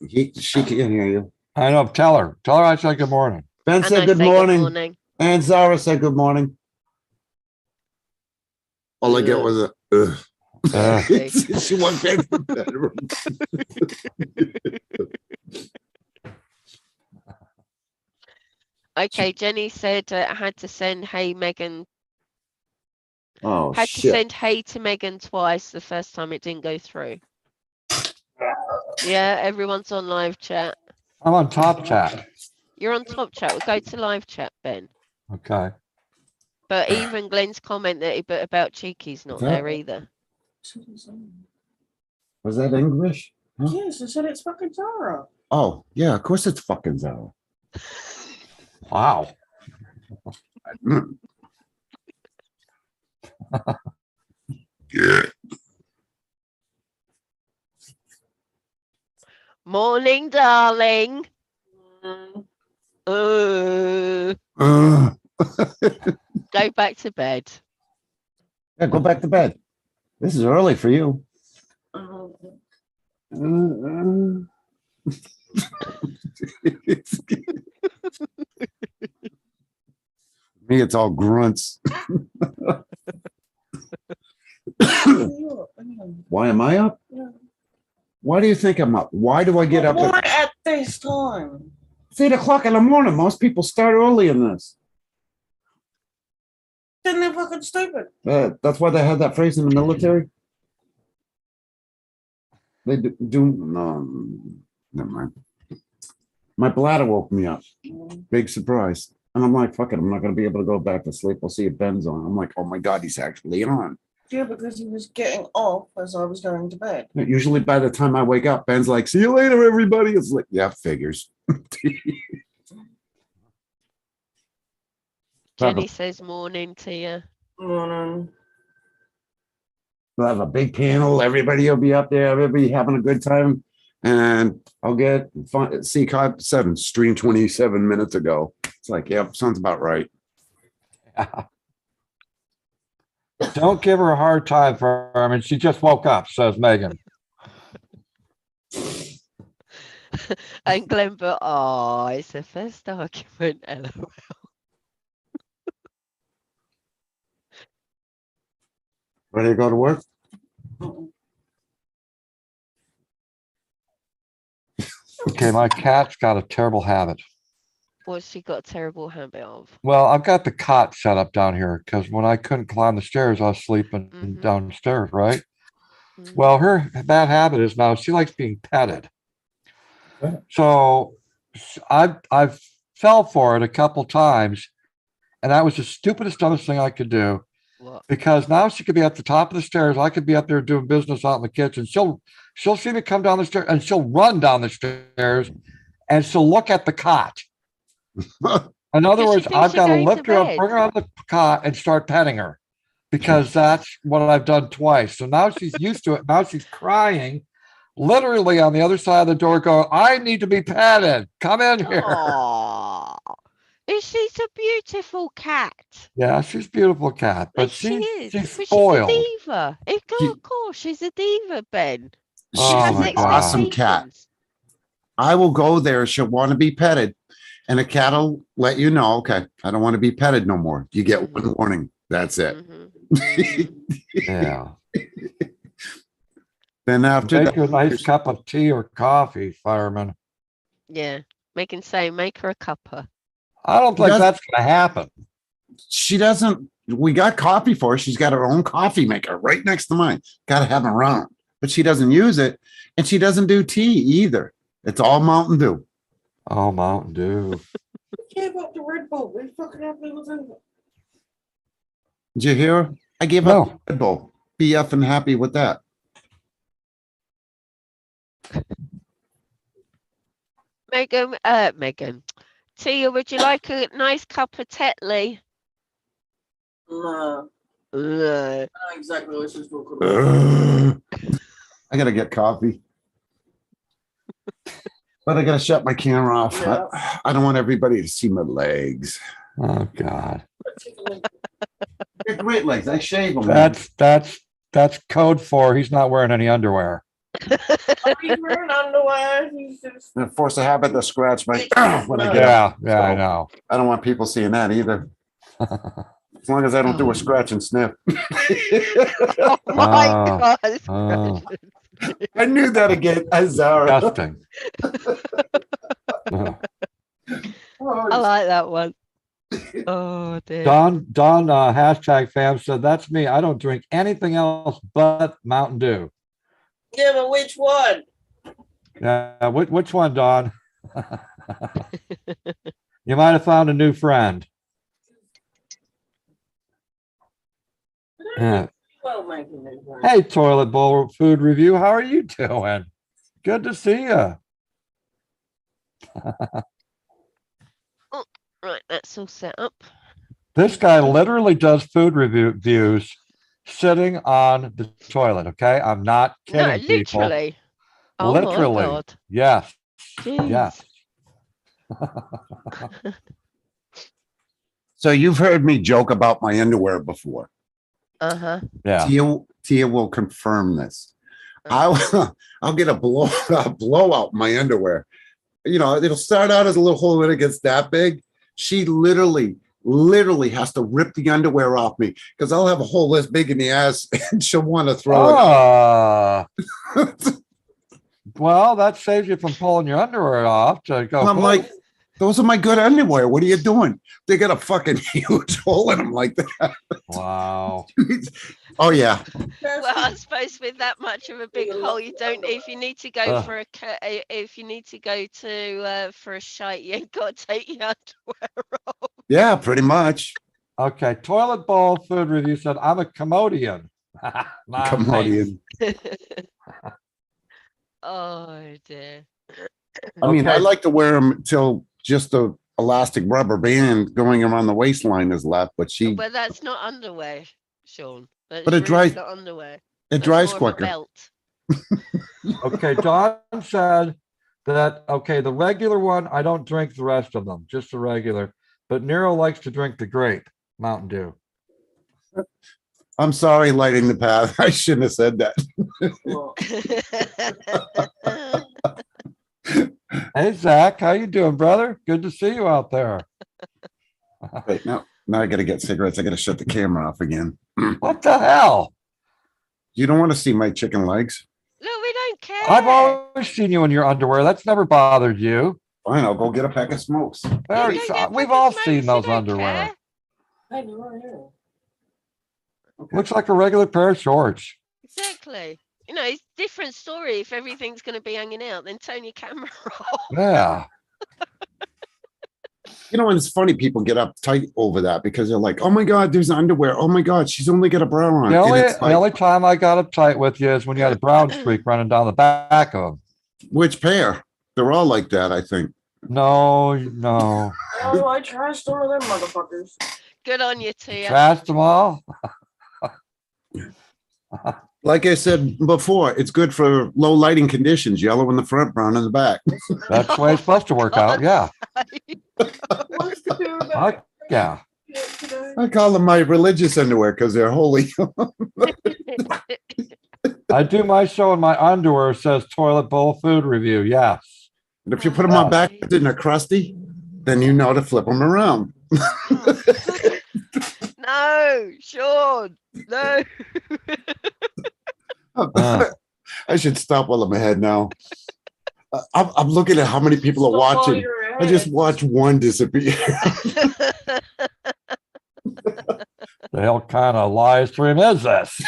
[SPEAKER 6] She can't hear you.
[SPEAKER 2] I know. Tell her I said good morning.
[SPEAKER 6] Ben
[SPEAKER 4] And I
[SPEAKER 6] said good
[SPEAKER 4] say
[SPEAKER 6] morning. And Zara said good morning. All I get was a ugh. She went back to the bedroom.
[SPEAKER 4] Okay, Jenny said I had to send hey Megan.
[SPEAKER 6] Oh
[SPEAKER 4] Had to
[SPEAKER 6] shit.
[SPEAKER 4] send hey to Megan twice the first time it didn't go through. Yeah, everyone's on live chat.
[SPEAKER 2] I'm on top chat.
[SPEAKER 4] You're on top chat. We'll go to live chat, Ben.
[SPEAKER 2] Okay.
[SPEAKER 4] But even Glenn's comment that he put about Cheeky's not there either.
[SPEAKER 6] Was that English? Huh?
[SPEAKER 8] Yes, I said it's fucking Zara.
[SPEAKER 6] Oh, yeah, of course it's fucking Zara.
[SPEAKER 2] Wow.
[SPEAKER 4] Morning, darling.
[SPEAKER 8] Mm,
[SPEAKER 4] Go back to bed.
[SPEAKER 6] Yeah, go back to bed. This is early for you.
[SPEAKER 8] mm.
[SPEAKER 6] Me, it's all grunts. Why am I up?
[SPEAKER 8] Yeah.
[SPEAKER 6] Why do you think I'm up? Why do I get up?
[SPEAKER 8] Why at this time?
[SPEAKER 6] It's 8 o'clock in the morning. Most people start early in this.
[SPEAKER 8] Then they're fucking stupid.
[SPEAKER 6] That's why they had that phrase in the military. They do no, never mind. My bladder woke me up. Big surprise. And I'm like, fuck it, I'm not gonna be able to go back to sleep. I'll see if Ben's on. I'm like, oh my God, he's actually on.
[SPEAKER 8] Yeah, because he was getting off as I was going to bed.
[SPEAKER 6] Usually by the time I wake up, Ben's like, see you later, everybody. It's like, yeah, figures.
[SPEAKER 4] Jenny says morning to you.
[SPEAKER 8] Morning.
[SPEAKER 6] We'll have a big panel. Everybody will be up there. Everybody having a good time. And I'll get see CAB7 stream 27 minutes ago. It's like, yep, sounds about right.
[SPEAKER 2] Don't give her a hard time for her. I mean, she just woke up, says Megan.
[SPEAKER 4] And Glenn, but oh, it's the first argument. LOL.
[SPEAKER 6] Ready to go to work?
[SPEAKER 2] Okay, my cat's got a terrible habit.
[SPEAKER 4] What's she got a terrible habit of?
[SPEAKER 2] Well, I've got the cot set up down here because when I couldn't climb the stairs, I was sleeping downstairs, right? Well, her bad habit is now she likes being petted. So I've fell for it a couple times, and that was the stupidest, dumbest thing I could do.
[SPEAKER 4] What?
[SPEAKER 2] Because now she could be at the top of the stairs. I could be up there doing business out in the kitchen. She'll see me come down the stairs and she'll run down the stairs and she'll look at the cot. In other words, I've got to lift her up, bring her on the cot and start petting her because that's what I've done twice. So now she's used to it. Now she's crying literally on the other side of the door going, I need to be petted. Come in here.
[SPEAKER 4] Aww. She's a beautiful cat.
[SPEAKER 2] Yeah, she's a beautiful cat, but
[SPEAKER 4] she is.
[SPEAKER 2] she's
[SPEAKER 4] But
[SPEAKER 2] spoiled.
[SPEAKER 4] she's a diva. Of course, she's a diva, Ben.
[SPEAKER 6] She's
[SPEAKER 2] Oh
[SPEAKER 6] an awesome cat. I will go there. She'll want to be petted. And a cat will let you know, okay, I don't want to be petted no more. You get one warning. That's it.
[SPEAKER 2] Yeah.
[SPEAKER 6] Then after
[SPEAKER 2] Make her a
[SPEAKER 6] that,
[SPEAKER 2] nice cup of tea or coffee, fireman.
[SPEAKER 4] Yeah. Make her a cuppa.
[SPEAKER 2] I don't think that's going to happen.
[SPEAKER 6] she doesn't, we got coffee for her. She's got her own coffee maker right next to mine. Got to have them around, but she doesn't use it. And she doesn't do tea either. It's all Mountain Dew.
[SPEAKER 2] Oh, Mountain Dew.
[SPEAKER 8] Gave up the Red Bull. We fucking happy with it.
[SPEAKER 6] Did you hear her? I gave up the Red Bull. Be effing happy with that.
[SPEAKER 4] Megan. Tia, would you like a nice cup of Tetley?
[SPEAKER 8] No.
[SPEAKER 4] No.
[SPEAKER 8] I know exactly what she's talking about.
[SPEAKER 6] I gotta get coffee. But I gotta shut my camera off.
[SPEAKER 8] Yeah.
[SPEAKER 6] I don't want everybody to see my legs.
[SPEAKER 2] Oh God.
[SPEAKER 6] They're great legs. I shave them.
[SPEAKER 2] That's code for he's not wearing any underwear.
[SPEAKER 8] He's wearing underwear. He's just...
[SPEAKER 6] And force a habit to scratch my when I get up.
[SPEAKER 2] Yeah, I know.
[SPEAKER 6] I don't want people seeing that either. As long as I don't do a scratch and sniff.
[SPEAKER 4] Oh my God.
[SPEAKER 2] Oh.
[SPEAKER 6] I knew that again. Zara.
[SPEAKER 2] Disgusting. Oh.
[SPEAKER 4] I like that one. Oh dear.
[SPEAKER 2] Don hashtag fam said that's me. I don't drink anything else but Mountain Dew.
[SPEAKER 8] Yeah, but which one?
[SPEAKER 2] Yeah, which one, Don? You might have found a new friend. Yeah.
[SPEAKER 8] Well, making these ones.
[SPEAKER 2] Hey, Toilet Bowl Food Review. How are you doing? Good to see you.
[SPEAKER 4] Right, that's all set up.
[SPEAKER 2] This guy literally does food reviews sitting on the toilet. Okay. I'm not
[SPEAKER 4] No,
[SPEAKER 2] kidding, people.
[SPEAKER 4] literally. Oh my
[SPEAKER 2] Literally.
[SPEAKER 4] God.
[SPEAKER 2] Yes.
[SPEAKER 4] Jeez.
[SPEAKER 2] Yes.
[SPEAKER 6] So you've heard me joke about my underwear before.
[SPEAKER 4] Uh-huh.
[SPEAKER 2] Yeah.
[SPEAKER 6] Tia will confirm this. I'll get a blowout in my underwear. You know, it'll start out as a little hole and it gets that big. She literally has to rip the underwear off me because I'll have a hole this big in the ass and she'll want to throw it out.
[SPEAKER 2] Well, that saves you from pulling your underwear off to go.
[SPEAKER 6] I'm like, those are my good underwear. What are you doing? They got a fucking huge hole in them like that.
[SPEAKER 2] Wow.
[SPEAKER 6] Oh yeah.
[SPEAKER 4] Well, I suppose with that much of a big hole, you don't. If you need to go for if you need to go to for a shite, you ain't got to take your underwear off.
[SPEAKER 6] Yeah, pretty much.
[SPEAKER 2] Okay. Toilet Bowl Food Review said, I'm a commodian.
[SPEAKER 6] Commodian.
[SPEAKER 4] Oh dear.
[SPEAKER 6] I mean,
[SPEAKER 2] Okay.
[SPEAKER 6] I like to wear them till just the elastic rubber band going around the waistline is left, but
[SPEAKER 4] But that's not underwear, Sean. That's
[SPEAKER 6] But it
[SPEAKER 4] really
[SPEAKER 6] dries-
[SPEAKER 4] not underwear.
[SPEAKER 6] it
[SPEAKER 4] That's
[SPEAKER 6] dries
[SPEAKER 4] more of a
[SPEAKER 6] quicker.
[SPEAKER 4] belt.
[SPEAKER 2] Okay. Don said that, okay, the regular one, I don't drink the rest of them, just the regular. But Nero likes to drink the grape Mountain Dew.
[SPEAKER 6] I'm sorry, lighting the path. I shouldn't have said that.
[SPEAKER 8] Well,
[SPEAKER 2] Hey, Zach, how you doing, brother? Good to see you out there.
[SPEAKER 6] Wait, now I got to get cigarettes. I got to shut the camera off again.
[SPEAKER 2] What the hell?
[SPEAKER 6] You don't want to see my chicken legs?
[SPEAKER 4] Look, we don't care.
[SPEAKER 2] I've always seen you in your underwear. That's never bothered you.
[SPEAKER 6] Fine, I'll go get a pack of smokes.
[SPEAKER 4] You don't get
[SPEAKER 2] We've
[SPEAKER 4] pack
[SPEAKER 2] all
[SPEAKER 4] of smokes,
[SPEAKER 2] seen
[SPEAKER 4] you
[SPEAKER 2] those
[SPEAKER 4] don't
[SPEAKER 2] underwear.
[SPEAKER 4] care.
[SPEAKER 8] I do right here.
[SPEAKER 2] Looks like a regular pair of shorts.
[SPEAKER 4] Exactly. You know, it's a different story if everything's going to be hanging out. Then turn your camera off.
[SPEAKER 2] Yeah.
[SPEAKER 6] You know, and it's funny, people get uptight over that because they're like, oh my God, there's underwear. Oh my God, she's only got a bra on.
[SPEAKER 2] The
[SPEAKER 6] And
[SPEAKER 2] only,
[SPEAKER 6] it's
[SPEAKER 2] the
[SPEAKER 6] like,
[SPEAKER 2] only time I got uptight with you is when you had a brown streak running down the back of them.
[SPEAKER 6] which pair? They're all like that, I think.
[SPEAKER 2] No.
[SPEAKER 8] Oh, I trashed all of them motherfuckers.
[SPEAKER 4] Good on you, Tia.
[SPEAKER 2] Trashed them all.
[SPEAKER 6] Like I said before, it's good for low lighting conditions. Yellow in the front, brown in the back.
[SPEAKER 2] That's the way it's supposed to work out. Yeah.
[SPEAKER 8] What's the pair back?
[SPEAKER 2] Yeah.
[SPEAKER 8] Today?
[SPEAKER 6] I call them my religious underwear because they're holy.
[SPEAKER 2] I do my show in my underwear, says Toilet Bowl Food Review. Yes.
[SPEAKER 6] And if you put them on backwards and they're crusty, then you know to flip them around.
[SPEAKER 4] No, Sean. No.
[SPEAKER 6] I should stop while I'm ahead now. I'm looking at how many people are
[SPEAKER 8] Stop while
[SPEAKER 6] watching.
[SPEAKER 8] you're
[SPEAKER 6] I just
[SPEAKER 8] ahead.
[SPEAKER 6] watched one disappear.
[SPEAKER 2] The hell kind of live stream is this?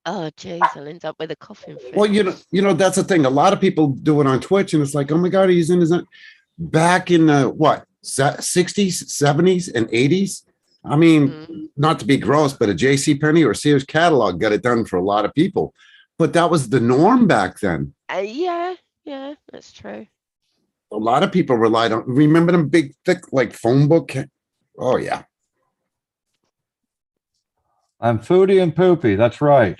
[SPEAKER 4] Oh, jeez, I'll end up with a coughing fit.
[SPEAKER 6] Well, you know that's the thing. A lot of people do it on Twitch, and it's like, oh my God, he's in his back in the what 60s, 70s, and 80s. I mean, not to be gross, but a J.C. Penney or Sears catalog got it done for a lot of people. But that was the norm back then.
[SPEAKER 4] Yeah, that's true.
[SPEAKER 6] A lot of people relied on. Remember them big, thick, like phone book? Oh yeah.
[SPEAKER 2] I'm foodie and poopy. That's right.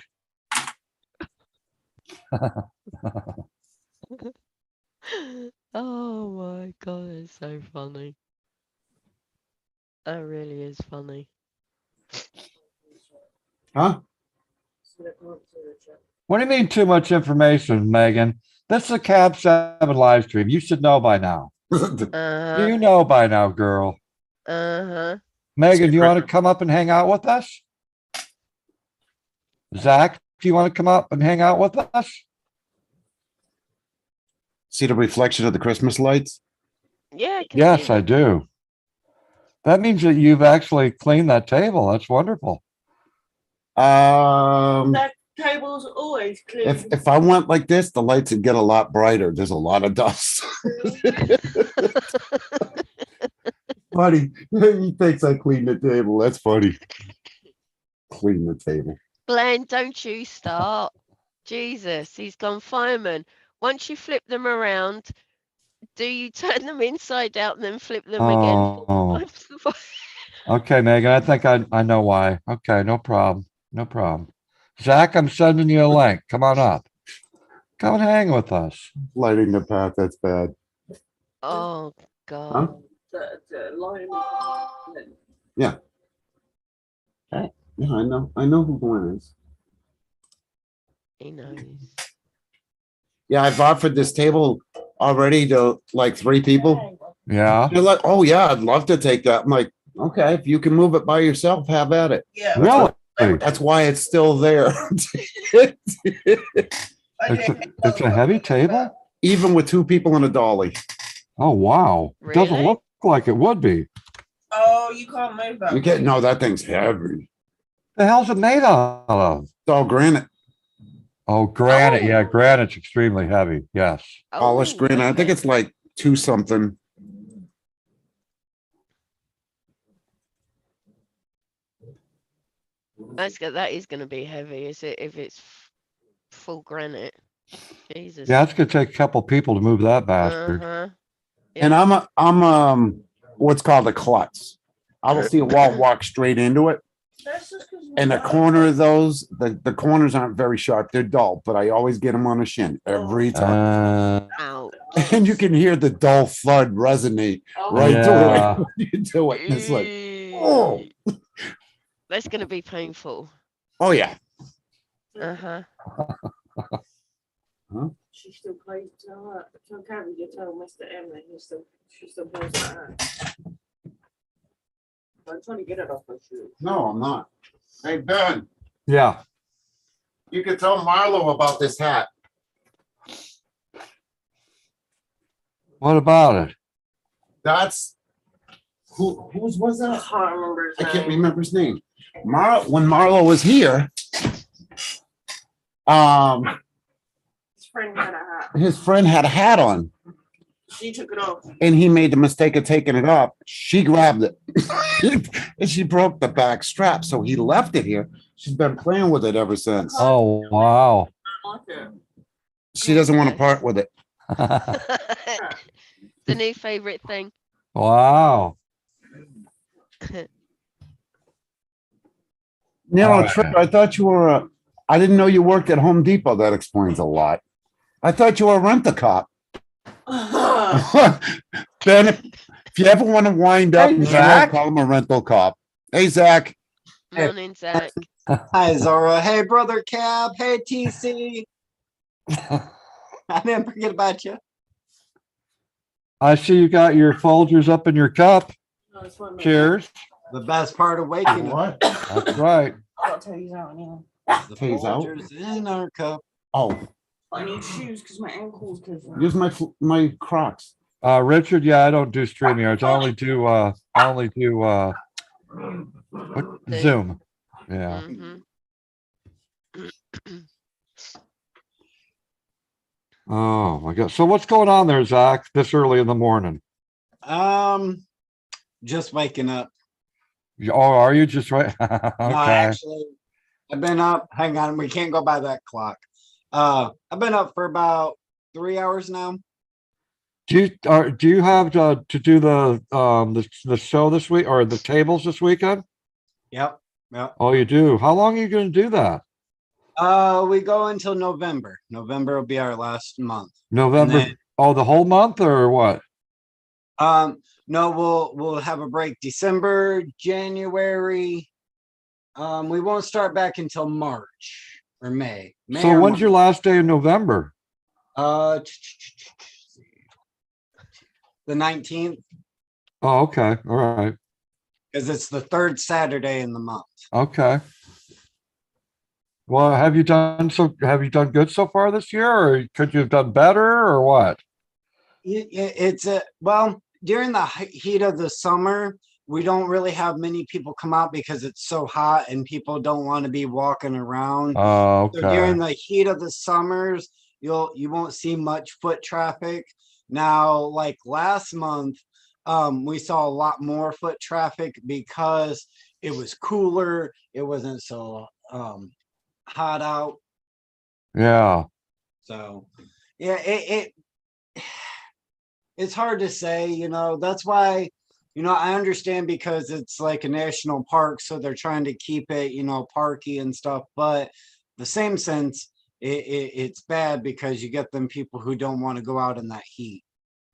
[SPEAKER 4] Oh my God, it's so funny. That really is funny.
[SPEAKER 6] Huh?
[SPEAKER 2] What do you mean too much information, Megan? This is a CAB7 live stream. You should know by now.
[SPEAKER 4] Uh-huh.
[SPEAKER 2] You know by now, girl.
[SPEAKER 4] Uh-huh.
[SPEAKER 2] Megan, do you want to come up and hang out with us? Zach, do you want to come up and hang out with us?
[SPEAKER 6] See the reflection of the Christmas lights?
[SPEAKER 4] Yeah. I can
[SPEAKER 2] Yes,
[SPEAKER 4] see
[SPEAKER 2] I
[SPEAKER 4] that.
[SPEAKER 2] do. That means that you've actually cleaned that table. That's wonderful.
[SPEAKER 8] That table's always clean.
[SPEAKER 6] If I went like this, the lights would get a lot brighter. There's a lot of dust. Funny. He thinks I cleaned the table. That's funny. Clean the table.
[SPEAKER 4] Glenn, don't you start. Jesus, he's gone fireman. Once you flip them around, do you turn them inside out and then flip them again?
[SPEAKER 2] Oh, okay, Megan. I think I know why. Okay, no problem. No problem. Zach, I'm sending you a link. Come on up. Come and hang with us.
[SPEAKER 6] Lighting the path. That's bad.
[SPEAKER 4] Oh God.
[SPEAKER 8] The line.
[SPEAKER 6] Yeah, I know. I know who Glenn is.
[SPEAKER 4] He knows.
[SPEAKER 6] Yeah, I've offered this table already to like 3 people.
[SPEAKER 2] Yeah.
[SPEAKER 6] They're like, oh yeah, I'd love to take that. I'm like, okay, if you can move it by yourself, have at it.
[SPEAKER 8] Yeah.
[SPEAKER 2] Really?
[SPEAKER 6] That's why it's still there.
[SPEAKER 2] It's a heavy table?
[SPEAKER 6] Even with 2 people in a dolly.
[SPEAKER 2] Oh, wow. It doesn't
[SPEAKER 4] Really?
[SPEAKER 2] look like it would be.
[SPEAKER 8] Oh, you call me about.
[SPEAKER 6] You get no, that thing's heavy.
[SPEAKER 2] The hell's it made out of?
[SPEAKER 6] It's all granite,
[SPEAKER 2] Oh, granite. Yeah,
[SPEAKER 4] Oh.
[SPEAKER 2] granite's extremely heavy. Yes.
[SPEAKER 6] polished
[SPEAKER 4] Oh,
[SPEAKER 6] granite. I think
[SPEAKER 4] okay.
[SPEAKER 6] it's like 2 something.
[SPEAKER 4] That is going to be heavy, is it? If it's full granite. Jesus.
[SPEAKER 2] Yeah, it's gonna take a couple people to move that bastard.
[SPEAKER 4] Uh-huh.
[SPEAKER 6] And I'm what's called a klutz. I will see a wall walk straight into it.
[SPEAKER 8] That's just 'cause we
[SPEAKER 6] And the
[SPEAKER 8] got-
[SPEAKER 6] corner of those, the corners aren't very sharp. They're dull, but I always get them on the shin every time.
[SPEAKER 4] Ouch.
[SPEAKER 6] And you can hear the dull thud resonate
[SPEAKER 8] Oh,
[SPEAKER 6] right
[SPEAKER 2] Yeah.
[SPEAKER 6] to it when you do it. And it's like, oh.
[SPEAKER 4] That's going to be painful.
[SPEAKER 6] oh yeah.
[SPEAKER 4] Uh-huh.
[SPEAKER 8] She still plays. Tell Kevin you tell Mr. Emily she still plays her. I'm trying to get it off her shoe.
[SPEAKER 6] No, I'm not. Hey Ben,
[SPEAKER 2] Yeah.
[SPEAKER 6] you can tell Marlo about this hat.
[SPEAKER 2] What about it?
[SPEAKER 6] That's whose was
[SPEAKER 8] I
[SPEAKER 6] that?
[SPEAKER 8] can't remember his
[SPEAKER 6] I can't
[SPEAKER 8] name.
[SPEAKER 6] remember his name. When Marlo was here,
[SPEAKER 8] His friend had a hat.
[SPEAKER 6] his friend had a hat on
[SPEAKER 8] She took it off.
[SPEAKER 6] and he made the mistake of taking it off. She grabbed it and she broke the back strap. So he left it here. She's been playing with it ever since.
[SPEAKER 2] Oh, wow.
[SPEAKER 8] I like it.
[SPEAKER 6] She doesn't want to part with it.
[SPEAKER 4] The new favorite thing.
[SPEAKER 2] Wow.
[SPEAKER 6] No, Trip, I thought you were, I didn't know you worked at Home Depot. That explains a lot. I thought you were a rent-a-cop. Ben, if you ever want to wind up,
[SPEAKER 2] Hey, Zach.
[SPEAKER 6] call him a rental cop. Hey, Zach.
[SPEAKER 4] Morning, Zach.
[SPEAKER 9] Hi, Zora. Hey, brother Cab. Hey, TC. I didn't forget about you.
[SPEAKER 2] I see you got your Folgers up in your cup.
[SPEAKER 8] No, it's one of my-
[SPEAKER 2] Cheers.
[SPEAKER 9] The best part of waking up.
[SPEAKER 6] What?
[SPEAKER 2] That's right.
[SPEAKER 8] I'll tell you that now.
[SPEAKER 9] The
[SPEAKER 6] Taste out?
[SPEAKER 9] Folgers in our cup.
[SPEAKER 6] Oh,
[SPEAKER 8] I need shoes because my ankles.
[SPEAKER 6] use my Crocs.
[SPEAKER 2] Richard, yeah, I don't do StreamYards. I only do Zoom. Yeah.
[SPEAKER 4] Mhm.
[SPEAKER 2] Oh my God. So what's going on there, Zach, this early in the morning?
[SPEAKER 9] Just waking up.
[SPEAKER 2] Oh, are you just right?
[SPEAKER 9] No,
[SPEAKER 2] Okay.
[SPEAKER 9] actually, I've been up. Hang on, we can't go by that clock. I've been up for about 3 hours now.
[SPEAKER 2] Do you have to do the show this week or the tables this weekend?
[SPEAKER 9] Yep. Yep.
[SPEAKER 2] Oh, you do. How long are you going to do that?
[SPEAKER 9] We go until November. November will be our last month.
[SPEAKER 2] November.
[SPEAKER 9] then-
[SPEAKER 2] Oh, the whole month or what?
[SPEAKER 9] No, we'll have a break December, January. We won't start back until March or May. May
[SPEAKER 2] So
[SPEAKER 9] or
[SPEAKER 2] when's your
[SPEAKER 9] March.
[SPEAKER 2] last day in November?
[SPEAKER 9] The 19th,
[SPEAKER 2] Oh, okay. All right.
[SPEAKER 9] because it's the third Saturday in the month.
[SPEAKER 2] Okay. Well, have you done good so far this year, or could you have done better, or what?
[SPEAKER 9] It's well, during the heat of the summer, we don't really have many people come out because it's so hot and people don't want to be walking around.
[SPEAKER 2] Oh,
[SPEAKER 9] So during
[SPEAKER 2] okay.
[SPEAKER 9] the heat of the summers, you won't see much foot traffic. Now, like last month, we saw a lot more foot traffic because it was cooler. It wasn't so hot out.
[SPEAKER 2] Yeah.
[SPEAKER 9] So yeah, it's hard to say, that's why, I understand because it's like a national park, so they're trying to keep it, parky and stuff, but the same sense, it's bad because you get them people who don't want to go out in that heat.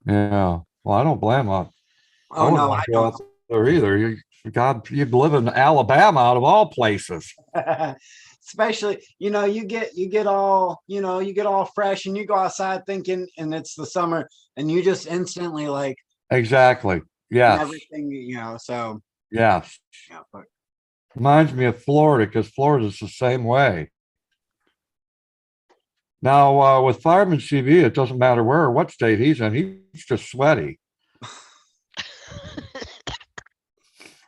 [SPEAKER 2] Yeah. Well, I don't blame them. I
[SPEAKER 9] Oh
[SPEAKER 2] wouldn't
[SPEAKER 9] no,
[SPEAKER 2] want
[SPEAKER 9] I
[SPEAKER 2] to go out there either. God, you'd live in Alabama out of all places.
[SPEAKER 9] don't. Especially, you get all, you get all fresh and you go outside thinking, and it's the summer, and you just instantly like
[SPEAKER 2] Exactly. Yes.
[SPEAKER 9] everything, so
[SPEAKER 2] Yes.
[SPEAKER 9] yeah, but
[SPEAKER 2] Reminds me of Florida because Florida's the same way. Now, with Fireman CV, it doesn't matter where or what state he's in. He's just sweaty.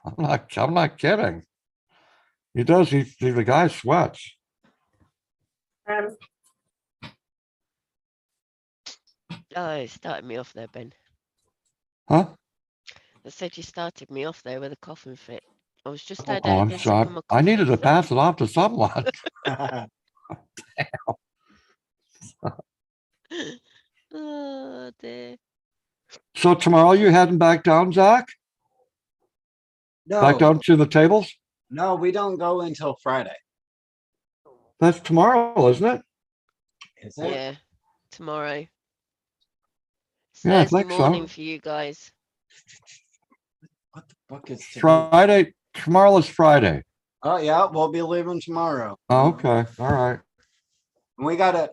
[SPEAKER 2] I'm not kidding. He does. The guy sweats.
[SPEAKER 8] Um,
[SPEAKER 4] Oh, it started me off there, Ben.
[SPEAKER 2] Huh?
[SPEAKER 4] I said you started me off there with a coughing fit. I was just
[SPEAKER 2] Oh,
[SPEAKER 4] had
[SPEAKER 2] I'm
[SPEAKER 4] a sip
[SPEAKER 2] sorry.
[SPEAKER 4] of my
[SPEAKER 2] I needed to
[SPEAKER 4] coffee.
[SPEAKER 2] pass it off to someone.
[SPEAKER 4] Oh dear.
[SPEAKER 2] So tomorrow you heading back down, Zach? Back
[SPEAKER 9] no,
[SPEAKER 2] down to the tables?
[SPEAKER 9] no, we don't go until Friday.
[SPEAKER 2] That's tomorrow, isn't it?
[SPEAKER 9] Is it?
[SPEAKER 4] Yeah, tomorrow. It's
[SPEAKER 2] Yeah, I
[SPEAKER 4] Thursday
[SPEAKER 2] think so.
[SPEAKER 4] morning for you guys.
[SPEAKER 9] What the fuck is today?
[SPEAKER 2] Friday. Tomorrow is Friday.
[SPEAKER 9] Oh yeah, we'll be leaving tomorrow.
[SPEAKER 2] Oh, okay. All right.
[SPEAKER 9] And we gotta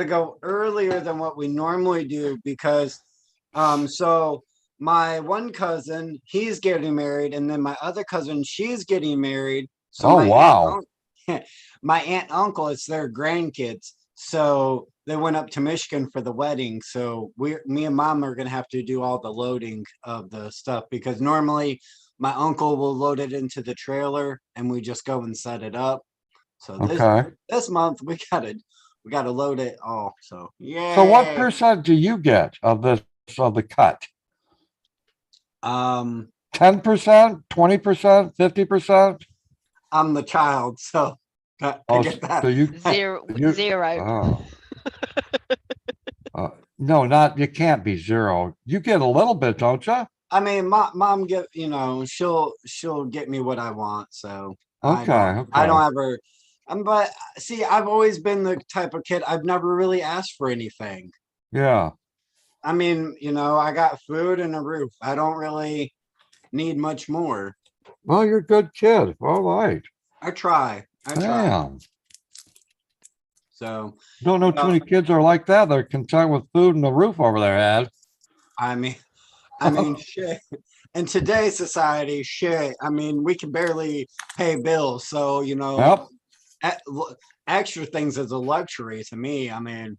[SPEAKER 9] go earlier than what we normally do because so my one cousin, he's getting married, and then my other cousin, she's getting married. So
[SPEAKER 2] Oh, wow.
[SPEAKER 9] My aunt and uncle, it's their grandkids. So they went up to Michigan for the wedding. So me and mom are gonna have to do all the loading of the stuff because normally my uncle will load it into the trailer and we just go and set it up. So
[SPEAKER 2] Okay.
[SPEAKER 9] this month we gotta load it all. So yeah.
[SPEAKER 2] So what percent do you get of the cut? 10%, 20%, 50%?
[SPEAKER 9] I'm the child, so I
[SPEAKER 2] Oh,
[SPEAKER 9] get that.
[SPEAKER 2] so
[SPEAKER 4] Zero.
[SPEAKER 2] you-
[SPEAKER 4] Zero.
[SPEAKER 2] no, you can't be zero. You get a little bit, don't you?
[SPEAKER 9] I mean, mom get, she'll get me what I want. So
[SPEAKER 2] Okay.
[SPEAKER 9] I don't ever. But see, I've always been the type of kid. I've never really asked for anything.
[SPEAKER 2] Yeah.
[SPEAKER 9] I mean, I got food and a roof. I don't really need much more.
[SPEAKER 2] Well, you're a good kid. All right.
[SPEAKER 9] I try.
[SPEAKER 2] Damn.
[SPEAKER 9] So
[SPEAKER 2] Don't know too many kids are like that. They're content with food and a roof over their head.
[SPEAKER 9] I mean, shit. In today's society, shit. I mean, we can barely pay bills, so
[SPEAKER 2] Yep.
[SPEAKER 9] Extra things is a luxury to me. I mean,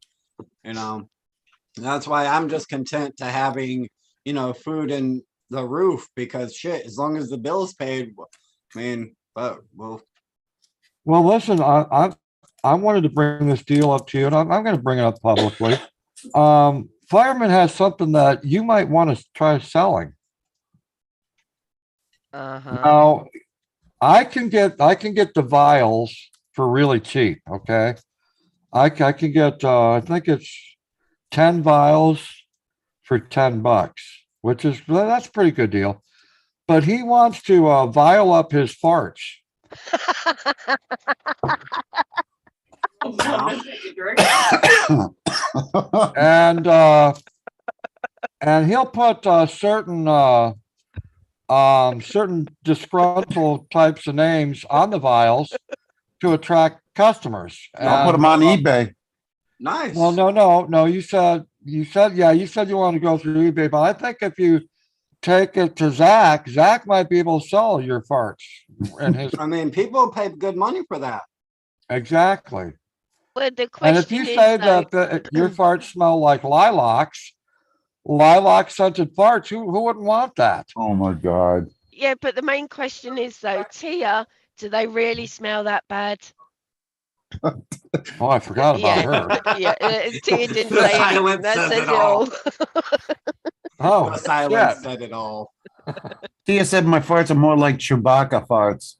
[SPEAKER 9] that's why I'm just content to having food and the roof because shit, as long as the bill's paid, I mean, but well.
[SPEAKER 2] Well, listen, I wanted to bring this deal up to you, and I'm going to bring it up publicly. Fireman has something that you might want to try selling. Now, I can get the vials for really cheap. Okay, I can get I think it's 10 vials for $10, that's a pretty good deal. But he wants to vial up his farts. And he'll put certain disgruntled types of names on the vials to attract customers.
[SPEAKER 6] I'll put them on eBay.
[SPEAKER 9] Nice.
[SPEAKER 2] Well, no. You said you want to go through eBay, but I think if you take it to Zach might be able to sell your farts. And
[SPEAKER 9] I mean, people pay good money for that.
[SPEAKER 2] Exactly.
[SPEAKER 4] Well, the
[SPEAKER 2] And if
[SPEAKER 4] question
[SPEAKER 2] you
[SPEAKER 4] is,
[SPEAKER 2] say
[SPEAKER 4] though,
[SPEAKER 2] that your farts smell like lilac scented farts, who wouldn't want that?
[SPEAKER 6] Oh my God.
[SPEAKER 4] yeah, but the main question is though, Tia, do they really smell that bad?
[SPEAKER 2] Oh, I forgot about her.
[SPEAKER 4] Yeah, Tia didn't
[SPEAKER 9] The
[SPEAKER 4] say anything.
[SPEAKER 9] silence
[SPEAKER 4] That
[SPEAKER 9] says
[SPEAKER 4] says
[SPEAKER 9] it
[SPEAKER 4] it all.
[SPEAKER 2] Oh,
[SPEAKER 9] The silence
[SPEAKER 2] shit.
[SPEAKER 9] said it all.
[SPEAKER 6] Tia said my farts are more like Chewbacca farts.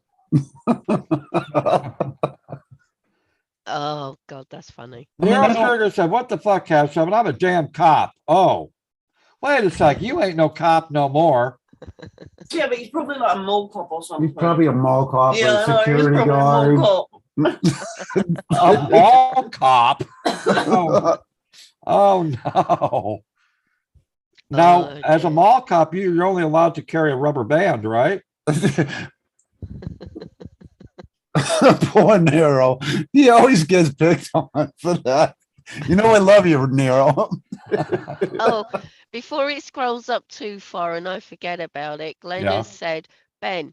[SPEAKER 4] Oh God, that's funny.
[SPEAKER 6] I mean,
[SPEAKER 2] Nero
[SPEAKER 6] I don't-
[SPEAKER 2] Sugar said, what the fuck, CAB7? I'm a damn cop. Oh, wait a sec. You ain't no cop no more.
[SPEAKER 8] Yeah, but he's probably like a mall cop or something.
[SPEAKER 6] He's probably a mall cop or
[SPEAKER 8] yeah,
[SPEAKER 6] a
[SPEAKER 8] I know, he's
[SPEAKER 6] security
[SPEAKER 8] probably a
[SPEAKER 6] guard.
[SPEAKER 8] mall
[SPEAKER 2] A mall cop. Oh, oh no. Now,
[SPEAKER 4] Oh,
[SPEAKER 2] as a
[SPEAKER 4] dear.
[SPEAKER 2] mall cop, you're only allowed to carry a rubber band, right?
[SPEAKER 6] Poor Nero. He always gets picked on for that. You know I love you, Nero.
[SPEAKER 4] Oh, before it scrolls up too far and I forget about it, Glenn
[SPEAKER 2] Yeah.
[SPEAKER 4] has said, Ben,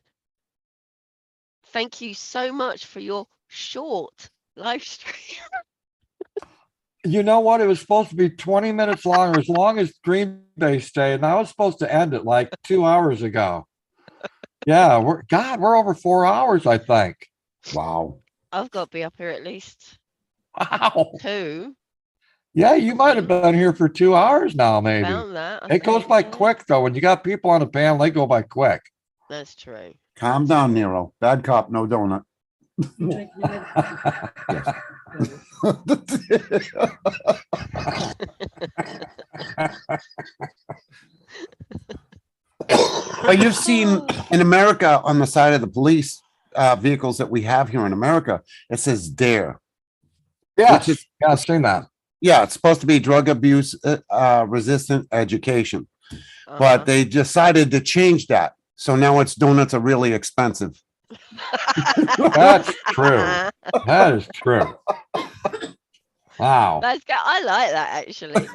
[SPEAKER 4] thank you so much for your short live stream.
[SPEAKER 2] You know what? It was supposed to be 20 minutes longer, as long as Green Bay stayed, and I was supposed to end it like 2 hours ago. Yeah, we're over 4 hours, I think.
[SPEAKER 6] Wow.
[SPEAKER 4] I've got to be up here at least
[SPEAKER 2] Wow.
[SPEAKER 4] 2.
[SPEAKER 2] Yeah, you might have been here for 2 hours now, maybe.
[SPEAKER 4] Found that. I
[SPEAKER 2] It goes
[SPEAKER 4] think,
[SPEAKER 2] by
[SPEAKER 4] yeah.
[SPEAKER 2] quick though. When you got people on a panel, they go by quick.
[SPEAKER 4] That's true.
[SPEAKER 6] Calm down, Nero. Bad cop, no donut. But you've seen in America on the side of the police vehicles that we have here in America, it says DARE.
[SPEAKER 2] Yes,
[SPEAKER 6] Which is-
[SPEAKER 2] yeah, I've seen that.
[SPEAKER 6] Yeah, it's supposed to be drug abuse resistant education,
[SPEAKER 4] Uh-huh.
[SPEAKER 6] but they decided to change that. So now it's donuts are really expensive.
[SPEAKER 2] That's true. That is true. Wow.
[SPEAKER 4] That's good. I like that actually.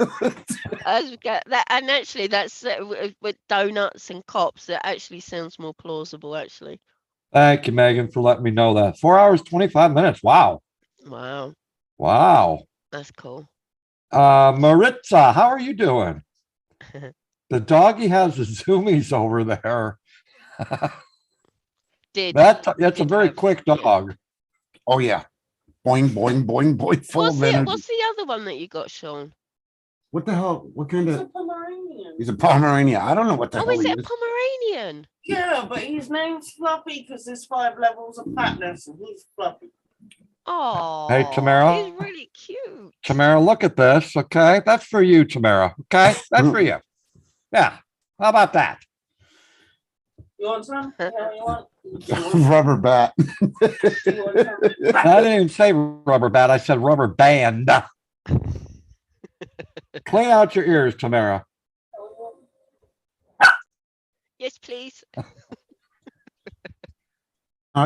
[SPEAKER 4] That's good. That, and actually, that's with donuts and cops. It actually sounds more plausible. Actually.
[SPEAKER 2] Thank you, Megan, for letting me know that. 4 hours, 25 minutes. Wow.
[SPEAKER 4] Wow,
[SPEAKER 2] Wow.
[SPEAKER 4] that's cool.
[SPEAKER 2] Maritza, how are you doing? The doggy has the zoomies over there. That's a
[SPEAKER 4] did
[SPEAKER 2] very
[SPEAKER 4] have-
[SPEAKER 2] quick
[SPEAKER 4] yeah.
[SPEAKER 2] dog.
[SPEAKER 6] Oh yeah, boing boing boing boing, full
[SPEAKER 4] What's
[SPEAKER 6] of
[SPEAKER 4] the
[SPEAKER 6] energy.
[SPEAKER 4] What's the other one that you got, Sean?
[SPEAKER 6] What the hell? What kind
[SPEAKER 8] It's a
[SPEAKER 6] of?
[SPEAKER 8] Pomeranian.
[SPEAKER 6] He's a Pomeranian. I don't know what the
[SPEAKER 4] Oh,
[SPEAKER 6] hell
[SPEAKER 4] is
[SPEAKER 6] he
[SPEAKER 4] it a
[SPEAKER 6] is.
[SPEAKER 4] Pomeranian?
[SPEAKER 8] Yeah, but his name's Fluffy because there's 5 levels of fatness and he's Fluffy.
[SPEAKER 4] Oh,
[SPEAKER 2] Tamara?
[SPEAKER 4] he's really cute.
[SPEAKER 2] Tamara, look at this. Okay. That's for you, Tamara. Okay. That's for you. Yeah. How about that?
[SPEAKER 8] You want some? Yeah, you want?
[SPEAKER 6] Rubber bat.
[SPEAKER 8] You want some?
[SPEAKER 2] I didn't even say rubber bat. I said rubber band. Clean out your ears, Tamara.
[SPEAKER 4] Yes, please.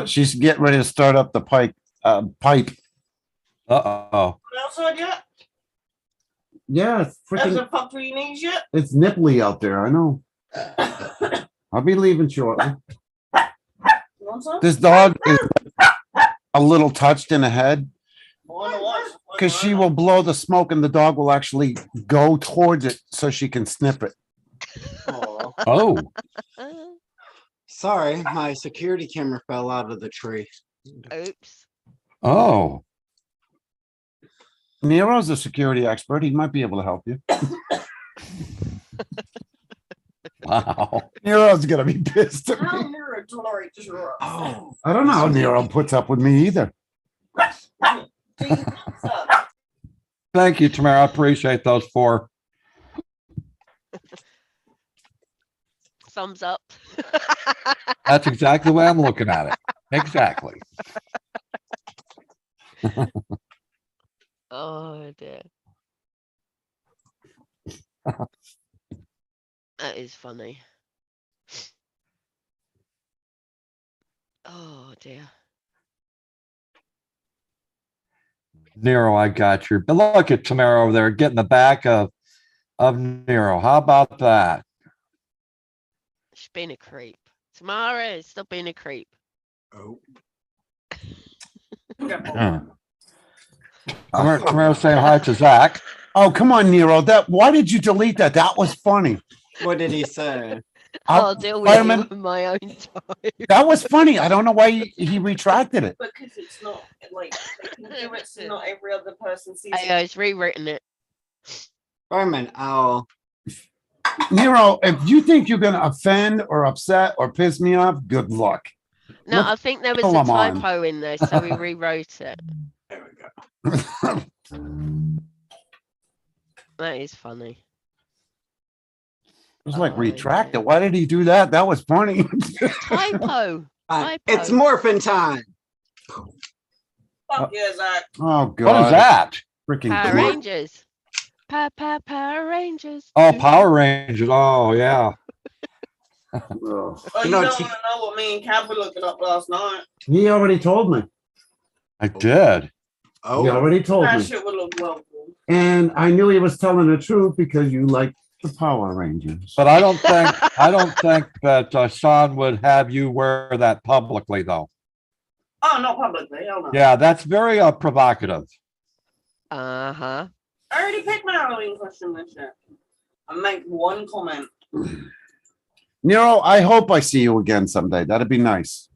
[SPEAKER 6] She's getting ready to start up the pipe. Pipe.
[SPEAKER 2] Uh-oh.
[SPEAKER 8] Outside yet?
[SPEAKER 6] Yeah, it's
[SPEAKER 8] Has
[SPEAKER 6] freaking.
[SPEAKER 8] it fucked with your knees yet?
[SPEAKER 6] It's nipply out there. I know. I'll be leaving shortly.
[SPEAKER 8] You want some?
[SPEAKER 6] This dog is a little touched in the head
[SPEAKER 8] Wonder what?
[SPEAKER 6] because she will blow the smoke and the dog will actually go towards it so she can snip it.
[SPEAKER 9] Aw.
[SPEAKER 2] Oh.
[SPEAKER 9] Sorry, my security camera fell out of the tree.
[SPEAKER 4] Oops.
[SPEAKER 2] Oh.
[SPEAKER 6] Nero's a security expert. He might be able to help you.
[SPEAKER 2] Wow.
[SPEAKER 6] Nero's gonna be pissed at
[SPEAKER 8] How
[SPEAKER 6] me.
[SPEAKER 8] mirror tolerates your
[SPEAKER 9] Oh,
[SPEAKER 6] I don't know how Nero puts up with me either.
[SPEAKER 2] Thank you, Tamara. I appreciate those 4.
[SPEAKER 4] Thumbs up.
[SPEAKER 2] That's exactly the way I'm looking at it. Exactly.
[SPEAKER 4] Oh dear. That is funny. Oh dear.
[SPEAKER 2] Nero, I got you. But look at Tamara over there getting the back of Nero. How about that?
[SPEAKER 4] She's been a creep. Tamara, stop being a creep.
[SPEAKER 9] oh.
[SPEAKER 2] Tamara saying hi to Zach.
[SPEAKER 6] Oh, come on, Nero. Why did you delete that? That was funny.
[SPEAKER 9] What did he say?
[SPEAKER 4] I'll deal with
[SPEAKER 6] Fireman-
[SPEAKER 4] it on my own time.
[SPEAKER 6] That was funny. I don't know why he retracted it.
[SPEAKER 8] Because it's not like they can do it so not every other person sees
[SPEAKER 4] I
[SPEAKER 8] it.
[SPEAKER 4] was rewritten it.
[SPEAKER 9] Fireman, I'll
[SPEAKER 6] Nero, if you think you're gonna offend or upset or piss me off, good luck.
[SPEAKER 4] No,
[SPEAKER 6] Look,
[SPEAKER 4] I think there was
[SPEAKER 6] kill
[SPEAKER 4] a
[SPEAKER 6] 'em on.
[SPEAKER 4] typo in there, so we rewrote it.
[SPEAKER 9] There we go.
[SPEAKER 4] That is funny.
[SPEAKER 6] It's like
[SPEAKER 4] Oh,
[SPEAKER 6] retract
[SPEAKER 4] yeah.
[SPEAKER 6] it. Why did he do that? That was funny.
[SPEAKER 4] Typo.
[SPEAKER 9] It's
[SPEAKER 4] Typo.
[SPEAKER 9] morphin' time.
[SPEAKER 8] Fuck yeah, Zach.
[SPEAKER 6] Oh god.
[SPEAKER 2] What is that?
[SPEAKER 6] Freaking
[SPEAKER 4] Power
[SPEAKER 6] Clark.
[SPEAKER 4] Rangers. Power Rangers.
[SPEAKER 2] Oh, Power Rangers. Oh, yeah.
[SPEAKER 6] Ugh.
[SPEAKER 8] Oh,
[SPEAKER 9] You
[SPEAKER 8] you
[SPEAKER 9] know,
[SPEAKER 8] don't
[SPEAKER 9] T-
[SPEAKER 8] want to know what me and Cap were looking up last night.
[SPEAKER 6] He already told me.
[SPEAKER 2] I did.
[SPEAKER 6] He
[SPEAKER 9] Oh,
[SPEAKER 6] already told
[SPEAKER 8] That
[SPEAKER 6] me.
[SPEAKER 8] shit would look well cool.
[SPEAKER 6] And I knew he was telling the truth because you like the Power Rangers.
[SPEAKER 2] But I don't think that Sean would have you wear that publicly, though.
[SPEAKER 8] Oh, not publicly. Hell no.
[SPEAKER 2] Yeah, that's very provocative.
[SPEAKER 4] Uh-huh.
[SPEAKER 8] I already picked my Halloween costume this year. I make one comment.
[SPEAKER 6] Nero, I hope I see you again someday. That'd be nice.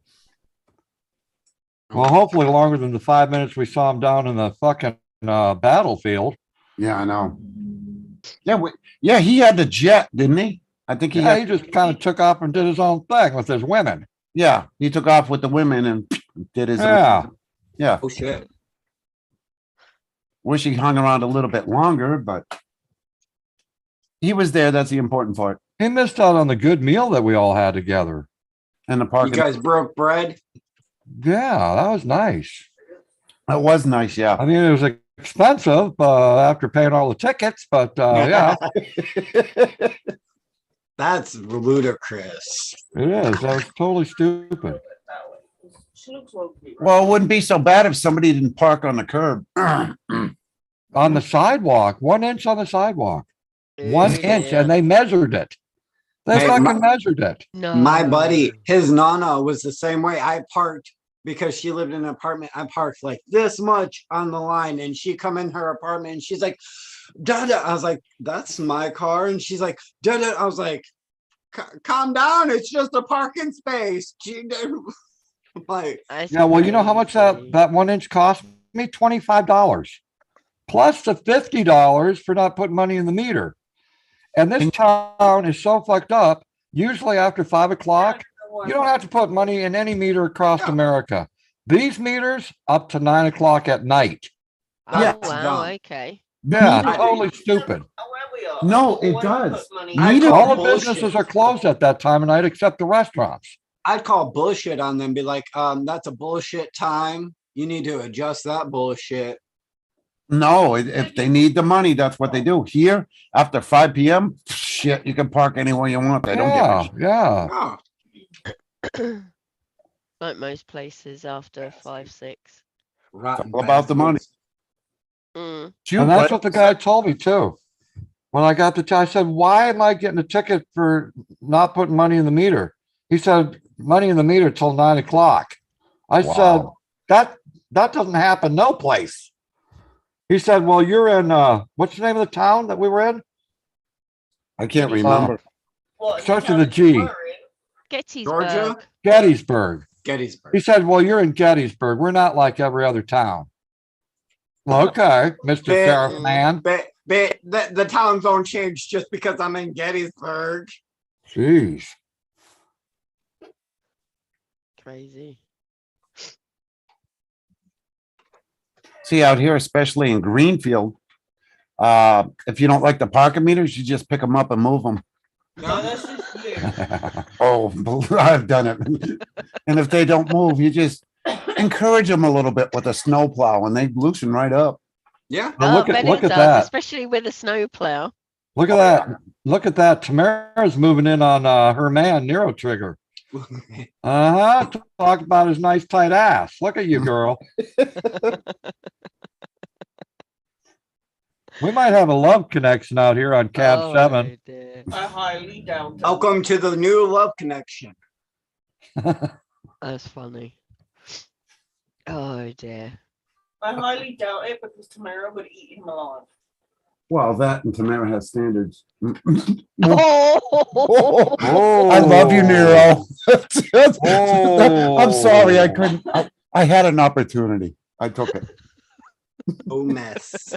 [SPEAKER 2] Well, hopefully longer than the 5 minutes we saw him down in the fucking battlefield.
[SPEAKER 6] Yeah, I know. Yeah, yeah, he had the jet, didn't he? I think he
[SPEAKER 2] Yeah,
[SPEAKER 6] had,
[SPEAKER 2] he just kind of took off and did his own thing with his women.
[SPEAKER 6] yeah, he took off with the women and did his
[SPEAKER 2] Yeah.
[SPEAKER 6] yeah.
[SPEAKER 9] oh shit.
[SPEAKER 6] Wish he hung around a little bit longer, but he was there. That's the important part.
[SPEAKER 2] He missed out on the good meal that we all had together.
[SPEAKER 6] And the
[SPEAKER 9] You
[SPEAKER 6] parking.
[SPEAKER 9] guys broke bread.
[SPEAKER 2] Yeah, that was nice.
[SPEAKER 6] That was nice, yeah.
[SPEAKER 2] I mean, it was expensive after paying all the tickets, but yeah,
[SPEAKER 9] That's ludicrous.
[SPEAKER 2] it is. That was totally stupid.
[SPEAKER 8] She looks well cute.
[SPEAKER 6] Well, it wouldn't be so bad if somebody didn't park on the curb.
[SPEAKER 2] On the sidewalk, 1 inch on the sidewalk, 1 inch,
[SPEAKER 4] Yeah.
[SPEAKER 2] and they measured it. They
[SPEAKER 9] Hey,
[SPEAKER 2] fucking
[SPEAKER 9] my-
[SPEAKER 2] measured it.
[SPEAKER 4] No.
[SPEAKER 9] My buddy, his nana was the same way. I parked because she lived in an apartment. I parked like this much on the line, and she come in her apartment and she's like, Dada. I was like, that's my car. And she's like, Dada. I was like, calm down. It's just a parking space. I'm like,
[SPEAKER 4] That's
[SPEAKER 2] Yeah, well, you know how much
[SPEAKER 4] crazy.
[SPEAKER 2] that 1 inch cost me? $25. Plus the $50 for not putting money in the meter. And this town is so fucked up. Usually after 5 o'clock, you don't have to put money in any meter across America. These meters up to 9 o'clock at night.
[SPEAKER 4] Oh,
[SPEAKER 6] Yeah.
[SPEAKER 4] wow, okay.
[SPEAKER 2] Yeah,
[SPEAKER 6] Meter-
[SPEAKER 2] totally stupid.
[SPEAKER 8] Where we are.
[SPEAKER 6] No, it
[SPEAKER 8] Always
[SPEAKER 6] does.
[SPEAKER 8] put money-
[SPEAKER 9] I
[SPEAKER 6] Meter-
[SPEAKER 9] call
[SPEAKER 2] All the
[SPEAKER 9] bullshit.
[SPEAKER 2] businesses are closed at that time of night except the restaurants.
[SPEAKER 9] I'd call bullshit on them. Be like, that's a bullshit time. You need to adjust that bullshit.
[SPEAKER 6] No, if they need the money, that's what they do. Here, after 5 p.m., shit, you can park anywhere you want. They don't give a
[SPEAKER 2] Yeah,
[SPEAKER 6] shit.
[SPEAKER 2] yeah.
[SPEAKER 9] Oh,
[SPEAKER 4] Like most places after 5, 6.
[SPEAKER 9] rotten
[SPEAKER 6] all about the money.
[SPEAKER 9] bastards.
[SPEAKER 4] Mm.
[SPEAKER 6] Shoot,
[SPEAKER 2] And that's
[SPEAKER 6] but-
[SPEAKER 2] what the guy told me too. When I got I said, why am I getting a ticket for not putting money in the meter? He said, money in the meter till 9 o'clock. I said,
[SPEAKER 6] Wow.
[SPEAKER 2] that doesn't happen no place. He said, well, you're in, what's the name of the town that we were in?
[SPEAKER 6] I can't remember.
[SPEAKER 8] What,
[SPEAKER 2] Starts
[SPEAKER 8] you
[SPEAKER 2] with a
[SPEAKER 8] tell me
[SPEAKER 2] G.
[SPEAKER 8] to worry?
[SPEAKER 4] Gettysburg.
[SPEAKER 9] Georgia?
[SPEAKER 2] Gettysburg.
[SPEAKER 9] Gettysburg.
[SPEAKER 2] He said, well, you're in Gettysburg. We're not like every other town. Well, okay, Mr.
[SPEAKER 9] Bit-
[SPEAKER 2] Sheriff Man.
[SPEAKER 9] But the towns don't change just because I'm in Gettysburg.
[SPEAKER 2] Jeez.
[SPEAKER 4] Crazy.
[SPEAKER 6] See, out here, especially in Greenfield, if you don't like the parking meters, you just pick them up and move them.
[SPEAKER 8] No, that's just you.
[SPEAKER 6] Oh, I've done it. And if they don't move, you just encourage them a little bit with a snow plow and they loosen right up.
[SPEAKER 9] Yeah.
[SPEAKER 2] Now look
[SPEAKER 4] I
[SPEAKER 2] at
[SPEAKER 4] bet
[SPEAKER 2] look
[SPEAKER 4] it
[SPEAKER 2] at
[SPEAKER 4] does,
[SPEAKER 2] that.
[SPEAKER 4] especially with a snowplow.
[SPEAKER 2] Look at that. Look at that. Tamara's moving in on her man, Nero Trigger. Uh-huh. Talk about his nice tight ass. Look at you, girl. We might have a love connection out here on CAB7.
[SPEAKER 4] Oh, dear.
[SPEAKER 8] I highly doubt it.
[SPEAKER 9] Welcome to the new love connection.
[SPEAKER 4] That's funny. Oh dear.
[SPEAKER 8] I highly doubt it because Tamara would eat him alive.
[SPEAKER 6] Well, that and Tamara has standards.
[SPEAKER 4] Oh,
[SPEAKER 6] I love you, Nero. I'm sorry, I couldn't. I had an opportunity. I took it.
[SPEAKER 9] Oh, mess.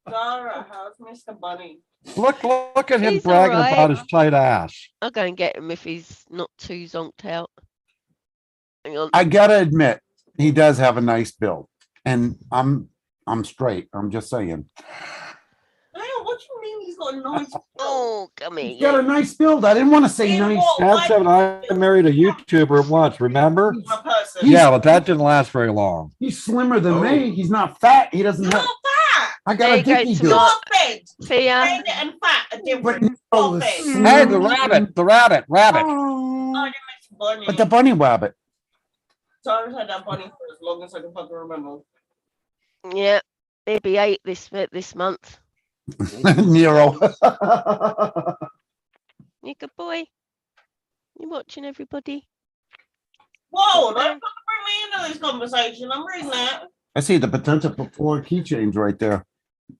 [SPEAKER 8] Zara, how's Mr. Bunny?
[SPEAKER 2] Look at him
[SPEAKER 4] He's
[SPEAKER 2] bragging about
[SPEAKER 4] alright.
[SPEAKER 2] his tight ass.
[SPEAKER 4] I'll go and get him if he's not too zonked out. Hang on.
[SPEAKER 6] I gotta admit, he does have a nice build, and I'm straight. I'm just saying.
[SPEAKER 8] Damn, what you mean he's got a nice build?
[SPEAKER 4] Oh, come here.
[SPEAKER 6] He's got a nice build. I didn't want to say
[SPEAKER 8] In
[SPEAKER 6] nice.
[SPEAKER 8] what
[SPEAKER 2] CAB7, I married a YouTuber once, remember?
[SPEAKER 8] He's a person.
[SPEAKER 2] Yeah, but that didn't last very long.
[SPEAKER 6] He's slimmer than me. He's not fat. He doesn't
[SPEAKER 8] He's
[SPEAKER 6] have.
[SPEAKER 8] not fat.
[SPEAKER 6] I
[SPEAKER 4] There
[SPEAKER 6] got a
[SPEAKER 4] you go,
[SPEAKER 6] dicky
[SPEAKER 4] Tamar.
[SPEAKER 6] build.
[SPEAKER 8] Not fed.
[SPEAKER 4] Tia.
[SPEAKER 8] Fed and fat are
[SPEAKER 6] But
[SPEAKER 8] different.
[SPEAKER 6] no,
[SPEAKER 8] Not
[SPEAKER 6] the
[SPEAKER 8] fed.
[SPEAKER 6] slim-
[SPEAKER 2] Hey, the rabbit.
[SPEAKER 8] I didn't miss Bunny.
[SPEAKER 6] But the bunny rabbit.
[SPEAKER 8] Zara's had that bunny for as long as I can fucking remember.
[SPEAKER 4] Yeah, he'll be 8 this month.
[SPEAKER 6] Nero.
[SPEAKER 4] You good boy? You watching everybody?
[SPEAKER 8] Whoa, don't fucking bring me into this conversation. I'm reading that.
[SPEAKER 6] I see the potential for keychains right there.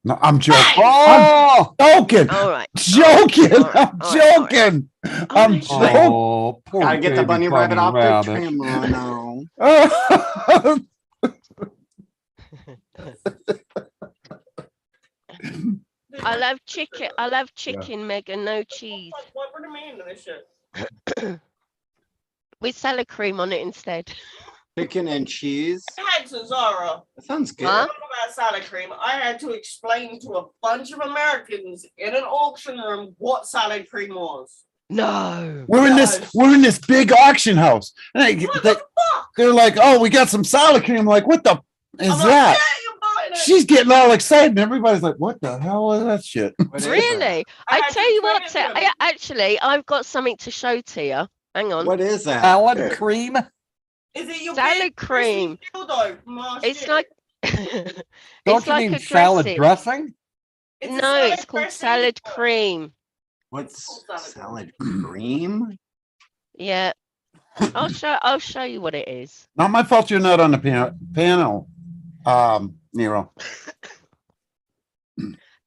[SPEAKER 6] No, I'm joking.
[SPEAKER 8] Hey!
[SPEAKER 6] I'm joking.
[SPEAKER 4] All right.
[SPEAKER 6] Joking.
[SPEAKER 4] All right,
[SPEAKER 6] I'm
[SPEAKER 4] all right, all right.
[SPEAKER 6] joking.
[SPEAKER 4] All
[SPEAKER 6] I'm
[SPEAKER 4] right.
[SPEAKER 6] joking.
[SPEAKER 2] Oh, poor
[SPEAKER 9] Gotta get the
[SPEAKER 2] baby
[SPEAKER 9] bunny rabbit off the
[SPEAKER 2] rabbit.
[SPEAKER 9] trim. Oh, no.
[SPEAKER 4] I love chicken, Megan, no cheese.
[SPEAKER 8] What bring me into this shit?
[SPEAKER 4] With salad cream on it instead.
[SPEAKER 9] Chicken and cheese.
[SPEAKER 8] I had to Zara.
[SPEAKER 9] That sounds good.
[SPEAKER 4] Huh?
[SPEAKER 8] Talking about salad cream, I had to explain to a bunch of Americans in an auction room what salad cream was.
[SPEAKER 4] No.
[SPEAKER 6] We're in this big auction house. And
[SPEAKER 8] What the fuck?
[SPEAKER 6] they're like, oh, we got some salad cream. I'm like, what the is
[SPEAKER 8] I'm like,
[SPEAKER 6] that?
[SPEAKER 8] yeah, you're buying it.
[SPEAKER 6] She's getting all excited, and everybody's like, what the hell is that shit?
[SPEAKER 9] What is that?
[SPEAKER 4] Really? I
[SPEAKER 8] had
[SPEAKER 4] tell
[SPEAKER 8] to
[SPEAKER 4] you
[SPEAKER 8] explain
[SPEAKER 4] what,
[SPEAKER 8] it to
[SPEAKER 4] Tia,
[SPEAKER 8] them.
[SPEAKER 4] actually, I've got something to show to you. Hang on.
[SPEAKER 9] What is that?
[SPEAKER 2] Salad cream?
[SPEAKER 8] Is it your
[SPEAKER 4] Salad
[SPEAKER 8] big
[SPEAKER 4] cream.
[SPEAKER 8] crispy dildo from last
[SPEAKER 4] It's
[SPEAKER 8] year?
[SPEAKER 4] like
[SPEAKER 2] Don't
[SPEAKER 4] it's
[SPEAKER 2] you
[SPEAKER 4] like
[SPEAKER 2] mean
[SPEAKER 4] a
[SPEAKER 2] salad
[SPEAKER 4] dressing.
[SPEAKER 2] dressing?
[SPEAKER 8] It's a
[SPEAKER 4] No,
[SPEAKER 8] salad
[SPEAKER 4] it's called
[SPEAKER 8] dressing.
[SPEAKER 4] salad cream.
[SPEAKER 9] What's
[SPEAKER 8] Salad
[SPEAKER 9] salad cream?
[SPEAKER 4] Yeah. I'll show you what it is.
[SPEAKER 6] Not my fault you're not on the panel, Nero.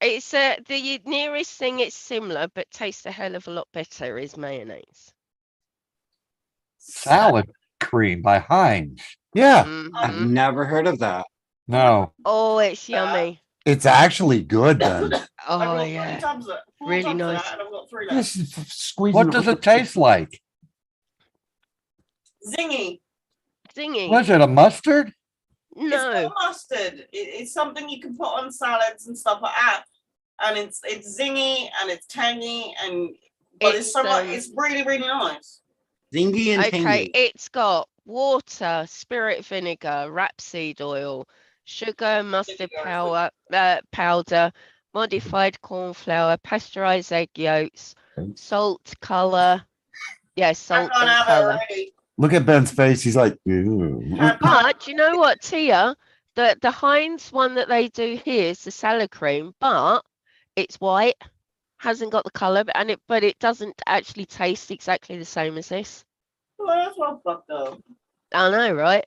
[SPEAKER 4] It's the nearest thing it's similar but tastes a hell of a lot better is mayonnaise.
[SPEAKER 2] Salad cream by Heinz.
[SPEAKER 6] Yeah,
[SPEAKER 9] I've
[SPEAKER 4] Mhm.
[SPEAKER 9] never heard of that.
[SPEAKER 2] No.
[SPEAKER 4] Oh, it's yummy.
[SPEAKER 6] it's actually good then.
[SPEAKER 8] I
[SPEAKER 4] Oh
[SPEAKER 8] got 3
[SPEAKER 4] yeah.
[SPEAKER 8] tubs of it. 4
[SPEAKER 4] Really
[SPEAKER 8] tubs of
[SPEAKER 4] nice.
[SPEAKER 8] that, and I've got 3 left.
[SPEAKER 6] This is squeezing.
[SPEAKER 2] What does it taste like?
[SPEAKER 8] Zingy.
[SPEAKER 4] Zingy.
[SPEAKER 2] Was it a mustard?
[SPEAKER 8] It's
[SPEAKER 4] No.
[SPEAKER 8] not mustard. It's something you can put on salads and stuff like that. And it's zingy and it's tangy and but it's so much.
[SPEAKER 4] um,
[SPEAKER 8] It's really really nice.
[SPEAKER 9] Zingy and
[SPEAKER 4] Okay,
[SPEAKER 9] tangy.
[SPEAKER 4] it's got water, spirit vinegar, rapeseed oil, sugar, mustard powder, modified corn flour, pasteurized egg yolks, salt, color. Yeah,
[SPEAKER 8] I
[SPEAKER 4] salt
[SPEAKER 8] can't
[SPEAKER 4] and
[SPEAKER 8] have it
[SPEAKER 4] color.
[SPEAKER 8] already.
[SPEAKER 6] Look at Ben's face. He's like, "Ew."
[SPEAKER 4] But you know what, Tia? The Heinz one that they do here is the salad cream, but it's white, hasn't got the color, but it doesn't actually taste exactly the same as this.
[SPEAKER 8] Well, that's what I fucked up.
[SPEAKER 4] I know, right?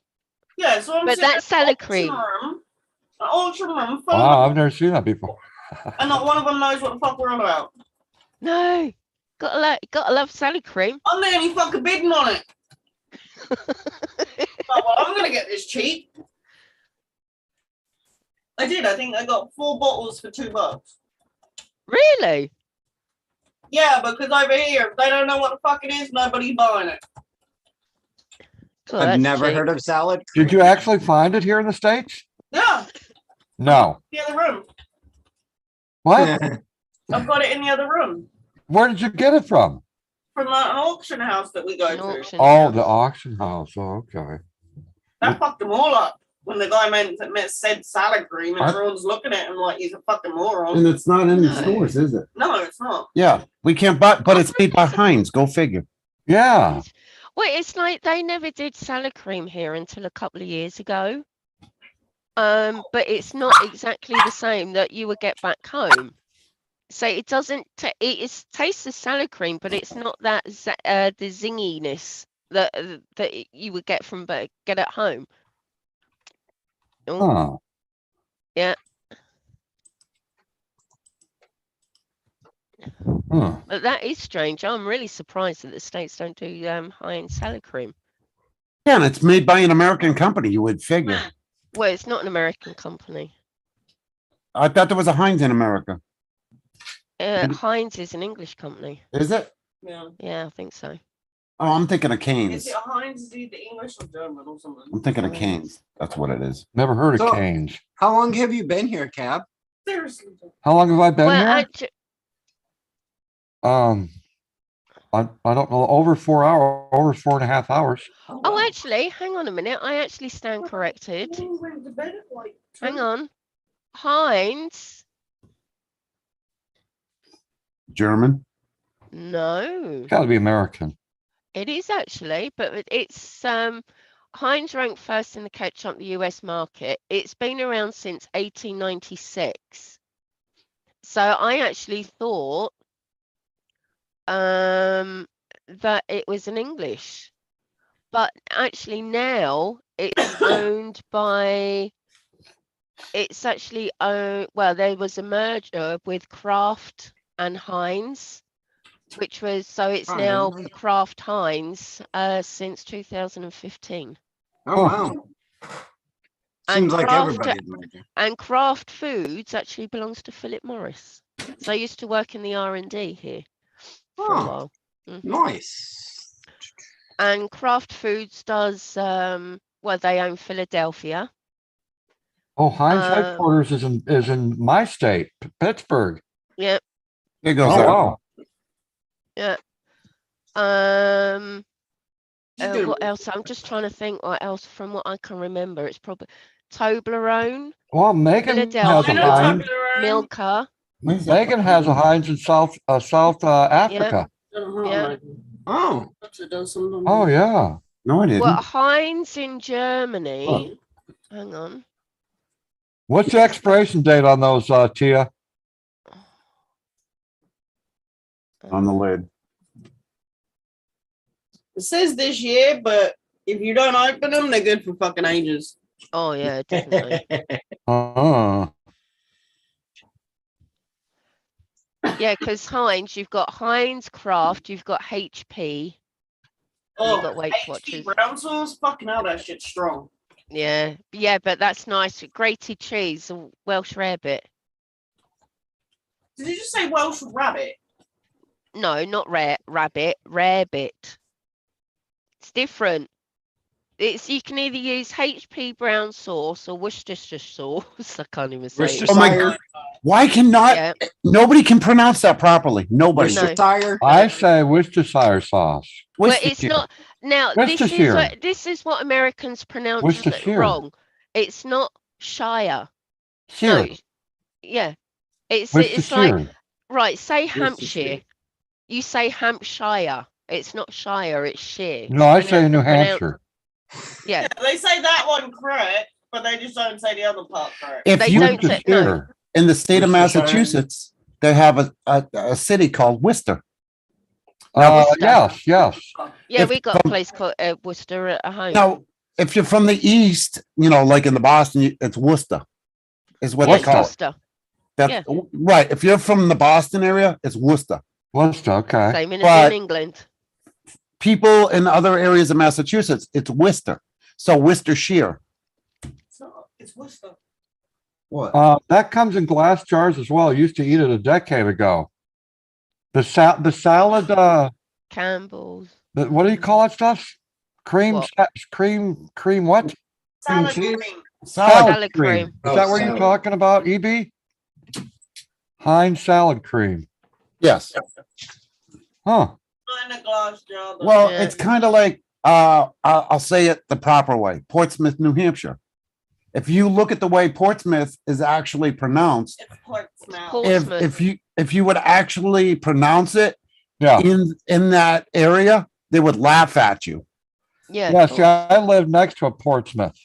[SPEAKER 8] Yeah, so I'm
[SPEAKER 4] But
[SPEAKER 8] sitting
[SPEAKER 4] that's
[SPEAKER 8] in an
[SPEAKER 4] salad
[SPEAKER 8] auction
[SPEAKER 4] cream.
[SPEAKER 8] room, an auction room full
[SPEAKER 2] Wow,
[SPEAKER 8] of
[SPEAKER 2] I've never seen that before.
[SPEAKER 8] and not one of them knows what the fuck we're on about.
[SPEAKER 4] No, gotta love salad cream.
[SPEAKER 8] I'm the only fucking bidding on it. Oh, well, I'm gonna get this cheap. I did. I think I got 4 bottles for $2.
[SPEAKER 4] Really?
[SPEAKER 8] Yeah, because over here, if they don't know what the fuck it is, nobody's buying it.
[SPEAKER 4] Oh,
[SPEAKER 9] I've
[SPEAKER 4] that's
[SPEAKER 9] never
[SPEAKER 4] cheap.
[SPEAKER 9] heard of salad cream.
[SPEAKER 2] Did you actually find it here in the States?
[SPEAKER 8] Yeah,
[SPEAKER 2] No.
[SPEAKER 8] the other room.
[SPEAKER 2] What?
[SPEAKER 8] I've got it in the other room
[SPEAKER 2] Where did you get it from?
[SPEAKER 8] from an auction house that we go
[SPEAKER 4] An
[SPEAKER 8] to.
[SPEAKER 4] auction
[SPEAKER 2] Oh,
[SPEAKER 4] house.
[SPEAKER 2] the auction house. Oh, okay.
[SPEAKER 8] That fucked them all up when the guy said salad cream and
[SPEAKER 6] I-
[SPEAKER 8] everyone's looking at him like he's a fucking moron.
[SPEAKER 6] And it's not in the
[SPEAKER 4] No.
[SPEAKER 6] stores, is it?
[SPEAKER 8] No, it's not.
[SPEAKER 6] Yeah, we can't buy, but it's made by Heinz. Go figure.
[SPEAKER 2] Yeah.
[SPEAKER 4] Well, it's like they never did salad cream here until a couple of years ago. But it's not exactly the same that you would get back home. So it doesn't. It tastes of salad cream, but it's not that the zinginess that you would get get at home. Oh,
[SPEAKER 2] Huh.
[SPEAKER 4] yeah.
[SPEAKER 2] Huh.
[SPEAKER 4] But that is strange. I'm really surprised that the States don't do high-end salad cream.
[SPEAKER 6] Yeah, and it's made by an American company. You would figure.
[SPEAKER 4] Well, it's not an American company.
[SPEAKER 6] I thought there was a Heinz in America.
[SPEAKER 4] Heinz is an English company.
[SPEAKER 6] Is it?
[SPEAKER 8] Yeah.
[SPEAKER 4] Yeah, I think so.
[SPEAKER 6] Oh, I'm thinking of
[SPEAKER 8] Is
[SPEAKER 6] Canes.
[SPEAKER 8] it Heinz? Is it the English or German or something?
[SPEAKER 6] I'm thinking of Canes. That's what it is.
[SPEAKER 2] Never heard of
[SPEAKER 9] So-
[SPEAKER 2] Canes.
[SPEAKER 9] How long have you been here, Cab?
[SPEAKER 8] Seriously.
[SPEAKER 2] How long have I been
[SPEAKER 4] Well,
[SPEAKER 2] here? I don't know, over 4.5 hours.
[SPEAKER 4] oh, actually, hang on a minute. I actually stand corrected.
[SPEAKER 8] We went to bed at like
[SPEAKER 4] Hang
[SPEAKER 8] 2.
[SPEAKER 4] on. Heinz?
[SPEAKER 6] German.
[SPEAKER 4] No,
[SPEAKER 2] Got to be American.
[SPEAKER 4] it is actually, but it's Heinz ranked first in the ketchup the US market. It's been around since 1896. So I actually thought that it was an English, but actually now it's owned by, it's actually well, there was a merger with Kraft and Heinz, which was, so it's
[SPEAKER 9] Oh,
[SPEAKER 4] now
[SPEAKER 9] really?
[SPEAKER 4] Kraft Heinz since 2015.
[SPEAKER 9] Oh, wow.
[SPEAKER 4] And
[SPEAKER 9] Seems like
[SPEAKER 4] Kraft-
[SPEAKER 9] everybody's merging.
[SPEAKER 4] And Kraft Foods actually belongs to Philip Morris. So I used to work in the R&D here for a
[SPEAKER 9] Oh.
[SPEAKER 4] while. Mhm.
[SPEAKER 9] Nice.
[SPEAKER 4] And Kraft Foods does well, they own Philadelphia.
[SPEAKER 2] Oh, Heinz
[SPEAKER 4] Uh,
[SPEAKER 2] headquarters is in my state, Pittsburgh.
[SPEAKER 4] Yep.
[SPEAKER 6] There
[SPEAKER 2] Oh,
[SPEAKER 6] goes that.
[SPEAKER 2] wow.
[SPEAKER 4] Yeah. What else? I'm just trying to think what else from what I can remember. It's probably Toblerone,
[SPEAKER 2] Well, Megan has a
[SPEAKER 4] Philadelphia,
[SPEAKER 2] Heinz.
[SPEAKER 4] Milka.
[SPEAKER 2] Megan has a Heinz in South Africa.
[SPEAKER 4] Yeah.
[SPEAKER 9] Oh,
[SPEAKER 2] Oh, yeah.
[SPEAKER 6] No, I didn't.
[SPEAKER 4] Well, Heinz in Germany. Hang on.
[SPEAKER 2] What's the expiration date on those, Tia?
[SPEAKER 6] On the lid.
[SPEAKER 8] It says this year, but if you don't open them, they're good for fucking ages.
[SPEAKER 4] Oh yeah, definitely. Yeah, because Heinz, you've got Heinz Kraft, you've got HP.
[SPEAKER 8] Oh,
[SPEAKER 4] got Weight
[SPEAKER 8] HP
[SPEAKER 4] Watchers.
[SPEAKER 8] brown sauce, fucking hell, that shit's strong.
[SPEAKER 4] Yeah, but that's nice. Grated cheese, a Welsh rarebit.
[SPEAKER 8] Did you just say Welsh rabbit?
[SPEAKER 4] No, not rabbit, rarebit. It's different. It's, you can either use HP brown sauce or Worcestershire sauce. I can't even say it.
[SPEAKER 6] Oh my
[SPEAKER 9] Worcestershire.
[SPEAKER 6] God. Why cannot
[SPEAKER 4] Yeah.
[SPEAKER 6] nobody can pronounce that properly? Nobody.
[SPEAKER 4] No.
[SPEAKER 9] Worcestershire.
[SPEAKER 2] I say Worcestershire sauce.
[SPEAKER 4] Well,
[SPEAKER 6] Worcestershire.
[SPEAKER 4] it's not. Now, this is
[SPEAKER 2] Worcestershire.
[SPEAKER 4] this is what Americans pronounce it
[SPEAKER 2] Worcestershire.
[SPEAKER 4] wrong. It's not Shire.
[SPEAKER 2] Shire.
[SPEAKER 4] No. Yeah. It's like,
[SPEAKER 2] Worcestershire.
[SPEAKER 4] right, say
[SPEAKER 9] Worcestershire.
[SPEAKER 4] Hampshire. You say Hampshire. It's not Shire, it's Shire.
[SPEAKER 2] No, I say New
[SPEAKER 4] Pronounce-
[SPEAKER 2] Hampshire.
[SPEAKER 4] Yeah.
[SPEAKER 8] They say that one correct, but they just don't say the other part correct.
[SPEAKER 6] If
[SPEAKER 4] They
[SPEAKER 6] you
[SPEAKER 4] don't say- no.
[SPEAKER 2] Worcestershire.
[SPEAKER 6] in the state of
[SPEAKER 9] Worcestershire.
[SPEAKER 6] Massachusetts, they have a city called Worcester. Now,
[SPEAKER 2] Yes.
[SPEAKER 4] Yeah,
[SPEAKER 6] If
[SPEAKER 4] we got a
[SPEAKER 6] from-
[SPEAKER 4] place called Worcester at home.
[SPEAKER 6] Now, if you're from the east, you know, like in the Boston, it's Worcester, is what they
[SPEAKER 4] Yes,
[SPEAKER 6] call it.
[SPEAKER 4] Worcester.
[SPEAKER 6] That's right. If you're from the Boston area, it's Worcester.
[SPEAKER 2] Worcester, okay.
[SPEAKER 4] Same as
[SPEAKER 6] But-
[SPEAKER 4] in England.
[SPEAKER 6] People in other areas of Massachusetts, it's Worcester. So Worcestershire.
[SPEAKER 8] So it's Worcester.
[SPEAKER 6] What?
[SPEAKER 2] That comes in glass jars as well. I used to eat it a decade ago. The salad,
[SPEAKER 4] Campbell's.
[SPEAKER 2] what do you call that stuff? Cream,
[SPEAKER 4] What?
[SPEAKER 2] cream what?
[SPEAKER 8] Salad
[SPEAKER 9] cheese?
[SPEAKER 8] cream.
[SPEAKER 4] Salad cream.
[SPEAKER 2] Is
[SPEAKER 9] Oh,
[SPEAKER 2] that what you're
[SPEAKER 9] salad.
[SPEAKER 2] talking about, EB? Heinz salad cream.
[SPEAKER 6] Yes.
[SPEAKER 2] Huh.
[SPEAKER 8] Not in a glass jar. though.
[SPEAKER 6] Well,
[SPEAKER 4] Yeah.
[SPEAKER 6] it's kind of like I'll say it the proper way. Portsmouth, New Hampshire. If you look at the way Portsmouth is actually pronounced,
[SPEAKER 8] It's Portsmouth.
[SPEAKER 4] Portsmouth.
[SPEAKER 6] if you would actually pronounce it
[SPEAKER 2] Yeah.
[SPEAKER 6] in that area, they would laugh at you.
[SPEAKER 4] Yeah.
[SPEAKER 2] Yeah. See, I live next to a Portsmouth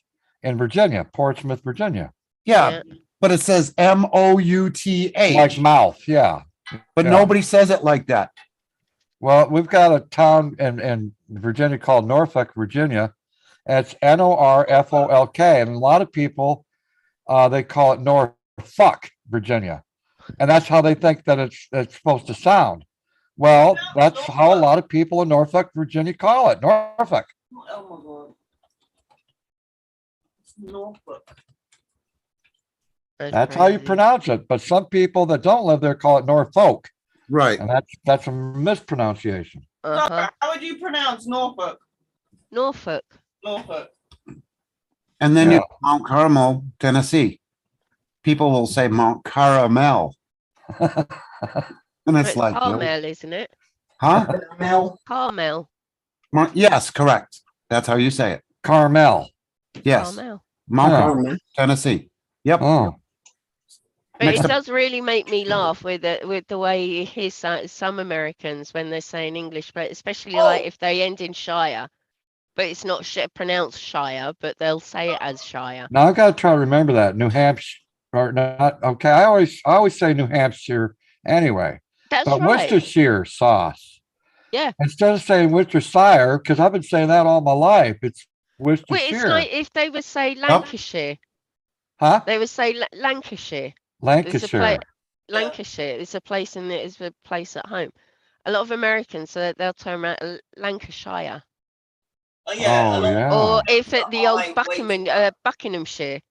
[SPEAKER 2] in Virginia, Portsmouth, Virginia.
[SPEAKER 6] Yeah, but it says
[SPEAKER 2] Like
[SPEAKER 6] Mouth,
[SPEAKER 2] mouth. Yeah.
[SPEAKER 6] but
[SPEAKER 2] yeah.
[SPEAKER 6] nobody says it like that.
[SPEAKER 2] Well, we've got a town in Virginia called Norfolk, Virginia. It's Norfolk, and a lot of people they call it Norfolk, Virginia, and that's how they think that it's supposed to sound. Well, that's how a lot of people in Norfolk, Virginia call it, Norfolk.
[SPEAKER 8] Oh my god. It's Norfolk.
[SPEAKER 2] That's how you
[SPEAKER 4] crazy.
[SPEAKER 2] pronounce it. But some people that don't live there call it Norfolk.
[SPEAKER 6] Right.
[SPEAKER 2] And that's a mispronunciation.
[SPEAKER 4] Uh-huh.
[SPEAKER 8] How would you pronounce Norfolk?
[SPEAKER 4] Norfolk.
[SPEAKER 8] Norfolk.
[SPEAKER 6] And then
[SPEAKER 2] Yeah.
[SPEAKER 6] you Mount Carmel, Tennessee. People will say Mount Caramel. And it's
[SPEAKER 4] It's
[SPEAKER 6] like, no.
[SPEAKER 4] Carmel, isn't it?
[SPEAKER 6] Huh?
[SPEAKER 7] Mel,
[SPEAKER 4] Carmel.
[SPEAKER 6] Yes, correct. That's how you say it.
[SPEAKER 2] Carmel.
[SPEAKER 6] Yes.
[SPEAKER 4] Carmel.
[SPEAKER 6] Mount
[SPEAKER 2] Huh.
[SPEAKER 6] Carmel, Tennessee. Yep.
[SPEAKER 2] Oh,
[SPEAKER 4] But
[SPEAKER 6] Mixed
[SPEAKER 4] it
[SPEAKER 6] up.
[SPEAKER 4] does really make me laugh with the way you hear some Americans when they're saying English, but especially like if they end in Shire, but it's not pronounced Shire, but they'll say it as Shire.
[SPEAKER 2] now I gotta try to remember that. New Hampshire or not. Okay, I always say New Hampshire anyway.
[SPEAKER 4] That's
[SPEAKER 2] But
[SPEAKER 4] right.
[SPEAKER 2] Worcestershire sauce.
[SPEAKER 4] Yeah.
[SPEAKER 2] Instead of saying Worcestershire, because I've been saying that all my life, it's
[SPEAKER 4] Well, it's
[SPEAKER 2] Worcestershire.
[SPEAKER 4] like if they would say Lancashire,
[SPEAKER 2] Huh?
[SPEAKER 4] they would say Lancashire.
[SPEAKER 2] Lancashire.
[SPEAKER 4] Lancashire is a place is a place at home. A lot of Americans, so they'll turn around Lancashire.
[SPEAKER 8] Oh, yeah.
[SPEAKER 2] Oh, yeah.
[SPEAKER 4] Or if at the old
[SPEAKER 8] Oh, wait.
[SPEAKER 4] Buckinghamshire,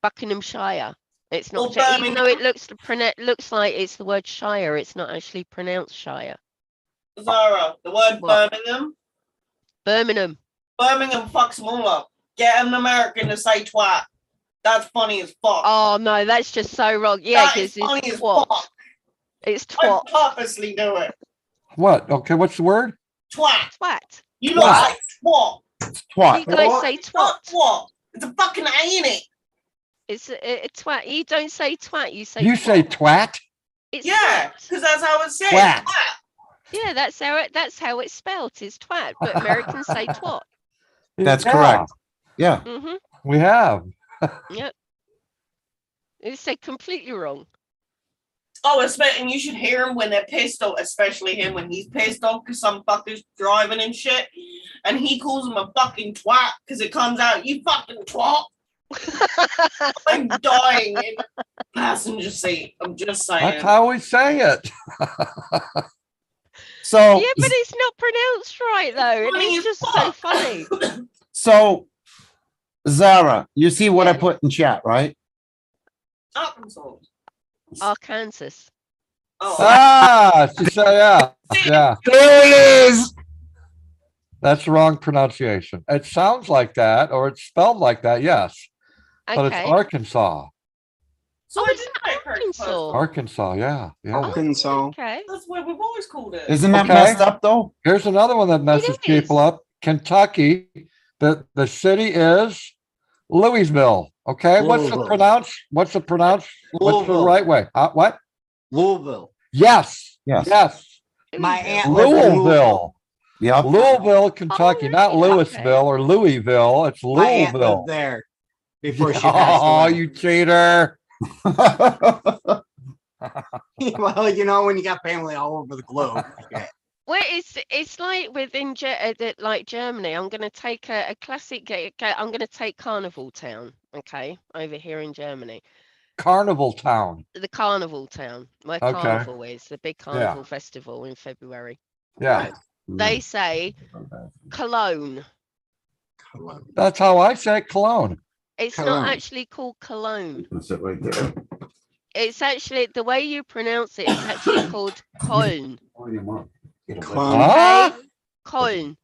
[SPEAKER 4] Buckinghamshire, it's
[SPEAKER 8] Or
[SPEAKER 4] not, even though it
[SPEAKER 8] Birmingham.
[SPEAKER 4] looks like it's the word Shire, it's not actually pronounced Shire.
[SPEAKER 8] Zara, the word
[SPEAKER 4] What?
[SPEAKER 8] Birmingham.
[SPEAKER 4] Birmingham.
[SPEAKER 8] Birmingham fucks them all up. Get an American to say twat. That's funny as fuck.
[SPEAKER 4] Oh no, that's just so wrong. Yeah,
[SPEAKER 8] That is
[SPEAKER 4] because
[SPEAKER 8] funny
[SPEAKER 4] it's
[SPEAKER 8] as
[SPEAKER 4] twat.
[SPEAKER 8] fuck.
[SPEAKER 4] It's
[SPEAKER 8] I
[SPEAKER 4] twat.
[SPEAKER 8] purposely do it.
[SPEAKER 2] What? Okay, what's the word?
[SPEAKER 8] Twat.
[SPEAKER 4] Twat.
[SPEAKER 8] You look
[SPEAKER 2] Twat.
[SPEAKER 8] like twat.
[SPEAKER 6] Twat.
[SPEAKER 4] You guys say
[SPEAKER 8] It's not
[SPEAKER 4] twat.
[SPEAKER 8] twat. It's a fucking A in it.
[SPEAKER 4] It's a twat. You don't say twat. You say.
[SPEAKER 2] You
[SPEAKER 4] twat.
[SPEAKER 2] say twat?
[SPEAKER 4] It's
[SPEAKER 8] Yeah,
[SPEAKER 4] twat.
[SPEAKER 8] because that's how it's said.
[SPEAKER 2] Twat.
[SPEAKER 4] Yeah, that's how it's spelled. It's twat, but Americans say twat.
[SPEAKER 6] That's
[SPEAKER 2] Yeah,
[SPEAKER 6] correct. Yeah.
[SPEAKER 4] Mm-hmm.
[SPEAKER 2] we have.
[SPEAKER 4] Yep. It's said completely wrong.
[SPEAKER 8] Oh, and you should hear him when they're pissed off, especially him when he's pissed off because some fucker's driving and shit, and he calls him a fucking twat because it comes out, you fucking twat. I'm dying in the passenger seat. I'm just saying.
[SPEAKER 2] That's how we say it.
[SPEAKER 6] So,
[SPEAKER 4] Yeah, but it's not pronounced right though, and
[SPEAKER 8] Funny
[SPEAKER 4] it's
[SPEAKER 8] as
[SPEAKER 4] just so
[SPEAKER 8] fuck.
[SPEAKER 4] funny.
[SPEAKER 6] so Zara, you see what I
[SPEAKER 4] Yeah.
[SPEAKER 6] put in chat, right?
[SPEAKER 8] Arkansas.
[SPEAKER 4] Arkansas.
[SPEAKER 8] Oh,
[SPEAKER 2] Ah, she said, yeah.
[SPEAKER 6] There it is.
[SPEAKER 2] That's the wrong pronunciation. It sounds like that, or it's spelled like that, yes. But it's
[SPEAKER 4] Okay.
[SPEAKER 2] Arkansas.
[SPEAKER 8] so
[SPEAKER 4] Oh,
[SPEAKER 8] I
[SPEAKER 4] it's
[SPEAKER 8] did
[SPEAKER 4] not
[SPEAKER 8] say it correct
[SPEAKER 4] Arkansas.
[SPEAKER 8] first.
[SPEAKER 2] Arkansas, yeah.
[SPEAKER 9] Arkansas.
[SPEAKER 4] Okay.
[SPEAKER 8] That's what we've always called it.
[SPEAKER 6] Isn't that
[SPEAKER 2] Okay.
[SPEAKER 6] messed up though?
[SPEAKER 2] Here's another one that messes people
[SPEAKER 4] is.
[SPEAKER 2] up. Kentucky. The city is Louisville. Okay, what's the
[SPEAKER 9] Louisville.
[SPEAKER 2] What's the
[SPEAKER 9] Louisville.
[SPEAKER 2] right way? What?
[SPEAKER 9] Louisville.
[SPEAKER 2] Yes.
[SPEAKER 6] Yes.
[SPEAKER 2] Yes.
[SPEAKER 9] My
[SPEAKER 4] Louisville.
[SPEAKER 9] aunt lived in Louisville.
[SPEAKER 2] Louisville.
[SPEAKER 6] Yep.
[SPEAKER 2] Louisville, Kentucky, not
[SPEAKER 4] really?
[SPEAKER 2] Louisville or Louisville. It's
[SPEAKER 9] My aunt
[SPEAKER 2] Louisville.
[SPEAKER 9] lived there before she passed
[SPEAKER 2] Oh,
[SPEAKER 9] away.
[SPEAKER 2] you cheater.
[SPEAKER 9] Well, you know, when you got family all over the globe. Yeah.
[SPEAKER 4] Well, it's like within like Germany. I'm going to take a classic. I'm going to take Carnival Town. Okay, over here in Germany,
[SPEAKER 2] Carnival Town.
[SPEAKER 4] the Carnival Town where
[SPEAKER 2] Okay.
[SPEAKER 4] Carnival is, the big Carnival festival in February.
[SPEAKER 2] Yeah.
[SPEAKER 4] They say Cologne.
[SPEAKER 2] That's how I say Cologne.
[SPEAKER 4] It's
[SPEAKER 9] Cologne.
[SPEAKER 4] not actually called Cologne.
[SPEAKER 6] Sit right there.
[SPEAKER 4] It's actually the way you pronounce it. It's actually called Köln.
[SPEAKER 9] Clone.
[SPEAKER 2] Huh?
[SPEAKER 4] Köln.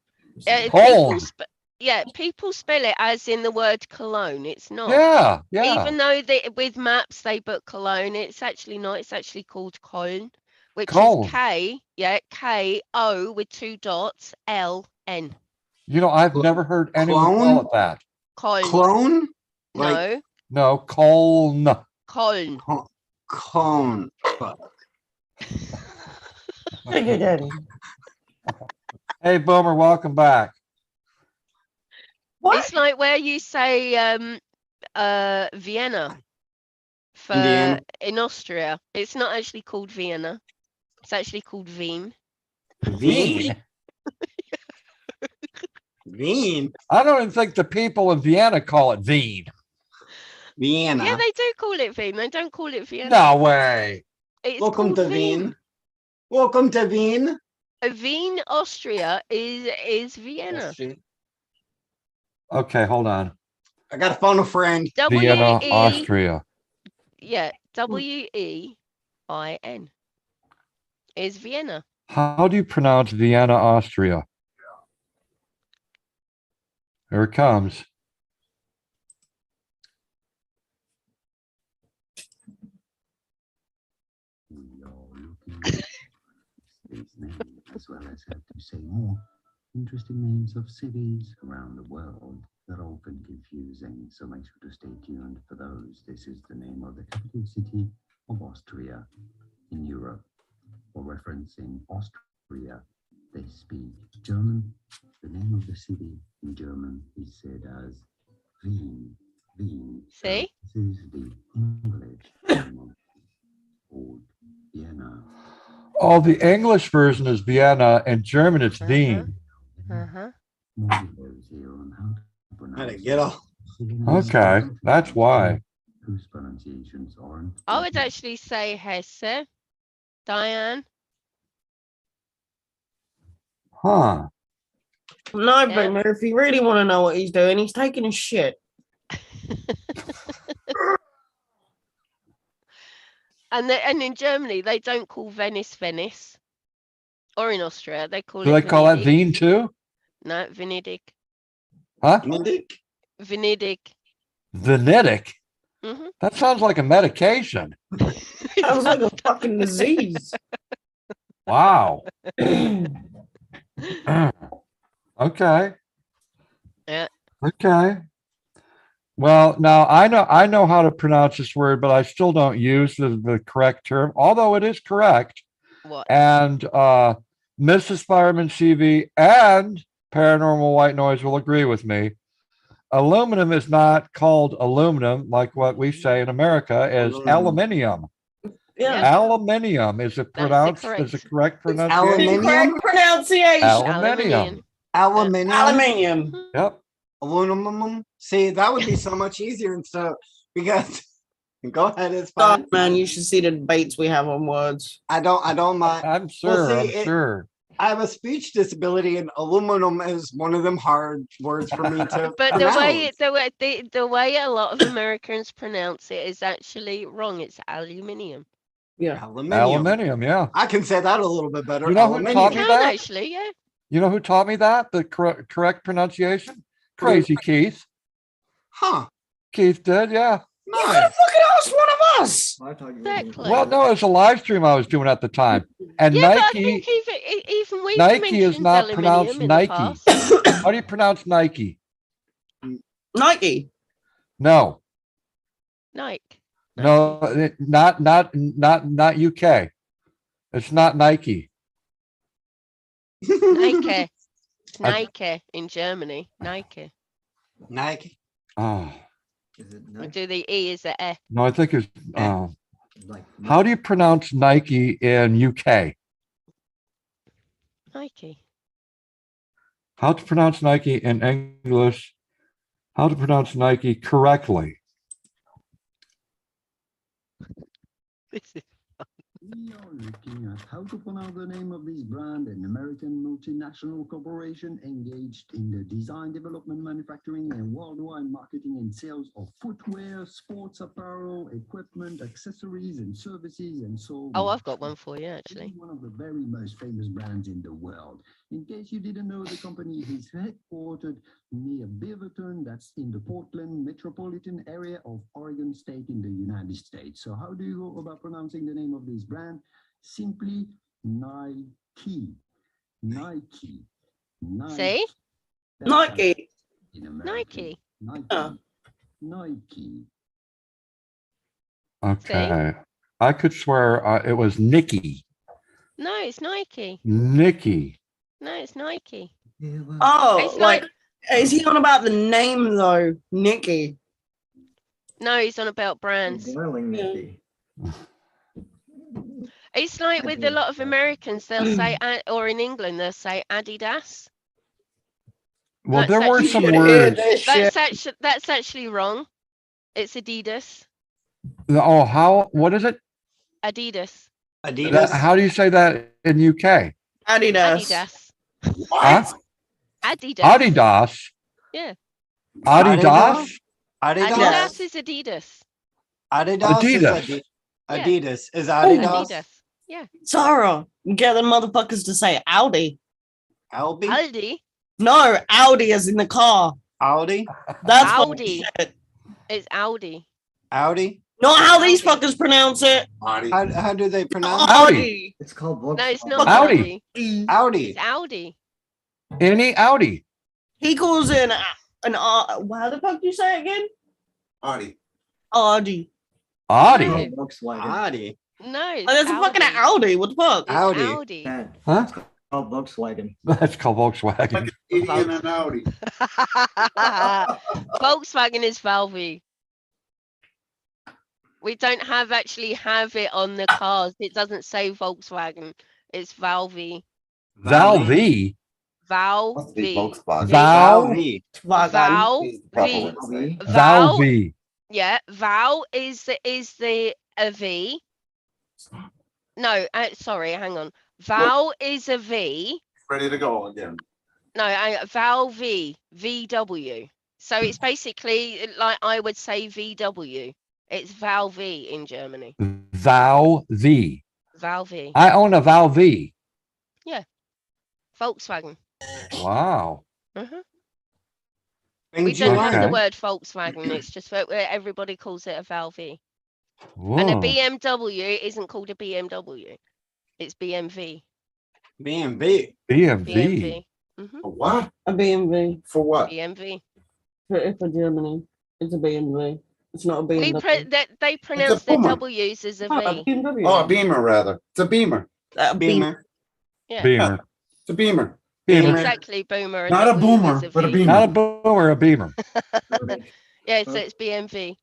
[SPEAKER 2] Köln.
[SPEAKER 4] People spell it as in the word Cologne. It's not.
[SPEAKER 2] Yeah. Yeah.
[SPEAKER 4] Even though with maps they put Cologne, it's actually not. It's actually called Köln, which
[SPEAKER 2] Köln.
[SPEAKER 4] is K-O with 2 dots L-N.
[SPEAKER 2] You know, I've never heard anyone call it that.
[SPEAKER 4] Köln.
[SPEAKER 9] Clone? Like
[SPEAKER 4] No,
[SPEAKER 2] No, Köln.
[SPEAKER 4] Köln.
[SPEAKER 9] clone. Fuck.
[SPEAKER 2] Hey, Boomer, welcome back.
[SPEAKER 8] What?
[SPEAKER 4] It's like where you say Vienna for
[SPEAKER 9] Indiana.
[SPEAKER 4] in Austria. It's not actually called Vienna. It's actually called Wien.
[SPEAKER 9] Wien. Wien.
[SPEAKER 2] I don't even think the people in Vienna call it Wien.
[SPEAKER 9] Vienna.
[SPEAKER 4] Yeah, they do call it Wien. They don't call it Vienna.
[SPEAKER 2] No way.
[SPEAKER 4] It's
[SPEAKER 9] Welcome
[SPEAKER 4] called
[SPEAKER 9] to Wien. Welcome to Wien.
[SPEAKER 4] Wien, Austria is Vienna.
[SPEAKER 2] Okay, hold on.
[SPEAKER 9] I got to phone a friend.
[SPEAKER 2] Vienna,
[SPEAKER 4] W-E
[SPEAKER 2] Austria.
[SPEAKER 4] Yeah, Wein is Vienna.
[SPEAKER 2] How do you pronounce Vienna, Austria? Here it comes.
[SPEAKER 10] We are looking at these names as well as have to say more interesting names of cities around the world that are often confusing. So make sure to stay tuned for those. This is the name of the capital city of Austria in Europe. For reference, in Austria, they speak German. The name of the city in German is said as Wien. Wien.
[SPEAKER 4] See?
[SPEAKER 10] This is the English name of old Vienna.
[SPEAKER 2] Oh, the English version is Vienna, and German it's Wien.
[SPEAKER 4] Uh-huh.
[SPEAKER 10] More videos here on how to
[SPEAKER 9] How to
[SPEAKER 10] pronounce
[SPEAKER 9] get off.
[SPEAKER 10] city names.
[SPEAKER 2] Okay, that's why.
[SPEAKER 10] Whose pronunciations aren't.
[SPEAKER 4] I would actually say Hesse. Diane.
[SPEAKER 2] Huh.
[SPEAKER 8] No,
[SPEAKER 4] Yeah.
[SPEAKER 8] Boomer, if you really want to know what he's doing, he's taking a shit.
[SPEAKER 4] And in Germany, they don't call Venice Venice. Or in Austria, they call
[SPEAKER 2] Do
[SPEAKER 4] it
[SPEAKER 2] they call that
[SPEAKER 4] Venedig.
[SPEAKER 2] Wien too?
[SPEAKER 4] No, Venedig.
[SPEAKER 2] Huh?
[SPEAKER 4] Venedig.
[SPEAKER 2] Venetic?
[SPEAKER 4] Mm-hmm.
[SPEAKER 2] That sounds like a medication.
[SPEAKER 8] Sounds like a fucking disease.
[SPEAKER 2] Wow. Okay.
[SPEAKER 4] Yeah.
[SPEAKER 2] Okay. Well, now I know how to pronounce this word, but I still don't use the correct term, although it is correct.
[SPEAKER 4] What?
[SPEAKER 2] And Mrs. Fireman CV and Paranormal White Noise will agree with me. Aluminum is not called aluminum like what we say in America as aluminium.
[SPEAKER 8] Yeah.
[SPEAKER 2] Aluminium is it pronounced
[SPEAKER 4] correct.
[SPEAKER 2] is the correct pronunciation?
[SPEAKER 9] Aluminium?
[SPEAKER 8] Correct pronunciation.
[SPEAKER 2] Aluminium.
[SPEAKER 9] Aluminium.
[SPEAKER 8] Aluminium.
[SPEAKER 2] Yep.
[SPEAKER 9] Aluminum. See, that would be so much easier instead of because go ahead, it's fine.
[SPEAKER 8] God, man, you should see the debates we have on words.
[SPEAKER 9] I don't mind.
[SPEAKER 2] I'm sure.
[SPEAKER 9] see,
[SPEAKER 2] I'm
[SPEAKER 9] it-
[SPEAKER 2] sure.
[SPEAKER 9] I have a speech disability, and aluminum is one of them hard words for me to.
[SPEAKER 4] But
[SPEAKER 9] pronounce.
[SPEAKER 4] the way a lot of Americans pronounce it is actually wrong. It's aluminium.
[SPEAKER 8] Yeah.
[SPEAKER 2] Aluminium, yeah.
[SPEAKER 9] I can say that a little bit better.
[SPEAKER 2] You know who
[SPEAKER 9] Aluminium.
[SPEAKER 2] taught
[SPEAKER 4] You
[SPEAKER 2] me
[SPEAKER 4] can
[SPEAKER 2] that?
[SPEAKER 4] actually, yeah.
[SPEAKER 2] You know who taught me that? The correct pronunciation? Crazy Keith.
[SPEAKER 9] Huh.
[SPEAKER 2] Keith did, yeah.
[SPEAKER 8] You could have fucking asked one of us.
[SPEAKER 4] Exactly.
[SPEAKER 2] Well, no, it's a live stream I was doing at the time. And
[SPEAKER 4] yeah, but I
[SPEAKER 2] Nike,
[SPEAKER 4] think even we've
[SPEAKER 2] Nike is
[SPEAKER 4] mentioned
[SPEAKER 2] not
[SPEAKER 4] aluminium
[SPEAKER 2] pronounced
[SPEAKER 4] in the
[SPEAKER 2] Nike.
[SPEAKER 4] past.
[SPEAKER 2] How do you pronounce Nike?
[SPEAKER 8] Nike.
[SPEAKER 2] No,
[SPEAKER 4] Nike.
[SPEAKER 2] no, not UK. It's not Nike.
[SPEAKER 4] Nike. Nike in Germany. Nike.
[SPEAKER 9] Nike.
[SPEAKER 2] Oh,
[SPEAKER 4] We do the E as a E.
[SPEAKER 2] no, I think it's, how do you pronounce Nike in UK?
[SPEAKER 4] Nike.
[SPEAKER 2] How to pronounce Nike in English? How to pronounce Nike correctly?
[SPEAKER 10] We are looking at how to pronounce the name of this brand, an American multinational corporation engaged in the design, development, manufacturing, and worldwide marketing and sales of footwear, sports apparel, equipment, accessories, and services, and so
[SPEAKER 4] Oh,
[SPEAKER 10] much.
[SPEAKER 4] I've got one for you actually.
[SPEAKER 10] One of the very most famous brands in the world. In case you didn't know, the company is headquartered near Beaverton, that's in the Portland metropolitan area of Oregon State in the United States. So how do you go about pronouncing the name of this brand? Simply Nike. Nike. Nike.
[SPEAKER 4] See?
[SPEAKER 8] Nike.
[SPEAKER 10] In American.
[SPEAKER 4] Nike.
[SPEAKER 10] Nike.
[SPEAKER 8] Oh.
[SPEAKER 10] Nike.
[SPEAKER 2] Okay. I could swear it was Nikki.
[SPEAKER 4] No, it's Nike.
[SPEAKER 2] Nikki.
[SPEAKER 4] No, it's Nike.
[SPEAKER 8] Oh,
[SPEAKER 4] It's
[SPEAKER 8] like, is he on about the name though? Nikki.
[SPEAKER 4] No, he's on about brands. It's like with a lot of Americans, they'll say, or in England, they'll say Adidas.
[SPEAKER 2] Well,
[SPEAKER 4] That's
[SPEAKER 2] there were
[SPEAKER 4] actually-
[SPEAKER 2] some
[SPEAKER 8] You should hear
[SPEAKER 2] words.
[SPEAKER 8] this shit.
[SPEAKER 4] That's actually wrong. It's Adidas.
[SPEAKER 2] Oh, how? What is it?
[SPEAKER 4] Adidas.
[SPEAKER 9] Adidas.
[SPEAKER 2] How do you say that in UK?
[SPEAKER 8] Adidas.
[SPEAKER 4] Adidas.
[SPEAKER 2] Huh?
[SPEAKER 4] Adidas.
[SPEAKER 2] Adidas.
[SPEAKER 4] Yeah.
[SPEAKER 2] Adidas.
[SPEAKER 9] Adidas.
[SPEAKER 4] Adidas is Adidas.
[SPEAKER 9] Adidas is
[SPEAKER 2] Adidas.
[SPEAKER 9] Adidas is
[SPEAKER 4] Yeah,
[SPEAKER 9] Adidas.
[SPEAKER 4] Adidas. Yeah.
[SPEAKER 8] Sarah, get the motherfuckers to say Audi.
[SPEAKER 9] Albi.
[SPEAKER 4] Aldi.
[SPEAKER 8] No, Audi as in the car.
[SPEAKER 9] Audi.
[SPEAKER 8] That's what
[SPEAKER 4] Audi.
[SPEAKER 8] we said.
[SPEAKER 4] It's Audi.
[SPEAKER 9] Audi.
[SPEAKER 8] Not how these
[SPEAKER 4] Audi.
[SPEAKER 8] fuckers pronounce it.
[SPEAKER 9] How do they pronounce
[SPEAKER 2] Audi.
[SPEAKER 7] It's called
[SPEAKER 4] No, it's
[SPEAKER 7] Volkswagen.
[SPEAKER 4] not
[SPEAKER 2] Audi.
[SPEAKER 4] Audi.
[SPEAKER 9] Audi?
[SPEAKER 4] It's Audi.
[SPEAKER 2] Any Audi.
[SPEAKER 8] He calls it an how the fuck do you say it again?
[SPEAKER 6] Audi.
[SPEAKER 8] Audi.
[SPEAKER 2] Audi.
[SPEAKER 4] No.
[SPEAKER 7] Volkswagen.
[SPEAKER 9] Audi.
[SPEAKER 4] No, it's
[SPEAKER 8] Oh, there's a fucking Audi. What the fuck?
[SPEAKER 4] It's
[SPEAKER 9] Audi.
[SPEAKER 4] Audi.
[SPEAKER 7] Dad,
[SPEAKER 2] Huh?
[SPEAKER 7] it's called Volkswagen.
[SPEAKER 2] That's called Volkswagen.
[SPEAKER 6] Like an idiot and an Audi.
[SPEAKER 4] Volkswagen is Valvey. We don't actually have it on the cars. It doesn't say Volkswagen. It's Valvey.
[SPEAKER 2] Valve.
[SPEAKER 6] Must be
[SPEAKER 4] Valvey.
[SPEAKER 6] Volkswagen.
[SPEAKER 2] Val.
[SPEAKER 9] Valve.
[SPEAKER 8] Vagan.
[SPEAKER 4] Valvey.
[SPEAKER 7] Valve.
[SPEAKER 4] Val.
[SPEAKER 2] Valve.
[SPEAKER 4] Yeah. Val is the a V. No, sorry. Hang on. Val is a V.
[SPEAKER 6] Ready to go again.
[SPEAKER 4] No, Valve. VW. So it's basically like I would say VW. It's Valve in Germany.
[SPEAKER 2] Valve.
[SPEAKER 4] Valve.
[SPEAKER 2] I own a Valve.
[SPEAKER 4] Volkswagen.
[SPEAKER 2] Wow.
[SPEAKER 4] Mhm.
[SPEAKER 9] Things
[SPEAKER 4] We
[SPEAKER 9] you
[SPEAKER 4] don't have
[SPEAKER 2] Okay.
[SPEAKER 4] the word Volkswagen. It's just that everybody calls it a Valve. And a
[SPEAKER 2] Whoa.
[SPEAKER 4] BMW isn't called a BMW. It's BMW.
[SPEAKER 9] BMW.
[SPEAKER 2] BMW.
[SPEAKER 4] BMW.
[SPEAKER 6] A what?
[SPEAKER 8] A BMW
[SPEAKER 6] For what?
[SPEAKER 4] BMW.
[SPEAKER 8] for Germany. It's a BMW. It's not a
[SPEAKER 4] We
[SPEAKER 8] BMW.
[SPEAKER 4] they pronounce their
[SPEAKER 6] Puma.
[SPEAKER 4] W's as a
[SPEAKER 8] Oh, a
[SPEAKER 4] V.
[SPEAKER 8] BMW.
[SPEAKER 6] Oh, a Beamer rather. It's a Beamer.
[SPEAKER 8] A
[SPEAKER 9] Beamer.
[SPEAKER 4] Yeah.
[SPEAKER 2] Beamer.
[SPEAKER 6] It's a Beamer.
[SPEAKER 2] Beamer.
[SPEAKER 4] Exactly, boomer.
[SPEAKER 6] Not a
[SPEAKER 4] W
[SPEAKER 6] boomer,
[SPEAKER 4] is
[SPEAKER 6] but a
[SPEAKER 4] V.
[SPEAKER 6] beamer.
[SPEAKER 2] Not a boomer, a beamer.
[SPEAKER 4] Yeah, so it's BMW.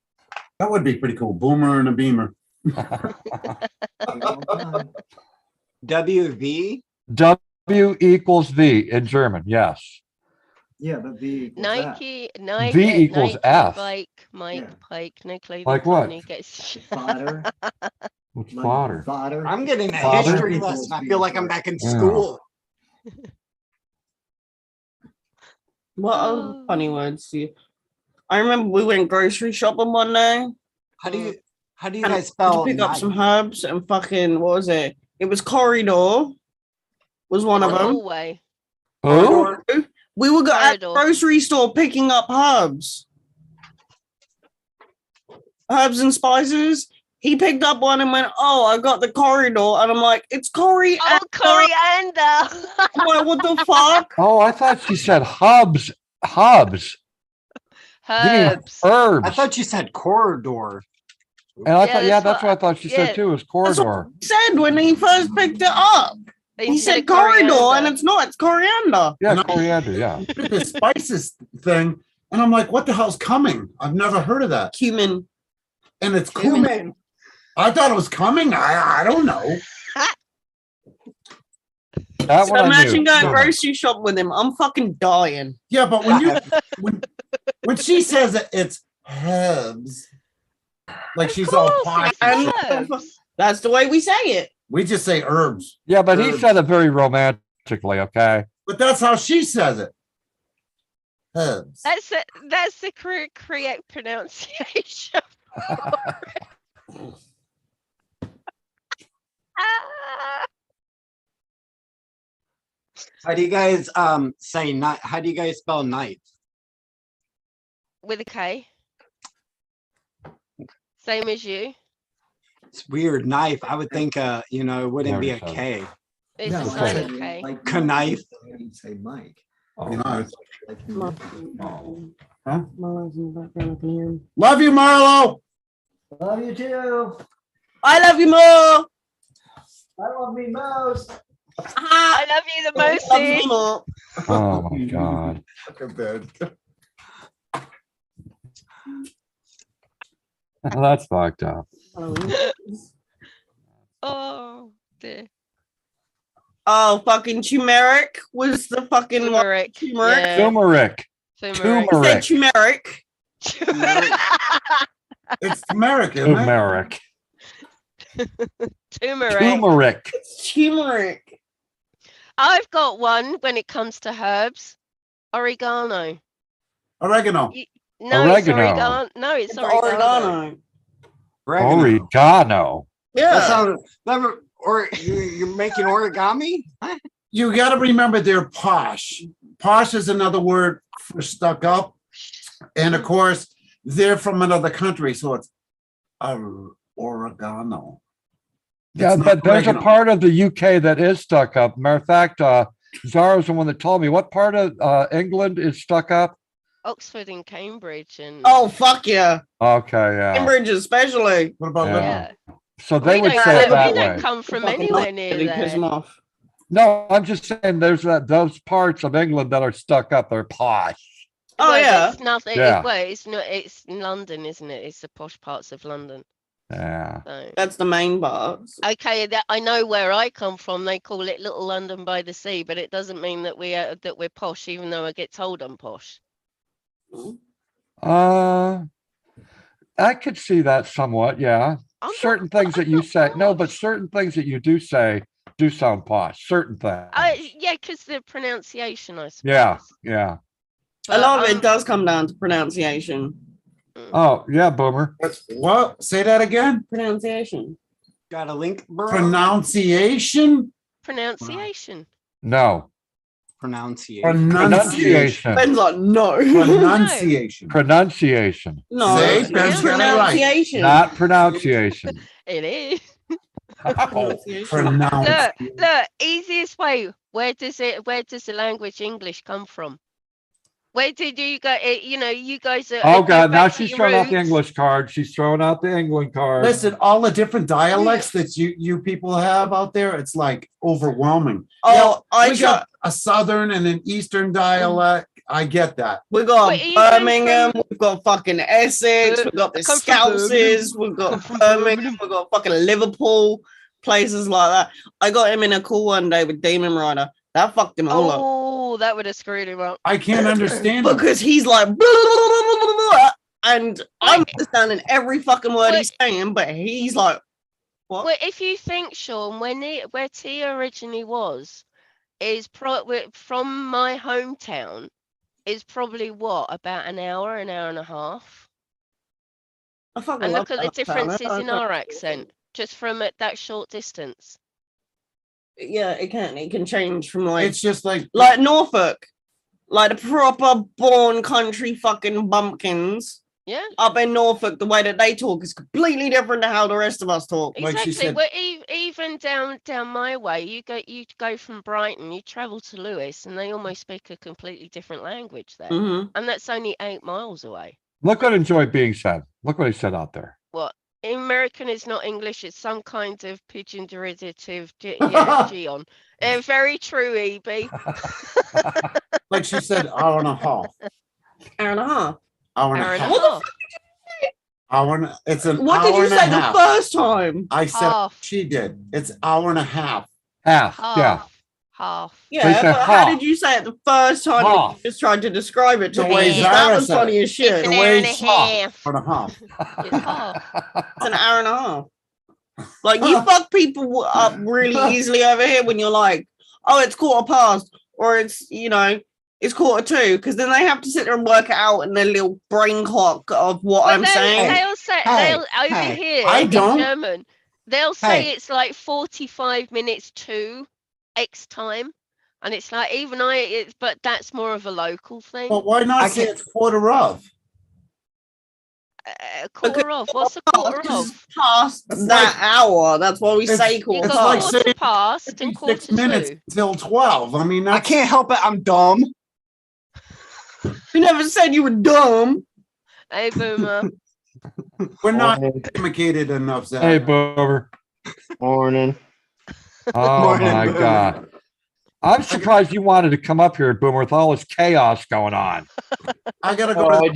[SPEAKER 6] That would be pretty cool. Boomer and a Beamer.
[SPEAKER 9] WV.
[SPEAKER 2] W equals V in German. Yes.
[SPEAKER 7] Yeah, but V equals that.
[SPEAKER 4] Nike, Nike,
[SPEAKER 2] V equals
[SPEAKER 4] Nike,
[SPEAKER 2] F.
[SPEAKER 4] Bike, Mike,
[SPEAKER 7] Yeah.
[SPEAKER 4] Pike, no clothing
[SPEAKER 2] Like what?
[SPEAKER 4] company gets.
[SPEAKER 7] Fodder.
[SPEAKER 2] What's
[SPEAKER 7] like
[SPEAKER 2] fodder?
[SPEAKER 7] Fodder.
[SPEAKER 9] I'm getting a
[SPEAKER 2] Father?
[SPEAKER 9] history lesson. I feel like I'm back in school.
[SPEAKER 8] What other funny words do you? I remember we went grocery shopping one day.
[SPEAKER 9] How do you
[SPEAKER 8] And
[SPEAKER 9] guys
[SPEAKER 8] I
[SPEAKER 9] spell
[SPEAKER 8] had to pick up
[SPEAKER 9] knife?
[SPEAKER 8] some herbs and fucking what was it? It was corridor. Was one of them.
[SPEAKER 4] Hallway.
[SPEAKER 2] Oh,
[SPEAKER 8] We were at the
[SPEAKER 4] Corridor.
[SPEAKER 8] grocery store picking up herbs. Herbs and spices. He picked up one and went, "Oh, I got the corridor," and I'm like, "It's coriander."
[SPEAKER 4] Oh, coriander.
[SPEAKER 8] I'm like, what the fuck?
[SPEAKER 2] oh, I thought she said hubs. Hubs. You mean
[SPEAKER 4] Herbs.
[SPEAKER 2] herbs.
[SPEAKER 9] I thought you said corridor.
[SPEAKER 2] And I
[SPEAKER 4] Yeah,
[SPEAKER 2] thought,
[SPEAKER 4] that's
[SPEAKER 2] that's what I thought she
[SPEAKER 4] yeah.
[SPEAKER 2] said too, was
[SPEAKER 8] That's what
[SPEAKER 2] corridor.
[SPEAKER 8] he said when he first picked it up. He said corridor, and it's not. It's coriander.
[SPEAKER 2] Yeah,
[SPEAKER 6] And I-
[SPEAKER 2] coriander, yeah.
[SPEAKER 6] The spices thing. And I'm like, what the hell's coming? I've never heard of that.
[SPEAKER 8] Cumin.
[SPEAKER 6] And it's cumin. I thought it was coming. I don't know.
[SPEAKER 2] That
[SPEAKER 8] So
[SPEAKER 2] one I
[SPEAKER 8] imagine
[SPEAKER 2] knew.
[SPEAKER 8] going
[SPEAKER 2] Yeah.
[SPEAKER 8] grocery shop with him. I'm fucking dying.
[SPEAKER 6] Yeah, but when she says it, it's herbs. Like she's all
[SPEAKER 4] Of course,
[SPEAKER 6] posh.
[SPEAKER 4] it's
[SPEAKER 6] and shit.
[SPEAKER 4] herbs.
[SPEAKER 8] That's the way we say it.
[SPEAKER 6] We just say herbs.
[SPEAKER 2] Yeah, but he
[SPEAKER 6] Herbs.
[SPEAKER 2] said it very romantically, okay?
[SPEAKER 6] But that's how she says it. Herbs.
[SPEAKER 4] That's the correct pronunciation. Ah.
[SPEAKER 9] How do you guys say knife? How do you guys spell knife?
[SPEAKER 4] With a K. Same as you.
[SPEAKER 9] It's weird. Knife. I would think it wouldn't be a
[SPEAKER 2] Never said
[SPEAKER 9] K.
[SPEAKER 4] It's
[SPEAKER 7] No,
[SPEAKER 4] just
[SPEAKER 7] I
[SPEAKER 4] like
[SPEAKER 7] said
[SPEAKER 4] a K.
[SPEAKER 7] like
[SPEAKER 9] Knife.
[SPEAKER 7] You say Mike.
[SPEAKER 2] Oh,
[SPEAKER 6] You know,
[SPEAKER 7] Like
[SPEAKER 2] huh?
[SPEAKER 6] love you, Marlo.
[SPEAKER 7] love you too.
[SPEAKER 8] I love you more.
[SPEAKER 7] I love me most.
[SPEAKER 4] I love you the most.
[SPEAKER 8] Love you more.
[SPEAKER 2] Oh my God.
[SPEAKER 6] Fucking bad.
[SPEAKER 2] That's fucked up.
[SPEAKER 4] Oh dear.
[SPEAKER 8] Oh, fucking turmeric was the fucking
[SPEAKER 4] Turmeric.
[SPEAKER 8] Turmeric.
[SPEAKER 4] Yeah.
[SPEAKER 2] Turmeric.
[SPEAKER 4] Turmeric.
[SPEAKER 8] Say turmeric.
[SPEAKER 6] It's turmeric, isn't it?
[SPEAKER 2] Turmeric.
[SPEAKER 4] Turmeric.
[SPEAKER 2] Turmeric.
[SPEAKER 8] It's turmeric.
[SPEAKER 4] I've got one when it comes to herbs. Oregano.
[SPEAKER 6] Oregano.
[SPEAKER 4] No, it's
[SPEAKER 2] Oregano.
[SPEAKER 4] oregano. No, it's
[SPEAKER 8] It's
[SPEAKER 4] oregano.
[SPEAKER 8] oregano.
[SPEAKER 9] Oregano.
[SPEAKER 2] Oregano.
[SPEAKER 9] That
[SPEAKER 8] Yeah.
[SPEAKER 9] sounds never. Or you're making origami?
[SPEAKER 6] You got to remember they're posh. Posh is another word for stuck up. And of course, they're from another country. So it's oregano.
[SPEAKER 2] Yeah,
[SPEAKER 6] It's not
[SPEAKER 2] but there's a
[SPEAKER 6] oregano.
[SPEAKER 2] part of the UK that is stuck up. Matter of fact, Zara's the one that told me what part of England is stuck up.
[SPEAKER 4] Oxford and Cambridge and
[SPEAKER 8] Oh fuck yeah.
[SPEAKER 2] Okay, yeah.
[SPEAKER 8] Cambridge especially.
[SPEAKER 6] What about
[SPEAKER 2] Yeah.
[SPEAKER 6] Liverpool?
[SPEAKER 4] yeah.
[SPEAKER 2] So they
[SPEAKER 4] We
[SPEAKER 2] would
[SPEAKER 4] don't,
[SPEAKER 2] say it
[SPEAKER 4] we
[SPEAKER 2] that
[SPEAKER 4] don't
[SPEAKER 2] way.
[SPEAKER 4] come from
[SPEAKER 8] Fucking
[SPEAKER 4] anywhere
[SPEAKER 8] not
[SPEAKER 4] near
[SPEAKER 8] really piss 'em
[SPEAKER 4] there.
[SPEAKER 8] off.
[SPEAKER 2] No, I'm just saying there's those parts of England that are stuck up. They're posh.
[SPEAKER 8] Oh
[SPEAKER 4] Well,
[SPEAKER 8] yeah.
[SPEAKER 4] it's nothing.
[SPEAKER 2] Yeah.
[SPEAKER 4] Well, it's not. It's London, isn't it? It's the posh parts of London.
[SPEAKER 2] Yeah.
[SPEAKER 4] So.
[SPEAKER 8] That's the main parts.
[SPEAKER 4] Okay, that I know where I come from. They call it Little London by the Sea, but it doesn't mean that we're posh, even though I get told I'm posh.
[SPEAKER 2] I could see that somewhat. Yeah.
[SPEAKER 4] I'm
[SPEAKER 2] Certain
[SPEAKER 4] not,
[SPEAKER 2] things
[SPEAKER 4] I'm
[SPEAKER 2] that you
[SPEAKER 4] not
[SPEAKER 2] say, no, but
[SPEAKER 4] posh.
[SPEAKER 2] certain things that you do say do sound posh. Certain things.
[SPEAKER 4] Yeah, because the pronunciation, I suppose.
[SPEAKER 2] Yeah. Yeah.
[SPEAKER 8] A lot of
[SPEAKER 4] But,
[SPEAKER 8] it does come down to pronunciation.
[SPEAKER 2] Oh, yeah, Boomer.
[SPEAKER 6] What? Say that again.
[SPEAKER 8] Pronunciation.
[SPEAKER 9] Got a link, bro?
[SPEAKER 6] Pronunciation.
[SPEAKER 4] pronunciation.
[SPEAKER 2] No.
[SPEAKER 9] Pronunciation.
[SPEAKER 2] Pronunciation.
[SPEAKER 8] Ben's like, no.
[SPEAKER 6] Pronunciation.
[SPEAKER 2] Pronunciation.
[SPEAKER 8] No.
[SPEAKER 6] Say,
[SPEAKER 8] it's
[SPEAKER 6] Ben's got it right.
[SPEAKER 8] pronunciation.
[SPEAKER 2] Not pronunciation.
[SPEAKER 4] It is.
[SPEAKER 8] Pronunciation.
[SPEAKER 4] Look, easiest way. Where does the language English come from? Where did you go? You guys are.
[SPEAKER 2] Oh
[SPEAKER 4] go
[SPEAKER 2] God! Now
[SPEAKER 4] back to
[SPEAKER 2] she's
[SPEAKER 4] your
[SPEAKER 2] throwing out the
[SPEAKER 4] roots.
[SPEAKER 2] English card. She's throwing out the England card.
[SPEAKER 6] Listen, all the different dialects that you people have out there, it's like overwhelming.
[SPEAKER 8] Oh,
[SPEAKER 6] we got a southern and an eastern dialect. I get that.
[SPEAKER 8] We got
[SPEAKER 4] Where are you going
[SPEAKER 8] Birmingham,
[SPEAKER 4] from?
[SPEAKER 8] we've got fucking Essex, we've got the
[SPEAKER 4] I come from
[SPEAKER 8] Scousers, we've got Birmingham, we've got fucking Liverpool, places like that. I got him in a call one day with Damon Rider. That fucked him all up.
[SPEAKER 4] Oh, that would have screwed him up.
[SPEAKER 6] I can't understand it.
[SPEAKER 8] Because he's like, blah, blah, blah, blah, blah, blah, blah, and I'm understanding every fucking word he's saying, but he's like, what?
[SPEAKER 4] Well, if you think, Sean, where Tia originally was, is from my hometown, is probably what, about an hour and a half.
[SPEAKER 8] I fucking
[SPEAKER 4] And
[SPEAKER 8] love
[SPEAKER 4] look at the
[SPEAKER 8] that town.
[SPEAKER 4] differences in our accent, just from that short distance.
[SPEAKER 8] Yeah, it can change from like
[SPEAKER 6] It's just like
[SPEAKER 8] Norfolk, like the proper born country fucking bumpkins.
[SPEAKER 4] Yeah.
[SPEAKER 8] Up in Norfolk, the way that they talk is completely different to how the rest of us talk.
[SPEAKER 4] Exactly. Well, even down my way, you go from Brighton, you travel to Lewis, and they almost speak a completely different language there, and that's only 8 miles away.
[SPEAKER 2] Look what enjoyed being said. Look what he said out there.
[SPEAKER 4] What? American is not English. It's some kind of pigeon derivative. Geon. Very true, EB.
[SPEAKER 6] like she said, hour and a half.
[SPEAKER 8] Hour and a half.
[SPEAKER 6] Hour and a half.
[SPEAKER 8] What the fuck
[SPEAKER 6] hour and it's an
[SPEAKER 8] what
[SPEAKER 6] hour
[SPEAKER 8] did you
[SPEAKER 6] and a
[SPEAKER 8] say the
[SPEAKER 6] half.
[SPEAKER 8] first time?
[SPEAKER 6] I said she did. It's hour and a half.
[SPEAKER 2] Half. Yeah.
[SPEAKER 4] Half.
[SPEAKER 8] Yeah, but how did you say it the first time you just tried to describe it to
[SPEAKER 6] The
[SPEAKER 8] me?
[SPEAKER 6] way
[SPEAKER 8] That
[SPEAKER 6] Zara
[SPEAKER 8] was
[SPEAKER 6] said
[SPEAKER 8] funny
[SPEAKER 6] it.
[SPEAKER 8] as shit.
[SPEAKER 4] It's an
[SPEAKER 8] The
[SPEAKER 4] hour
[SPEAKER 8] way
[SPEAKER 4] and a half.
[SPEAKER 6] Hour and a half.
[SPEAKER 4] It's half.
[SPEAKER 8] It's an hour and a half. Like you fuck people up really easily over here when you're like, oh, it's 1:15, or it's it's 1:45, because then they have to sit there and work it out in their little brain clock of what I'm saying.
[SPEAKER 4] They'll say they'll over here in German. They'll say it's like 45 minutes to X time, and it's like but that's more of a local thing.
[SPEAKER 6] But why not say it's quarter of?
[SPEAKER 4] Quarter of. What's a quarter of?
[SPEAKER 8] Past that hour. That's why we say quarter.
[SPEAKER 6] It's like saying
[SPEAKER 4] past and
[SPEAKER 6] 6 minutes till 12. I mean,
[SPEAKER 9] I can't help it. I'm dumb.
[SPEAKER 8] You never said you were dumb.
[SPEAKER 4] Hey, Boomer.
[SPEAKER 6] We're not educated enough, Zach.
[SPEAKER 2] Hey, Boomer.
[SPEAKER 11] Morning.
[SPEAKER 2] Oh
[SPEAKER 11] Morning,
[SPEAKER 2] my
[SPEAKER 11] Boomer.
[SPEAKER 2] God. I'm surprised you wanted to come up here, Boomer, with all this chaos going on.
[SPEAKER 6] I gotta
[SPEAKER 11] go. I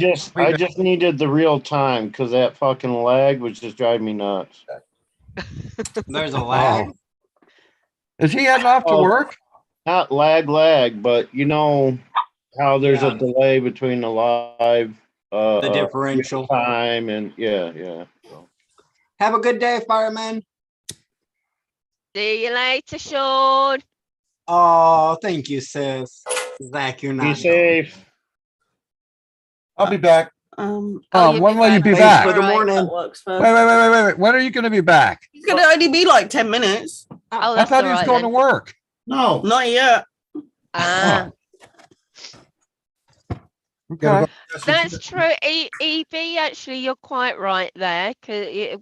[SPEAKER 11] just needed the real time because that fucking lag was just driving me nuts.
[SPEAKER 9] There's a lag.
[SPEAKER 2] Is he heading off to work?
[SPEAKER 11] Not lag, but you know how there's a delay between the live
[SPEAKER 9] The differential.
[SPEAKER 11] time and yeah. So.
[SPEAKER 9] Have a good day, fireman.
[SPEAKER 4] See you later, Sean.
[SPEAKER 9] Oh, thank you, sis. Zach, you're not.
[SPEAKER 11] Be safe.
[SPEAKER 6] I'll be back.
[SPEAKER 4] you'll
[SPEAKER 2] when will you be
[SPEAKER 4] back.
[SPEAKER 9] Thanks
[SPEAKER 2] back?
[SPEAKER 9] for the
[SPEAKER 4] Right.
[SPEAKER 9] morning.
[SPEAKER 8] That works
[SPEAKER 2] Wait,
[SPEAKER 8] first.
[SPEAKER 2] wait. When are you going to be back?
[SPEAKER 8] It's gonna only be like 10 minutes.
[SPEAKER 4] Oh,
[SPEAKER 2] I
[SPEAKER 4] that's
[SPEAKER 2] thought
[SPEAKER 4] all
[SPEAKER 2] he was
[SPEAKER 4] right
[SPEAKER 2] going
[SPEAKER 4] then.
[SPEAKER 2] to work.
[SPEAKER 1] No.
[SPEAKER 8] Not yet.
[SPEAKER 4] Ah,
[SPEAKER 2] Okay.
[SPEAKER 4] that's true. EB, actually, you're quite right there.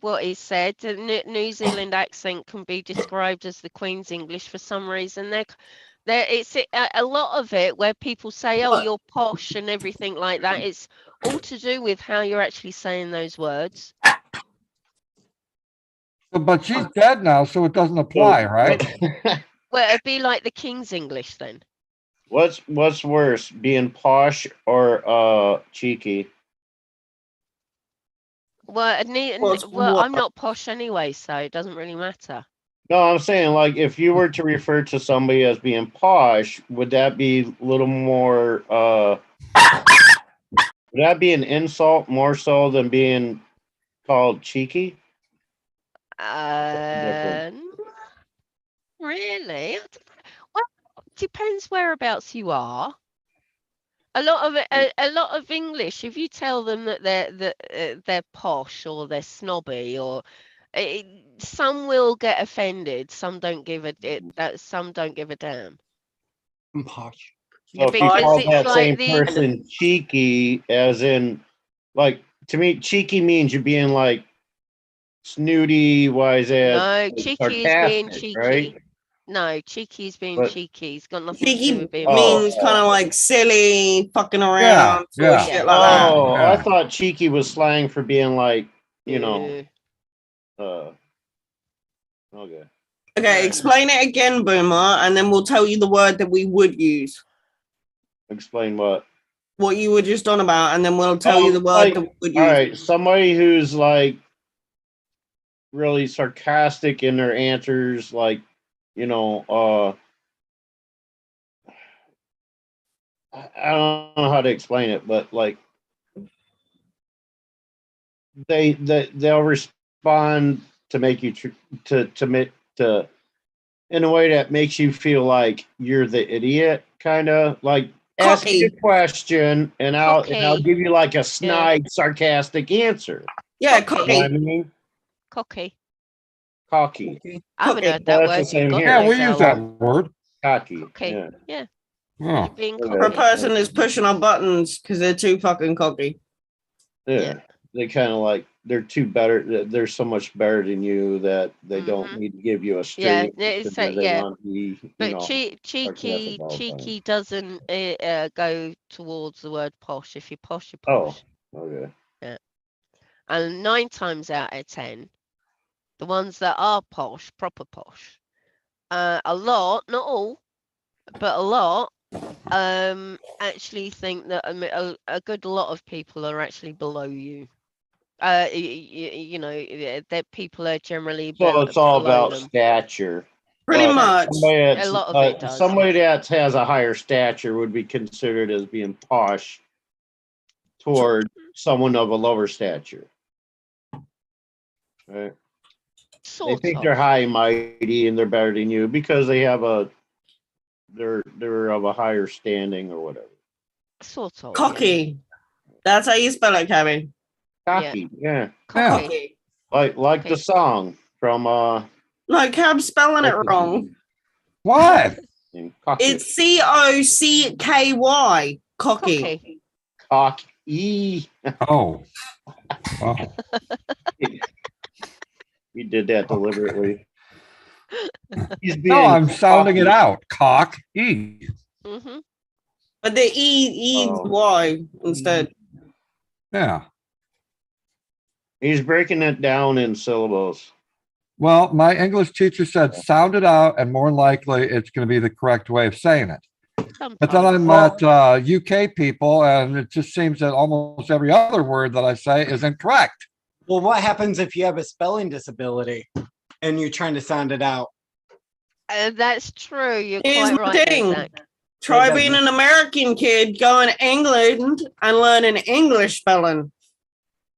[SPEAKER 4] What he said, the New Zealand accent can be described as the Queen's English for some reason. It's a lot of it where people say, "Oh,
[SPEAKER 8] What?
[SPEAKER 4] you're posh" and everything like that. It's all to do with how you're actually saying those words.
[SPEAKER 2] But she's dead now, so it doesn't apply, right?
[SPEAKER 4] Well, it'd be like the King's English then.
[SPEAKER 11] What's worse, being posh or cheeky?
[SPEAKER 4] Well,
[SPEAKER 8] What's
[SPEAKER 4] well,
[SPEAKER 8] what?
[SPEAKER 4] I'm not posh anyway, so it doesn't really matter.
[SPEAKER 11] No, I'm saying like if you were to refer to somebody as being posh, would that be a little more would that be an insult more so than being called cheeky?
[SPEAKER 4] Really? Well, depends whereabouts you are. A lot of English, if you tell them that they're posh or they're snobby or some will get offended, some don't give some don't give a damn.
[SPEAKER 9] I'm posh.
[SPEAKER 11] So if you
[SPEAKER 4] Because
[SPEAKER 11] call
[SPEAKER 4] it's
[SPEAKER 11] that
[SPEAKER 4] like
[SPEAKER 11] same
[SPEAKER 4] the
[SPEAKER 11] person cheeky, as in like to me, cheeky means you're being like snooty, wise ass,
[SPEAKER 4] no,
[SPEAKER 11] like,
[SPEAKER 4] cheeky is being
[SPEAKER 11] sarcastic,
[SPEAKER 4] cheeky.
[SPEAKER 11] right?
[SPEAKER 4] No, cheeky is being
[SPEAKER 11] But
[SPEAKER 4] cheeky. It's got nothing to do
[SPEAKER 8] Cheeky
[SPEAKER 4] with being
[SPEAKER 8] means
[SPEAKER 4] posh.
[SPEAKER 8] kind of like silly, fucking
[SPEAKER 2] Yeah,
[SPEAKER 8] around, sort of
[SPEAKER 2] yeah.
[SPEAKER 8] shit like that.
[SPEAKER 11] oh,
[SPEAKER 2] Yeah.
[SPEAKER 11] I thought cheeky was slang for being like, you know, okay.
[SPEAKER 8] Okay, explain it again, Boomer, and then we'll tell you the word that we would use.
[SPEAKER 11] Explain what?
[SPEAKER 8] What you were just on about, and then we'll tell you the word
[SPEAKER 11] Like,
[SPEAKER 8] that we would
[SPEAKER 11] all
[SPEAKER 8] use.
[SPEAKER 11] right, somebody who's like really sarcastic in their answers, like, you know, I don't know how to explain it, but like they'll respond to make you to in a way that makes you feel like you're the idiot, kind of like ask me a
[SPEAKER 8] Cocky.
[SPEAKER 11] question and I'll
[SPEAKER 4] Cocky.
[SPEAKER 11] give you like a snide, sarcastic answer.
[SPEAKER 8] Yeah,
[SPEAKER 4] Cocky.
[SPEAKER 11] You know what I
[SPEAKER 8] cocky.
[SPEAKER 11] mean?
[SPEAKER 4] Cocky.
[SPEAKER 11] Cocky.
[SPEAKER 4] I haven't
[SPEAKER 8] Cocky.
[SPEAKER 4] heard that
[SPEAKER 11] Well, that's
[SPEAKER 4] word
[SPEAKER 11] the same
[SPEAKER 4] in God
[SPEAKER 11] here.
[SPEAKER 2] Yeah, we
[SPEAKER 4] knows how
[SPEAKER 2] use that
[SPEAKER 4] long.
[SPEAKER 2] word.
[SPEAKER 11] Cocky.
[SPEAKER 4] Cocky.
[SPEAKER 11] Yeah.
[SPEAKER 4] Yeah.
[SPEAKER 2] Oh.
[SPEAKER 4] You're being
[SPEAKER 11] Okay.
[SPEAKER 8] For a
[SPEAKER 4] cocky.
[SPEAKER 8] person that's pushing our buttons because they're too fucking cocky.
[SPEAKER 11] Yeah. They kind of like they're too better. They're so much better than you that they don't need to give you a
[SPEAKER 4] Yeah,
[SPEAKER 11] straight.
[SPEAKER 4] it's
[SPEAKER 11] answer, they
[SPEAKER 4] yeah.
[SPEAKER 11] want to be,
[SPEAKER 4] But
[SPEAKER 11] you know,
[SPEAKER 4] cheeky
[SPEAKER 11] sarcastic all the time.
[SPEAKER 4] cheeky doesn't go towards the word posh. If you're posh, you're
[SPEAKER 11] Oh,
[SPEAKER 4] posh.
[SPEAKER 11] okay.
[SPEAKER 4] Yeah. And 9 times out of 10, the ones that are posh, proper posh, a lot, not all, but a lot, actually think that a good lot of people are actually below you. You know, that people are generally
[SPEAKER 11] So it's all
[SPEAKER 4] below
[SPEAKER 11] about
[SPEAKER 4] them.
[SPEAKER 11] stature.
[SPEAKER 8] Pretty
[SPEAKER 11] But
[SPEAKER 8] much.
[SPEAKER 11] Somebody
[SPEAKER 4] A
[SPEAKER 11] that's,
[SPEAKER 4] lot of it does.
[SPEAKER 11] somebody that has a higher stature would be considered as being posh toward someone of a lower stature. Right? They think they're high and mighty and they're better than you because they have they're of a higher standing or whatever.
[SPEAKER 4] Sort of.
[SPEAKER 8] Cocky. That's how you spell it, Kevin.
[SPEAKER 11] Cocky, yeah.
[SPEAKER 8] Cocky.
[SPEAKER 11] Like the song from
[SPEAKER 8] No, Cab's spelling it wrong.
[SPEAKER 2] What?
[SPEAKER 11] Cocky.
[SPEAKER 8] It's COCKY. Cocky.
[SPEAKER 11] Cocky.
[SPEAKER 2] Oh. Wow.
[SPEAKER 11] He did that deliberately. He's being
[SPEAKER 2] No, I'm sounding it
[SPEAKER 11] cocky.
[SPEAKER 2] out. Cock E.
[SPEAKER 4] Mm-hmm.
[SPEAKER 8] But the E is Y instead.
[SPEAKER 2] Yeah.
[SPEAKER 11] He's breaking it down in syllables.
[SPEAKER 2] Well, my English teacher said sound it out, and more likely it's going to be the correct way of saying it. But then I met UK people, and it just seems that almost every other word that I say is incorrect.
[SPEAKER 9] Well, what happens if you have a spelling disability and you're trying to sound it out?
[SPEAKER 4] That's true. You're
[SPEAKER 8] Here's
[SPEAKER 4] quite
[SPEAKER 8] the
[SPEAKER 4] right,
[SPEAKER 8] thing.
[SPEAKER 4] Zach.
[SPEAKER 8] Try being an American kid going to England and learning English spelling.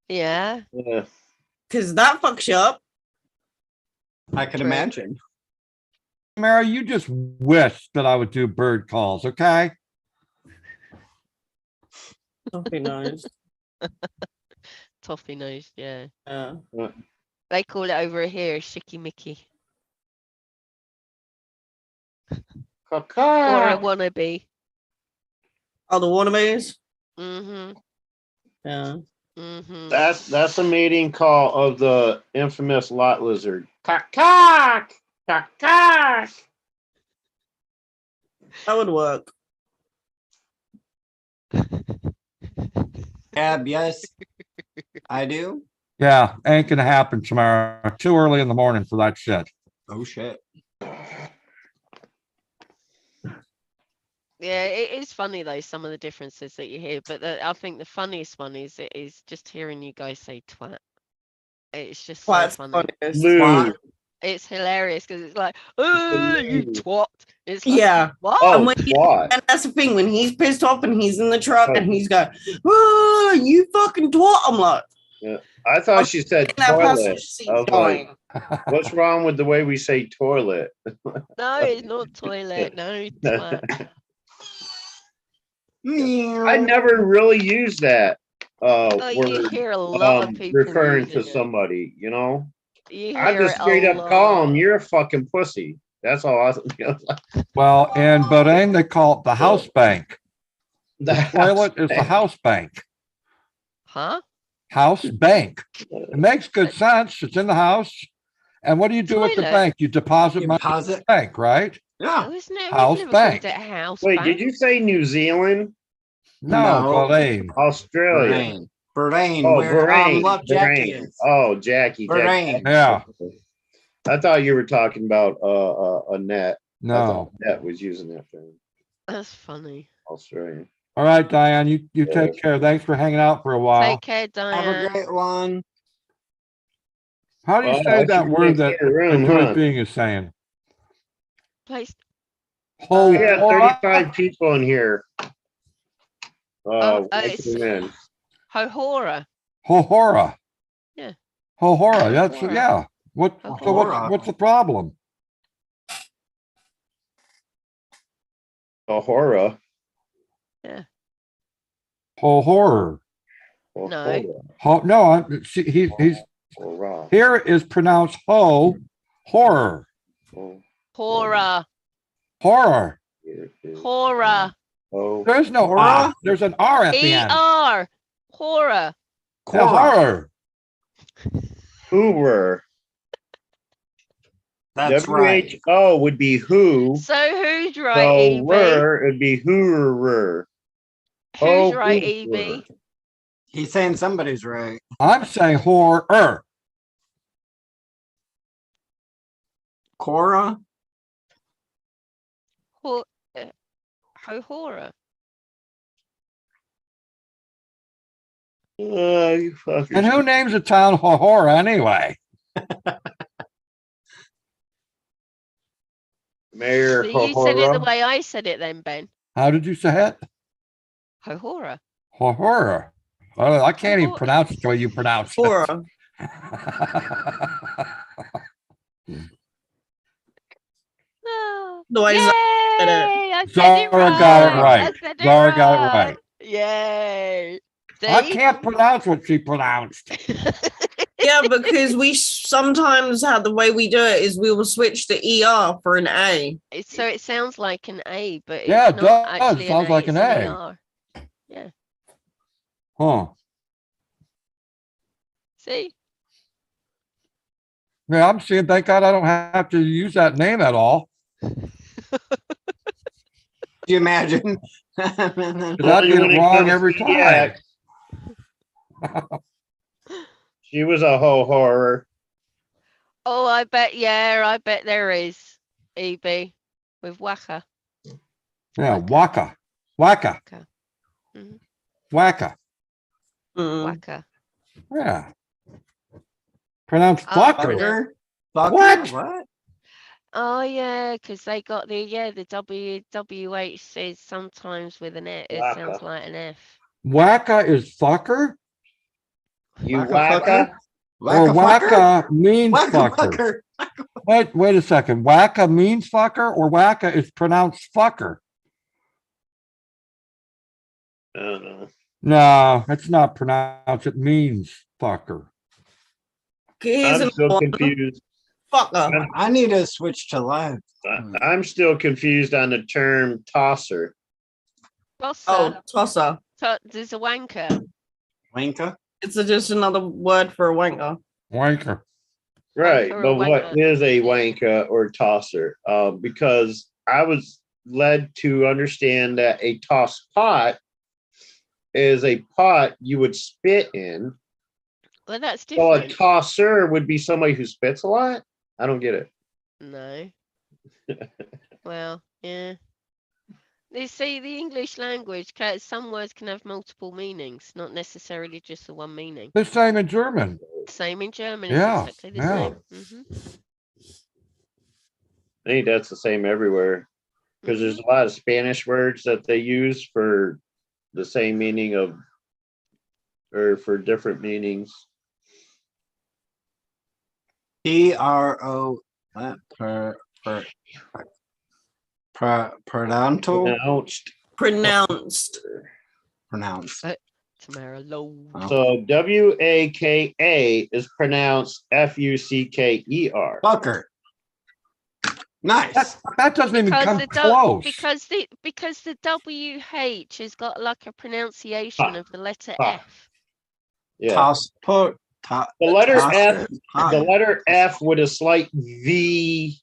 [SPEAKER 4] Yeah.
[SPEAKER 11] Yeah.
[SPEAKER 8] Because that fucks you up.
[SPEAKER 9] I can imagine.
[SPEAKER 2] Mary, you just wish that I would do bird calls, okay?
[SPEAKER 8] Don't be nice.
[SPEAKER 4] Toffee nose, yeah.
[SPEAKER 8] Yeah.
[SPEAKER 4] They call it over here Shicky Mickey. Or a wannabe.
[SPEAKER 8] Oh, the wannabes?
[SPEAKER 4] Mm-hmm.
[SPEAKER 8] Yeah.
[SPEAKER 4] Mm-hmm.
[SPEAKER 11] That's a mating call of the infamous lot lizard. Cock, cock, cock, cock.
[SPEAKER 8] That would work.
[SPEAKER 9] Cab, yes, I do.
[SPEAKER 2] Yeah, ain't gonna happen tomorrow. Too early in the morning for that shit.
[SPEAKER 9] Oh shit.
[SPEAKER 4] Yeah, it is funny though, some of the differences that you hear, but I think the funniest one is just hearing you guys say twat. It's just so
[SPEAKER 8] Twat's
[SPEAKER 4] funny.
[SPEAKER 8] funniest.
[SPEAKER 11] Lou.
[SPEAKER 4] It's hilarious because it's like, oh, you
[SPEAKER 11] Lou.
[SPEAKER 4] twat. It's like,
[SPEAKER 8] Yeah.
[SPEAKER 4] what?
[SPEAKER 11] Oh,
[SPEAKER 8] And when
[SPEAKER 11] what?
[SPEAKER 8] and that's the thing, when he's pissed off and he's in the truck
[SPEAKER 11] Oh.
[SPEAKER 8] and he's going, oh, you fucking twat. I'm like,
[SPEAKER 11] Yeah. I thought she said
[SPEAKER 8] in that
[SPEAKER 11] toilet.
[SPEAKER 8] passenger seat
[SPEAKER 11] I was
[SPEAKER 8] dying.
[SPEAKER 11] like, what's wrong with the way we say toilet?
[SPEAKER 4] No, it's not toilet. No, twat.
[SPEAKER 11] I never really used that
[SPEAKER 4] Oh, you
[SPEAKER 11] word
[SPEAKER 4] hear a lot of people
[SPEAKER 11] referring to
[SPEAKER 4] using it.
[SPEAKER 11] somebody, you know.
[SPEAKER 4] You
[SPEAKER 11] I
[SPEAKER 4] hear
[SPEAKER 11] just
[SPEAKER 4] it
[SPEAKER 11] straight
[SPEAKER 4] a
[SPEAKER 11] up call
[SPEAKER 4] lot.
[SPEAKER 11] him, you're a fucking pussy. That's all I
[SPEAKER 2] Well, in Bahrain, they call it the house bank.
[SPEAKER 11] the
[SPEAKER 2] The toilet is the house bank.
[SPEAKER 4] Huh?
[SPEAKER 2] House bank. It makes good sense. It's in the house. And what do you do at the
[SPEAKER 4] Toilet?
[SPEAKER 2] bank? You deposit money in the
[SPEAKER 9] Deposit.
[SPEAKER 2] bank, right?
[SPEAKER 9] Yeah.
[SPEAKER 4] Oh, isn't it?
[SPEAKER 2] House
[SPEAKER 4] We've never
[SPEAKER 2] bank.
[SPEAKER 4] called it a house
[SPEAKER 11] Wait,
[SPEAKER 4] bank.
[SPEAKER 11] did you say New Zealand?
[SPEAKER 2] No,
[SPEAKER 9] No.
[SPEAKER 2] Bahrain.
[SPEAKER 11] Australia.
[SPEAKER 9] Bahrain. Bahrain,
[SPEAKER 11] Oh,
[SPEAKER 9] where
[SPEAKER 11] Bahrain.
[SPEAKER 9] Love Jackie
[SPEAKER 11] Bahrain.
[SPEAKER 9] is.
[SPEAKER 11] Oh, Jackie.
[SPEAKER 9] Bahrain.
[SPEAKER 2] Yeah.
[SPEAKER 11] I thought you were talking about a net. I
[SPEAKER 2] No.
[SPEAKER 11] thought net was using that for
[SPEAKER 4] That's funny.
[SPEAKER 11] Australia.
[SPEAKER 2] All right, Diane, you
[SPEAKER 11] Yeah,
[SPEAKER 2] take
[SPEAKER 11] that's
[SPEAKER 2] care. Thanks for hanging out for a while.
[SPEAKER 4] Take care,
[SPEAKER 9] Have
[SPEAKER 4] Diane.
[SPEAKER 9] a great one.
[SPEAKER 2] How do you
[SPEAKER 11] Well,
[SPEAKER 2] say
[SPEAKER 11] I
[SPEAKER 2] that
[SPEAKER 11] should
[SPEAKER 2] word
[SPEAKER 11] take
[SPEAKER 2] that
[SPEAKER 11] care of room,
[SPEAKER 2] the human
[SPEAKER 11] huh?
[SPEAKER 2] being is saying?
[SPEAKER 4] Place.
[SPEAKER 2] Ho,
[SPEAKER 11] We got
[SPEAKER 2] hora?
[SPEAKER 11] 35 people in here. When I
[SPEAKER 4] It's
[SPEAKER 11] came in.
[SPEAKER 4] Hohora.
[SPEAKER 2] Ho-hora.
[SPEAKER 4] Yeah.
[SPEAKER 2] Ho-hora. That's,
[SPEAKER 4] Ho-hora.
[SPEAKER 2] yeah. What, so
[SPEAKER 9] Ho-hora.
[SPEAKER 2] what's the problem?
[SPEAKER 11] A horror.
[SPEAKER 4] Yeah.
[SPEAKER 2] Ho-horror.
[SPEAKER 4] No.
[SPEAKER 2] Ho, no, he's
[SPEAKER 11] Horror.
[SPEAKER 2] here is pronounced ho, horror,
[SPEAKER 4] Hora.
[SPEAKER 2] horror.
[SPEAKER 4] Hora.
[SPEAKER 11] Oh,
[SPEAKER 2] There's no
[SPEAKER 9] Hora?
[SPEAKER 2] R. There's an R at the end.
[SPEAKER 4] E-R. Hora.
[SPEAKER 2] Yeah, horror.
[SPEAKER 11] Hoover.
[SPEAKER 9] That's right.
[SPEAKER 11] WHO would be who.
[SPEAKER 4] So who's right,
[SPEAKER 11] So
[SPEAKER 4] EB?
[SPEAKER 11] were it'd be hoorer.
[SPEAKER 4] Who's
[SPEAKER 11] Oh,
[SPEAKER 4] right,
[SPEAKER 11] Hoover.
[SPEAKER 4] EB?
[SPEAKER 9] He's saying somebody's right.
[SPEAKER 2] I'm saying horror.
[SPEAKER 9] Cora?
[SPEAKER 4] Hohora.
[SPEAKER 11] You fuckers.
[SPEAKER 2] And who names a town horror anyway?
[SPEAKER 11] Mayor
[SPEAKER 4] So you said it the
[SPEAKER 11] Hohora.
[SPEAKER 4] way I said it then, Ben.
[SPEAKER 2] How did you say it?
[SPEAKER 4] Hohora.
[SPEAKER 2] Horror. Oh, I can't even
[SPEAKER 4] Ho-hora.
[SPEAKER 2] pronounce it the way you pronounce it.
[SPEAKER 8] Hora.
[SPEAKER 4] Oh,
[SPEAKER 8] The way
[SPEAKER 4] yay!
[SPEAKER 8] Zara
[SPEAKER 4] I said
[SPEAKER 2] Zara
[SPEAKER 4] it right.
[SPEAKER 2] got it right.
[SPEAKER 4] I said it
[SPEAKER 2] Zara got it right.
[SPEAKER 4] Yay.
[SPEAKER 2] I
[SPEAKER 4] See?
[SPEAKER 2] can't pronounce what she pronounced.
[SPEAKER 8] Yeah, because we sometimes have the way we do it is we will switch the ER for an A.
[SPEAKER 4] So it sounds like an A, but it's
[SPEAKER 2] Yeah, it
[SPEAKER 4] not
[SPEAKER 2] does.
[SPEAKER 4] actually
[SPEAKER 2] Sounds
[SPEAKER 4] an A,
[SPEAKER 2] like an
[SPEAKER 4] it's
[SPEAKER 2] A.
[SPEAKER 4] ER. Yeah.
[SPEAKER 2] Huh.
[SPEAKER 4] See?
[SPEAKER 2] Yeah, I'm seeing, thank God I don't have to use that name at all.
[SPEAKER 9] Do you imagine?
[SPEAKER 2] 'Cause I'd
[SPEAKER 11] Only
[SPEAKER 2] get
[SPEAKER 11] when
[SPEAKER 2] it
[SPEAKER 11] it
[SPEAKER 2] wrong
[SPEAKER 11] comes
[SPEAKER 2] every
[SPEAKER 11] to
[SPEAKER 2] time.
[SPEAKER 11] Yak. She was a ho horror.
[SPEAKER 4] Oh, I bet there is. EB with Waka.
[SPEAKER 2] Yeah, Waka. Waka.
[SPEAKER 4] Mhm.
[SPEAKER 2] Waka.
[SPEAKER 4] Waka.
[SPEAKER 2] Yeah. Pronounced
[SPEAKER 4] Oh,
[SPEAKER 2] fucker.
[SPEAKER 9] Fucker?
[SPEAKER 2] What?
[SPEAKER 9] What?
[SPEAKER 4] Oh yeah, because they got the WH says sometimes with an F. It
[SPEAKER 11] Waka.
[SPEAKER 4] sounds like an F.
[SPEAKER 2] Waka is fucker?
[SPEAKER 11] You
[SPEAKER 9] Waka
[SPEAKER 11] wacka.
[SPEAKER 2] Or waka means
[SPEAKER 9] Waka
[SPEAKER 2] fucker?
[SPEAKER 9] fucker.
[SPEAKER 2] Wait a second. Waka means fucker or waka is pronounced fucker?
[SPEAKER 11] I don't know.
[SPEAKER 2] No, it's not pronounced. It means fucker.
[SPEAKER 8] Here's
[SPEAKER 11] I'm still
[SPEAKER 8] another one.
[SPEAKER 11] confused.
[SPEAKER 8] Fucker.
[SPEAKER 9] I need to switch to live.
[SPEAKER 11] I'm still confused on the term tosser.
[SPEAKER 4] Tosser.
[SPEAKER 8] Oh, tosser.
[SPEAKER 4] There's a wanker.
[SPEAKER 9] Wanker?
[SPEAKER 8] It's just another word for a wanker.
[SPEAKER 2] Wanker.
[SPEAKER 11] Right,
[SPEAKER 4] Wanker or
[SPEAKER 11] but what
[SPEAKER 4] wanker.
[SPEAKER 11] is a wanker or tosser? Because I was led to understand that a toss pot is a pot you would spit in.
[SPEAKER 4] Well, that's
[SPEAKER 11] So a
[SPEAKER 4] different.
[SPEAKER 11] tosser would be somebody who spits a lot. I don't get it.
[SPEAKER 4] No. Well, yeah. You see, the English language, some words can have multiple meanings, not necessarily just the one meaning.
[SPEAKER 2] The same in German.
[SPEAKER 4] Same in German.
[SPEAKER 2] Yeah,
[SPEAKER 4] It's exactly the
[SPEAKER 2] yeah.
[SPEAKER 4] same.
[SPEAKER 11] I think that's the same everywhere because there's a lot of Spanish words that they use for the same meaning of, or for different meanings.
[SPEAKER 9] PRO
[SPEAKER 11] Pronounced.
[SPEAKER 9] pronounced.
[SPEAKER 4] Tamara Low.
[SPEAKER 11] So WAKA is pronounced FUCKER.
[SPEAKER 9] Fucker. Nice.
[SPEAKER 2] That doesn't even
[SPEAKER 4] Because
[SPEAKER 2] come
[SPEAKER 4] the
[SPEAKER 2] close.
[SPEAKER 4] because the WH has got like a pronunciation of the letter F.
[SPEAKER 11] Yeah.
[SPEAKER 9] Toss put.
[SPEAKER 11] The letter
[SPEAKER 9] toss-
[SPEAKER 11] F.
[SPEAKER 9] toss-
[SPEAKER 11] The letter F with a slight V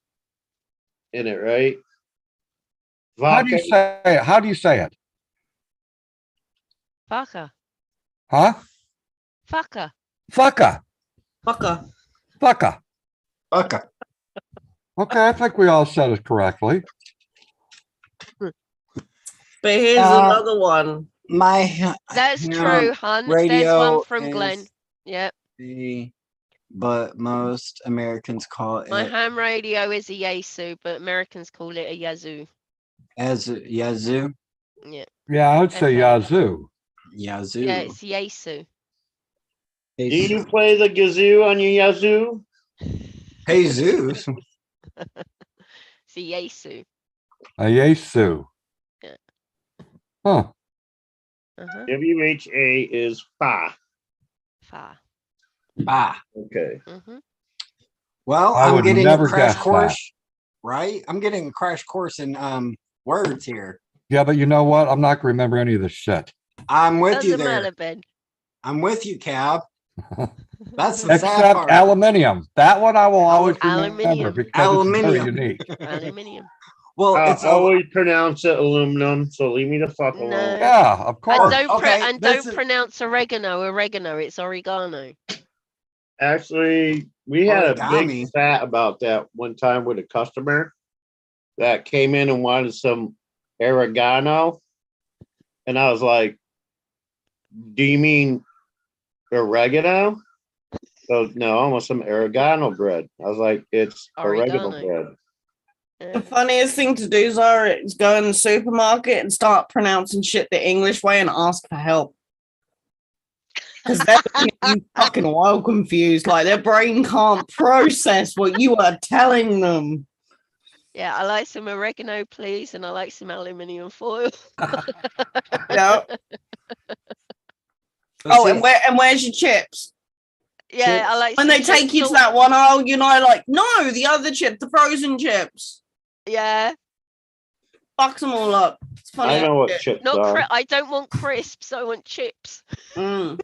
[SPEAKER 11] in it, right?
[SPEAKER 2] How do you say it? How do you say it?
[SPEAKER 4] Fucker.
[SPEAKER 2] Huh?
[SPEAKER 4] Fucker.
[SPEAKER 2] Fucker.
[SPEAKER 8] Fucker.
[SPEAKER 2] Fucker.
[SPEAKER 9] Fucker.
[SPEAKER 2] Okay, I think we all said it correctly.
[SPEAKER 8] But here's
[SPEAKER 9] Uh,
[SPEAKER 8] another one.
[SPEAKER 9] My
[SPEAKER 4] That's
[SPEAKER 9] ham
[SPEAKER 4] true, hun. There's
[SPEAKER 9] radio
[SPEAKER 4] one from Glenn.
[SPEAKER 9] is
[SPEAKER 4] Yep.
[SPEAKER 9] but most Americans call
[SPEAKER 4] My
[SPEAKER 9] it
[SPEAKER 4] ham radio is a Yasu, but Americans call it a Yazoo.
[SPEAKER 9] as Yazoo.
[SPEAKER 4] Yeah.
[SPEAKER 2] Yeah, I would say
[SPEAKER 4] FM.
[SPEAKER 2] Yazoo.
[SPEAKER 9] Yazoo.
[SPEAKER 4] Yeah, it's Yasu.
[SPEAKER 11] Do you play the gazoo on your Yazoo?
[SPEAKER 9] Jesus.
[SPEAKER 4] It's a Yasu.
[SPEAKER 2] A Yesu.
[SPEAKER 4] Yeah.
[SPEAKER 2] Huh.
[SPEAKER 11] WHA is fa.
[SPEAKER 4] Fa.
[SPEAKER 11] Okay.
[SPEAKER 9] Well,
[SPEAKER 2] I
[SPEAKER 9] I'm
[SPEAKER 2] would
[SPEAKER 9] getting
[SPEAKER 2] never
[SPEAKER 9] a crash
[SPEAKER 2] guess that.
[SPEAKER 9] course, right? I'm getting a crash course in words here.
[SPEAKER 2] Yeah, but you know what? I'm not gonna remember any of this shit.
[SPEAKER 9] I'm with you
[SPEAKER 4] Doesn't
[SPEAKER 9] there.
[SPEAKER 4] matter, Ben.
[SPEAKER 9] I'm with you, Cab. That's the sad
[SPEAKER 2] Except
[SPEAKER 9] part.
[SPEAKER 2] aluminium. That one I will always remember
[SPEAKER 4] Aluminium.
[SPEAKER 2] because it's very
[SPEAKER 9] Aluminium.
[SPEAKER 2] unique.
[SPEAKER 4] Aluminium.
[SPEAKER 9] Well,
[SPEAKER 11] I
[SPEAKER 9] it's
[SPEAKER 11] always pronounce it aluminum, so leave me the fuck
[SPEAKER 4] No.
[SPEAKER 11] alone.
[SPEAKER 2] Yeah, of
[SPEAKER 4] And
[SPEAKER 2] course.
[SPEAKER 4] don't
[SPEAKER 9] okay, this
[SPEAKER 4] don't
[SPEAKER 9] is-
[SPEAKER 4] pronounce oregano. It's oregano.
[SPEAKER 11] Actually, we had a
[SPEAKER 9] Origami.
[SPEAKER 11] big spat about that one time with a customer that came in and wanted some oregano. And I was like, do you mean oregano? So no, I want some oregano bread. I was like, it's oregano
[SPEAKER 4] Oregano.
[SPEAKER 11] bread.
[SPEAKER 8] The funniest thing to do, Zara, is go in the supermarket and start pronouncing shit the English way and ask for help. Because they're looking at you fucking wild confused. Like their brain can't process what you are telling them.
[SPEAKER 4] Yeah, I like some oregano, please, and I like some aluminium foil.
[SPEAKER 8] Yeah.
[SPEAKER 9] Let's
[SPEAKER 8] Oh,
[SPEAKER 9] see.
[SPEAKER 8] and where's your chips?
[SPEAKER 4] Yeah, I like
[SPEAKER 8] When
[SPEAKER 4] some
[SPEAKER 8] they take
[SPEAKER 4] chips
[SPEAKER 8] you to
[SPEAKER 4] or-
[SPEAKER 8] that one aisle, you know, like, no, the other chip, the frozen chips.
[SPEAKER 4] Yeah,
[SPEAKER 8] Fucks them all up. It's funny.
[SPEAKER 11] I know what
[SPEAKER 8] shit.
[SPEAKER 11] chips
[SPEAKER 4] not
[SPEAKER 11] are.
[SPEAKER 4] I don't want crisps. I want chips.
[SPEAKER 8] Mm.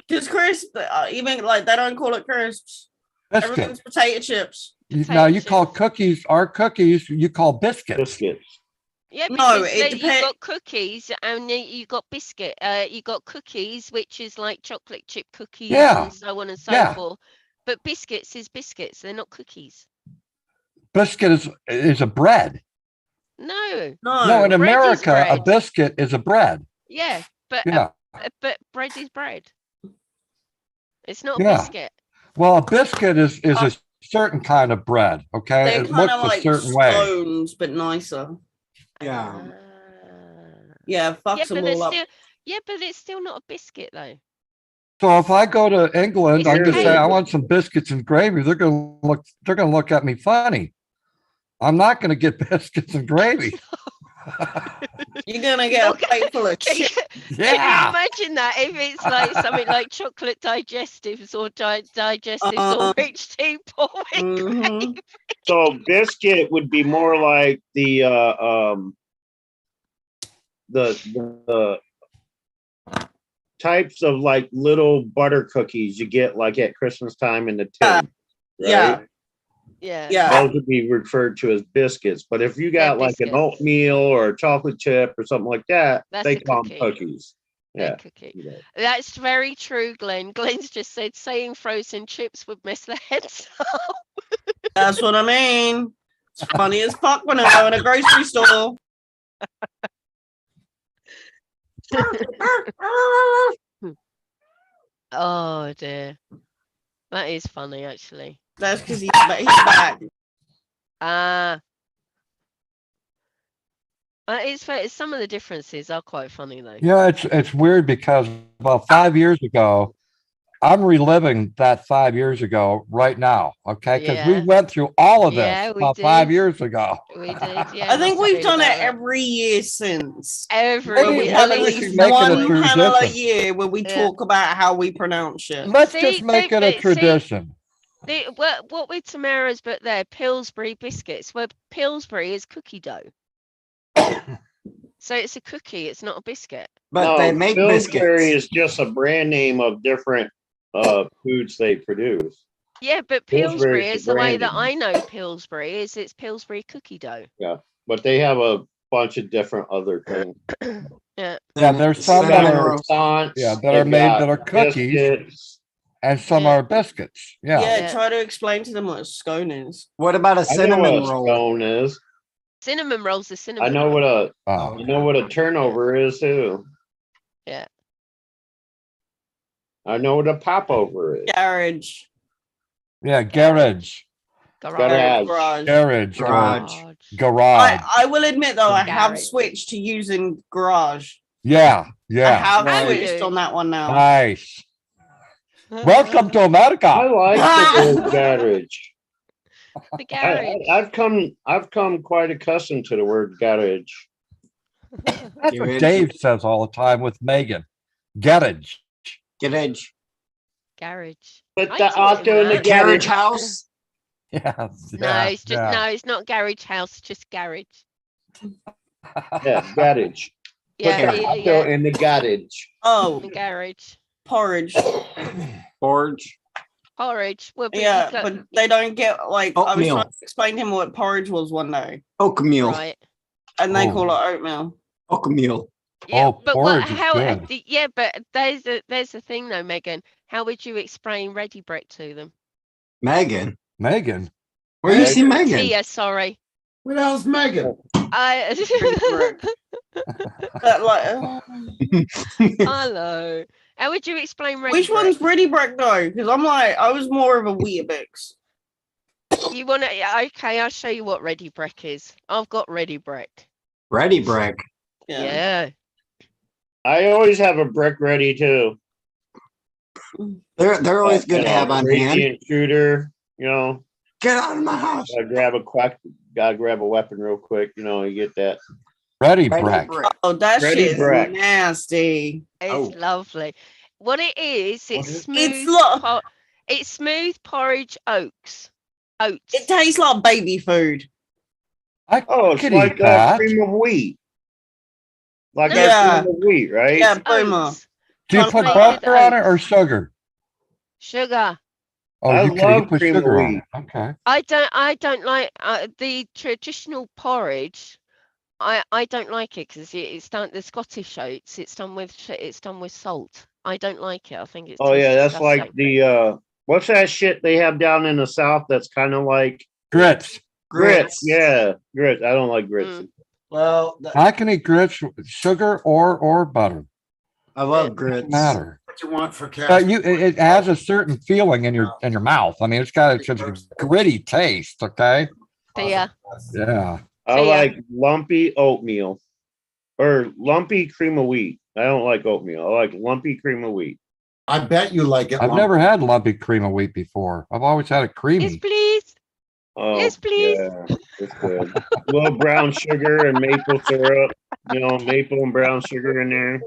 [SPEAKER 8] Just crisp. Even like they don't call it crisps.
[SPEAKER 2] Biscuit.
[SPEAKER 8] Everything's potato chips.
[SPEAKER 2] Now you
[SPEAKER 4] Potato
[SPEAKER 2] call
[SPEAKER 4] chips.
[SPEAKER 2] cookies, our cookies, you call biscuits.
[SPEAKER 11] Biscuits.
[SPEAKER 4] Yeah,
[SPEAKER 8] No,
[SPEAKER 4] because
[SPEAKER 8] it
[SPEAKER 4] you
[SPEAKER 8] depends.
[SPEAKER 4] got cookies and you got biscuit. You got cookies, which is like chocolate chip cookies
[SPEAKER 2] Yeah.
[SPEAKER 4] and so on and so
[SPEAKER 2] Yeah.
[SPEAKER 4] forth. But biscuits is biscuits. They're not cookies.
[SPEAKER 2] Biscuit is a bread.
[SPEAKER 4] No.
[SPEAKER 2] No, in
[SPEAKER 4] bread is
[SPEAKER 2] America, a
[SPEAKER 4] bread.
[SPEAKER 2] biscuit is a bread.
[SPEAKER 4] Yeah, but
[SPEAKER 2] Yeah.
[SPEAKER 4] but bread is bread. It's not a
[SPEAKER 2] Yeah.
[SPEAKER 4] biscuit.
[SPEAKER 2] Well, a biscuit is a certain kind of bread. Okay,
[SPEAKER 8] They're
[SPEAKER 2] it
[SPEAKER 8] kind
[SPEAKER 2] looks
[SPEAKER 8] of
[SPEAKER 2] a
[SPEAKER 8] like
[SPEAKER 2] certain way.
[SPEAKER 8] scones, but nicer.
[SPEAKER 9] Yeah.
[SPEAKER 8] Yeah, fucks
[SPEAKER 4] Yeah,
[SPEAKER 8] them
[SPEAKER 4] but they're
[SPEAKER 8] all up.
[SPEAKER 4] still but it's still not a biscuit though.
[SPEAKER 2] So if I go to England,
[SPEAKER 4] It's
[SPEAKER 2] I'm
[SPEAKER 4] a
[SPEAKER 2] gonna say
[SPEAKER 4] cake.
[SPEAKER 2] I want some biscuits and gravy. They're gonna look at me funny. I'm not gonna get biscuits and gravy.
[SPEAKER 8] You're gonna get a
[SPEAKER 4] Okay.
[SPEAKER 8] plate full of
[SPEAKER 4] Can you,
[SPEAKER 8] shit.
[SPEAKER 4] can you
[SPEAKER 2] Yeah.
[SPEAKER 4] imagine that if it's like something like chocolate digestives or digestives or rich tea pork with
[SPEAKER 8] Mhm.
[SPEAKER 4] gravy?
[SPEAKER 11] So biscuit would be more like the types of like little butter cookies you get like at Christmas time in the
[SPEAKER 8] Yeah.
[SPEAKER 11] tin.
[SPEAKER 8] Yeah.
[SPEAKER 11] Right?
[SPEAKER 4] Yeah.
[SPEAKER 8] Yeah.
[SPEAKER 11] Those would be referred to as biscuits. But if you
[SPEAKER 4] They're
[SPEAKER 11] got like an
[SPEAKER 4] biscuits.
[SPEAKER 11] oatmeal or a chocolate chip or something like that,
[SPEAKER 4] That's
[SPEAKER 11] they
[SPEAKER 4] a
[SPEAKER 11] call them
[SPEAKER 4] cookie.
[SPEAKER 11] cookies.
[SPEAKER 4] They're
[SPEAKER 11] Yeah.
[SPEAKER 4] cookie.
[SPEAKER 11] you know.
[SPEAKER 4] That's very true, Glenn. Glenn's just said saying frozen chips would mess their heads up.
[SPEAKER 8] That's what I mean. It's funny as fuck when I go in a grocery store.
[SPEAKER 4] Oh dear. That is funny actually.
[SPEAKER 8] That's because he's back.
[SPEAKER 4] Ah. It's fair. Some of the differences are quite funny though.
[SPEAKER 2] Yeah, it's weird because about 5 years ago, I'm reliving that 5 years ago right now. Okay, because we
[SPEAKER 4] Yeah.
[SPEAKER 2] went through all of this
[SPEAKER 4] Yeah, we
[SPEAKER 2] about 5
[SPEAKER 4] did.
[SPEAKER 2] years ago.
[SPEAKER 4] We did, yeah.
[SPEAKER 8] I think
[SPEAKER 4] must have
[SPEAKER 8] we've
[SPEAKER 4] been
[SPEAKER 8] done it
[SPEAKER 4] about that.
[SPEAKER 8] every year since.
[SPEAKER 4] Every
[SPEAKER 8] Where
[SPEAKER 2] Maybe-
[SPEAKER 8] we
[SPEAKER 2] maybe
[SPEAKER 8] have
[SPEAKER 2] we
[SPEAKER 8] at
[SPEAKER 2] should
[SPEAKER 8] least
[SPEAKER 2] make it a
[SPEAKER 8] one
[SPEAKER 2] tradition.
[SPEAKER 8] panel a year where we
[SPEAKER 4] Yeah.
[SPEAKER 8] talk about how we pronounce shit.
[SPEAKER 2] Let's
[SPEAKER 4] See,
[SPEAKER 2] just make it a
[SPEAKER 4] see,
[SPEAKER 2] tradition.
[SPEAKER 4] what with Tamara's, but they're Pillsbury biscuits, where Pillsbury is cookie dough. So it's a cookie, it's not a biscuit.
[SPEAKER 9] But they make
[SPEAKER 11] Pillsbury
[SPEAKER 9] biscuits.
[SPEAKER 11] is just a brand name of different foods they produce.
[SPEAKER 4] Yeah, but
[SPEAKER 11] Pillsbury
[SPEAKER 4] Pillsbury
[SPEAKER 11] is
[SPEAKER 4] is
[SPEAKER 11] the
[SPEAKER 4] the way that
[SPEAKER 11] branding.
[SPEAKER 4] I know Pillsbury is it's Pillsbury cookie dough.
[SPEAKER 11] Yeah, but they have a bunch of different other things.
[SPEAKER 4] Yeah.
[SPEAKER 2] Yeah, there's some that
[SPEAKER 9] Cinnamon
[SPEAKER 2] are
[SPEAKER 9] rolls.
[SPEAKER 2] that are made that are cookies,
[SPEAKER 11] biscuits.
[SPEAKER 2] and some
[SPEAKER 4] Yeah.
[SPEAKER 2] are biscuits. Yeah.
[SPEAKER 8] Yeah, try to explain to them what a scone is.
[SPEAKER 9] What about a
[SPEAKER 11] I know
[SPEAKER 9] cinnamon
[SPEAKER 11] what a
[SPEAKER 9] roll?
[SPEAKER 11] scone is.
[SPEAKER 4] Cinnamon rolls are cinnamon.
[SPEAKER 11] I know what a
[SPEAKER 2] Oh.
[SPEAKER 11] I know what a turnover is too.
[SPEAKER 4] Yeah.
[SPEAKER 11] I know what a popover is.
[SPEAKER 8] Garage.
[SPEAKER 2] Yeah, garage.
[SPEAKER 11] Garage.
[SPEAKER 2] Garage.
[SPEAKER 9] Garage.
[SPEAKER 2] Or garage.
[SPEAKER 8] I will admit though, I have
[SPEAKER 4] Garage.
[SPEAKER 8] switched to using garage.
[SPEAKER 2] Yeah,
[SPEAKER 8] I
[SPEAKER 2] yeah.
[SPEAKER 8] have
[SPEAKER 9] Right.
[SPEAKER 8] switched on that one now.
[SPEAKER 2] Nice. Welcome to America.
[SPEAKER 11] I like the word garage.
[SPEAKER 4] The garage.
[SPEAKER 11] I've come quite accustomed to the word garage.
[SPEAKER 2] That's what Dave says all the time with Megan. Garage.
[SPEAKER 9] Garage.
[SPEAKER 4] Garage.
[SPEAKER 11] Put
[SPEAKER 4] I
[SPEAKER 11] the
[SPEAKER 4] taught
[SPEAKER 11] auto
[SPEAKER 4] him
[SPEAKER 11] in the
[SPEAKER 4] that.
[SPEAKER 9] Garage
[SPEAKER 11] garage.
[SPEAKER 9] house.
[SPEAKER 2] Yeah.
[SPEAKER 4] No, it's just no, it's not garage house, just garage.
[SPEAKER 11] Yeah, garage.
[SPEAKER 4] Yeah,
[SPEAKER 11] Put the auto in the garage.
[SPEAKER 8] Oh,
[SPEAKER 4] garage.
[SPEAKER 8] porridge.
[SPEAKER 9] Porridge.
[SPEAKER 4] Porridge. Well, but
[SPEAKER 8] Yeah, but they don't get like I was
[SPEAKER 9] Oatmeal.
[SPEAKER 8] trying to explain to him what porridge was one day,
[SPEAKER 9] Oatmeal.
[SPEAKER 4] right.
[SPEAKER 8] and they
[SPEAKER 2] Oh.
[SPEAKER 8] call it oatmeal.
[SPEAKER 9] Oatmeal.
[SPEAKER 4] Yeah,
[SPEAKER 2] Oh,
[SPEAKER 4] but what?
[SPEAKER 2] porridge is
[SPEAKER 4] How?
[SPEAKER 2] good.
[SPEAKER 4] Yeah, but there's the thing though, Megan. How would you explain ready bread to them?
[SPEAKER 9] Megan.
[SPEAKER 2] Megan.
[SPEAKER 9] Where you see Megan?
[SPEAKER 4] Tia, sorry.
[SPEAKER 1] What else, Megan?
[SPEAKER 4] Hello. How would you explain ready
[SPEAKER 8] Which
[SPEAKER 4] bread?
[SPEAKER 8] one's ready bread though? Because I'm like, I was more of a Weetabix.
[SPEAKER 4] You want to? Okay, I'll show you what ready bread is. I've got ready bread.
[SPEAKER 9] Ready brick.
[SPEAKER 4] Yeah.
[SPEAKER 11] I always have a brick ready too.
[SPEAKER 9] They're always good to have on hand.
[SPEAKER 11] Radiant shooter, you know.
[SPEAKER 9] Get out of my house.
[SPEAKER 11] Gotta grab a weapon real quick, you know, you get that.
[SPEAKER 2] Ready
[SPEAKER 9] Ready
[SPEAKER 2] break.
[SPEAKER 9] brick.
[SPEAKER 8] Oh, that
[SPEAKER 11] Ready
[SPEAKER 8] shit is
[SPEAKER 11] bread.
[SPEAKER 8] nasty.
[SPEAKER 4] It's lovely. What it is, it's
[SPEAKER 11] is-
[SPEAKER 4] smooth. It's smooth porridge oats.
[SPEAKER 8] It tastes like baby food.
[SPEAKER 11] Oh, it's
[SPEAKER 2] could
[SPEAKER 11] like
[SPEAKER 2] eat that.
[SPEAKER 11] cream of wheat. Like
[SPEAKER 8] Yeah.
[SPEAKER 11] that cream of wheat, right?
[SPEAKER 8] Yeah, boomer.
[SPEAKER 4] Oats.
[SPEAKER 2] Do you put
[SPEAKER 4] Concentrated
[SPEAKER 2] butter on it or
[SPEAKER 4] oats.
[SPEAKER 2] sugar?
[SPEAKER 4] Sugar.
[SPEAKER 2] Oh,
[SPEAKER 11] I
[SPEAKER 2] you
[SPEAKER 11] love
[SPEAKER 2] put
[SPEAKER 11] cream of
[SPEAKER 2] sugar on
[SPEAKER 11] wheat.
[SPEAKER 2] it. Okay.
[SPEAKER 4] I don't like the traditional porridge. I don't like it because it's done the Scottish oats. It's done with salt. I don't like it. I think it's.
[SPEAKER 11] Oh yeah,
[SPEAKER 4] tastes
[SPEAKER 11] that's like
[SPEAKER 4] disgusting.
[SPEAKER 11] the what's that shit they have down in the south that's kind of like
[SPEAKER 2] Grits.
[SPEAKER 11] grits. Yeah, grits. I don't like grits.
[SPEAKER 4] Mm.
[SPEAKER 9] Well,
[SPEAKER 2] I can eat grits with sugar or butter.
[SPEAKER 9] I love
[SPEAKER 2] Doesn't
[SPEAKER 9] grits.
[SPEAKER 2] matter.
[SPEAKER 1] What you want for cash?
[SPEAKER 2] It has a certain feeling in your mouth. I mean, it's got a gritty taste. Okay.
[SPEAKER 4] Tia.
[SPEAKER 2] Yeah.
[SPEAKER 11] I
[SPEAKER 4] So, yeah.
[SPEAKER 11] like lumpy oatmeal or lumpy cream of wheat. I don't like oatmeal. I like lumpy cream of wheat.
[SPEAKER 1] I bet you like it.
[SPEAKER 2] I've never had lumpy cream of wheat before. I've always had it
[SPEAKER 4] Yes,
[SPEAKER 2] creamy.
[SPEAKER 4] please.
[SPEAKER 11] Oh,
[SPEAKER 4] Yes, please.
[SPEAKER 11] Yeah, it's good. A little brown sugar and maple syrup. Maple and brown sugar in there.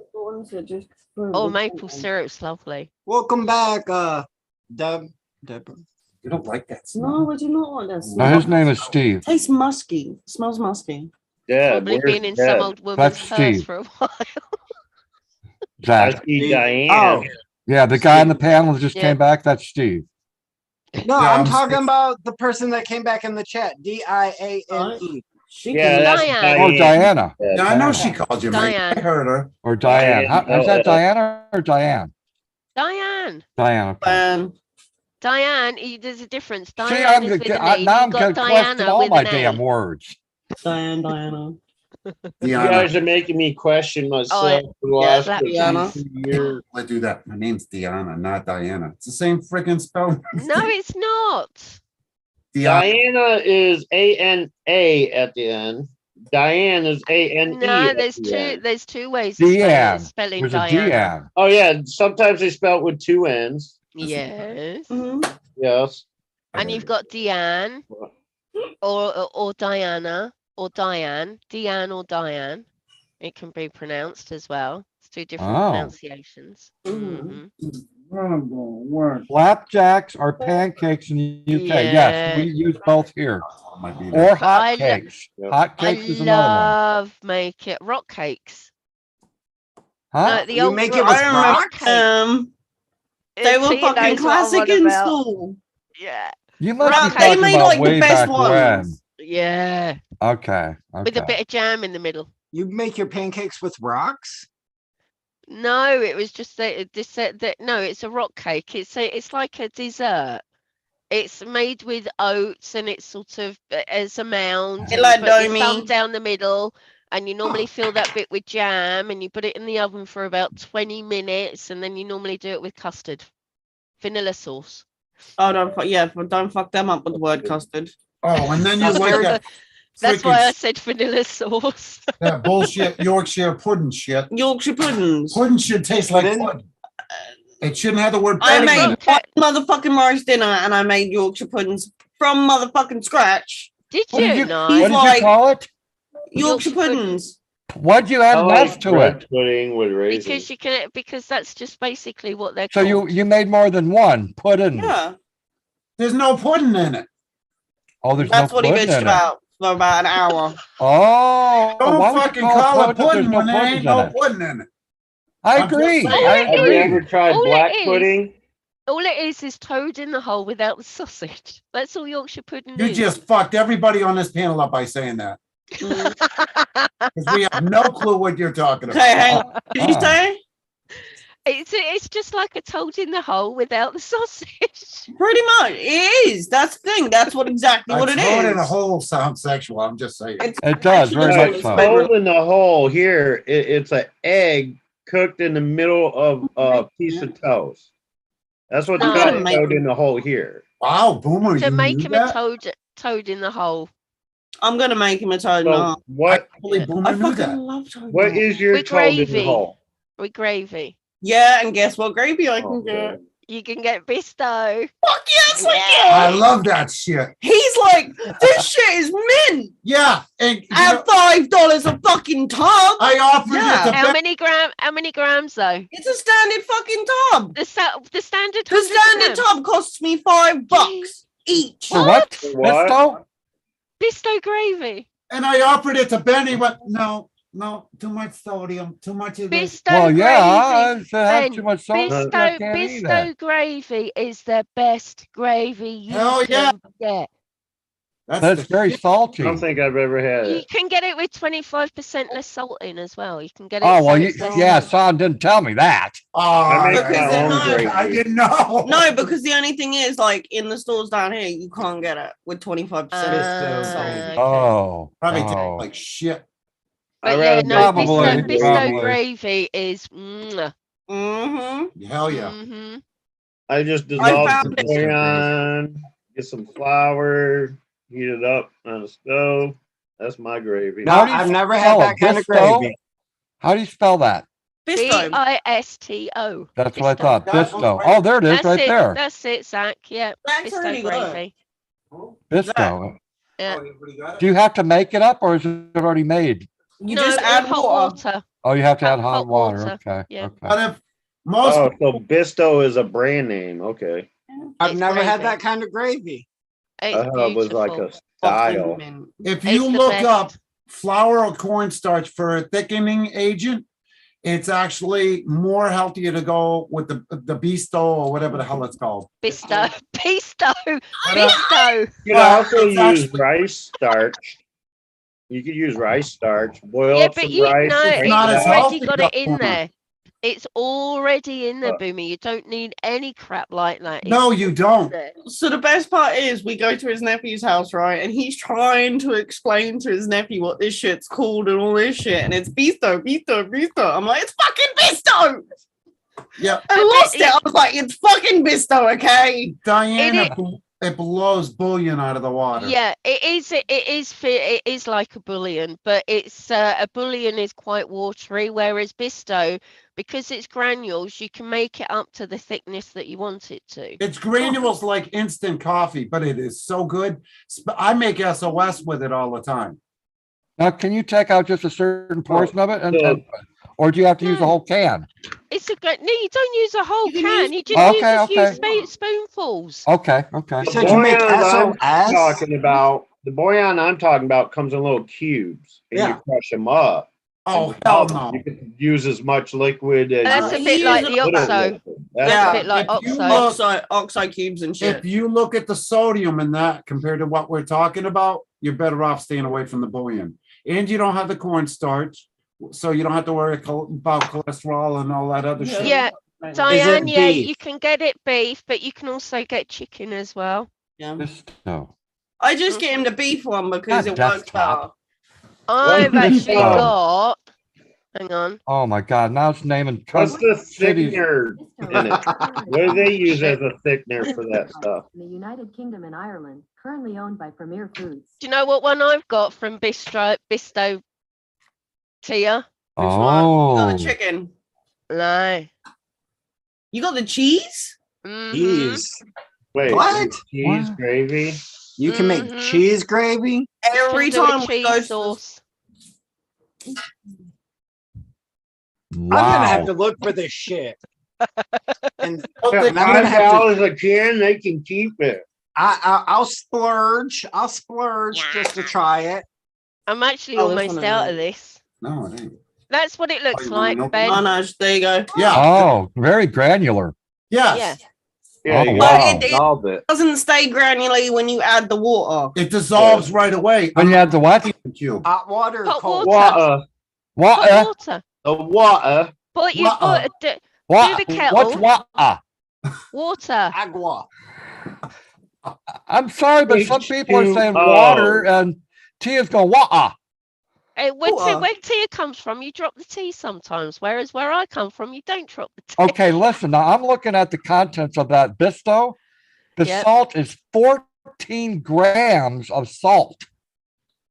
[SPEAKER 4] Oh, maple syrup's lovely.
[SPEAKER 9] Welcome back, Deborah.
[SPEAKER 6] You don't like that
[SPEAKER 8] No, I do not want that.
[SPEAKER 2] Now, his name is Steve.
[SPEAKER 8] Tastes musky. Smells musky.
[SPEAKER 11] Dad,
[SPEAKER 4] Probably
[SPEAKER 11] where's
[SPEAKER 4] been in some
[SPEAKER 11] Dad?
[SPEAKER 4] old woman's
[SPEAKER 2] That's
[SPEAKER 4] purse
[SPEAKER 2] Steve.
[SPEAKER 4] for a while.
[SPEAKER 11] I
[SPEAKER 2] Zach.
[SPEAKER 11] see
[SPEAKER 9] Steve.
[SPEAKER 11] Diane.
[SPEAKER 8] Oh.
[SPEAKER 2] Yeah, the guy on the panel that just
[SPEAKER 4] Yeah.
[SPEAKER 2] came back, that's Steve.
[SPEAKER 9] No,
[SPEAKER 6] Yeah,
[SPEAKER 9] I'm
[SPEAKER 6] I'm
[SPEAKER 9] talking
[SPEAKER 6] Steve.
[SPEAKER 9] about the person that came back in the chat. Diane.
[SPEAKER 8] She
[SPEAKER 11] Yeah,
[SPEAKER 8] can.
[SPEAKER 11] that's
[SPEAKER 4] Diane.
[SPEAKER 2] Oh, Diana.
[SPEAKER 6] Yeah, I know she called you, mate. I
[SPEAKER 4] Diane.
[SPEAKER 6] heard her.
[SPEAKER 2] Or Diane.
[SPEAKER 11] Diane,
[SPEAKER 2] Is that
[SPEAKER 11] LL.
[SPEAKER 2] Diana or Diane?
[SPEAKER 4] Diane.
[SPEAKER 2] Diane, okay.
[SPEAKER 4] Diane, there's a difference.
[SPEAKER 2] See,
[SPEAKER 4] Diane is with an E.
[SPEAKER 2] now I'm
[SPEAKER 4] You've got
[SPEAKER 2] gonna question
[SPEAKER 4] Diana
[SPEAKER 2] all
[SPEAKER 4] with
[SPEAKER 2] my
[SPEAKER 4] an
[SPEAKER 2] damn
[SPEAKER 4] A.
[SPEAKER 2] words.
[SPEAKER 8] Diana.
[SPEAKER 11] You
[SPEAKER 6] Diana.
[SPEAKER 11] guys are making me question myself for the
[SPEAKER 8] Yeah,
[SPEAKER 11] last
[SPEAKER 8] that
[SPEAKER 11] 2
[SPEAKER 8] Diana.
[SPEAKER 11] years.
[SPEAKER 6] I do that. My name's Diana, not Diana. It's the same freaking spell.
[SPEAKER 4] No, it's not.
[SPEAKER 6] Diana.
[SPEAKER 11] Diana is ANA at the end. Diane is ANE.
[SPEAKER 4] No,
[SPEAKER 11] at
[SPEAKER 4] there's
[SPEAKER 11] the
[SPEAKER 4] two.
[SPEAKER 11] end.
[SPEAKER 4] There's two ways of
[SPEAKER 2] Deanne.
[SPEAKER 4] spelling
[SPEAKER 2] There's a
[SPEAKER 4] Diana.
[SPEAKER 2] Deanne.
[SPEAKER 11] Oh yeah, sometimes they spell it with 2 N's.
[SPEAKER 4] Yes.
[SPEAKER 8] Mhm.
[SPEAKER 11] Yes.
[SPEAKER 4] And you've got Deanne or Diana or Diane. Deanne or Diane. It can be pronounced as well. It's two different
[SPEAKER 2] Oh.
[SPEAKER 4] pronunciations. Mhm.
[SPEAKER 2] Flapjacks are pancakes in the UK. Yes, we use both here.
[SPEAKER 6] Might be
[SPEAKER 2] Or
[SPEAKER 6] that.
[SPEAKER 2] hot
[SPEAKER 4] I lo-
[SPEAKER 2] cakes.
[SPEAKER 11] Yep.
[SPEAKER 2] Hot
[SPEAKER 4] I
[SPEAKER 2] cakes is another one.
[SPEAKER 4] love making rock cakes.
[SPEAKER 2] Huh?
[SPEAKER 4] No, the
[SPEAKER 9] You
[SPEAKER 4] old
[SPEAKER 9] make
[SPEAKER 4] rock,
[SPEAKER 9] it with
[SPEAKER 8] I remember
[SPEAKER 4] rock cake.
[SPEAKER 8] they were
[SPEAKER 4] Tina
[SPEAKER 8] fucking
[SPEAKER 4] knows what I'm on
[SPEAKER 8] classic in
[SPEAKER 4] about.
[SPEAKER 8] school.
[SPEAKER 4] Yeah.
[SPEAKER 2] You must
[SPEAKER 8] Right,
[SPEAKER 2] be
[SPEAKER 8] they
[SPEAKER 2] talking
[SPEAKER 8] made,
[SPEAKER 2] about
[SPEAKER 8] like, the
[SPEAKER 2] way
[SPEAKER 8] best
[SPEAKER 2] back when.
[SPEAKER 8] ones.
[SPEAKER 4] Yeah.
[SPEAKER 2] Okay.
[SPEAKER 4] With a
[SPEAKER 2] Okay.
[SPEAKER 4] bit of jam in the middle.
[SPEAKER 9] You make your pancakes with rocks?
[SPEAKER 4] No, it was just that no, it's a rock cake. It's like a dessert. It's made with oats and it's sort of as a mound.
[SPEAKER 8] Hey,
[SPEAKER 4] And
[SPEAKER 8] like
[SPEAKER 4] you put your
[SPEAKER 8] Domi.
[SPEAKER 4] thumb down the middle, and you normally fill that bit with jam, and you put it in the oven for about 20 minutes, and then you normally do it with custard, vanilla sauce.
[SPEAKER 8] Oh, don't fuck them up with the word custard.
[SPEAKER 6] Oh, and then you
[SPEAKER 4] That's
[SPEAKER 6] like
[SPEAKER 4] why-
[SPEAKER 6] that
[SPEAKER 4] That's why I
[SPEAKER 6] freaking
[SPEAKER 4] said vanilla sauce.
[SPEAKER 6] that bullshit Yorkshire pudding shit.
[SPEAKER 8] Yorkshire puddings.
[SPEAKER 6] Pudding should taste like
[SPEAKER 9] Pudding?
[SPEAKER 6] pudding. It shouldn't have the word
[SPEAKER 8] I
[SPEAKER 6] pudding in
[SPEAKER 8] made
[SPEAKER 6] it.
[SPEAKER 4] Okay.
[SPEAKER 8] one motherfucking roast dinner and I made Yorkshire puddings from motherfucking scratch.
[SPEAKER 4] Did
[SPEAKER 2] What did
[SPEAKER 4] you?
[SPEAKER 2] you,
[SPEAKER 4] No.
[SPEAKER 8] He's
[SPEAKER 2] what did
[SPEAKER 8] like-
[SPEAKER 2] you call it?
[SPEAKER 8] Yorkshire
[SPEAKER 4] Yorkshire puddings.
[SPEAKER 8] puddings.
[SPEAKER 2] What'd you
[SPEAKER 11] I
[SPEAKER 2] add enough
[SPEAKER 11] like
[SPEAKER 2] to
[SPEAKER 11] bread
[SPEAKER 2] it?
[SPEAKER 11] pudding with raisins.
[SPEAKER 4] Because that's just basically what they're
[SPEAKER 2] So
[SPEAKER 4] called.
[SPEAKER 2] you made more than one pudding.
[SPEAKER 8] Yeah.
[SPEAKER 6] There's no pudding in it.
[SPEAKER 2] Oh, there's
[SPEAKER 8] That's
[SPEAKER 2] no
[SPEAKER 8] what he
[SPEAKER 2] pudding
[SPEAKER 8] bitched
[SPEAKER 2] in it.
[SPEAKER 8] about for about an hour.
[SPEAKER 2] Oh,
[SPEAKER 6] Don't
[SPEAKER 2] why would you
[SPEAKER 6] fucking
[SPEAKER 2] call
[SPEAKER 6] call it
[SPEAKER 2] pudding if
[SPEAKER 6] pudding
[SPEAKER 2] there's
[SPEAKER 6] when
[SPEAKER 2] no
[SPEAKER 6] there
[SPEAKER 2] pudding
[SPEAKER 6] ain't
[SPEAKER 2] in
[SPEAKER 6] no
[SPEAKER 2] it?
[SPEAKER 6] pudding in it.
[SPEAKER 2] I
[SPEAKER 6] I'm just
[SPEAKER 2] agree.
[SPEAKER 6] saying.
[SPEAKER 2] I
[SPEAKER 11] Have you
[SPEAKER 2] agree.
[SPEAKER 11] ever tried
[SPEAKER 4] All it
[SPEAKER 11] black
[SPEAKER 4] is-
[SPEAKER 11] pudding?
[SPEAKER 4] All it is toad in the hole without the sausage. That's all Yorkshire pudding
[SPEAKER 6] You
[SPEAKER 4] is.
[SPEAKER 6] just fucked everybody on this panel up by saying that. Because we have no clue what you're talking
[SPEAKER 8] Okay, hang
[SPEAKER 6] about.
[SPEAKER 8] on. Did you
[SPEAKER 2] Ah.
[SPEAKER 8] say?
[SPEAKER 4] It's just like a toad in the hole without the sausage.
[SPEAKER 8] Pretty much. It is. That's the thing. That's what exactly what it
[SPEAKER 6] Toad
[SPEAKER 8] is.
[SPEAKER 6] in a hole sounds sexual. I'm just saying.
[SPEAKER 8] It's
[SPEAKER 2] It does, very
[SPEAKER 8] actually
[SPEAKER 2] much so.
[SPEAKER 11] Hole in the hole here. It's an egg cooked in the middle of a piece of toast. That's what
[SPEAKER 4] No.
[SPEAKER 11] you got
[SPEAKER 8] I'm gonna
[SPEAKER 11] toad
[SPEAKER 8] make-
[SPEAKER 11] in the hole here.
[SPEAKER 6] Wow, Boomer,
[SPEAKER 4] To
[SPEAKER 6] you
[SPEAKER 4] make
[SPEAKER 6] knew
[SPEAKER 4] him
[SPEAKER 6] that?
[SPEAKER 4] a toad in the hole.
[SPEAKER 8] I'm gonna make him a toad in the
[SPEAKER 11] So
[SPEAKER 8] hole.
[SPEAKER 11] what?
[SPEAKER 6] I believe Boomer
[SPEAKER 8] I
[SPEAKER 6] knew
[SPEAKER 8] fucking
[SPEAKER 6] that.
[SPEAKER 8] love toad. in
[SPEAKER 11] What
[SPEAKER 8] the hole.
[SPEAKER 11] is your
[SPEAKER 4] With
[SPEAKER 11] toad in the
[SPEAKER 4] gravy.
[SPEAKER 11] hole?
[SPEAKER 4] With gravy.
[SPEAKER 8] Yeah, and guess what gravy I can
[SPEAKER 11] Okay.
[SPEAKER 8] get?
[SPEAKER 4] You can get bisto.
[SPEAKER 8] Fuck yes, I
[SPEAKER 6] I
[SPEAKER 8] can.
[SPEAKER 6] love that shit.
[SPEAKER 8] He's like, this shit is mint
[SPEAKER 6] Yeah, and you
[SPEAKER 8] at
[SPEAKER 6] know,
[SPEAKER 8] $5 a fucking tub.
[SPEAKER 6] I offered
[SPEAKER 8] Yeah.
[SPEAKER 6] it to
[SPEAKER 4] How
[SPEAKER 6] Ben.
[SPEAKER 4] many grams though?
[SPEAKER 8] It's a standard fucking tub.
[SPEAKER 4] The standard.
[SPEAKER 8] The
[SPEAKER 4] 100
[SPEAKER 8] standard
[SPEAKER 4] grams.
[SPEAKER 8] tub costs me $5 each.
[SPEAKER 2] For what?
[SPEAKER 11] For what?
[SPEAKER 2] Bisto?
[SPEAKER 4] Bisto gravy.
[SPEAKER 6] And I offered it to Ben. He went, no, too much sodium, too much of this.
[SPEAKER 4] Bisto
[SPEAKER 2] Well,
[SPEAKER 4] gravy.
[SPEAKER 2] yeah, if it has
[SPEAKER 4] Ben,
[SPEAKER 2] too much salt, I
[SPEAKER 4] Bisto,
[SPEAKER 2] can't eat
[SPEAKER 4] Bisto
[SPEAKER 2] it.
[SPEAKER 4] gravy is the best gravy you
[SPEAKER 6] Hell
[SPEAKER 4] can get.
[SPEAKER 6] That's
[SPEAKER 2] But it's
[SPEAKER 6] the
[SPEAKER 2] very
[SPEAKER 6] shit.
[SPEAKER 11] I
[SPEAKER 2] salty.
[SPEAKER 11] don't think I've ever had
[SPEAKER 4] You
[SPEAKER 11] it.
[SPEAKER 4] can get it with 25% less salt in as well. You can get it.
[SPEAKER 2] Oh,
[SPEAKER 4] so
[SPEAKER 2] well,
[SPEAKER 4] it's less
[SPEAKER 2] yeah,
[SPEAKER 4] salt.
[SPEAKER 2] Son didn't tell me that.
[SPEAKER 6] Oh,
[SPEAKER 11] I make
[SPEAKER 8] Because
[SPEAKER 11] my
[SPEAKER 8] they're
[SPEAKER 11] own
[SPEAKER 8] not-
[SPEAKER 11] gravy.
[SPEAKER 6] I didn't know.
[SPEAKER 8] No, because the only thing is, like, in the stores down here, you can't get it with 25%.
[SPEAKER 4] Okay.
[SPEAKER 2] Oh.
[SPEAKER 6] Probably
[SPEAKER 2] oh.
[SPEAKER 6] taste like shit.
[SPEAKER 11] I'd
[SPEAKER 4] But yeah,
[SPEAKER 11] rather
[SPEAKER 4] no,
[SPEAKER 11] make
[SPEAKER 2] Probably,
[SPEAKER 11] my own
[SPEAKER 4] Bisto
[SPEAKER 2] probably.
[SPEAKER 4] gravy is. Mwah.
[SPEAKER 8] Mm-hmm.
[SPEAKER 6] Hell yeah.
[SPEAKER 4] Mhm.
[SPEAKER 11] I just dissolve
[SPEAKER 8] found
[SPEAKER 11] some
[SPEAKER 8] it.
[SPEAKER 11] soy on, get some flour, heat it up on the stove. That's my gravy.
[SPEAKER 2] Now, how do you
[SPEAKER 9] I've never
[SPEAKER 2] spell
[SPEAKER 9] had
[SPEAKER 2] it?
[SPEAKER 9] that kind of
[SPEAKER 2] Bisto?
[SPEAKER 9] gravy.
[SPEAKER 2] How do you spell that?
[SPEAKER 8] Bisto.
[SPEAKER 4] Bisto.
[SPEAKER 2] That's what I
[SPEAKER 4] Bisto.
[SPEAKER 2] thought.
[SPEAKER 6] That's
[SPEAKER 2] Bisto.
[SPEAKER 6] right.
[SPEAKER 2] Oh, there it is,
[SPEAKER 4] That's
[SPEAKER 2] right
[SPEAKER 4] it.
[SPEAKER 2] there.
[SPEAKER 4] That's it, Zach. Yeah.
[SPEAKER 8] That's
[SPEAKER 4] Bisto
[SPEAKER 8] really good.
[SPEAKER 4] gravy.
[SPEAKER 2] Bisto.
[SPEAKER 4] Yeah.
[SPEAKER 2] Do you have to make it up or is it already made?
[SPEAKER 8] You
[SPEAKER 4] No,
[SPEAKER 8] just
[SPEAKER 4] with
[SPEAKER 8] add
[SPEAKER 4] hot
[SPEAKER 8] water.
[SPEAKER 2] Oh, you have to add
[SPEAKER 4] Hot
[SPEAKER 2] hot water.
[SPEAKER 4] water,
[SPEAKER 2] Okay.
[SPEAKER 4] yeah.
[SPEAKER 2] Okay.
[SPEAKER 1] But if most
[SPEAKER 11] Oh, so Bisto is a brand name. Okay.
[SPEAKER 9] I've
[SPEAKER 4] It's
[SPEAKER 9] never had
[SPEAKER 4] gravy.
[SPEAKER 9] that kind of gravy.
[SPEAKER 11] I
[SPEAKER 4] It's
[SPEAKER 11] thought it was like
[SPEAKER 4] beautiful.
[SPEAKER 11] a style.
[SPEAKER 1] if
[SPEAKER 4] It's
[SPEAKER 1] you
[SPEAKER 4] the
[SPEAKER 1] look
[SPEAKER 4] best.
[SPEAKER 1] up flour or cornstarch for a thickening agent, it's actually more healthier to go with the Bisto or whatever the hell it's called.
[SPEAKER 4] Bisto. Bisto.
[SPEAKER 1] But,
[SPEAKER 4] Bisto.
[SPEAKER 11] You can
[SPEAKER 1] Well,
[SPEAKER 11] also
[SPEAKER 1] it's
[SPEAKER 11] use
[SPEAKER 1] actually-
[SPEAKER 11] rice starch. You could use rice starch. Boil
[SPEAKER 4] Yeah,
[SPEAKER 11] up
[SPEAKER 4] but
[SPEAKER 11] some
[SPEAKER 4] you
[SPEAKER 11] rice.
[SPEAKER 4] know,
[SPEAKER 11] take
[SPEAKER 4] it's
[SPEAKER 1] not as
[SPEAKER 11] it out.
[SPEAKER 4] already
[SPEAKER 1] healthy,
[SPEAKER 4] got it in
[SPEAKER 1] though.
[SPEAKER 4] there. It's already in there,
[SPEAKER 11] What?
[SPEAKER 4] Boomy. You don't need any crap like that.
[SPEAKER 1] No, you don't.
[SPEAKER 4] There.
[SPEAKER 8] So the best part is we go to his nephew's house, right? And he's trying to explain to his nephew what this shit's called and all this shit. And it's Bisto, Bisto, Bisto. I'm like, it's fucking Bisto.
[SPEAKER 1] Yep.
[SPEAKER 8] I lost it. I was like, it's fucking Bisto, okay?
[SPEAKER 1] Diana, it blows bullion out of the water.
[SPEAKER 4] Yeah, it is. It is like a bouillon, but it's a bouillon is quite watery, whereas Bisto, because it's granules, you can make it up to the thickness that you want it to.
[SPEAKER 1] It's granules like instant coffee, but it is so good. I make SOS with it all the time.
[SPEAKER 2] Now, can you take out just a certain portion of it,
[SPEAKER 11] Yeah.
[SPEAKER 2] or do you have to use the
[SPEAKER 4] No.
[SPEAKER 2] whole can?
[SPEAKER 4] It's a good. No, you don't use a whole
[SPEAKER 8] You can
[SPEAKER 4] can.
[SPEAKER 8] use-
[SPEAKER 4] You just
[SPEAKER 2] Okay,
[SPEAKER 4] use a few
[SPEAKER 2] okay.
[SPEAKER 4] spoonfuls.
[SPEAKER 2] Okay. Okay.
[SPEAKER 9] You said you make
[SPEAKER 11] I'm
[SPEAKER 9] SOS?
[SPEAKER 11] talking about the bouillon I'm talking about comes in little cubes, and you
[SPEAKER 9] Yeah.
[SPEAKER 11] crush them up.
[SPEAKER 1] Oh,
[SPEAKER 11] And
[SPEAKER 1] hell
[SPEAKER 11] you
[SPEAKER 1] no.
[SPEAKER 11] can use as much liquid as
[SPEAKER 4] That's
[SPEAKER 11] you
[SPEAKER 4] a bit like the
[SPEAKER 8] Use
[SPEAKER 11] put it
[SPEAKER 4] oxo.
[SPEAKER 11] with.
[SPEAKER 4] That's
[SPEAKER 8] Yeah,
[SPEAKER 4] a bit like
[SPEAKER 1] if you
[SPEAKER 4] oxo.
[SPEAKER 1] look-
[SPEAKER 8] Oxide cubes and shit.
[SPEAKER 1] If you look at the sodium in that compared to what we're talking about, you're better off staying away from the bullion. And you don't have the cornstarch, so you don't have to worry about cholesterol and all that other shit.
[SPEAKER 4] Yeah,
[SPEAKER 9] Is
[SPEAKER 4] Diane.
[SPEAKER 9] it
[SPEAKER 4] Yeah,
[SPEAKER 9] beef?
[SPEAKER 4] you can get it beef, but you can also get chicken as well.
[SPEAKER 8] Yeah.
[SPEAKER 2] Bisto.
[SPEAKER 8] I just get him the beef one because
[SPEAKER 2] Ah,
[SPEAKER 8] it works
[SPEAKER 2] desktop.
[SPEAKER 8] better.
[SPEAKER 4] I've
[SPEAKER 11] What's
[SPEAKER 4] actually
[SPEAKER 11] the-
[SPEAKER 4] got. Hang on.
[SPEAKER 2] Oh my God! Now it's naming
[SPEAKER 11] What's the
[SPEAKER 2] cities.
[SPEAKER 11] thickener in it? What do they use as a thickener for that stuff?
[SPEAKER 12] In the United Kingdom and Ireland, currently owned by Premier Foods.
[SPEAKER 4] Do you know what one I've got from Bisto Tia?
[SPEAKER 8] Which one? You got
[SPEAKER 2] Oh,
[SPEAKER 8] the chicken.
[SPEAKER 4] No.
[SPEAKER 8] You got the cheese?
[SPEAKER 4] Mhm.
[SPEAKER 9] Cheese.
[SPEAKER 11] Wait,
[SPEAKER 9] What?
[SPEAKER 11] cheese
[SPEAKER 2] What?
[SPEAKER 11] gravy?
[SPEAKER 9] You can make
[SPEAKER 4] Mhm.
[SPEAKER 9] cheese gravy?
[SPEAKER 8] Every
[SPEAKER 4] You can do a
[SPEAKER 8] time we go
[SPEAKER 4] cheese
[SPEAKER 8] to
[SPEAKER 4] sauce.
[SPEAKER 9] I'm gonna have
[SPEAKER 2] wow!
[SPEAKER 9] to look for this shit. And
[SPEAKER 11] $5
[SPEAKER 9] I'm gonna have to.
[SPEAKER 11] a can, they can keep it.
[SPEAKER 9] I'll splurge. I'll splurge just to try it.
[SPEAKER 4] I'm actually
[SPEAKER 8] Oh, this
[SPEAKER 4] almost
[SPEAKER 8] one is
[SPEAKER 4] out
[SPEAKER 8] it.
[SPEAKER 4] of this.
[SPEAKER 1] No, it ain't.
[SPEAKER 4] That's what it looks
[SPEAKER 1] you want
[SPEAKER 4] like,
[SPEAKER 1] an open
[SPEAKER 4] Ben.
[SPEAKER 8] Oh no, there you go.
[SPEAKER 1] Yeah.
[SPEAKER 2] Oh, very granular.
[SPEAKER 1] Yes.
[SPEAKER 11] Yeah,
[SPEAKER 2] Oh,
[SPEAKER 11] you
[SPEAKER 2] wow.
[SPEAKER 11] gotta dissolve it.
[SPEAKER 8] Doesn't stay granularly when you add the water.
[SPEAKER 1] It dissolves right away.
[SPEAKER 2] When you add the what?
[SPEAKER 1] Cube.
[SPEAKER 9] Hot water, or
[SPEAKER 4] Hot
[SPEAKER 9] cold
[SPEAKER 4] water.
[SPEAKER 11] Water,
[SPEAKER 4] Hot
[SPEAKER 2] What?
[SPEAKER 4] water.
[SPEAKER 11] the water.
[SPEAKER 4] But you
[SPEAKER 1] What?
[SPEAKER 4] put do
[SPEAKER 2] What?
[SPEAKER 4] the
[SPEAKER 2] What's
[SPEAKER 4] kettle.
[SPEAKER 2] what?
[SPEAKER 4] Water.
[SPEAKER 9] Agua.
[SPEAKER 2] I'm sorry, but some people are saying
[SPEAKER 11] H2O.
[SPEAKER 2] water, and Tia's going what?
[SPEAKER 4] Where tea comes from, you drop the tea sometimes, whereas where I come from, you don't drop the tea.
[SPEAKER 2] Okay, listen. Now I'm looking at the contents of that Bisto. The
[SPEAKER 4] Yep.
[SPEAKER 2] salt is 14 grams of salt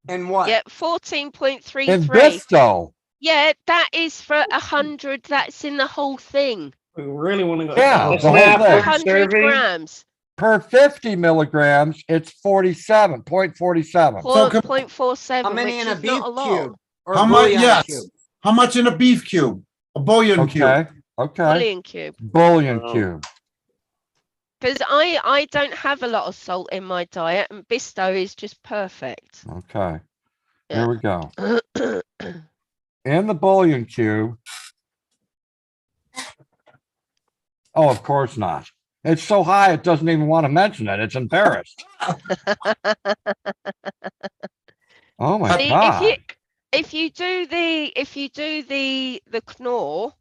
[SPEAKER 9] And what?
[SPEAKER 4] Yep,
[SPEAKER 2] in
[SPEAKER 4] 14.33.
[SPEAKER 2] Bisto.
[SPEAKER 4] Yeah, that is for 100. That's in the whole thing.
[SPEAKER 8] We really want to go.
[SPEAKER 2] Yeah,
[SPEAKER 11] It's
[SPEAKER 2] the whole
[SPEAKER 11] not
[SPEAKER 2] thing.
[SPEAKER 11] for
[SPEAKER 4] 100
[SPEAKER 11] serving.
[SPEAKER 4] grams.
[SPEAKER 2] Per 50 milligrams, it's 47.47.
[SPEAKER 1] So com-
[SPEAKER 4] 0.47,
[SPEAKER 9] How many
[SPEAKER 4] which
[SPEAKER 9] in a
[SPEAKER 4] is
[SPEAKER 9] beef
[SPEAKER 4] not a lot.
[SPEAKER 9] cube? Or
[SPEAKER 1] How much?
[SPEAKER 9] bouillon
[SPEAKER 1] Yes.
[SPEAKER 9] cube?
[SPEAKER 1] How much in a beef cube? A bouillon cube.
[SPEAKER 2] Okay. Okay.
[SPEAKER 4] Bullion cube.
[SPEAKER 2] Bullion
[SPEAKER 11] Oh.
[SPEAKER 2] cube.
[SPEAKER 4] Because I don't have a lot of salt in my diet, and Bisto is just perfect.
[SPEAKER 2] Okay.
[SPEAKER 4] Yeah.
[SPEAKER 2] Here we go. In the bullion cube. Oh, of course not. It's so high it doesn't even want to mention it. It's embarrassed. Oh my
[SPEAKER 4] See,
[SPEAKER 2] God.
[SPEAKER 4] if you do the knorr,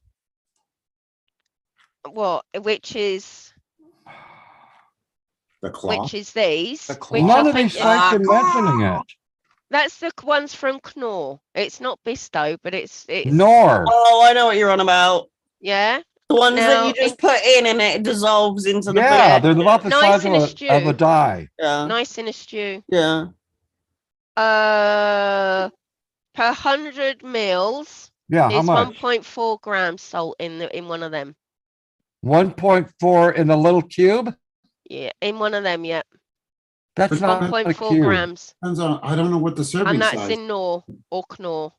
[SPEAKER 4] which is
[SPEAKER 1] The claw.
[SPEAKER 4] which is these,
[SPEAKER 9] The
[SPEAKER 4] which
[SPEAKER 9] claw?
[SPEAKER 2] None
[SPEAKER 4] I
[SPEAKER 2] of these
[SPEAKER 4] think
[SPEAKER 2] things are mentioning it.
[SPEAKER 4] that's the ones from Knorr. It's not Bisto, but it's
[SPEAKER 2] Nor.
[SPEAKER 8] Oh, I know what you're on about.
[SPEAKER 4] yeah.
[SPEAKER 8] The ones that
[SPEAKER 4] Now,
[SPEAKER 8] you just put in and it dissolves into the
[SPEAKER 2] Yeah,
[SPEAKER 8] bread.
[SPEAKER 2] they're about the
[SPEAKER 4] Nice
[SPEAKER 2] size
[SPEAKER 4] in a
[SPEAKER 2] of a
[SPEAKER 4] stew.
[SPEAKER 2] die.
[SPEAKER 8] Yeah.
[SPEAKER 4] Nice in a stew.
[SPEAKER 8] Yeah.
[SPEAKER 4] Per 100 mils
[SPEAKER 2] Yeah, how
[SPEAKER 4] is
[SPEAKER 2] much?
[SPEAKER 4] 1.4 grams salt in one of them.
[SPEAKER 2] 1.4 in the little cube?
[SPEAKER 4] Yeah, in one of them, yeah.
[SPEAKER 2] That's
[SPEAKER 1] But
[SPEAKER 2] not a
[SPEAKER 4] 1.4
[SPEAKER 2] cube.
[SPEAKER 4] grams.
[SPEAKER 1] Depends on, I don't know what the serving
[SPEAKER 4] And that's
[SPEAKER 1] size.
[SPEAKER 4] in Knorr or Knorr.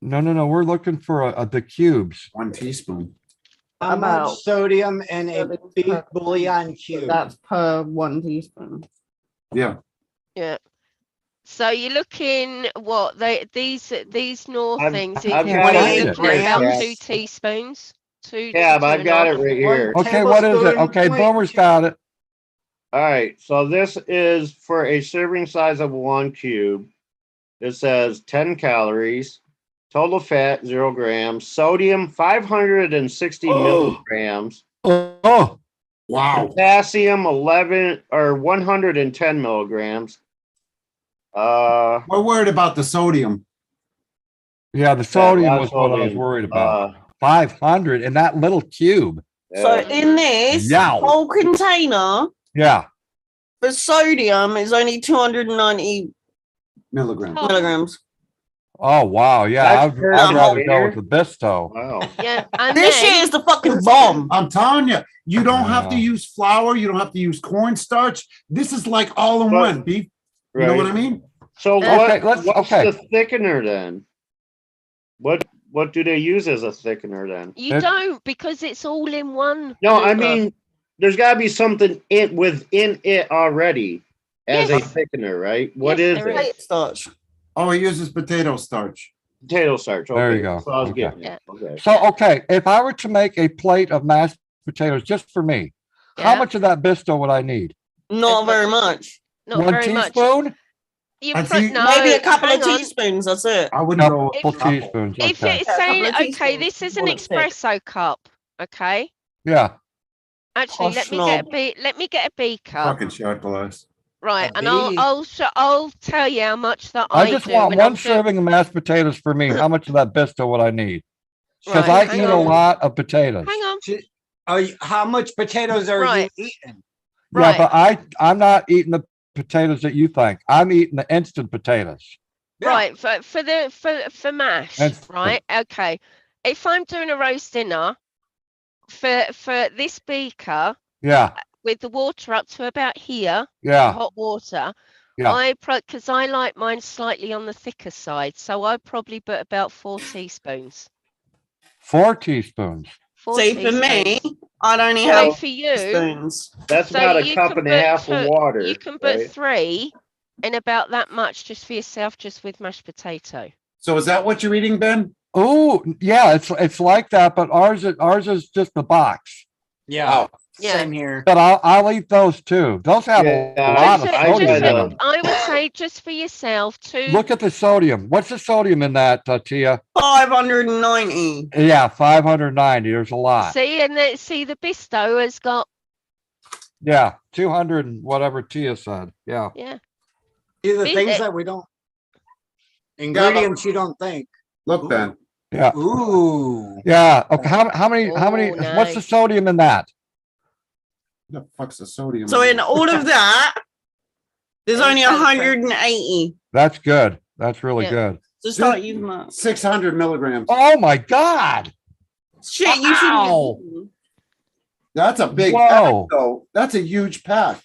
[SPEAKER 2] No. We're looking for the cubes.
[SPEAKER 1] 1 teaspoon.
[SPEAKER 9] How
[SPEAKER 8] About
[SPEAKER 9] much sodium in a
[SPEAKER 8] serving
[SPEAKER 9] beef
[SPEAKER 8] per-
[SPEAKER 9] bouillon cube?
[SPEAKER 8] That's per 1 teaspoon.
[SPEAKER 1] Yeah.
[SPEAKER 4] Yeah. So you're looking what these Knorr
[SPEAKER 11] I've-
[SPEAKER 4] things.
[SPEAKER 2] I've
[SPEAKER 4] You're
[SPEAKER 2] got
[SPEAKER 9] it
[SPEAKER 4] looking
[SPEAKER 9] right
[SPEAKER 4] at about
[SPEAKER 9] here.
[SPEAKER 4] 2 teaspoons.
[SPEAKER 11] Yeah, but I've got it right here.
[SPEAKER 2] Okay, what is it?
[SPEAKER 9] Tablespoon
[SPEAKER 2] Okay,
[SPEAKER 9] point
[SPEAKER 2] Boomer's
[SPEAKER 9] two.
[SPEAKER 2] got it.
[SPEAKER 11] All right, so this is for a serving size of 1 cube. It says 10 calories, total fat 0 grams, sodium 560 milligrams,
[SPEAKER 2] Oh,
[SPEAKER 1] Wow.
[SPEAKER 11] potassium 11 or 110 milligrams.
[SPEAKER 1] We're worried about the sodium.
[SPEAKER 2] yeah, the sodium
[SPEAKER 11] that's
[SPEAKER 2] was what I was
[SPEAKER 11] sodium.
[SPEAKER 2] worried about. 500 in that little cube.
[SPEAKER 8] So
[SPEAKER 11] Yeah.
[SPEAKER 8] in this
[SPEAKER 2] Yow.
[SPEAKER 8] whole container,
[SPEAKER 2] Yeah.
[SPEAKER 8] the sodium is only 290
[SPEAKER 1] Milligrams.
[SPEAKER 4] Oh.
[SPEAKER 8] milligrams.
[SPEAKER 2] Oh, wow. Yeah,
[SPEAKER 11] That's
[SPEAKER 2] I'd
[SPEAKER 11] per
[SPEAKER 2] rather go
[SPEAKER 11] container?
[SPEAKER 2] with the Bisto.
[SPEAKER 11] Wow.
[SPEAKER 4] Yeah. And
[SPEAKER 8] This
[SPEAKER 4] then,
[SPEAKER 8] shit is the fucking bomb.
[SPEAKER 1] I'm telling you, you don't have to
[SPEAKER 2] Wow.
[SPEAKER 1] use flour. You don't have to use cornstarch. This is like all in
[SPEAKER 11] But-
[SPEAKER 1] one beef. You know what I
[SPEAKER 11] Right.
[SPEAKER 1] mean?
[SPEAKER 11] So
[SPEAKER 2] Okay,
[SPEAKER 11] what's
[SPEAKER 2] okay.
[SPEAKER 11] the thickener then? What do they use as a thickener then?
[SPEAKER 4] you don't, because it's all in one.
[SPEAKER 11] No, I
[SPEAKER 4] Luca.
[SPEAKER 11] mean, there's got to be something within it already as a
[SPEAKER 4] Yes.
[SPEAKER 11] thickener, right? What
[SPEAKER 4] Yes,
[SPEAKER 11] is
[SPEAKER 4] there
[SPEAKER 11] it?
[SPEAKER 4] is.
[SPEAKER 8] Starch.
[SPEAKER 1] Oh, he uses potato starch.
[SPEAKER 11] Potato starch.
[SPEAKER 2] There you
[SPEAKER 11] okay,
[SPEAKER 2] go.
[SPEAKER 11] that's what I was
[SPEAKER 2] Okay.
[SPEAKER 11] getting
[SPEAKER 4] Yeah.
[SPEAKER 11] at. Okay.
[SPEAKER 2] So, okay, if I were to make a plate of mashed potatoes just for me, how
[SPEAKER 4] Yeah.
[SPEAKER 2] much of that Bisto would I need?
[SPEAKER 8] Not
[SPEAKER 4] As
[SPEAKER 8] very
[SPEAKER 4] much
[SPEAKER 8] much.
[SPEAKER 4] Not
[SPEAKER 2] One
[SPEAKER 4] very much.
[SPEAKER 2] teaspoon?
[SPEAKER 4] You
[SPEAKER 1] I
[SPEAKER 4] put
[SPEAKER 1] think
[SPEAKER 4] no.
[SPEAKER 8] Maybe a couple of
[SPEAKER 4] hang on.
[SPEAKER 8] teaspoons. That's it.
[SPEAKER 1] I wouldn't go.
[SPEAKER 2] Couple
[SPEAKER 1] with a couple.
[SPEAKER 2] teaspoons.
[SPEAKER 4] If
[SPEAKER 2] Okay.
[SPEAKER 4] it's
[SPEAKER 8] Yeah, a
[SPEAKER 4] saying,
[SPEAKER 8] couple of
[SPEAKER 4] okay,
[SPEAKER 8] teaspoons
[SPEAKER 4] this is
[SPEAKER 8] will
[SPEAKER 4] an
[SPEAKER 8] it thick.
[SPEAKER 4] espresso cup. Okay.
[SPEAKER 2] Yeah.
[SPEAKER 4] Actually, let
[SPEAKER 8] Posh
[SPEAKER 4] me get a
[SPEAKER 8] knob.
[SPEAKER 4] let me get a beaker.
[SPEAKER 1] Fucking shot glass.
[SPEAKER 4] Right,
[SPEAKER 9] A
[SPEAKER 4] and I'll tell you how much that
[SPEAKER 2] I
[SPEAKER 4] I
[SPEAKER 2] just
[SPEAKER 4] do
[SPEAKER 2] want
[SPEAKER 4] when
[SPEAKER 2] one
[SPEAKER 4] I'm doing.
[SPEAKER 2] serving of mashed potatoes for me. How much of that Bisto would I need? Because
[SPEAKER 4] Right,
[SPEAKER 2] I
[SPEAKER 4] hang
[SPEAKER 2] eat a
[SPEAKER 4] on.
[SPEAKER 2] lot of potatoes.
[SPEAKER 4] Hang on.
[SPEAKER 9] How much potatoes are
[SPEAKER 4] Right.
[SPEAKER 9] you eating?
[SPEAKER 2] Yeah,
[SPEAKER 4] Right.
[SPEAKER 2] but I'm not eating the potatoes that you think. I'm eating the instant potatoes.
[SPEAKER 9] Yeah.
[SPEAKER 4] Right, for mash,
[SPEAKER 2] That's-
[SPEAKER 4] right? Okay. If I'm doing a roast dinner for this beaker
[SPEAKER 2] Yeah,
[SPEAKER 4] with the water up to about here,
[SPEAKER 2] yeah,
[SPEAKER 4] hot water,
[SPEAKER 2] yeah.
[SPEAKER 4] because I like mine slightly on the thicker side, so I probably put about 4 teaspoons.
[SPEAKER 2] 4 teaspoons.
[SPEAKER 4] 4
[SPEAKER 8] See, for me,
[SPEAKER 4] teaspoons.
[SPEAKER 8] I'd only
[SPEAKER 4] So
[SPEAKER 8] have
[SPEAKER 4] for you,
[SPEAKER 8] spoons.
[SPEAKER 11] That's
[SPEAKER 4] so
[SPEAKER 11] about a
[SPEAKER 4] you
[SPEAKER 11] cup
[SPEAKER 4] can
[SPEAKER 11] and a
[SPEAKER 4] put
[SPEAKER 11] half of water.
[SPEAKER 4] you can put
[SPEAKER 11] right?
[SPEAKER 4] 3 and about that much just for yourself, just with mashed potato.
[SPEAKER 1] So is that what you're eating, Ben?
[SPEAKER 2] Oh, yeah, it's like that, but ours is just the box.
[SPEAKER 9] Yeah.
[SPEAKER 4] Yeah.
[SPEAKER 9] Same here.
[SPEAKER 2] But I'll eat those too. Those have a
[SPEAKER 11] Yeah,
[SPEAKER 2] lot of
[SPEAKER 4] Just,
[SPEAKER 11] I
[SPEAKER 2] sodium
[SPEAKER 4] just
[SPEAKER 2] in
[SPEAKER 11] tried
[SPEAKER 2] them.
[SPEAKER 4] I would say just for yourself, 2.
[SPEAKER 2] Look at the sodium. What's the sodium in that, Tia?
[SPEAKER 8] 590.
[SPEAKER 2] Yeah, 590. There's a lot.
[SPEAKER 4] See, and the Bisto has got,
[SPEAKER 2] Yeah, 200 and whatever Tia said. Yeah.
[SPEAKER 4] yeah.
[SPEAKER 9] See the
[SPEAKER 4] Be-
[SPEAKER 9] things
[SPEAKER 4] it-
[SPEAKER 9] that we don't. Ingredients you don't think.
[SPEAKER 1] Look, Ben.
[SPEAKER 2] Yeah.
[SPEAKER 9] Ooh.
[SPEAKER 2] Yeah. Okay. How many?
[SPEAKER 4] Oh,
[SPEAKER 2] What's the
[SPEAKER 4] nice.
[SPEAKER 2] sodium in that?
[SPEAKER 1] The fuck's the sodium?
[SPEAKER 8] So in all of that, there's only 180.
[SPEAKER 2] That's good. That's really
[SPEAKER 4] Yeah.
[SPEAKER 2] good.
[SPEAKER 8] So start using that.
[SPEAKER 1] 600 milligrams.
[SPEAKER 2] Oh my God.
[SPEAKER 8] Shit, you
[SPEAKER 2] Wow.
[SPEAKER 8] shouldn't.
[SPEAKER 1] That's a big
[SPEAKER 2] Whoa.
[SPEAKER 1] pack, though. That's a huge pack.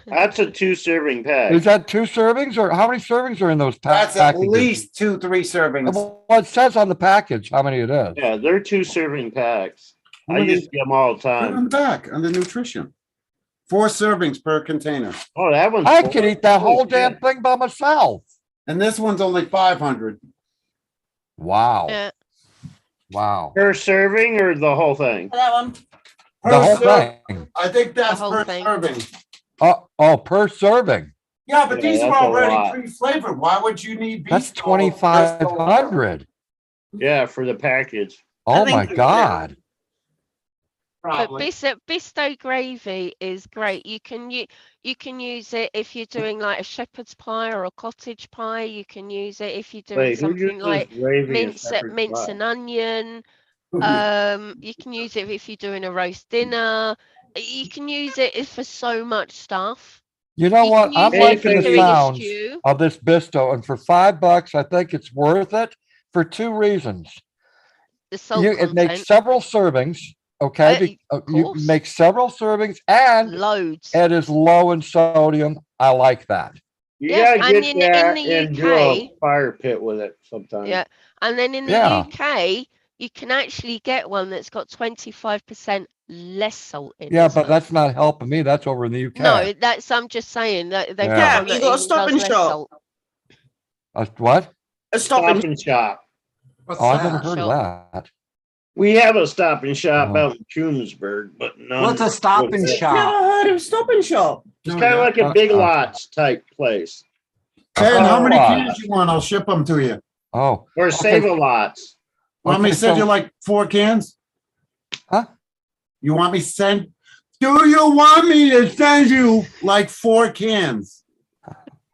[SPEAKER 11] That's a 2 serving pack.
[SPEAKER 2] Is that 2 servings or how many servings are in those
[SPEAKER 1] That's at
[SPEAKER 2] packages?
[SPEAKER 1] least 2-3 servings.
[SPEAKER 2] Well, it says on the package how many it is.
[SPEAKER 11] Yeah, they're 2 serving packs.
[SPEAKER 1] How
[SPEAKER 11] I
[SPEAKER 1] many-
[SPEAKER 11] used to get them all the
[SPEAKER 1] Put it on
[SPEAKER 11] time.
[SPEAKER 1] the back under nutrition. 4 servings per container.
[SPEAKER 11] Oh, that one's.
[SPEAKER 2] I
[SPEAKER 11] full.
[SPEAKER 2] could eat that
[SPEAKER 11] Holy
[SPEAKER 2] whole damn
[SPEAKER 11] shit.
[SPEAKER 2] thing by myself.
[SPEAKER 1] And this one's only 500.
[SPEAKER 2] Wow.
[SPEAKER 4] Yeah.
[SPEAKER 2] Wow.
[SPEAKER 11] Per serving or the whole thing?
[SPEAKER 8] That one.
[SPEAKER 2] The whole
[SPEAKER 1] ser-
[SPEAKER 2] thing.
[SPEAKER 1] I think that's
[SPEAKER 4] The whole
[SPEAKER 1] per
[SPEAKER 4] thing.
[SPEAKER 1] serving.
[SPEAKER 2] Oh, per serving.
[SPEAKER 1] Yeah, but
[SPEAKER 11] Yeah,
[SPEAKER 1] these are
[SPEAKER 11] that's a
[SPEAKER 1] already
[SPEAKER 11] lot.
[SPEAKER 1] pre-flavored. Why would you need beef?
[SPEAKER 2] That's
[SPEAKER 1] oil,
[SPEAKER 2] 2,500.
[SPEAKER 11] Yeah, for the package.
[SPEAKER 2] Oh
[SPEAKER 8] think
[SPEAKER 2] my
[SPEAKER 8] it's
[SPEAKER 2] God.
[SPEAKER 4] But
[SPEAKER 1] Probably.
[SPEAKER 4] Bisto gravy is great. You can use it if you're doing like a shepherd's pie or a cottage pie. You can use it if you're doing
[SPEAKER 11] Wait, who
[SPEAKER 4] something
[SPEAKER 11] uses
[SPEAKER 4] like
[SPEAKER 11] gravy and
[SPEAKER 4] mince
[SPEAKER 11] shepherd's pie?
[SPEAKER 4] and onion. You can use it if you're doing a roast dinner. You can use it for so much stuff.
[SPEAKER 2] You know
[SPEAKER 4] You
[SPEAKER 2] what?
[SPEAKER 4] can
[SPEAKER 2] I'm
[SPEAKER 4] use it
[SPEAKER 2] liking
[SPEAKER 4] for
[SPEAKER 2] the
[SPEAKER 11] Anything-
[SPEAKER 4] doing a
[SPEAKER 2] sounds
[SPEAKER 4] stew.
[SPEAKER 2] of this Bisto, and for $5, I think it's worth it for 2 reasons.
[SPEAKER 4] The salt
[SPEAKER 2] It makes
[SPEAKER 4] content.
[SPEAKER 2] several servings. Okay, you
[SPEAKER 4] course.
[SPEAKER 2] make several servings, and
[SPEAKER 4] Loads.
[SPEAKER 2] it is low in sodium. I like that.
[SPEAKER 11] You
[SPEAKER 4] Yeah,
[SPEAKER 11] gotta
[SPEAKER 4] and
[SPEAKER 11] get
[SPEAKER 4] in
[SPEAKER 11] that
[SPEAKER 4] the
[SPEAKER 11] and do
[SPEAKER 4] UK,
[SPEAKER 11] a fire pit with it sometimes.
[SPEAKER 4] yeah, and then in the
[SPEAKER 2] Yeah.
[SPEAKER 4] UK, you can actually get one that's got 25% less salt in
[SPEAKER 2] Yeah,
[SPEAKER 4] as
[SPEAKER 2] but
[SPEAKER 4] well.
[SPEAKER 2] that's not helping me. That's over in the UK.
[SPEAKER 4] No, that's I'm just saying that they've
[SPEAKER 2] Yeah.
[SPEAKER 4] got one
[SPEAKER 8] You
[SPEAKER 4] that
[SPEAKER 8] got a
[SPEAKER 4] even
[SPEAKER 8] Stop
[SPEAKER 4] does
[SPEAKER 8] and
[SPEAKER 4] less
[SPEAKER 8] Shop.
[SPEAKER 4] salt.
[SPEAKER 2] What?
[SPEAKER 8] A Stop and
[SPEAKER 11] Shop.
[SPEAKER 1] What's
[SPEAKER 2] Oh, I've
[SPEAKER 1] that?
[SPEAKER 2] never heard of that.
[SPEAKER 11] We have a Stop and Shop
[SPEAKER 2] Oh.
[SPEAKER 11] out in Coombsburg, but none.
[SPEAKER 9] What's a Stop and
[SPEAKER 11] with-
[SPEAKER 9] Shop?
[SPEAKER 8] Never heard of Stop and Shop.
[SPEAKER 11] It's
[SPEAKER 1] No,
[SPEAKER 11] kind of
[SPEAKER 1] yeah.
[SPEAKER 11] like a Big
[SPEAKER 2] Uh-uh.
[SPEAKER 11] Lots type place,
[SPEAKER 1] Ben, how many
[SPEAKER 2] Oh.
[SPEAKER 1] cans you want? I'll ship them to you.
[SPEAKER 2] Oh,
[SPEAKER 11] or
[SPEAKER 2] okay.
[SPEAKER 11] Save a Lots.
[SPEAKER 1] Want me to
[SPEAKER 2] Okay,
[SPEAKER 1] send you
[SPEAKER 2] so-
[SPEAKER 1] like 4 cans?
[SPEAKER 2] Huh?
[SPEAKER 1] You want me to send? Do you want me to send you like 4 cans?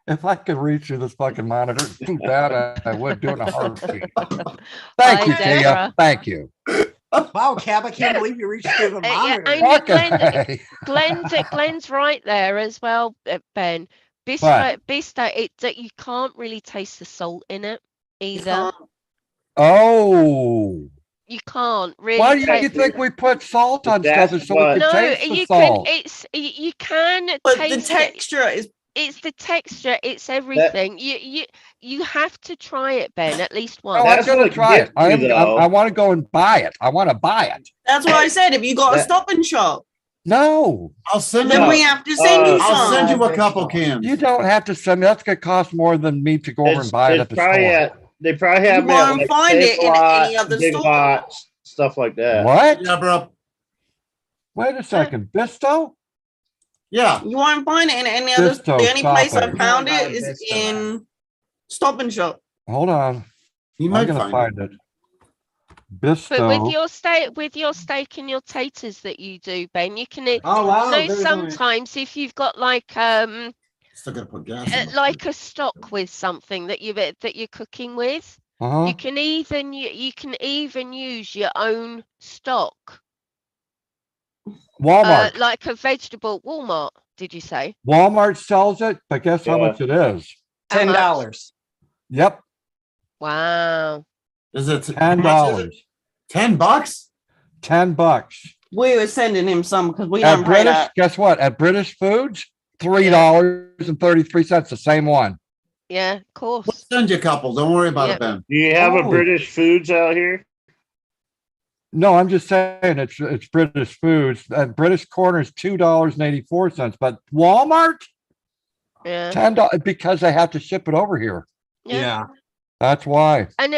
[SPEAKER 2] If I could reach through this fucking monitor, it's too bad I would do it in a heartbeat.
[SPEAKER 4] Bye,
[SPEAKER 2] Thank you, Tia.
[SPEAKER 4] Deborah.
[SPEAKER 2] Thank you.
[SPEAKER 9] Wow, Cab, I can't believe you reached through the
[SPEAKER 4] Yeah,
[SPEAKER 9] monitor.
[SPEAKER 4] and
[SPEAKER 2] Okay.
[SPEAKER 4] Glenn's right there as well, Ben.
[SPEAKER 2] What?
[SPEAKER 4] Bistro, that you can't really taste the salt in it either.
[SPEAKER 8] can't.
[SPEAKER 2] Oh.
[SPEAKER 4] You can't really.
[SPEAKER 2] Why do you
[SPEAKER 4] taste
[SPEAKER 2] think we put salt on stuff
[SPEAKER 11] That's
[SPEAKER 2] so we
[SPEAKER 11] what-
[SPEAKER 2] can
[SPEAKER 4] No,
[SPEAKER 2] taste the
[SPEAKER 4] you
[SPEAKER 2] salt?
[SPEAKER 4] can. You can
[SPEAKER 8] But the
[SPEAKER 4] taste it.
[SPEAKER 8] texture is
[SPEAKER 4] It's the texture. It's everything. You have to try it, Ben, at least
[SPEAKER 2] No,
[SPEAKER 4] once.
[SPEAKER 2] I'm
[SPEAKER 11] That's
[SPEAKER 2] gonna
[SPEAKER 11] what
[SPEAKER 2] try it.
[SPEAKER 11] gets you, though.
[SPEAKER 2] I want to go and buy it. I want to buy it.
[SPEAKER 8] that's what I said. If you got a
[SPEAKER 11] That-
[SPEAKER 8] Stop and Shop,
[SPEAKER 2] No,
[SPEAKER 1] I'll send
[SPEAKER 8] then
[SPEAKER 1] you.
[SPEAKER 8] we have to send you
[SPEAKER 1] I'll
[SPEAKER 8] some.
[SPEAKER 1] send you a couple cans.
[SPEAKER 2] you don't have to send me. That's gonna cost more than me to go over and buy it at the
[SPEAKER 11] probably
[SPEAKER 2] store.
[SPEAKER 11] they probably have
[SPEAKER 8] You
[SPEAKER 11] them at,
[SPEAKER 8] won't
[SPEAKER 11] like,
[SPEAKER 8] find
[SPEAKER 11] Save
[SPEAKER 8] it
[SPEAKER 11] a
[SPEAKER 8] in
[SPEAKER 11] Lot,
[SPEAKER 8] any other
[SPEAKER 11] Big
[SPEAKER 8] store.
[SPEAKER 11] Lots, stuff like that.
[SPEAKER 2] What?
[SPEAKER 1] Yeah, bro.
[SPEAKER 2] Wait a second. Bisto?
[SPEAKER 1] Yeah.
[SPEAKER 8] You won't find it in any other.
[SPEAKER 2] Bisto,
[SPEAKER 8] The only
[SPEAKER 2] stop
[SPEAKER 8] place I
[SPEAKER 2] it.
[SPEAKER 8] found
[SPEAKER 9] Buy
[SPEAKER 8] it is
[SPEAKER 9] Bisto.
[SPEAKER 8] in Stop and Shop.
[SPEAKER 2] Hold on.
[SPEAKER 1] You
[SPEAKER 2] I'm
[SPEAKER 1] might
[SPEAKER 2] gonna
[SPEAKER 1] find it.
[SPEAKER 2] find it.
[SPEAKER 4] But with
[SPEAKER 2] Bisto.
[SPEAKER 4] your steak and your taters that you do, Ben, you can.
[SPEAKER 9] Oh wow,
[SPEAKER 4] You know,
[SPEAKER 9] there's only-
[SPEAKER 4] sometimes if you've got like
[SPEAKER 1] Still gotta put gas in it.
[SPEAKER 4] like a stock with something that you're cooking with,
[SPEAKER 2] Uh-huh.
[SPEAKER 4] you can even use your own stock.
[SPEAKER 2] Walmart.
[SPEAKER 4] Like a vegetable. Walmart, did you say?
[SPEAKER 2] Walmart sells it, but guess how
[SPEAKER 11] Yeah.
[SPEAKER 2] much it is?
[SPEAKER 4] How much?
[SPEAKER 9] $10.
[SPEAKER 2] Yep,
[SPEAKER 4] Wow.
[SPEAKER 1] Is it
[SPEAKER 2] $10.
[SPEAKER 1] $10?
[SPEAKER 2] $10.
[SPEAKER 8] We were sending him some because we
[SPEAKER 2] At
[SPEAKER 8] don't pay
[SPEAKER 2] British,
[SPEAKER 8] that.
[SPEAKER 2] guess what? At British Foods, $3.33, the same one.
[SPEAKER 4] Yeah, of
[SPEAKER 1] We'll
[SPEAKER 4] course.
[SPEAKER 1] send you a couple. Don't worry about
[SPEAKER 4] Yeah.
[SPEAKER 1] it, Ben.
[SPEAKER 11] Do you have a
[SPEAKER 2] Oh.
[SPEAKER 11] British Foods out here?
[SPEAKER 2] No, I'm just saying it's British Foods. At British Corners, $2.84, but Walmart,
[SPEAKER 4] Yeah.
[SPEAKER 2] $10 because they have to ship it over here.
[SPEAKER 9] Yeah.
[SPEAKER 2] That's why.
[SPEAKER 4] And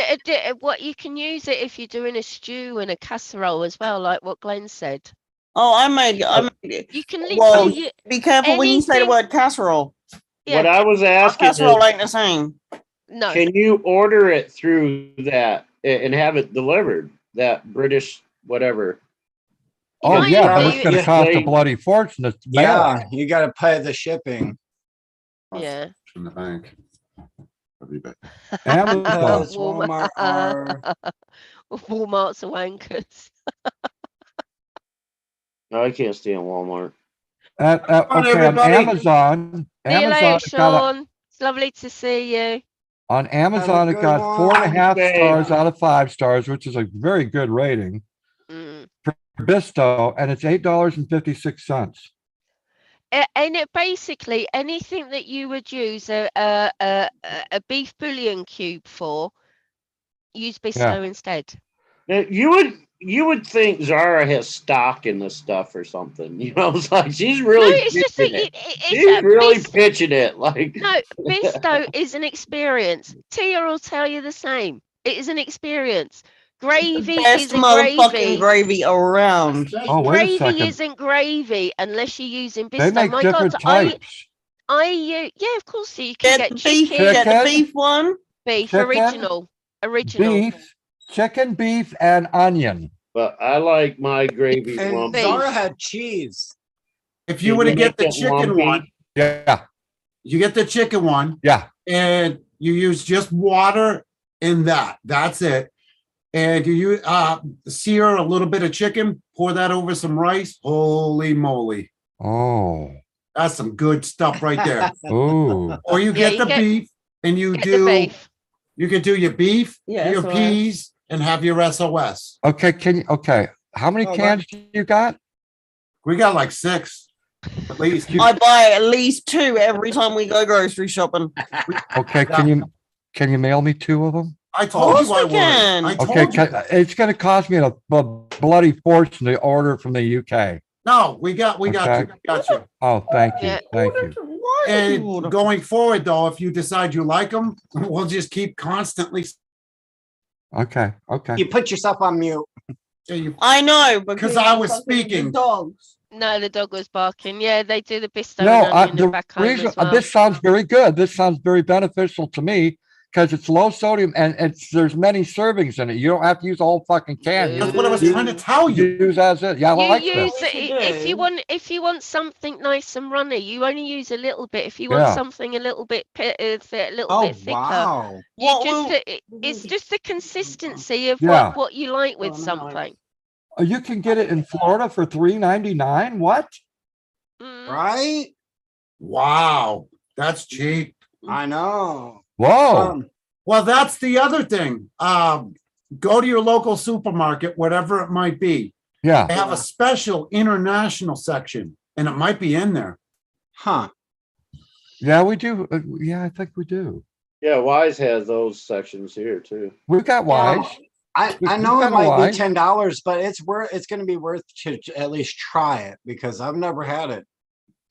[SPEAKER 4] what you can use it if you're doing a stew and a casserole as well, like what Glenn said.
[SPEAKER 8] Oh, I made it.
[SPEAKER 4] You can
[SPEAKER 8] Well,
[SPEAKER 4] literally.
[SPEAKER 8] be careful when you say the
[SPEAKER 4] anything-
[SPEAKER 8] word casserole.
[SPEAKER 11] What
[SPEAKER 4] Yeah.
[SPEAKER 11] I was
[SPEAKER 8] Our
[SPEAKER 11] asking
[SPEAKER 8] casserole
[SPEAKER 11] is,
[SPEAKER 8] ain't the same.
[SPEAKER 4] No.
[SPEAKER 11] can you order it through that and have it delivered? That British whatever.
[SPEAKER 2] Oh
[SPEAKER 4] might
[SPEAKER 2] yeah, but
[SPEAKER 4] be-
[SPEAKER 2] it's gonna
[SPEAKER 9] yeah,
[SPEAKER 2] cost a
[SPEAKER 11] they-
[SPEAKER 2] bloody fortune to mail
[SPEAKER 9] Yeah,
[SPEAKER 2] it.
[SPEAKER 9] you gotta pay the shipping.
[SPEAKER 4] Yeah.
[SPEAKER 1] In the bank. I'll be back.
[SPEAKER 2] Amazon.
[SPEAKER 9] Because Walmart are
[SPEAKER 4] Walmart's are wankers.
[SPEAKER 11] No, I can't stand Walmart.
[SPEAKER 1] on,
[SPEAKER 2] Okay, on
[SPEAKER 1] everybody.
[SPEAKER 2] Amazon,
[SPEAKER 4] See you later,
[SPEAKER 2] Amazon it got
[SPEAKER 4] Sean. It's lovely to see you.
[SPEAKER 2] on Amazon it
[SPEAKER 9] good
[SPEAKER 2] got
[SPEAKER 9] one.
[SPEAKER 2] 4.5
[SPEAKER 11] Thanks.
[SPEAKER 2] stars out of 5 stars, which is a very good rating.
[SPEAKER 4] Mm.
[SPEAKER 2] Bisto, and it's $8.56.
[SPEAKER 4] And it basically anything that you would use a beef bouillon cube for, use Bisto
[SPEAKER 2] Yeah.
[SPEAKER 4] instead.
[SPEAKER 11] Now, you would think Zara has stock in this stuff or something. You know, it's like she's really
[SPEAKER 4] No, it's just that
[SPEAKER 11] pitching it.
[SPEAKER 4] it's
[SPEAKER 11] She's really pitching it. Like
[SPEAKER 4] no, Bisto is an experience. Tia will tell you the same. It is an experience. Gravy
[SPEAKER 8] Best
[SPEAKER 4] isn't
[SPEAKER 8] motherfucking
[SPEAKER 4] gravy.
[SPEAKER 8] gravy around.
[SPEAKER 2] Oh, wait a
[SPEAKER 4] Gravy
[SPEAKER 2] second.
[SPEAKER 4] isn't gravy unless you're using Bisto.
[SPEAKER 2] They make
[SPEAKER 4] My
[SPEAKER 2] different
[SPEAKER 4] God,
[SPEAKER 2] types.
[SPEAKER 4] yeah, of course. So you can
[SPEAKER 8] Get
[SPEAKER 4] get
[SPEAKER 8] the beef,
[SPEAKER 4] chicken,
[SPEAKER 8] get the
[SPEAKER 2] Chicken.
[SPEAKER 8] beef one.
[SPEAKER 4] beef,
[SPEAKER 2] chicken,
[SPEAKER 4] original.
[SPEAKER 2] Beef, chicken, beef, and onion.
[SPEAKER 11] but I like my gravy
[SPEAKER 9] and
[SPEAKER 11] lumpy.
[SPEAKER 9] Zara had cheese.
[SPEAKER 1] If you
[SPEAKER 11] Can
[SPEAKER 1] were to
[SPEAKER 11] you
[SPEAKER 1] get
[SPEAKER 11] make
[SPEAKER 1] the
[SPEAKER 11] it
[SPEAKER 1] chicken
[SPEAKER 11] lumpy?
[SPEAKER 1] one,
[SPEAKER 2] Yeah,
[SPEAKER 1] you get the chicken one
[SPEAKER 2] yeah.
[SPEAKER 1] and you use just water in that. That's it. And you sear a little bit of chicken, pour that over some rice. Holy moly.
[SPEAKER 2] Oh,
[SPEAKER 1] That's some good stuff right there.
[SPEAKER 2] ooh.
[SPEAKER 1] Or you
[SPEAKER 4] Yeah,
[SPEAKER 1] get
[SPEAKER 4] you
[SPEAKER 1] the
[SPEAKER 4] get-
[SPEAKER 1] beef and you
[SPEAKER 4] Get the
[SPEAKER 1] do
[SPEAKER 4] beef.
[SPEAKER 1] you could do your beef,
[SPEAKER 8] Yeah,
[SPEAKER 1] your
[SPEAKER 8] SOS.
[SPEAKER 1] peas, and have your SOS.
[SPEAKER 2] Okay, How many
[SPEAKER 8] Oh,
[SPEAKER 2] cans do you got?
[SPEAKER 1] We got like 6 at least.
[SPEAKER 8] I buy at least 2 every time we go grocery shopping.
[SPEAKER 2] Okay, can you mail me 2 of them?
[SPEAKER 1] I told you
[SPEAKER 8] course
[SPEAKER 1] I
[SPEAKER 8] we
[SPEAKER 1] would.
[SPEAKER 8] can.
[SPEAKER 1] I
[SPEAKER 2] Okay,
[SPEAKER 1] told you.
[SPEAKER 2] it's going to cost me a bloody fortune to order from the UK.
[SPEAKER 1] No, we got you.
[SPEAKER 2] Okay.
[SPEAKER 1] We got you.
[SPEAKER 2] Oh, thank you,
[SPEAKER 4] Yeah.
[SPEAKER 2] thank you.
[SPEAKER 8] Why would you order?
[SPEAKER 1] And going forward, though, if you decide you like them, we'll just keep constantly.
[SPEAKER 2] Okay, okay.
[SPEAKER 9] You put yourself on mute.
[SPEAKER 8] I know,
[SPEAKER 1] because I was speaking.
[SPEAKER 8] The dogs.
[SPEAKER 4] No, the dog was barking. Yeah, they do the Bisto
[SPEAKER 2] No,
[SPEAKER 4] and onion
[SPEAKER 2] the
[SPEAKER 4] and back home
[SPEAKER 2] reason
[SPEAKER 4] as well.
[SPEAKER 2] this sounds very good. This sounds very beneficial to me because it's low sodium and there's many servings in it. You don't have to use a whole fucking can.
[SPEAKER 1] That's what I was trying to tell you.
[SPEAKER 2] Use as it. Yeah, I
[SPEAKER 4] You
[SPEAKER 2] like
[SPEAKER 4] use
[SPEAKER 2] this.
[SPEAKER 4] it if you want something nice and runny. You only use a little bit. If you want
[SPEAKER 2] Yeah.
[SPEAKER 4] something a little bit a little
[SPEAKER 9] Oh,
[SPEAKER 4] bit thicker,
[SPEAKER 9] wow.
[SPEAKER 4] it's just the consistency of
[SPEAKER 2] Yeah.
[SPEAKER 4] what you like with
[SPEAKER 8] Oh, no.
[SPEAKER 4] something.
[SPEAKER 2] You can get it in Florida for $3.99. What?
[SPEAKER 4] Mm.
[SPEAKER 9] Right?
[SPEAKER 1] Wow, that's cheap.
[SPEAKER 9] I know.
[SPEAKER 2] Whoa.
[SPEAKER 1] Well, that's the other thing. Go to your local supermarket, whatever it might be.
[SPEAKER 2] Yeah.
[SPEAKER 1] They have a special international section, and it might be in there.
[SPEAKER 9] Huh.
[SPEAKER 2] Yeah, we do. Yeah, I think we do.
[SPEAKER 11] Yeah, Wise has those sections here too.
[SPEAKER 2] We've got Wise.
[SPEAKER 9] I
[SPEAKER 2] We-
[SPEAKER 9] know
[SPEAKER 2] we
[SPEAKER 9] it
[SPEAKER 2] got a
[SPEAKER 9] might
[SPEAKER 2] line.
[SPEAKER 9] be $10, but it's going to be worth to at least try it because I've never had it.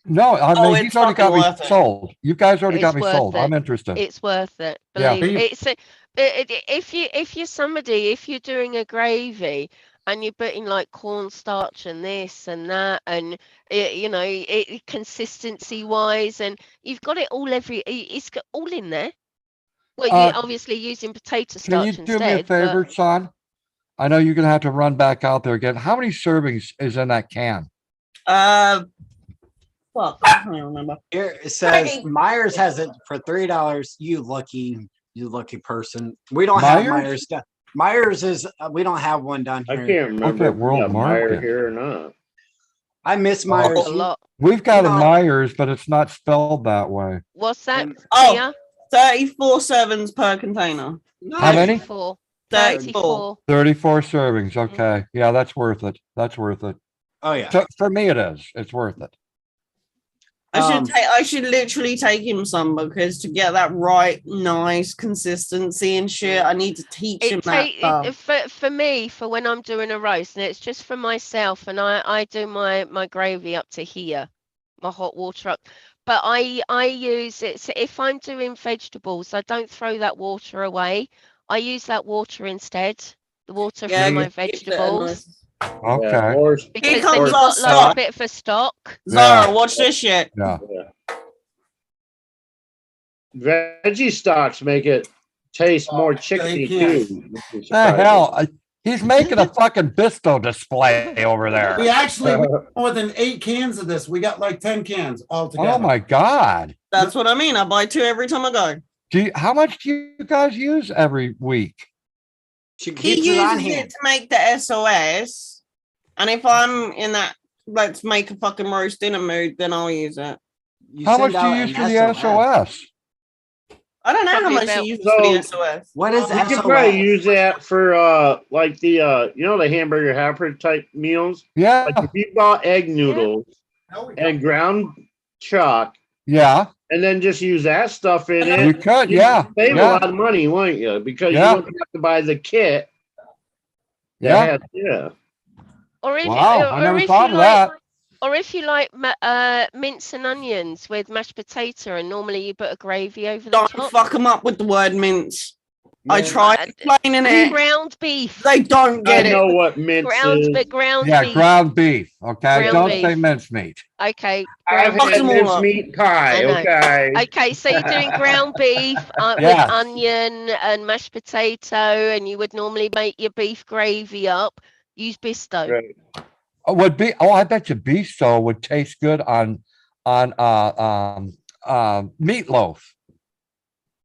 [SPEAKER 2] No, I mean,
[SPEAKER 8] it's
[SPEAKER 2] he's already got
[SPEAKER 8] fucking
[SPEAKER 2] me
[SPEAKER 8] worth it.
[SPEAKER 2] sold. You guys already got
[SPEAKER 4] It's
[SPEAKER 2] me
[SPEAKER 4] worth
[SPEAKER 2] sold.
[SPEAKER 4] it.
[SPEAKER 2] I'm interested.
[SPEAKER 4] It's worth it.
[SPEAKER 2] Yeah.
[SPEAKER 4] Believe it's if you're doing a gravy and you're putting like cornstarch and this and that and consistency wise and you've got it all it's got all in there. Well, you're obviously using potato
[SPEAKER 2] Can you
[SPEAKER 4] starch
[SPEAKER 2] do me a
[SPEAKER 4] instead.
[SPEAKER 2] favor, son? I know you're going to have to run back out there again. How many servings is in that can?
[SPEAKER 8] Fuck, I don't remember.
[SPEAKER 9] Here it says
[SPEAKER 8] Hey.
[SPEAKER 9] Myers has it for $3. You lucky person. We don't have
[SPEAKER 2] Myers?
[SPEAKER 9] Myers. Myers is we don't have one down
[SPEAKER 11] I
[SPEAKER 9] here.
[SPEAKER 11] can't remember
[SPEAKER 2] at
[SPEAKER 11] if we
[SPEAKER 2] World
[SPEAKER 11] got Meyer
[SPEAKER 2] Market.
[SPEAKER 11] here or not.
[SPEAKER 9] I miss Myers.
[SPEAKER 4] a lot.
[SPEAKER 2] We've got a
[SPEAKER 9] know-
[SPEAKER 2] Myers, but it's not spelled that way.
[SPEAKER 4] What's that?
[SPEAKER 8] Oh.
[SPEAKER 4] Tia?
[SPEAKER 8] 34 sevens per container.
[SPEAKER 2] How many?
[SPEAKER 4] 34.
[SPEAKER 8] 34.
[SPEAKER 2] 34 servings. Okay. Yeah, that's worth it. That's worth it.
[SPEAKER 9] Oh yeah.
[SPEAKER 2] So, for me, it is. It's worth it.
[SPEAKER 8] I should literally take him some because to get that right, nice consistency and shit, I need to teach him that.
[SPEAKER 4] For me, for when I'm doing a roast, and it's just for myself, and I do my gravy up to here, my hot water up. But I use it. So if I'm doing vegetables, I don't throw that water away. I use that water instead. The water
[SPEAKER 8] Yeah,
[SPEAKER 4] from my
[SPEAKER 8] keep that
[SPEAKER 4] vegetables.
[SPEAKER 8] nice.
[SPEAKER 2] Okay.
[SPEAKER 4] Because
[SPEAKER 8] Here
[SPEAKER 4] then
[SPEAKER 8] comes
[SPEAKER 4] you've
[SPEAKER 8] our
[SPEAKER 4] got like
[SPEAKER 8] stock.
[SPEAKER 4] a bit for stock.
[SPEAKER 8] Zara,
[SPEAKER 2] Yeah.
[SPEAKER 8] watch this shit.
[SPEAKER 2] Yeah.
[SPEAKER 11] Veggie stocks make it taste more chickeny
[SPEAKER 1] they
[SPEAKER 11] too.
[SPEAKER 2] The hell? He's making a fucking Bisto display over there.
[SPEAKER 1] We actually we got more than 8 cans of this. We got like 10 cans altogether.
[SPEAKER 2] Oh my God.
[SPEAKER 8] That's what I mean. I buy 2 every time I go.
[SPEAKER 2] How much do you guys use every week?
[SPEAKER 9] She
[SPEAKER 8] He
[SPEAKER 9] keeps it on
[SPEAKER 8] uses
[SPEAKER 9] here.
[SPEAKER 8] it to make the SOS, and if I'm in that let's make a fucking roast dinner mood, then I'll use it.
[SPEAKER 9] You
[SPEAKER 2] How much
[SPEAKER 9] send
[SPEAKER 2] do you
[SPEAKER 9] out
[SPEAKER 2] use
[SPEAKER 9] an
[SPEAKER 2] for the SOS?
[SPEAKER 8] I don't know how
[SPEAKER 4] Probably
[SPEAKER 8] much
[SPEAKER 4] about-
[SPEAKER 8] he uses for the
[SPEAKER 11] So-
[SPEAKER 8] SOS.
[SPEAKER 9] What is
[SPEAKER 11] You can
[SPEAKER 9] SOS?
[SPEAKER 11] probably use that for like the the hamburger helper type meals.
[SPEAKER 2] Yeah.
[SPEAKER 11] Like if you bought egg noodles and ground chalk
[SPEAKER 2] Yeah.
[SPEAKER 11] and then just use that stuff in
[SPEAKER 2] You
[SPEAKER 11] it,
[SPEAKER 2] could.
[SPEAKER 11] you'd
[SPEAKER 2] Yeah.
[SPEAKER 11] save a
[SPEAKER 2] Yeah.
[SPEAKER 11] lot of money, won't you? Because
[SPEAKER 2] Yeah.
[SPEAKER 11] you wouldn't have to buy the kit.
[SPEAKER 2] Yeah.
[SPEAKER 11] Yeah.
[SPEAKER 4] Or if
[SPEAKER 2] Wow. I never
[SPEAKER 4] if
[SPEAKER 2] thought
[SPEAKER 4] you
[SPEAKER 2] of
[SPEAKER 4] like,
[SPEAKER 2] that.
[SPEAKER 4] or if you like mince and onions with mashed potato, and normally you put a gravy over the
[SPEAKER 8] Don't
[SPEAKER 4] top.
[SPEAKER 8] fuck them up with the word mince. I
[SPEAKER 9] Yeah.
[SPEAKER 8] tried explaining it.
[SPEAKER 4] Ground beef.
[SPEAKER 8] They don't
[SPEAKER 11] I
[SPEAKER 8] get it.
[SPEAKER 11] know what mince
[SPEAKER 4] Ground,
[SPEAKER 11] is.
[SPEAKER 4] but ground
[SPEAKER 2] Yeah.
[SPEAKER 4] beef.
[SPEAKER 2] Ground beef. Okay.
[SPEAKER 4] Ground
[SPEAKER 2] Don't
[SPEAKER 4] beef.
[SPEAKER 2] say mincemeat.
[SPEAKER 4] Okay.
[SPEAKER 11] I've
[SPEAKER 4] ground
[SPEAKER 8] Fuck
[SPEAKER 11] had
[SPEAKER 8] them all
[SPEAKER 4] beef.
[SPEAKER 8] up.
[SPEAKER 11] mincemeat pie.
[SPEAKER 4] I know.
[SPEAKER 11] Okay.
[SPEAKER 4] Okay, so you're doing ground beef
[SPEAKER 2] Yes.
[SPEAKER 4] with onion and mashed potato, and you would normally make your beef gravy up. Use Bisto.
[SPEAKER 11] Right.
[SPEAKER 2] I bet you Bisto would taste good on meatloaf.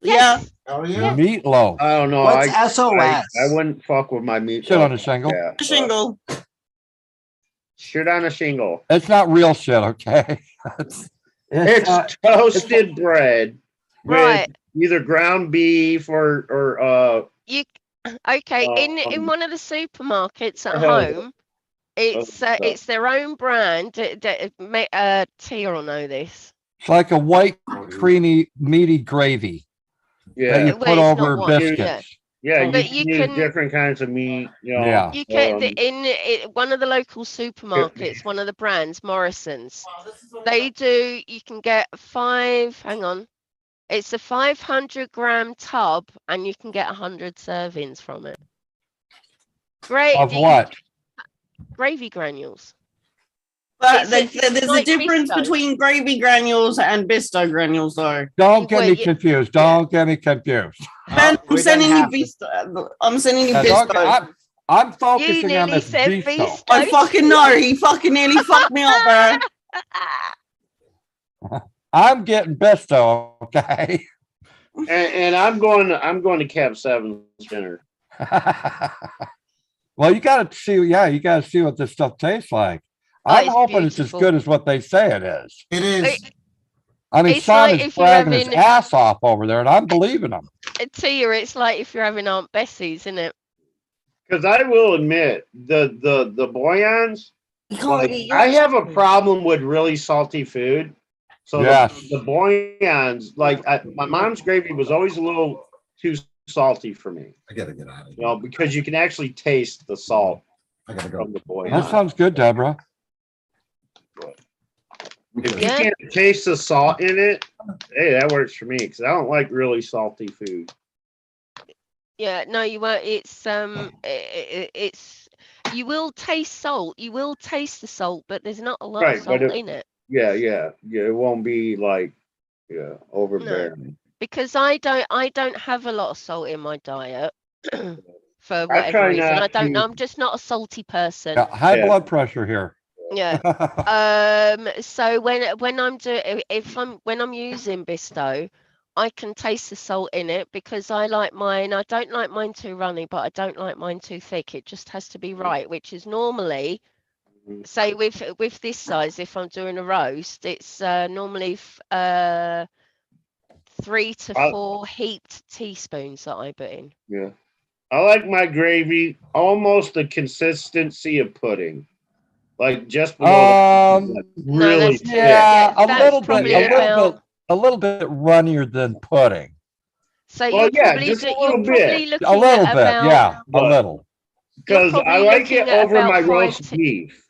[SPEAKER 4] Yes.
[SPEAKER 1] Oh yeah.
[SPEAKER 2] Meatloaf.
[SPEAKER 11] I don't know.
[SPEAKER 9] What's
[SPEAKER 11] I
[SPEAKER 9] SOS?
[SPEAKER 11] wouldn't fuck with my meat.
[SPEAKER 2] Shit on a shingle.
[SPEAKER 11] Yeah.
[SPEAKER 8] Shingle.
[SPEAKER 11] Shit on a shingle.
[SPEAKER 2] It's not real shit, okay?
[SPEAKER 11] It's
[SPEAKER 2] uh,
[SPEAKER 11] toasted bread with
[SPEAKER 4] Right.
[SPEAKER 11] either ground beef or
[SPEAKER 4] You okay? In
[SPEAKER 11] Um,
[SPEAKER 4] one of the supermarkets at
[SPEAKER 11] uh-huh.
[SPEAKER 4] home, It's their own brand. Tia will know this.
[SPEAKER 2] It's like a white, creamy, meaty gravy that
[SPEAKER 11] Yeah.
[SPEAKER 2] you
[SPEAKER 4] Well,
[SPEAKER 2] put
[SPEAKER 4] it's not
[SPEAKER 2] over
[SPEAKER 4] white,
[SPEAKER 2] biscuits.
[SPEAKER 11] Yeah, you
[SPEAKER 4] But
[SPEAKER 11] can
[SPEAKER 4] you
[SPEAKER 11] use
[SPEAKER 4] can-
[SPEAKER 11] different kinds of meat. You know,
[SPEAKER 2] Yeah.
[SPEAKER 4] You can
[SPEAKER 11] um,
[SPEAKER 4] in one of the local supermarkets, one of the brands, Morrison's. They do. You can get 5. Hang on. It's a 500-gram tub, and you can get 100 servings from it. Great.
[SPEAKER 2] Of what?
[SPEAKER 4] Gravy granules.
[SPEAKER 8] But
[SPEAKER 4] It's
[SPEAKER 8] there's a
[SPEAKER 4] like
[SPEAKER 8] difference
[SPEAKER 4] Bisto.
[SPEAKER 8] between gravy granules and Bisto granules, though.
[SPEAKER 2] Don't get me
[SPEAKER 4] Wait,
[SPEAKER 2] confused. Don't get me confused.
[SPEAKER 8] Ben, I'm
[SPEAKER 9] we
[SPEAKER 8] sending
[SPEAKER 9] don't
[SPEAKER 8] you
[SPEAKER 9] have to.
[SPEAKER 8] Bisto. I'm sending you
[SPEAKER 2] Yeah, don't
[SPEAKER 8] Bisto.
[SPEAKER 2] get- I'm
[SPEAKER 4] You
[SPEAKER 2] focusing on
[SPEAKER 4] nearly
[SPEAKER 2] this
[SPEAKER 4] said
[SPEAKER 2] Bisto.
[SPEAKER 4] Bisto.
[SPEAKER 8] I fucking know. He fucking nearly fucked me up, bro.
[SPEAKER 2] I'm getting Bisto, okay?
[SPEAKER 11] and I'm going to CAB7 dinner.
[SPEAKER 2] Well, you got to see. Yeah, you got to see what this stuff tastes like.
[SPEAKER 4] Oh,
[SPEAKER 2] I'm
[SPEAKER 4] it's
[SPEAKER 2] hoping it's as
[SPEAKER 4] beautiful.
[SPEAKER 2] good as what they say it is.
[SPEAKER 1] It is.
[SPEAKER 2] I mean,
[SPEAKER 4] It's
[SPEAKER 2] Sean
[SPEAKER 4] like
[SPEAKER 2] is
[SPEAKER 4] if you're
[SPEAKER 2] bragging his
[SPEAKER 4] having-
[SPEAKER 2] ass off over there, and I'm believing him.
[SPEAKER 4] Tia, it's like if you're having Aunt Bessie's, isn't it?
[SPEAKER 11] Because I will admit, the Boyans,
[SPEAKER 8] You can't
[SPEAKER 11] like,
[SPEAKER 8] eat your
[SPEAKER 11] I have a
[SPEAKER 8] chicken.
[SPEAKER 11] problem with really salty food. So
[SPEAKER 2] Yes.
[SPEAKER 11] the Boyans, like my mom's gravy was always a little too salty for me.
[SPEAKER 6] I gotta get out of
[SPEAKER 11] You
[SPEAKER 6] here.
[SPEAKER 11] know, because you can actually taste the salt
[SPEAKER 6] I gotta go.
[SPEAKER 11] from the
[SPEAKER 2] That
[SPEAKER 11] Boyan.
[SPEAKER 2] sounds good, Deborah.
[SPEAKER 11] If
[SPEAKER 4] Yeah.
[SPEAKER 11] you can't taste the salt in it, hey, that works for me because I don't like really salty food.
[SPEAKER 4] Yeah, no, you won't. It's you will taste salt. You will taste the salt, but there's not a lot
[SPEAKER 11] Right,
[SPEAKER 4] of
[SPEAKER 11] but
[SPEAKER 4] salt
[SPEAKER 11] it-
[SPEAKER 4] in it.
[SPEAKER 11] Yeah, it won't be like overbearing.
[SPEAKER 4] Because I don't have a lot of salt in my diet for
[SPEAKER 11] I
[SPEAKER 4] whatever
[SPEAKER 11] try
[SPEAKER 4] reason.
[SPEAKER 11] not
[SPEAKER 4] I don't know.
[SPEAKER 11] to-
[SPEAKER 4] I'm just not a salty person.
[SPEAKER 2] Yeah, high
[SPEAKER 11] Yeah.
[SPEAKER 2] blood pressure here.
[SPEAKER 4] Yeah. So when I'm doing when I'm using Bisto, I can taste the salt in it because I like mine. I don't like mine too runny, but I don't like mine too thick. It just has to be right, which is normally,
[SPEAKER 11] Mhm.
[SPEAKER 4] say with this size, if I'm doing a roast, it's normally 3 to 4 heaped teaspoons that I put in.
[SPEAKER 11] Yeah. I like my gravy almost the consistency of pudding. Like just below
[SPEAKER 2] Um,
[SPEAKER 4] No,
[SPEAKER 11] really
[SPEAKER 4] that's too-
[SPEAKER 11] thick.
[SPEAKER 2] Yeah, a
[SPEAKER 4] that's
[SPEAKER 2] little bit,
[SPEAKER 4] probably
[SPEAKER 2] a little bit runnier than pudding.
[SPEAKER 4] So
[SPEAKER 11] Well,
[SPEAKER 4] you're
[SPEAKER 11] yeah,
[SPEAKER 4] probably
[SPEAKER 11] just a
[SPEAKER 4] you're
[SPEAKER 11] little
[SPEAKER 4] probably
[SPEAKER 11] bit.
[SPEAKER 4] looking
[SPEAKER 2] A little
[SPEAKER 4] at
[SPEAKER 2] bit,
[SPEAKER 4] about
[SPEAKER 2] yeah, a
[SPEAKER 11] But-
[SPEAKER 2] little.
[SPEAKER 11] Because I
[SPEAKER 4] probably
[SPEAKER 11] like it
[SPEAKER 4] looking at
[SPEAKER 11] over
[SPEAKER 4] about
[SPEAKER 11] my
[SPEAKER 4] 5
[SPEAKER 11] roast beef.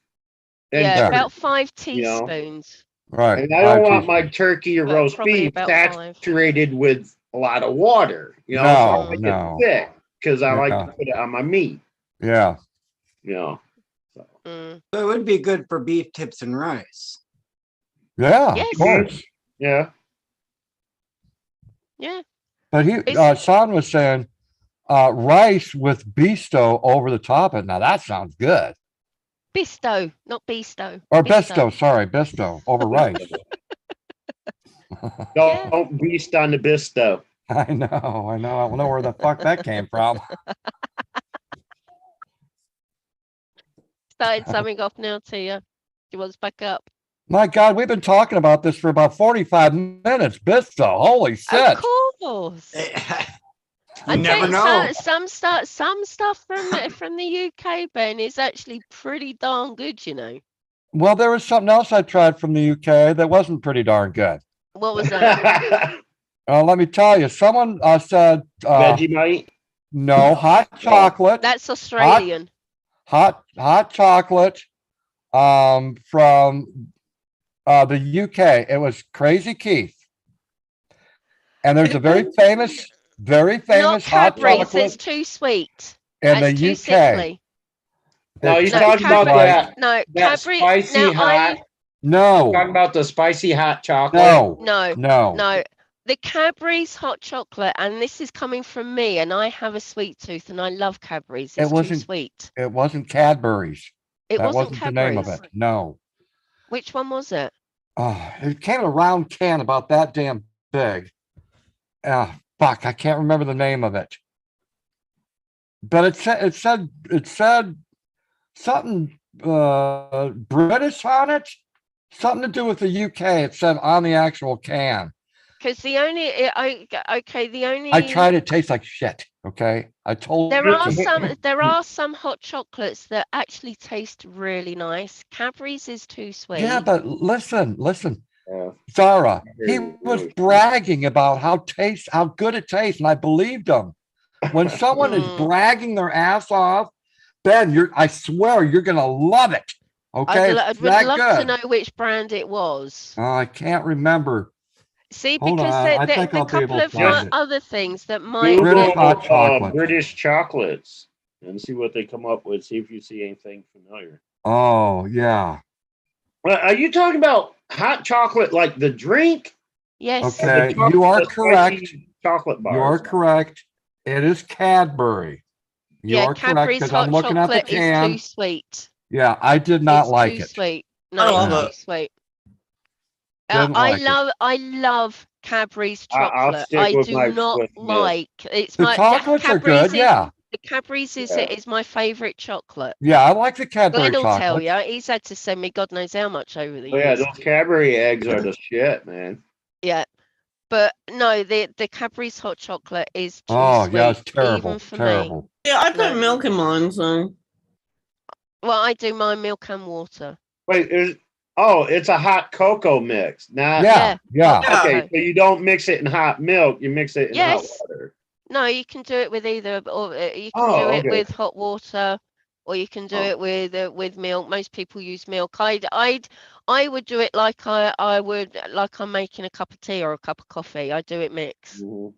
[SPEAKER 11] And
[SPEAKER 4] yeah,
[SPEAKER 2] Yeah.
[SPEAKER 4] about 5
[SPEAKER 11] You know?
[SPEAKER 4] teaspoons.
[SPEAKER 2] Right.
[SPEAKER 11] And I don't want
[SPEAKER 2] teaspoons.
[SPEAKER 11] my turkey or
[SPEAKER 4] But
[SPEAKER 11] roast
[SPEAKER 4] probably
[SPEAKER 11] beef
[SPEAKER 4] about 5.
[SPEAKER 11] saturated with a lot of water. You know, so I
[SPEAKER 2] No,
[SPEAKER 11] like
[SPEAKER 2] no.
[SPEAKER 11] it thick because I like
[SPEAKER 2] Yeah.
[SPEAKER 11] to put it on my meat.
[SPEAKER 2] Yeah.
[SPEAKER 11] You know. So.
[SPEAKER 4] Mm.
[SPEAKER 9] So it would be good for beef tips and rice.
[SPEAKER 2] Yeah,
[SPEAKER 4] Yes.
[SPEAKER 2] of course.
[SPEAKER 11] Yeah.
[SPEAKER 4] Yeah.
[SPEAKER 2] But Sean was saying rice with Bisto over the top of it. Now that sounds good.
[SPEAKER 4] Bisto, not Bisto.
[SPEAKER 2] Or Bisto, sorry, Bisto over rice.
[SPEAKER 11] Don't beast on the bisto.
[SPEAKER 2] I know. I don't know where the fuck that came from.
[SPEAKER 4] Starting something off now, Tia. She wants back up.
[SPEAKER 2] My God, we've been talking about this for about 45 minutes. Bisto, holy shit.
[SPEAKER 4] Of course.
[SPEAKER 9] You
[SPEAKER 4] I
[SPEAKER 9] never
[SPEAKER 4] tell
[SPEAKER 9] know.
[SPEAKER 4] you, some stuff from the UK, Ben, is actually pretty darn good, you know.
[SPEAKER 2] Well, there was something else I tried from the UK that wasn't pretty darn good.
[SPEAKER 4] What was that?
[SPEAKER 2] Let me tell you, someone said
[SPEAKER 11] Vegemite.
[SPEAKER 2] no, hot chocolate.
[SPEAKER 4] That's Australian.
[SPEAKER 2] Hot chocolate from the UK. It was Crazy Keith. And there's a very famous
[SPEAKER 4] Not
[SPEAKER 2] hot
[SPEAKER 4] Cadbury's,
[SPEAKER 2] chocolate
[SPEAKER 4] it's too sweet.
[SPEAKER 2] in
[SPEAKER 4] That's
[SPEAKER 2] the
[SPEAKER 4] too
[SPEAKER 2] UK.
[SPEAKER 4] sickly.
[SPEAKER 11] No, you're
[SPEAKER 2] It's
[SPEAKER 11] talking about
[SPEAKER 4] Cadbury-
[SPEAKER 11] that.
[SPEAKER 4] No,
[SPEAKER 11] That
[SPEAKER 4] Cadbury.
[SPEAKER 11] spicy
[SPEAKER 4] now
[SPEAKER 11] hot.
[SPEAKER 2] No,
[SPEAKER 11] Talking about the spicy hot chocolate.
[SPEAKER 4] No. The Cadbury's hot chocolate, and this is coming from me, and I have a sweet tooth, and I love Cadbury's. It's too
[SPEAKER 2] wasn't-
[SPEAKER 4] sweet.
[SPEAKER 2] it wasn't Cadbury's.
[SPEAKER 4] It
[SPEAKER 2] That
[SPEAKER 4] wasn't
[SPEAKER 2] wasn't the name of
[SPEAKER 4] Cadbury's.
[SPEAKER 2] it. No.
[SPEAKER 4] Which one was it?
[SPEAKER 2] Oh, it came in a round can about that damn big. Fuck, I can't remember the name of it. But it said something British on it. Something to do with the UK. It said on the actual can.
[SPEAKER 4] Because the only okay, the only
[SPEAKER 2] I tried it, tastes like shit. Okay. I told
[SPEAKER 4] there
[SPEAKER 2] you.
[SPEAKER 4] there are some hot chocolates that actually taste really nice. Cadbury's is too sweet.
[SPEAKER 2] Yeah, but listen.
[SPEAKER 11] Yeah.
[SPEAKER 2] Zara, he
[SPEAKER 11] Very,
[SPEAKER 2] was
[SPEAKER 11] very
[SPEAKER 2] bragging about how good it tastes, and I believed him. When someone is
[SPEAKER 4] Mm.
[SPEAKER 2] bragging their ass off, Ben, I swear you're gonna love it. Okay,
[SPEAKER 4] I
[SPEAKER 2] it's
[SPEAKER 4] would
[SPEAKER 2] that
[SPEAKER 4] love to
[SPEAKER 2] good.
[SPEAKER 4] know which brand it was.
[SPEAKER 2] Oh, I can't remember.
[SPEAKER 4] See,
[SPEAKER 2] Hold
[SPEAKER 4] because
[SPEAKER 2] on, I
[SPEAKER 4] the
[SPEAKER 2] think I'll be
[SPEAKER 4] couple
[SPEAKER 2] able to
[SPEAKER 4] of
[SPEAKER 2] find it.
[SPEAKER 4] other things that might
[SPEAKER 2] British
[SPEAKER 11] Google
[SPEAKER 2] hot chocolate.
[SPEAKER 11] British chocolates and see what they come up with. See if you see anything familiar.
[SPEAKER 2] Oh yeah.
[SPEAKER 11] Well, are you talking about hot chocolate like the drink?
[SPEAKER 4] Yes.
[SPEAKER 11] Or the
[SPEAKER 2] Okay, you are
[SPEAKER 11] the spicy
[SPEAKER 2] correct.
[SPEAKER 11] chocolate
[SPEAKER 2] You are
[SPEAKER 11] bars.
[SPEAKER 2] correct. It is Cadbury. You
[SPEAKER 4] Yeah,
[SPEAKER 2] are correct
[SPEAKER 4] Cadbury's
[SPEAKER 2] because I'm
[SPEAKER 4] hot
[SPEAKER 2] looking at the
[SPEAKER 4] chocolate is too
[SPEAKER 2] can.
[SPEAKER 4] sweet.
[SPEAKER 2] Yeah, I did not
[SPEAKER 4] It's
[SPEAKER 2] like
[SPEAKER 4] too
[SPEAKER 2] it.
[SPEAKER 4] sweet.
[SPEAKER 8] I
[SPEAKER 4] No,
[SPEAKER 8] love
[SPEAKER 4] it's
[SPEAKER 8] it.
[SPEAKER 4] too sweet.
[SPEAKER 2] Didn't like it.
[SPEAKER 4] I love Cadbury's
[SPEAKER 11] I'll
[SPEAKER 4] chocolate.
[SPEAKER 11] stick
[SPEAKER 4] I
[SPEAKER 11] with
[SPEAKER 4] do
[SPEAKER 11] my
[SPEAKER 4] not
[SPEAKER 11] Swiss Miss.
[SPEAKER 4] like it's
[SPEAKER 2] The
[SPEAKER 4] my
[SPEAKER 2] chocolates are
[SPEAKER 4] Cadbury's
[SPEAKER 2] good. Yeah,
[SPEAKER 4] the Cadbury's
[SPEAKER 11] Yeah.
[SPEAKER 4] is my favorite chocolate.
[SPEAKER 2] yeah, I like the Cadbury
[SPEAKER 4] Glenn will tell
[SPEAKER 2] chocolate.
[SPEAKER 4] you. He's had to send me God knows how much over the
[SPEAKER 11] Oh yeah,
[SPEAKER 4] years.
[SPEAKER 11] those Cadbury eggs are the shit, man.
[SPEAKER 4] Yeah. But no, the Cadbury's hot chocolate is too
[SPEAKER 2] Oh
[SPEAKER 4] sweet,
[SPEAKER 2] yeah, it's terrible.
[SPEAKER 4] even for me.
[SPEAKER 2] Terrible.
[SPEAKER 8] Yeah, I put
[SPEAKER 4] No.
[SPEAKER 8] milk in mine, so
[SPEAKER 4] Well, I do my milk and water.
[SPEAKER 11] Wait, it's a hot cocoa mix, not
[SPEAKER 2] Yeah, yeah.
[SPEAKER 4] hot
[SPEAKER 11] okay.
[SPEAKER 4] cocoa.
[SPEAKER 11] So you don't mix it in hot milk; you mix it in hot
[SPEAKER 4] Yes.
[SPEAKER 11] water.
[SPEAKER 4] No, you can do it with either, or you can
[SPEAKER 11] Oh,
[SPEAKER 4] do it
[SPEAKER 11] okay.
[SPEAKER 4] with hot water, or you can do
[SPEAKER 11] Oh.
[SPEAKER 4] it with milk. Most people use milk. I would do it like I would like I'm making a cup of tea or a cup of coffee. I do it mix.
[SPEAKER 11] Mhm.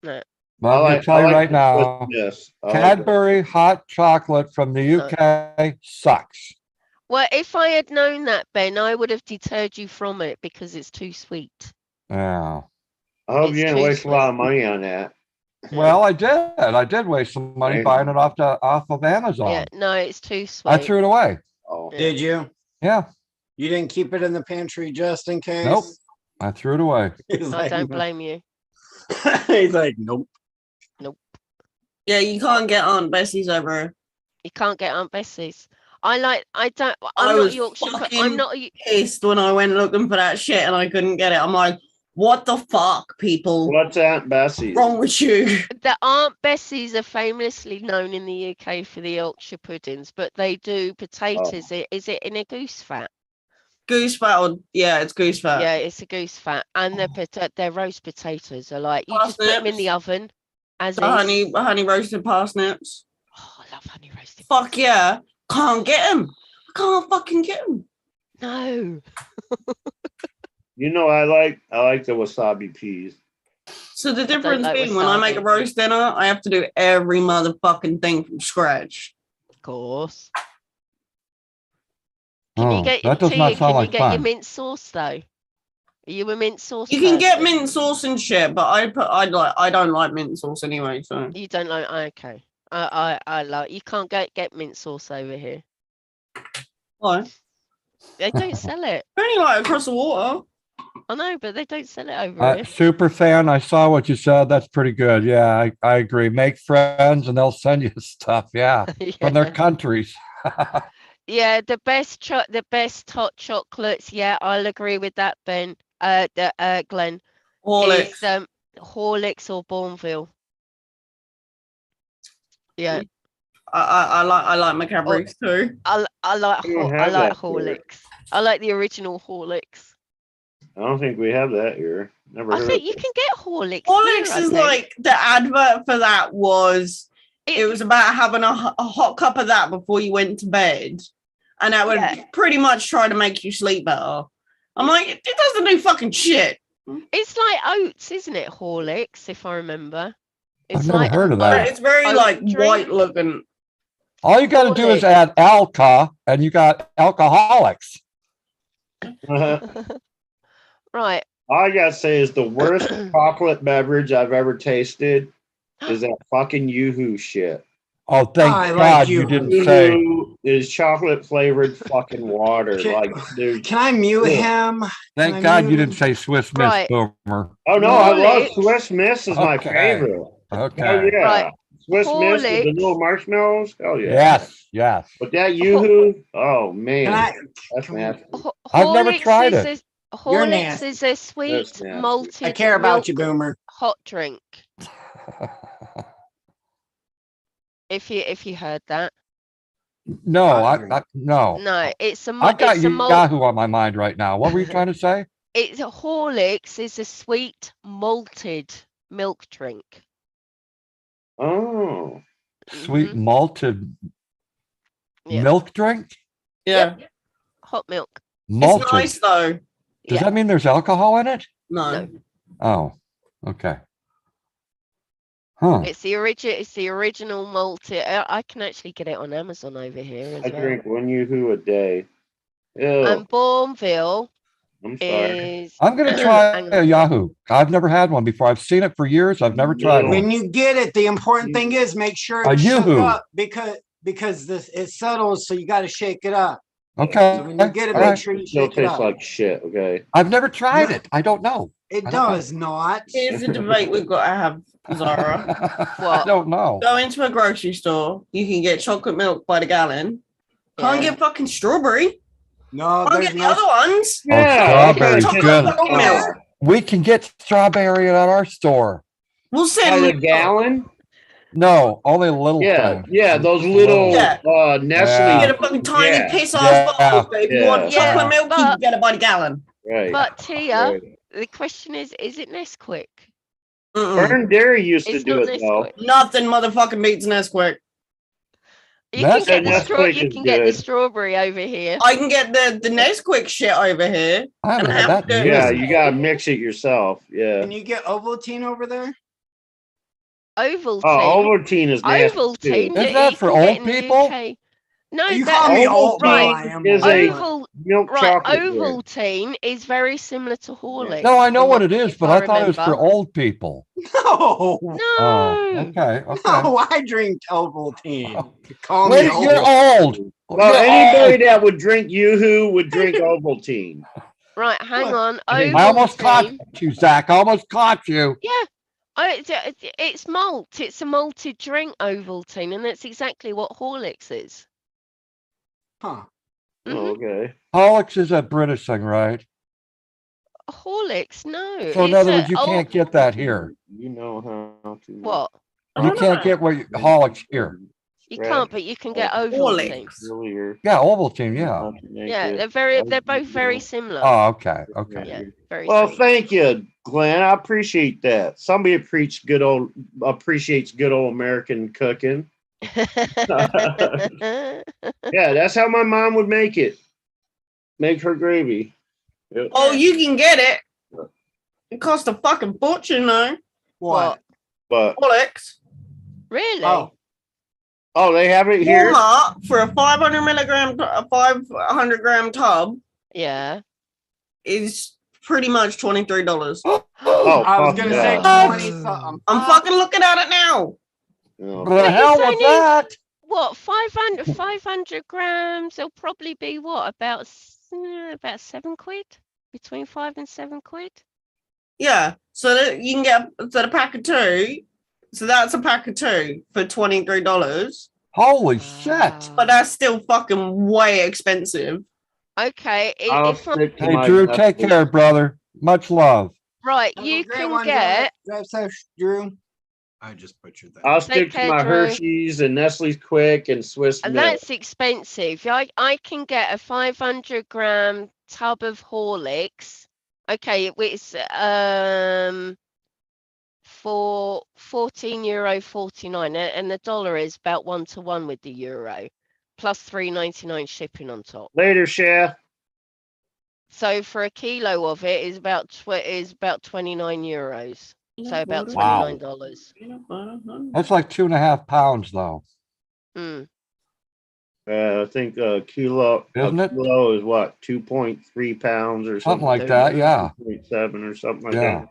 [SPEAKER 4] No,
[SPEAKER 2] Well, I'm gonna tell you right
[SPEAKER 11] the
[SPEAKER 2] now,
[SPEAKER 11] Swiss Miss. I like
[SPEAKER 2] Cadbury hot chocolate from the
[SPEAKER 4] No.
[SPEAKER 2] UK sucks.
[SPEAKER 4] Well, if I had known that, Ben, I would have deterred you from it because it's too sweet.
[SPEAKER 2] Yeah.
[SPEAKER 11] I hope
[SPEAKER 4] It's
[SPEAKER 11] you didn't
[SPEAKER 4] too
[SPEAKER 11] waste a lot of
[SPEAKER 4] sweet.
[SPEAKER 11] money on that.
[SPEAKER 2] Well, I did. I did waste some money
[SPEAKER 11] Damn.
[SPEAKER 2] buying it off of Amazon.
[SPEAKER 4] Yeah, no, it's too sweet.
[SPEAKER 2] I threw it away.
[SPEAKER 11] Oh,
[SPEAKER 4] Yeah.
[SPEAKER 9] Did you?
[SPEAKER 2] Yeah.
[SPEAKER 9] You didn't keep it in the pantry just in case?
[SPEAKER 2] Nope. I threw it away.
[SPEAKER 9] He's
[SPEAKER 4] I
[SPEAKER 9] like,
[SPEAKER 4] don't blame you.
[SPEAKER 9] he's like, nope.
[SPEAKER 8] yeah, you can't get Aunt Bessie's over.
[SPEAKER 4] You can't get Aunt Bessie's. I'm
[SPEAKER 8] I
[SPEAKER 4] not
[SPEAKER 8] was
[SPEAKER 4] Yorkshire.
[SPEAKER 8] fucking
[SPEAKER 4] I'm not.
[SPEAKER 8] pissed when I went looking for that shit and I couldn't get it. I'm like, what the fuck, people?
[SPEAKER 11] what's Aunt Bessie?
[SPEAKER 8] Wrong with you?
[SPEAKER 4] The Aunt Bessie's are famously known in the UK for the Yorkshire puddings, but they do potatoes. Is it in a goose fat?
[SPEAKER 8] Goose fat, yeah, it's goose fat.
[SPEAKER 4] Yeah, it's a goose fat, and their roast potatoes are like you just put them in the oven. As
[SPEAKER 8] the honey roasted parsnips.
[SPEAKER 4] Oh, I love honey roasted.
[SPEAKER 8] Fuck yeah, can't get them. I can't fucking get them.
[SPEAKER 4] No.
[SPEAKER 11] You know, I like the wasabi peas.
[SPEAKER 8] So the difference
[SPEAKER 4] like
[SPEAKER 8] being when I make a
[SPEAKER 4] wasabi.
[SPEAKER 8] roast dinner, I have to do every motherfucking thing from scratch.
[SPEAKER 4] Of course. Can you get
[SPEAKER 2] that does not sound like
[SPEAKER 4] your
[SPEAKER 2] fun.
[SPEAKER 4] mint sauce though? Are you a mint sauce?
[SPEAKER 8] You can get
[SPEAKER 4] person?
[SPEAKER 8] mint sauce and shit, but I don't like mint sauce anyway. So
[SPEAKER 4] You don't like okay. I like you can't get mint sauce over here.
[SPEAKER 8] why?
[SPEAKER 4] They don't sell it.
[SPEAKER 8] Only like across the water.
[SPEAKER 4] I know, but they don't sell it over here.
[SPEAKER 2] Super fan, I saw what you said. That's pretty good. Yeah, I agree. Make friends and they'll send you stuff. Yeah, from their countries.
[SPEAKER 4] Yeah, the best hot chocolates. Yeah, I'll agree with that, Ben. Glenn.
[SPEAKER 8] Horlicks.
[SPEAKER 4] Is Horlicks or Bourneville. Yeah.
[SPEAKER 8] I like my Cadbury's too.
[SPEAKER 4] I like
[SPEAKER 11] We don't have that here.
[SPEAKER 4] Horlicks. I like the original Horlicks.
[SPEAKER 11] I don't think we have that here. Never
[SPEAKER 4] I
[SPEAKER 11] heard
[SPEAKER 4] think
[SPEAKER 11] of
[SPEAKER 4] you
[SPEAKER 11] it.
[SPEAKER 4] can get Horlicks.
[SPEAKER 8] Horlicks
[SPEAKER 4] here, I
[SPEAKER 8] is
[SPEAKER 4] think.
[SPEAKER 8] like the advert for that was it was about having a hot cup of that before you went to bed, and that would pretty much try to make you sleep better. I'm like, it doesn't do fucking shit.
[SPEAKER 4] It's like oats, isn't it? Horlicks, if I remember. It's
[SPEAKER 2] I've never
[SPEAKER 4] like
[SPEAKER 2] heard of
[SPEAKER 8] But
[SPEAKER 2] that.
[SPEAKER 8] it's very
[SPEAKER 4] oat
[SPEAKER 8] like
[SPEAKER 4] drink.
[SPEAKER 8] white looking.
[SPEAKER 2] All you got to do is
[SPEAKER 4] Horlicks.
[SPEAKER 2] add alka, and you got alcoholics.
[SPEAKER 4] Right.
[SPEAKER 11] All I gotta say is the worst chocolate beverage I've ever tasted is that fucking Yoo-Hoo shit.
[SPEAKER 2] Oh, thank
[SPEAKER 9] I like
[SPEAKER 2] God you
[SPEAKER 9] you.
[SPEAKER 2] didn't say.
[SPEAKER 11] Yoo-Hoo is chocolate flavored fucking water.
[SPEAKER 9] Can-
[SPEAKER 11] Like, dude.
[SPEAKER 9] Can I mute
[SPEAKER 11] Yeah.
[SPEAKER 9] him?
[SPEAKER 2] Thank
[SPEAKER 9] Can I
[SPEAKER 2] God you
[SPEAKER 9] mute
[SPEAKER 2] didn't
[SPEAKER 9] him?
[SPEAKER 2] say Swiss Miss,
[SPEAKER 4] Right.
[SPEAKER 2] Boomer.
[SPEAKER 11] Oh no, I love
[SPEAKER 4] Horlicks.
[SPEAKER 11] Swiss Miss is my
[SPEAKER 2] Okay.
[SPEAKER 11] favorite.
[SPEAKER 2] Okay.
[SPEAKER 11] Hell yeah.
[SPEAKER 4] Right.
[SPEAKER 11] Swiss Miss with the
[SPEAKER 4] Horlicks.
[SPEAKER 11] little marshmallows. Hell yeah.
[SPEAKER 2] Yes, yes.
[SPEAKER 11] But that Yoo-Hoo, oh man,
[SPEAKER 9] Can I?
[SPEAKER 11] that's nasty.
[SPEAKER 2] I've never
[SPEAKER 4] Horlicks
[SPEAKER 2] tried
[SPEAKER 4] is
[SPEAKER 2] it.
[SPEAKER 9] You're
[SPEAKER 4] Horlicks
[SPEAKER 9] nasty.
[SPEAKER 4] is a sweet
[SPEAKER 11] nasty.
[SPEAKER 4] malted
[SPEAKER 9] I care about you,
[SPEAKER 4] milk
[SPEAKER 9] Boomer.
[SPEAKER 4] hot drink. If you heard that.
[SPEAKER 2] No,
[SPEAKER 7] Hot drink.
[SPEAKER 2] no.
[SPEAKER 4] No, it's a
[SPEAKER 2] I've got
[SPEAKER 4] it's a malt.
[SPEAKER 2] Yahoo on my mind right now. What were you trying to say?
[SPEAKER 4] It's a Horlicks is a sweet malted milk drink.
[SPEAKER 11] Oh.
[SPEAKER 2] Sweet
[SPEAKER 4] Mhm.
[SPEAKER 2] malted
[SPEAKER 4] Yeah.
[SPEAKER 2] milk drink?
[SPEAKER 8] Yeah.
[SPEAKER 4] Hot milk.
[SPEAKER 8] It's
[SPEAKER 2] Malted.
[SPEAKER 8] nice though.
[SPEAKER 2] Does
[SPEAKER 4] Yeah.
[SPEAKER 2] that mean there's alcohol in it?
[SPEAKER 8] No.
[SPEAKER 2] Oh, okay. Huh.
[SPEAKER 4] It's the original malted. I can actually get it on Amazon over here as
[SPEAKER 11] I
[SPEAKER 4] well.
[SPEAKER 11] drink one Yoo-hoo a day. Ew.
[SPEAKER 4] And Bourneville
[SPEAKER 11] I'm sorry.
[SPEAKER 4] is.
[SPEAKER 2] I'm going to try
[SPEAKER 4] Hang
[SPEAKER 2] a
[SPEAKER 4] on.
[SPEAKER 2] Yahoo. I've never had one before. I've seen it for years. I've never tried
[SPEAKER 11] No.
[SPEAKER 9] When
[SPEAKER 2] one.
[SPEAKER 9] you get it, the important thing is make sure
[SPEAKER 2] A
[SPEAKER 9] it's shook
[SPEAKER 2] Yoo-hoo.
[SPEAKER 9] up because this it settles, so you got to shake it up.
[SPEAKER 2] Okay.
[SPEAKER 9] So when you get it,
[SPEAKER 2] All
[SPEAKER 9] make
[SPEAKER 2] right.
[SPEAKER 9] sure you
[SPEAKER 11] Still
[SPEAKER 9] shake it
[SPEAKER 11] tastes
[SPEAKER 9] up.
[SPEAKER 11] like shit. Okay.
[SPEAKER 2] I've never tried
[SPEAKER 9] No.
[SPEAKER 2] it. I don't know.
[SPEAKER 9] It
[SPEAKER 2] I don't know.
[SPEAKER 9] does not.
[SPEAKER 8] Here's the debate we've got to have, Zara.
[SPEAKER 2] I
[SPEAKER 4] What?
[SPEAKER 2] don't know.
[SPEAKER 8] Go into a grocery store, you can get chocolate milk by the gallon. Can't
[SPEAKER 4] Yeah.
[SPEAKER 8] get fucking strawberry.
[SPEAKER 9] No,
[SPEAKER 8] Can't
[SPEAKER 9] there's
[SPEAKER 8] get the
[SPEAKER 9] no.
[SPEAKER 8] other ones.
[SPEAKER 2] strawberry's
[SPEAKER 8] Chocolate
[SPEAKER 2] good.
[SPEAKER 8] oat milk.
[SPEAKER 2] We can get strawberry at our store.
[SPEAKER 8] We'll
[SPEAKER 11] By
[SPEAKER 8] send
[SPEAKER 11] the
[SPEAKER 8] you.
[SPEAKER 11] gallon?
[SPEAKER 2] No, only little
[SPEAKER 11] Yeah,
[SPEAKER 2] things.
[SPEAKER 11] yeah, those
[SPEAKER 2] Just
[SPEAKER 11] little
[SPEAKER 8] Yeah.
[SPEAKER 11] Nestle.
[SPEAKER 2] Yeah.
[SPEAKER 8] Get a fucking tiny
[SPEAKER 11] Yeah.
[SPEAKER 8] piss
[SPEAKER 2] Yeah.
[SPEAKER 8] off bottles, but if you want
[SPEAKER 11] Yeah.
[SPEAKER 8] chocolate milk, you
[SPEAKER 4] But-
[SPEAKER 8] can get it by the gallon.
[SPEAKER 11] Right.
[SPEAKER 4] But Tia,
[SPEAKER 11] right.
[SPEAKER 4] the question is it Nesquik?
[SPEAKER 8] Mm-mm.
[SPEAKER 11] Burn Dairy used to
[SPEAKER 4] It's
[SPEAKER 11] do
[SPEAKER 4] not
[SPEAKER 11] it though.
[SPEAKER 4] Nesquik.
[SPEAKER 8] Nothing motherfucking beats Nesquik.
[SPEAKER 4] You can get the
[SPEAKER 11] Nesquik
[SPEAKER 4] you
[SPEAKER 11] is
[SPEAKER 4] can get the
[SPEAKER 11] good.
[SPEAKER 4] strawberry over here.
[SPEAKER 8] I can get the Nesquik shit over here.
[SPEAKER 2] I haven't
[SPEAKER 8] And
[SPEAKER 2] had
[SPEAKER 8] have
[SPEAKER 2] that in
[SPEAKER 8] to-
[SPEAKER 11] Yeah,
[SPEAKER 2] years.
[SPEAKER 11] you gotta mix it yourself. Yeah.
[SPEAKER 9] Can you get Ovaltine over there?
[SPEAKER 4] Ovaltine.
[SPEAKER 11] Oh, Ovaltine is nasty
[SPEAKER 4] Ovaltine.
[SPEAKER 11] too.
[SPEAKER 2] Is that
[SPEAKER 4] you
[SPEAKER 2] for
[SPEAKER 4] can get
[SPEAKER 2] old
[SPEAKER 4] in the
[SPEAKER 2] people?
[SPEAKER 4] UK. No,
[SPEAKER 9] You
[SPEAKER 4] that
[SPEAKER 9] call me old,
[SPEAKER 4] right.
[SPEAKER 9] I am
[SPEAKER 11] is
[SPEAKER 9] old,
[SPEAKER 11] a-
[SPEAKER 9] but-
[SPEAKER 4] Oval
[SPEAKER 11] Milk
[SPEAKER 4] right.
[SPEAKER 11] chocolate drink.
[SPEAKER 4] Ovaltine is very similar to Horlicks.
[SPEAKER 2] No, I know
[SPEAKER 4] from
[SPEAKER 2] what it is,
[SPEAKER 4] if
[SPEAKER 2] but I thought it was for
[SPEAKER 4] remember.
[SPEAKER 2] old people.
[SPEAKER 9] No,
[SPEAKER 4] No.
[SPEAKER 2] Oh, okay, okay.
[SPEAKER 9] no, I drink Ovaltine. Call
[SPEAKER 2] When
[SPEAKER 9] me old.
[SPEAKER 2] you're old.
[SPEAKER 11] Well,
[SPEAKER 2] You're
[SPEAKER 11] anybody
[SPEAKER 2] old.
[SPEAKER 11] that would drink Yoo-hoo would drink Ovaltine.
[SPEAKER 4] Right, hang on.
[SPEAKER 2] I almost caught
[SPEAKER 4] Ovaltine.
[SPEAKER 2] you, Zach. I almost caught you.
[SPEAKER 4] Yeah. It's malt. It's a malted drink, Ovaltine, and that's exactly what Horlicks is.
[SPEAKER 9] Huh.
[SPEAKER 4] Mhm.
[SPEAKER 11] Oh, okay.
[SPEAKER 2] Horlicks is a British thing, right?
[SPEAKER 4] Horlicks, no.
[SPEAKER 2] So in
[SPEAKER 4] it's
[SPEAKER 2] other
[SPEAKER 4] a
[SPEAKER 2] words, you can't get that here.
[SPEAKER 11] You know how to.
[SPEAKER 4] What?
[SPEAKER 2] You can't get what Horlicks here.
[SPEAKER 4] You can't, but you can get
[SPEAKER 11] Oh,
[SPEAKER 4] Ovaltine.
[SPEAKER 11] Earlier.
[SPEAKER 2] Yeah, Ovaltine, yeah.
[SPEAKER 4] Yeah, they're both very similar.
[SPEAKER 2] Oh, okay, okay.
[SPEAKER 4] Yeah, very
[SPEAKER 11] Well,
[SPEAKER 4] similar.
[SPEAKER 11] thank you, Glenn. I appreciate that. Somebody appreciates good old American cooking. Yeah, that's how my mom would make it. Make her gravy. Yep.
[SPEAKER 8] Oh, you can get it. It costs a fucking fortune, though.
[SPEAKER 9] What?
[SPEAKER 11] But
[SPEAKER 8] Horlicks.
[SPEAKER 4] Really?
[SPEAKER 11] oh, they have it here.
[SPEAKER 8] Walmart for a 500 gram tub
[SPEAKER 4] Yeah.
[SPEAKER 8] is pretty much $23.
[SPEAKER 11] Oh,
[SPEAKER 9] I was
[SPEAKER 11] fuck
[SPEAKER 9] gonna
[SPEAKER 11] yeah.
[SPEAKER 9] say 20 something.
[SPEAKER 8] I'm fucking looking at it now.
[SPEAKER 11] Oh,
[SPEAKER 2] What the hell was
[SPEAKER 4] only-
[SPEAKER 2] that?
[SPEAKER 4] What, 500 grams? It'll probably be what, about £7? Between 5 and 7 quid?
[SPEAKER 8] Yeah, so that you can get the pack of two. So that's a pack of two for $23,
[SPEAKER 2] Holy shit.
[SPEAKER 8] but that's still fucking way expensive.
[SPEAKER 4] Okay,
[SPEAKER 11] I'll
[SPEAKER 4] if I,
[SPEAKER 11] stick to
[SPEAKER 2] Hey,
[SPEAKER 11] my
[SPEAKER 2] Drew, take care, brother. Much love.
[SPEAKER 4] right,
[SPEAKER 9] Have a
[SPEAKER 4] you
[SPEAKER 9] great
[SPEAKER 4] can
[SPEAKER 9] one,
[SPEAKER 4] get
[SPEAKER 9] Drew. I just butchered that.
[SPEAKER 11] I'll stick to
[SPEAKER 4] care,
[SPEAKER 11] my
[SPEAKER 4] Drew.
[SPEAKER 11] Hershey's and Nestle's Quick and Swiss
[SPEAKER 4] and
[SPEAKER 11] Milk.
[SPEAKER 4] that's expensive. I can get a 500 gram tub of Horlicks. Okay, it's for €14.49, and the dollar is about 1 to 1 with the euro, plus $3.99 shipping on top.
[SPEAKER 11] Later, Chef.
[SPEAKER 4] So for a kilo of it is about €29. So about
[SPEAKER 2] Wow.
[SPEAKER 4] $29.
[SPEAKER 2] That's like 2.5 pounds, though.
[SPEAKER 4] Mm.
[SPEAKER 11] I think a kilo
[SPEAKER 2] Isn't it?
[SPEAKER 11] is what, 2.3 pounds or
[SPEAKER 2] Something
[SPEAKER 11] something
[SPEAKER 2] like that, yeah.
[SPEAKER 11] 2.7 or something like
[SPEAKER 2] Yeah.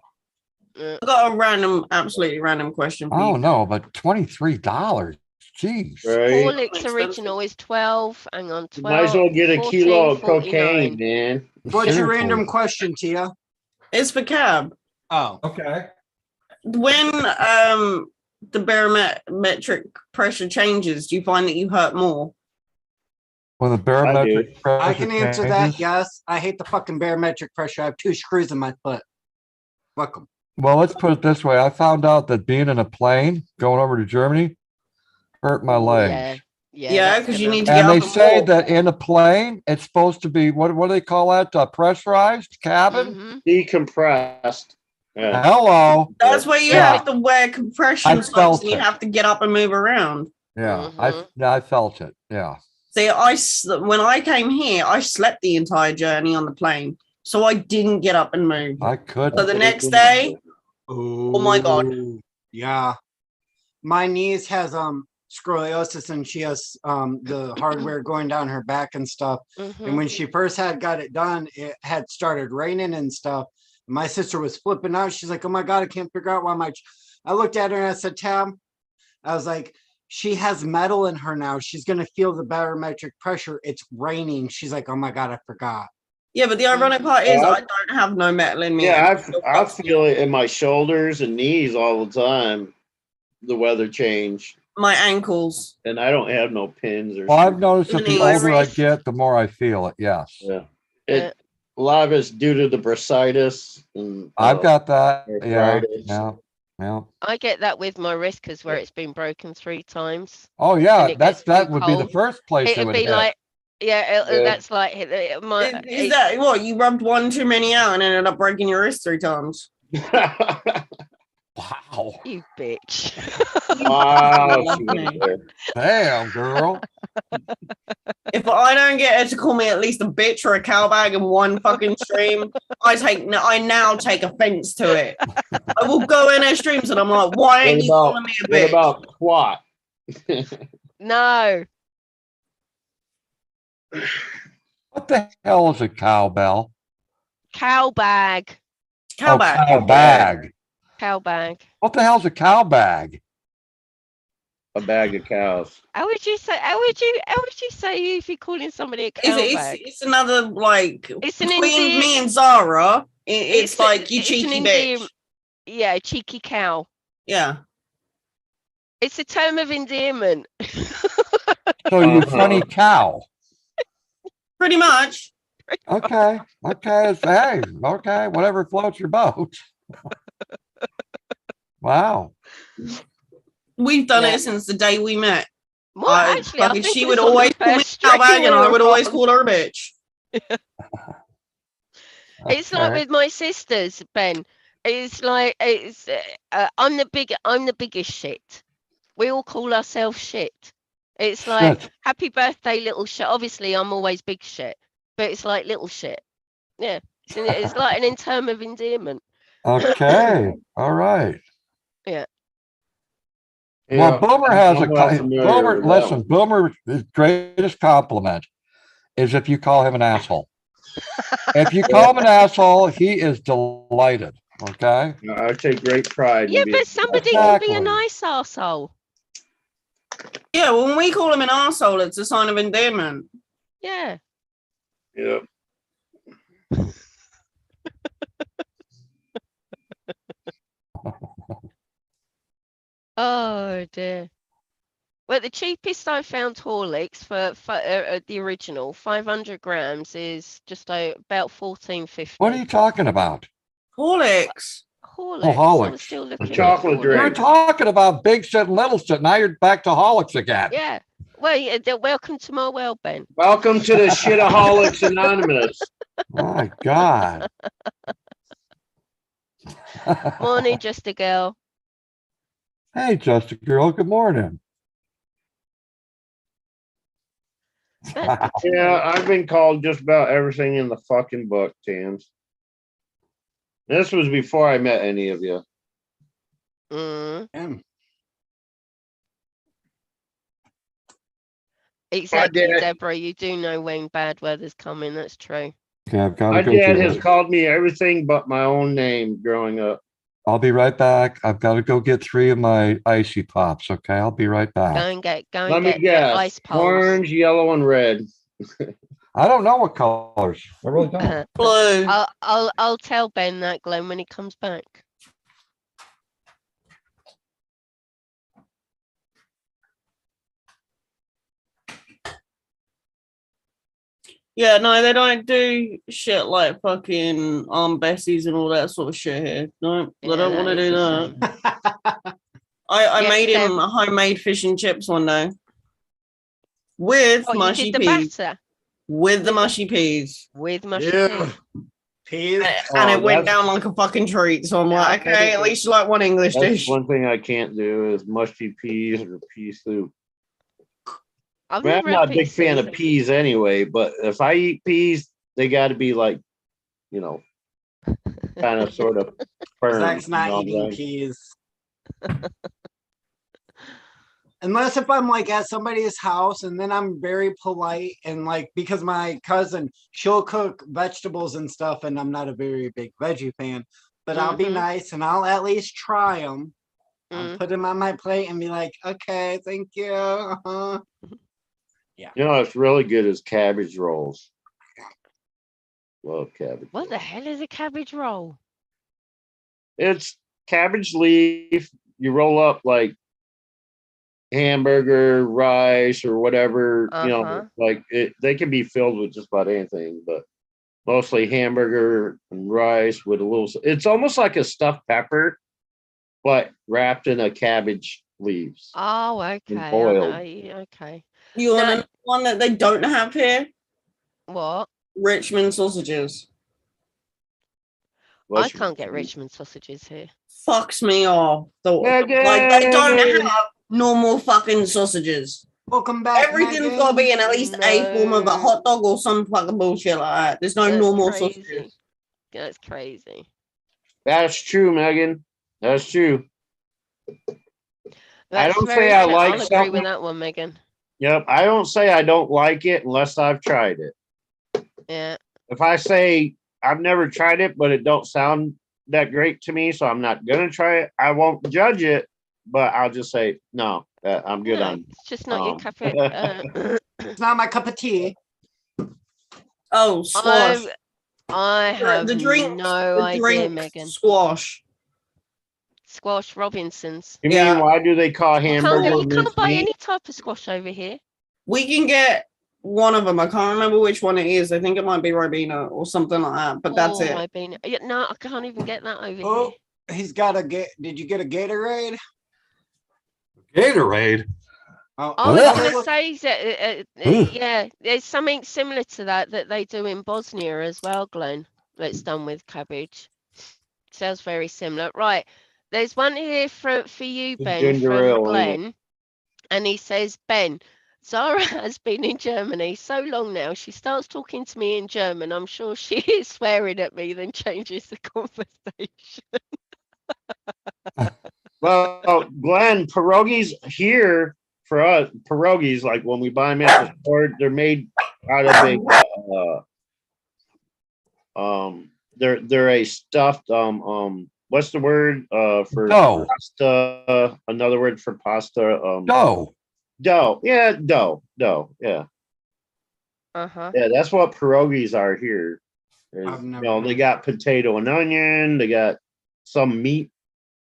[SPEAKER 8] I got a absolutely random question for
[SPEAKER 2] Oh,
[SPEAKER 8] you.
[SPEAKER 2] no, but $23. Jeez.
[SPEAKER 11] that. Right?
[SPEAKER 4] Horlicks original is 12. Hang on, 12.
[SPEAKER 11] Might as well get a kilo of
[SPEAKER 4] 14.49.
[SPEAKER 11] cocaine, man.
[SPEAKER 9] What's your
[SPEAKER 2] Seriously.
[SPEAKER 9] random question, Tia?
[SPEAKER 8] It's for cab.
[SPEAKER 9] Oh,
[SPEAKER 2] Okay.
[SPEAKER 8] When the barometric pressure changes, do you find that you hurt more?
[SPEAKER 2] When the barometric pressure
[SPEAKER 9] I can answer that.
[SPEAKER 2] changes?
[SPEAKER 9] Yes, I hate the fucking barometric pressure. I have 2 screws in my foot. Welcome.
[SPEAKER 2] Well, let's put it this way. I found out that being in a plane going over to Germany hurt my legs.
[SPEAKER 8] Yeah,
[SPEAKER 4] that's
[SPEAKER 8] because you
[SPEAKER 4] gonna-
[SPEAKER 8] need to get
[SPEAKER 2] And
[SPEAKER 8] up
[SPEAKER 2] they
[SPEAKER 8] and
[SPEAKER 2] say
[SPEAKER 8] walk.
[SPEAKER 2] that in a plane, it's supposed to be, what do they call that? Pressurized cabin?
[SPEAKER 4] Mhm.
[SPEAKER 11] Decompressed. Yeah.
[SPEAKER 2] Hello.
[SPEAKER 8] That's why you
[SPEAKER 2] Yeah.
[SPEAKER 8] have to wear compression
[SPEAKER 2] I
[SPEAKER 8] socks
[SPEAKER 2] felt
[SPEAKER 8] and you
[SPEAKER 2] it.
[SPEAKER 8] have to get up and move around.
[SPEAKER 2] Yeah,
[SPEAKER 4] Mhm.
[SPEAKER 2] I felt it. Yeah.
[SPEAKER 8] See, when I came here, I slept the entire journey on the plane, so I didn't get up and move.
[SPEAKER 2] I could.
[SPEAKER 8] So the next day, oh my God.
[SPEAKER 9] Ooh, yeah. My niece has scoliosis and she has the hardware going down her back and stuff. And when she first got it done, it had started raining and stuff. My sister was flipping out. She's like, "Oh my God, I can't figure out why my." I looked at her and I said, "Tam," I was like, "She has metal in her now. She's gonna feel the barometric pressure. It's raining." She's like, "Oh my God, I forgot."
[SPEAKER 8] Yeah, but the ironic part is I don't have no metal in me.
[SPEAKER 11] Yeah,
[SPEAKER 8] and it still
[SPEAKER 11] I
[SPEAKER 8] fucks me
[SPEAKER 11] feel it in my shoulders and knees all the time. The weather change,
[SPEAKER 8] my ankles.
[SPEAKER 11] and I don't have no pins or.
[SPEAKER 2] Well, I've noticed that the
[SPEAKER 8] Knees.
[SPEAKER 2] older I get, the more I feel it. Yes.
[SPEAKER 11] Yeah. A lot of it's due to the bursitis. And,
[SPEAKER 2] I've got that. Yeah.
[SPEAKER 11] arthritis.
[SPEAKER 2] Yeah. Yeah.
[SPEAKER 4] I get that with my wrist because where it's been broken 3 times.
[SPEAKER 2] Oh yeah,
[SPEAKER 4] and it gets
[SPEAKER 2] that
[SPEAKER 4] too
[SPEAKER 2] would be the
[SPEAKER 4] cold.
[SPEAKER 2] first place it
[SPEAKER 4] It'd
[SPEAKER 2] would
[SPEAKER 4] be
[SPEAKER 2] hit.
[SPEAKER 4] like, yeah,
[SPEAKER 11] Yeah.
[SPEAKER 4] that's like my.
[SPEAKER 8] Is that what you rubbed one too many out and ended up breaking your wrist 3 times?
[SPEAKER 2] Wow.
[SPEAKER 4] You bitch.
[SPEAKER 11] Wow, she went there.
[SPEAKER 2] Damn, girl.
[SPEAKER 8] If I don't get her to call me at least a bitch or a cowbag in one fucking stream, I now take offense to it. I will go in her streams and I'm like, why ain't you calling me a
[SPEAKER 11] What
[SPEAKER 8] bitch?
[SPEAKER 11] about twat?
[SPEAKER 4] No.
[SPEAKER 2] What the hell is a cowbell?
[SPEAKER 4] Cow bag.
[SPEAKER 8] Cowbag.
[SPEAKER 2] Oh, cow bag.
[SPEAKER 4] Cow bag.
[SPEAKER 2] What the hell's a cow bag?
[SPEAKER 11] A bag of cows.
[SPEAKER 4] How would you say? How would you say if you're calling somebody a cow bag?
[SPEAKER 8] It's another like
[SPEAKER 4] It's an
[SPEAKER 8] between me and Zara. It's like you
[SPEAKER 4] it's an
[SPEAKER 8] cheeky
[SPEAKER 4] endear-
[SPEAKER 8] bitch.
[SPEAKER 4] Yeah, cheeky cow.
[SPEAKER 8] Yeah.
[SPEAKER 4] It's a term of endearment.
[SPEAKER 2] So you funny cow.
[SPEAKER 8] Pretty much.
[SPEAKER 2] Okay. Okay. Hey, okay. Whatever floats your boat. Wow.
[SPEAKER 8] We've done
[SPEAKER 4] Yeah.
[SPEAKER 8] it since the day we met.
[SPEAKER 4] Well, actually, I think
[SPEAKER 8] she
[SPEAKER 4] it
[SPEAKER 8] would
[SPEAKER 4] was on the
[SPEAKER 8] always call me
[SPEAKER 4] first stream
[SPEAKER 8] cowbag and
[SPEAKER 4] we
[SPEAKER 8] I
[SPEAKER 4] were
[SPEAKER 8] would always
[SPEAKER 4] on.
[SPEAKER 8] call her a bitch.
[SPEAKER 4] It's like
[SPEAKER 2] Okay.
[SPEAKER 4] with my sisters, Ben. It's like I'm the biggest shit. We all call ourselves shit. It's like
[SPEAKER 2] Shit.
[SPEAKER 4] happy birthday, little shit. Obviously, I'm always big shit, but it's like little shit. Yeah, it's like an term of endearment.
[SPEAKER 2] Okay. All right.
[SPEAKER 4] Yeah.
[SPEAKER 2] Well, Boomer has
[SPEAKER 11] I'm well familiar
[SPEAKER 2] Boomer.
[SPEAKER 11] with that
[SPEAKER 2] Listen,
[SPEAKER 11] one.
[SPEAKER 2] Boomer's greatest compliment is if you call him an asshole. If you call him an asshole, he is delighted. Okay.
[SPEAKER 11] I take great pride.
[SPEAKER 4] Yeah,
[SPEAKER 11] in being
[SPEAKER 4] but somebody can be a
[SPEAKER 2] Exactly.
[SPEAKER 4] nice arsehole.
[SPEAKER 8] Yeah, when we call him an asshole, it's a sign of endearment.
[SPEAKER 4] Yeah.
[SPEAKER 11] Yep.
[SPEAKER 4] Oh dear. Well, the cheapest I found Horlicks for the original 500 grams is just about $14.50.
[SPEAKER 2] What are you talking about?
[SPEAKER 8] Horlicks.
[SPEAKER 4] Horlicks.
[SPEAKER 2] Oh,
[SPEAKER 4] I
[SPEAKER 2] Horlicks.
[SPEAKER 4] was still looking at
[SPEAKER 11] chocolate
[SPEAKER 4] Horlicks.
[SPEAKER 11] drink.
[SPEAKER 2] We're talking about big shit and little shit. Now you're back to Holics again.
[SPEAKER 4] Yeah. Well, welcome to my world, Ben.
[SPEAKER 11] Welcome to the Shitaholics Anonymous.
[SPEAKER 2] My God.
[SPEAKER 4] Morning, just a girl.
[SPEAKER 2] Hey, just a girl. Good morning.
[SPEAKER 11] Yeah, I've been called just about everything in the fucking book, Tams. This was before I met any of you.
[SPEAKER 4] Exactly,
[SPEAKER 11] dad-
[SPEAKER 4] Deborah. You do know when bad weather's coming. That's true.
[SPEAKER 2] Okay, I've got
[SPEAKER 11] My
[SPEAKER 2] to go
[SPEAKER 11] dad
[SPEAKER 2] do
[SPEAKER 11] has
[SPEAKER 2] it.
[SPEAKER 11] called me everything but my own name growing up.
[SPEAKER 2] I'll be right back. I've got to go get 3 of my icy pops. Okay, I'll be right
[SPEAKER 4] Go
[SPEAKER 2] back.
[SPEAKER 4] and get
[SPEAKER 11] Let me
[SPEAKER 4] your
[SPEAKER 11] guess.
[SPEAKER 4] ice poles.
[SPEAKER 11] Orange, yellow, and red.
[SPEAKER 2] I don't know what colors. I really don't.
[SPEAKER 8] Blue.
[SPEAKER 4] I'll tell Ben that, Glenn, when he comes back.
[SPEAKER 8] Yeah, no, they don't do shit like fucking Bessies and all that sort of shit here. No, they
[SPEAKER 4] Yeah,
[SPEAKER 8] don't want to
[SPEAKER 4] that is
[SPEAKER 8] do
[SPEAKER 4] a
[SPEAKER 8] that.
[SPEAKER 4] shame.
[SPEAKER 8] I
[SPEAKER 4] Yeah,
[SPEAKER 8] made him
[SPEAKER 4] Kev.
[SPEAKER 8] a homemade fish and chips one day with
[SPEAKER 4] Oh, you
[SPEAKER 8] mushy
[SPEAKER 4] did the
[SPEAKER 8] peas.
[SPEAKER 4] batter
[SPEAKER 8] With the
[SPEAKER 4] With the-
[SPEAKER 8] mushy peas.
[SPEAKER 4] with mushy
[SPEAKER 3] Yeah.
[SPEAKER 4] peas.
[SPEAKER 9] Peas.
[SPEAKER 8] And
[SPEAKER 11] Oh,
[SPEAKER 8] it went
[SPEAKER 11] that's-
[SPEAKER 8] down like a fucking treat. So I'm like,
[SPEAKER 9] Yeah,
[SPEAKER 8] okay, at least you like one English
[SPEAKER 11] That's
[SPEAKER 8] dish.
[SPEAKER 11] one thing I can't do is mushy peas or pea soup.
[SPEAKER 4] I've
[SPEAKER 11] I mean,
[SPEAKER 4] never
[SPEAKER 11] I'm
[SPEAKER 4] had
[SPEAKER 11] not a big
[SPEAKER 4] pea
[SPEAKER 11] fan
[SPEAKER 4] soup.
[SPEAKER 11] of peas anyway, but if I eat peas, they got to be like, you know, kind of sort of firm.
[SPEAKER 9] Zach's not
[SPEAKER 11] you know what I'm
[SPEAKER 9] eating
[SPEAKER 11] saying?
[SPEAKER 9] peas. Unless if I'm like at somebody's house and then I'm very polite and like because my cousin, she'll cook vegetables and stuff and I'm not a very big veggie fan, but I'll be
[SPEAKER 4] Mhm.
[SPEAKER 9] nice and I'll at least try them. I'll
[SPEAKER 4] Mm.
[SPEAKER 9] put them on my plate and be like, okay, thank you. Uh-huh.
[SPEAKER 11] You know, it's really good as cabbage rolls. Love cabbage.
[SPEAKER 4] What the
[SPEAKER 11] rolls.
[SPEAKER 4] hell is a cabbage roll?
[SPEAKER 11] It's cabbage leaf. You roll up like hamburger, rice, or whatever. You
[SPEAKER 4] Uh-huh.
[SPEAKER 11] know, like it. They can be filled with just about anything, but mostly hamburger and rice with a little. It's almost like a stuffed pepper, but wrapped in a cabbage leaves.
[SPEAKER 4] Oh, okay. I
[SPEAKER 11] boiled.
[SPEAKER 4] know. Okay.
[SPEAKER 8] You want
[SPEAKER 4] No.
[SPEAKER 8] to know one that they don't have here?
[SPEAKER 4] What?
[SPEAKER 8] Richmond sausages.
[SPEAKER 4] I can't get Richmond sausages here.
[SPEAKER 8] Fucks me off.
[SPEAKER 11] Megan!
[SPEAKER 8] Like they don't have normal fucking sausages.
[SPEAKER 9] Welcome back.
[SPEAKER 8] Everything's
[SPEAKER 9] Megan.
[SPEAKER 8] got to be in at least a form of a
[SPEAKER 4] No.
[SPEAKER 8] hot dog or some fucking bullshit like that. There's no
[SPEAKER 4] That's
[SPEAKER 8] normal
[SPEAKER 4] crazy.
[SPEAKER 8] sausages.
[SPEAKER 4] That's crazy.
[SPEAKER 11] That's true, Megan. That's true.
[SPEAKER 4] That's
[SPEAKER 11] don't
[SPEAKER 4] very
[SPEAKER 11] say I
[SPEAKER 4] true.
[SPEAKER 11] like
[SPEAKER 4] I'll agree
[SPEAKER 11] something.
[SPEAKER 4] with that one, Megan.
[SPEAKER 11] Yep. I don't say I don't like it unless I've tried it.
[SPEAKER 4] Yeah.
[SPEAKER 11] If I say I've never tried it, but it don't sound that great to me, so I'm not gonna try it, I won't judge it, but I'll just say no. I'm good
[SPEAKER 4] No,
[SPEAKER 11] on.
[SPEAKER 4] it's just not your cup of.
[SPEAKER 9] It's not my cup of tea.
[SPEAKER 8] Oh, squash.
[SPEAKER 4] I have
[SPEAKER 8] The drink.
[SPEAKER 4] no
[SPEAKER 8] the
[SPEAKER 4] idea,
[SPEAKER 8] drink
[SPEAKER 4] Megan.
[SPEAKER 8] Squash.
[SPEAKER 4] Squash Robinsons.
[SPEAKER 11] You
[SPEAKER 8] Yeah.
[SPEAKER 11] mean why do they call
[SPEAKER 4] You
[SPEAKER 11] hamburger
[SPEAKER 4] can't buy
[SPEAKER 11] mincemeat?
[SPEAKER 4] any type of squash over here.
[SPEAKER 8] We can get one of them. I can't remember which one it is. I think it might be Ribena or something like that. But that's it.
[SPEAKER 4] Ribena. Yeah, no, I can't even get that over
[SPEAKER 9] Oh,
[SPEAKER 4] here.
[SPEAKER 9] he's got a did you get a Gatorade?
[SPEAKER 2] Gatorade.
[SPEAKER 9] Oh,
[SPEAKER 4] I was
[SPEAKER 2] Ugh.
[SPEAKER 4] going to say that,
[SPEAKER 2] Ugh.
[SPEAKER 4] yeah, there's something similar to that they do in Bosnia as well, Glenn. That's done with cabbage. Sounds very similar. Right. There's one here for you,
[SPEAKER 11] The
[SPEAKER 4] Ben,
[SPEAKER 11] ginger
[SPEAKER 4] from
[SPEAKER 11] ale, ain't it?
[SPEAKER 4] Glenn. And he says, Ben, Zara has been in Germany so long now. She starts talking to me in German. I'm sure she is swearing at me, then changes the conversation.
[SPEAKER 11] Well, Glenn, pierogies here for us, pierogies, like when we buy them at the store, they're made out of they're a stuffed what's the word for
[SPEAKER 2] Dough.
[SPEAKER 11] pasta? Another word for pasta?
[SPEAKER 2] Dough.
[SPEAKER 11] Dough. Yeah, dough. Yeah.
[SPEAKER 4] Uh-huh.
[SPEAKER 11] Yeah, that's what pierogies are here.
[SPEAKER 9] I've
[SPEAKER 11] You
[SPEAKER 9] never
[SPEAKER 11] know, they
[SPEAKER 9] heard.
[SPEAKER 11] got potato and onion, they got some meat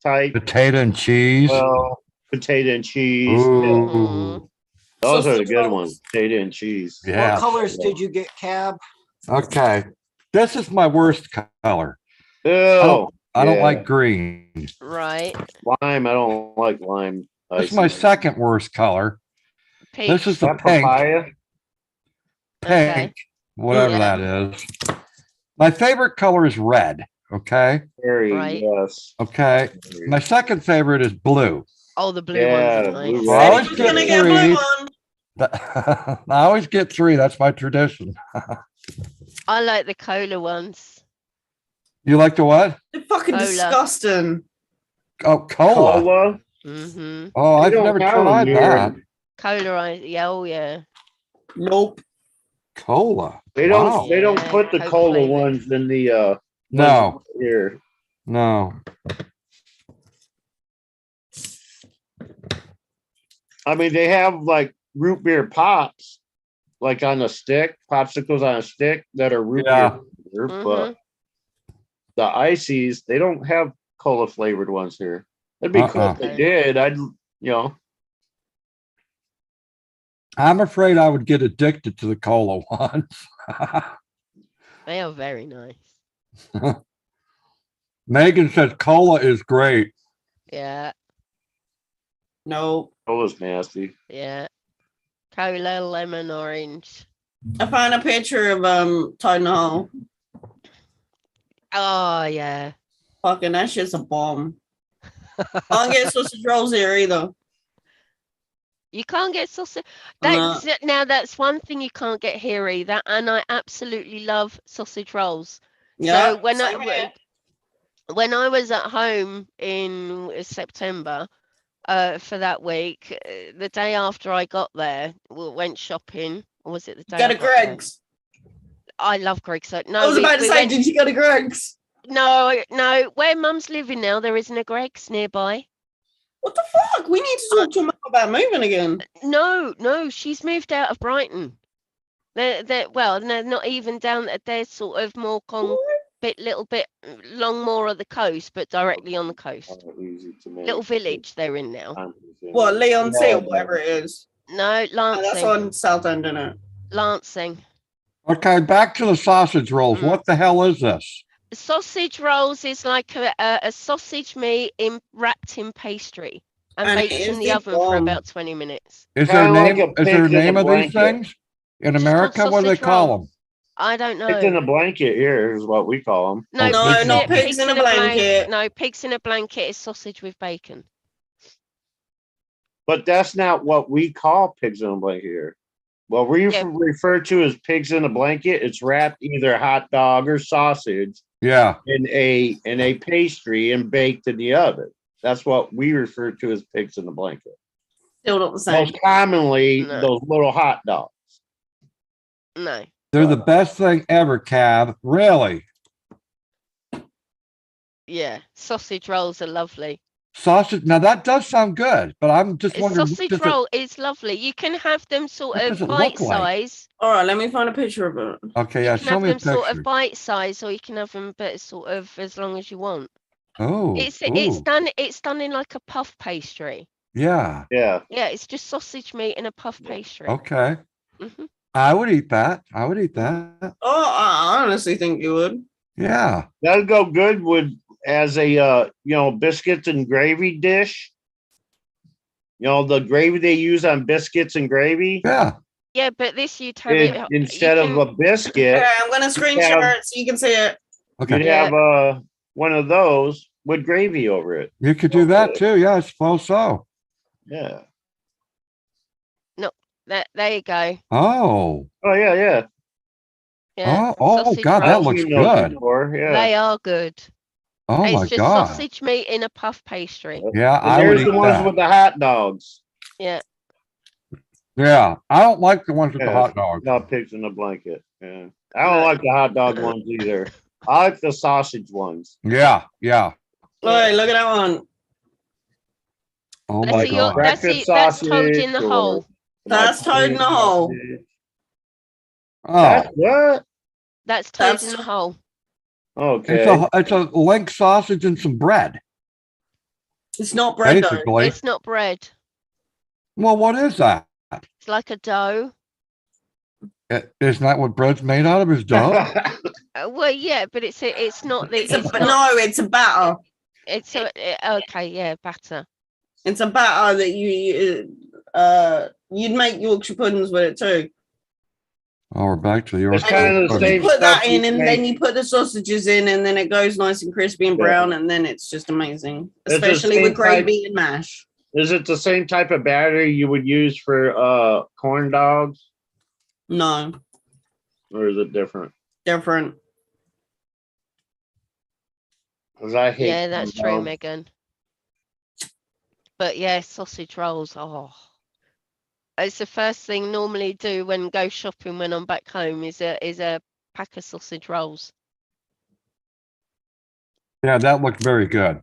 [SPEAKER 11] type.
[SPEAKER 2] Potato and cheese.
[SPEAKER 11] Well, potato and cheese. Yeah.
[SPEAKER 2] Ooh.
[SPEAKER 11] Those are the
[SPEAKER 8] Sausage
[SPEAKER 11] good
[SPEAKER 8] rolls.
[SPEAKER 11] ones. Potato and cheese.
[SPEAKER 2] Yeah.
[SPEAKER 9] What colors did you get, Cab?
[SPEAKER 2] Okay. This is my worst color.
[SPEAKER 11] Ew.
[SPEAKER 2] I don't
[SPEAKER 11] Yeah.
[SPEAKER 2] like green.
[SPEAKER 4] Right.
[SPEAKER 11] Lime. I don't like lime.
[SPEAKER 2] This is my second worst color.
[SPEAKER 4] Peach.
[SPEAKER 2] This is the
[SPEAKER 11] That
[SPEAKER 2] pink.
[SPEAKER 11] papaya.
[SPEAKER 2] Pink.
[SPEAKER 4] Okay.
[SPEAKER 2] Whatever
[SPEAKER 4] Yeah.
[SPEAKER 2] that is. My favorite color is red. Okay.
[SPEAKER 11] Very
[SPEAKER 4] Right.
[SPEAKER 11] yes.
[SPEAKER 2] Okay. My second favorite is blue.
[SPEAKER 4] Oh, the blue
[SPEAKER 11] Yeah,
[SPEAKER 4] ones
[SPEAKER 11] the
[SPEAKER 4] are
[SPEAKER 11] blue
[SPEAKER 4] nice.
[SPEAKER 11] red.
[SPEAKER 2] I always
[SPEAKER 8] You're
[SPEAKER 2] get
[SPEAKER 8] gonna get a blue
[SPEAKER 2] three.
[SPEAKER 8] one.
[SPEAKER 2] I always get three. That's my tradition.
[SPEAKER 4] I like the cola ones.
[SPEAKER 2] You like the what?
[SPEAKER 8] They're fucking
[SPEAKER 4] Cola.
[SPEAKER 8] disgusting.
[SPEAKER 2] Oh, cola.
[SPEAKER 11] Cola.
[SPEAKER 4] Mm-hmm.
[SPEAKER 2] Oh,
[SPEAKER 11] They
[SPEAKER 2] I've
[SPEAKER 11] don't
[SPEAKER 2] never
[SPEAKER 11] have 'em
[SPEAKER 2] tried
[SPEAKER 11] here.
[SPEAKER 2] that.
[SPEAKER 4] Cola, yeah, oh yeah.
[SPEAKER 8] Nope.
[SPEAKER 2] Cola.
[SPEAKER 11] They don't.
[SPEAKER 2] Wow.
[SPEAKER 11] They don't
[SPEAKER 4] Yeah,
[SPEAKER 11] put the
[SPEAKER 4] Coke
[SPEAKER 11] cola
[SPEAKER 4] flavored.
[SPEAKER 11] ones in the
[SPEAKER 2] No,
[SPEAKER 11] ones here.
[SPEAKER 2] no.
[SPEAKER 11] I mean, they have like root beer pops, like on a stick, popsicles on a stick that are root
[SPEAKER 2] Yeah.
[SPEAKER 11] beer,
[SPEAKER 4] Mhm.
[SPEAKER 11] but the ices, they don't have cola flavored ones here. It'd be cool if they
[SPEAKER 4] Okay.
[SPEAKER 11] did. I'd, you know,
[SPEAKER 2] I'm afraid I would get addicted to the cola ones.
[SPEAKER 4] They are very nice.
[SPEAKER 2] Megan says cola is great.
[SPEAKER 4] Yeah,
[SPEAKER 8] No.
[SPEAKER 11] That was nasty.
[SPEAKER 4] yeah. Cola, lemon, orange.
[SPEAKER 8] I found a picture of Todd and Hall.
[SPEAKER 4] Oh yeah.
[SPEAKER 8] Fucking that shit's a bomb. I don't get sausage rolls here either.
[SPEAKER 4] You can't get sausage.
[SPEAKER 8] No.
[SPEAKER 4] Now that's one thing you can't get here either, and I absolutely love sausage rolls.
[SPEAKER 8] Yeah.
[SPEAKER 4] So when
[SPEAKER 8] same here.
[SPEAKER 4] I was at home in September, for that week, the day after I got there, we went shopping. Or was it the day?
[SPEAKER 8] Go
[SPEAKER 4] I
[SPEAKER 8] to
[SPEAKER 4] got there?
[SPEAKER 8] Greg's.
[SPEAKER 4] I love Greg's. So no,
[SPEAKER 8] I was about to
[SPEAKER 4] we
[SPEAKER 8] say,
[SPEAKER 4] went-
[SPEAKER 8] did you go to Greg's?
[SPEAKER 4] No, no. Where Mum's living now, there isn't a Greg's nearby.
[SPEAKER 8] What the fuck? We need to talk to him about moving again.
[SPEAKER 4] No, she's moved out of Brighton. Well, they're not even down. They're sort of more little bit long more of the coast, but directly on the coast.
[SPEAKER 11] Easy to make.
[SPEAKER 4] Little village they're in now.
[SPEAKER 8] What, Leon C or whatever it is?
[SPEAKER 4] No,
[SPEAKER 8] Oh, that's
[SPEAKER 4] Lancing.
[SPEAKER 8] on South End, isn't it?
[SPEAKER 4] Lancing.
[SPEAKER 2] Okay, back to the sausage rolls. What the hell is this?
[SPEAKER 4] Sausage rolls is like a sausage meat wrapped in pastry and
[SPEAKER 8] And
[SPEAKER 4] baked
[SPEAKER 8] it
[SPEAKER 4] in
[SPEAKER 8] is
[SPEAKER 4] the
[SPEAKER 8] the
[SPEAKER 4] oven for
[SPEAKER 8] bomb.
[SPEAKER 4] about 20 minutes.
[SPEAKER 2] Is there a
[SPEAKER 11] Kinda like
[SPEAKER 2] name?
[SPEAKER 11] a
[SPEAKER 2] Is there a
[SPEAKER 11] pig in a
[SPEAKER 2] name of these
[SPEAKER 11] blanket.
[SPEAKER 2] things in
[SPEAKER 4] Just called
[SPEAKER 2] America? What do they
[SPEAKER 4] sausage
[SPEAKER 2] call
[SPEAKER 4] roll.
[SPEAKER 2] them?
[SPEAKER 4] I don't know.
[SPEAKER 11] Pigs in a blanket here is what we call them.
[SPEAKER 4] No,
[SPEAKER 2] Oh,
[SPEAKER 4] pigs,
[SPEAKER 8] not pigs in a blanket.
[SPEAKER 4] No, pigs in a blanket is sausage with bacon.
[SPEAKER 11] But that's not what we call pigs in a blanket here. What we
[SPEAKER 4] Yeah.
[SPEAKER 11] refer to as pigs in a blanket, it's wrapped either hot dog or sausage
[SPEAKER 2] Yeah.
[SPEAKER 11] in a pastry and baked in the oven. That's what we refer to as pigs in a blanket.
[SPEAKER 8] Still not the same.
[SPEAKER 11] Most commonly,
[SPEAKER 4] No.
[SPEAKER 11] those little hot dogs.
[SPEAKER 4] No.
[SPEAKER 2] They're the best thing ever, Cab. Really.
[SPEAKER 4] Yeah, sausage rolls are lovely.
[SPEAKER 2] Sausage. Now that does sound good, but I'm just
[SPEAKER 4] A
[SPEAKER 2] wondering.
[SPEAKER 4] sausage
[SPEAKER 2] does it-
[SPEAKER 4] roll is lovely. You can have them sort
[SPEAKER 2] What
[SPEAKER 4] of
[SPEAKER 2] does it look
[SPEAKER 4] bite
[SPEAKER 2] like?
[SPEAKER 4] size.
[SPEAKER 8] All right, let me find a picture of it.
[SPEAKER 2] Okay,
[SPEAKER 4] You
[SPEAKER 2] yeah,
[SPEAKER 4] can
[SPEAKER 2] show
[SPEAKER 4] have
[SPEAKER 2] me a
[SPEAKER 4] them sort
[SPEAKER 2] picture.
[SPEAKER 4] of bite size, or you can have them but sort of as long as you want.
[SPEAKER 2] Oh,
[SPEAKER 4] It's
[SPEAKER 2] ooh,
[SPEAKER 4] done in like a puff pastry.
[SPEAKER 2] yeah.
[SPEAKER 11] Yeah.
[SPEAKER 4] Yeah, it's just sausage meat in a puff pastry.
[SPEAKER 2] Okay.
[SPEAKER 4] Mhm.
[SPEAKER 2] I would eat that. I would eat that.
[SPEAKER 8] Oh, I honestly think you would.
[SPEAKER 2] Yeah.
[SPEAKER 11] That'd go good with as a biscuits and gravy dish. You know, the gravy they use on biscuits and gravy.
[SPEAKER 2] Yeah.
[SPEAKER 4] Yeah, but this you'd have it
[SPEAKER 11] Instead of a biscuit,
[SPEAKER 8] Okay, I'm gonna screen
[SPEAKER 11] have-
[SPEAKER 8] share it so you can see it.
[SPEAKER 2] Okay.
[SPEAKER 11] you'd have one of those with gravy over it.
[SPEAKER 2] You could do that too. Yeah, I suppose so.
[SPEAKER 11] Yeah.
[SPEAKER 4] there you go.
[SPEAKER 2] Oh.
[SPEAKER 11] Oh yeah.
[SPEAKER 4] Yeah.
[SPEAKER 2] Oh,
[SPEAKER 4] sausage
[SPEAKER 2] God, that
[SPEAKER 4] rolls.
[SPEAKER 2] looks
[SPEAKER 11] I've seen those
[SPEAKER 2] good.
[SPEAKER 11] before, yeah.
[SPEAKER 4] They are good.
[SPEAKER 2] Oh
[SPEAKER 4] It's
[SPEAKER 2] my
[SPEAKER 4] just
[SPEAKER 2] God.
[SPEAKER 4] sausage meat in a puff pastry.
[SPEAKER 2] Yeah,
[SPEAKER 11] And
[SPEAKER 2] I would
[SPEAKER 11] there's
[SPEAKER 2] eat
[SPEAKER 11] the ones
[SPEAKER 2] that.
[SPEAKER 11] with the hot dogs.
[SPEAKER 4] Yeah.
[SPEAKER 2] Yeah, I don't like the ones with the
[SPEAKER 11] Yeah,
[SPEAKER 2] hot dogs.
[SPEAKER 11] Not pigs in a blanket. Yeah. I don't like the hot dog ones either. I like the sausage ones.
[SPEAKER 2] Yeah, yeah.
[SPEAKER 8] Wait, look at that one.
[SPEAKER 2] Oh
[SPEAKER 4] That's
[SPEAKER 2] my
[SPEAKER 4] a yo-
[SPEAKER 2] God.
[SPEAKER 4] that's
[SPEAKER 11] Breakfast
[SPEAKER 4] that's Toad in the
[SPEAKER 11] sausage
[SPEAKER 4] hole.
[SPEAKER 11] or
[SPEAKER 8] That's Toad in the hole.
[SPEAKER 2] Oh,
[SPEAKER 11] That's what?
[SPEAKER 4] That's Toad
[SPEAKER 8] That's-
[SPEAKER 4] in the hole.
[SPEAKER 11] Okay.
[SPEAKER 2] it's a link sausage and some bread,
[SPEAKER 8] It's not bread though.
[SPEAKER 2] basically.
[SPEAKER 4] It's not bread.
[SPEAKER 2] Well, what is that?
[SPEAKER 4] It's like a dough.
[SPEAKER 2] Isn't that what bread's made out of? Is dough?
[SPEAKER 4] Well, yeah, but it's not the.
[SPEAKER 8] It's a
[SPEAKER 4] It's
[SPEAKER 8] but
[SPEAKER 4] not.
[SPEAKER 8] no, it's a batter.
[SPEAKER 4] It's a okay. Yeah, batter.
[SPEAKER 8] It's a batter that you'd make Yorkshire puddings with it too.
[SPEAKER 2] Oh, we're back to the
[SPEAKER 11] It's
[SPEAKER 2] Yorkshire
[SPEAKER 11] kind of the
[SPEAKER 2] pudding.
[SPEAKER 11] same
[SPEAKER 8] You put that
[SPEAKER 11] stuff
[SPEAKER 8] in,
[SPEAKER 11] you
[SPEAKER 8] and
[SPEAKER 11] make.
[SPEAKER 8] then you put the sausages in, and then it goes nice and crispy and
[SPEAKER 11] Yeah.
[SPEAKER 8] brown, and then it's just amazing.
[SPEAKER 11] It's the
[SPEAKER 8] Especially
[SPEAKER 11] same
[SPEAKER 8] with gravy and mash.
[SPEAKER 11] Is it the same type of batter you would use for corn dogs?
[SPEAKER 8] No,
[SPEAKER 11] Or is it different?
[SPEAKER 8] different.
[SPEAKER 11] Because I hate
[SPEAKER 4] Yeah, that's
[SPEAKER 11] corn
[SPEAKER 4] true,
[SPEAKER 11] dogs.
[SPEAKER 4] Megan. But yeah, sausage rolls. Oh, it's the first thing normally do when go shopping when I'm back home is a pack of sausage rolls.
[SPEAKER 2] Yeah, that looked very good.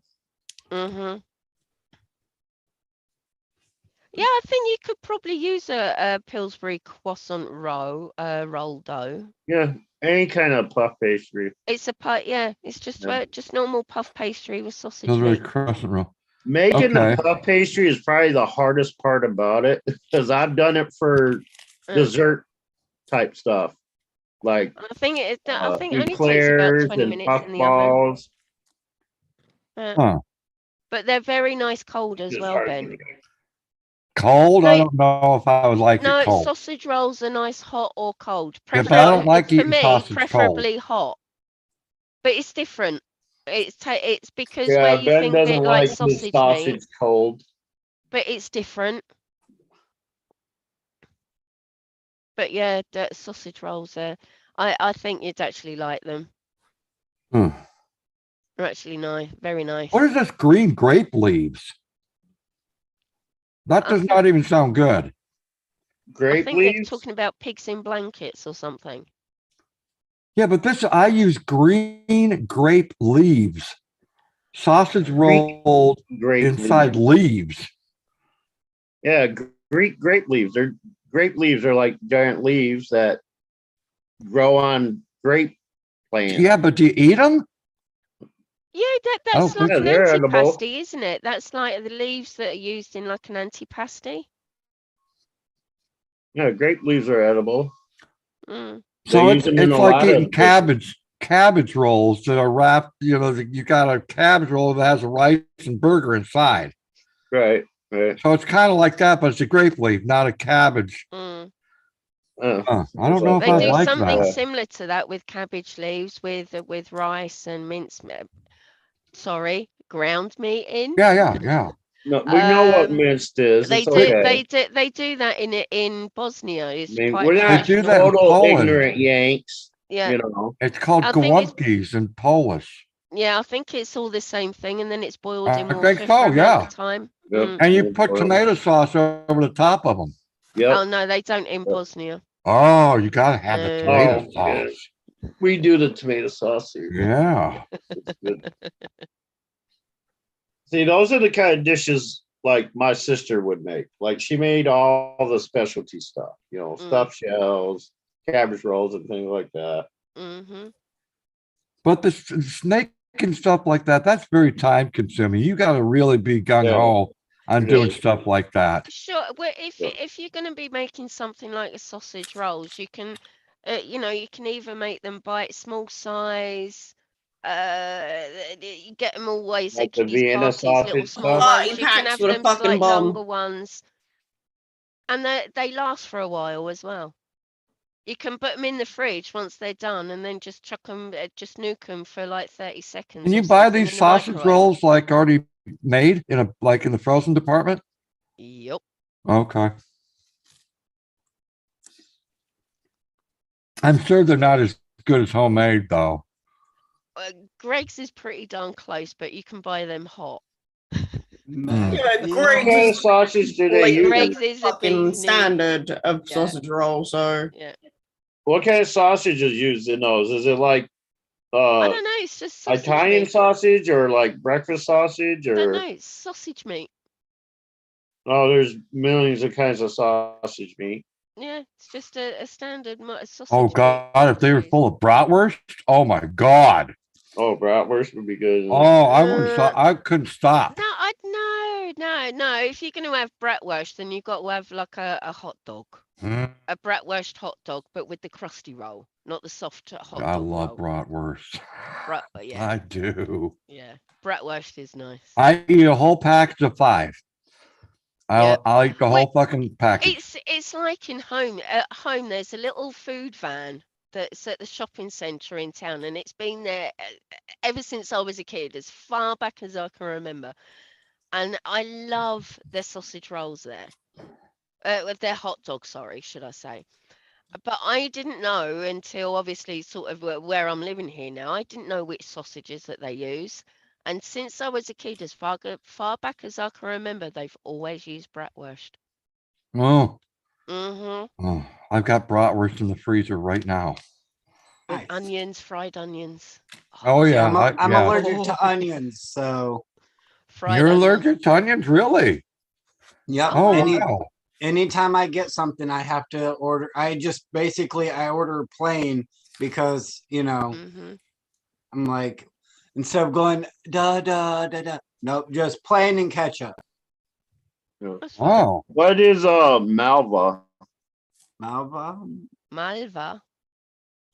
[SPEAKER 4] Mhm. Yeah, I think you could probably use a Pillsbury croissant roll dough.
[SPEAKER 11] Yeah, any kind of puff pastry.
[SPEAKER 4] It's a yeah. It's just
[SPEAKER 11] Yeah.
[SPEAKER 4] just normal puff pastry with sausage
[SPEAKER 2] Pillsbury
[SPEAKER 4] meat.
[SPEAKER 2] crescent roll.
[SPEAKER 11] Making
[SPEAKER 2] Okay.
[SPEAKER 11] the puff pastry is probably the hardest part about it because I've done it for dessert type stuff like
[SPEAKER 4] I think I think it only takes about
[SPEAKER 11] eclairs
[SPEAKER 4] 20
[SPEAKER 11] and
[SPEAKER 4] minutes
[SPEAKER 11] puff
[SPEAKER 4] in the oven.
[SPEAKER 11] balls.
[SPEAKER 2] Huh.
[SPEAKER 4] But they're very nice cold as
[SPEAKER 11] Just
[SPEAKER 4] well,
[SPEAKER 11] hard
[SPEAKER 4] Ben.
[SPEAKER 11] to make.
[SPEAKER 2] Cold? I
[SPEAKER 4] They-
[SPEAKER 2] don't know if I would like
[SPEAKER 4] No,
[SPEAKER 2] it cold.
[SPEAKER 4] sausage rolls are nice hot or cold.
[SPEAKER 2] Yeah, but I don't like
[SPEAKER 4] For
[SPEAKER 2] eating
[SPEAKER 4] me,
[SPEAKER 2] sausage cold.
[SPEAKER 4] preferably hot. But it's different. It's because
[SPEAKER 11] Yeah,
[SPEAKER 4] where you
[SPEAKER 11] Ben
[SPEAKER 4] think
[SPEAKER 11] doesn't
[SPEAKER 4] that
[SPEAKER 11] like
[SPEAKER 4] like
[SPEAKER 11] his
[SPEAKER 4] sausage
[SPEAKER 11] sausage
[SPEAKER 4] meat,
[SPEAKER 11] cold.
[SPEAKER 4] but it's different. But yeah, the sausage rolls are. I think you'd actually like them.
[SPEAKER 2] Hmm.
[SPEAKER 4] They're actually nice, very nice.
[SPEAKER 2] What is this green grape leaves? That
[SPEAKER 4] I
[SPEAKER 2] does
[SPEAKER 4] think-
[SPEAKER 2] not even sound good.
[SPEAKER 4] I
[SPEAKER 11] Grape
[SPEAKER 4] think they're
[SPEAKER 11] leaves?
[SPEAKER 4] talking about pigs in blankets or something.
[SPEAKER 2] Yeah, but this, I use green grape leaves. Sausage rolled
[SPEAKER 11] Grape
[SPEAKER 2] inside leaves.
[SPEAKER 11] Yeah, grape leaves. They're grape leaves are like giant leaves that grow on grape plants.
[SPEAKER 2] Yeah, but do you eat them?
[SPEAKER 4] Yeah,
[SPEAKER 2] I
[SPEAKER 4] that's
[SPEAKER 2] don't
[SPEAKER 4] like
[SPEAKER 2] think
[SPEAKER 4] an
[SPEAKER 11] so. They're edible.
[SPEAKER 4] antipasti, isn't it? That's like the leaves that are used in like an antipasti.
[SPEAKER 11] Yeah, grape leaves are edible.
[SPEAKER 4] Mm.
[SPEAKER 2] So
[SPEAKER 11] They
[SPEAKER 2] it's,
[SPEAKER 11] use them in
[SPEAKER 2] it's
[SPEAKER 11] a
[SPEAKER 2] like
[SPEAKER 11] lot of
[SPEAKER 2] eating cabbage rolls that are wrapped, you know, you got a cabbage roll that has a rice and burger inside.
[SPEAKER 11] Right, right.
[SPEAKER 2] So it's kind of like that, but it's a grape leaf, not a cabbage.
[SPEAKER 4] Mm.
[SPEAKER 2] I don't know if
[SPEAKER 4] They
[SPEAKER 2] I
[SPEAKER 4] do
[SPEAKER 2] like
[SPEAKER 4] something
[SPEAKER 2] that.
[SPEAKER 4] similar to that with cabbage leaves, with rice and ground meat in.
[SPEAKER 2] Yeah.
[SPEAKER 11] No, we know what
[SPEAKER 4] Um,
[SPEAKER 11] minced is.
[SPEAKER 4] They
[SPEAKER 11] It's
[SPEAKER 4] do,
[SPEAKER 11] okay.
[SPEAKER 4] they do that in Bosnia. It's
[SPEAKER 11] I mean,
[SPEAKER 4] quite
[SPEAKER 11] we're not
[SPEAKER 2] They do
[SPEAKER 4] traditional.
[SPEAKER 2] that in
[SPEAKER 11] total
[SPEAKER 2] Poland.
[SPEAKER 11] ignorant Yanks.
[SPEAKER 4] Yeah.
[SPEAKER 11] You know.
[SPEAKER 2] It's called
[SPEAKER 4] I think it's-
[SPEAKER 2] gołąbkis in Polish.
[SPEAKER 4] Yeah, I think it's all the same thing, and then it's boiled
[SPEAKER 2] I
[SPEAKER 4] in
[SPEAKER 2] think
[SPEAKER 4] water
[SPEAKER 2] so,
[SPEAKER 4] for a
[SPEAKER 2] yeah.
[SPEAKER 4] amount of time.
[SPEAKER 11] Yep.
[SPEAKER 4] Mm.
[SPEAKER 2] And you put tomato sauce over the top of them.
[SPEAKER 11] Yep.
[SPEAKER 4] Oh no, they don't in Bosnia.
[SPEAKER 2] Oh, you gotta have the tomato
[SPEAKER 11] yeah.
[SPEAKER 2] sauce.
[SPEAKER 11] We do the tomato sauce here.
[SPEAKER 2] Yeah.
[SPEAKER 11] It's good. See, those are the kind of dishes like my sister would make. Like she made all the specialty stuff, you know, stuffed shells, cabbage rolls, and things like that.
[SPEAKER 4] Mm-hmm.
[SPEAKER 2] But the snake and stuff like that, that's very time consuming. You got to really be gung ho on doing stuff like that.
[SPEAKER 4] Sure. Well, if you're going to be making something like a sausage rolls, you can, you can either make them bite small size. You get them always
[SPEAKER 11] Like
[SPEAKER 4] at
[SPEAKER 11] the
[SPEAKER 4] kiddies'
[SPEAKER 11] Vienna
[SPEAKER 4] parties, little
[SPEAKER 11] sausage
[SPEAKER 4] small
[SPEAKER 11] stuff?
[SPEAKER 4] ones. You can have
[SPEAKER 8] With a
[SPEAKER 4] them
[SPEAKER 8] fucking
[SPEAKER 4] like
[SPEAKER 8] bomb.
[SPEAKER 4] longer ones, and they last for a while as well. You can put them in the fridge once they're done, and then just chuck them, just nuke them for like 30 seconds.
[SPEAKER 2] Can you
[SPEAKER 4] or
[SPEAKER 2] buy
[SPEAKER 4] something
[SPEAKER 2] these
[SPEAKER 4] in the
[SPEAKER 2] sausage
[SPEAKER 4] microwave.
[SPEAKER 2] rolls like already made in in the frozen department?
[SPEAKER 4] Yep.
[SPEAKER 2] Okay. I'm sure they're not as good as homemade though.
[SPEAKER 4] Greg's is pretty darn close, but you can buy them hot.
[SPEAKER 8] Yeah,
[SPEAKER 11] What kind of sausage do they use?
[SPEAKER 4] Greg's is a
[SPEAKER 8] fucking
[SPEAKER 4] beef
[SPEAKER 8] standard of
[SPEAKER 4] Yeah.
[SPEAKER 8] sausage roll. So
[SPEAKER 4] Yeah.
[SPEAKER 11] What kind of sausage is used in those? Is it like
[SPEAKER 4] I don't know. It's just sausage
[SPEAKER 11] Italian
[SPEAKER 4] meat.
[SPEAKER 11] sausage or like breakfast sausage
[SPEAKER 4] I don't
[SPEAKER 11] or
[SPEAKER 4] know. It's sausage meat.
[SPEAKER 11] oh, there's millions of kinds of sausage meat.
[SPEAKER 4] Yeah, it's just a standard sausage.
[SPEAKER 2] Oh
[SPEAKER 4] meat.
[SPEAKER 2] God, if they were full of bratwurst, oh my God.
[SPEAKER 11] Oh, bratwurst would be good.
[SPEAKER 2] Oh, I wouldn't stop. I couldn't stop.
[SPEAKER 4] No. If you're going to have bratwurst, then you've got to have like a hot dog.
[SPEAKER 2] Mm.
[SPEAKER 4] A bratwurst hot dog, but with the crusty roll, not the soft hot
[SPEAKER 2] I
[SPEAKER 4] dog
[SPEAKER 2] love
[SPEAKER 4] roll.
[SPEAKER 2] bratwurst.
[SPEAKER 4] Yeah.
[SPEAKER 2] I do.
[SPEAKER 4] Yeah, bratwurst is nice.
[SPEAKER 2] I eat a whole package of 5. I'll eat the whole fucking package.
[SPEAKER 4] It's like in home. At home, there's a little food van that's at the shopping centre in town, and it's been there ever since I was a kid, as far back as I can remember. And I love their sausage rolls there. With their hot dogs, sorry, should I say. But I didn't know until obviously sort of where I'm living here now, I didn't know which sausages that they use. And since I was a kid, as far back as I can remember, they've always used bratwurst.
[SPEAKER 2] Oh.
[SPEAKER 4] Mm-hmm.
[SPEAKER 2] Oh, I've got bratwurst in the freezer right now.
[SPEAKER 4] With onions, fried onions.
[SPEAKER 2] Oh yeah,
[SPEAKER 9] I'm
[SPEAKER 2] yeah.
[SPEAKER 9] allergic to onions, so
[SPEAKER 4] Fried
[SPEAKER 2] You're
[SPEAKER 4] onions.
[SPEAKER 2] allergic to onions, really?
[SPEAKER 9] yep.
[SPEAKER 2] Oh wow.
[SPEAKER 9] Anytime I get something, I have to order. I order plain because
[SPEAKER 4] Mm-hmm.
[SPEAKER 9] I'm like, instead of going da da da da. Nope, just plain and ketchup.
[SPEAKER 4] That's fine.
[SPEAKER 2] Oh,
[SPEAKER 11] What is Malva?
[SPEAKER 9] Malva.
[SPEAKER 4] Malva.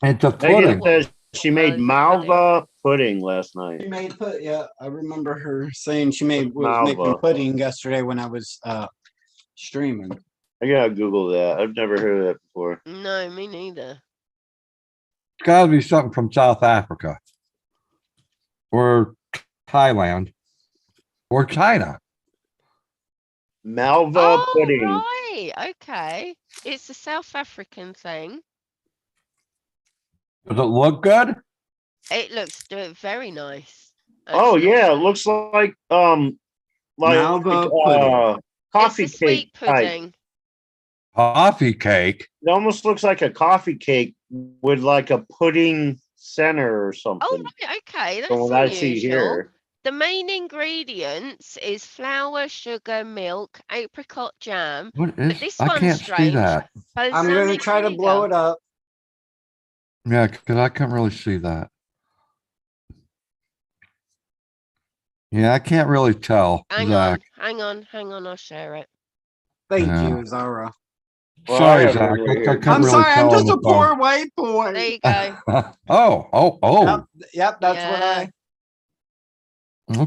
[SPEAKER 2] it's a
[SPEAKER 11] Megan
[SPEAKER 2] pudding.
[SPEAKER 11] says she made
[SPEAKER 4] Oh,
[SPEAKER 11] Malva pudding last
[SPEAKER 9] She
[SPEAKER 11] night.
[SPEAKER 9] made put. Yeah, I remember her saying she was making
[SPEAKER 11] Malva.
[SPEAKER 9] pudding yesterday when I was streaming.
[SPEAKER 11] I gotta Google that. I've never heard of that before.
[SPEAKER 4] No, me neither.
[SPEAKER 2] It's got to be something from South Africa or Thailand or China.
[SPEAKER 11] Malva
[SPEAKER 4] Oh,
[SPEAKER 11] pudding.
[SPEAKER 4] right. Okay. It's a South African thing.
[SPEAKER 2] Does it look good?
[SPEAKER 4] It looks very nice.
[SPEAKER 11] Oh
[SPEAKER 4] actually.
[SPEAKER 11] yeah, it looks like
[SPEAKER 9] Malva pudding.
[SPEAKER 11] coffee
[SPEAKER 4] It's a sweet
[SPEAKER 11] cake type.
[SPEAKER 4] pudding.
[SPEAKER 2] Coffee cake.
[SPEAKER 11] It almost looks like a coffee cake with like a pudding center or something.
[SPEAKER 4] Oh, right. Okay. That's
[SPEAKER 11] From what I see
[SPEAKER 4] unusual.
[SPEAKER 11] here.
[SPEAKER 4] The main ingredients is flour, sugar, milk, apricot jam.
[SPEAKER 2] What
[SPEAKER 4] But
[SPEAKER 2] is?
[SPEAKER 4] this
[SPEAKER 2] I
[SPEAKER 4] one's
[SPEAKER 2] can't see
[SPEAKER 4] strange.
[SPEAKER 2] that.
[SPEAKER 9] I'm gonna
[SPEAKER 4] Balsamic
[SPEAKER 9] try to blow
[SPEAKER 4] vinegar.
[SPEAKER 9] it up.
[SPEAKER 2] Yeah, because I can't really see that. Yeah, I can't really tell.
[SPEAKER 4] Hang
[SPEAKER 2] Zach.
[SPEAKER 4] on, hang on. I'll share it.
[SPEAKER 9] Thank
[SPEAKER 2] Yeah.
[SPEAKER 9] you, Zara.
[SPEAKER 11] Well, I
[SPEAKER 2] Sorry,
[SPEAKER 11] have it
[SPEAKER 2] Zach.
[SPEAKER 11] right
[SPEAKER 2] I
[SPEAKER 11] here.
[SPEAKER 2] couldn't
[SPEAKER 9] I'm
[SPEAKER 2] really
[SPEAKER 9] sorry, I'm
[SPEAKER 2] tell on
[SPEAKER 9] just
[SPEAKER 2] the
[SPEAKER 9] a poor white boy.
[SPEAKER 4] There you go.
[SPEAKER 2] phone. Oh.
[SPEAKER 9] Yep, that's what
[SPEAKER 4] Yeah.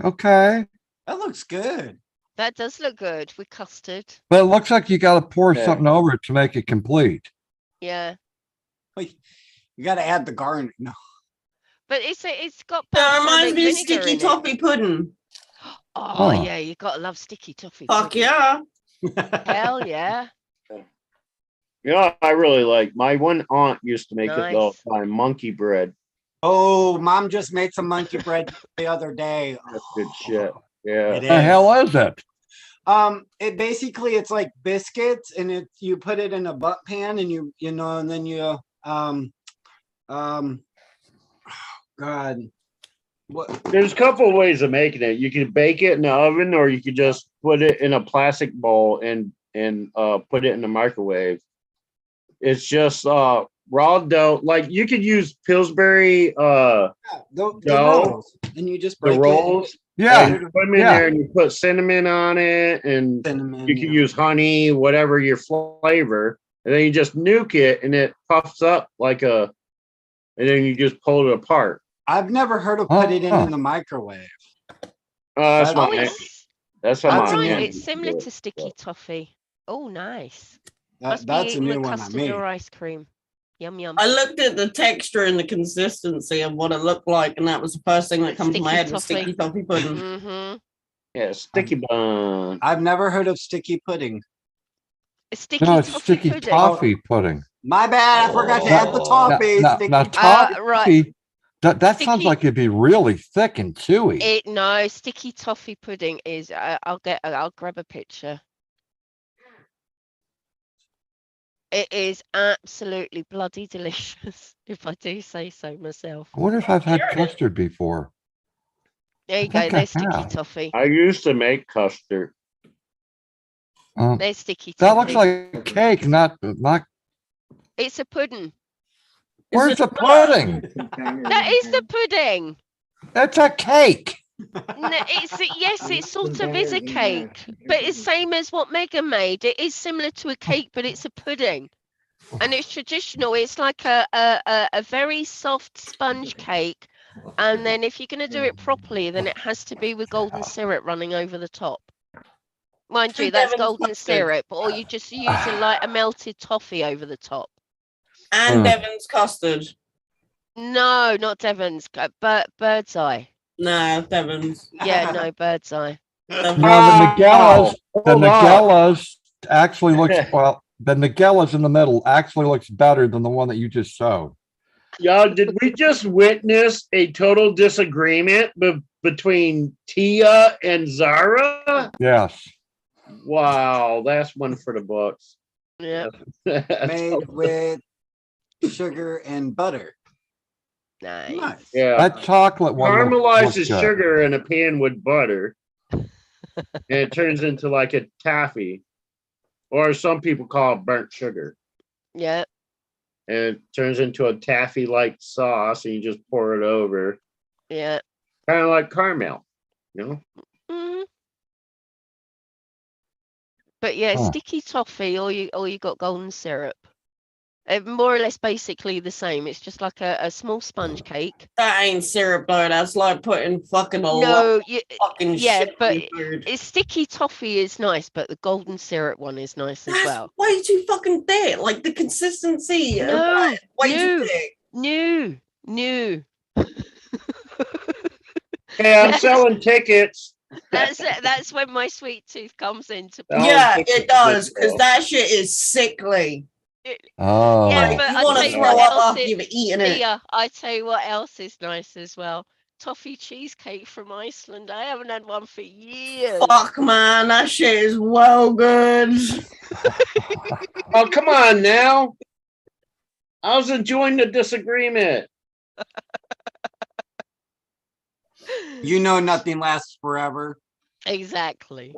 [SPEAKER 2] Okay.
[SPEAKER 9] that looks good.
[SPEAKER 4] That does look good with custard.
[SPEAKER 2] But it looks like you got to pour
[SPEAKER 11] Yeah.
[SPEAKER 2] something over it to make it complete.
[SPEAKER 4] Yeah.
[SPEAKER 9] Wait, you gotta add the garnish. No.
[SPEAKER 4] But it's got
[SPEAKER 8] That reminds
[SPEAKER 4] balsamic
[SPEAKER 8] me of
[SPEAKER 4] vinegar
[SPEAKER 8] sticky
[SPEAKER 4] in it.
[SPEAKER 8] toffee pudding.
[SPEAKER 4] Oh,
[SPEAKER 2] Huh.
[SPEAKER 4] yeah. You got to love sticky toffee.
[SPEAKER 8] Fuck
[SPEAKER 4] pudding.
[SPEAKER 8] yeah.
[SPEAKER 4] Hell yeah.
[SPEAKER 11] Yeah, I really like. My one aunt used to make it all
[SPEAKER 4] Nice.
[SPEAKER 11] the time. Monkey bread.
[SPEAKER 9] Oh, mom just made some monkey bread the other day.
[SPEAKER 11] That's good shit. Yeah.
[SPEAKER 9] It
[SPEAKER 2] The
[SPEAKER 9] is.
[SPEAKER 2] hell is it?
[SPEAKER 9] It basically it's like biscuits, and you put it in a butt pan, and you know, and then you God, what?
[SPEAKER 11] There's a couple of ways of making it. You can bake it in the oven, or you could just put it in a plastic bowl and put it in the microwave. It's just raw dough. Like you could use Pillsbury
[SPEAKER 9] The
[SPEAKER 11] dough,
[SPEAKER 9] rolls, and you just
[SPEAKER 11] the
[SPEAKER 9] break
[SPEAKER 11] rolls.
[SPEAKER 2] Yeah.
[SPEAKER 11] You put them in there and you put cinnamon on it, and
[SPEAKER 9] Cinnamon,
[SPEAKER 11] you can
[SPEAKER 9] yeah.
[SPEAKER 11] use honey, whatever your flavor, and then you just nuke it, and it puffs up and then you just pull it apart.
[SPEAKER 9] I've never heard of put it in the microwave.
[SPEAKER 11] That's
[SPEAKER 4] Oh,
[SPEAKER 11] my
[SPEAKER 4] it's
[SPEAKER 11] that's how
[SPEAKER 9] That's
[SPEAKER 11] my
[SPEAKER 9] a new
[SPEAKER 11] aunt
[SPEAKER 4] right.
[SPEAKER 11] used
[SPEAKER 4] It's
[SPEAKER 11] to
[SPEAKER 4] similar
[SPEAKER 11] do
[SPEAKER 4] to
[SPEAKER 11] it.
[SPEAKER 4] sticky toffee. Oh, nice.
[SPEAKER 9] That,
[SPEAKER 4] Must be
[SPEAKER 9] that's a
[SPEAKER 4] eating
[SPEAKER 9] new
[SPEAKER 4] with
[SPEAKER 9] one on
[SPEAKER 4] custard
[SPEAKER 9] me.
[SPEAKER 4] or ice cream. Yum yum.
[SPEAKER 8] I looked at the texture and the consistency of what it looked like, and that was the first thing that comes to my
[SPEAKER 4] Sticky
[SPEAKER 8] head was
[SPEAKER 4] toffee.
[SPEAKER 8] sticky toffee pudding.
[SPEAKER 4] Mm-hmm.
[SPEAKER 11] Yeah, sticky bun.
[SPEAKER 9] I've never heard of sticky pudding.
[SPEAKER 4] Sticky
[SPEAKER 2] No, it's
[SPEAKER 4] toffee
[SPEAKER 2] sticky
[SPEAKER 4] pudding.
[SPEAKER 2] toffee pudding.
[SPEAKER 9] My bad, I forgot to add the toffee.
[SPEAKER 2] Now,
[SPEAKER 9] Sticky
[SPEAKER 2] toffee.
[SPEAKER 4] right.
[SPEAKER 2] That sounds
[SPEAKER 4] Sticky-
[SPEAKER 2] like it'd be really thick and chewy.
[SPEAKER 4] No, sticky toffee pudding is. I'll grab a picture. It is absolutely bloody delicious, if I do say so myself.
[SPEAKER 2] I wonder if I've had custard before.
[SPEAKER 4] There you
[SPEAKER 2] I
[SPEAKER 4] go.
[SPEAKER 2] think I
[SPEAKER 4] There's sticky
[SPEAKER 2] have.
[SPEAKER 4] toffee.
[SPEAKER 11] I used to make custard.
[SPEAKER 4] There's sticky
[SPEAKER 2] That
[SPEAKER 4] toffee.
[SPEAKER 2] looks like cake, not.
[SPEAKER 4] It's a pudding.
[SPEAKER 2] Where's the pudding?
[SPEAKER 4] That is the pudding.
[SPEAKER 2] It's a cake.
[SPEAKER 4] No, yes, it sort of is a cake, but it's same as what Megan made. It is similar to a cake, but it's a pudding, and it's traditional. It's like a very soft sponge cake, and then if you're going to do it properly, then it has to be with golden syrup running over the top. Mind you, that's
[SPEAKER 8] Devon's
[SPEAKER 4] golden
[SPEAKER 8] custard.
[SPEAKER 4] syrup, or you just use a melted toffee over the top.
[SPEAKER 8] And Devon's custard.
[SPEAKER 4] No, not Devon's, but Bird's Eye.
[SPEAKER 8] No, Devon's.
[SPEAKER 4] Yeah, no, Bird's Eye.
[SPEAKER 2] No, the Nagellas. The
[SPEAKER 11] Hold on.
[SPEAKER 2] Nagellas actually looks well. The Nagellas in the middle actually looks better than the one that you just showed.
[SPEAKER 11] Y'all, did we just witness a total disagreement between Tia and Zara?
[SPEAKER 2] Yes.
[SPEAKER 11] Wow, that's one for the books.
[SPEAKER 4] Yeah.
[SPEAKER 9] made with sugar and butter.
[SPEAKER 4] Nice.
[SPEAKER 11] Yeah.
[SPEAKER 2] That chocolate one looks
[SPEAKER 11] Caramelizes
[SPEAKER 2] good.
[SPEAKER 11] sugar in a pan with butter, and it turns into like a taffy, or some people call it burnt sugar.
[SPEAKER 4] Yeah.
[SPEAKER 11] And it turns into a taffy-like sauce, and you just pour it over.
[SPEAKER 4] Yeah.
[SPEAKER 11] Kind of like caramel, you know?
[SPEAKER 4] Mhm. But yeah,
[SPEAKER 2] Huh.
[SPEAKER 4] sticky toffee, or you got golden syrup. More or less basically the same. It's just like a small sponge cake.
[SPEAKER 8] That ain't syrup though. That's like putting fucking a lot
[SPEAKER 4] No,
[SPEAKER 8] of fucking
[SPEAKER 4] yeah,
[SPEAKER 8] shit
[SPEAKER 4] but
[SPEAKER 8] in food.
[SPEAKER 4] it's sticky toffee is nice, but the golden syrup one is nice as
[SPEAKER 8] That's
[SPEAKER 4] well.
[SPEAKER 8] way too fucking thick. Like the consistency of that is way too thick.
[SPEAKER 4] No.
[SPEAKER 11] Hey, I'm
[SPEAKER 4] That's-
[SPEAKER 11] selling tickets.
[SPEAKER 4] That's when my sweet tooth comes into play.
[SPEAKER 8] Yeah, it does, because that shit is sickly.
[SPEAKER 2] Oh.
[SPEAKER 4] Yeah,
[SPEAKER 8] Like,
[SPEAKER 4] but
[SPEAKER 8] you
[SPEAKER 4] I
[SPEAKER 8] want
[SPEAKER 4] tell
[SPEAKER 8] to
[SPEAKER 4] you
[SPEAKER 8] throw
[SPEAKER 4] what
[SPEAKER 8] up
[SPEAKER 4] else
[SPEAKER 8] after you've eaten it.
[SPEAKER 4] Yeah, I tell you what else is nice as well. Toffee cheesecake from Iceland. I haven't had one for years.
[SPEAKER 8] Fuck, man, that shit is well good.
[SPEAKER 11] Oh, come on now. I was enjoying the disagreement.
[SPEAKER 9] You know, nothing lasts forever.
[SPEAKER 4] Exactly.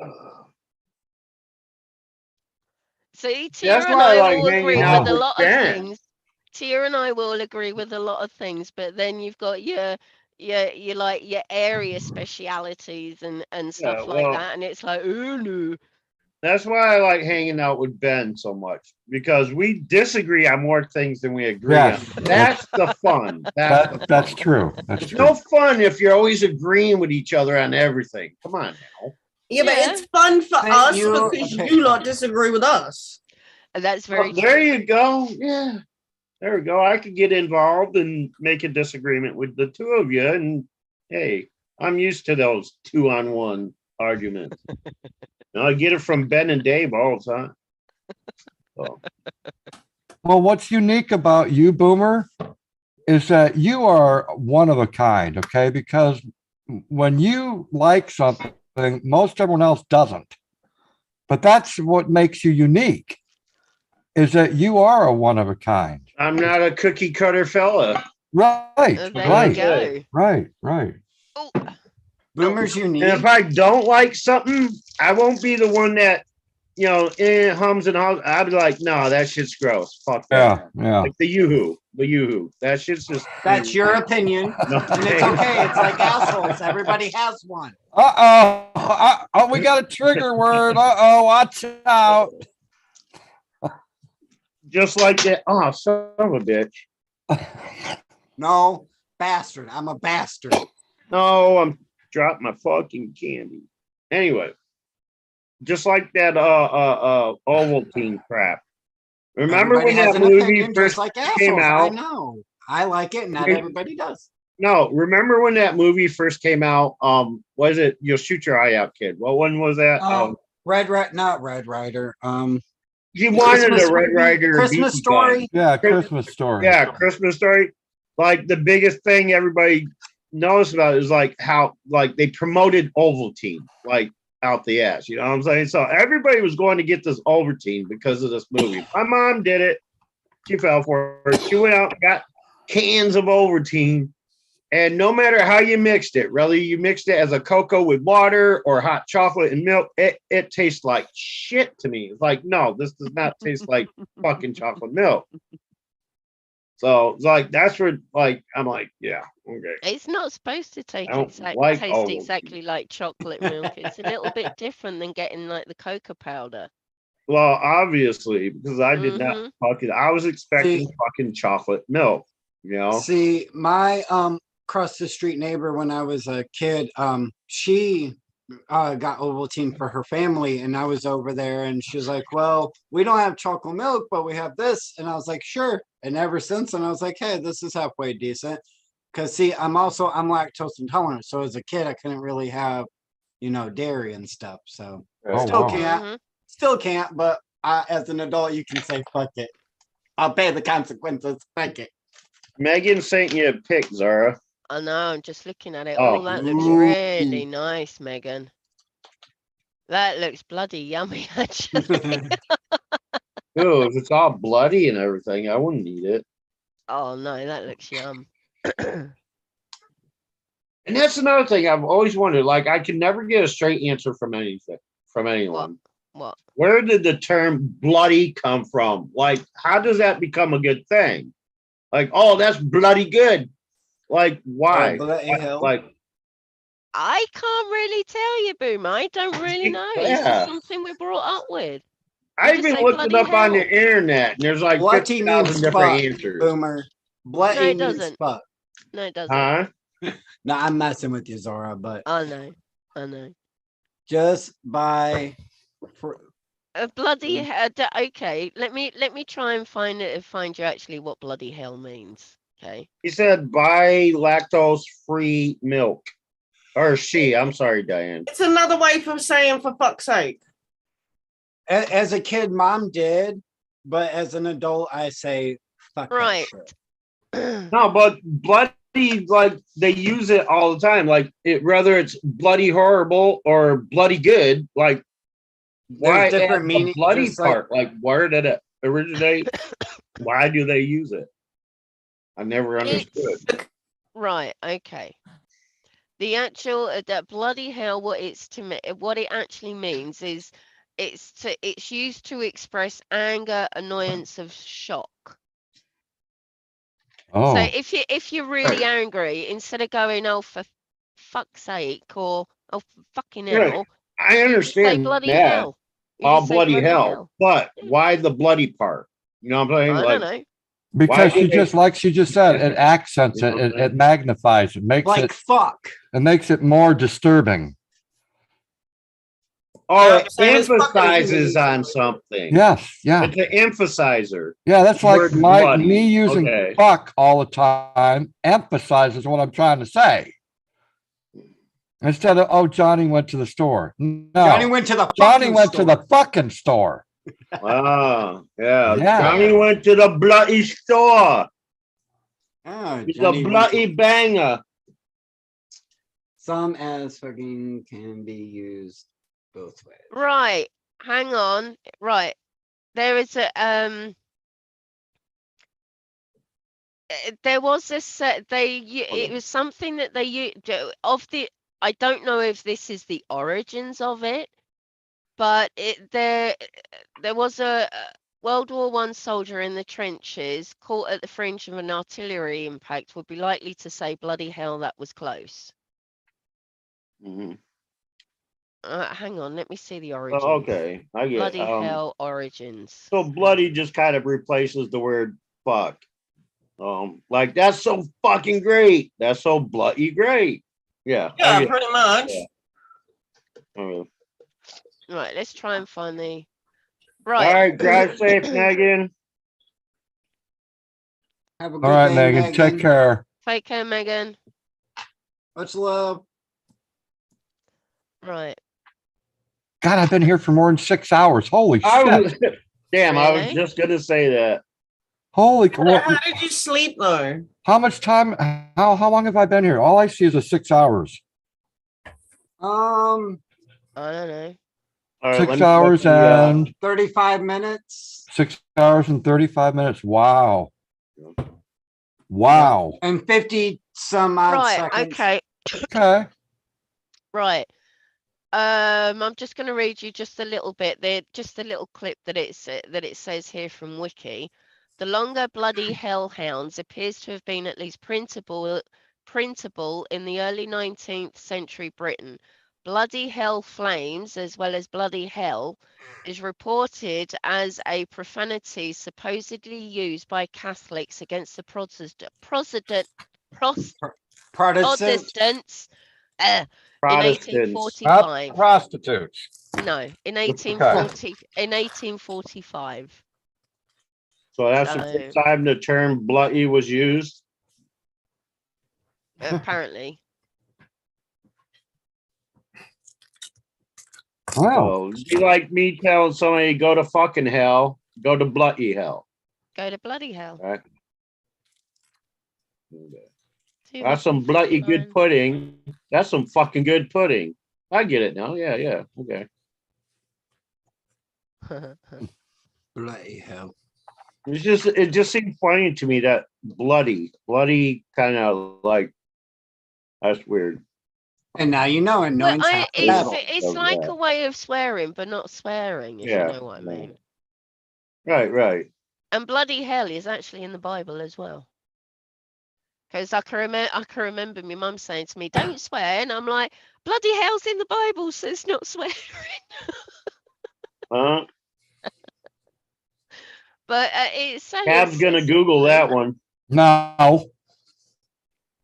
[SPEAKER 4] See, Tia
[SPEAKER 11] That's
[SPEAKER 4] and
[SPEAKER 11] why I
[SPEAKER 4] I
[SPEAKER 11] like
[SPEAKER 4] will
[SPEAKER 11] hanging
[SPEAKER 4] agree
[SPEAKER 11] out
[SPEAKER 4] with a
[SPEAKER 11] with
[SPEAKER 4] lot of
[SPEAKER 11] Ben.
[SPEAKER 4] things. Tia and I will agree with a lot of things, but then you've got your like your area specialities and stuff like
[SPEAKER 11] well,
[SPEAKER 4] that, and it's like, oh no.
[SPEAKER 11] That's why I like hanging out with Ben so much, because we disagree on more things than we agree
[SPEAKER 2] Yes,
[SPEAKER 11] on. That's the fun. That's the fun.
[SPEAKER 2] That's true. That's
[SPEAKER 11] It's
[SPEAKER 2] true.
[SPEAKER 11] no fun if you're always agreeing with each other on everything. Come on now.
[SPEAKER 8] Yeah, but
[SPEAKER 4] Yeah.
[SPEAKER 8] it's fun for
[SPEAKER 9] Thank
[SPEAKER 8] us
[SPEAKER 9] you.
[SPEAKER 8] because
[SPEAKER 9] Okay.
[SPEAKER 8] you lot disagree with us.
[SPEAKER 4] And that's very
[SPEAKER 11] Well, there
[SPEAKER 4] true.
[SPEAKER 11] you go. Yeah. There we go. I could get involved and make a disagreement with the two of you. And hey, I'm used to those 2-on-1 arguments. I get it from Ben and Dave all the time. So,
[SPEAKER 2] Well, what's unique about you, Boomer, is that you are one of a kind, okay? Because when you like something, most everyone else doesn't. But that's what makes you unique, is that you are a one of a kind.
[SPEAKER 11] I'm not a cookie cutter fella.
[SPEAKER 2] Right,
[SPEAKER 4] There
[SPEAKER 2] right,
[SPEAKER 4] you go.
[SPEAKER 2] right.
[SPEAKER 4] Oh,
[SPEAKER 9] Boomer's unique.
[SPEAKER 11] And if I don't like something, I won't be the one that, hums and hums. I'll be like, no, that shit's gross. Fuck that.
[SPEAKER 2] Yeah.
[SPEAKER 11] Like the Yoo-hoo. That shit's just.
[SPEAKER 9] That's your opinion.
[SPEAKER 11] No,
[SPEAKER 9] And it's okay. It's like assholes. Everybody has one.
[SPEAKER 2] Oh, we got a trigger word. Watch out.
[SPEAKER 11] Just like that. Oh, son of a bitch.
[SPEAKER 9] No, bastard. I'm a bastard.
[SPEAKER 11] No, I'm dropping my fucking candy. Anyway, just like that Ovaltine crap. Remember
[SPEAKER 9] Everybody
[SPEAKER 11] when
[SPEAKER 9] has
[SPEAKER 11] that
[SPEAKER 9] an
[SPEAKER 11] movie
[SPEAKER 9] opinion,
[SPEAKER 11] first
[SPEAKER 9] just like
[SPEAKER 11] came
[SPEAKER 9] assholes. I
[SPEAKER 11] out?
[SPEAKER 9] know. I like it. Not
[SPEAKER 11] Re-
[SPEAKER 9] everybody does.
[SPEAKER 11] No, remember when that movie first came out? Was it You'll Shoot Your Eye Out, Kid? What one was that?
[SPEAKER 9] Not Red Rider.
[SPEAKER 11] You wanted
[SPEAKER 9] Christmas
[SPEAKER 11] a Red
[SPEAKER 9] movie?
[SPEAKER 11] Rider
[SPEAKER 9] Christmas
[SPEAKER 11] BB
[SPEAKER 9] Story?
[SPEAKER 11] gun.
[SPEAKER 2] Yeah, Christmas Story.
[SPEAKER 11] Yeah, Christmas Story. Like the biggest thing everybody knows about is like how like they promoted Ovaltine like out the ass. You know what I'm saying? So everybody was going to get this Ovaltine because of this movie. My mom did it. She fell for it. She went out and got cans of Ovaltine. And no matter how you mixed it, whether you mixed it as a cocoa with water or hot chocolate and milk, it tastes like shit to me. It's like, no, this does not taste like fucking chocolate milk. So it's like that's where like I'm like, yeah, okay.
[SPEAKER 4] it's not supposed to
[SPEAKER 11] I don't
[SPEAKER 4] taste
[SPEAKER 11] like Ovaltine.
[SPEAKER 4] exactly like chocolate milk. It's a little bit different than getting like the cocoa powder.
[SPEAKER 11] Well, obviously, because I did not
[SPEAKER 4] Mhm.
[SPEAKER 11] fucking I was expecting
[SPEAKER 9] See-
[SPEAKER 11] fucking chocolate milk, you know.
[SPEAKER 9] See, my across the street neighbor when I was a kid, she got Ovaltine for her family, and I was over there, and she was like, "Well, we don't have chocolate milk, but we have this," and I was like, "Sure." And ever since then, I was like, "Hey, this is halfway decent." Because see, I'm lactose intolerant, so as a kid, I couldn't really have, dairy and stuff. So
[SPEAKER 2] Oh,
[SPEAKER 9] still
[SPEAKER 2] wow.
[SPEAKER 9] can't, but as an adult, you can say, "Fuck it." I'll pay the consequences. Fuck it.
[SPEAKER 11] Megan sent you a pic, Zara.
[SPEAKER 4] I know, I'm just looking at it.
[SPEAKER 11] Oh.
[SPEAKER 4] Oh, that looks
[SPEAKER 9] Ooh.
[SPEAKER 4] really nice, Megan. That looks bloody yummy, actually.
[SPEAKER 11] Ooh, if it's all bloody and everything, I wouldn't eat it.
[SPEAKER 4] Oh no, that looks yum.
[SPEAKER 11] And that's another thing I've always wondered. Like, I can never get a straight answer from anyone.
[SPEAKER 4] What?
[SPEAKER 11] Where did the term bloody come from? Like, how does that become a good thing? Like, oh, that's bloody good. Like why?
[SPEAKER 9] Bloody hell.
[SPEAKER 11] Like
[SPEAKER 4] I can't really tell you, Boomer. I don't really know. It's
[SPEAKER 11] Yeah.
[SPEAKER 4] just something we're brought up with.
[SPEAKER 11] I
[SPEAKER 4] just
[SPEAKER 11] even
[SPEAKER 4] say
[SPEAKER 11] looked it
[SPEAKER 4] bloody
[SPEAKER 11] up on the
[SPEAKER 4] hell.
[SPEAKER 11] internet, and there's like
[SPEAKER 9] Bloody means
[SPEAKER 11] 50,000 different
[SPEAKER 9] fuck,
[SPEAKER 11] answers.
[SPEAKER 9] Boomer. Bloody
[SPEAKER 4] No, it
[SPEAKER 9] means
[SPEAKER 4] doesn't.
[SPEAKER 9] fuck.
[SPEAKER 4] No, it doesn't.
[SPEAKER 11] Huh?
[SPEAKER 9] No, I'm messing with you, Zora, but
[SPEAKER 4] I know. I know.
[SPEAKER 9] just by
[SPEAKER 4] Bloody hell. Okay, let me try and find you actually what bloody hell means. Okay.
[SPEAKER 11] He said buy lactose-free milk. Or she, I'm sorry, Diane.
[SPEAKER 8] It's another way for saying for fuck's sake.
[SPEAKER 9] as a kid, mom did, but as an adult, I say fuck
[SPEAKER 4] Right.
[SPEAKER 9] that shit.
[SPEAKER 11] No, but bloody, like they use it all the time. Like it, whether it's bloody horrible or bloody good, like why
[SPEAKER 9] There's different
[SPEAKER 11] add the
[SPEAKER 9] meanings,
[SPEAKER 11] bloody
[SPEAKER 9] just like-
[SPEAKER 11] part? Like where did it originate? Why do they use it? I never understood.
[SPEAKER 4] Right. Okay. The actual that bloody hell, what it actually means is it's used to express anger, annoyance, of shock.
[SPEAKER 2] Oh,
[SPEAKER 4] So if you're really angry, instead of going, oh for fuck's sake, or oh fucking
[SPEAKER 11] Yeah,
[SPEAKER 4] hell,
[SPEAKER 11] I
[SPEAKER 4] say
[SPEAKER 11] understand
[SPEAKER 4] bloody
[SPEAKER 11] that.
[SPEAKER 4] hell. You
[SPEAKER 11] All
[SPEAKER 4] just say
[SPEAKER 11] bloody hell. But why the bloody part? You know what I'm saying?
[SPEAKER 4] I
[SPEAKER 11] Like
[SPEAKER 4] don't know.
[SPEAKER 2] because
[SPEAKER 11] do
[SPEAKER 2] she
[SPEAKER 11] they-
[SPEAKER 2] just, like she just said, it accents
[SPEAKER 11] You know
[SPEAKER 2] it,
[SPEAKER 11] what I'm
[SPEAKER 2] it
[SPEAKER 11] saying?
[SPEAKER 2] magnifies it, makes
[SPEAKER 9] Like
[SPEAKER 2] it,
[SPEAKER 9] fuck.
[SPEAKER 2] it makes it more disturbing.
[SPEAKER 11] or
[SPEAKER 8] same as fucking
[SPEAKER 11] emphasizes
[SPEAKER 8] to me.
[SPEAKER 11] on something.
[SPEAKER 2] Yes, yeah.
[SPEAKER 11] It's an emphasizer.
[SPEAKER 2] Yeah, that's like
[SPEAKER 11] Word
[SPEAKER 2] me
[SPEAKER 11] bloody.
[SPEAKER 2] using
[SPEAKER 11] Okay.
[SPEAKER 2] fuck all the time emphasizes what I'm trying to say. Instead of, oh, Johnny went to the store. No,
[SPEAKER 9] Johnny went to the
[SPEAKER 2] Johnny
[SPEAKER 9] fucking
[SPEAKER 2] went to
[SPEAKER 9] store.
[SPEAKER 2] the fucking store.
[SPEAKER 11] Ah, yeah.
[SPEAKER 2] Yeah.
[SPEAKER 11] Johnny went to the bloody store.
[SPEAKER 9] Oh,
[SPEAKER 11] He's a
[SPEAKER 9] Johnny went to-
[SPEAKER 11] bloody banger.
[SPEAKER 9] Some as fucking can be used both ways.
[SPEAKER 4] Right. Hang on. Right. There is a there was this it was something that they used of the I don't know if this is the origins of it, but there was a World War I soldier in the trenches caught at the fringe of an artillery impact would be likely to say bloody hell, that was close.
[SPEAKER 11] Mhm.
[SPEAKER 4] Hang on, let me see the origins.
[SPEAKER 11] Oh, okay, I get
[SPEAKER 4] Bloody hell origins.
[SPEAKER 11] So bloody just kind of replaces the word fuck. Like that's so fucking great. That's so bloody great. Yeah. I
[SPEAKER 8] Yeah,
[SPEAKER 11] get-
[SPEAKER 8] pretty much.
[SPEAKER 11] yeah.
[SPEAKER 4] Right, let's try and find the
[SPEAKER 11] All right, drive safe,
[SPEAKER 4] right.
[SPEAKER 11] Megan.
[SPEAKER 9] Have a good
[SPEAKER 2] All right,
[SPEAKER 9] day,
[SPEAKER 2] Megan, take care.
[SPEAKER 4] Take care, Megan.
[SPEAKER 9] Much love.
[SPEAKER 4] Right.
[SPEAKER 2] God, I've been here for more than 6 hours. Holy
[SPEAKER 11] I
[SPEAKER 2] shit.
[SPEAKER 11] was, damn, I was
[SPEAKER 4] Really?
[SPEAKER 11] just gonna say that.
[SPEAKER 2] Holy,
[SPEAKER 8] How did you sleep though?
[SPEAKER 2] how much time, how long have I been here? All I see is a 6 hours.
[SPEAKER 4] I don't know.
[SPEAKER 11] All right,
[SPEAKER 2] 6
[SPEAKER 11] let me
[SPEAKER 2] hours
[SPEAKER 11] check the,
[SPEAKER 2] and
[SPEAKER 9] 35 minutes
[SPEAKER 2] 6 hours and 35 minutes. Wow. Wow.
[SPEAKER 9] and 50 some odd
[SPEAKER 4] Right,
[SPEAKER 9] seconds.
[SPEAKER 4] okay.
[SPEAKER 2] Okay.
[SPEAKER 4] Right. I'm just going to read you just a little bit there, just a little clip that it says here from Wiki. The longer bloody hellhounds appears to have been at least printable in the early 19th century Britain. Bloody hell flames, as well as bloody hell, is reported as a profanity supposedly used by Catholics against the Protestants. In
[SPEAKER 11] Protestants.
[SPEAKER 4] 1845.
[SPEAKER 2] Prostitutes.
[SPEAKER 4] No, in 1845.
[SPEAKER 11] So that's the first time the term bloody was used.
[SPEAKER 4] Apparently.
[SPEAKER 2] Wow.
[SPEAKER 11] So it'd be like me telling somebody go to fucking hell, go to bloody hell.
[SPEAKER 4] Go to bloody hell.
[SPEAKER 11] Right. That's some bloody good pudding. That's some fucking good pudding. I get it now. Yeah, yeah. Okay.
[SPEAKER 9] Bloody hell.
[SPEAKER 11] It just seemed funny to me that bloody kind of like that's weird.
[SPEAKER 9] And now you know, and
[SPEAKER 4] Well,
[SPEAKER 9] knowing's half the battle.
[SPEAKER 4] it's like a way of swearing, but not swearing, if
[SPEAKER 11] Yeah,
[SPEAKER 4] you know what I mean.
[SPEAKER 11] Right.
[SPEAKER 4] And bloody hell is actually in the Bible as well. Because I can remember my mum saying to me, "Don't swear," and I'm like, "Bloody hell's in the Bible says not swearing."
[SPEAKER 11] Huh?
[SPEAKER 4] But it's so.
[SPEAKER 11] Gab's gonna Google that one.
[SPEAKER 2] No,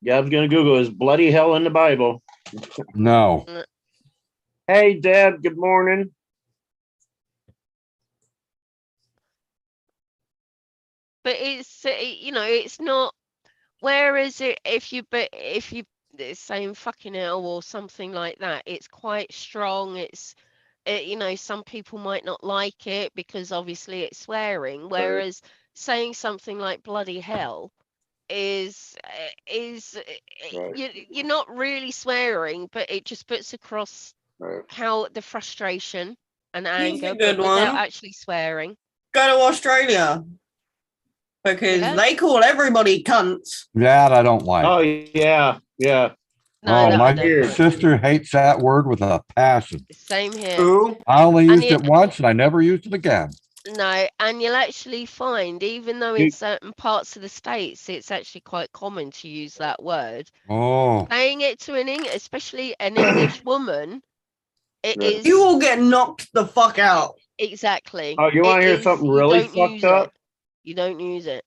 [SPEAKER 11] Gab's gonna Google is bloody hell in the Bible.
[SPEAKER 2] no.
[SPEAKER 11] Hey, Dad. Good morning.
[SPEAKER 4] But it's it's not. Whereas if you saying fucking hell or something like that, it's quite strong. Some people might not like it because obviously it's swearing. Whereas saying something like bloody hell is you're not really swearing, but it just puts across how the frustration and
[SPEAKER 8] Here's a
[SPEAKER 4] anger,
[SPEAKER 8] good
[SPEAKER 4] but without
[SPEAKER 8] one.
[SPEAKER 4] actually swearing.
[SPEAKER 8] Go to Australia because
[SPEAKER 4] Yeah.
[SPEAKER 8] they call everybody cunts.
[SPEAKER 2] That I don't like.
[SPEAKER 11] Oh yeah, yeah.
[SPEAKER 4] No,
[SPEAKER 2] Oh,
[SPEAKER 4] that I
[SPEAKER 2] my
[SPEAKER 4] don't like.
[SPEAKER 2] sister hates that word with a passion.
[SPEAKER 4] Same here.
[SPEAKER 7] Who?
[SPEAKER 2] I only
[SPEAKER 4] And
[SPEAKER 2] used it once and I never used it again.
[SPEAKER 4] No, and you'll actually find, even though in certain parts of the States, it's actually quite common to use that word.
[SPEAKER 2] Oh,
[SPEAKER 4] Saying it to especially an English woman, it is
[SPEAKER 8] You will get knocked the fuck out.
[SPEAKER 4] exactly.
[SPEAKER 11] Oh, you want to hear something really fucked up?
[SPEAKER 4] You don't use it.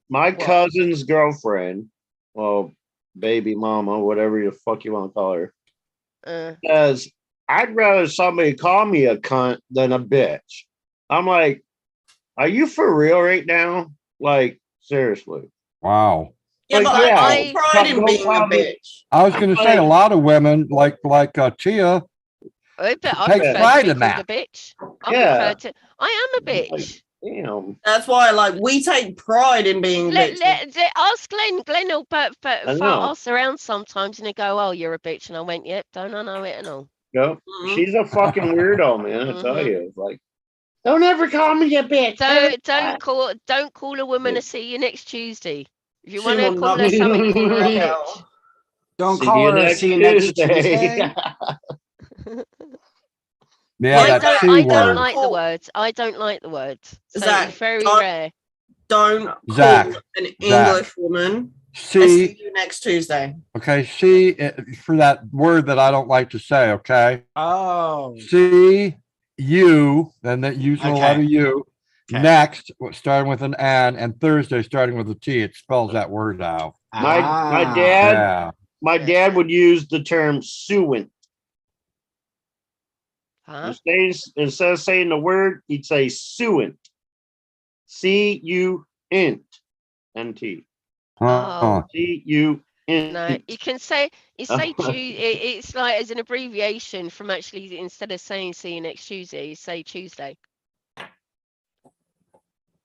[SPEAKER 11] My
[SPEAKER 4] What?
[SPEAKER 11] cousin's girlfriend, well, baby mama, whatever the fuck you want to call her, says, I'd rather somebody call me a cunt than a bitch. I'm like, are you for real right now? Like, seriously.
[SPEAKER 2] wow.
[SPEAKER 8] Yeah,
[SPEAKER 11] Like,
[SPEAKER 8] but I take pride in
[SPEAKER 11] don't
[SPEAKER 8] being a
[SPEAKER 11] call me-
[SPEAKER 8] bitch.
[SPEAKER 2] I was going to say a lot of women like Tia
[SPEAKER 4] I
[SPEAKER 2] take
[SPEAKER 4] prefer to
[SPEAKER 2] pride
[SPEAKER 4] be
[SPEAKER 2] in
[SPEAKER 4] called
[SPEAKER 2] that.
[SPEAKER 4] a bitch.
[SPEAKER 11] Yeah.
[SPEAKER 4] I am a bitch.
[SPEAKER 11] Damn.
[SPEAKER 8] That's why, like, we take pride in being bitches.
[SPEAKER 4] Ask Glenn. Glenn will but
[SPEAKER 11] I know.
[SPEAKER 4] fart us around sometimes, and they go, "Oh, you're a bitch," and I went, "Yep, don't I know it and all."
[SPEAKER 11] Yep. She's a fucking weirdo, man. I tell you. It's like, don't ever call me a bitch.
[SPEAKER 4] Don't call a woman a see you next Tuesday. If you
[SPEAKER 8] She
[SPEAKER 4] want to
[SPEAKER 8] will
[SPEAKER 4] call
[SPEAKER 8] not
[SPEAKER 4] her
[SPEAKER 8] be
[SPEAKER 4] something, call her a
[SPEAKER 8] right now.
[SPEAKER 4] bitch.
[SPEAKER 9] Don't
[SPEAKER 11] See
[SPEAKER 9] call
[SPEAKER 11] you
[SPEAKER 9] her a
[SPEAKER 11] next
[SPEAKER 9] see you next
[SPEAKER 11] Tuesday.
[SPEAKER 9] Tuesday.
[SPEAKER 2] Yeah,
[SPEAKER 4] I
[SPEAKER 2] that C
[SPEAKER 4] don't
[SPEAKER 2] word.
[SPEAKER 4] like the words. I don't like the words. So
[SPEAKER 8] Zach,
[SPEAKER 4] it's very
[SPEAKER 8] don't-
[SPEAKER 4] rare.
[SPEAKER 8] Don't call
[SPEAKER 2] Zach,
[SPEAKER 8] an
[SPEAKER 2] Zach.
[SPEAKER 8] English woman. I
[SPEAKER 2] See,
[SPEAKER 8] see you next Tuesday.
[SPEAKER 2] okay, C for that word that I don't like to say, okay?
[SPEAKER 9] Oh.
[SPEAKER 2] C, U, then that use the
[SPEAKER 9] Okay.
[SPEAKER 2] letter U.
[SPEAKER 9] Okay.
[SPEAKER 2] Next, starting with an N, and Thursday starting with a T. It spells that word out.
[SPEAKER 11] My
[SPEAKER 9] Ah.
[SPEAKER 11] dad,
[SPEAKER 2] Yeah.
[SPEAKER 11] my dad would use the term suant.
[SPEAKER 4] Huh?
[SPEAKER 11] Instead of saying the word, he'd say suant. C-U-N-T.
[SPEAKER 4] Oh.
[SPEAKER 11] C-U-N.
[SPEAKER 4] No, you say it's like as an abbreviation from actually instead of saying see you next Tuesday, you say Tuesday.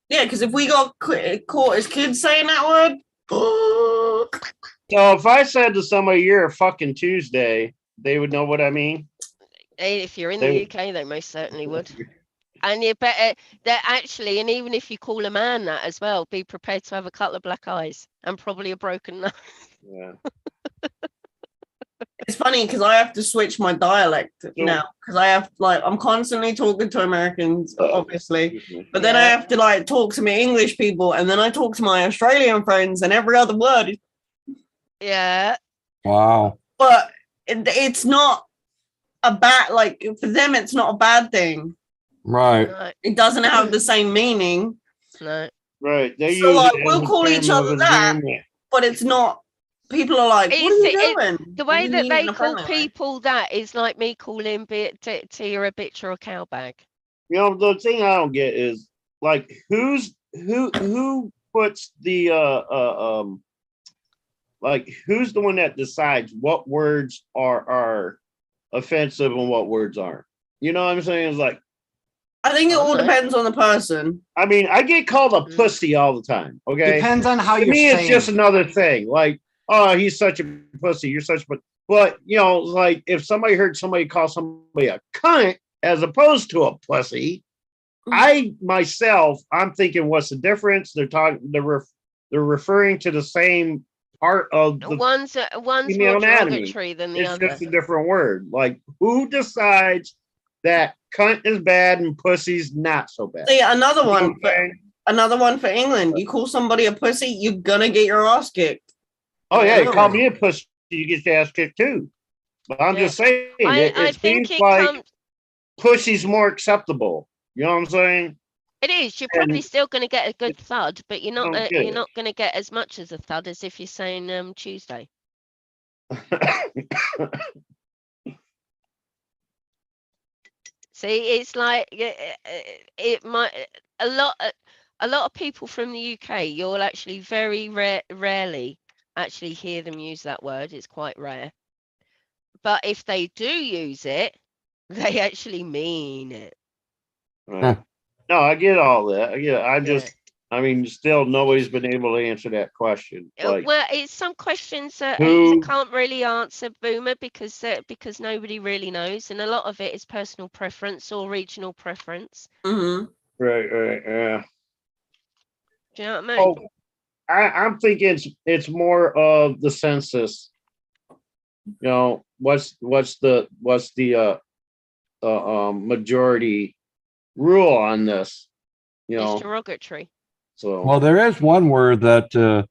[SPEAKER 8] Yeah, because if we got caught as kids saying that word,
[SPEAKER 11] So if I said to somebody, you're a fucking Tuesday, they would know what I mean.
[SPEAKER 4] If you're in
[SPEAKER 11] They
[SPEAKER 4] the
[SPEAKER 11] would-
[SPEAKER 4] UK, they most certainly would. And you better that actually, and even if you call a man that as well, be prepared to have a couple of black eyes and probably a broken nose.
[SPEAKER 11] Yeah.
[SPEAKER 8] it's funny because I have to switch my dialect now because I'm constantly talking to Americans, obviously, but then I have to like talk to my English people, and then I talk to my Australian friends, and every other word.
[SPEAKER 4] Yeah.
[SPEAKER 2] Wow.
[SPEAKER 8] But it's not a bad for them. It's not a bad thing.
[SPEAKER 2] Right.
[SPEAKER 4] No.
[SPEAKER 8] It doesn't have the same meaning.
[SPEAKER 4] No.
[SPEAKER 11] Right. They
[SPEAKER 8] So
[SPEAKER 11] use
[SPEAKER 8] like
[SPEAKER 11] it
[SPEAKER 8] we'll
[SPEAKER 11] as a
[SPEAKER 8] call
[SPEAKER 11] term
[SPEAKER 8] each
[SPEAKER 11] of
[SPEAKER 8] other that,
[SPEAKER 11] endearment.
[SPEAKER 8] but it's not. People are like, "What are you doing?"
[SPEAKER 4] The way
[SPEAKER 8] You
[SPEAKER 4] that
[SPEAKER 8] mean
[SPEAKER 4] they
[SPEAKER 8] in a
[SPEAKER 4] call
[SPEAKER 8] friendly way.
[SPEAKER 4] people that is like me calling Tia a bitch or a cow bag.
[SPEAKER 11] You know, the thing I don't get is like who puts the like who's the one that decides what words are offensive and what words aren't? You know what I'm saying? It's like
[SPEAKER 8] I think it all depends on the person.
[SPEAKER 11] I mean, I get called a pussy all the time. Okay,
[SPEAKER 9] Depends on how
[SPEAKER 11] to
[SPEAKER 9] you're
[SPEAKER 11] me, it's
[SPEAKER 9] saying
[SPEAKER 11] just
[SPEAKER 9] it.
[SPEAKER 11] another thing. Like, oh, he's such a pussy. You're such a but you know, like if somebody heard somebody call somebody a cunt as opposed to a pussy, I myself, I'm thinking, what's the difference? They're referring to the same part of the
[SPEAKER 4] One's
[SPEAKER 11] female
[SPEAKER 4] more
[SPEAKER 11] anatomy.
[SPEAKER 4] derogatory than the
[SPEAKER 11] It's
[SPEAKER 4] other.
[SPEAKER 11] just a different word. Like, who decides that cunt is bad and pussy's not so bad?
[SPEAKER 8] See, another
[SPEAKER 11] You know
[SPEAKER 8] one.
[SPEAKER 11] what I'm saying?
[SPEAKER 8] Another one for England. You call somebody a pussy, you're gonna get your ass kicked.
[SPEAKER 11] Oh yeah, you call me a pussy, you get your ass kicked too. But I'm just saying, it
[SPEAKER 4] I think
[SPEAKER 11] seems
[SPEAKER 4] it
[SPEAKER 11] like
[SPEAKER 4] comes.
[SPEAKER 11] pussy's more acceptable. You know what I'm saying?
[SPEAKER 4] It is. You're probably
[SPEAKER 11] And
[SPEAKER 4] still going to get a good thud, but you're not.
[SPEAKER 11] don't get
[SPEAKER 4] You're
[SPEAKER 11] it.
[SPEAKER 4] not going to get as much as a thud as if you're saying Tuesday. See, it's like it might a lot of people from the UK. You'll actually very rarely actually hear them use that word. It's quite rare. But if they do use it, they actually mean it.
[SPEAKER 11] Right. No, I get all that. I get it. I'm
[SPEAKER 4] Yeah.
[SPEAKER 11] just, I mean, still nobody's been able to answer that question. Like,
[SPEAKER 4] Well, it's some questions that
[SPEAKER 11] who?
[SPEAKER 4] you can't really answer, Boomer, because nobody really knows, and a lot of it is personal preference or regional preference.
[SPEAKER 8] Mm-hmm.
[SPEAKER 11] Right, yeah.
[SPEAKER 4] Do you know what I mean?
[SPEAKER 11] Oh, I'm thinking it's more of the census. You know, what's the majority rule on this? You
[SPEAKER 4] It's
[SPEAKER 11] know,
[SPEAKER 4] derogatory.
[SPEAKER 11] so
[SPEAKER 2] Well, there is one word that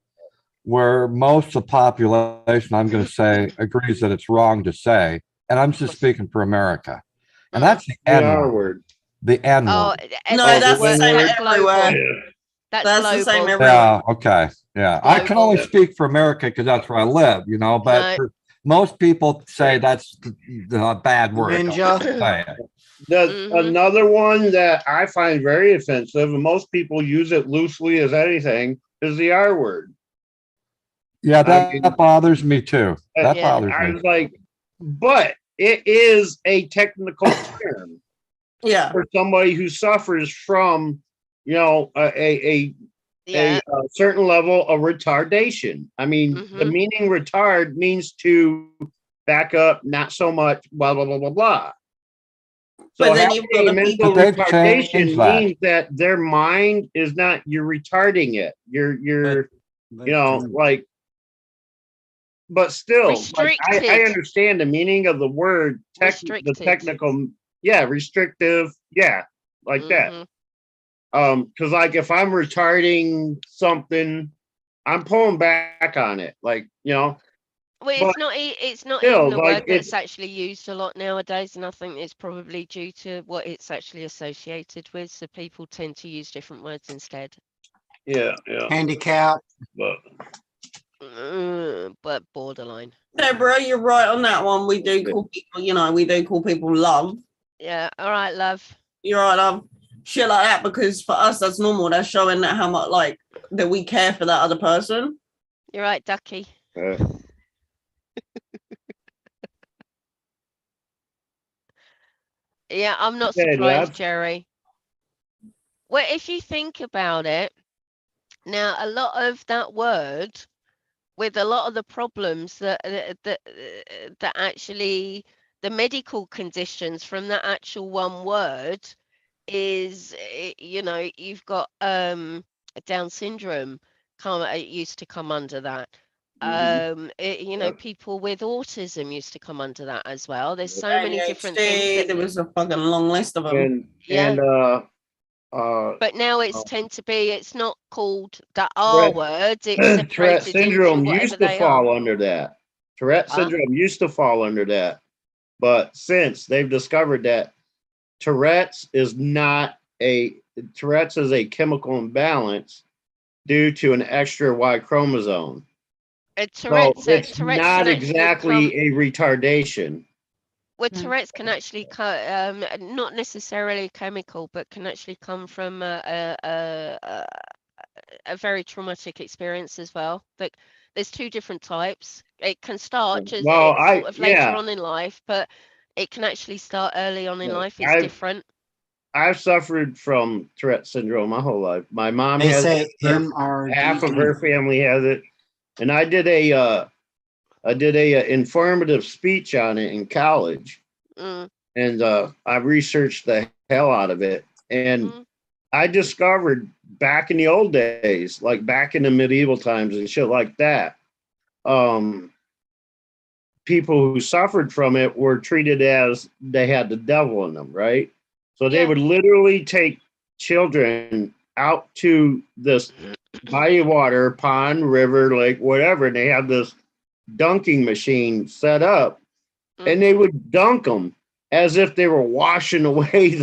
[SPEAKER 2] where most of the population, I'm going to say, agrees that it's wrong to say, and I'm just speaking for America, and that's the
[SPEAKER 11] the
[SPEAKER 2] N
[SPEAKER 11] R
[SPEAKER 2] word.
[SPEAKER 11] word.
[SPEAKER 2] The N
[SPEAKER 4] Oh,
[SPEAKER 2] word.
[SPEAKER 8] No, that's the same
[SPEAKER 4] that's
[SPEAKER 8] everywhere.
[SPEAKER 4] global. That's
[SPEAKER 8] That's
[SPEAKER 4] global.
[SPEAKER 8] the same everywhere.
[SPEAKER 2] Yeah. Okay. Yeah. I can only
[SPEAKER 4] Global.
[SPEAKER 2] speak for America because that's where I live, you know. But
[SPEAKER 4] No.
[SPEAKER 2] for most people say that's the bad word. Don't
[SPEAKER 9] Ninja.
[SPEAKER 2] say it.
[SPEAKER 11] Another one that I find very offensive, and most people use it loosely as anything, is the R word.
[SPEAKER 2] Yeah,
[SPEAKER 11] I mean,
[SPEAKER 2] that bothers me too. That
[SPEAKER 4] Yeah.
[SPEAKER 2] bothers
[SPEAKER 11] I
[SPEAKER 2] me.
[SPEAKER 11] was like, but it is a technical term
[SPEAKER 8] Yeah.
[SPEAKER 11] for somebody who suffers from, you know, a
[SPEAKER 4] Yeah.
[SPEAKER 11] certain level of retardation. I mean, the
[SPEAKER 4] Mhm.
[SPEAKER 11] meaning retard means to back up, not so much, blah, blah, blah, blah, blah. So
[SPEAKER 8] But then
[SPEAKER 11] having
[SPEAKER 8] you've got
[SPEAKER 11] a
[SPEAKER 8] the
[SPEAKER 11] mental
[SPEAKER 2] But they've changed
[SPEAKER 11] retardation
[SPEAKER 2] that.
[SPEAKER 11] means that their mind is not, you're retarding it. You're you know, like, but still, like, I
[SPEAKER 4] Restricted.
[SPEAKER 11] understand the meaning of the word, the
[SPEAKER 4] Restricted.
[SPEAKER 11] technical, yeah, restrictive, yeah, like that. Because like if I'm retarding something, I'm pulling back on it, like, you know.
[SPEAKER 4] Well,
[SPEAKER 11] But
[SPEAKER 4] it's not
[SPEAKER 11] still,
[SPEAKER 4] even a
[SPEAKER 11] like,
[SPEAKER 4] word that's actually used a lot nowadays, and I think it's probably due to what it's actually associated with. So people tend to use different words instead.
[SPEAKER 11] yeah.
[SPEAKER 9] Handicap.
[SPEAKER 4] But borderline.
[SPEAKER 8] Deborah, you're right on that one. We do call people, you know, we do call people love.
[SPEAKER 4] Yeah. All right, love.
[SPEAKER 8] You're right, love. Shit like that, because for us that's normal. That's showing that how much, like, that we care for that other person.
[SPEAKER 4] You're right, Ducky. Yeah, I'm not
[SPEAKER 11] Okay,
[SPEAKER 4] surprised,
[SPEAKER 11] love.
[SPEAKER 4] Jerry. Well, if you think about it, now a lot of that word, with a lot of the problems that actually the medical conditions from that actual one word is, you know, you've got Down syndrome it used to come under that. You know, people with autism used to come under that as well. There's so many different things
[SPEAKER 8] ADHD,
[SPEAKER 4] that,
[SPEAKER 8] there was a fucking long list of them.
[SPEAKER 4] but now it's tend to be, it's not called that R word, it's
[SPEAKER 11] Tourette
[SPEAKER 4] separated into
[SPEAKER 11] syndrome
[SPEAKER 4] whatever
[SPEAKER 11] used to
[SPEAKER 4] they are.
[SPEAKER 11] fall under that. Tourette syndrome used to fall under that. But since they've discovered that Tourette's is a chemical imbalance due to an extra Y chromosome.
[SPEAKER 4] Tourette's,
[SPEAKER 11] so it's
[SPEAKER 4] Tourette's
[SPEAKER 11] not
[SPEAKER 4] can actually
[SPEAKER 11] exactly a retardation.
[SPEAKER 4] Well, Tourette's can actually not necessarily chemical, but can actually come from a very traumatic experience as well. Like, there's two different types. It can start just sort of later on in life, but it can actually start early on in life. It's different.
[SPEAKER 11] I've suffered from Tourette syndrome my whole life. My mom
[SPEAKER 9] They
[SPEAKER 11] has
[SPEAKER 9] say
[SPEAKER 11] it.
[SPEAKER 9] MRD.
[SPEAKER 11] Half of her family has it, and I did a informative speech on it in college, and I researched the hell out of it, and I discovered back in the old days, like back in the medieval times and shit like that, people who suffered from it were treated as they had the devil in them, right? So they would literally take children out to this body of water, pond, river, lake, whatever, and they have this dunking machine set up, and they would dunk them as if they were washing away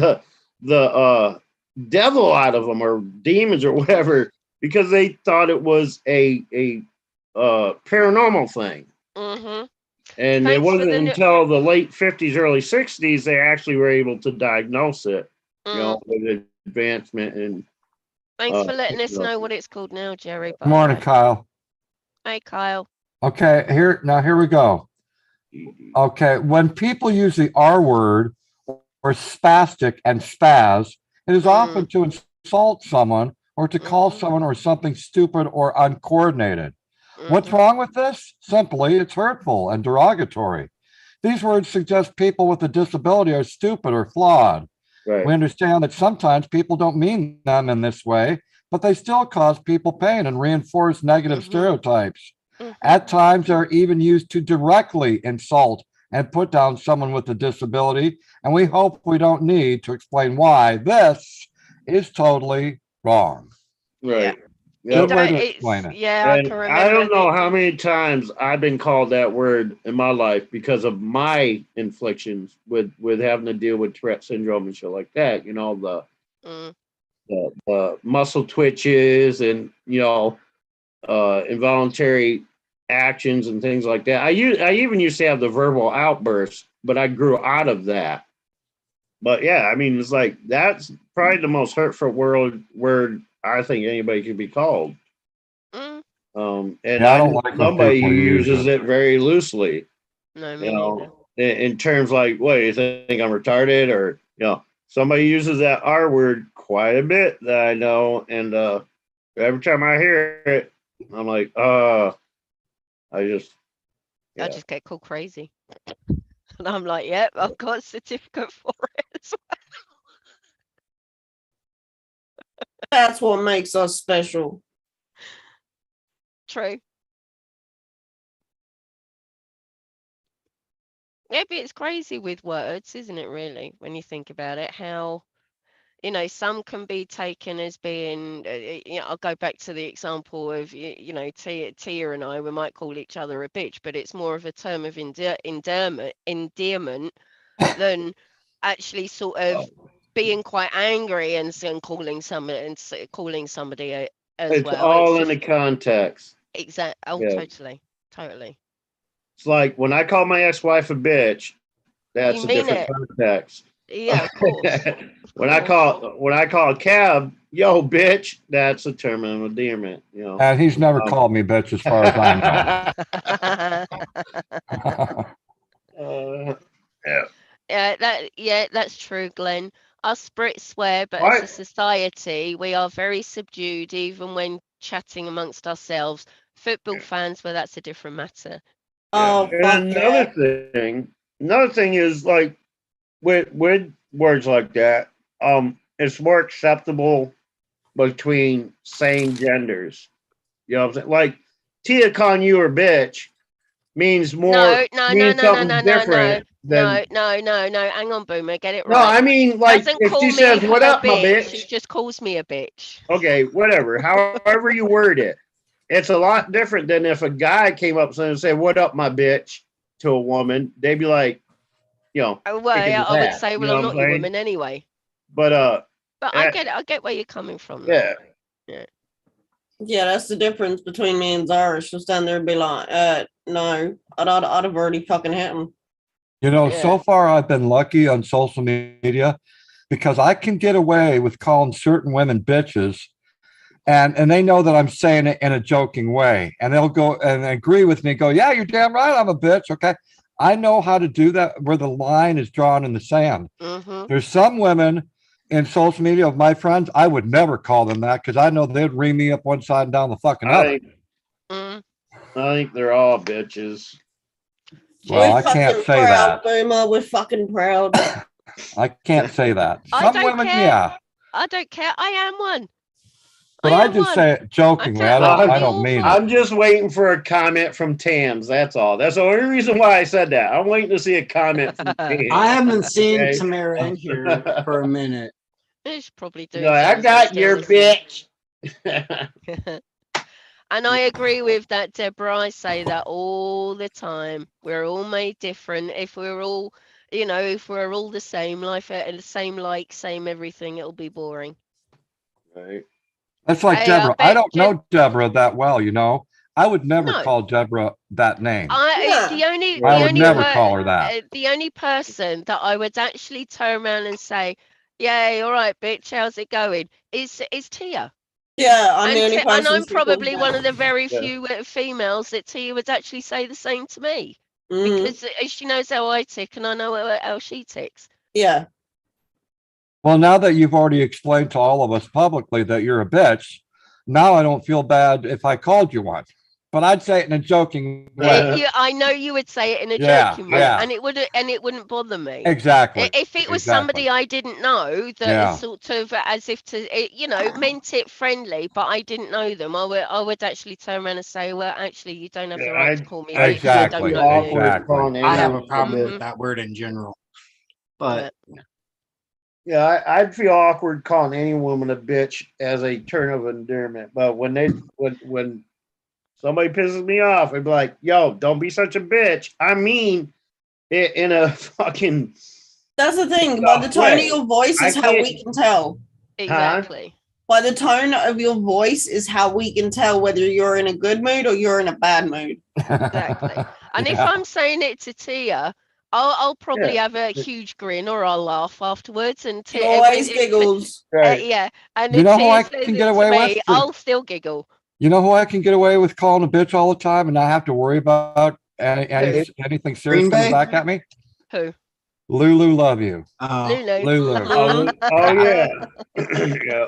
[SPEAKER 11] the devil out of them or demons or whatever, because they thought it was a paranormal thing.
[SPEAKER 4] Mm-hmm.
[SPEAKER 11] And it
[SPEAKER 4] Thanks for
[SPEAKER 11] wasn't
[SPEAKER 4] the
[SPEAKER 11] until the late 50s, early 60s they actually were able to diagnose it, you know, with advancement and
[SPEAKER 4] Thanks for letting us know
[SPEAKER 11] technology.
[SPEAKER 4] what it's called now, Jerry.
[SPEAKER 2] Good morning, Kyle.
[SPEAKER 4] Hey, Kyle.
[SPEAKER 2] Okay, here we go. Okay, when people use the R word or spastic and spaz, it is often to insult someone or to call someone or something stupid or uncoordinated. What's wrong with this? Simply, it's hurtful and derogatory. These words suggest people with a disability are stupid or flawed.
[SPEAKER 11] Right.
[SPEAKER 2] We understand that sometimes people don't mean them in this way, but they still cause people pain and reinforce negative stereotypes. At times, they're even used to directly insult and put down someone with a disability, and we hope we don't need to explain why this is totally wrong.
[SPEAKER 11] Right.
[SPEAKER 2] Good way to explain it.
[SPEAKER 4] Yeah, I
[SPEAKER 11] And
[SPEAKER 4] can remember.
[SPEAKER 11] I don't know how many times I've been called that word in my life because of my inflictions with having to deal with Tourette syndrome and shit like that. You know, the muscle twitches and, you know, involuntary actions and things like that. I even used to have the verbal outbursts, but I grew out of that. But yeah, I mean, it's like that's probably the most hurtful word I think anybody could be called. And
[SPEAKER 2] Yeah, I don't like when
[SPEAKER 11] somebody
[SPEAKER 2] people use
[SPEAKER 11] uses it very loosely.
[SPEAKER 4] No,
[SPEAKER 11] you know, in terms like, what, you think I'm retarded? Or, you know, somebody uses that R word quite a bit that I know, and every time I hear it, I'm like, I just
[SPEAKER 4] get called crazy. And I'm like, yep, I've got a certificate for it as well.
[SPEAKER 8] That's what makes us special.
[SPEAKER 4] True. Yeah, but it's crazy with words, isn't it, really, when you think about it? How, you know, some can be taken as being, you know, I'll go back to the example of, you know, Tia and I, we might call each other a bitch, but it's more of a term of endearment than actually sort of being quite angry and calling somebody as
[SPEAKER 11] it's
[SPEAKER 4] well.
[SPEAKER 11] all in the context.
[SPEAKER 4] Exactly. Oh,
[SPEAKER 11] Yeah.
[SPEAKER 4] totally.
[SPEAKER 11] It's like when I call my ex-wife a bitch, that's
[SPEAKER 4] You
[SPEAKER 11] a
[SPEAKER 4] mean
[SPEAKER 11] different
[SPEAKER 4] it.
[SPEAKER 11] context.
[SPEAKER 4] Yeah, of course.
[SPEAKER 11] When I call a cab, yo, bitch, that's a term of endearment. You know,
[SPEAKER 2] And he's never called me bitch as far as I know.
[SPEAKER 4] That's true, Glenn. Us Brits swear, but
[SPEAKER 11] What?
[SPEAKER 4] as a society, we are very subdued, even when chatting amongst ourselves. Football fans, well, that's a different matter.
[SPEAKER 8] Oh,
[SPEAKER 11] and another thing is like with words like that, it's more acceptable between same genders. You know what I'm saying? Like Tia calling you a bitch means
[SPEAKER 4] No.
[SPEAKER 11] something different than.
[SPEAKER 4] No. Hang on, Boomer, get it
[SPEAKER 11] No,
[SPEAKER 4] right.
[SPEAKER 11] I mean, like,
[SPEAKER 4] Doesn't
[SPEAKER 11] if
[SPEAKER 4] call
[SPEAKER 11] she
[SPEAKER 4] me
[SPEAKER 11] says, "What
[SPEAKER 4] a
[SPEAKER 11] up, my bitch?"
[SPEAKER 4] She just calls me a bitch.
[SPEAKER 11] Okay, whatever. However you word it, it's a lot different than if a guy came up and said, "What up, my bitch?" to a woman. They'd be like, you know,
[SPEAKER 4] Well, yeah, I would say, well, I'm not your woman anyway.
[SPEAKER 11] But
[SPEAKER 4] I get where you're coming from.
[SPEAKER 11] Yeah.
[SPEAKER 8] Yeah, that's the difference between me and Zara. She'll stand there and be like, no, I'd have already fucking hit him.
[SPEAKER 2] You know, so far I've been lucky on social media because I can get away with calling certain women bitches, and they know that I'm saying it in a joking way, and they'll go and agree with me, go, yeah, you're damn right, I'm a bitch. Okay. I know how to do that where the line is drawn in the sand. There's some women in social media of my friends, I would never call them that because I know they'd ring me up one side and down the fucking other.
[SPEAKER 11] I think they're all bitches.
[SPEAKER 2] Well,
[SPEAKER 8] We're
[SPEAKER 2] I can't say
[SPEAKER 8] proud,
[SPEAKER 2] that.
[SPEAKER 8] Boomer. We're fucking proud.
[SPEAKER 2] I can't say that.
[SPEAKER 4] I
[SPEAKER 2] Some
[SPEAKER 4] don't
[SPEAKER 2] women,
[SPEAKER 4] care.
[SPEAKER 2] yeah.
[SPEAKER 4] I don't care. I am one.
[SPEAKER 2] But I just say it jokingly. I don't mean it.
[SPEAKER 11] I'm just waiting for a comment from Tams. That's all. That's the only reason why I said that. I'm waiting to see a comment from Tams.
[SPEAKER 9] I haven't seen
[SPEAKER 11] Okay?
[SPEAKER 9] Tamara in here for a minute.
[SPEAKER 4] She's probably doing.
[SPEAKER 11] No, I got your bitch.
[SPEAKER 4] And I agree with that, Deborah. I say that all the time. We're all made different. If we're all, if we're all the same, life and the same same everything, it'll be boring.
[SPEAKER 11] Right.
[SPEAKER 2] That's like
[SPEAKER 4] Hey, I
[SPEAKER 2] Deborah. I
[SPEAKER 4] bet
[SPEAKER 2] don't know Deborah that well, you know. I would never
[SPEAKER 4] No.
[SPEAKER 2] call Deborah that name.
[SPEAKER 4] The
[SPEAKER 2] I would never call her that.
[SPEAKER 4] The only person that I would actually turn around and say, "Yay, all right, bitch, how's it going?" is Tia.
[SPEAKER 8] Yeah, I'm the only
[SPEAKER 4] And
[SPEAKER 8] person
[SPEAKER 4] I'm
[SPEAKER 8] she calls
[SPEAKER 4] probably
[SPEAKER 8] that.
[SPEAKER 4] one of the very
[SPEAKER 11] Yeah.
[SPEAKER 4] few females that Tia would actually say the same to me,
[SPEAKER 8] Mhm.
[SPEAKER 4] because she knows how I tick and I know how she ticks.
[SPEAKER 8] Yeah.
[SPEAKER 2] Well, now that you've already explained to all of us publicly that you're a bitch, now I don't feel bad if I called you one. But I'd say it in a joking way.
[SPEAKER 4] I know you would say it in a
[SPEAKER 2] Yeah,
[SPEAKER 4] joking way,
[SPEAKER 2] yeah.
[SPEAKER 4] and it wouldn't bother me.
[SPEAKER 2] Exactly.
[SPEAKER 4] If it was
[SPEAKER 2] Exactly.
[SPEAKER 4] somebody I didn't know that
[SPEAKER 2] Yeah.
[SPEAKER 4] is sort of as if to, meant it friendly, but I didn't know them, I would actually turn around and say, well, actually, you don't have the right to call me bitch.
[SPEAKER 2] Exactly.
[SPEAKER 4] I don't know you.
[SPEAKER 2] Exactly.
[SPEAKER 9] I have a
[SPEAKER 4] Yeah.
[SPEAKER 9] problem
[SPEAKER 4] Mhm.
[SPEAKER 9] with that word in general. But
[SPEAKER 11] Yeah, I'd feel awkward calling any woman a bitch as a term of endearment. But when somebody pisses me off, I'd be like, "Yo, don't be such a bitch." I mean, it in a fucking.
[SPEAKER 8] That's the thing. By the tone of your voice is how we can tell.
[SPEAKER 4] Exactly.
[SPEAKER 8] By the tone of your voice is how we can tell whether you're in a good mood or you're in a bad mood.
[SPEAKER 4] Exactly. And if I'm saying it to Tia, I'll probably
[SPEAKER 8] Yeah.
[SPEAKER 4] have a huge grin or I'll laugh afterwards. And
[SPEAKER 8] She always giggles.
[SPEAKER 4] Yeah. And
[SPEAKER 2] You
[SPEAKER 4] if
[SPEAKER 2] know who I
[SPEAKER 4] Tia says
[SPEAKER 2] can
[SPEAKER 4] it
[SPEAKER 2] get
[SPEAKER 4] to
[SPEAKER 2] away
[SPEAKER 4] me,
[SPEAKER 2] with?
[SPEAKER 4] I'll still giggle.
[SPEAKER 2] You know who I can get away with calling a bitch all the time and not have to worry about anything serious
[SPEAKER 9] Green
[SPEAKER 2] coming
[SPEAKER 9] Bay?
[SPEAKER 2] back at me?
[SPEAKER 4] Who?
[SPEAKER 2] Lulu, love you.
[SPEAKER 4] Lulu.
[SPEAKER 2] Lulu.
[SPEAKER 11] Oh yeah. Yeah.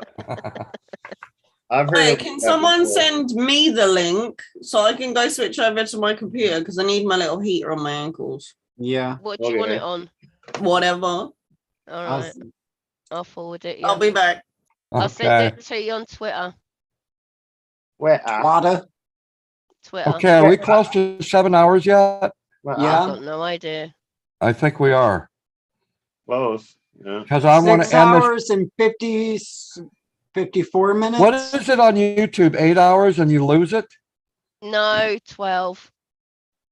[SPEAKER 11] I've heard.
[SPEAKER 8] Wait, can someone send me the link so I can go switch over to my computer because I need my little heater on my ankles.
[SPEAKER 9] Yeah.
[SPEAKER 4] What do you want it on?
[SPEAKER 8] Whatever.
[SPEAKER 4] All right. I'll forward it.
[SPEAKER 8] I'll be back.
[SPEAKER 4] I'll send
[SPEAKER 2] Okay.
[SPEAKER 4] it to you on Twitter. Twitter.
[SPEAKER 2] Okay, are we close to 7 hours yet?
[SPEAKER 4] I've got no idea.
[SPEAKER 2] I think we are.
[SPEAKER 11] Close. Yeah.
[SPEAKER 2] Because I want
[SPEAKER 9] 6
[SPEAKER 2] to end this.
[SPEAKER 9] hours and 54 minutes.
[SPEAKER 2] What is it on YouTube? 8 hours and you lose it?
[SPEAKER 4] No, 12.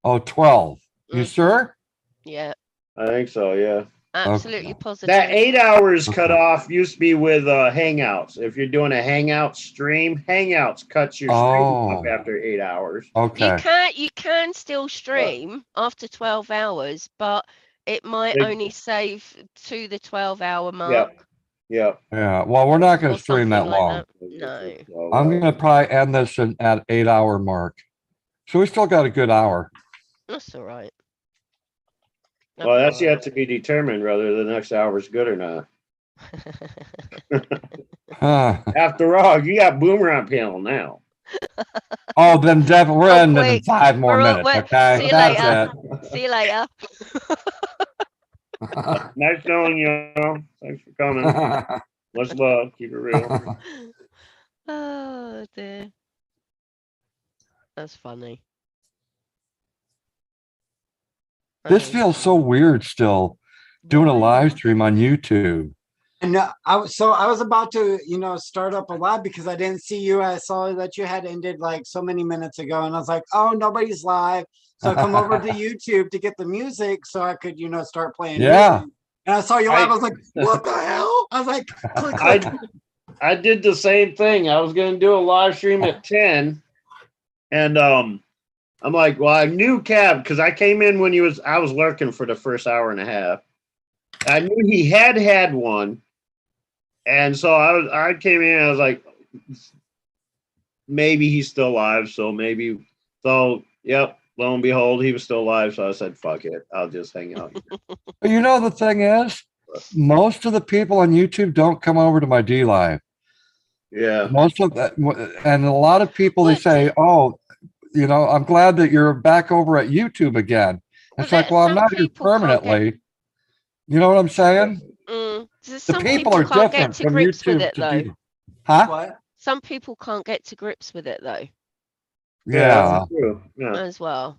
[SPEAKER 2] Oh, 12. You sure?
[SPEAKER 4] Yeah.
[SPEAKER 11] I think so. Yeah.
[SPEAKER 4] Absolutely positive.
[SPEAKER 11] That 8 hours cut off used to be with Hangouts. If you're doing a Hangout stream, Hangouts cuts your stream off after 8 hours.
[SPEAKER 4] You can still stream after 12 hours, but it might only save to the 12-hour mark.
[SPEAKER 11] Yeah.
[SPEAKER 2] Yeah. Well, we're not going to stream that
[SPEAKER 4] like
[SPEAKER 2] long.
[SPEAKER 4] No.
[SPEAKER 2] I'm going to probably end this at 8 hour mark. So we still got a good hour.
[SPEAKER 4] That's all right.
[SPEAKER 11] Well, that's yet to be determined whether the next hour is good or not. After all, you got Boomerang panel now.
[SPEAKER 2] Oh, then definitely we're ending in 5 more minutes. Okay.
[SPEAKER 4] See you
[SPEAKER 2] That's
[SPEAKER 4] later.
[SPEAKER 2] it.
[SPEAKER 4] See you later.
[SPEAKER 11] Nice knowing you. Thanks for coming. Much love. Keep it real.
[SPEAKER 4] Oh dear. That's funny.
[SPEAKER 2] This feels so weird still doing a live stream on YouTube.
[SPEAKER 9] And I was about to, start up a live because I didn't see you. I saw that you had ended like so many minutes ago, and I was like, "Oh, nobody's live." So I come over to YouTube to get the music so I could, start playing.
[SPEAKER 2] Yeah.
[SPEAKER 9] Music. And I saw you live. I was like, "What the hell?" I was like, click.
[SPEAKER 11] I did the same thing. I was going to do a live stream at 10, and I'm like, well, I knew CAB because I came in when I was lurking for the first hour and a half. I knew he had one. And so I came in and I was like, maybe he's still alive. Yep, lo and behold, he was still alive. So I said, fuck it. I'll just hang out.
[SPEAKER 2] But you know, the thing is, most of the people on YouTube don't come over to my D Live.
[SPEAKER 11] Yeah.
[SPEAKER 2] Most of that, and a lot of people, they say, oh, I'm glad that you're back over at YouTube again. It's like, well, I'm not here permanently. You know what I'm saying?
[SPEAKER 4] The
[SPEAKER 2] people are
[SPEAKER 4] can't
[SPEAKER 2] different
[SPEAKER 4] get to
[SPEAKER 2] from
[SPEAKER 4] grips with
[SPEAKER 2] YouTube
[SPEAKER 4] it,
[SPEAKER 2] to
[SPEAKER 4] though.
[SPEAKER 2] Huh?
[SPEAKER 9] What?
[SPEAKER 4] Some people can't get to grips with it, though.
[SPEAKER 2] Yeah.
[SPEAKER 11] That's true. Yeah.
[SPEAKER 4] As well.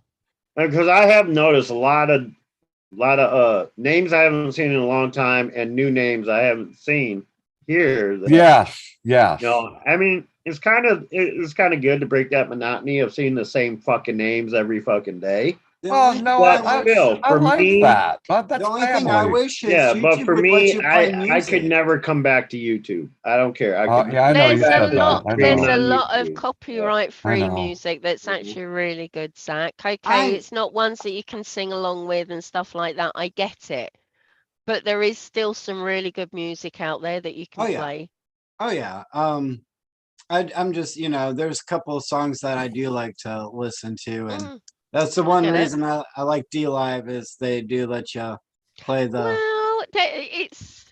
[SPEAKER 11] Because I have noticed a lot of names I haven't seen in a long time and new names I haven't seen here.
[SPEAKER 2] Yes.
[SPEAKER 11] I mean, it's kind of good to break that monotony of seeing the same fucking names every fucking day.
[SPEAKER 9] The
[SPEAKER 2] Well,
[SPEAKER 9] only
[SPEAKER 2] no,
[SPEAKER 9] thing
[SPEAKER 11] But still,
[SPEAKER 2] I
[SPEAKER 11] for
[SPEAKER 2] like
[SPEAKER 11] me,
[SPEAKER 2] that. That's
[SPEAKER 9] the only thing I
[SPEAKER 2] family.
[SPEAKER 9] wish is
[SPEAKER 11] yeah, but
[SPEAKER 9] YouTube
[SPEAKER 11] for
[SPEAKER 9] would let
[SPEAKER 11] me,
[SPEAKER 9] you play
[SPEAKER 11] I could
[SPEAKER 9] music.
[SPEAKER 11] never come back to YouTube. I don't care. I could
[SPEAKER 2] Yeah, I know
[SPEAKER 11] come
[SPEAKER 2] you
[SPEAKER 4] There's
[SPEAKER 11] back
[SPEAKER 4] a
[SPEAKER 2] said
[SPEAKER 11] to
[SPEAKER 4] lot.
[SPEAKER 2] that. I
[SPEAKER 11] streaming
[SPEAKER 4] There's
[SPEAKER 2] know.
[SPEAKER 4] a
[SPEAKER 11] on
[SPEAKER 4] lot of
[SPEAKER 11] YouTube.
[SPEAKER 4] copyright-free
[SPEAKER 2] know.
[SPEAKER 4] music that's
[SPEAKER 11] Mhm.
[SPEAKER 4] actually really good, Zach. Okay,
[SPEAKER 9] I
[SPEAKER 4] it's not ones that you can sing along with and stuff like that. I get it, but there is still some really good music out there that you can
[SPEAKER 9] oh yeah,
[SPEAKER 4] play.
[SPEAKER 9] oh yeah. I'm just there's a couple of songs that I do like to listen to, and
[SPEAKER 4] Mm,
[SPEAKER 9] that's the
[SPEAKER 4] I
[SPEAKER 9] one
[SPEAKER 4] get it.
[SPEAKER 9] reason I like D Live is they do let you play the
[SPEAKER 4] Well, it's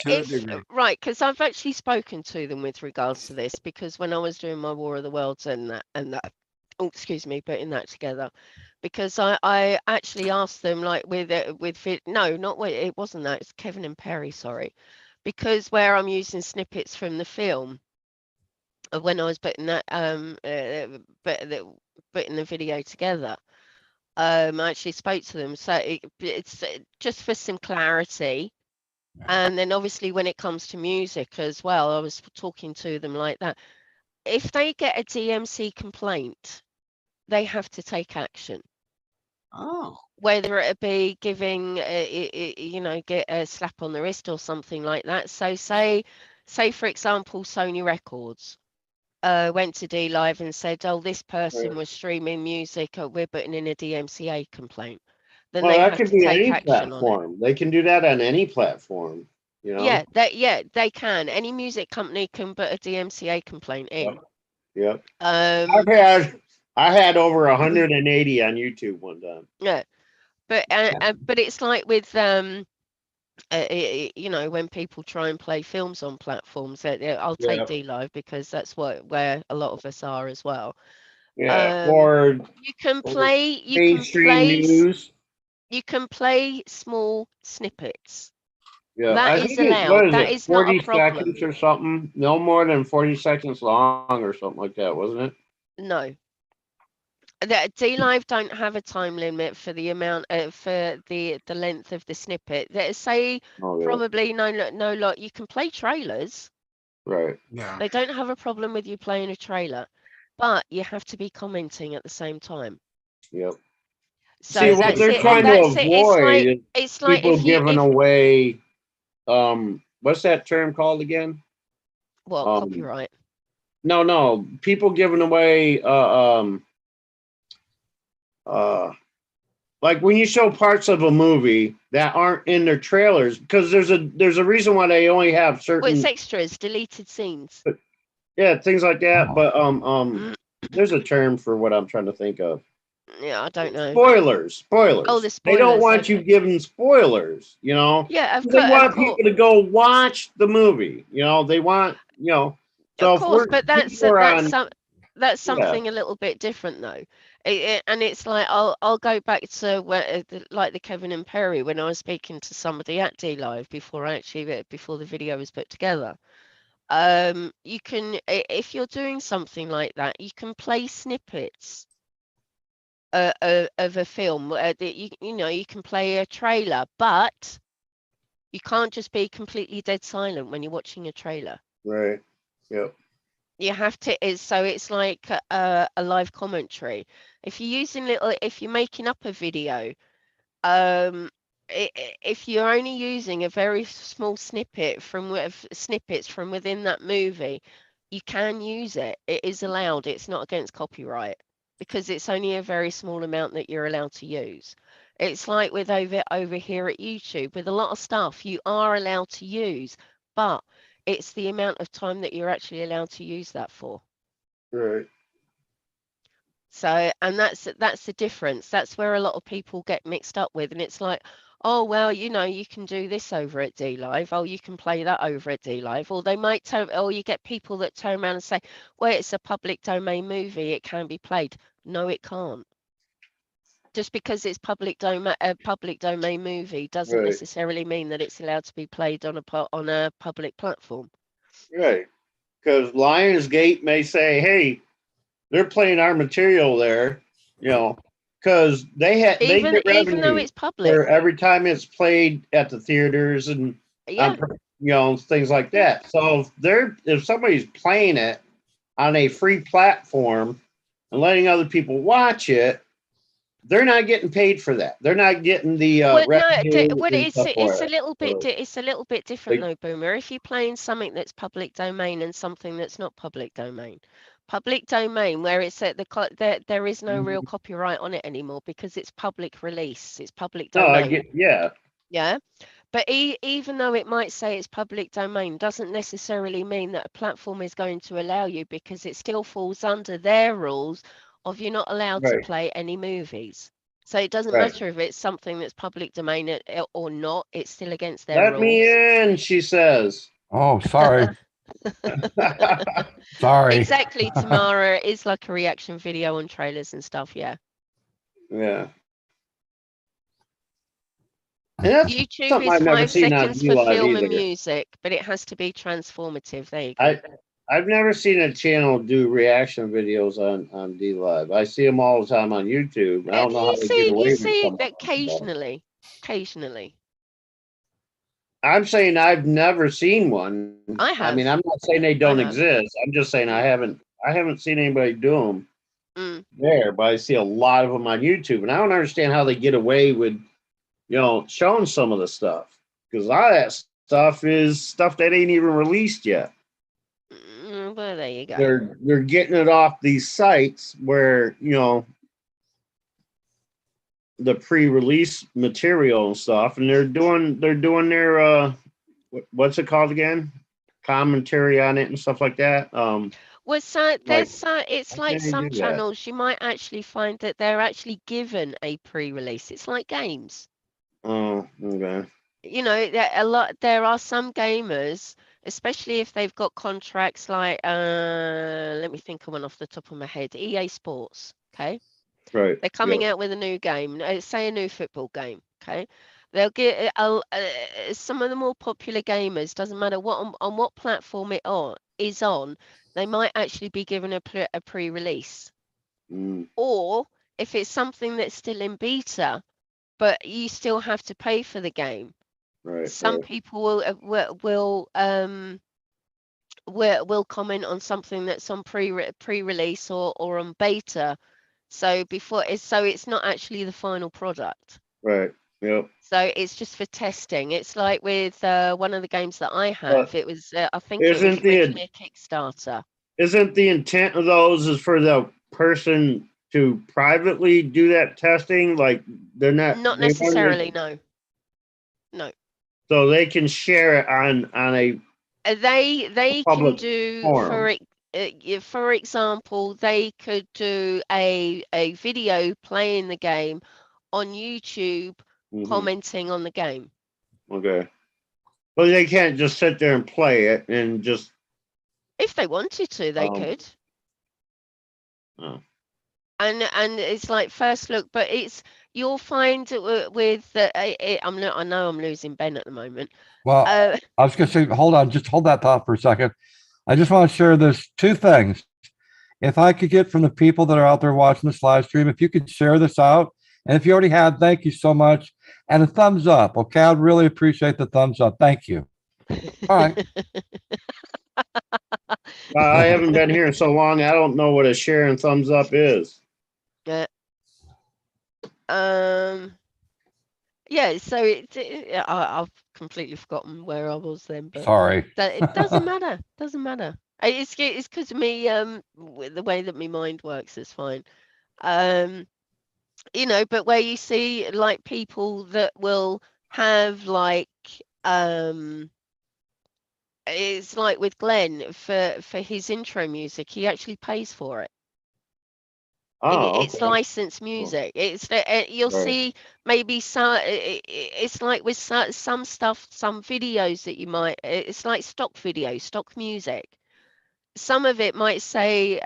[SPEAKER 9] to a
[SPEAKER 4] if
[SPEAKER 9] degree.
[SPEAKER 4] right, because I've actually spoken to them with regards to this, because when I was doing my War of the Worlds and that, oh, excuse me, putting that together, because I actually asked them, like, no, not with, it wasn't that, it's Kevin and Perry, sorry, because where I'm using snippets from the film of when I was putting that putting the video together. I actually spoke to them, so it's just for some clarity. And then obviously when it comes to music as well, I was talking to them like that. If they get a DMC complaint, they have to take action.
[SPEAKER 9] Oh,
[SPEAKER 4] Whether it be giving, get a slap on the wrist or something like that. So say for example, Sony Records went to D Live and said, "Oh, this person
[SPEAKER 11] Right.
[SPEAKER 4] was streaming music. We're putting in a DMCA complaint." Then
[SPEAKER 11] Well,
[SPEAKER 4] they
[SPEAKER 11] that
[SPEAKER 4] have
[SPEAKER 11] could
[SPEAKER 4] to
[SPEAKER 11] be
[SPEAKER 4] take
[SPEAKER 11] any
[SPEAKER 4] action on it.
[SPEAKER 11] platform. They can do that on any platform. You know.
[SPEAKER 4] Yeah, they can. Any music company can put a DMCA complaint in.
[SPEAKER 11] Yep.
[SPEAKER 4] Um,
[SPEAKER 11] I had over 180 on YouTube one time.
[SPEAKER 4] yeah, but it's like with when people try and play films on platforms, I'll take
[SPEAKER 11] Yeah.
[SPEAKER 4] D Live because that's where a lot of us are as well.
[SPEAKER 11] Yeah.
[SPEAKER 4] You can
[SPEAKER 11] Or
[SPEAKER 4] play,
[SPEAKER 11] mainstream news.
[SPEAKER 4] you can play small snippets.
[SPEAKER 11] Yeah,
[SPEAKER 4] That
[SPEAKER 11] I
[SPEAKER 4] is
[SPEAKER 11] think what
[SPEAKER 4] allowed.
[SPEAKER 11] is
[SPEAKER 4] That
[SPEAKER 11] it,
[SPEAKER 4] is not a
[SPEAKER 11] 40
[SPEAKER 4] problem.
[SPEAKER 11] seconds or something? No more than 40 seconds long or something like that, wasn't it?
[SPEAKER 4] No. The D Live don't have a time limit for the amount for the length of the snippet. Let's say
[SPEAKER 11] Oh, yeah.
[SPEAKER 4] probably no lot. You can play trailers.
[SPEAKER 11] Right.
[SPEAKER 9] yeah.
[SPEAKER 4] They don't have a problem with you playing a trailer, but you have to be commenting at the same time.
[SPEAKER 11] Yep. See,
[SPEAKER 4] So
[SPEAKER 11] what
[SPEAKER 4] that's
[SPEAKER 11] they're
[SPEAKER 4] it.
[SPEAKER 11] trying to
[SPEAKER 4] That's it.
[SPEAKER 11] avoid
[SPEAKER 4] It's
[SPEAKER 11] is
[SPEAKER 4] like
[SPEAKER 11] people
[SPEAKER 4] if you
[SPEAKER 11] giving away, what's that term called again?
[SPEAKER 4] what
[SPEAKER 11] Um,
[SPEAKER 4] copyright.
[SPEAKER 11] no, people giving away, like when you show parts of a movie that aren't in their trailers, because there's a reason why they only have
[SPEAKER 4] Well, it's
[SPEAKER 11] certain,
[SPEAKER 4] extras, deleted scenes.
[SPEAKER 11] yeah, things like that.
[SPEAKER 2] Oh.
[SPEAKER 11] But there's a term for what I'm trying to think of.
[SPEAKER 4] Yeah, I don't know.
[SPEAKER 11] Spoilers.
[SPEAKER 4] Oh, the
[SPEAKER 11] They don't
[SPEAKER 4] spoilers.
[SPEAKER 11] want you
[SPEAKER 4] Okay.
[SPEAKER 11] giving spoilers, you know.
[SPEAKER 4] Yeah,
[SPEAKER 11] They want
[SPEAKER 4] course.
[SPEAKER 11] people to go watch the movie, you know. They want, you know.
[SPEAKER 4] Of
[SPEAKER 11] So if
[SPEAKER 4] course, but
[SPEAKER 11] people are on,
[SPEAKER 4] that's
[SPEAKER 11] yeah,
[SPEAKER 4] something a little bit different though. And it's like I'll go back to like the Kevin and Perry when I was speaking to somebody at D Live before the video was put together. You can if you're doing something like that, you can play snippets of a film. That you can play a trailer, but you can't just be completely dead silent when you're watching a trailer.
[SPEAKER 11] right, yep,
[SPEAKER 4] You have to it's like a live commentary. If you're making up a video, if you're only using a very small snippets from within that movie, you can use it. It is allowed. It's not against copyright because it's only a very small amount that you're allowed to use. It's like with over here at YouTube, with a lot of stuff you are allowed to use, but it's the amount of time that you're actually allowed to use that for.
[SPEAKER 11] right,
[SPEAKER 4] So, and that's the difference. That's where a lot of people get mixed up with, and it's like, oh well, you can do this over at D Live. Oh, you can play that over at D Live. Or they might or you get people that turn around and say, well, it's a public domain movie, it can be played. No, it can't. Just because it's a public domain movie doesn't
[SPEAKER 11] right,
[SPEAKER 4] necessarily mean that it's allowed to be played on a public platform.
[SPEAKER 11] right. Because Lionsgate may say, "Hey, they're playing our material there," you know, because they
[SPEAKER 4] Even
[SPEAKER 11] get
[SPEAKER 4] though
[SPEAKER 11] revenue
[SPEAKER 4] it's public.
[SPEAKER 11] for every time it's played at the theaters and
[SPEAKER 4] Yeah.
[SPEAKER 11] things like
[SPEAKER 4] Yeah.
[SPEAKER 11] that. So if somebody's playing it on a free platform and letting other people watch it, they're not getting paid for that. They're not getting the
[SPEAKER 4] Well, no,
[SPEAKER 11] revenue
[SPEAKER 4] well,
[SPEAKER 11] and stuff for
[SPEAKER 4] it's a
[SPEAKER 11] it.
[SPEAKER 4] little bit
[SPEAKER 11] So,
[SPEAKER 4] it's a little bit different
[SPEAKER 11] like,
[SPEAKER 4] though, Boomer. If you're playing something that's public domain and something that's not public domain, where it's at there is no real copyright on it anymore because it's public release, it's public
[SPEAKER 11] no, I
[SPEAKER 4] domain.
[SPEAKER 11] get, yeah,
[SPEAKER 4] Yeah, but even though it might say it's public domain, doesn't necessarily mean that a platform is going to allow you, because it still falls under their rules of you're not allowed to
[SPEAKER 11] right,
[SPEAKER 4] play any movies. So it doesn't
[SPEAKER 11] right.
[SPEAKER 4] matter if it's something that's public domain or not, it's still against their
[SPEAKER 11] Let me
[SPEAKER 4] rules.
[SPEAKER 11] in, she says.
[SPEAKER 2] Oh, sorry. Sorry.
[SPEAKER 4] Exactly, Tamara. It is like a reaction video on trailers and stuff, yeah.
[SPEAKER 11] Yeah. And that's
[SPEAKER 4] YouTube
[SPEAKER 11] something
[SPEAKER 4] is
[SPEAKER 11] I've never
[SPEAKER 4] 5
[SPEAKER 11] seen on
[SPEAKER 4] seconds for
[SPEAKER 11] DLive
[SPEAKER 4] film and
[SPEAKER 11] either.
[SPEAKER 4] music, but it has to be transformative. There you go.
[SPEAKER 11] I've never seen a channel do reaction videos on DLive. I see them all the time on YouTube. I don't know how they get
[SPEAKER 4] You
[SPEAKER 11] away with
[SPEAKER 4] see
[SPEAKER 11] some
[SPEAKER 4] it
[SPEAKER 11] of them,
[SPEAKER 4] occasionally. Occasionally.
[SPEAKER 11] I'm saying I've never seen one.
[SPEAKER 4] I
[SPEAKER 11] I
[SPEAKER 4] have.
[SPEAKER 11] mean, I'm not saying they don't
[SPEAKER 4] have.
[SPEAKER 11] exist. I'm just saying I haven't seen anybody do them
[SPEAKER 4] Mm.
[SPEAKER 11] there, but I see a lot of them on YouTube, and I don't understand how they get away with, showing some of the stuff, because a lot of that stuff is stuff that ain't even released yet.
[SPEAKER 4] Well, there you go.
[SPEAKER 11] They're getting it off these sites where the pre-release material and stuff, and they're doing their what's it called again, commentary on it and stuff like that.
[SPEAKER 4] Well, it's like some
[SPEAKER 11] do that?
[SPEAKER 4] channels you might actually find that they're actually given a pre-release. It's like games.
[SPEAKER 11] Oh, okay.
[SPEAKER 4] There are some gamers, especially if they've got contracts like let me think of one off the top of my head. EA Sports, okay?
[SPEAKER 11] Right.
[SPEAKER 4] They're coming out with a new game, say a new football game, okay? They'll get some of the more popular gamers, doesn't matter on what platform it is on, they might actually be given a pre-release. Or if it's something that's still in beta, but you still have to pay for the game.
[SPEAKER 11] Right.
[SPEAKER 4] Some people will comment on something that's on pre-release or on beta. So it's not actually the final product.
[SPEAKER 11] Right. Yep.
[SPEAKER 4] So it's just for testing. It's like with one of the games that I have.
[SPEAKER 11] But
[SPEAKER 4] It was I think it was originally a Kickstarter.
[SPEAKER 11] Isn't the intent of those is for the person to privately do that testing? Like they're not
[SPEAKER 4] necessarily. No.
[SPEAKER 11] So they can share it on a
[SPEAKER 4] they can
[SPEAKER 11] public
[SPEAKER 4] do
[SPEAKER 11] forum.
[SPEAKER 4] for example, they could do a video playing the game on YouTube, commenting on the game.
[SPEAKER 11] Okay. But they can't just sit there and play it and just.
[SPEAKER 4] If they wanted to, they could.
[SPEAKER 11] Oh.
[SPEAKER 4] And it's like first look, but you'll find with I know I'm losing Ben at the moment.
[SPEAKER 2] Well, I was going to say, hold on, just hold that thought for a second. I just want to share this two things. If I could get from the people that are out there watching this live stream, if you could share this out, and if you already have, thank you so much, and a thumbs up. Okay, I'd really appreciate the thumbs up. Thank you. All right.
[SPEAKER 11] I haven't been here so long. I don't know what a share and thumbs up is.
[SPEAKER 4] Yeah. Yeah. So I've completely forgotten where I was then. But
[SPEAKER 2] sorry.
[SPEAKER 4] It doesn't matter. Doesn't matter. It's because of me. The way that my mind works is fine. But where you see like people that will have like it's like with Glenn for his intro music, he actually pays for it. It's licensed music. It's you'll see maybe some. It's like with some stuff, some videos that you might. It's like stock video, stock music. Some of it might say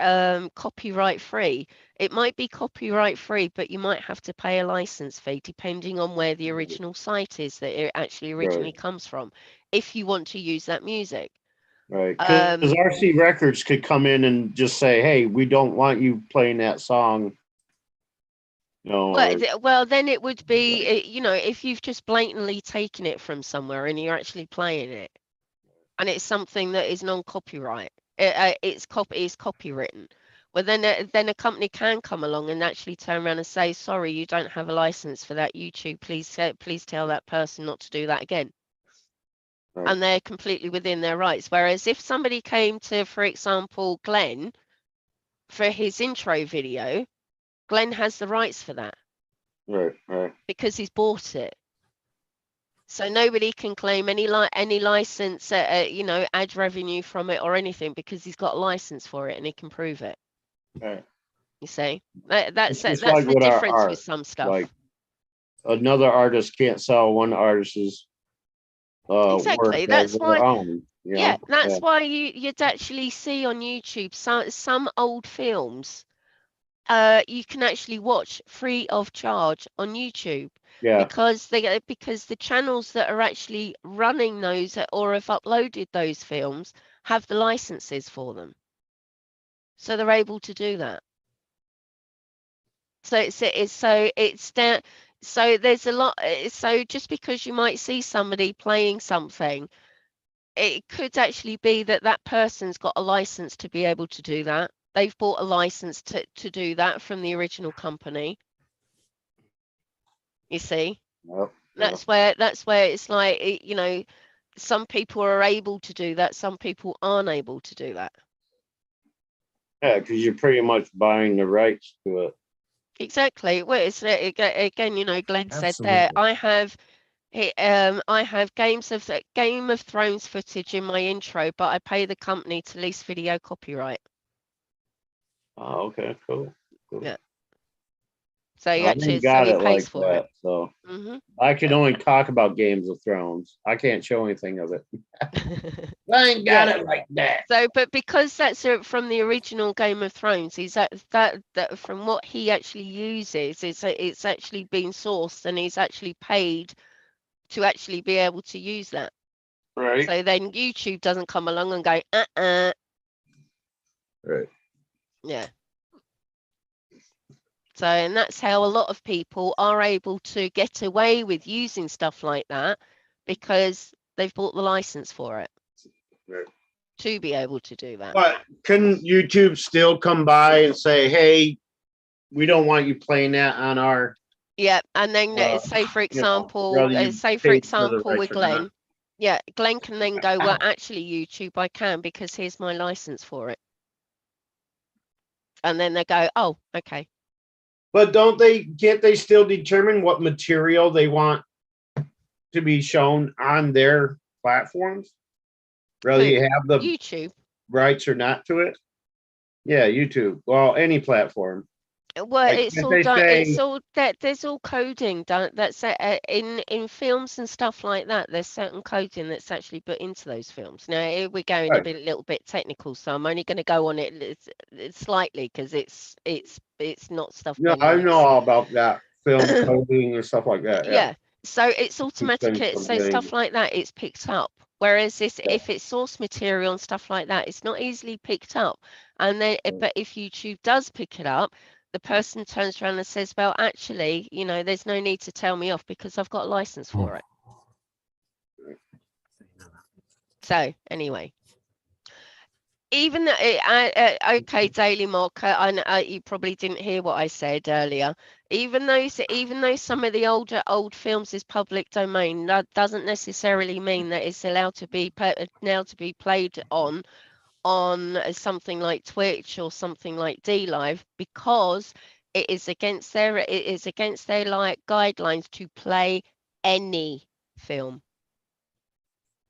[SPEAKER 4] copyright free. It might be copyright free, but you might have to pay a license fee depending on where the original site is that it actually originally comes from. If you want to use that music.
[SPEAKER 11] Right, because RC Records could come in and just say, "Hey, we don't want you playing that song."
[SPEAKER 4] Well, then it would be, if you've just blatantly taken it from somewhere and you're actually playing it, and it's something that is non-copyright. it's copywritten. Well, then a company can come along and actually turn around and say, sorry, you don't have a license for that YouTube. Please tell that person not to do that again.
[SPEAKER 11] Right.
[SPEAKER 4] And they're completely within their rights. Whereas if somebody came to, for example, Glenn for his intro video, Glenn has the rights for that
[SPEAKER 11] Right. Right.
[SPEAKER 4] because he's bought it. So nobody can claim any license, ad revenue from it or anything because he's got a license for it and he can prove it.
[SPEAKER 11] Right.
[SPEAKER 4] You see, that's
[SPEAKER 11] It's just
[SPEAKER 4] that's
[SPEAKER 11] like
[SPEAKER 4] the
[SPEAKER 11] with our
[SPEAKER 4] difference
[SPEAKER 11] art,
[SPEAKER 4] with some stuff.
[SPEAKER 11] like another artist can't sell one artist's
[SPEAKER 4] Exactly.
[SPEAKER 11] work
[SPEAKER 4] That's
[SPEAKER 11] as
[SPEAKER 4] why.
[SPEAKER 11] their own. You know?
[SPEAKER 4] Yeah, that's why you'd actually see on YouTube some old films. You can actually watch free of charge on YouTube
[SPEAKER 11] Yeah.
[SPEAKER 4] because the channels that are actually running those or have uploaded those films have the licenses for them, so they're able to do that. So so there's a lot. So just because you might see somebody playing something, it could actually be that that person's got a license to be able to do that. They've bought a license to do that from the original company. You see,
[SPEAKER 11] Yep.
[SPEAKER 4] that's where it's like, some people are able to do that, some people aren't able to do that.
[SPEAKER 11] Yeah, because you're pretty much buying the rights to it.
[SPEAKER 4] Exactly. Well, it's again, Glenn said there, I have Game of Thrones footage in my intro, but I pay the company to lease video copyright.
[SPEAKER 11] Oh, okay, cool.
[SPEAKER 4] Yeah. So you
[SPEAKER 11] I
[SPEAKER 4] actually,
[SPEAKER 11] didn't got
[SPEAKER 4] he
[SPEAKER 11] it
[SPEAKER 4] pays
[SPEAKER 11] like
[SPEAKER 4] for
[SPEAKER 11] that,
[SPEAKER 4] it.
[SPEAKER 11] so
[SPEAKER 4] Mm-hmm.
[SPEAKER 11] I can only talk about Games of Thrones. I can't show anything of it. I ain't got it like that.
[SPEAKER 4] So, but because that's from the original Game of Thrones, is that from what he actually uses, it's actually been sourced and he's actually paid to actually be able to use that.
[SPEAKER 11] Right.
[SPEAKER 4] So then YouTube doesn't come along and go,
[SPEAKER 11] Right.
[SPEAKER 4] Yeah. So, and that's how a lot of people are able to get away with using stuff like that because they've bought the license for it.
[SPEAKER 11] Right.
[SPEAKER 4] To be able to do that.
[SPEAKER 11] But couldn't YouTube still come by and say, hey, we don't want you playing that on our...
[SPEAKER 4] Yeah, and then say for example, with Glenn. Yeah, Glenn can then go, well, actually, YouTube, I can because here's my license for it. And then they go, oh, okay.
[SPEAKER 11] But can't they still determine what material they want to be shown on their platforms? Whether you have the
[SPEAKER 4] YouTube
[SPEAKER 11] rights or not to it? Yeah, YouTube. Well, any platform.
[SPEAKER 4] Well,
[SPEAKER 11] Like,
[SPEAKER 4] it's
[SPEAKER 11] can't
[SPEAKER 4] all
[SPEAKER 11] they
[SPEAKER 4] done.
[SPEAKER 11] say-
[SPEAKER 4] It's all that there's all coding done. That's in films and stuff like that. There's certain coding that's actually put into those films. Now we're going
[SPEAKER 11] Right.
[SPEAKER 4] a little bit technical, so I'm only going to go on it slightly because it's not stuff.
[SPEAKER 11] No,
[SPEAKER 4] Glenn
[SPEAKER 11] I
[SPEAKER 4] likes.
[SPEAKER 11] know all about that film coding and stuff like that.
[SPEAKER 4] Yeah. So it's automatic.
[SPEAKER 11] things
[SPEAKER 4] So
[SPEAKER 11] from
[SPEAKER 4] stuff
[SPEAKER 11] getting-
[SPEAKER 4] like that, it's picked up. Whereas if it's source material and stuff like that, it's not easily picked up. And then, but if YouTube does pick it up, the person turns around and says, well, actually, there's no need to tell me off because I've got a license for it. So anyway. Even okay, Daily Mock, I know you probably didn't hear what I said earlier. Even though some of the old films is public domain, that doesn't necessarily mean that it's allowed to be played on something like Twitch or something like DLive because it is against their like guidelines to play any film.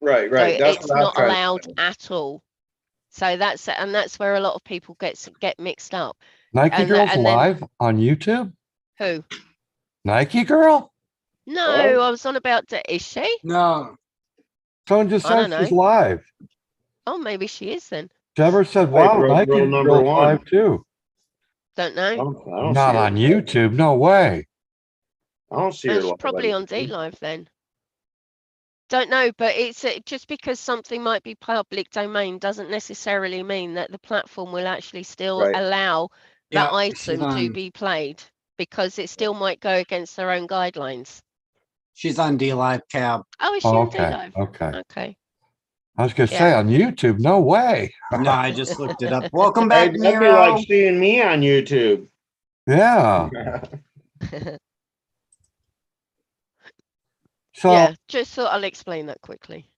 [SPEAKER 11] Right.
[SPEAKER 4] So
[SPEAKER 11] That's
[SPEAKER 4] it's
[SPEAKER 11] what I was
[SPEAKER 4] not
[SPEAKER 11] trying to
[SPEAKER 4] allowed
[SPEAKER 11] say.
[SPEAKER 4] at all. So that's where a lot of people get mixed up.
[SPEAKER 2] Nike Girl's
[SPEAKER 4] and then-
[SPEAKER 2] live on YouTube?
[SPEAKER 4] Who?
[SPEAKER 2] Nike Girl?
[SPEAKER 4] No,
[SPEAKER 11] Oh.
[SPEAKER 4] I was on about is she?
[SPEAKER 7] No,
[SPEAKER 2] Someone just
[SPEAKER 4] I
[SPEAKER 2] said
[SPEAKER 4] don't
[SPEAKER 2] she's
[SPEAKER 4] know.
[SPEAKER 2] live.
[SPEAKER 4] Oh, maybe she is then.
[SPEAKER 2] Deborah said,
[SPEAKER 11] Right,
[SPEAKER 2] wow,
[SPEAKER 11] rule
[SPEAKER 2] Nike
[SPEAKER 11] number
[SPEAKER 2] Girl's
[SPEAKER 11] one.
[SPEAKER 2] live too.
[SPEAKER 4] Don't
[SPEAKER 11] I
[SPEAKER 4] know.
[SPEAKER 11] don't
[SPEAKER 2] Not
[SPEAKER 11] see her
[SPEAKER 2] on
[SPEAKER 11] live.
[SPEAKER 2] YouTube. No way.
[SPEAKER 11] I don't see her
[SPEAKER 4] She's
[SPEAKER 11] live
[SPEAKER 4] probably on
[SPEAKER 11] YouTube.
[SPEAKER 4] DLive then. Don't know, but it's just because something might be public domain doesn't necessarily mean that the platform will actually still
[SPEAKER 11] Right.
[SPEAKER 4] allow
[SPEAKER 7] Yeah,
[SPEAKER 4] that
[SPEAKER 7] she's
[SPEAKER 4] item to
[SPEAKER 7] on-
[SPEAKER 4] be played because it still might go against their own guidelines.
[SPEAKER 9] She's on DLive Cab.
[SPEAKER 4] Oh, is she
[SPEAKER 2] Oh,
[SPEAKER 4] on
[SPEAKER 2] okay.
[SPEAKER 4] DLive?
[SPEAKER 2] Okay.
[SPEAKER 4] Okay.
[SPEAKER 2] I was gonna say on YouTube, no way.
[SPEAKER 9] No, I just looked it up. Welcome
[SPEAKER 11] Hey,
[SPEAKER 9] back,
[SPEAKER 11] that'd be
[SPEAKER 9] Nero.
[SPEAKER 11] like seeing me on YouTube.
[SPEAKER 2] Yeah. So
[SPEAKER 4] Yeah, just thought I'll explain that quickly.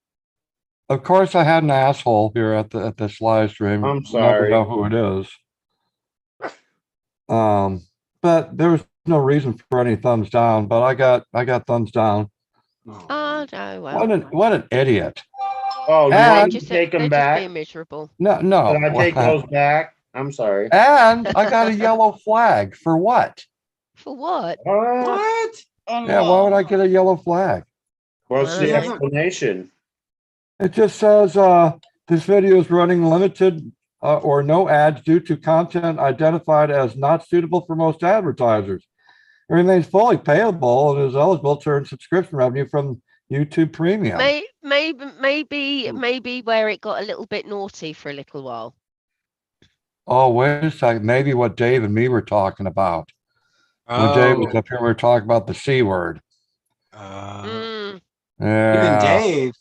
[SPEAKER 2] of course I had an asshole here at this live stream.
[SPEAKER 11] I'm
[SPEAKER 2] We'll never
[SPEAKER 11] sorry.
[SPEAKER 2] know who it is. But there was no reason for any thumbs down, but I got thumbs down.
[SPEAKER 4] Oh no, well,
[SPEAKER 2] What an idiot.
[SPEAKER 11] Oh, you
[SPEAKER 4] they're
[SPEAKER 11] want me
[SPEAKER 4] just
[SPEAKER 11] to take
[SPEAKER 4] they're
[SPEAKER 11] them
[SPEAKER 4] just
[SPEAKER 11] back?
[SPEAKER 4] being miserable.
[SPEAKER 2] No.
[SPEAKER 11] Can I take those back? I'm sorry.
[SPEAKER 2] And I got a yellow flag for what?
[SPEAKER 4] For what?
[SPEAKER 9] What?
[SPEAKER 2] Yeah, why would I get a yellow flag?
[SPEAKER 11] What's the
[SPEAKER 9] He hasn't-
[SPEAKER 11] explanation?
[SPEAKER 2] It just says this video is running limited or no ads due to content identified as not suitable for most advertisers. It remains fully payable and is eligible to earn subscription revenue from YouTube Premium.
[SPEAKER 4] Maybe where it got a little bit naughty for a little while.
[SPEAKER 2] Oh, wait a second. Maybe what Dave and me were talking about. When Dave was up here, we were talking about the C word.
[SPEAKER 4] Mm,
[SPEAKER 2] Yeah.
[SPEAKER 9] Even Dave.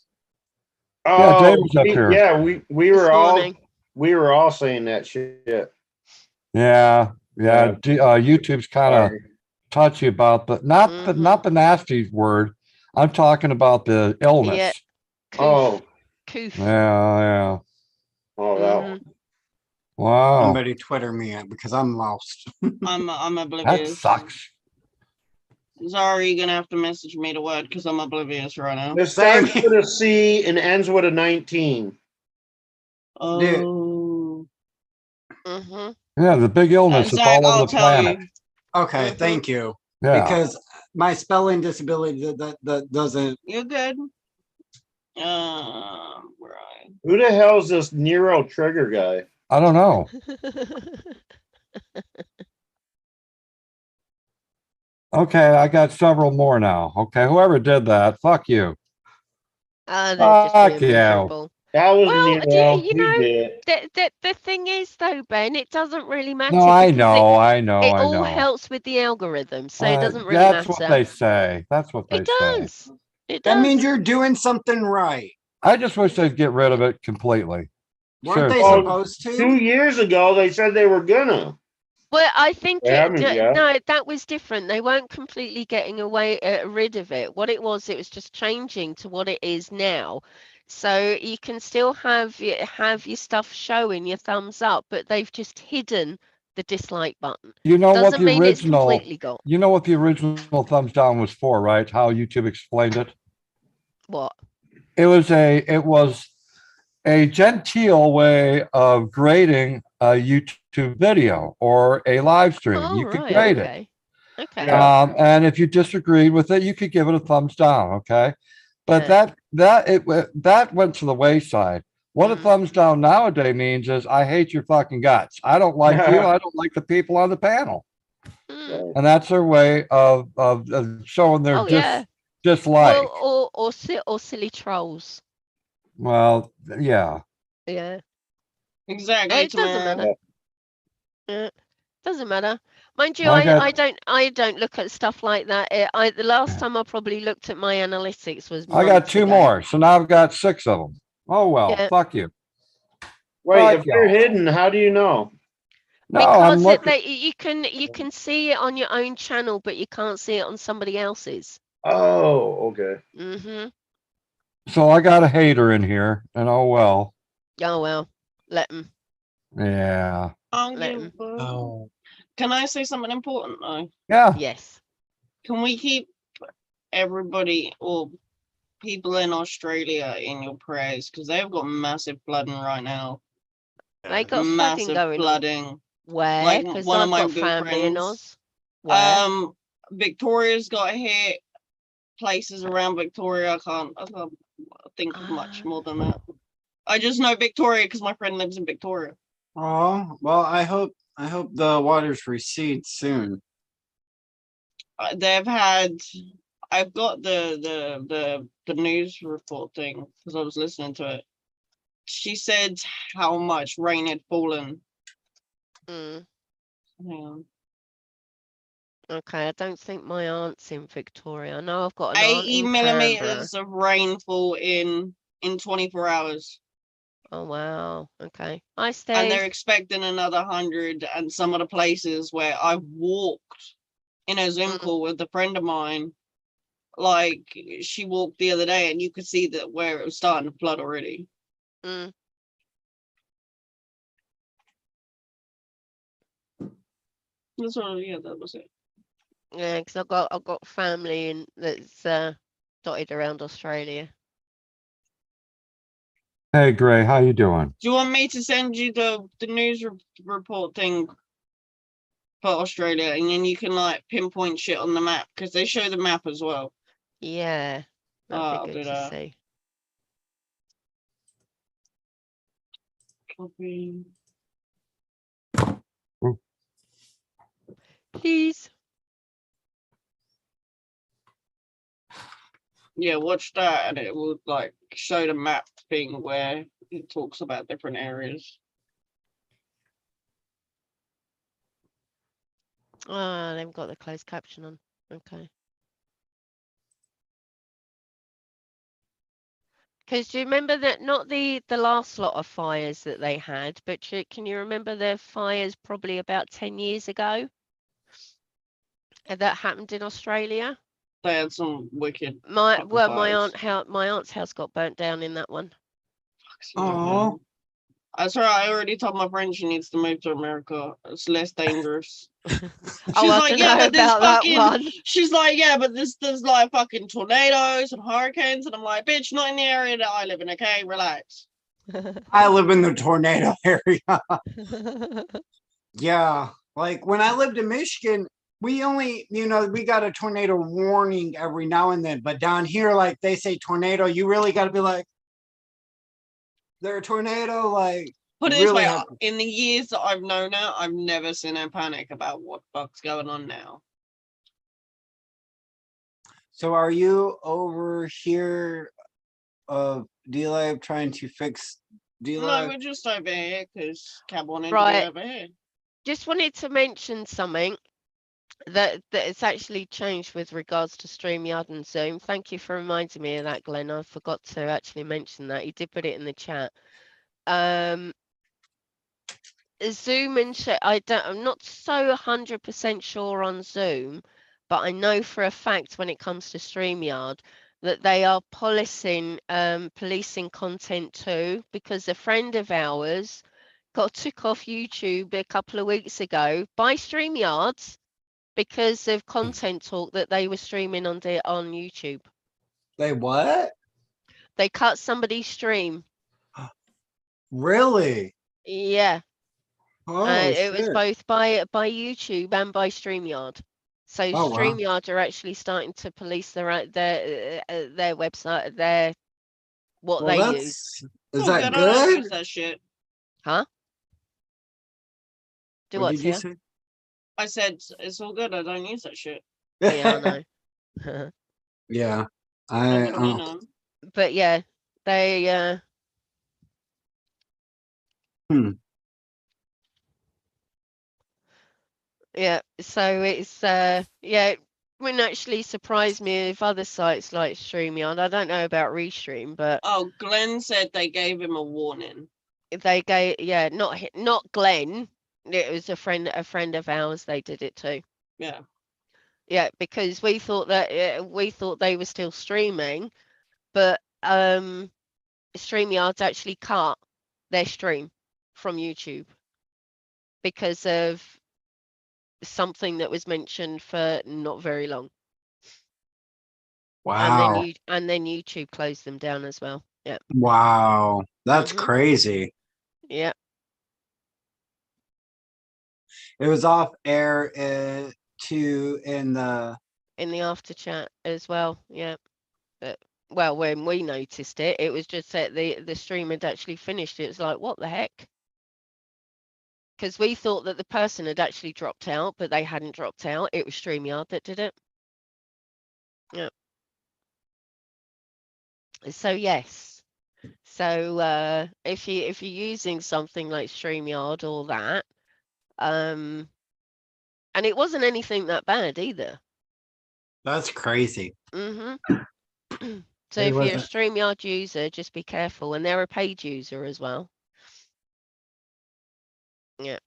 [SPEAKER 2] Yeah, Dave
[SPEAKER 11] Oh,
[SPEAKER 2] was up here.
[SPEAKER 11] yeah, we
[SPEAKER 4] this
[SPEAKER 11] were all
[SPEAKER 4] morning.
[SPEAKER 11] saying that shit.
[SPEAKER 2] Yeah. YouTube's kind of
[SPEAKER 11] Sorry.
[SPEAKER 2] touchy about the not the nasty word. I'm talking about the illness.
[SPEAKER 4] Yeah.
[SPEAKER 11] Oh,
[SPEAKER 4] Coof.
[SPEAKER 2] Yeah.
[SPEAKER 11] oh, that one.
[SPEAKER 2] Wow.
[SPEAKER 9] Somebody Twitter me because I'm lost.
[SPEAKER 8] I'm
[SPEAKER 2] That
[SPEAKER 8] oblivious.
[SPEAKER 2] sucks.
[SPEAKER 8] Sorry, you're gonna have to message me the word because I'm oblivious right now.
[SPEAKER 11] It starts with a C and ends with a 19.
[SPEAKER 8] Oh.
[SPEAKER 2] Yeah, the big illness is
[SPEAKER 8] Zach,
[SPEAKER 2] all over
[SPEAKER 8] I'll
[SPEAKER 2] the
[SPEAKER 8] tell
[SPEAKER 2] planet.
[SPEAKER 8] you.
[SPEAKER 9] Okay, thank you.
[SPEAKER 2] Yeah.
[SPEAKER 9] Because my spelling disability that doesn't.
[SPEAKER 8] You're good.
[SPEAKER 11] Who the hell is this Nero Trigger guy?
[SPEAKER 2] I don't know. Okay, I got several more now. Okay, whoever did that, fuck you.
[SPEAKER 4] They're just
[SPEAKER 2] Fuck
[SPEAKER 4] being
[SPEAKER 2] you.
[SPEAKER 4] miserable.
[SPEAKER 11] That was
[SPEAKER 4] Well,
[SPEAKER 11] Nero.
[SPEAKER 4] you
[SPEAKER 11] He
[SPEAKER 4] know,
[SPEAKER 11] did.
[SPEAKER 4] the thing is though, Ben, it doesn't really matter.
[SPEAKER 2] No, I
[SPEAKER 4] because
[SPEAKER 2] know,
[SPEAKER 4] it
[SPEAKER 2] I
[SPEAKER 4] all
[SPEAKER 2] know.
[SPEAKER 4] helps with the algorithm, so it doesn't really
[SPEAKER 2] That's
[SPEAKER 4] matter.
[SPEAKER 2] what they say. That's what they
[SPEAKER 4] It
[SPEAKER 2] say.
[SPEAKER 4] does. It
[SPEAKER 9] That
[SPEAKER 4] does.
[SPEAKER 9] means you're doing something right.
[SPEAKER 2] I just wish they'd get rid of it completely.
[SPEAKER 9] Weren't they
[SPEAKER 2] Seriously.
[SPEAKER 9] supposed to?
[SPEAKER 11] 2 years ago, they said they were gonna.
[SPEAKER 4] Well, I think
[SPEAKER 11] They haven't yet.
[SPEAKER 4] no, that was different. They weren't completely getting away rid of it. What it was just changing to what it is now. So you can still have your stuff showing your thumbs up, but they've just hidden the dislike button.
[SPEAKER 2] You know what
[SPEAKER 4] Doesn't
[SPEAKER 2] the
[SPEAKER 4] mean it's
[SPEAKER 2] original
[SPEAKER 4] completely gone.
[SPEAKER 2] you know what the original thumbs down was for, right? How YouTube explained it.
[SPEAKER 4] What?
[SPEAKER 2] It was a genteel way of grading a YouTube video or a live stream.
[SPEAKER 4] Oh,
[SPEAKER 2] You could
[SPEAKER 4] right.
[SPEAKER 2] grade
[SPEAKER 4] Okay. Okay.
[SPEAKER 2] it. And if you disagreed with it, you could give it a thumbs down. Okay. But that went to the wayside. What a thumbs down nowadays means is I hate your fucking guts. I don't like you. I don't like the people on the panel. And that's their way of showing their
[SPEAKER 4] Oh yeah.
[SPEAKER 2] dislike.
[SPEAKER 4] Or silly trolls.
[SPEAKER 2] Well, yeah.
[SPEAKER 4] Yeah.
[SPEAKER 8] Exactly.
[SPEAKER 4] It doesn't matter. Yeah. Doesn't matter. Mind you,
[SPEAKER 2] I got-
[SPEAKER 4] I don't look at stuff like that. The last time I probably looked at my analytics was
[SPEAKER 2] I got
[SPEAKER 4] months
[SPEAKER 2] 2
[SPEAKER 4] ago.
[SPEAKER 2] more. So now I've got 6 of them. Oh, well,
[SPEAKER 4] Yeah.
[SPEAKER 2] fuck you.
[SPEAKER 11] Wait,
[SPEAKER 2] Fuck
[SPEAKER 11] if they're
[SPEAKER 2] y'all.
[SPEAKER 11] hidden, how do you know?
[SPEAKER 2] No, I'm
[SPEAKER 4] Because
[SPEAKER 2] looking.
[SPEAKER 4] you can see it on your own channel, but you can't see it on somebody else's.
[SPEAKER 11] Oh, okay.
[SPEAKER 4] Mm-hmm.
[SPEAKER 2] So I got a hater in here, and oh well.
[SPEAKER 4] Oh well, let them.
[SPEAKER 2] Yeah.
[SPEAKER 8] Can I say something important though?
[SPEAKER 2] Yeah.
[SPEAKER 4] Yes.
[SPEAKER 8] Can we keep everybody or people in Australia in your prayers because they've got massive flooding right now.
[SPEAKER 4] They got
[SPEAKER 8] massive
[SPEAKER 4] flooding going on.
[SPEAKER 8] flooding.
[SPEAKER 4] Where?
[SPEAKER 8] Like
[SPEAKER 4] Because
[SPEAKER 8] one of
[SPEAKER 4] I've
[SPEAKER 8] my
[SPEAKER 4] got
[SPEAKER 8] good
[SPEAKER 4] family in
[SPEAKER 8] friends.
[SPEAKER 4] Oz. Where?
[SPEAKER 8] Victoria's got hit. Places around Victoria. I can't think of much more than that. I just know Victoria because my friend lives in Victoria.
[SPEAKER 9] Oh, well, I hope the waters recede soon.
[SPEAKER 8] They've had. I've got the news report thing because I was listening to it. She said how much rain had fallen.
[SPEAKER 4] Mm.
[SPEAKER 8] Hang on.
[SPEAKER 4] Okay, I don't think my aunt's in Victoria. I know I've got an aunt
[SPEAKER 8] 80
[SPEAKER 4] in
[SPEAKER 8] millimeters of rainfall in in 24 hours.
[SPEAKER 4] Oh wow. Okay. Hi,
[SPEAKER 8] And
[SPEAKER 4] Steve.
[SPEAKER 8] they're expecting another 100. And some of the places where I walked in a Zoom call with a friend of mine, like she walked the other day, and you could see that where it was starting to flood already.
[SPEAKER 4] Mm.
[SPEAKER 8] That's all. Yeah, that was it.
[SPEAKER 4] Yeah, because I've got family in that's dotted around Australia.
[SPEAKER 2] Hey, Gray, how you doing?
[SPEAKER 8] Do you want me to send you the news report thing for Australia, and then you can like pinpoint shit on the map because they show the map as well.
[SPEAKER 4] Yeah, that'd
[SPEAKER 8] I'll
[SPEAKER 4] be
[SPEAKER 8] do
[SPEAKER 4] good to
[SPEAKER 8] that.
[SPEAKER 4] see.
[SPEAKER 8] Copy.
[SPEAKER 4] Please.
[SPEAKER 8] Yeah, watch that, and it will like show the map thing where it talks about different areas.
[SPEAKER 4] Ah, they've got the closed caption on. Okay. Because do you remember that not the last lot of fires that they had, but can you remember the fires probably about 10 years ago that happened in Australia?
[SPEAKER 8] They had some wicked.
[SPEAKER 4] My
[SPEAKER 8] fires.
[SPEAKER 4] my aunt's house got burnt down in that one.
[SPEAKER 9] Oh,
[SPEAKER 8] That's right. I already told my friend she needs to move to America. It's less dangerous.
[SPEAKER 4] Oh,
[SPEAKER 8] She's
[SPEAKER 4] I
[SPEAKER 8] like,
[SPEAKER 4] don't
[SPEAKER 8] yeah,
[SPEAKER 4] know
[SPEAKER 8] but there's
[SPEAKER 4] about that
[SPEAKER 8] fucking.
[SPEAKER 4] one.
[SPEAKER 8] She's like, yeah, but there's like fucking tornadoes and hurricanes, and I'm like, bitch, not in the area that I live in. Okay, relax.
[SPEAKER 9] I live in the tornado area. Yeah, like when I lived in Michigan, we only, we got a tornado warning every now and then. But down here, like they say tornado, you really got to be like, they're a tornado. Like,
[SPEAKER 8] Put it
[SPEAKER 9] you
[SPEAKER 8] this
[SPEAKER 9] really
[SPEAKER 8] way,
[SPEAKER 9] have.
[SPEAKER 8] in the years that I've known her, I've never seen her panic about what the fuck's going on now.
[SPEAKER 9] So, are you over here of D-Lab trying to fix
[SPEAKER 8] No,
[SPEAKER 9] D-Lab?
[SPEAKER 8] we're just over here because Cab wanted to
[SPEAKER 4] Right.
[SPEAKER 8] be over here.
[SPEAKER 4] Just wanted to mention something that it's actually changed with regards to StreamYard and Zoom. Thank you for reminding me of that, Glenn. I forgot to actually mention that. You did put it in the chat. Zoom and I'm not so 100% sure on Zoom, but I know for a fact when it comes to StreamYard that they are policing content too, because a friend of ours got took off YouTube a couple of weeks ago by StreamYard because of content talk that they were streaming on YouTube.
[SPEAKER 9] They what?
[SPEAKER 4] They cut somebody's stream.
[SPEAKER 9] Really?
[SPEAKER 4] Yeah.
[SPEAKER 9] Oh,
[SPEAKER 4] It was
[SPEAKER 9] shit.
[SPEAKER 4] both by YouTube and by StreamYard. So
[SPEAKER 9] Oh, wow.
[SPEAKER 4] StreamYard are actually starting to police their website, what
[SPEAKER 9] Well,
[SPEAKER 4] they use.
[SPEAKER 9] is
[SPEAKER 8] Oh,
[SPEAKER 9] that
[SPEAKER 8] good. I don't
[SPEAKER 9] good?
[SPEAKER 8] use that shit.
[SPEAKER 4] Huh? Do
[SPEAKER 9] What
[SPEAKER 4] what,
[SPEAKER 9] did you
[SPEAKER 4] Tia?
[SPEAKER 9] say?
[SPEAKER 8] I said it's all good. I don't use that shit.
[SPEAKER 4] Yeah, I know.
[SPEAKER 9] Yeah.
[SPEAKER 8] I don't need none.
[SPEAKER 4] But yeah, they yeah, so it's yeah, it wouldn't actually surprise me if other sites like StreamYard. I don't know about Restream, but
[SPEAKER 8] Oh, Glenn said they gave him a warning.
[SPEAKER 4] if they gave, yeah, not Glenn. It was a friend of ours. They did it too.
[SPEAKER 8] Yeah.
[SPEAKER 4] Yeah, because we thought they were still streaming, but StreamYard's actually cut their stream from YouTube because of something that was mentioned for not very long.
[SPEAKER 9] Wow.
[SPEAKER 4] And then YouTube closed them down as well. Yeah.
[SPEAKER 9] Wow. That's
[SPEAKER 4] Mhm.
[SPEAKER 9] crazy.
[SPEAKER 4] Yeah.
[SPEAKER 9] It was off air too in the
[SPEAKER 4] after chat as well. Yeah. But well, when we noticed it, it was just that the stream had actually finished. It was like, what the heck? Because we thought that the person had actually dropped out, but they hadn't dropped out. It was StreamYard that did it. Yeah. So yes. So if you're using something like StreamYard or that, and it wasn't anything that bad either.
[SPEAKER 9] That's crazy.
[SPEAKER 4] Mm-hmm. So
[SPEAKER 7] It
[SPEAKER 4] if you're a
[SPEAKER 7] wasn't-
[SPEAKER 4] StreamYard user, just be careful. And they're a paid user as well. Yeah.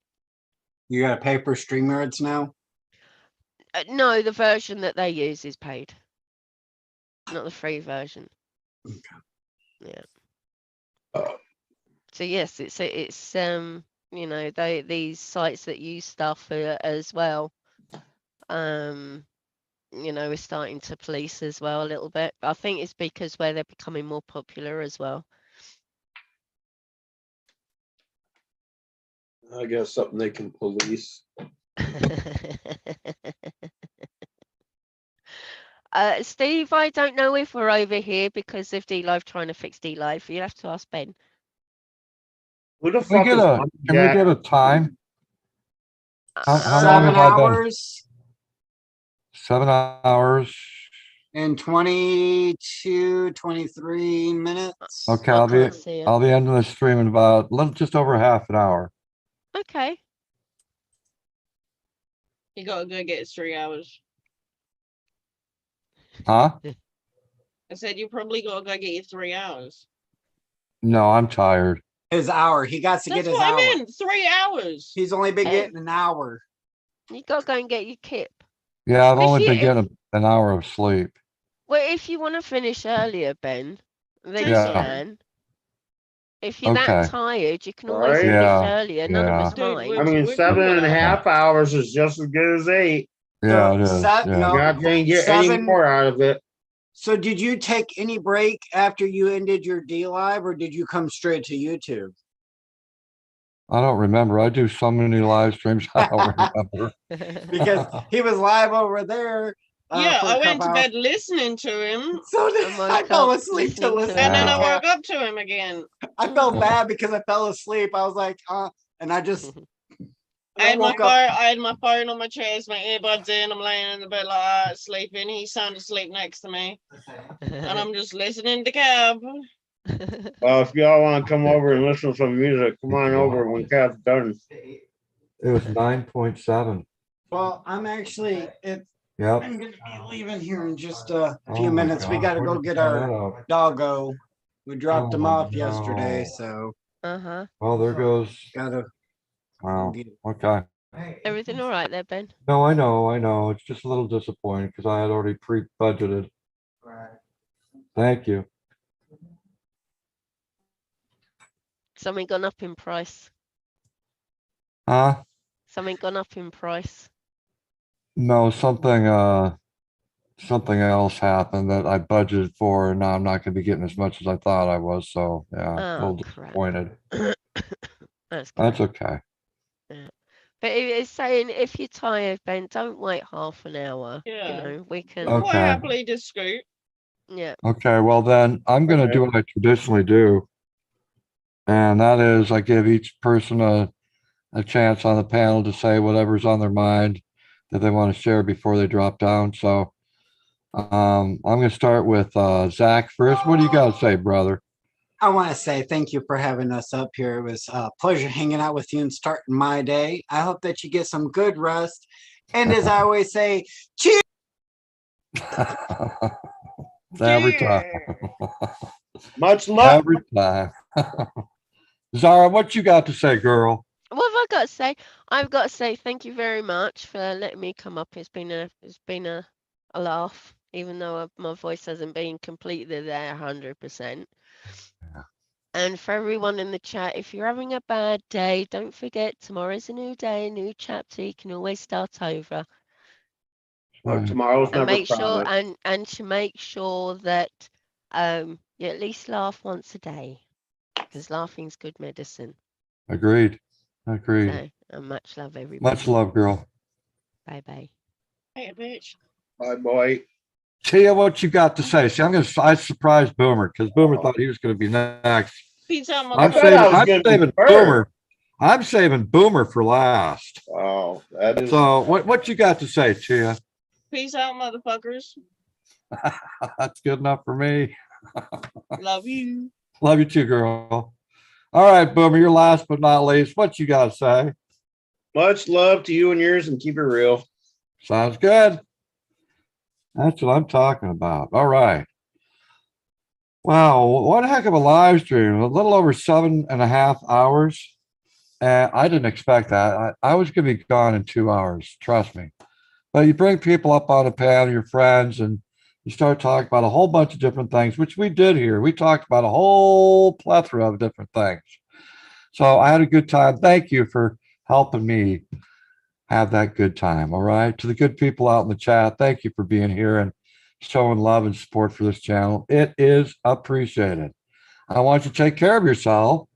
[SPEAKER 9] You got to pay for StreamYards now?
[SPEAKER 4] No, the version that they use is paid. Not the free version. Yeah. So yes, it's you know, these sites that use stuff as well. You know, we're starting to police as well a little bit. I think it's because where they're becoming more popular as well.
[SPEAKER 11] I guess something they can police.
[SPEAKER 4] Steve, I don't know if we're over here because of D-Live trying to fix D-Live. You'll have to ask Ben.
[SPEAKER 11] Who the
[SPEAKER 2] Can we
[SPEAKER 11] fuck
[SPEAKER 2] get
[SPEAKER 11] is
[SPEAKER 2] a, can we get a time? How long
[SPEAKER 9] 7
[SPEAKER 2] have I been?
[SPEAKER 9] hours
[SPEAKER 2] 7 hours.
[SPEAKER 9] and 22, 23 minutes.
[SPEAKER 2] Okay,
[SPEAKER 4] I
[SPEAKER 2] I'll be
[SPEAKER 4] can't see it.
[SPEAKER 2] ending the stream in about just over half an hour.
[SPEAKER 4] Okay.
[SPEAKER 8] You gotta go get 3 hours.
[SPEAKER 2] Huh?
[SPEAKER 8] I said you probably gotta go get your 3 hours.
[SPEAKER 2] No, I'm tired.
[SPEAKER 9] His hour. He got to
[SPEAKER 8] That's
[SPEAKER 9] get his
[SPEAKER 8] what
[SPEAKER 9] hour.
[SPEAKER 8] I meant. 3 hours.
[SPEAKER 9] He's only been
[SPEAKER 4] Hey.
[SPEAKER 9] getting an hour.
[SPEAKER 4] You gotta go and get your kip.
[SPEAKER 2] Yeah, I've
[SPEAKER 4] If
[SPEAKER 2] only
[SPEAKER 4] you-
[SPEAKER 2] been
[SPEAKER 4] if-
[SPEAKER 2] getting an hour of sleep.
[SPEAKER 4] Well, if you want to finish earlier, Ben, then
[SPEAKER 2] Yeah.
[SPEAKER 4] you can. If you're
[SPEAKER 2] Okay.
[SPEAKER 4] that tired, you can always
[SPEAKER 11] Right?
[SPEAKER 4] finish
[SPEAKER 2] Yeah,
[SPEAKER 4] earlier. None of
[SPEAKER 2] yeah.
[SPEAKER 4] us
[SPEAKER 8] Dude,
[SPEAKER 4] mind.
[SPEAKER 11] I mean,
[SPEAKER 8] we're
[SPEAKER 11] 7.5 hours is just as good as 8.
[SPEAKER 2] Yeah,
[SPEAKER 9] So,
[SPEAKER 2] it is.
[SPEAKER 9] set-
[SPEAKER 2] Yeah.
[SPEAKER 9] no.
[SPEAKER 11] You're not gonna get any
[SPEAKER 9] 7
[SPEAKER 11] more out of it.
[SPEAKER 9] So did you take any break after you ended your D live or did you come straight to YouTube?
[SPEAKER 2] I don't remember. I do so many live streams. I don't remember.
[SPEAKER 9] Because he was live over there.
[SPEAKER 8] yeah,
[SPEAKER 9] for
[SPEAKER 8] I
[SPEAKER 9] a
[SPEAKER 8] went to
[SPEAKER 9] couple
[SPEAKER 8] bed listening to him,
[SPEAKER 9] hours. So did,
[SPEAKER 4] I woke
[SPEAKER 9] I fell
[SPEAKER 4] up
[SPEAKER 9] asleep to
[SPEAKER 4] listening to
[SPEAKER 9] listen.
[SPEAKER 8] and then
[SPEAKER 2] Yeah.
[SPEAKER 8] I woke up to him again.
[SPEAKER 9] I felt bad because I fell asleep. I was like, and I just
[SPEAKER 8] I had my
[SPEAKER 9] woke
[SPEAKER 8] phone.
[SPEAKER 9] up.
[SPEAKER 8] I had my phone on my chest, my earbuds in. I'm laying in the bed like that, sleeping. He's sound asleep next to me, and I'm just listening to Cab.
[SPEAKER 11] If y'all want to come over and listen to some music, come on over when Cat's done.
[SPEAKER 2] It was 9.7.
[SPEAKER 9] Well, I'm actually I'm
[SPEAKER 2] Yep.
[SPEAKER 9] gonna be leaving here in just a few
[SPEAKER 2] Oh my
[SPEAKER 9] minutes. We
[SPEAKER 2] God,
[SPEAKER 9] gotta
[SPEAKER 2] where
[SPEAKER 9] go
[SPEAKER 2] did
[SPEAKER 9] get
[SPEAKER 2] you find
[SPEAKER 9] our
[SPEAKER 2] that out?
[SPEAKER 9] doggo. We dropped
[SPEAKER 2] Oh
[SPEAKER 9] him
[SPEAKER 2] my
[SPEAKER 9] off yesterday,
[SPEAKER 2] no.
[SPEAKER 9] so
[SPEAKER 4] Uh-huh.
[SPEAKER 2] Well, there goes.
[SPEAKER 9] gotta
[SPEAKER 2] Wow.
[SPEAKER 9] get
[SPEAKER 2] Okay.
[SPEAKER 4] Everything all right there, Ben?
[SPEAKER 2] No, I know. It's just a little disappointing because I had already pre-budgeted. Thank you.
[SPEAKER 4] Something gone up in price.
[SPEAKER 2] Huh?
[SPEAKER 4] Something gone up in price.
[SPEAKER 2] No, something else happened that I budgeted for, and now I'm not gonna be getting as much as I thought I was, so yeah, a
[SPEAKER 4] Oh,
[SPEAKER 2] little
[SPEAKER 4] crap.
[SPEAKER 2] disappointed.
[SPEAKER 4] That's
[SPEAKER 2] That's
[SPEAKER 4] crap.
[SPEAKER 2] okay.
[SPEAKER 4] But it's saying if you're tired, Ben, don't wait half an hour.
[SPEAKER 8] Yeah.
[SPEAKER 4] You know, we can.
[SPEAKER 8] We'll quite
[SPEAKER 2] Okay.
[SPEAKER 8] happily just scoot.
[SPEAKER 4] Yeah.
[SPEAKER 2] Okay, well then, I'm gonna do what I traditionally do. And that is I give each person a chance on the panel to say whatever's on their mind that they want to share before they drop down. So I'm gonna start with Zach first. What do you got to say, brother?
[SPEAKER 9] I want to say thank you for having us up here. It was a pleasure hanging out with you and starting my day. I hope that you get some good rest. And as I always say, cheers.
[SPEAKER 2] Every time.
[SPEAKER 11] Much love.
[SPEAKER 2] Every time. Zara, what you got to say, girl?
[SPEAKER 4] What have I got to say? I've got to say thank you very much for letting me come up. It's been a laugh, even though my voice hasn't been completely there 100%. And for everyone in the chat, if you're having a bad day, don't forget tomorrow's a new day, a new chapter. You can always start over.
[SPEAKER 11] Tomorrow's
[SPEAKER 4] And
[SPEAKER 11] never
[SPEAKER 4] make sure
[SPEAKER 11] promised.
[SPEAKER 4] and to make sure that you at least laugh once a day, because laughing's good medicine.
[SPEAKER 2] Agreed.
[SPEAKER 4] So, and much love, everybody.
[SPEAKER 2] Much love, girl.
[SPEAKER 4] Bye bye.
[SPEAKER 8] Hey, bitch.
[SPEAKER 11] Bye, boy.
[SPEAKER 2] Tia, what you got to say? See, I surprised Boomer because Boomer thought he was going to be next.
[SPEAKER 8] Peace out,
[SPEAKER 2] I'm
[SPEAKER 8] motherfucker.
[SPEAKER 2] saving Boomer. I'm saving Boomer for last.
[SPEAKER 11] Oh, that is.
[SPEAKER 2] So what you got to say, Tia?
[SPEAKER 8] Peace out, motherfuckers.
[SPEAKER 2] That's good enough for me.
[SPEAKER 8] Love you.
[SPEAKER 2] Love you too, girl. All right, Boomer, you're last but not least. What you got to say?
[SPEAKER 11] Much love to you and yours, and keep it real.
[SPEAKER 2] Sounds good. That's what I'm talking about. All right. Wow, what a heck of a live stream. A little over 7.5 hours. And I didn't expect that. I was going to be gone in 2 hours, trust me. But you bring people up on a panel, your friends, and you start talking about a whole bunch of different things, which we did here. We talked about a whole plethora of different things. So I had a good time. Thank you for helping me have that good time. All right. To the good people out in the chat, thank you for being here and showing love and support for this channel. It is appreciated. I want you to take care of yourself.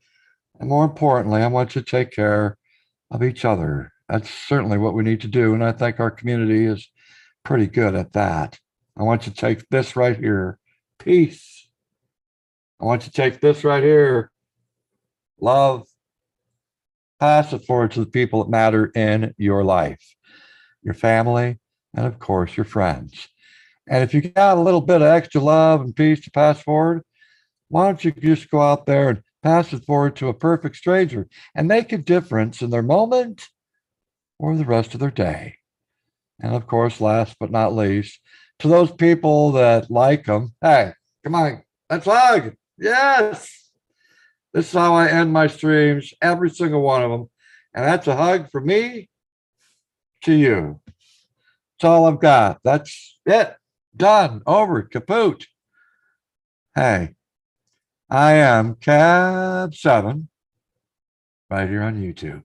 [SPEAKER 2] And more importantly, I want you to take care of each other. That's certainly what we need to do. And I think our community is pretty good at that. I want you to take this right here. Peace. I want you to take this right here. Love. Pass it forward to the people that matter in your life, your family, and of course, your friends. And if you got a little bit of extra love and peace to pass forward, why don't you just go out there and pass it forward to a perfect stranger and make a difference in their moment or the rest of their day. And of course, last but not least, to those people that like them, hey, come on, let's hug. Yes. This is how I end my streams, every single one of them. And that's a hug from me to you. That's all I've got. That's it. Done. Over. Kaput. Hey, I am CAB7 right here on YouTube.